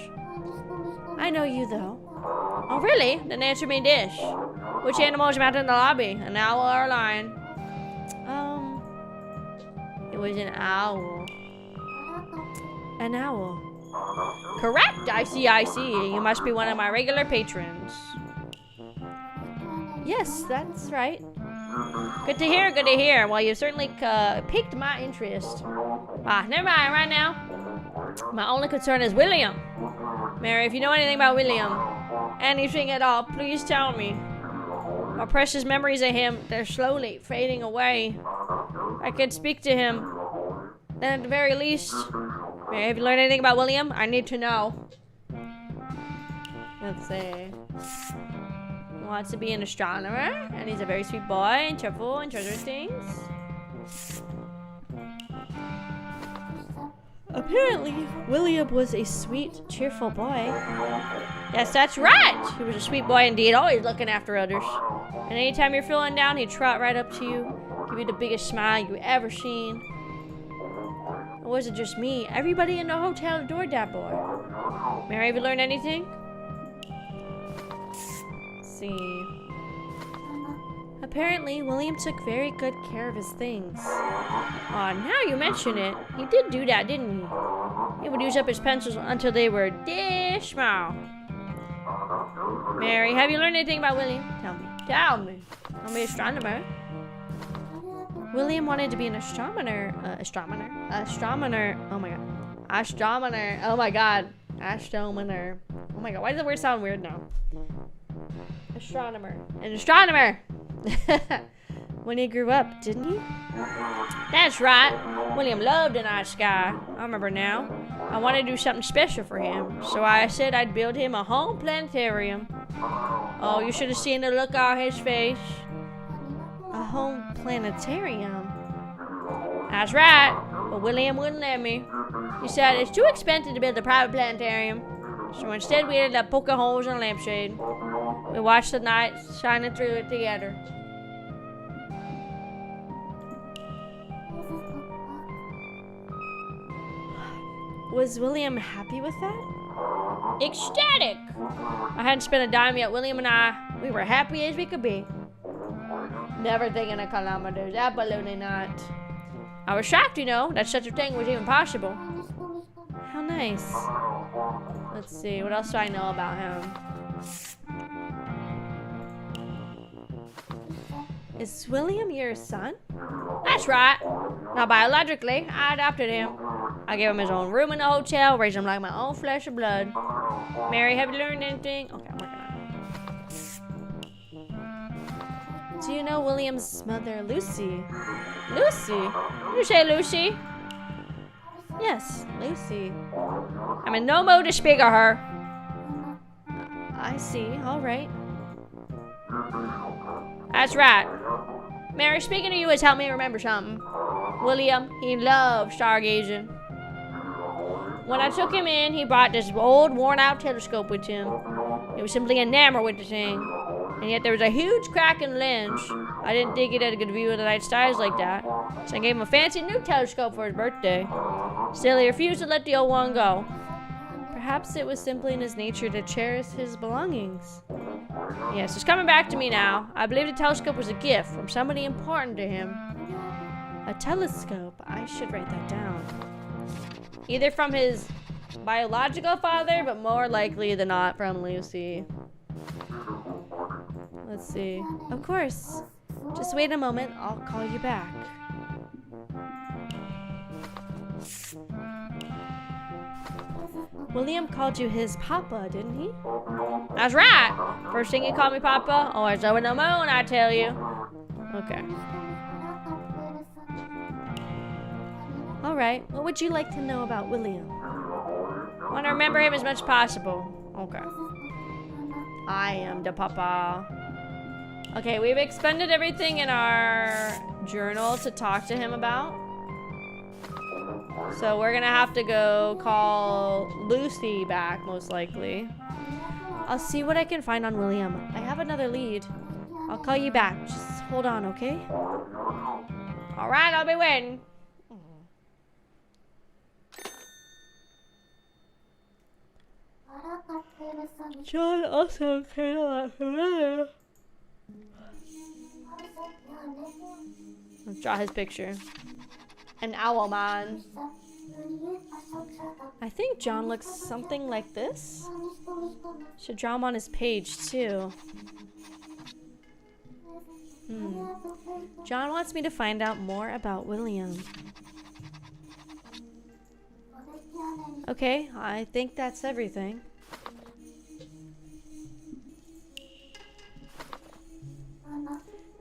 [SPEAKER 2] I know you, though. Oh, really? Then answer me this. Which animal is mounted in the lobby? An owl or a lion? It was an owl. An owl. Correct. I see. You must be one of my regular patrons. Yes, that's right. Good to hear. Well, you certainly piqued my interest. Never mind right now. My only concern is William. Mary, if you know anything about William, anything at all, please tell me. My precious memories of him, they're slowly fading away. I could speak to him. Then at the very least, Mary, have you learned anything about William? I need to know. Let's see. He wants to be an astronomer, and he's a very sweet boy, and cheerful, and treasures things. Apparently, William was a sweet, cheerful boy. Yes, that's right! He was a sweet boy indeed, always looking after others. And anytime you're feeling down, he'd trot right up to you, give you the biggest smile you ever seen. It wasn't just me. Everybody in the hotel adored that boy. Mary, have you learned anything? Let's see. Apparently, William took very good care of his things. Now you mention it, he did do that, didn't he? He would use up his pencils until they were this small. Mary, have you learned anything about William? Tell me. I'm an astronomer. William wanted to be an astronomer. Astronomer. Oh my god. Astronomer. Oh my god. Astronomer. Oh my god. Why does the word sound weird now? Astronomer. An astronomer! When he grew up, didn't he? That's right. William loved the night sky. I remember now. I wanted to do something special for him, so I said I'd build him a home planetarium. Oh, you should have seen the look on his face. A home planetarium? That's right, but William wouldn't let me. He said it's too expensive to build a private planetarium, so instead we ended up poking holes in a lampshade. We watched the night shining through it together. Was William happy with that? Ecstatic! I hadn't spent a dime yet. William and I, we were happy as we could be. Never thinking of kilometers, absolutely not. I was shocked, you know, that such a thing was even possible. How nice. Let's see, what else do I know about him? Is William your son? That's right. Now, biologically, I adopted him. I gave him his own room in the hotel, raised him like my own flesh and blood. Mary, have you learned anything? Okay, I'm working on it. Do you know William's mother, Lucy? Lucy? Did you say Lucy? Yes, Lucy. I'm in no mood to speak of her. I see, alright. That's right. Mary, speaking of you has helped me remember something. William, he loved stargazing. When I took him in, he brought this old, worn-out telescope with him. He was simply enamored with the thing. And yet there was a huge crack in the lens. I didn't think he'd had a good view of the night stars like that. So I gave him a fancy new telescope for his birthday. Still, he refused to let the old one go. Perhaps it was simply in his nature to cherish his belongings. Yes, it's coming back to me now. I believe the telescope was a gift from somebody important to him. A telescope? I should write that down. Either from his biological father, but more likely than not from Lucy. Let's see. Of course. Just wait a moment. I'll call you back. William called you his papa, didn't he? That's right. First thing he called me papa. Oh, it's over the moon, I tell you. Okay. All right. What would you like to know about William? I want to remember him as much as possible. Okay. I am the papa. Okay, we've expended everything in our journal to talk to him about. So we're gonna have to go call Lucy back, most likely. I'll see what I can find on William. I have another lead. I'll call you back. Just hold on, okay? All right, I'll be waiting. John also came a lot familiar. Let's draw his picture. An owl man. I think John looks something like this. Should draw him on his page too. John wants me to find out more about William. Okay, I think that's everything.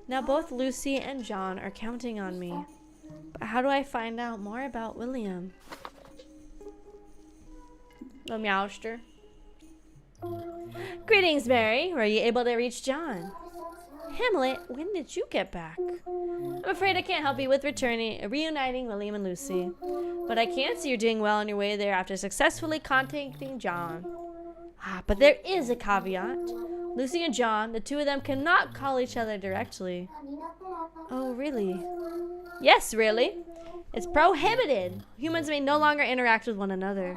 [SPEAKER 2] Now both Lucy and John are counting on me. But how do I find out more about William? The Meowster. Greetings, Mary. Were you able to reach John? Hamlet, when did you get back? I'm afraid I can't help you with reuniting William and Lucy. But I can see you're doing well on your way there after successfully contacting John. But there is a caveat. Lucy and John, the two of them cannot call each other directly. Oh, really? Yes, really. It's prohibited. Humans may no longer interact with one another.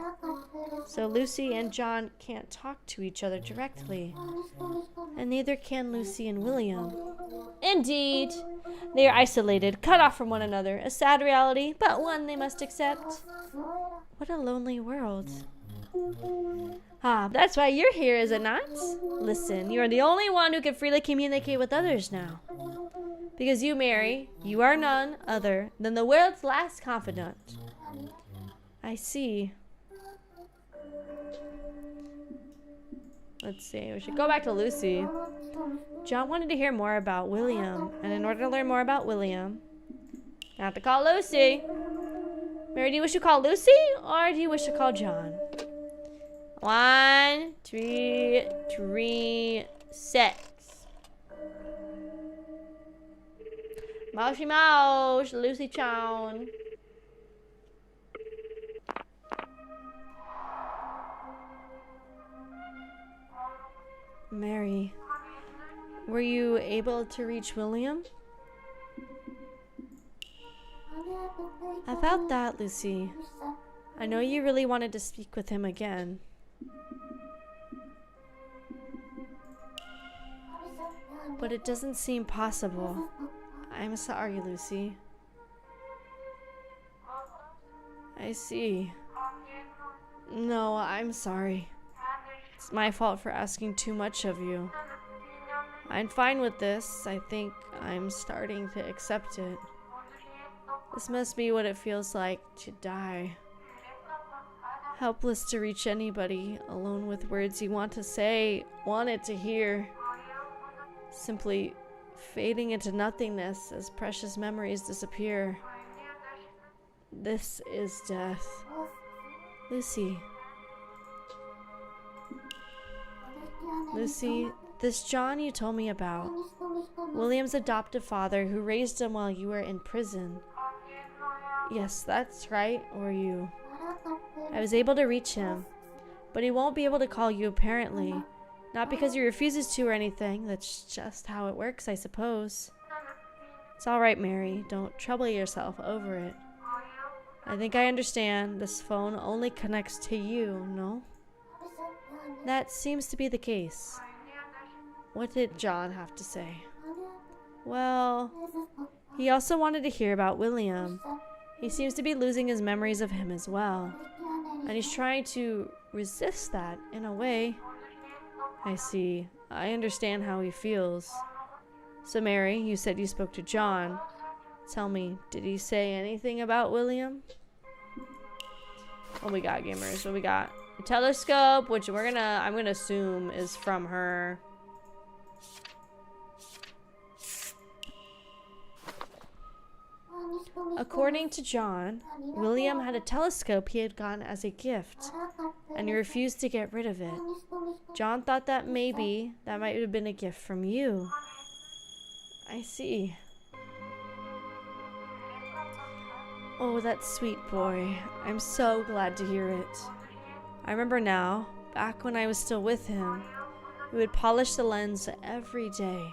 [SPEAKER 2] So Lucy and John can't talk to each other directly. And neither can Lucy and William. Indeed. They are isolated, cut off from one another. A sad reality, but one they must accept. What a lonely world. That's why you're here, is it not? Listen, you are the only one who can freely communicate with others now. Because you, Mary, you are none other than the world's last confidant. I see. Let's see, we should go back to Lucy. John wanted to hear more about William, and in order to learn more about William, I have to call Lucy. Mary, do you wish to call Lucy, or do you wish to call John? 1, 2, 3, 6. Mousey Mouse, Lucy Chown. Mary, were you able to reach William? About that, Lucy, I know you really wanted to speak with him again. But it doesn't seem possible. I'm sorry, Lucy. I see. No, I'm sorry. It's my fault for asking too much of you. I'm fine with this. I think I'm starting to accept it. This must be what it feels like to die. Helpless to reach anybody, alone with words you want to say, wanted to hear. Simply fading into nothingness as precious memories disappear. This is death. Lucy. Lucy, this John you told me about, William's adoptive father who raised him while you were in prison. Yes, that's right, or you. I was able to reach him, but he won't be able to call you apparently. Not because he refuses to or anything, that's just how it works, I suppose. It's alright, Mary, don't trouble yourself over it. I think I understand, this phone only connects to you, no? That seems to be the case. What did John have to say? Well, he also wanted to hear about William. He seems to be losing his memories of him as well. And he's trying to resist that in a way. I see. I understand how he feels. So Mary, you said you spoke to John. Tell me, did he say anything about William? What we got, gamers? What we got? A telescope, which I'm gonna assume is from her. According to John, William had a telescope he had gotten as a gift, and he refused to get rid of it. John thought that maybe that might have been a gift from you. I see. Oh, that sweet boy. I'm so glad to hear it. I remember now, back when I was still with him, we would polish the lens every day.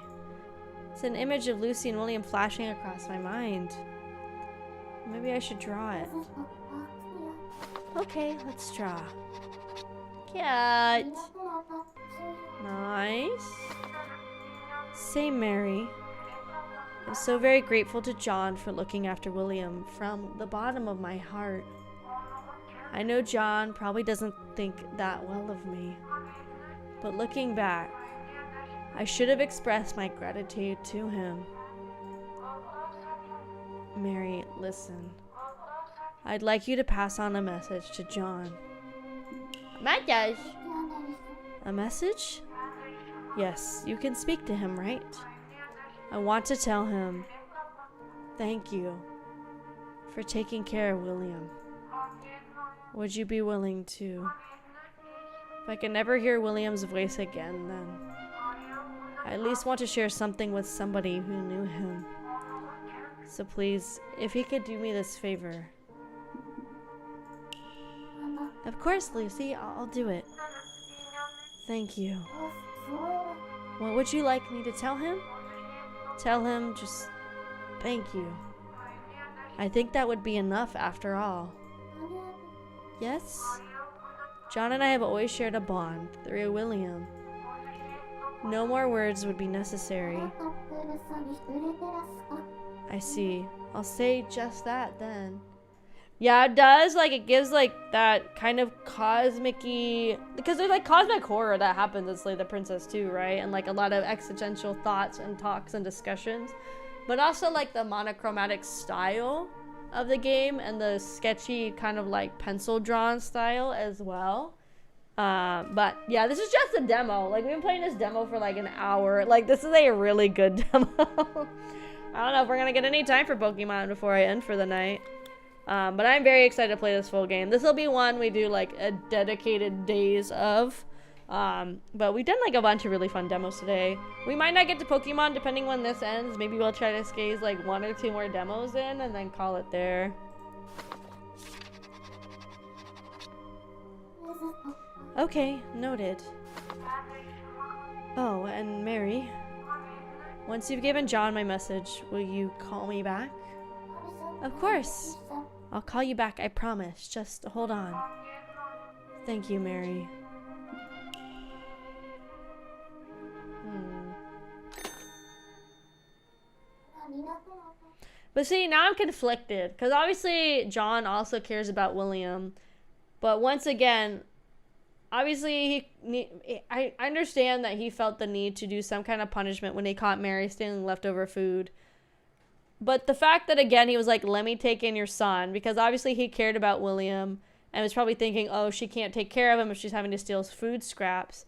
[SPEAKER 2] It's an image of Lucy and William flashing across my mind. Maybe I should draw it. Okay, let's draw. Cat. Nice. Say, Mary. I'm so very grateful to John for looking after William from the bottom of my heart. I know John probably doesn't think that well of me, but looking back, I should have expressed my gratitude to him. Mary, listen. I'd like you to pass on a message to John. Message? A message? Yes, you can speak to him, right? I want to tell him, thank you for taking care of William. Would you be willing to? If I can never hear William's voice again, then I at least want to share something with somebody who knew him. So please, if he could do me this favor. Of course, Lucy, I'll do it. Thank you. What would you like me to tell him? Tell him just thank you. I think that would be enough after all. Yes? John and I have always shared a bond through William. No more words would be necessary. I see. I'll say just that then. Yeah, it does. Like, it gives, like, that kind of cosmic-y... Because there's, like, cosmic horror that happens in Slay the Princess, too, right? And, like, a lot of existential thoughts and talks and discussions. But also, like, the monochromatic style of the game and the sketchy kind of, like, pencil-drawn style as well. But, yeah, this is just a demo. Like, we've been playing this demo for, like, an hour. Like, this is a really good demo. I don't know if we're gonna get any time for Pokemon before I end for the night. But I'm very excited to play this full game. This will be one we do like a dedicated days of. But we've done like a bunch of really fun demos today. We might not get to Pokemon depending when this ends. Maybe we'll try to squeeze like 1 or 2 more demos in and then call it there. Okay, noted. Oh, and Mary, once you've given John my message, will you call me back? Of course. I'll call you back, I promise. Just hold on. Thank you, Mary. But see, now I'm conflicted. Because obviously, John also cares about William. But once again, obviously, I understand that he felt the need to do some kind of punishment when he caught Mary stealing leftover food. But the fact that, again, he was like, let me take in your son. Because obviously he cared about William. And was probably thinking, oh, she can't take care of him if she's having to steal food scraps.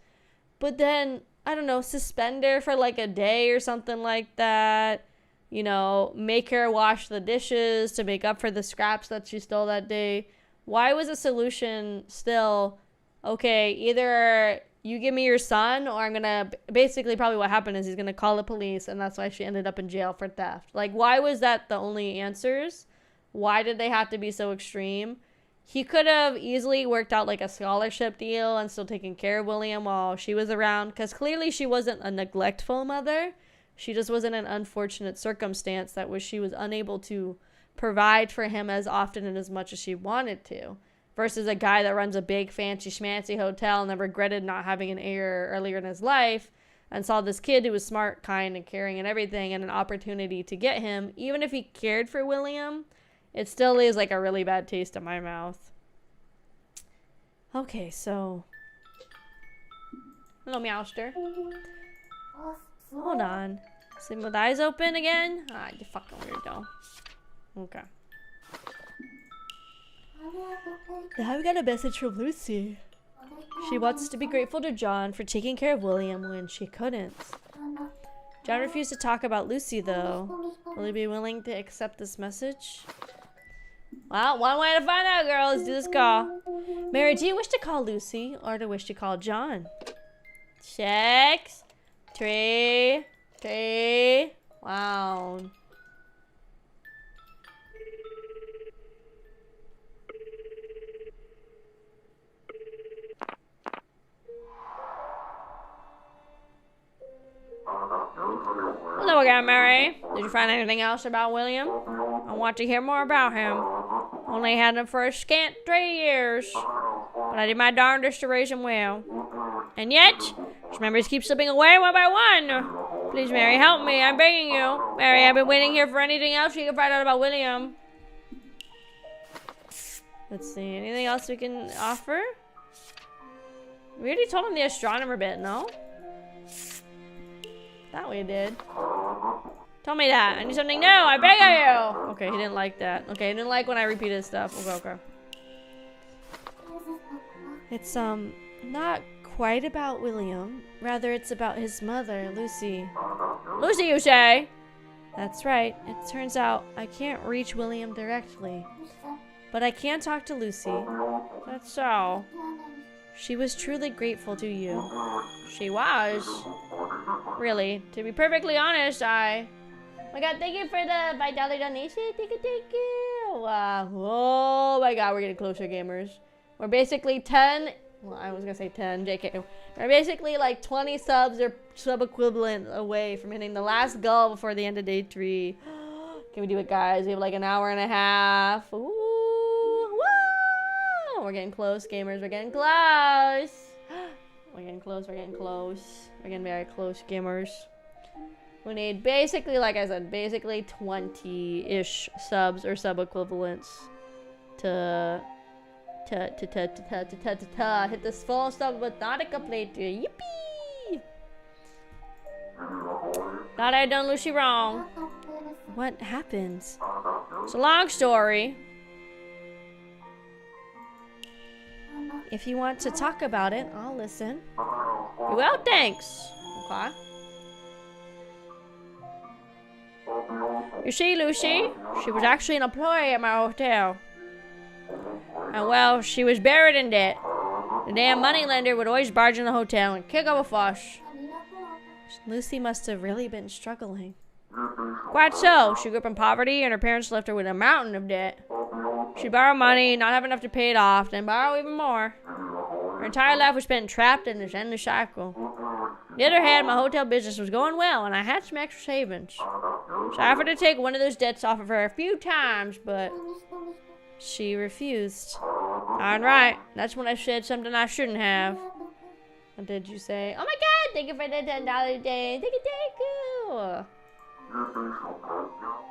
[SPEAKER 2] But then, I don't know, suspend her for like a day or something like that. You know, make her wash the dishes to make up for the scraps that she stole that day. Why was the solution still, okay, either you give me your son, or I'm gonna, basically probably what happened is he's gonna call the police, and that's why she ended up in jail for theft. Like, why was that the only answers? Why did they have to be so extreme? He could have easily worked out like a scholarship deal and still taken care of William while she was around, because clearly she wasn't a neglectful mother. She just was in an unfortunate circumstance that she was unable to provide for him as often and as much as she wanted to. Versus a guy that runs a big fancy schmancy hotel and then regretted not having an heir earlier in his life and saw this kid who was smart, kind, and caring and everything and an opportunity to get him. Even if he cared for William, it still is like a really bad taste in my mouth. Okay, so... Hello, Meowster. Hold on. Sitting with eyes open again? Ah, you fucking weirdo. Okay. Now we got a message from Lucy. She wants us to be grateful to John for taking care of William when she couldn't. John refused to talk about Lucy, though. Will he be willing to accept this message? Well, one way to find out, girl. Let's do this call. Mary, do you wish to call Lucy or do you wish to call John? 6, 3, 3. Wow. Hello again, Mary. Did you find anything else about William? I want to hear more about him. Only had him for a scant 3 years, but I did my darndest to raise him well. And yet, his memories keep slipping away one by one. Please, Mary, help me. I'm begging you. Mary, I've been waiting here for anything else you can find out about William. Let's see. Anything else we can offer? We already told him the astronomer bit, no? That we did. Tell me that. I need something new. I beg of you. Okay, he didn't like that. Okay, he didn't like when I repeated stuff. Okay. It's, not quite about William. Rather, it's about his mother, Lucy. Lucy, you say? That's right. It turns out I can't reach William directly. But I can talk to Lucy. That's so. She was truly grateful to you. She was. Really, to be perfectly honest, Oh my god, thank you for the $5 donation. Thank you. Oh my god, we're getting closer, gamers. We're basically 10. Well, I was gonna say 10, JK. We're basically like 20 subs or sub equivalent away from hitting the last goal before the end of day 3. Can we do it, guys? We have like an hour and a half. Ooh. We're getting close, gamers. We're getting close. We're getting close. We're getting close. We're getting very close, gamers. We need basically, like I said, basically 20-ish subs or sub equivalents to hit this full sub but not a complete. Yippee! Thought I'd done Lucy wrong. What happens? It's a long story. If you want to talk about it, I'll listen. Well, thanks. Okay. You see, Lucy, she was actually an employee at my hotel. And well, she was buried in debt. The damn moneylender would always barge in the hotel and kick up a fuss. Lucy must have really been struggling. Quite so. She grew up in poverty and her parents left her with a mountain of debt. She'd borrow money, not have enough to pay it off, then borrow even more. Her entire life was spent trapped in this endless cycle. On the other hand, my hotel business was going well, and I had some extra savings. So I offered to take one of those debts off of her a few times, but she refused. Darn right. That's when I said something I shouldn't have. What did you say? Oh my god, thank you for the $10 a day. Thank you.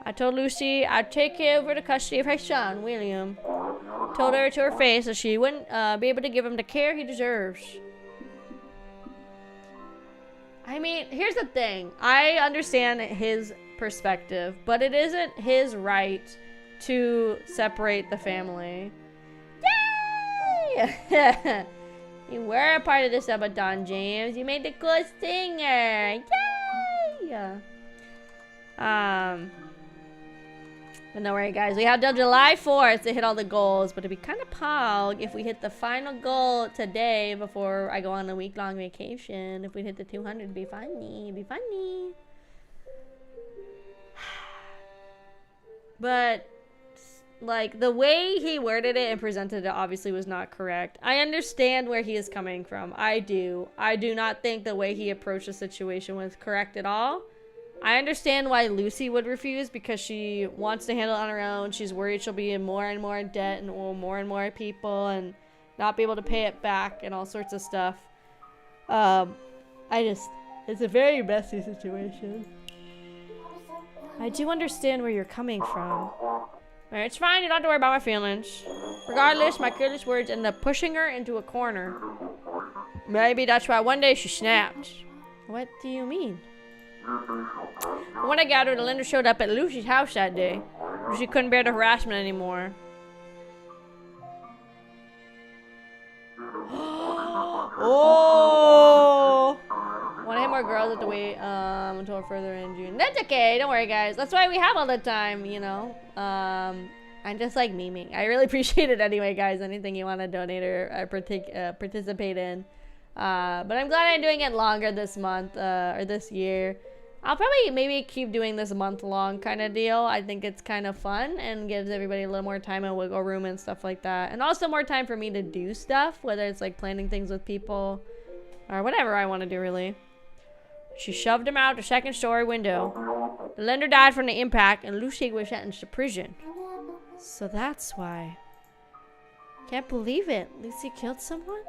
[SPEAKER 2] I told Lucy I'd take over the custody of her son, William. Told her to her face that she wouldn't be able to give him the care he deserves. I mean, here's the thing. I understand his perspective, but it isn't his right to separate the family. Yay! You were a part of this AKATHON, James. You made the coolest stinger. Yay! But no worry, guys. We have till July 4th to hit all the goals, but it'd be kind of pog if we hit the final goal today before I go on a week-long vacation. If we hit the 200, it'd be funny. It'd be funny. But like the way he worded it and presented it obviously was not correct. I understand where he is coming from. I do not think the way he approached the situation was correct at all. I understand why Lucy would refuse, because she wants to handle it on her own. She's worried she'll be in more and more debt and owe more and more people and not be able to pay it back and all sorts of stuff. It's a very messy situation. I do understand where you're coming from. It's fine, you don't have to worry about my feelings. Regardless, my careless words ended up pushing her into a corner. Maybe that's why one day she snapped. What do you mean? From what I gathered, the lender showed up at Lucy's house that day. Lucy couldn't bear the harassment anymore. Oh! Want to hit more girls at the wait until further in June. That's okay, don't worry, guys. That's why we have all the time, you know. I'm just like memeing. I really appreciate it anyway, guys. Anything you want to donate or participate in. But I'm glad I'm doing it longer this month or this year. I'll probably maybe keep doing this month-long kind of deal. I think it's kind of fun and gives everybody a little more time and wiggle room and stuff like that. And also more time for me to do stuff, whether it's like planning things with people or whatever I want to do, really. She shoved him out the second-story window. The lender died from the impact, and Lucy was sentenced to prison. So that's why. Can't believe it. Lucy killed someone?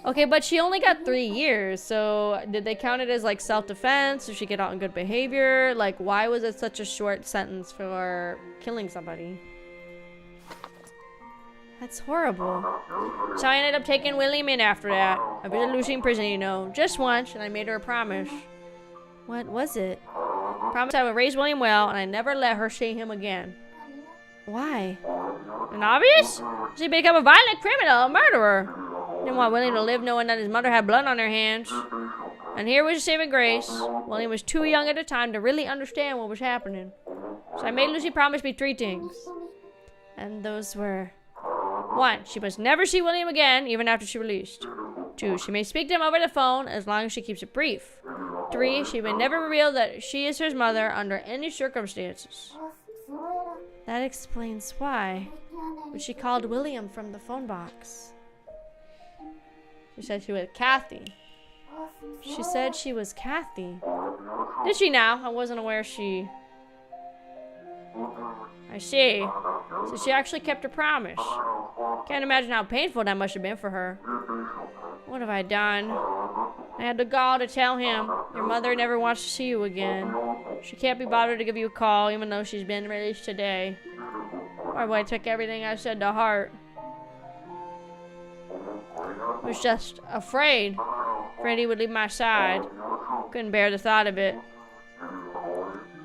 [SPEAKER 2] Okay, but she only got 3 years, so did they count it as like self-defense? Did she get out in good behavior? Like, why was it such a short sentence for killing somebody? That's horrible. So I ended up taking William in after that. I visited Lucy in prison, you know, just once, and I made her a promise. What was it? Promise I would raise William well, and I never let her see him again. Why? And obvious? She became a violent criminal, a murderer. Didn't want William to live knowing that his mother had blood on her hands. And here was a saving grace. William was too young at the time to really understand what was happening. So I made Lucy promise me 3 things. And those were... 1. She must never see William again, even after she released. 2. She may speak to him over the phone, as long as she keeps it brief. 3. She may never reveal that she is his mother under any circumstances. That explains why. When she called William from the phone box. She said she was Kathy. She said she was Kathy. Did she now? I wasn't aware she... I see. So she actually kept her promise. Can't imagine how painful that must have been for her. What have I done? I had the gall to tell him, your mother never wants to see you again. She can't be bothered to give you a call, even though she's been released today. Poor boy took everything I said to heart. I was just afraid. Afraid he would leave my side. Couldn't bear the thought of it.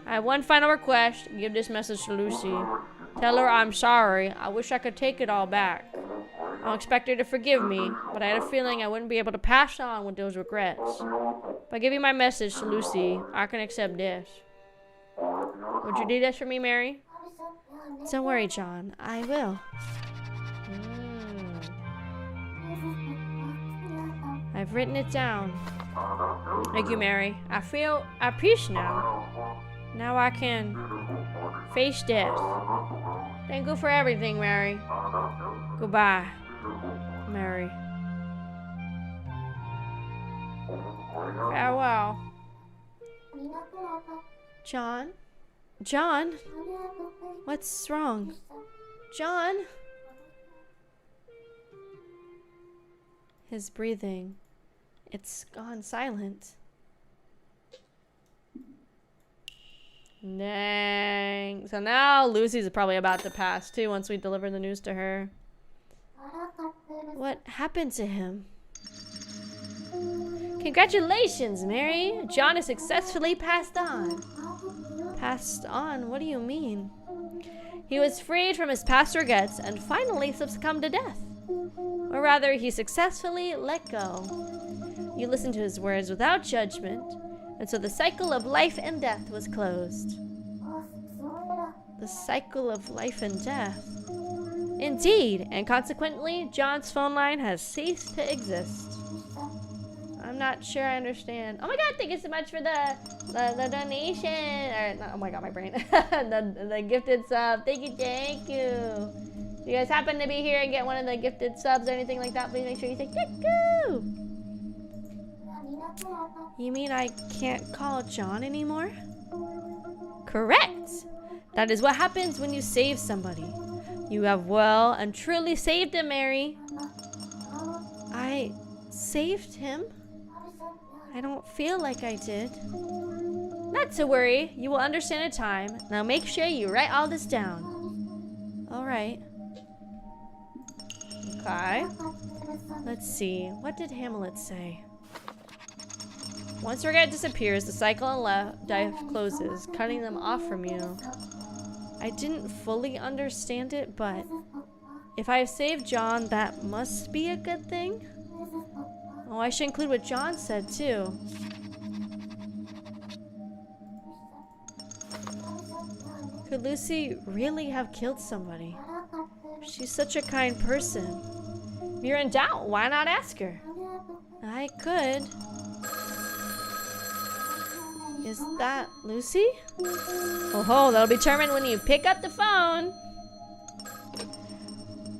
[SPEAKER 2] I have one final request. Give this message to Lucy. Tell her I'm sorry. I wish I could take it all back. I don't expect her to forgive me, but I had a feeling I wouldn't be able to pass on with those regrets. If I give you my message to Lucy, I can accept this. Would you do this for me, Mary? Don't worry, John. I will. I've written it down. Thank you, Mary. I feel at peace now. Now I can face death. Thank you for everything, Mary. Goodbye, Mary. Farewell. John? John? What's wrong? John? His breathing. It's gone silent. Dang. So now Lucy's probably about to pass too once we deliver the news to her. What happened to him? Congratulations, Mary. John has successfully passed on. Passed on? What do you mean? He was freed from his past regrets and finally succumbed to death. Or rather, he successfully let go. You listened to his words without judgment, and so the cycle of life and death was closed. The cycle of life and death. Indeed, and consequently, John's phone line has ceased to exist. I'm not sure I understand. Oh my god, thank you so much for the donation. Or, oh my god, my brain. the gifted sub. Thank you, thank you. If you guys happen to be here and get one of the gifted subs or anything like that, please make sure you say thank you. You mean I can't call John anymore? Correct. That is what happens when you save somebody. You have well and truly saved him, Mary. I saved him? I don't feel like I did. Not to worry. You will understand in time. Now make sure you write all this down. Alright. Okay. Let's see. What did Hamlet say? Once regret disappears, the cycle and life closes, cutting them off from you. I didn't fully understand it, but if I have saved John, that must be a good thing? Oh, I should include what John said, too. Could Lucy really have killed somebody? She's such a kind person. If you're in doubt, why not ask her? I could. Is that Lucy? Oh, that'll be determined when you pick up the phone.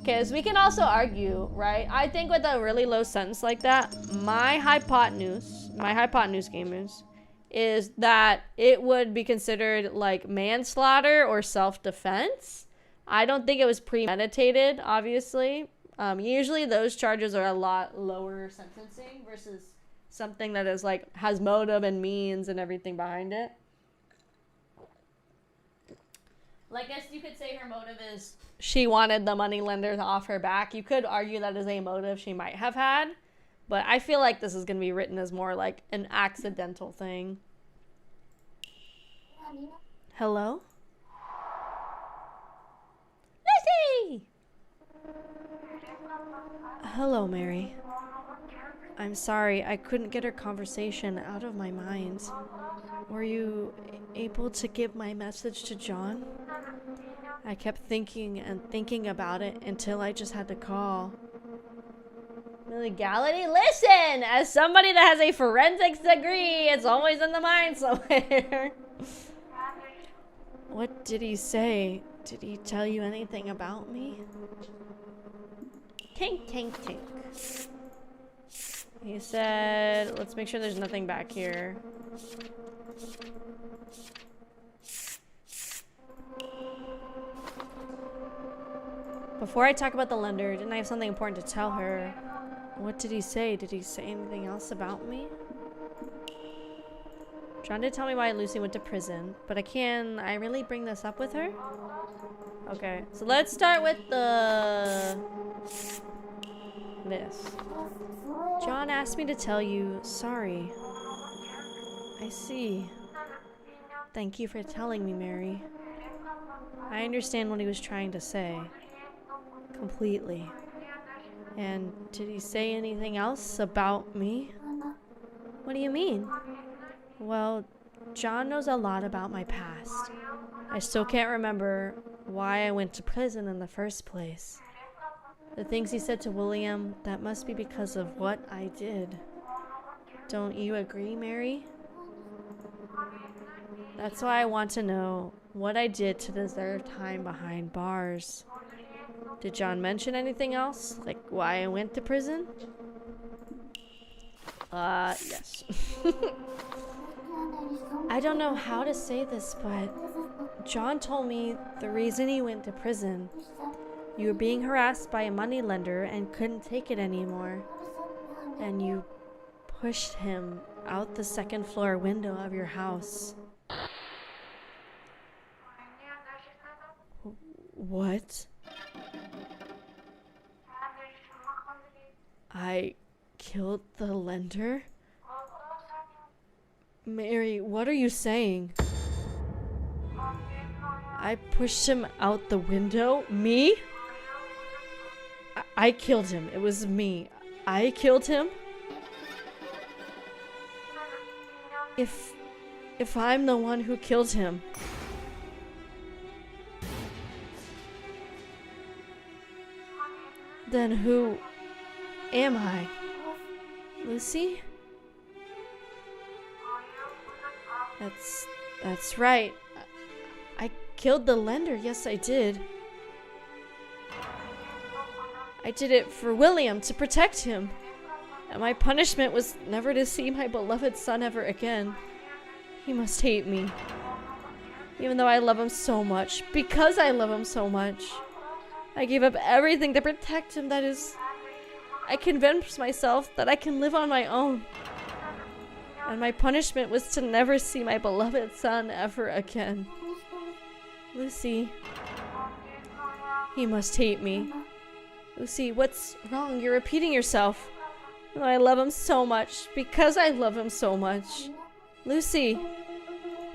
[SPEAKER 2] Because we can also argue, right? I think with a really low sentence like that, my hypotenuse gamers, is that it would be considered like manslaughter or self-defense. I don't think it was premeditated, obviously. Usually those charges are a lot lower sentencing versus something that is like has motive and means and everything behind it. Like, I guess you could say her motive is she wanted the moneylender to off her back. You could argue that is a motive she might have had, but I feel like this is going to be written as more like an accidental thing. Hello? Lucy! Hello, Mary. I'm sorry, I couldn't get her conversation out of my mind. Were you able to give my message to John? I kept thinking and thinking about it until I just had to call. Legality? Listen! As somebody that has a forensics degree, it's always in the mind somewhere. What did he say? Did he tell you anything about me? Tink, tink, tink. He said, let's make sure there's nothing back here. Before I talk about the lender, didn't I have something important to tell her? What did he say? Did he say anything else about me? John did tell me why Lucy went to prison, but I really bring this up with her? Okay, so let's start with this. John asked me to tell you sorry. I see. Thank you for telling me, Mary. I understand what he was trying to say. Completely. And did he say anything else about me? What do you mean? Well, John knows a lot about my past. I still can't remember why I went to prison in the first place. The things he said to William, that must be because of what I did. Don't you agree, Mary? That's why I want to know what I did to deserve time behind bars. Did John mention anything else? Like why I went to prison? Yes. I don't know how to say this, but John told me the reason he went to prison, you were being harassed by a moneylender and couldn't take it anymore. And you pushed him out the second floor window of your house. What? I killed the lender? Mary, what are you saying? I pushed him out the window? Me? I killed him. It was me. I killed him? If I'm the one who killed him, then who am I? Lucy? That's right. I killed the lender. Yes, I did. I did it for William, to protect him. And my punishment was never to see my beloved son ever again. He must hate me. Even though I love him so much. Because I love him so much. I gave up everything to protect him. That is, I convinced myself that I can live on my own. And my punishment was to never see my beloved son ever again. Lucy. He must hate me. Lucy, what's wrong? You're repeating yourself. Oh, I love him so much. Because I love him so much. Lucy.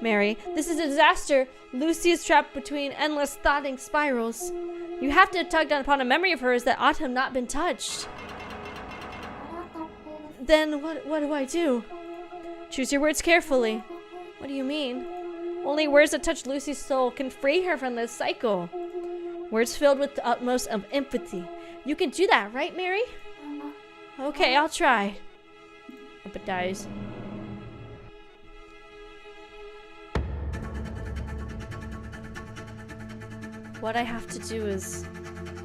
[SPEAKER 2] Mary, this is a disaster. Lucy is trapped between endless thoughting spirals. You have to tug upon a memory of hers that ought to have not been touched. Then what do I do? Choose your words carefully. What do you mean? Only words that touch Lucy's soul can free her from this cycle. Words filled with the utmost of empathy. You can do that, right, Mary? Okay, I'll try. But dies. What I have to do is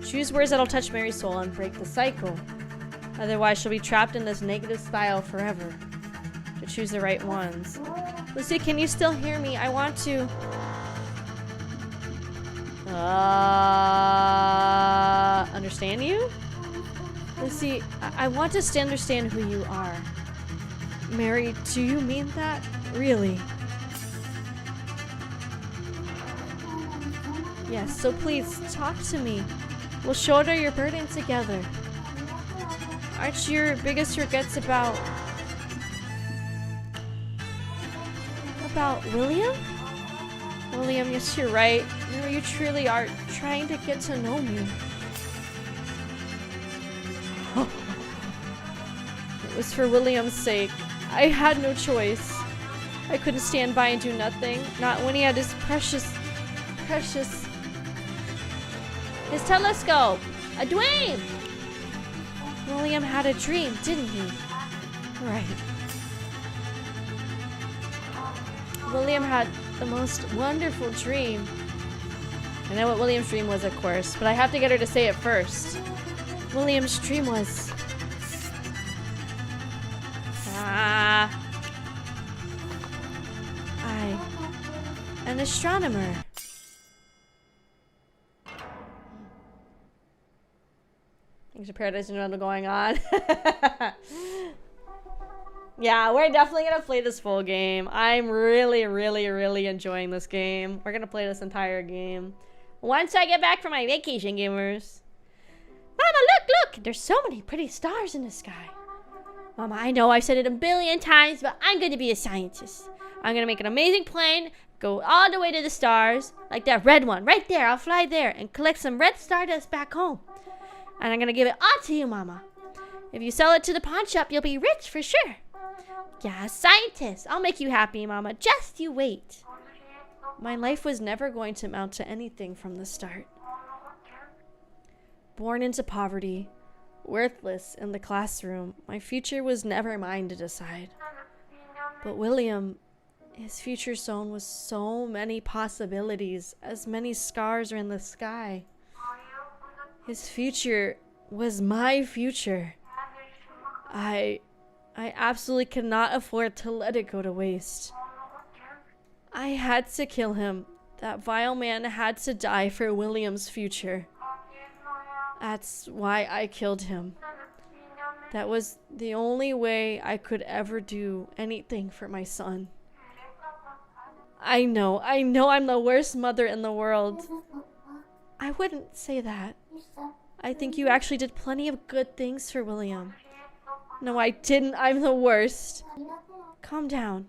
[SPEAKER 2] choose words that'll touch Mary's soul and break the cycle. Otherwise, she'll be trapped in this negative spiral forever. To choose the right ones. Lucy, can you still hear me? I want to... Understand you? Lucy, I want us to understand who you are. Mary, do you mean that? Really? Yes, so please, talk to me. We'll shoulder your burden together. Aren't your biggest regrets about William? William, yes, you're right. No, you truly are trying to get to know me. It was for William's sake. I had no choice. I couldn't stand by and do nothing. Not when he had his precious... His telescope! A dream! William had a dream, didn't he? Right. William had the most wonderful dream. I know what William's dream was, of course, but I have to get her to say it first. William's dream was... an astronomer. There's a Paradise Syndrome going on. Yeah, we're definitely gonna play this full game. I'm really enjoying this game. We're gonna play this entire game once I get back from my vacation, gamers. Mama, look! There's so many pretty stars in the sky. Mama, I know I've said it a billion times, but I'm gonna be a scientist. I'm gonna make an amazing plane, go all the way to the stars, like that red one right there. I'll fly there and collect some red stardust back home. And I'm gonna give it all to you, Mama. If you sell it to the pawn shop, you'll be rich for sure. Yeah, scientist. I'll make you happy, Mama. Just you wait. My life was never going to amount to anything from the start. Born into poverty, worthless in the classroom, my future was never mine to decide. But William, his future sown with so many possibilities, as many stars are in the sky. His future was my future. I absolutely cannot afford to let it go to waste. I had to kill him. That vile man had to die for William's future. That's why I killed him. That was the only way I could ever do anything for my son. I know I'm the worst mother in the world. I wouldn't say that. I think you actually did plenty of good things for William. No, I didn't. I'm the worst. Calm down.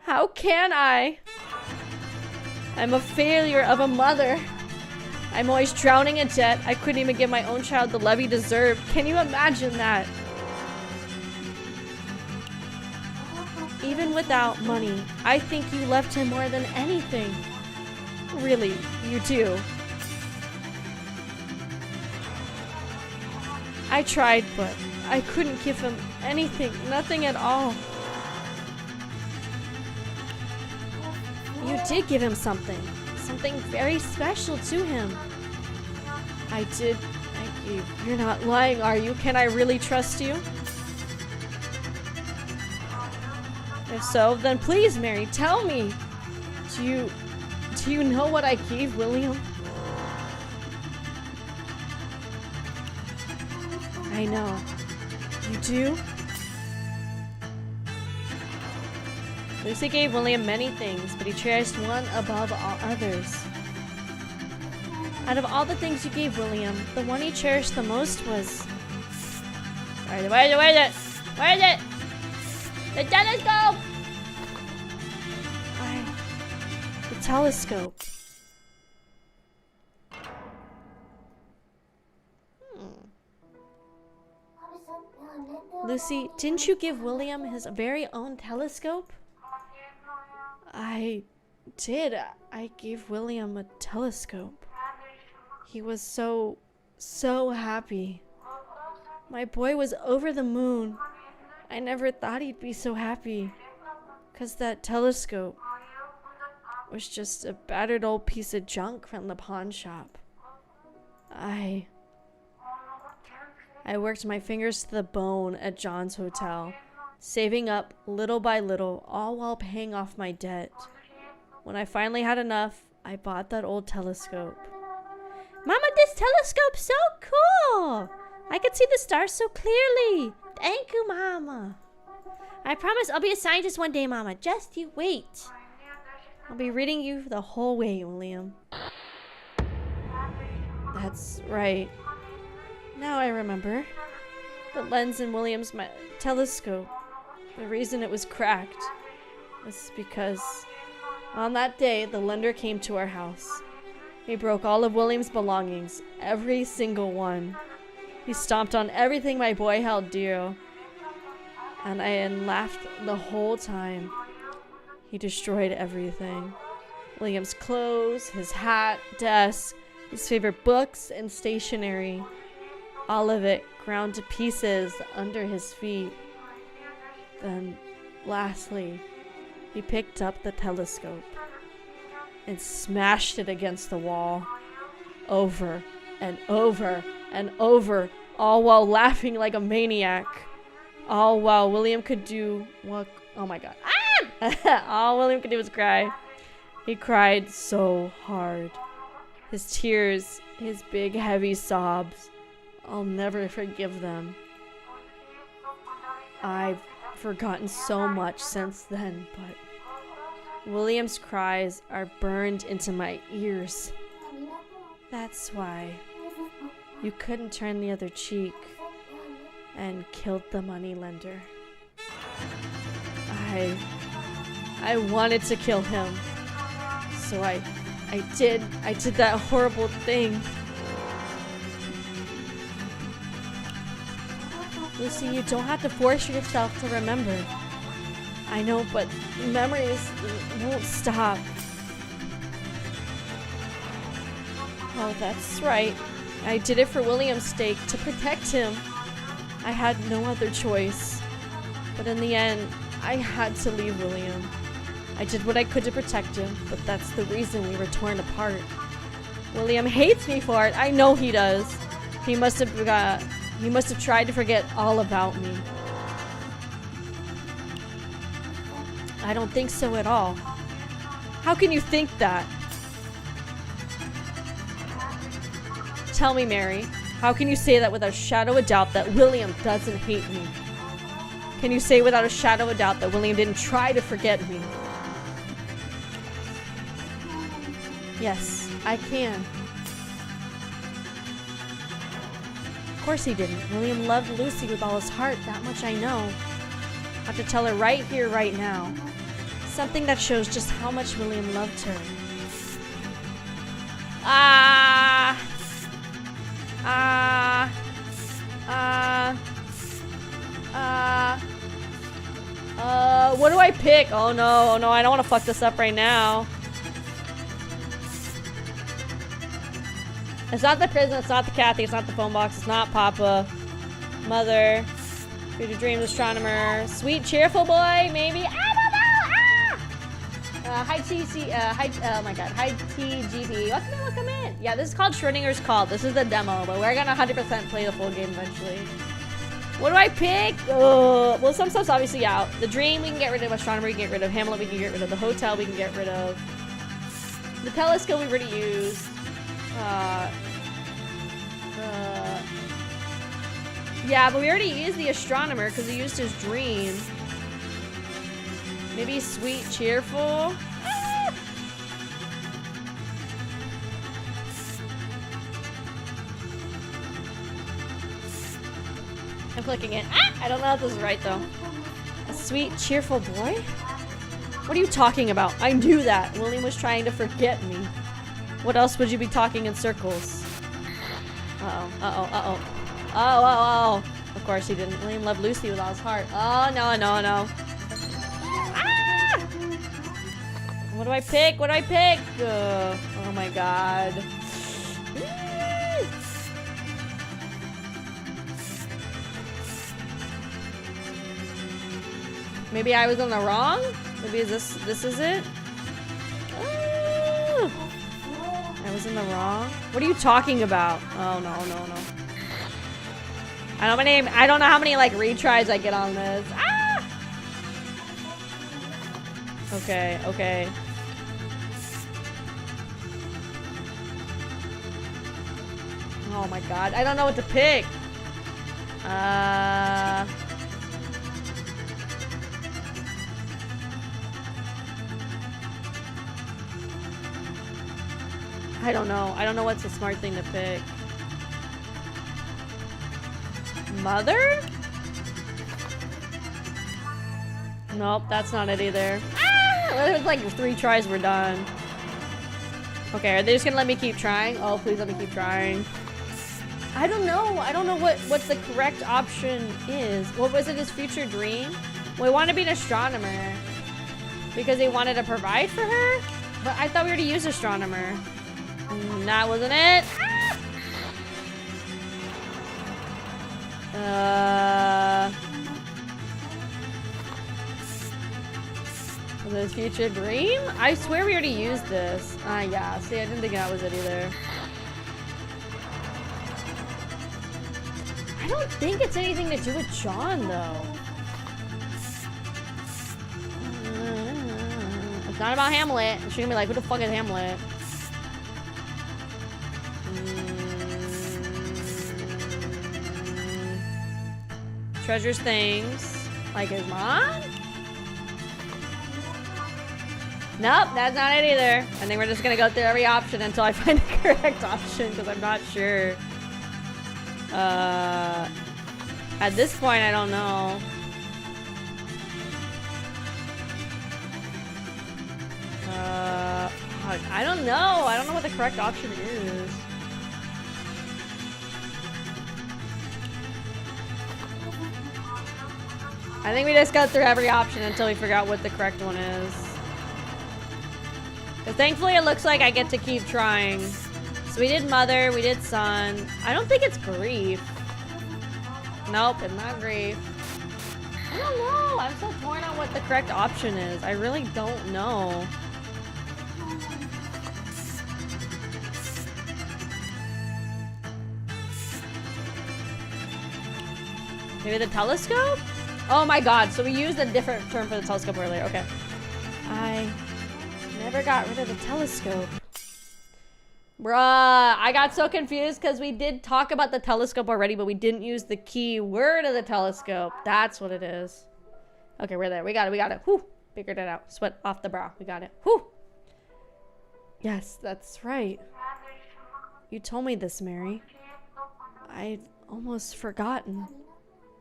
[SPEAKER 2] How can I? I'm a failure of a mother. I'm always drowning in debt. I couldn't even give my own child the love he deserved. Can you imagine that? Even without money, I think you loved him more than anything. Really, you do. I tried, but I couldn't give him anything, nothing at all. You did give him something very special to him. I did. Thank you. You're not lying, are you? Can I really trust you? If so, then please, Mary, tell me. Do you know what I gave William? I know. You do? Lucy gave William many things, but he cherished one above all others. Out of all the things you gave William, the one he cherished the most was... Where is it? The telescope! The telescope. Lucy, didn't you give William his very own telescope? I did. I gave William a telescope. He was so happy. My boy was over the moon. I never thought he'd be so happy. 'Cause that telescope was just a battered old piece of junk from the pawn shop. I worked my fingers to the bone at John's hotel, saving up little by little, all while paying off my debt. When I finally had enough, I bought that old telescope. Mama, this telescope's so cool! I could see the stars so clearly. Thank you, Mama. I promise I'll be a scientist one day, Mama. Just you wait. I'll be reading you the whole way, William. That's right. Now I remember. The lens in William's telescope. The reason it was cracked was because on that day, the lender came to our house. He broke all of William's belongings, every single one. He stomped on everything my boy held dear. And I laughed the whole time. He destroyed everything. William's clothes, his hat, desk, his favorite books and stationery. All of it ground to pieces under his feet. Then, lastly, he picked up the telescope and smashed it against the wall. Over and over and over, all while laughing like a maniac. All while William could do what? Oh my god. Ah! All William could do was cry. He cried so hard. His tears, his big heavy sobs. I'll never forgive them. I've forgotten so much since then, but William's cries are burned into my ears. That's why you couldn't turn the other cheek and killed the moneylender. I wanted to kill him. So I did that horrible thing. Lucy, you don't have to force yourself to remember. I know, but memories won't stop. Oh, that's right. I did it for William's sake, to protect him. I had no other choice. But in the end, I had to leave William. I did what I could to protect him, but that's the reason we were torn apart. William hates me for it. I know he does. He must have tried to forget all about me. I don't think so at all. How can you think that? Tell me, Mary, how can you say that without a shadow of doubt that William doesn't hate me? Can you say without a shadow of doubt that William didn't try to forget me? Yes, I can. Of course he didn't. William loved Lucy with all his heart, that much I know. I have to tell her right here, right now. Something that shows just how much William loved her. What do I pick? Oh no, I don't want to fuck this up right now. It's not the prison, it's not the Kathy, it's not the phone box, it's not Papa. Mother. Future Dreams Astronomer. Sweet Cheerful Boy, maybe? I don't know! Hi TC, oh my god, hi TGP. Welcome in. Yeah, this is called Schrodinger's Call. This is the demo, but we're gonna 100% play the full game eventually. What do I pick? Well, some stuff's obviously out. The Dream, we can get rid of. Astronomer, we can get rid of. Hamlet, we can get rid of. The Hotel, we can get rid of. The Telescope, we've already used. Yeah, but we already used the Astronomer because he used his Dream. Maybe Sweet Cheerful. I'm clicking it. I don't know if this is right though. A Sweet Cheerful Boy? What are you talking about? I knew that. William was trying to forget me. What else would you be talking in circles? Uh-oh. Oh. Of course he didn't. William loved Lucy with all his heart. Oh, no. Ah! What do I pick? Oh my god. Maybe I was on the wrong? Maybe this is it? I was in the wrong? What are you talking about? Oh, no. I don't know how many, like, retries I get on this. Ah! Okay. Oh my god. I don't know what to pick. I don't know. I don't know what's a smart thing to pick. Mother? Nope, that's not it either. Ah! It was like 3 tries were done. Okay, are they just gonna let me keep trying? Oh, please let me keep trying. I don't know. I don't know what the correct option is. What was it, his future dream? Well, he wanted to be an astronomer because he wanted to provide for her? But I thought we already used astronomer. That wasn't it. Was it his future dream? I swear we already used this. Yeah. See, I didn't think that was it either. I don't think it's anything to do with John, though. It's not about Hamlet. She's gonna be like, who the fuck is Hamlet? Treasures things. Like his mom? Nope, that's not it either. I think we're just gonna go through every option until I find the correct option, because I'm not sure. At this point, I don't know. I don't know. I don't know what the correct option is. I think we just go through every option until we figure out what the correct one is. Because thankfully it looks like I get to keep trying. So we did mother, we did son. I don't think it's grief. Nope, it's not grief. I don't know. I'm so torn on what the correct option is. I really don't know. Maybe the telescope? Oh my god, so we used a different term for the telescope earlier. Okay. I never got rid of the telescope. Bruh, I got so confused because we did talk about the telescope already, but we didn't use the key word of the telescope. That's what it is. Okay, we're there. We got it. We got it. Whew. Figured it out. Sweat off the brow. We got it. Whew. Yes, that's right. You told me this, Mary. I'd almost forgotten.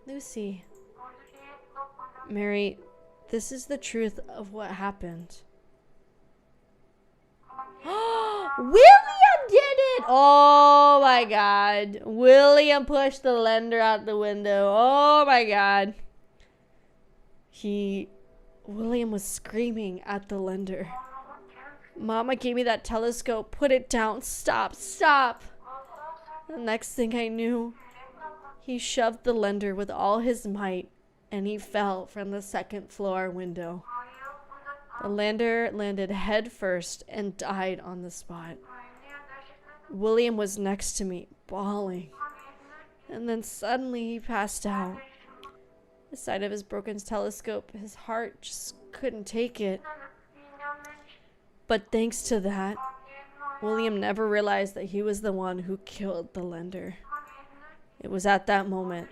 [SPEAKER 2] Lucy. Mary, this is the truth of what happened. William did it! Oh my god. William pushed the lender out the window. Oh my god. William was screaming at the lender. Mama gave me that telescope. Put it down. Stop. Stop. The next thing I knew, he shoved the lender with all his might, and he fell from the 2nd floor window. The lender landed head first and died on the spot. William was next to me, bawling. And then suddenly he passed out. The sight of his broken telescope, his heart just couldn't take it. But thanks to that, William never realized that he was the one who killed the lender. It was at that moment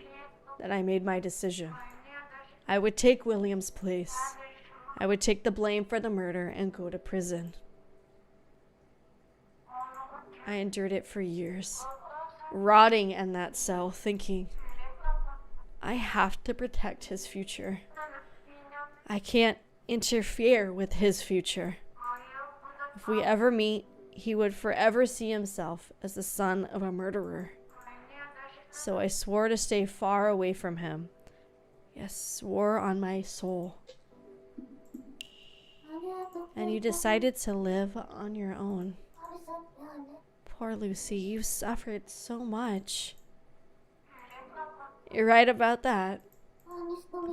[SPEAKER 2] that I made my decision. I would take William's place. I would take the blame for the murder and go to prison. I endured it for years, rotting in that cell, thinking, I have to protect his future. I can't interfere with his future. If we ever meet, he would forever see himself as the son of a murderer. So I swore to stay far away from him. Yes, swore on my soul. And you decided to live on your own. Poor Lucy, you suffered so much. You're right about that.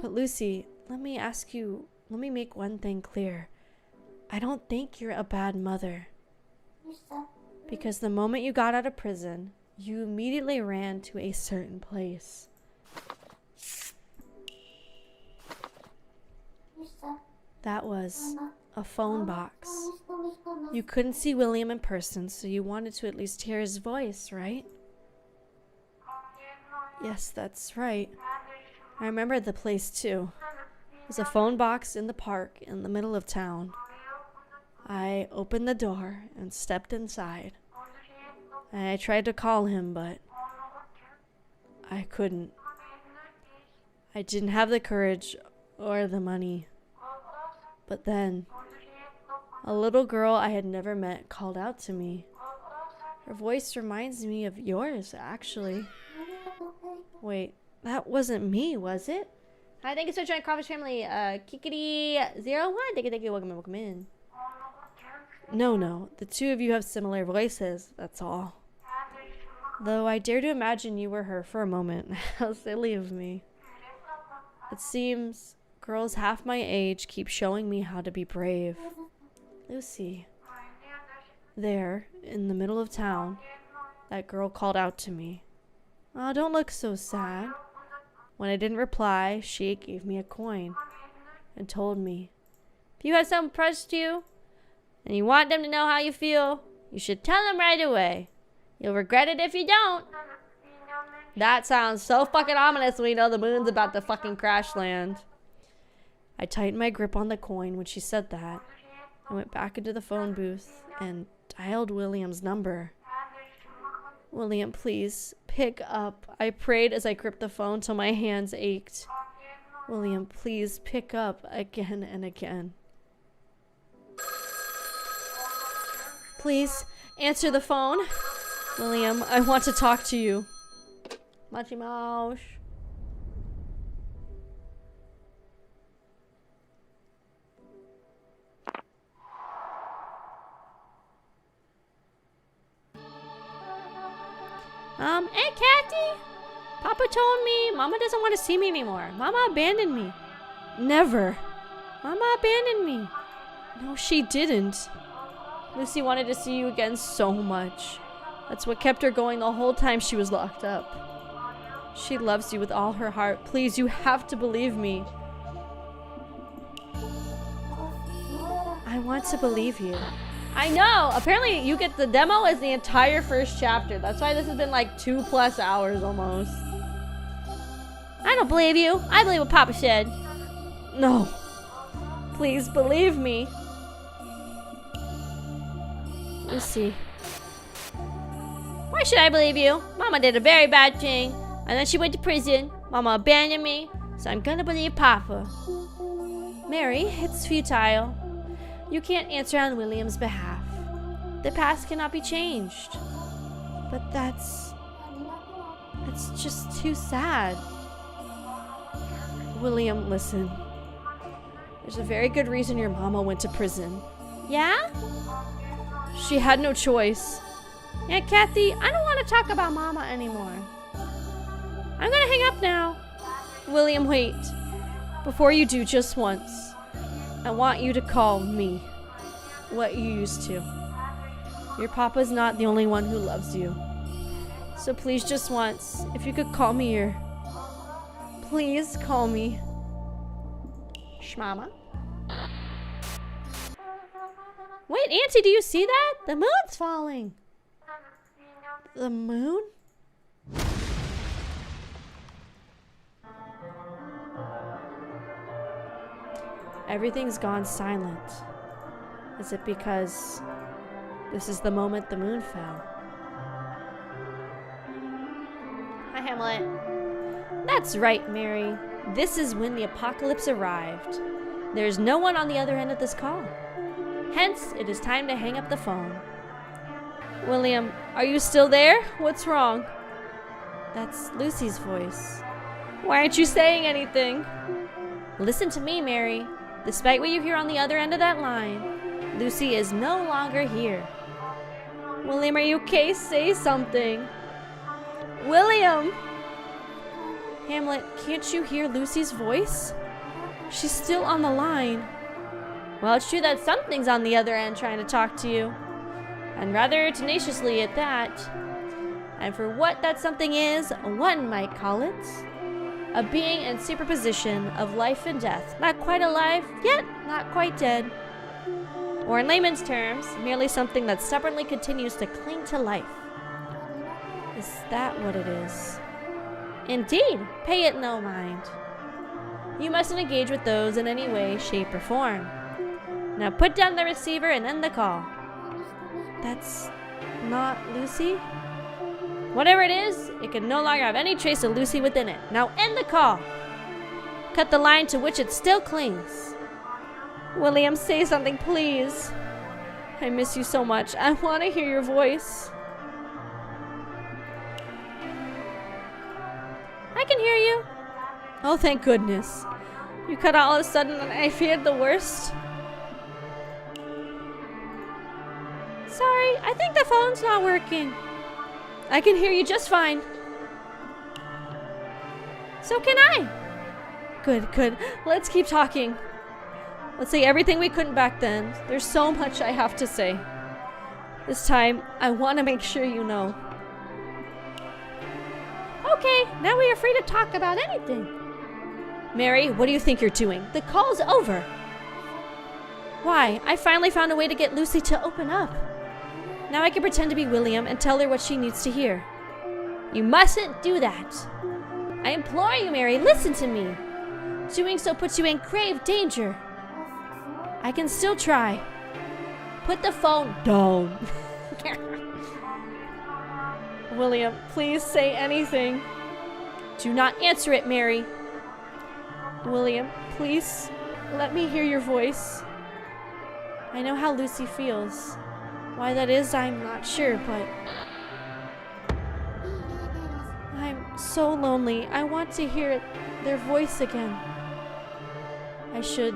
[SPEAKER 2] But Lucy, let me make one thing clear. I don't think you're a bad mother. Because the moment you got out of prison, you immediately ran to a certain place. That was a phone box. You couldn't see William in person, so you wanted to at least hear his voice, right? Yes, that's right. I remember the place too. It was a phone box in the park in the middle of town. I opened the door and stepped inside. I tried to call him, but I couldn't. I didn't have the courage or the money. But then, a little girl I had never met called out to me. Her voice reminds me of yours, actually. Wait, that wasn't me, was it? Hi, thank you so much for joining Kraufish family. Kikity01, thank you, welcome in. No, the two of you have similar voices, that's all. Though I dare to imagine you were her for a moment. How silly of me. It seems girls half my age keep showing me how to be brave. Lucy. There, in the middle of town, that girl called out to me. Oh, don't look so sad. When I didn't reply, she gave me a coin and told me, if you have someone precious to you and you want them to know how you feel, you should tell them right away. You'll regret it if you don't. That sounds so fucking ominous when you know the moon's about to fucking crash land. I tightened my grip on the coin when she said that. I went back into the phone booth and dialed William's number. William, please, pick up. I prayed as I gripped the phone till my hands ached. William, please, pick up again and again. Please, answer the phone. William, I want to talk to you. Machi Mouse. Hey, Kathy. Papa told me Mama doesn't want to see me anymore. Mama abandoned me. Never. Mama abandoned me. No, she didn't. Lucy wanted to see you again so much. That's what kept her going the whole time she was locked up. She loves you with all her heart. Please, you have to believe me. I want to believe you. I know. Apparently, you get the demo as the entire first chapter. That's why this has been like 2+ hours almost. I don't believe you. I believe what Papa said. No. Please believe me. Lucy. Why should I believe you? Mama did a very bad thing, and then she went to prison. Mama abandoned me, so I'm gonna believe Papa. Mary, it's futile. You can't answer on William's behalf. The past cannot be changed. But that's just too sad. William, listen. There's a very good reason your mama went to prison. Yeah? She had no choice. Yeah, Kathy, I don't want to talk about Mama anymore. I'm gonna hang up now. William, wait. Before you do, just once, I want you to call me what you used to. Your Papa's not the only one who loves you. So please, just once, if you could call me your... Please call me Shmama. Wait, Auntie, do you see that? The moon's falling. The moon? Everything's gone silent. Is it because this is the moment the moon fell? Hi, Hamlet. That's right, Mary. This is when the apocalypse arrived. There's no one on the other end of this call. Hence, it is time to hang up the phone. William, are you still there? What's wrong? That's Lucy's voice. Why aren't you saying anything? Listen to me, Mary. Despite what you hear on the other end of that line, Lucy is no longer here. William, are you okay? Say something. William! Hamlet, can't you hear Lucy's voice? She's still on the line. Well, it's true that something's on the other end trying to talk to you. And rather tenaciously at that. And for what that something is, one might call it a being in superposition of life and death. Not quite alive, yet not quite dead. Or in layman's terms, merely something that stubbornly continues to cling to life. Is that what it is? Indeed, pay it no mind. You mustn't engage with those in any way, shape, or form. Now put down the receiver and end the call. That's not Lucy? Whatever it is, it can no longer have any trace of Lucy within it. Now end the call. Cut the line to which it still clings. William, say something, please. I miss you so much. I want to hear your voice. I can hear you. Oh, thank goodness. You cut out all of a sudden and I feared the worst. Sorry, I think the phone's not working. I can hear you just fine. So can I. Good, good. Let's keep talking. Let's say everything we couldn't back then. There's so much I have to say. This time, I want to make sure you know. Okay, now we are free to talk about anything. Mary, what do you think you're doing? The call's over. Why? I finally found a way to get Lucy to open up. Now I can pretend to be William and tell her what she needs to hear. You mustn't do that. I implore you, Mary, listen to me. Doing so puts you in grave danger. I can still try. Put the phone down. William, please say anything. Do not answer it, Mary. William, please let me hear your voice. I know how Lucy feels. Why that is, I'm not sure, but I'm so lonely. I want to hear their voice again. I should.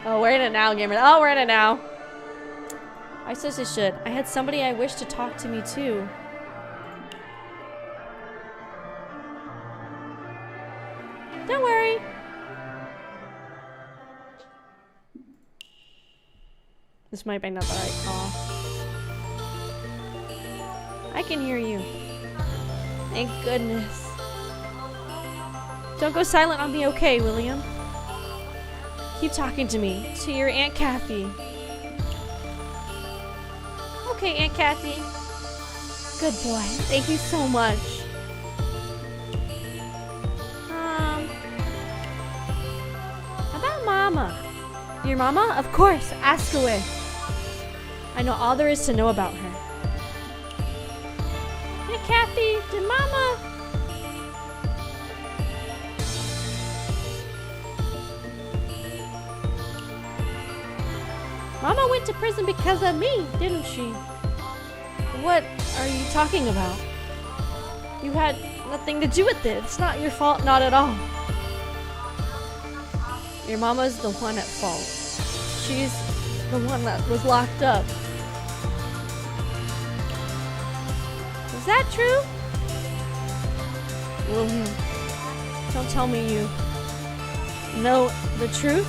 [SPEAKER 2] Oh, we're in it now, gamer. Oh, we're in it now. I said I should. I had somebody I wish to talk to me too. Don't worry. This might be not the right call. I can hear you. Thank goodness. Don't go silent on me, okay, William? Keep talking to me. To your Aunt Kathy. Okay, Aunt Kathy. Good boy. Thank you so much. About Mama. Your Mama? Of course. Ask away. I know all there is to know about her. Aunt Kathy, did Mama... Mama went to prison because of me, didn't she? What are you talking about? You had nothing to do with it. It's not your fault, not at all. Your mama's the one at fault. She's the one that was locked up. Is that true? William, don't tell me you know the truth.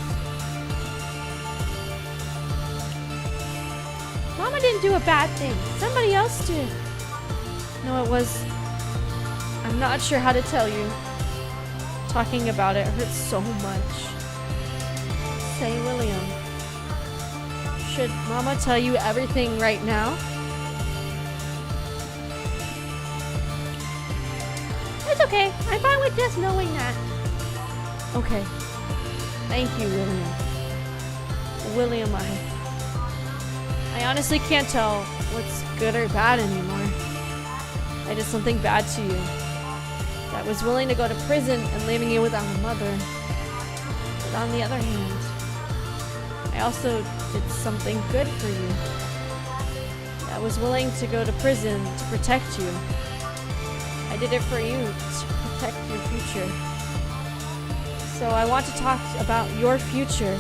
[SPEAKER 2] Mama didn't do a bad thing. Somebody else did. No, it was... I'm not sure how to tell you. Talking about it hurts so much. Say, William. Should Mama tell you everything right now? It's okay. I'm fine with just knowing that. Okay. Thank you, William. William, I honestly can't tell what's good or bad anymore. I did something bad to you. That was willing to go to prison and leaving you without a mother. But on the other hand, I also did something good for you. I was willing to go to prison to protect you. I did it for you, to protect your future. So I want to talk about your future.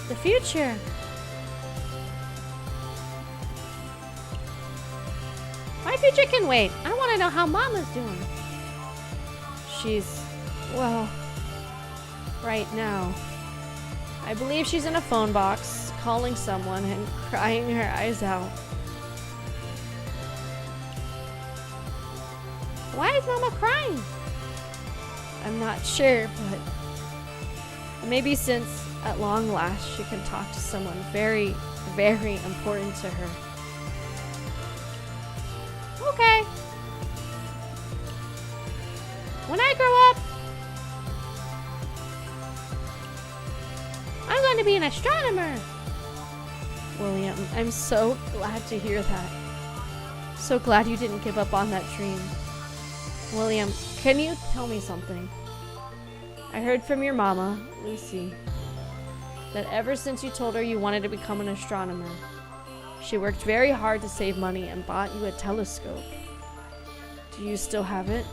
[SPEAKER 2] The future. My future can wait. I want to know how Mama's doing. She's, well, right now. I believe she's in a phone box, calling someone and crying her eyes out. Why is Mama crying? I'm not sure, but maybe since At long last, she can talk to someone very, very important to her. Okay. When I grow up, I'm going to be an astronomer. William, I'm so glad to hear that. So glad you didn't give up on that dream. William, can you tell me something? I heard from your mama, Lucy, that ever since you told her you wanted to become an astronomer, she worked very hard to save money and bought you a telescope. Do you still have it?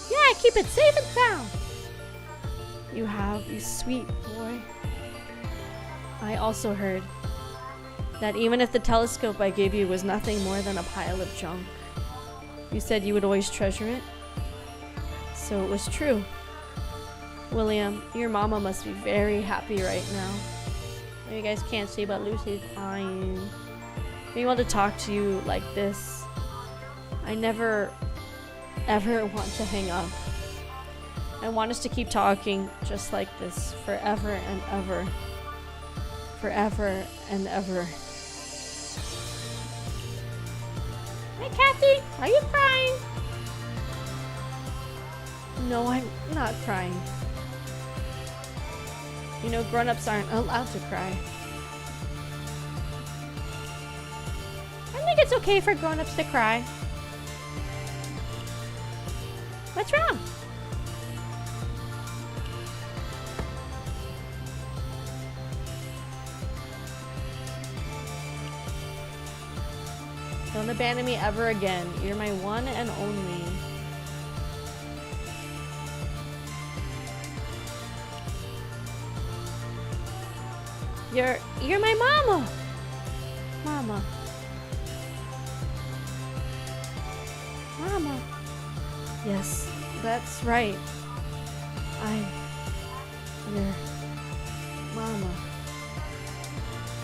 [SPEAKER 2] Yeah, I keep it safe and sound. You have, you sweet boy. I also heard that even if the telescope I gave you was nothing more than a pile of junk, you said you would always treasure it. So it was true. William, your mama must be very happy right now. You guys can't see, but Lucy's crying. Being able to talk to you like this, I never, ever want to hang up. I want us to keep talking just like this forever and ever. Forever and ever. Hey, Kathy, are you crying? No, I'm not crying. You know, grown-ups aren't allowed to cry. I think it's okay for grown-ups to cry. What's wrong? Don't abandon me ever again. You're my one and only. You're my mama. Mama. Mama. Yes, that's right. I'm your mama.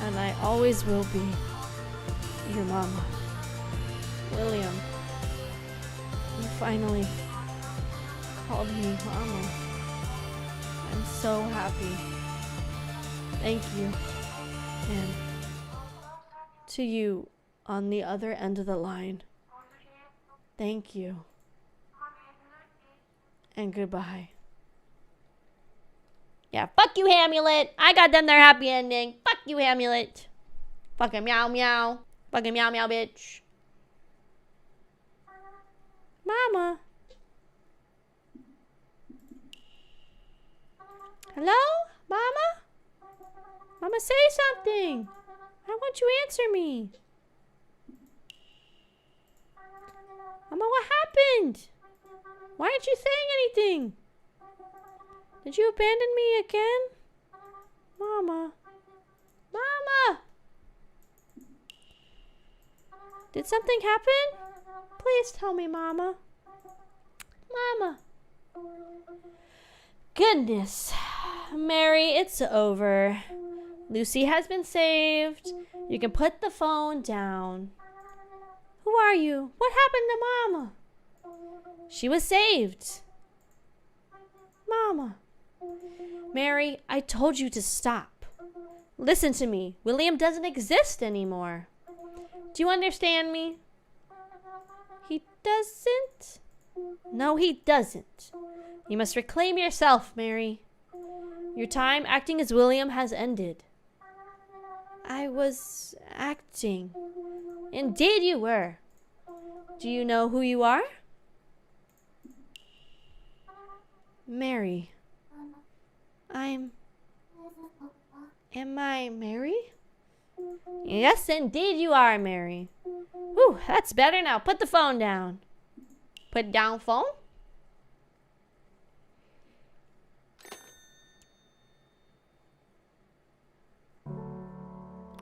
[SPEAKER 2] And I always will be your mama. William, you finally called me mama. I'm so happy. Thank you. And to you on the other end of the line, thank you. And goodbye. Yeah, fuck you, Hamlet. I got them their happy ending. Fuck you, Hamlet. Fucking meow meow. Fucking meow meow, bitch. Mama. Hello? Mama? Mama, say something. I want you to answer me. Mama, what happened? Why aren't you saying anything? Did you abandon me again? Mama. Mama! Did something happen? Please tell me, Mama. Mama. Goodness. Mary, it's over. Lucy has been saved. You can put the phone down. Who are you? What happened to Mama? She was saved. Mama. Mary, I told you to stop. Listen to me. William doesn't exist anymore. Do you understand me? He doesn't? No, he doesn't. You must reclaim yourself, Mary. Your time acting as William has ended. I was acting. Indeed you were. Do you know who you are? Mary. Am I Mary? Yes, indeed you are, Mary. Whew, that's better now. Put the phone down. Put down phone.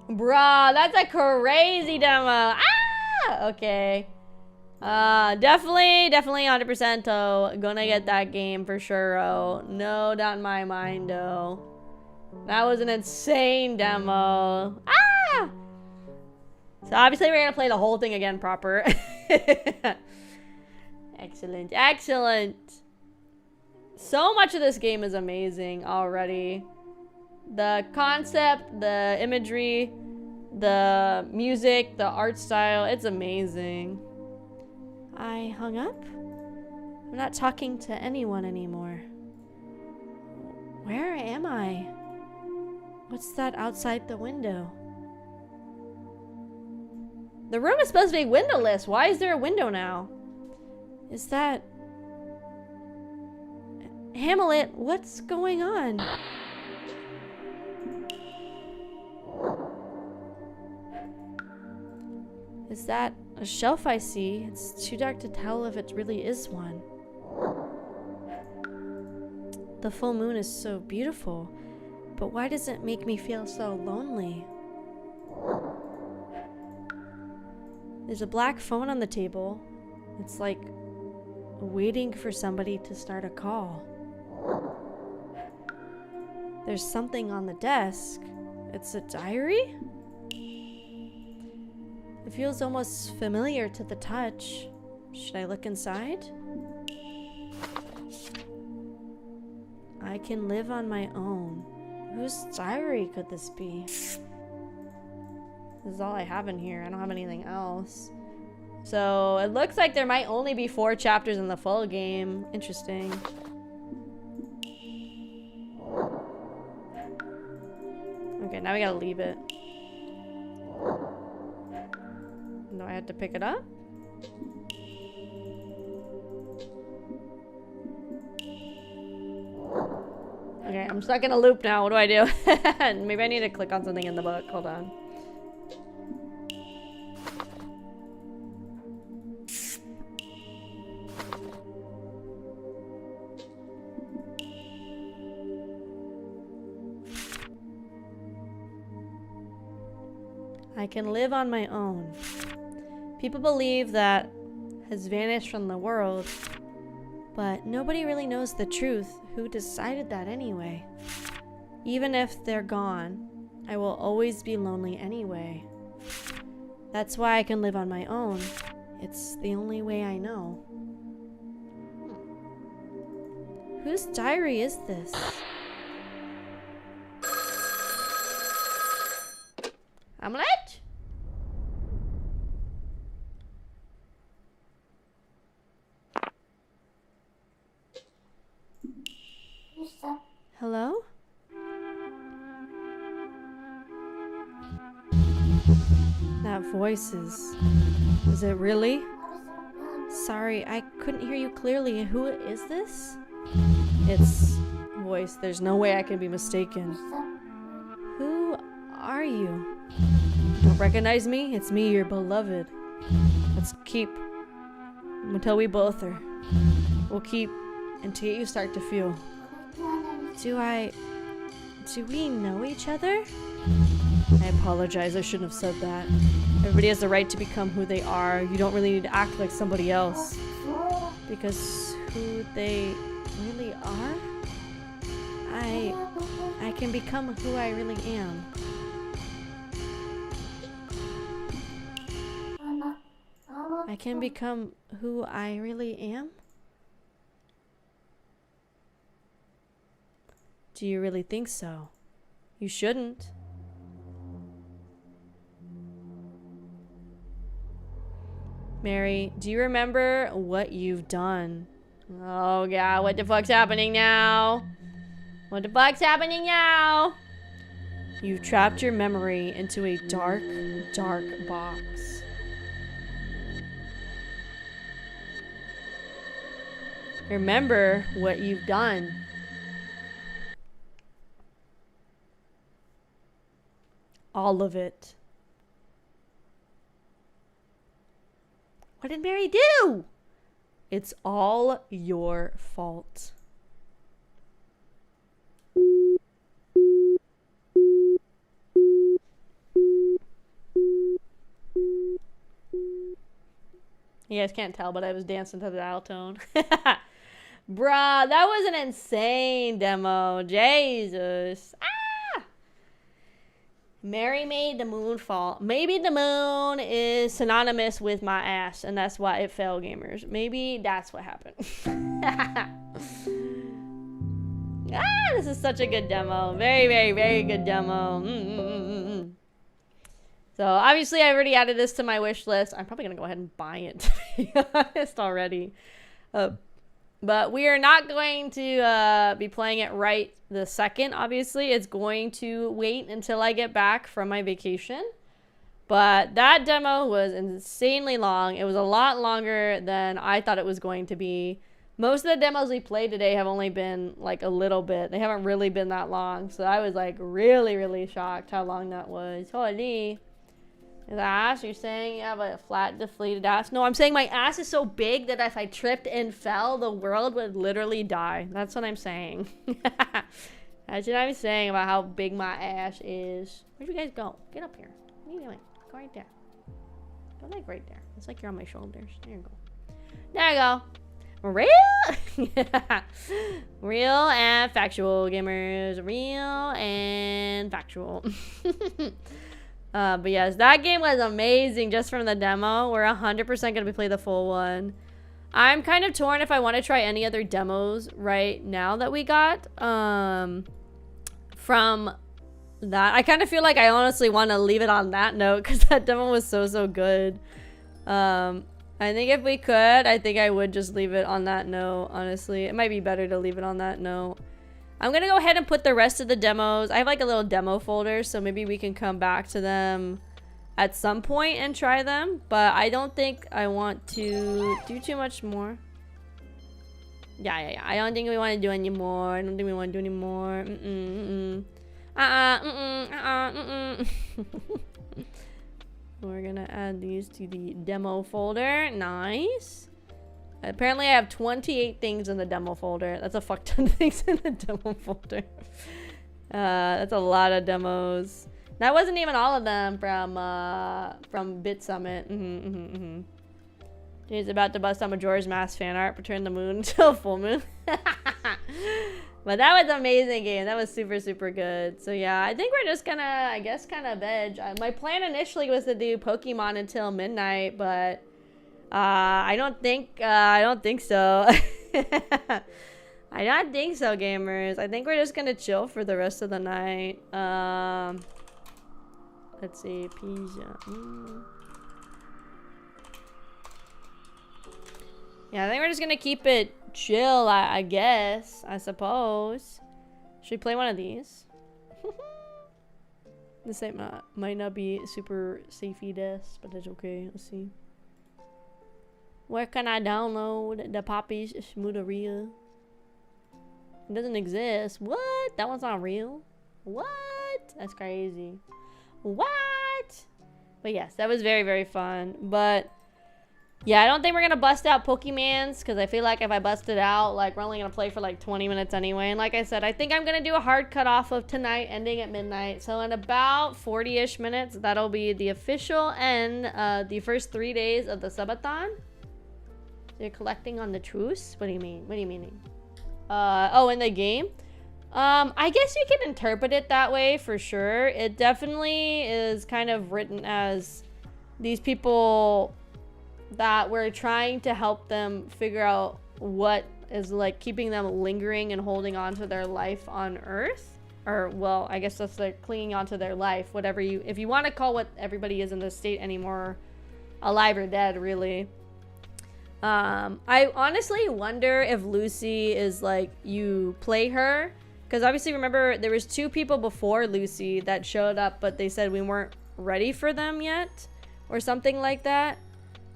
[SPEAKER 2] Bruh, that's a crazy demo. Ah! Okay. Definitely 100% gonna get that game for sure. No doubt in my mind, that was an insane demo. Ah! So obviously we're gonna play the whole thing again proper. Excellent. So much of this game is amazing already. The concept, the imagery, the music, the art style, it's amazing. I hung up? I'm not talking to anyone anymore. Where am I? What's that outside the window? The room is supposed to be windowless. Why is there a window now? Is that... Hamlet, what's going on? Is that a shelf I see? It's too dark to tell if it really is one. The full moon is so beautiful, but why does it make me feel so lonely? There's a black phone on the table. It's like waiting for somebody to start a call. There's something on the desk. It's a diary? It feels almost familiar to the touch. Should I look inside? I can live on my own. Whose diary could this be? This is all I have in here. I don't have anything else. So it looks like there might only be 4 chapters in the full game. Interesting. Okay, now we gotta leave it. Do I have to pick it up? Okay, I'm stuck in a loop now. What do I do? Maybe I need to click on something in the book. Hold on. I can live on my own. People believe that has vanished from the world, but nobody really knows the truth. Who decided that anyway? Even if they're gone, I will always be lonely anyway. That's why I can live on my own. It's the only way I know. Whose diary is this? Hamlet? Hello? That voice is it really? Sorry, I couldn't hear you clearly. Who is this? It's voice. There's no way I can be mistaken. Who are you? Don't recognize me? It's me, your beloved. Let's keep until we both are. We'll keep until you start to feel. Do we know each other? I apologize, I shouldn't have said that. Everybody has the right to become who they are. You don't really need to act like somebody else. Because who they really are? I can become who I really am. I can become who I really am? Do you really think so? You shouldn't. Mary, do you remember what you've done? Oh god, what the fuck's happening now? What the fuck's happening now? You've trapped your memory into a dark, dark box. Remember what you've done. All of it. What did Mary do? It's all your fault. You guys can't tell, but I was dancing to the dial tone. Bruh, that was an insane demo. Jesus. Ah! Mary made the moon fall. Maybe the moon is synonymous with my ass, and that's why it fell, gamers. Maybe that's what happened. Ah, this is such a good demo. Very, very, very good demo. So obviously I already added this to my wish list. I'm probably gonna go ahead and buy it, to be honest, already. But we are not going to be playing it right the second, obviously. It's going to wait until I get back from my vacation. But that demo was insanely long. It was a lot longer than I thought it was going to be. Most of the demos we played today have only been like a little bit. They haven't really been that long. So I was like really, really shocked how long that was. Holy. The ass, you're saying you have a flat, deflated ass? No, I'm saying my ass is so big that if I tripped and fell, the world would literally die. That's what I'm saying. That's what I'm saying about how big my ass is. Where'd you guys go? Get up here. What are you doing? Go right there. Go like right there. It's like you're on my shoulders. There you go. There you go. Real? Real and factual, gamers. Real and factual. But yes, that game was amazing just from the demo. We're 100% going to be playing the full one. I'm kind of torn if I want to try any other demos right now that we got from that. I kind of feel like I honestly want to leave it on that note because that demo was so good. I think if we could, I think I would just leave it on that note, honestly. It might be better to leave it on that note. I'm gonna go ahead and put the rest of the demos. I have like a little demo folder, so maybe we can come back to them at some point and try them. But I don't think I want to do too much more. Yeah. I don't think we want to do any more. I don't think we want to do any more. We're gonna add these to the demo folder. Nice. Apparently I have 28 things in the demo folder. That's a fuck ton of things in the demo folder. That's a lot of demos. That wasn't even all of them from Bit Summit. He's about to bust on Majora's Mask fan art, return the moon until full moon. But that was an amazing game. That was super good. So yeah, I think we're just gonna, I guess, kind of veg. My plan initially was to do Pokemon until midnight, but I don't think so. I don't think so, gamers. I think we're just gonna chill for the rest of the night. Let's see, pizza. Yeah, I think we're just gonna keep it chill, I guess, I suppose. Should we play one of these? This might not be super safety desk, but it's okay. Let's see. Where can I download the Poppy's Smootheria? It doesn't exist. What? That one's not real? What? That's crazy. What? But yes, that was very fun. But yeah, I don't think we're gonna bust out Pokemans because I feel like if I bust it out, like we're only gonna play for like 20 minutes anyway. And like I said, I think I'm gonna do a hard cutoff of tonight ending at midnight. So in about 40-ish minutes, that'll be the official end, the first 3 days of the subathon. You're collecting on the truce? What do you mean? What do you mean? Oh, in the game? I guess you can interpret it that way for sure. It definitely is kind of written as these people that we're trying to help them figure out what is like keeping them lingering and holding on to their life on Earth. Or, well, I guess that's like clinging onto their life, whatever you, if you want to call what everybody is in this state anymore alive or dead, really. I honestly wonder if Lucy is like, you play her, because obviously remember there was 2 people before Lucy that showed up, but they said we weren't ready for them yet or something like that.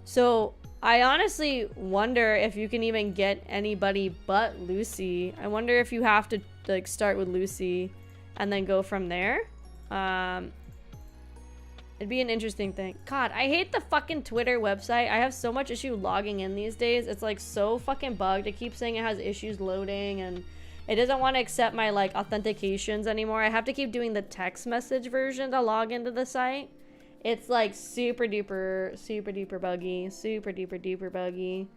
[SPEAKER 2] So I honestly wonder if you can even get anybody but Lucy. I wonder if you have to like start with Lucy and then go from there. It'd be an interesting thing. God, I hate the fucking Twitter website. I have so much issue logging in these days. It's like so fucking bugged. It keeps saying it has issues loading and it doesn't want to accept my like authentications anymore. I have to keep doing the text message version to log into the site. It's like super duper buggy. Super duper buggy.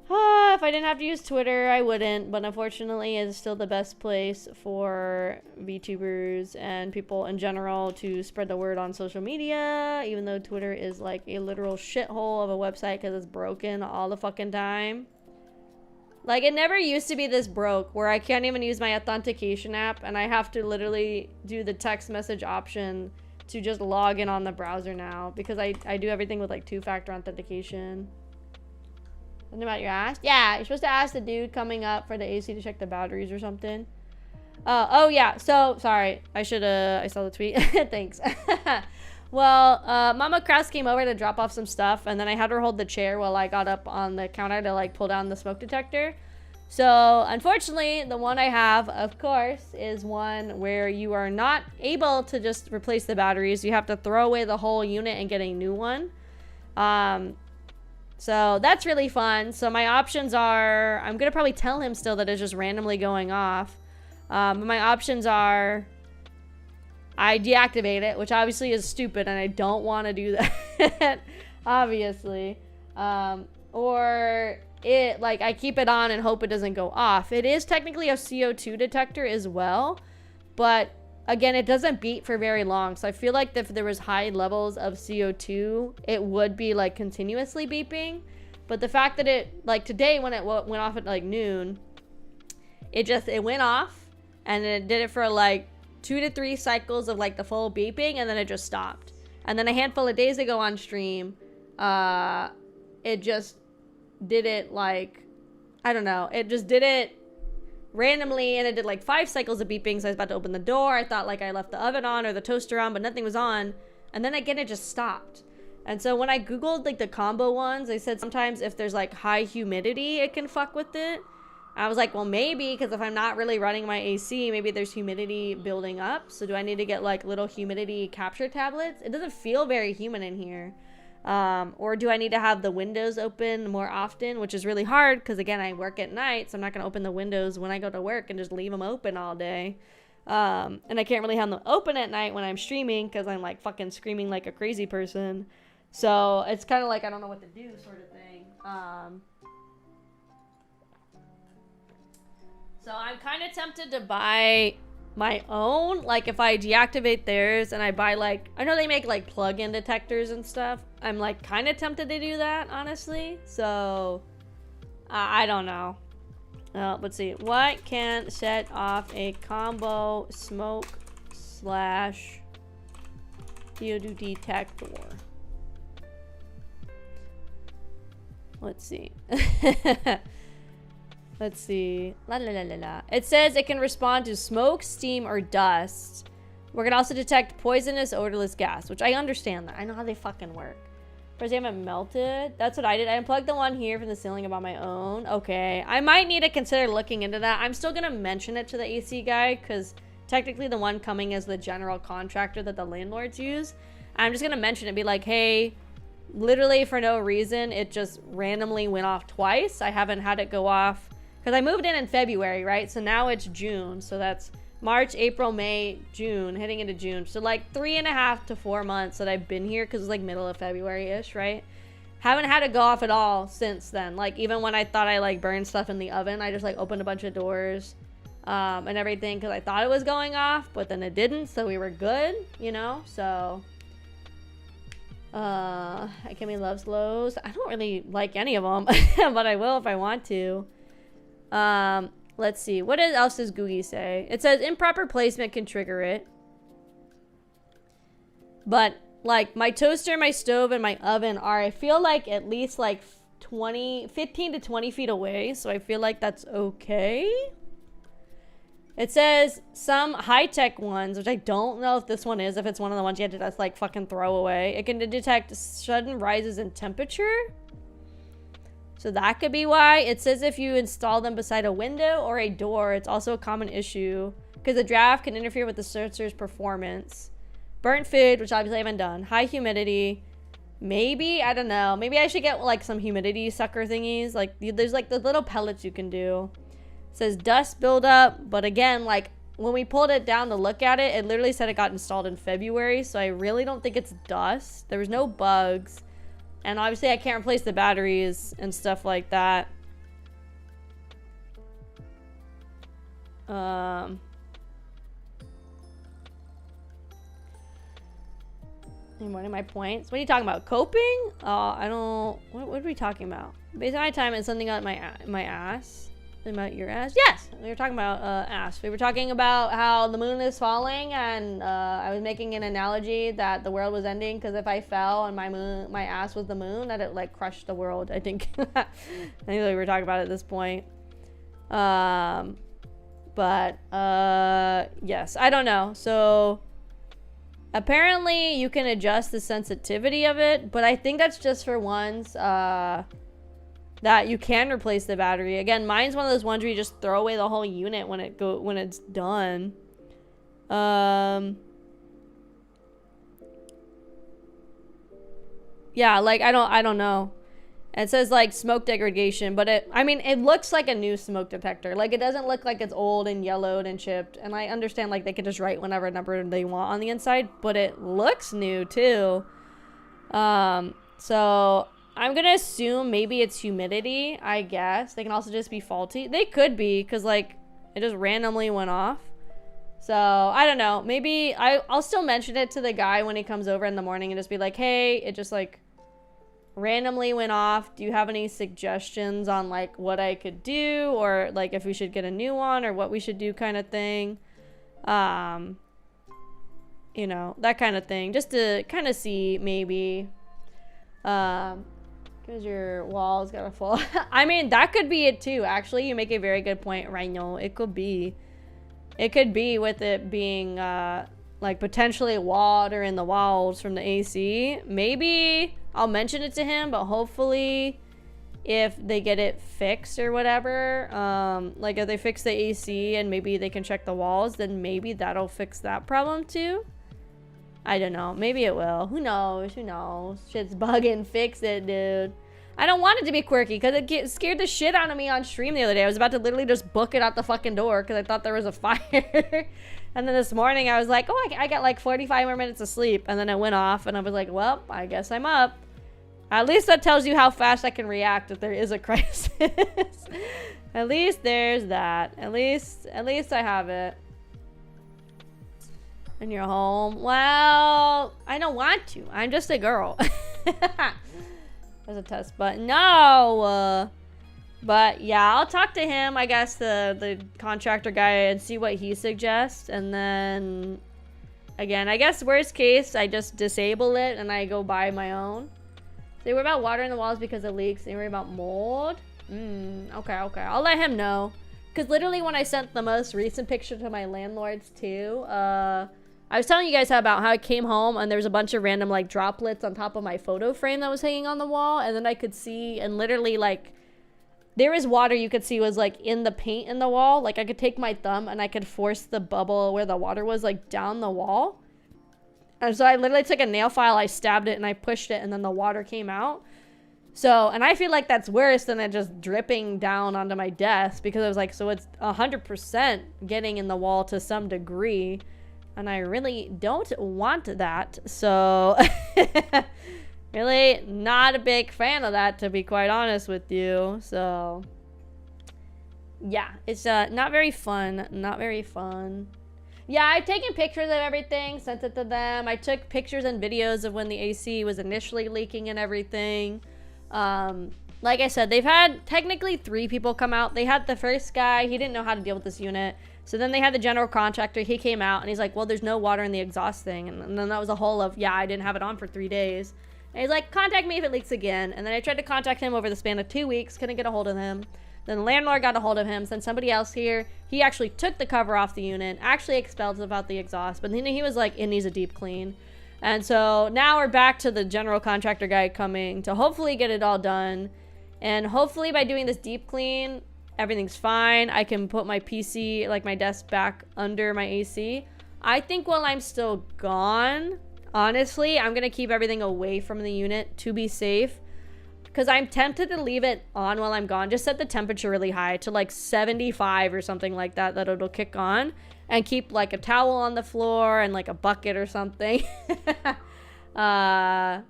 [SPEAKER 2] If I didn't have to use Twitter, I wouldn't, but unfortunately it's still the best place for VTubers and people in general to spread the word on social media, even though Twitter is like a literal shithole of a website because it's broken all the fucking time. Like, it never used to be this broke where I can't even use my authentication app and I have to literally do the text message option to just log in on the browser now because I do everything with like 2-factor authentication. Something about your ass? Yeah, you're supposed to ask the dude coming up for the AC to check the batteries or something. Oh yeah, so sorry. I saw the tweet. Thanks. Well, Mama Kraus came over to drop off some stuff, and then I had her hold the chair while I got up on the counter to like pull down the smoke detector. So unfortunately, the one I have, of course, is one where you are not able to just replace the batteries. You have to throw away the whole unit and get a new one. So that's really fun. So my options are, I'm gonna probably tell him still that it's just randomly going off. But my options are, I deactivate it, which obviously is stupid and I don't want to do that, obviously. Or it, like, I keep it on and hope it doesn't go off. It is technically a CO2 detector as well, but again, it doesn't beep for very long. So I feel like if there was high levels of CO2, it would be like continuously beeping. But the fact that it, like today when it went off at like noon, it went off and it did it for like 2 to 3 cycles of like the full beeping, and then it just stopped. And then a handful of days ago on stream, it just did it like, I don't know, it just did it randomly, and it did like 5 cycles of beeping. So I was about to open the door. I thought like I left the oven on or the toaster on, but nothing was on. And then again, it just stopped. And so when I Googled like the combo ones, they said sometimes if there's like high humidity, it can fuck with it. I was like, well, maybe, because if I'm not really running my AC, maybe there's humidity building up. So do I need to get like little humidity capture tablets? It doesn't feel very humid in here. Or do I need to have the windows open more often, which is really hard because, again, I work at night, so I'm not going to open the windows when I go to work and just leave them open all day. And I can't really have them open at night when I'm streaming because I'm like fucking screaming like a crazy person. So it's kind of like I don't know what to do sort of thing. So I'm kind of tempted to buy my own, like if I deactivate theirs and I buy like, I know they make like plug-in detectors and stuff. I'm like kind of tempted to do that, honestly. So I don't know. Let's see. What can set off a combo smoke / CO2 detector? Let's see. Let's see. La la la la la. It says it can respond to smoke, steam, or dust. We can also detect poisonous, odorless gas, which I understand that. I know how they fucking work. First, they haven't melted. That's what I did. I unplugged the one here from the ceiling about my own. Okay. I might need to consider looking into that. I'm still going to mention it to the AC guy because technically the one coming is the general contractor that the landlords use. I'm just going to mention it, be like, hey, literally for no reason, it just randomly went off twice. I haven't had it go off. Because I moved in February, right? So now it's June. So that's March, April, May, June, heading into June. So like 3.5 to 4 months that I've been here because it's like middle of February-ish, right? Haven't had it go off at all since then. Like even when I thought I like burned stuff in the oven, I just like opened a bunch of doors and everything because I thought it was going off, but then it didn't. So we were good, you know? So Akemi loves Lowe's. I don't really like any of them, but I will if I want to. Let's see. What else does Googie say? It says improper placement can trigger it. But like my toaster, my stove, and my oven are, I feel like at least like 15 to 20 feet away. So I feel like that's okay. It says some high-tech ones, which I don't know if this one is, if it's one of the ones you had to just like fucking throw away. It can detect sudden rises in temperature. So that could be why. It says if you install them beside a window or a door, it's also a common issue because the draft can interfere with the sensor's performance. Burnt food, which obviously I haven't done. High humidity. Maybe, I don't know. Maybe I should get like some humidity sucker thingies. Like there's like the little pellets you can do. It says dust buildup, but again, like when we pulled it down to look at it, it literally said it got installed in February. So I really don't think it's dust. There was no bugs. And obviously I can't replace the batteries and stuff like that. What are my points? What are you talking about? Coping? I don't... What are we talking about? Based on my time, it's something on my ass. About your ass? Yes, we were talking about ass. We were talking about how the moon is falling, and I was making an analogy that the world was ending because if I fell and my ass was the moon, that it like crushed the world. I think. I think we were talking about it at this point. But yes, I don't know. So apparently you can adjust the sensitivity of it, but I think that's just for ones that you can replace the battery. Again, mine's one of those ones where you just throw away the whole unit when it's done. Yeah, like I don't know. It says like smoke degradation, but I mean it looks like a new smoke detector. Like it doesn't look like it's old and yellowed and chipped. And I understand like they can just write whatever number they want on the inside, but it looks new too. So I'm gonna assume maybe it's humidity, I guess. They can also just be faulty. They could be, because like it just randomly went off. So I don't know. Maybe I'll still mention it to the guy when he comes over in the morning and just be like, hey, it just like randomly went off. Do you have any suggestions on like what I could do, or like if we should get a new one, or what we should do, kind of thing. You know, that kind of thing, just to kind of see maybe. Because your wall's gotta fall. I mean, that could be it too. Actually, you make a very good point, Rhino. It could be. It could be with it being like potentially water in the walls from the AC. Maybe I'll mention it to him, but hopefully if they get it fixed or whatever, like if they fix the AC and maybe they can check the walls, then maybe that'll fix that problem too. I don't know. Maybe it will. Who knows? Who knows? Shit's bugging. Fix it, dude. I don't want it to be quirky because it scared the shit out of me on stream the other day. I was about to literally just book it out the fucking door because I thought there was a fire. And then this morning I was like, oh, I got like 45 more minutes of sleep. And then it went off and I was like, well, I guess I'm up. At least that tells you how fast I can react if there is a crisis. At least there's that. At least I have it. And you're home. Well, I don't want to. I'm just a girl. There's a test button. No. But yeah, I'll talk to him, I guess, the contractor guy, and see what he suggests. And then, again, I guess worst case, I just disable it and I go buy my own. They worry about water in the walls because of leaks. They worry about mold. Okay. I'll let him know. Because literally when I sent the most recent picture to my landlords too, I was telling you guys about how I came home and there was a bunch of random like droplets on top of my photo frame that was hanging on the wall. And then I could see, and literally like, there is water you could see was like in the paint in the wall. Like I could take my thumb and I could force the bubble where the water was like down the wall. And so I literally took a nail file, I stabbed it and I pushed it and then the water came out. So, and I feel like that's worse than it just dripping down onto my desk, because I was like, so it's 100% getting in the wall to some degree. And I really don't want that. So, really not a big fan of that, to be quite honest with you. So, yeah, it's not very fun. Not very fun. Yeah, I've taken pictures of everything, sent it to them. I took pictures and videos of when the AC was initially leaking and everything. Like I said, they've had technically 3 people come out. They had the first guy, he didn't know how to deal with this unit. So then they had the general contractor, he came out and he's like, well, there's no water in the exhaust thing. And then that was a whole of, yeah, I didn't have it on for 3 days. And he's like, contact me if it leaks again. And then I tried to contact him over the span of 2 weeks, couldn't get a hold of him. Then the landlord got a hold of him, sent somebody else here. He actually took the cover off the unit, actually expelled about the exhaust, but then he was like, it needs a deep clean. And so now we're back to the general contractor guy coming to hopefully get it all done. And hopefully by doing this deep clean, everything's fine. I can put my PC, like my desk, back under my AC. I think while I'm still gone, honestly, I'm gonna keep everything away from the unit to be safe. Because I'm tempted to leave it on while I'm gone. Just set the temperature really high to like 75 or something like that, that it'll kick on. And keep like a towel on the floor and like a bucket or something. Or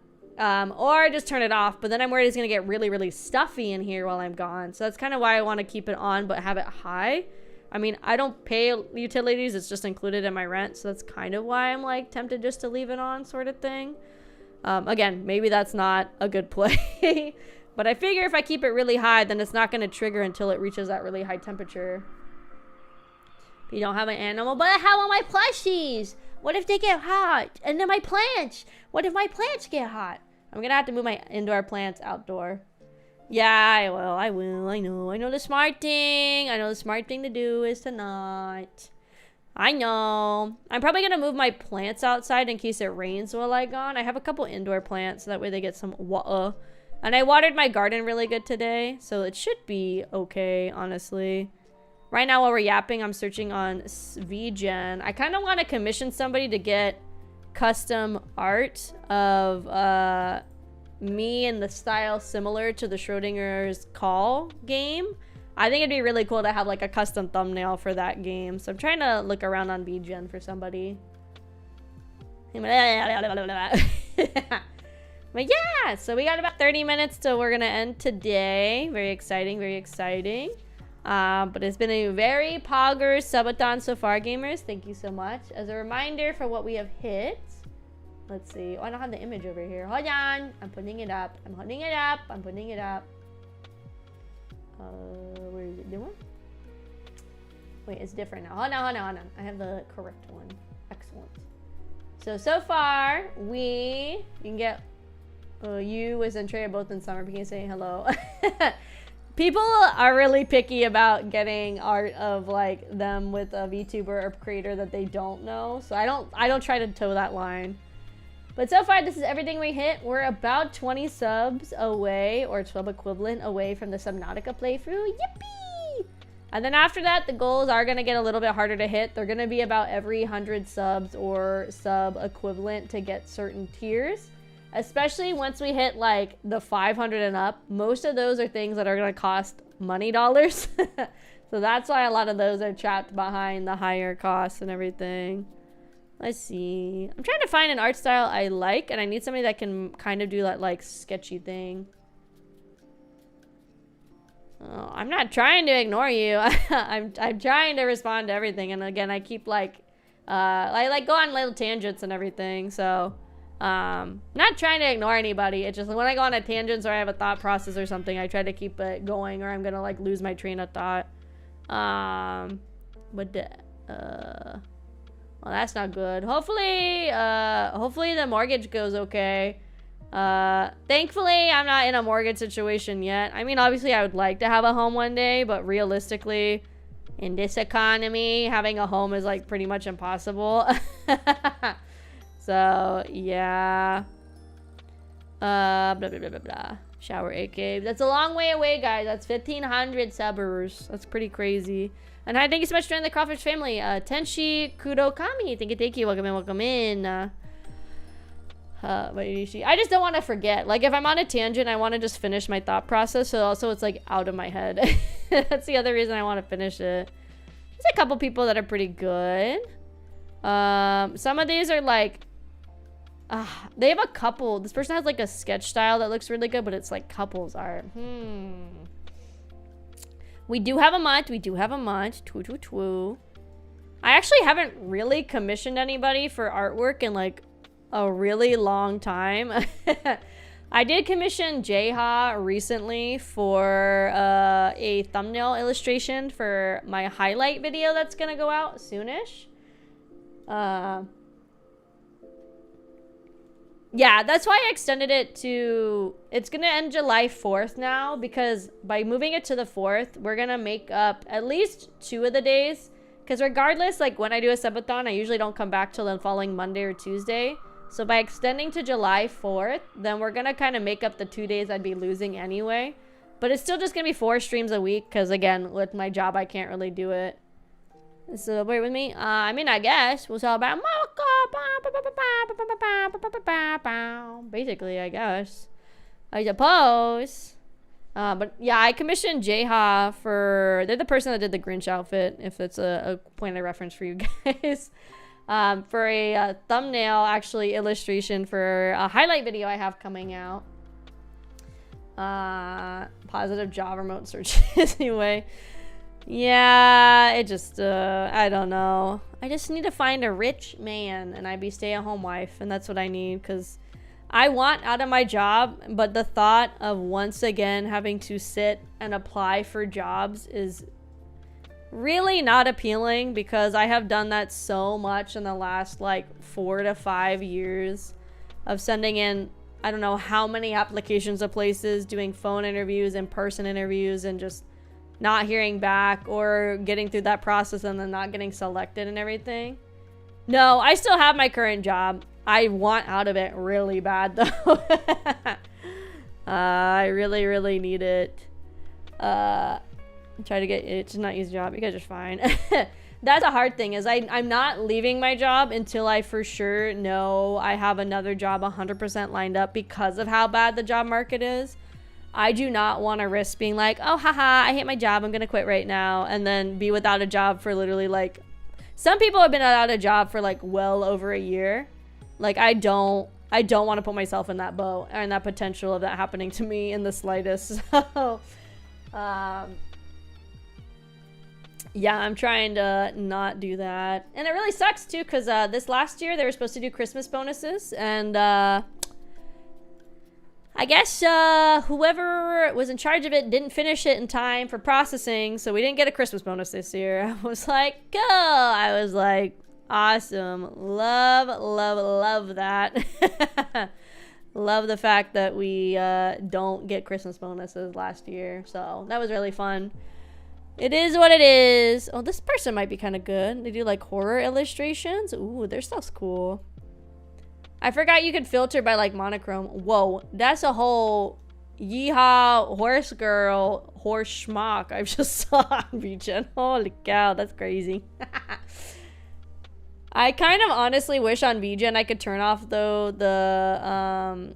[SPEAKER 2] just turn it off. But then I'm worried it's going to get really, really stuffy in here while I'm gone. So that's kind of why I want to keep it on but have it high. I mean, I don't pay utilities. It's just included in my rent. So that's kind of why I'm like tempted just to leave it on, sort of thing. Again, maybe that's not a good play. But I figure if I keep it really high, then it's not going to trigger until it reaches that really high temperature. If you don't have an animal, but how are my plushies? What if they get hot? And then my plants. What if my plants get hot? I'm going to have to move my indoor plants outdoor. Yeah, I will. I know the smart thing. I know the smart thing to do is to not. I know. I'm probably going to move my plants outside in case it rains while I'm gone. I have a couple indoor plants, so that way they get some water. And I watered my garden really good today, so it should be okay, honestly. Right now, while we're yapping, I'm searching on VGen. I kind of want to commission somebody to get custom art of me in the style similar to the Schrodinger's Call game. I think it'd be really cool to have like a custom thumbnail for that game. So I'm trying to look around on VGen for somebody. But yeah, so we got about 30 minutes till we're gonna end today. Very exciting, very exciting. But it's been a very pogger subathon so far, gamers. Thank you so much. As a reminder for what we have hit, let's see. Oh, I don't have the image over here. Hold on. I'm putting it up. I'm putting it up. I'm putting it up. Where is it? New one? Wait, it's different now. Hold on, hold on, hold on. I have the correct one. Excellent. So far, you can get you as Andrea both in summer. You can say hello. People are really picky about getting art of like them with a VTuber or creator that they don't know. So I don't try to toe that line. But so far, this is everything we hit. We're about 20 subs away, or sub equivalent away from the Subnautica playthrough. Yippee! And then after that, the goals are going to get a little bit harder to hit. They're going to be about every 100 subs or sub equivalent to get certain tiers. Especially once we hit like the 500 and up. Most of those are things that are going to cost money dollars. So that's why a lot of those are trapped behind the higher costs and everything. Let's see. I'm trying to find an art style I like, and I need somebody that can kind of do that like sketchy thing. Oh, I'm not trying to ignore you. I'm trying to respond to everything, and again, I keep like I go on little tangents and everything. So not trying to ignore anybody. It's just when I go on a tangent or I have a thought process or something, I try to keep it going, or I'm gonna like lose my train of thought. Well, that's not good. Hopefully the mortgage goes okay. Thankfully, I'm not in a mortgage situation yet. I mean, obviously, I would like to have a home one day, but realistically, in this economy, having a home is like pretty much impossible. So, yeah. Blah, blah, blah, blah, blah. Shower 8 cave. That's a long way away, guys. That's 1,500 subbers. That's pretty crazy. And hi, thank you so much for joining the Kraufish family. Tenshi Kudokami. Thank you. Welcome in, welcome in. I just don't want to forget. Like, if I'm on a tangent, I want to just finish my thought process. So also it's like out of my head. That's the other reason I want to finish it. There's a couple people that are pretty good. Some of these are like, they have a couple. This person has like a sketch style that looks really good, but it's like couples art. We do have a month. Twoo. I actually haven't really commissioned anybody for artwork in like a really long time. I did commission Jayha recently for a thumbnail illustration for my highlight video that's gonna go out soonish. Yeah, that's why I extended it to... It's gonna end July 4th now, because by moving it to the 4th, we're gonna make up at least 2 of the days. Because regardless, like when I do a subathon, I usually don't come back till the following Monday or Tuesday. So by extending to July 4th, then we're gonna kind of make up the 2 days I'd be losing anyway. But it's still just gonna be 4 streams a week, because again, with my job, I can't really do it. So bear with me. I mean, I guess we'll talk about basically, I guess. I suppose. But yeah, I commissioned Jayha for... They're the person that did the Grinch outfit, if it's a point of reference for you guys. For a thumbnail, actually, illustration for a highlight video I have coming out. Positive job remote searches anyway. Yeah, it just, I don't know. I just need to find a rich man, and I'd be stay-at-home wife, and that's what I need, because I want out of my job, but the thought of once again having to sit and apply for jobs is really not appealing, because I have done that so much in the last like 4 to 5 years of sending in I don't know how many applications to places, doing phone interviews, in-person interviews, and just not hearing back or getting through that process and then not getting selected and everything. No, I still have my current job. I want out of it really bad though. I really, really need it. Try to get it to not use a job. You guys are fine. That's a hard thing, is I'm not leaving my job until I for sure know I have another job 100% lined up, because of how bad the job market is. I do not want to risk being like, oh, haha, I hate my job, I'm going to quit right now, and then be without a job for literally like, some people have been without a job for like well over a year. Like, I don't want to put myself in that boat, and that potential of that happening to me in the slightest. So, yeah, I'm trying to not do that. And it really sucks too, because this last year they were supposed to do Christmas bonuses, and I guess whoever was in charge of it didn't finish it in time for processing, so we didn't get a Christmas bonus this year. I was like, go! I was like, awesome. Love, love, love that. Love the fact that we don't get Christmas bonuses last year, so that was really fun. It is what it is. Oh, this person might be kind of good. They do like horror illustrations. Ooh, their stuff's cool. I forgot you could filter by like monochrome. Whoa, that's a whole yeehaw horse girl horse schmuck I just saw on VGen. Holy cow, that's crazy. I kind of honestly wish on VGen I could turn off though the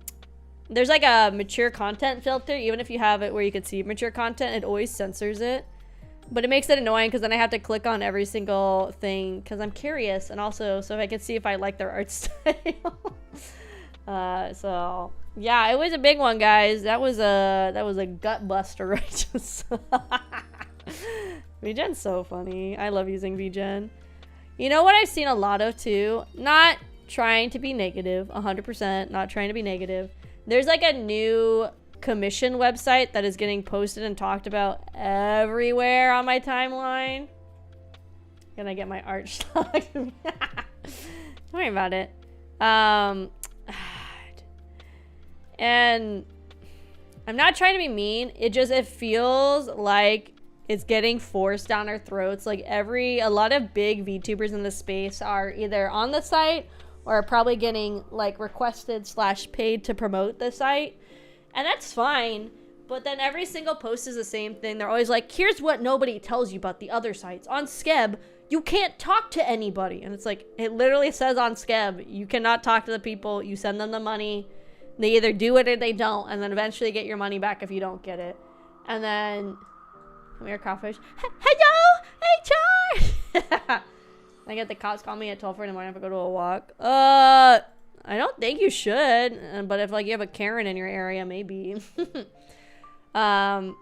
[SPEAKER 2] there's like a mature content filter. Even if you have it where you can see mature content, it always censors it. But it makes it annoying, because then I have to click on every single thing, because I'm curious, and also so if I can see if I like their art style. So yeah, it was a big one, guys. That was a gut buster, right? VGen's so funny. I love using VGen. You know what I've seen a lot of too? Not trying to be negative, 100%, not trying to be negative. There's like a new commission website that is getting posted and talked about everywhere on my timeline. Can I get my art schlock? Don't worry about it. And I'm not trying to be mean. It feels like it's getting forced down our throats. Like a lot of big VTubers in the space are either on the site or are probably getting like requested / paid to promote the site. And that's fine, but then every single post is the same thing. They're always like, here's what nobody tells you about the other sites. On Skeb, you can't talk to anybody. And it's like, it literally says on Skeb, you cannot talk to the people. You send them the money. They either do it or they don't. And then eventually get your money back if you don't get it. And then, come here, Kraufish. Hello, HR! I get the cops call me at 12:40 in the morning if I go to a walk. I don't think you should, but if like you have a Karen in your area, maybe. But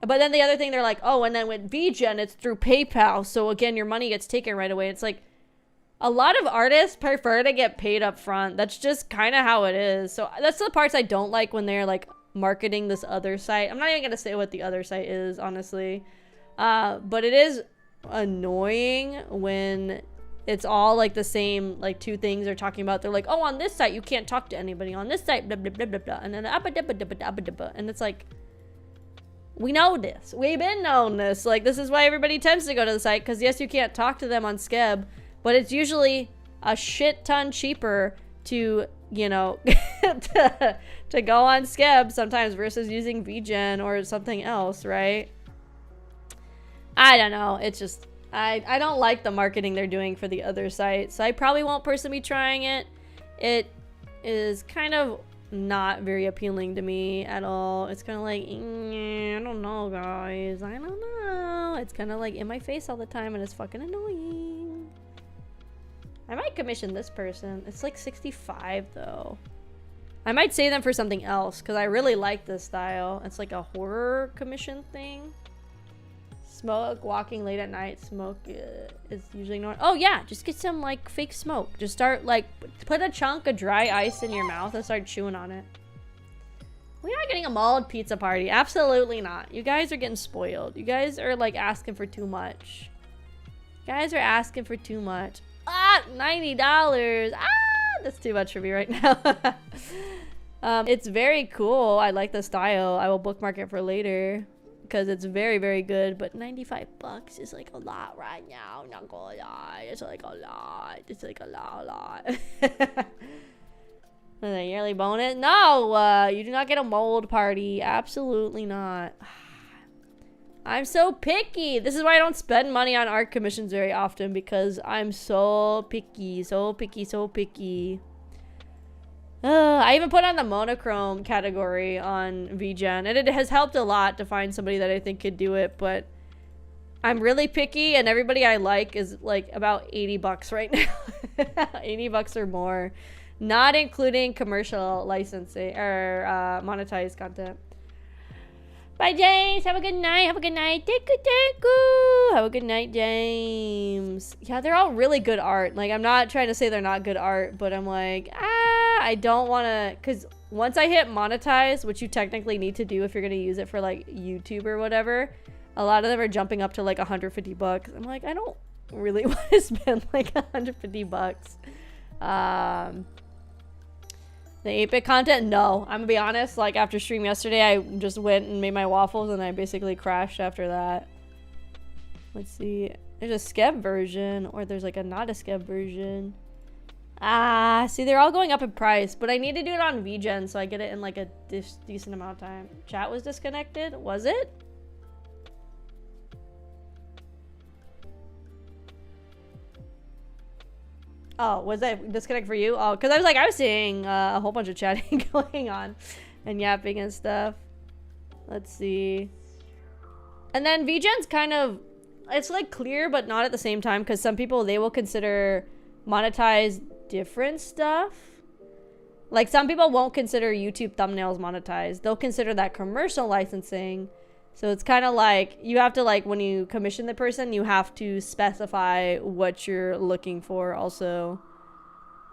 [SPEAKER 2] then the other thing, they're like, oh, and then with VGen, it's through PayPal, so again, your money gets taken right away. It's like, a lot of artists prefer to get paid up front. That's just kind of how it is. So that's the parts I don't like when they're like marketing this other site. I'm not even gonna say what the other site is, honestly. But it is annoying when it's all like the same, like two things they're talking about. They're like, oh, on this site you can't talk to anybody, on this site blah blah blah blah blah, and then and it's like, we know this, we've been known this. Like, this is why everybody tends to go to the site, because yes, you can't talk to them on Skeb, but it's usually a shit ton cheaper to, you know, to go on Skeb sometimes versus using VGen or something else, right? I don't know, it's just, I don't like the marketing they're doing for the other site, so I probably won't personally be trying it. It is kind of not very appealing to me at all. It's kind of like, I don't know, guys. I don't know. It's kind of like in my face all the time, and it's fucking annoying. I might commission this person. It's like 65 though. I might save them for something else, because I really like this style. It's like a horror commission thing. Smoke walking late at night. Smoke is usually normal. Oh yeah, just get some like fake smoke. Just start like put a chunk of dry ice in your mouth and start chewing on it. We're not getting a mauled pizza party. Absolutely not. You guys are getting spoiled. You guys are like asking for too much. You guys are asking for too much. Ah, $90. Ah, that's too much for me right now. It's very cool. I like the style. I will bookmark it for later because it's very, very good. But 95 bucks is like a lot right now. Not gonna lie. It's like a lot. It's like a lot. A yearly bonus? No, you do not get a mold party. Absolutely not. I'm so picky. This is why I don't spend money on art commissions very often, because I'm so picky. So picky, so picky. I even put on the monochrome category on VGen, and it has helped a lot to find somebody that I think could do it, but I'm really picky, and everybody I like is like about 80 bucks right now. 80 bucks or more. Not including commercial licensing or monetized content. Bye, James. Have a good night. Have a good night. Have a good night, James. Yeah, they're all really good art. Like, I'm not trying to say they're not good art, but I'm like, I don't want to, because once I hit monetize, which you technically need to do if you're going to use it for like YouTube or whatever, a lot of them are jumping up to like 150 bucks. I'm like, I don't really want to spend like 150 bucks. The 8-bit content? No. I'm gonna be honest, like after stream yesterday, I just went and made my waffles and I basically crashed after that. Let's see. There's a Skeb version, or there's like a not a Skeb version. See, they're all going up in price, but I need to do it on VGen so I get it in like a decent amount of time. Chat was disconnected? Was it? Oh, was that disconnect for you? Oh, because I was seeing a whole bunch of chatting going on and yapping and stuff. Let's see. And then VGen's kind of, it's like clear, but not at the same time, because some people, they will consider monetize different stuff. Like some people won't consider YouTube thumbnails monetized. They'll consider that commercial licensing. So it's kind of like, you have to like, when you commission the person, you have to specify what you're looking for also.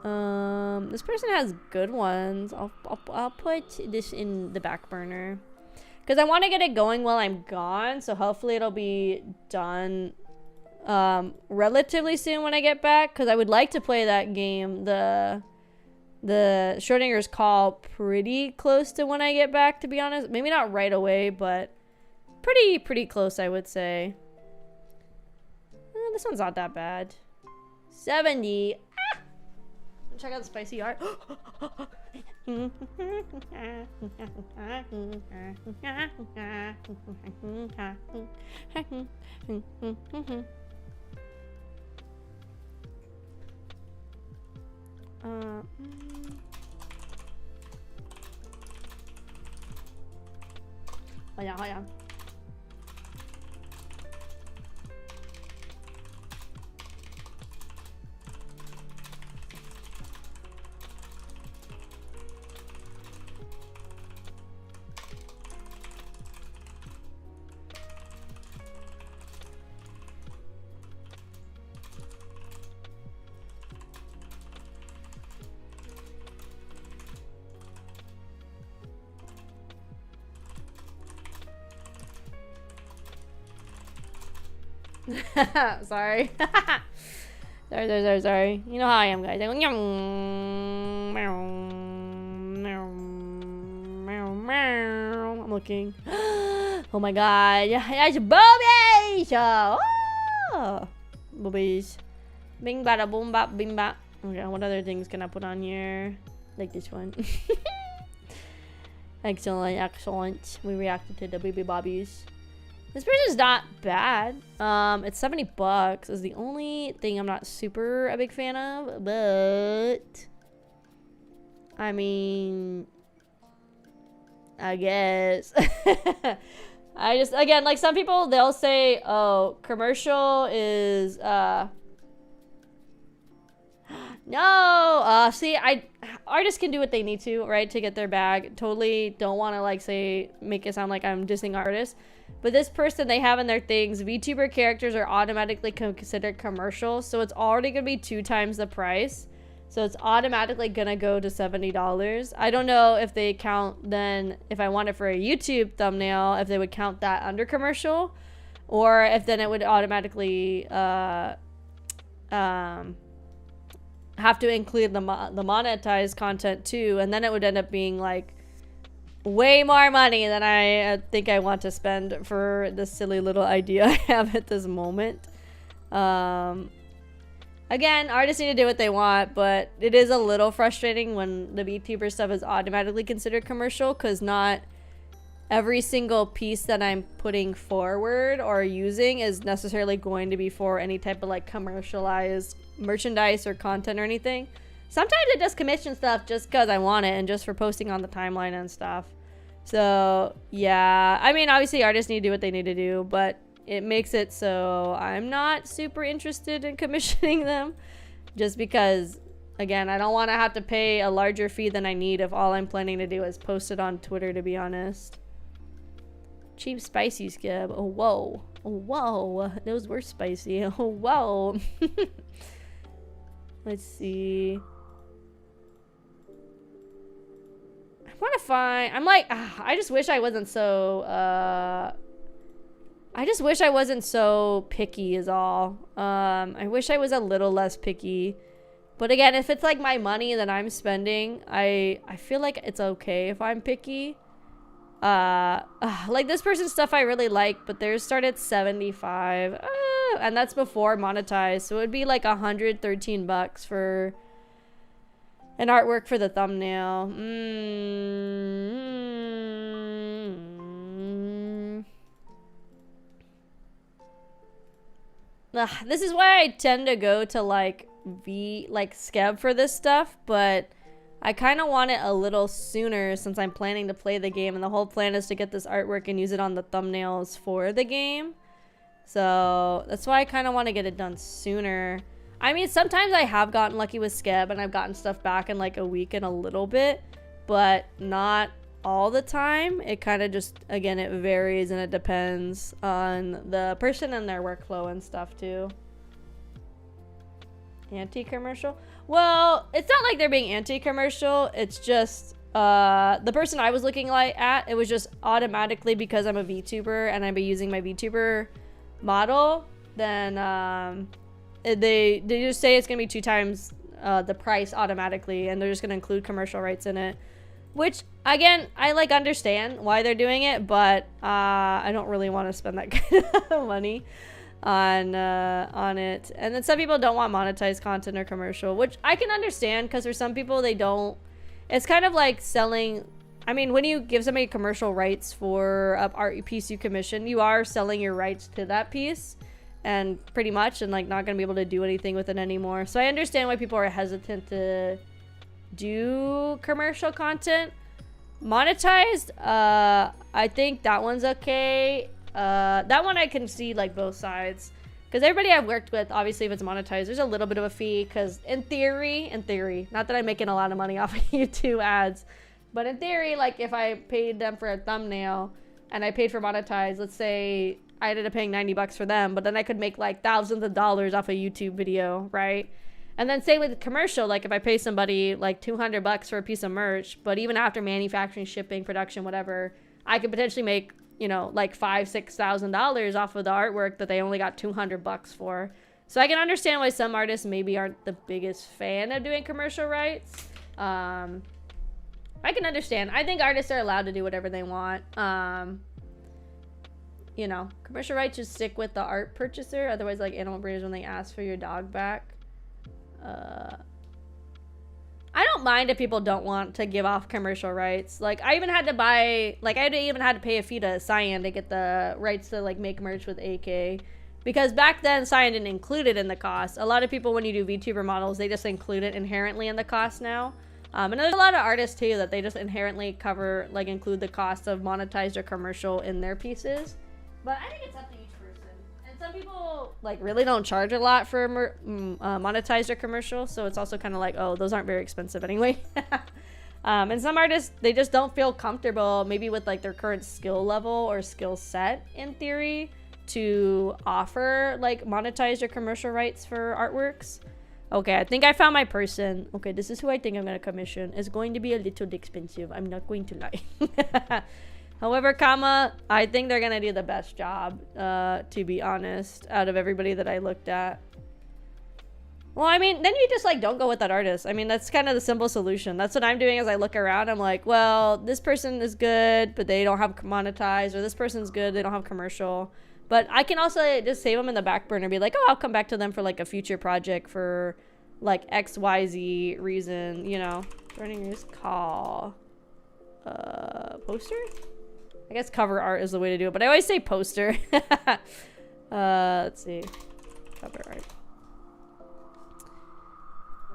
[SPEAKER 2] This person has good ones. I'll put this in the back burner. Because I want to get it going while I'm gone. So hopefully it'll be done relatively soon when I get back. Because I would like to play that game, the Schrodinger's Call, pretty close to when I get back, to be honest. Maybe not right away, but pretty close, I would say. This one's not that bad. 70. Ah! Check out the spicy art. Oh yeah. Sorry. Sorry. You know how I am, guys. I go, I'm looking. Oh my god. It's boobies! Oh! Boobies. Bing bada boom bop bing bop. Okay, what other things can I put on here? Like this one. Excellent. We reacted to the baby bobbies. This person's not bad. It's 70 bucks is the only thing I'm not super a big fan of, but I mean, I guess. I just, again, like some people, they'll say, oh, commercial is, no, see, artists can do what they need to, right, to get their bag. Totally don't want to like make it sound like I'm dissing artists. But this person, they have in their things, VTuber characters are automatically considered commercial, so it's already gonna be 2 times the price. So it's automatically gonna go to $70. I don't know if they count then, if I want it for a YouTube thumbnail, if they would count that under commercial, or if then it would automatically have to include the monetized content too, and then it would end up being like way more money than I think I want to spend for this silly little idea I have at this moment. Again, artists need to do what they want, but it is a little frustrating when the VTuber stuff is automatically considered commercial, because not every single piece that I'm putting forward or using is necessarily going to be for any type of like commercialized merchandise or content or anything. Sometimes I just commission stuff just because I want it and just for posting on the timeline and stuff. So yeah, I mean, obviously artists need to do what they need to do, but it makes it so I'm not super interested in commissioning them, just because, again, I don't want to have to pay a larger fee than I need if all I'm planning to do is post it on Twitter, to be honest. Cheap spicy skib. Oh, whoa. Oh, whoa. Those were spicy. Oh, whoa. Let's see. I want to find... I'm like... I just wish I wasn't so... I just wish I wasn't so picky is all. I wish I was a little less picky. But again, if it's like my money that I'm spending, I feel like it's okay if I'm picky. Like this person's stuff I really like, but theirs started at 75. And that's before monetized. So it would be like $113 for an artwork for the thumbnail. This is why I tend to go to like Skeb for this stuff, but I kind of want it a little sooner since I'm planning to play the game, and the whole plan is to get this artwork and use it on the thumbnails for the game. So that's why I kind of want to get it done sooner. I mean, sometimes I have gotten lucky with Skeb and I've gotten stuff back in like a week and a little bit, but not all the time. It kind of just, again, it varies and it depends on the person and their workflow and stuff too. Anti-commercial? Well, it's not like they're being anti-commercial. It's just the person I was looking at, it was just automatically because I'm a VTuber and I'd be using my VTuber model, then they just say it's gonna be 2 times the price automatically, and they're just gonna include commercial rights in it. Which, again, I like understand why they're doing it, but I don't really want to spend that kind of money on it. And then some people don't want monetized content or commercial, which I can understand, because for some people they don't. It's kind of like selling. I mean, when you give somebody commercial rights for a art piece you commission, you are selling your rights to that piece, and pretty much, and like not gonna be able to do anything with it anymore. So I understand why people are hesitant to do commercial content. Monetized, I think that one's okay. That one I can see like both sides, because everybody I've worked with, obviously if it's monetized, there's a little bit of a fee, because in theory, not that I'm making a lot of money off of YouTube ads, but in theory, like if I paid them for a thumbnail and I paid for monetized, let's say I ended up paying $90 for them, but then I could make like thousands of dollars off a YouTube video, right? And then same with commercial, like if I pay somebody like $200 for a piece of merch, but even after manufacturing, shipping, production, whatever, I could potentially make, you know, like $5,000-$6,000 off of the artwork that they only got $200 for. So I can understand why some artists maybe aren't the biggest fan of doing commercial rights. I can understand. I think artists are allowed to do whatever they want. You know, commercial rights just stick with the art purchaser. Otherwise, like animal breeders, when they ask for your dog back. I don't mind if people don't want to give off commercial rights. Like I even had to buy, like I even had to pay a fee to Cyan to get the rights to like make merch with AK, because back then Cyan didn't include it in the cost. A lot of people, when you do VTuber models, they just include it inherently in the cost now. And there's a lot of artists too that they just inherently cover, like include the cost of monetized or commercial in their pieces. But I think it's up to each person. And some people like really don't charge a lot for monetized or commercial, so it's also kind of like, oh, those aren't very expensive anyway. And some artists, they just don't feel comfortable maybe with like their current skill level or skill set in theory to offer like monetized or commercial rights for artworks. Okay, I think I found my person. Okay, this is who I think I'm gonna commission. It's going to be a little expensive, I'm not going to lie. However, I think they're gonna do the best job, to be honest, out of everybody that I looked at. Well, I mean, then you just like don't go with that artist. I mean, that's kind of the simple solution. That's what I'm doing as I look around. I'm like, well, this person is good, but they don't have monetized, or this person's good, they don't have commercial. But I can also just save them in the back burner and be like, oh, I'll come back to them for like a future project for like XYZ reason, you know. Joining your call. Poster? I guess cover art is the way to do it, but I always say poster. Let's see. Cover art.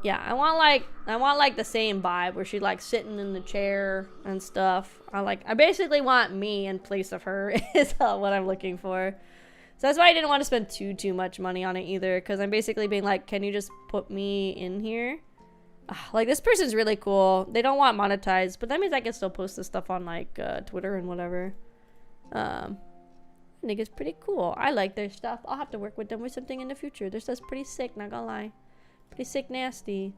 [SPEAKER 2] Yeah, I want like the same vibe where she's like sitting in the chair and stuff. I basically want me in place of her is what I'm looking for. So that's why I didn't want to spend too much money on it either, because I'm basically being like, can you just put me in here? Like, this person's really cool. They don't want monetized, but that means I can still post this stuff on like Twitter and whatever. I think it's pretty cool. I like their stuff. I'll have to work with them with something in the future. Their stuff's pretty sick, not gonna lie. Pretty sick nasty.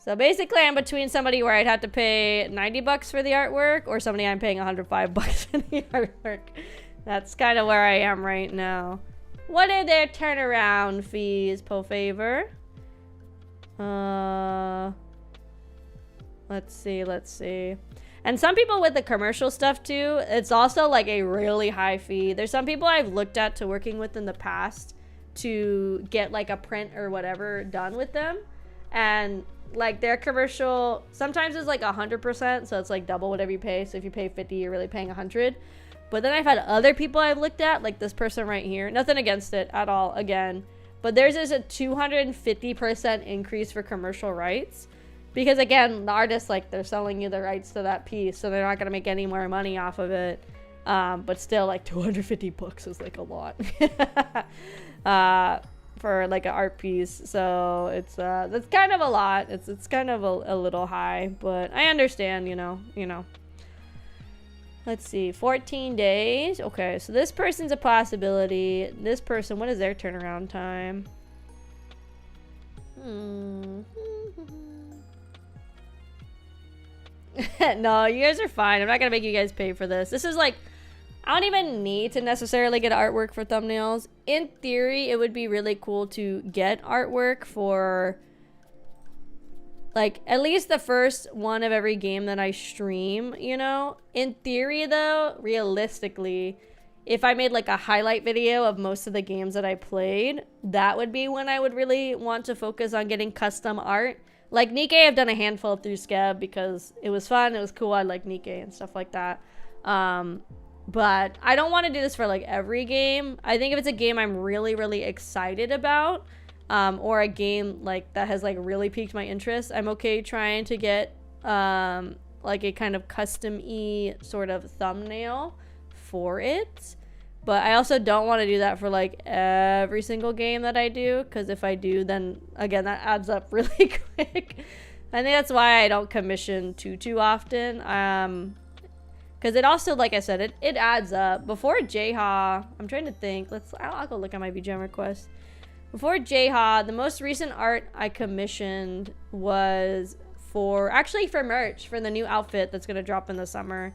[SPEAKER 2] So basically I'm between somebody where I'd have to pay 90 bucks for the artwork or somebody I'm paying 105 bucks for the artwork. That's kind of where I am right now. What are their turnaround fees, po favor? Let's see. And some people with the commercial stuff too, it's also like a really high fee. There's some people I've looked at to working with in the past to get like a print or whatever done with them, and like their commercial sometimes is like 100%, so it's like double whatever you pay. So if you pay 50, you're really paying 100. But then I've had other people I've looked at, like this person right here, nothing against it at all again, but theirs is a 250% increase for commercial rights, because again, the artists, like, they're selling you the rights to that piece, so they're not gonna make any more money off of it. But still, like, 250 bucks is like a lot. For like an art piece, so it's that's kind of a lot. It's kind of a little high, but I understand, you know. Let's see, 14 days. Okay, so this person's a possibility. This person, what is their turnaround time? No, you guys are fine. I'm not gonna make you guys pay for this. This is like, I don't even need to necessarily get artwork for thumbnails. In theory, it would be really cool to get artwork for like at least the first one of every game that I stream, you know? In theory though, realistically, if I made like a highlight video of most of the games that I played, that would be when I would really want to focus on getting custom art. Like Nikkei, I've done a handful through Scab because it was fun, it was cool, I like Nikkei and stuff like that. But I don't want to do this for like every game. I think if it's a game I'm really excited about, or a game like that has like really piqued my interest, I'm okay trying to get like a kind of custom-y sort of thumbnail for it. But I also don't want to do that for like every single game that I do, because if I do, then again that adds up really quick. I think that's why I don't commission too often. Because it also, like I said, it adds up. Before J-Ha, I'm trying to think. I'll go look at my BGM request. Before J-Ha, the most recent art I commissioned was actually for merch, for the new outfit that's going to drop in the summer.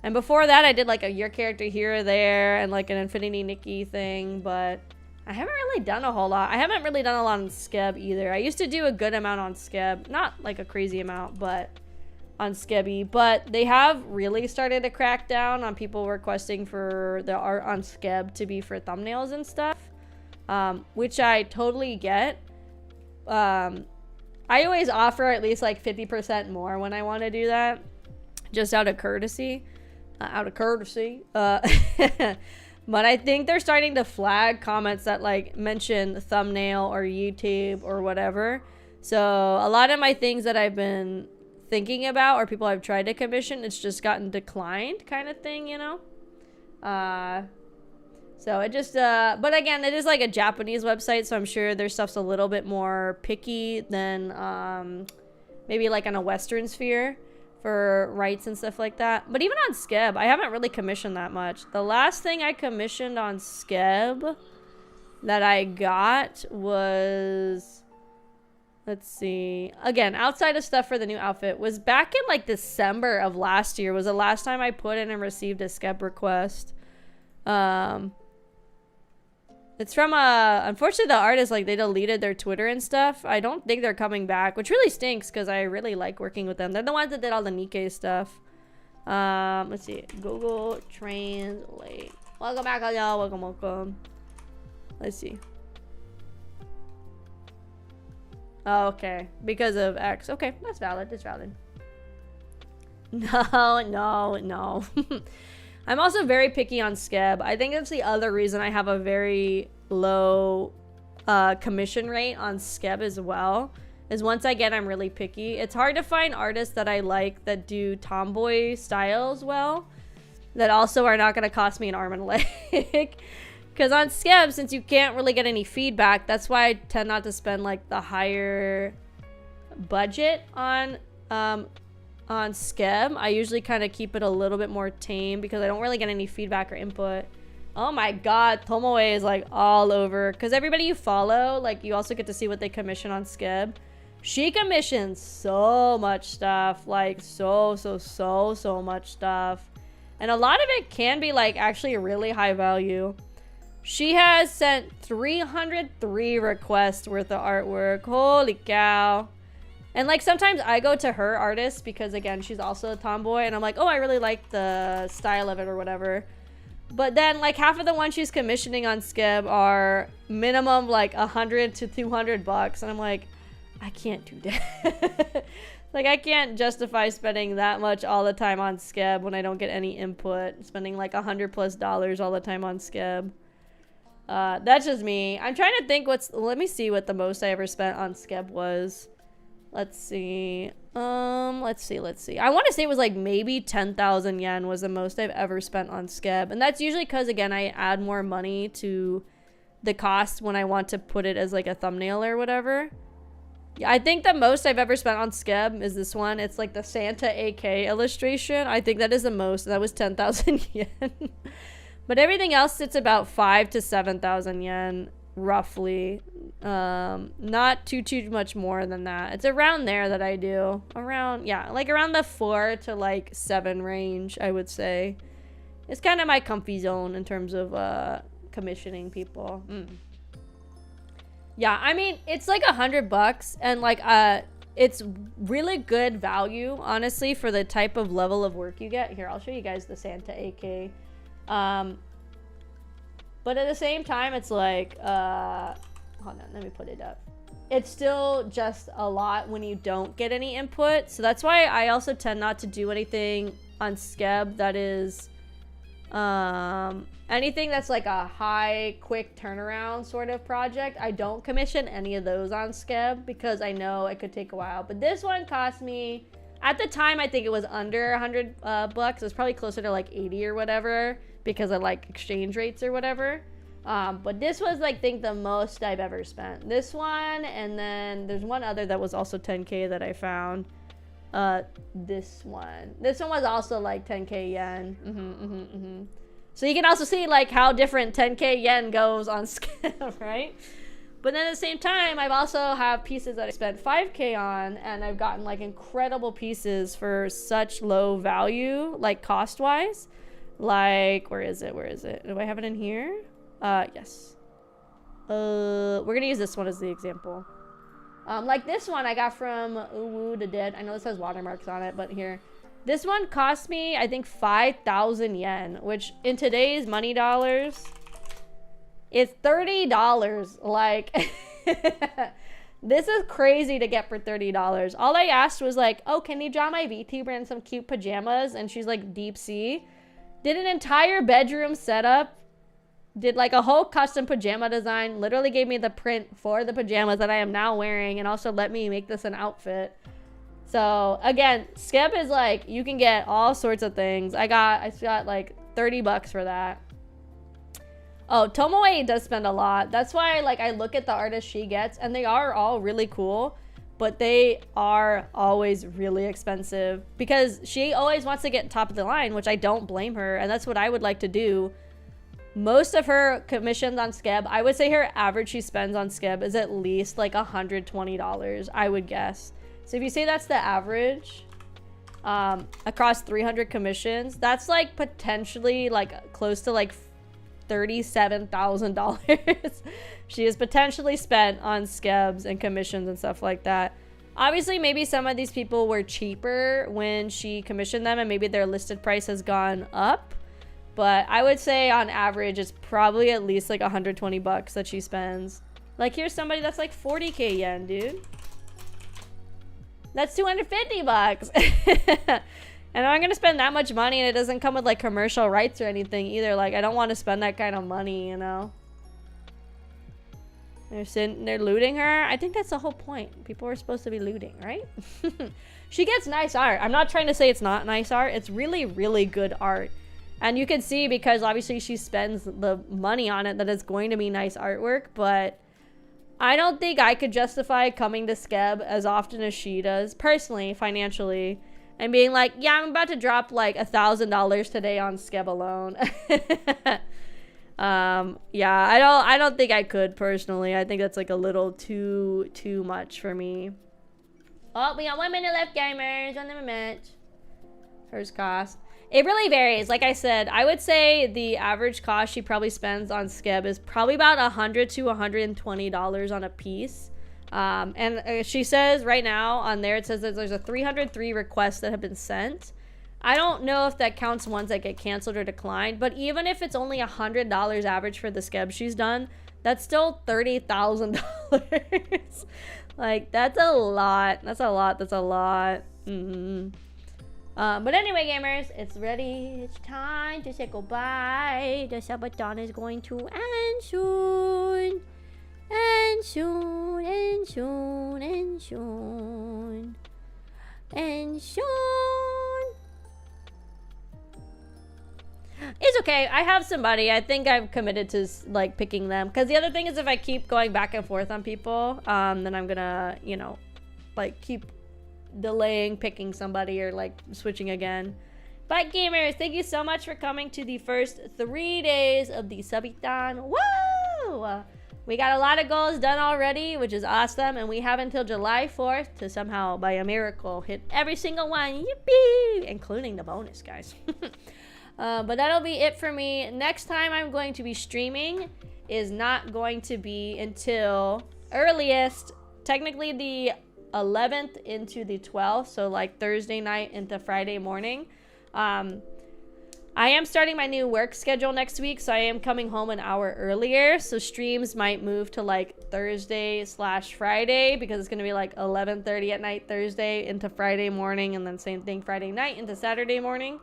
[SPEAKER 2] And before that, I did like a your character here or there and like an Infinity Nikki thing. But I haven't really done a whole lot. I haven't really done a lot on Skeb either. I used to do a good amount on Skeb. Not like a crazy amount, but on Skebby, but they have really started to crack down on people requesting for the art on Skeb to be for thumbnails and stuff, which I totally get. I always offer at least like 50% more when I want to do that, just out of courtesy. But I think they're starting to flag comments that like mention thumbnail or YouTube or whatever. So a lot of my things that I've been thinking about or people I've tried to commission, it's just gotten declined kind of thing, you know. So it just, but again, it is like a Japanese website, so I'm sure their stuff's a little bit more picky than maybe like on a Western sphere for rights and stuff like that. But even on Skeb, I haven't really commissioned that much. The last thing I commissioned on Skeb that I got was, let's see, again, outside of stuff for the new outfit, was back in like December of last year was the last time I put in and received a Skeb request. It's from unfortunately the artist, like, they deleted their Twitter and stuff. I don't think they're coming back, which really stinks because I really like working with them. They're the ones that did all the Nikkei stuff. Let's see, Google Translate. Welcome back, y'all. Welcome. Let's see. Oh, okay, because of X. Okay, that's valid. That's valid. No. I'm also very picky on Skeb. I think that's the other reason I have a very low commission rate on Skeb as well. Is once again, I'm really picky. It's hard to find artists that I like that do tomboy styles well, that also are not going to cost me an arm and a leg. Because on Skeb, since you can't really get any feedback, that's why I tend not to spend like the higher budget on Skeb. I usually kind of keep it a little bit more tame because I don't really get any feedback or input. Oh my god, Tomoe is like all over. Because everybody you follow, like, you also get to see what they commission on Skeb. She commissions so much stuff. Like, so much stuff. And a lot of it can be like actually really high value. She has sent 303 requests worth of artwork. Holy cow. And like sometimes I go to her artist because again, she's also a tomboy and I'm like, oh, I really like the style of it or whatever. But then like half of the ones she's commissioning on Skeb are minimum like 100 to 200 bucks. And I'm like, I can't do that. Like I can't justify spending that much all the time on Skeb when I don't get any input. Spending like $100+ all the time on Skeb. That's just me. I'm trying to think let me see what the most I ever spent on Skeb was. Let's see. Let's see. I want to say it was like maybe 10,000 yen was the most I've ever spent on Skeb. And that's usually because, again, I add more money to the cost when I want to put it as like a thumbnail or whatever. Yeah, I think the most I've ever spent on Skeb is this one. It's like the Santa AK illustration. I think that is the most. That was 10,000 yen. But everything else, it's about 5,000 to 7,000 yen. Roughly. Not too much more than that. It's around there that I do. Around, yeah, like around the 4 to like 7 range, I would say. It's kind of my comfy zone in terms of commissioning people. Yeah, I mean, it's like $100 and like it's really good value, honestly, for the type of level of work you get. Here, I'll show you guys the Santa AK. But at the same time, it's like, hold on, let me put it up. It's still just a lot when you don't get any input. So that's why I also tend not to do anything on Skeb that is, anything that's like a high, quick turnaround sort of project. I don't commission any of those on Skeb because I know it could take a while. But this one cost me, at the time, I think it was under 100 bucks. It was probably closer to like 80 or whatever, because of like exchange rates or whatever. But this was like, I think the most I've ever spent. This one, and then there's one other that was also 10K that I found. This one was also like 10K yen. So you can also see like how different 10K yen goes on Skeb, right? But then at the same time, I've also have pieces that I spent 5K on, and I've gotten like incredible pieces for such low value, like cost wise. Like, where is it? Do I have it in here? Yes. We're gonna use this one as the example. Like this one I got from Uwu the Dead. I know this has watermarks on it, but here. This one cost me, I think, 5,000 yen, which in today's money dollars is $30. Like, this is crazy to get for $30. All I asked was like, oh, can you draw my VTuber in some cute pajamas? And she's like, deep sea. Did an entire bedroom setup. Did like a whole custom pajama design. Literally gave me the print for the pajamas that I am now wearing. And also let me make this an outfit. So again, Skeb is like, you can get all sorts of things. I got like $30 for that. Oh, Tomoe does spend a lot. That's why, like, I look at the artists she gets, and they are all really cool, but they are always really expensive because she always wants to get top of the line, which I don't blame her, and that's what I would like to do. Most of her commissions on Skeb, I would say her average she spends on Skeb is at least like $120, I would guess. So if you say that's the average across 300 commissions, that's like potentially like close to like $37,000 she has potentially spent on Skebs and commissions and stuff like that. Obviously, maybe some of these people were cheaper when she commissioned them and maybe their listed price has gone up. But I would say on average, it's probably at least like 120 bucks that she spends. Like here's somebody that's like 40k yen, dude. That's 250 bucks. And I'm gonna spend that much money and it doesn't come with like commercial rights or anything either. Like I don't want to spend that kind of money, you know. They're looting her. I think that's the whole point. People are supposed to be looting, right? She gets nice art. I'm not trying to say it's not nice art. It's really, really good art. And you can see because obviously she spends the money on it that it's going to be nice artwork, but I don't think I could justify coming to Skeb as often as she does, personally, financially, and being like, yeah, I'm about to drop like $1,000 today on Skeb alone. Yeah, I don't think I could personally. I think that's like a little too much for me. Oh, we got 1 minute left, gamers. 1 minute. First cost. It really varies. Like I said, I would say the average cost she probably spends on Skeb is probably about $100 to $120 on a piece. And she says right now on there, it says that there's a 303 requests that have been sent. I don't know if that counts ones that get canceled or declined, but even if it's only $100 average for the Skeb she's done, that's still $30,000. Like, that's a lot. That's a lot. That's a lot. But anyway, gamers, it's ready. It's time to say goodbye. The subathon is going to end soon. And soon, and soon, and soon. And soon. It's okay. I have somebody. I think I've committed to like picking them. Because the other thing is if I keep going back and forth on people, then I'm gonna, you know, like keep delaying picking somebody or like switching again. But gamers, thank you so much for coming to the first 3 days of the subathon. Woo! We got a lot of goals done already, which is awesome, and we have until July 4th to somehow, by a miracle, hit every single one. Yippee! Including the bonus, guys. But that'll be it for me. Next time I'm going to be streaming is not going to be until earliest, technically the 11th into the 12th, so like Thursday night into Friday morning. I am starting my new work schedule next week, so I am coming home an hour earlier, so streams might move to like Thursday/Friday because it's gonna be like 11:30 at night Thursday into Friday morning, and then same thing Friday night into Saturday morning.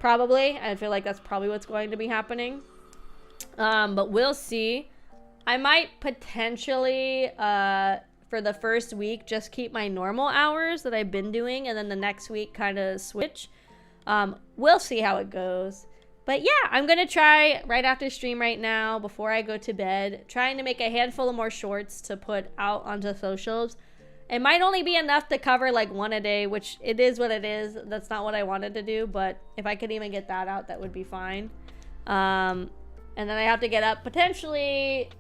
[SPEAKER 2] Probably. I feel like that's probably what's going to be happening. But we'll see. I might potentially, for the first week, just keep my normal hours that I've been doing, and then the next week kind of switch. We'll see how it goes. But yeah, I'm going to try right after stream right now, before I go to bed, trying to make a handful of more shorts to put out onto socials. It might only be enough to cover like one a day, which it is what it is. That's not what I wanted to do, but if I could even get that out, that would be fine. And then I have to get up potentially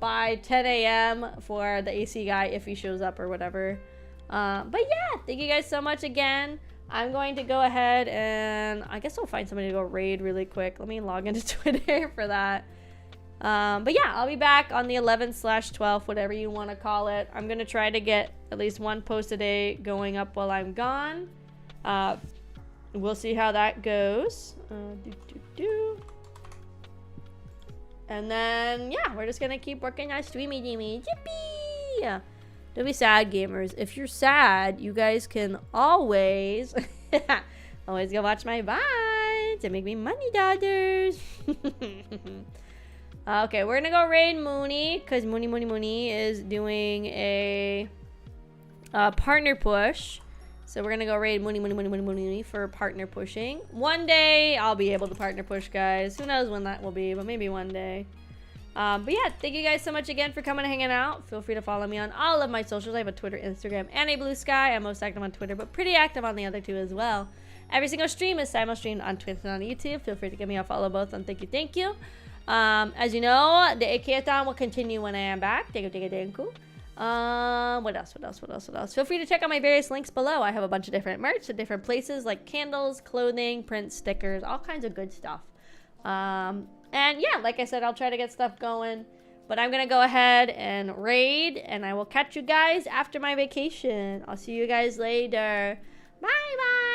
[SPEAKER 2] by 10 a.m. for the AC guy if he shows up or whatever. But yeah, thank you guys so much again. I'm going to go ahead and I guess I'll find somebody to go raid really quick. Let me log into Twitter for that. But yeah, I'll be back on the 11th/12th, whatever you want to call it. I'm going to try to get at least one post a day going up while I'm gone. We'll see how that goes. And then, yeah, we're just going to keep working on streamy deemy. Yippee! Don't be sad, gamers. If you're sad, you guys can always always go watch my VODs and make me money dollars. Okay, we're gonna go raid Mooney because Mooney is doing a partner push. So we're gonna go raid Mooney for partner pushing. One day I'll be able to partner push, guys. Who knows when that will be, but maybe one day. But yeah, thank you guys so much again for coming and hanging out. Feel free to follow me on all of my socials. I have a Twitter, Instagram, and a Blue Sky. I'm most active on Twitter, but pretty active on the other two as well. Every single stream is simul-streamed on Twitch and on YouTube. Feel free to give me a follow both on thank you. As you know, the AKATHON will continue when I am back. Thank you. What else? Feel free to check out my various links below. I have a bunch of different merch at different places like candles, clothing, prints, stickers, all kinds of good stuff. And yeah, like I said, I'll try to get stuff going. But I'm gonna go ahead and raid, and I will catch you guys after my vacation. I'll see you guys later. Bye bye.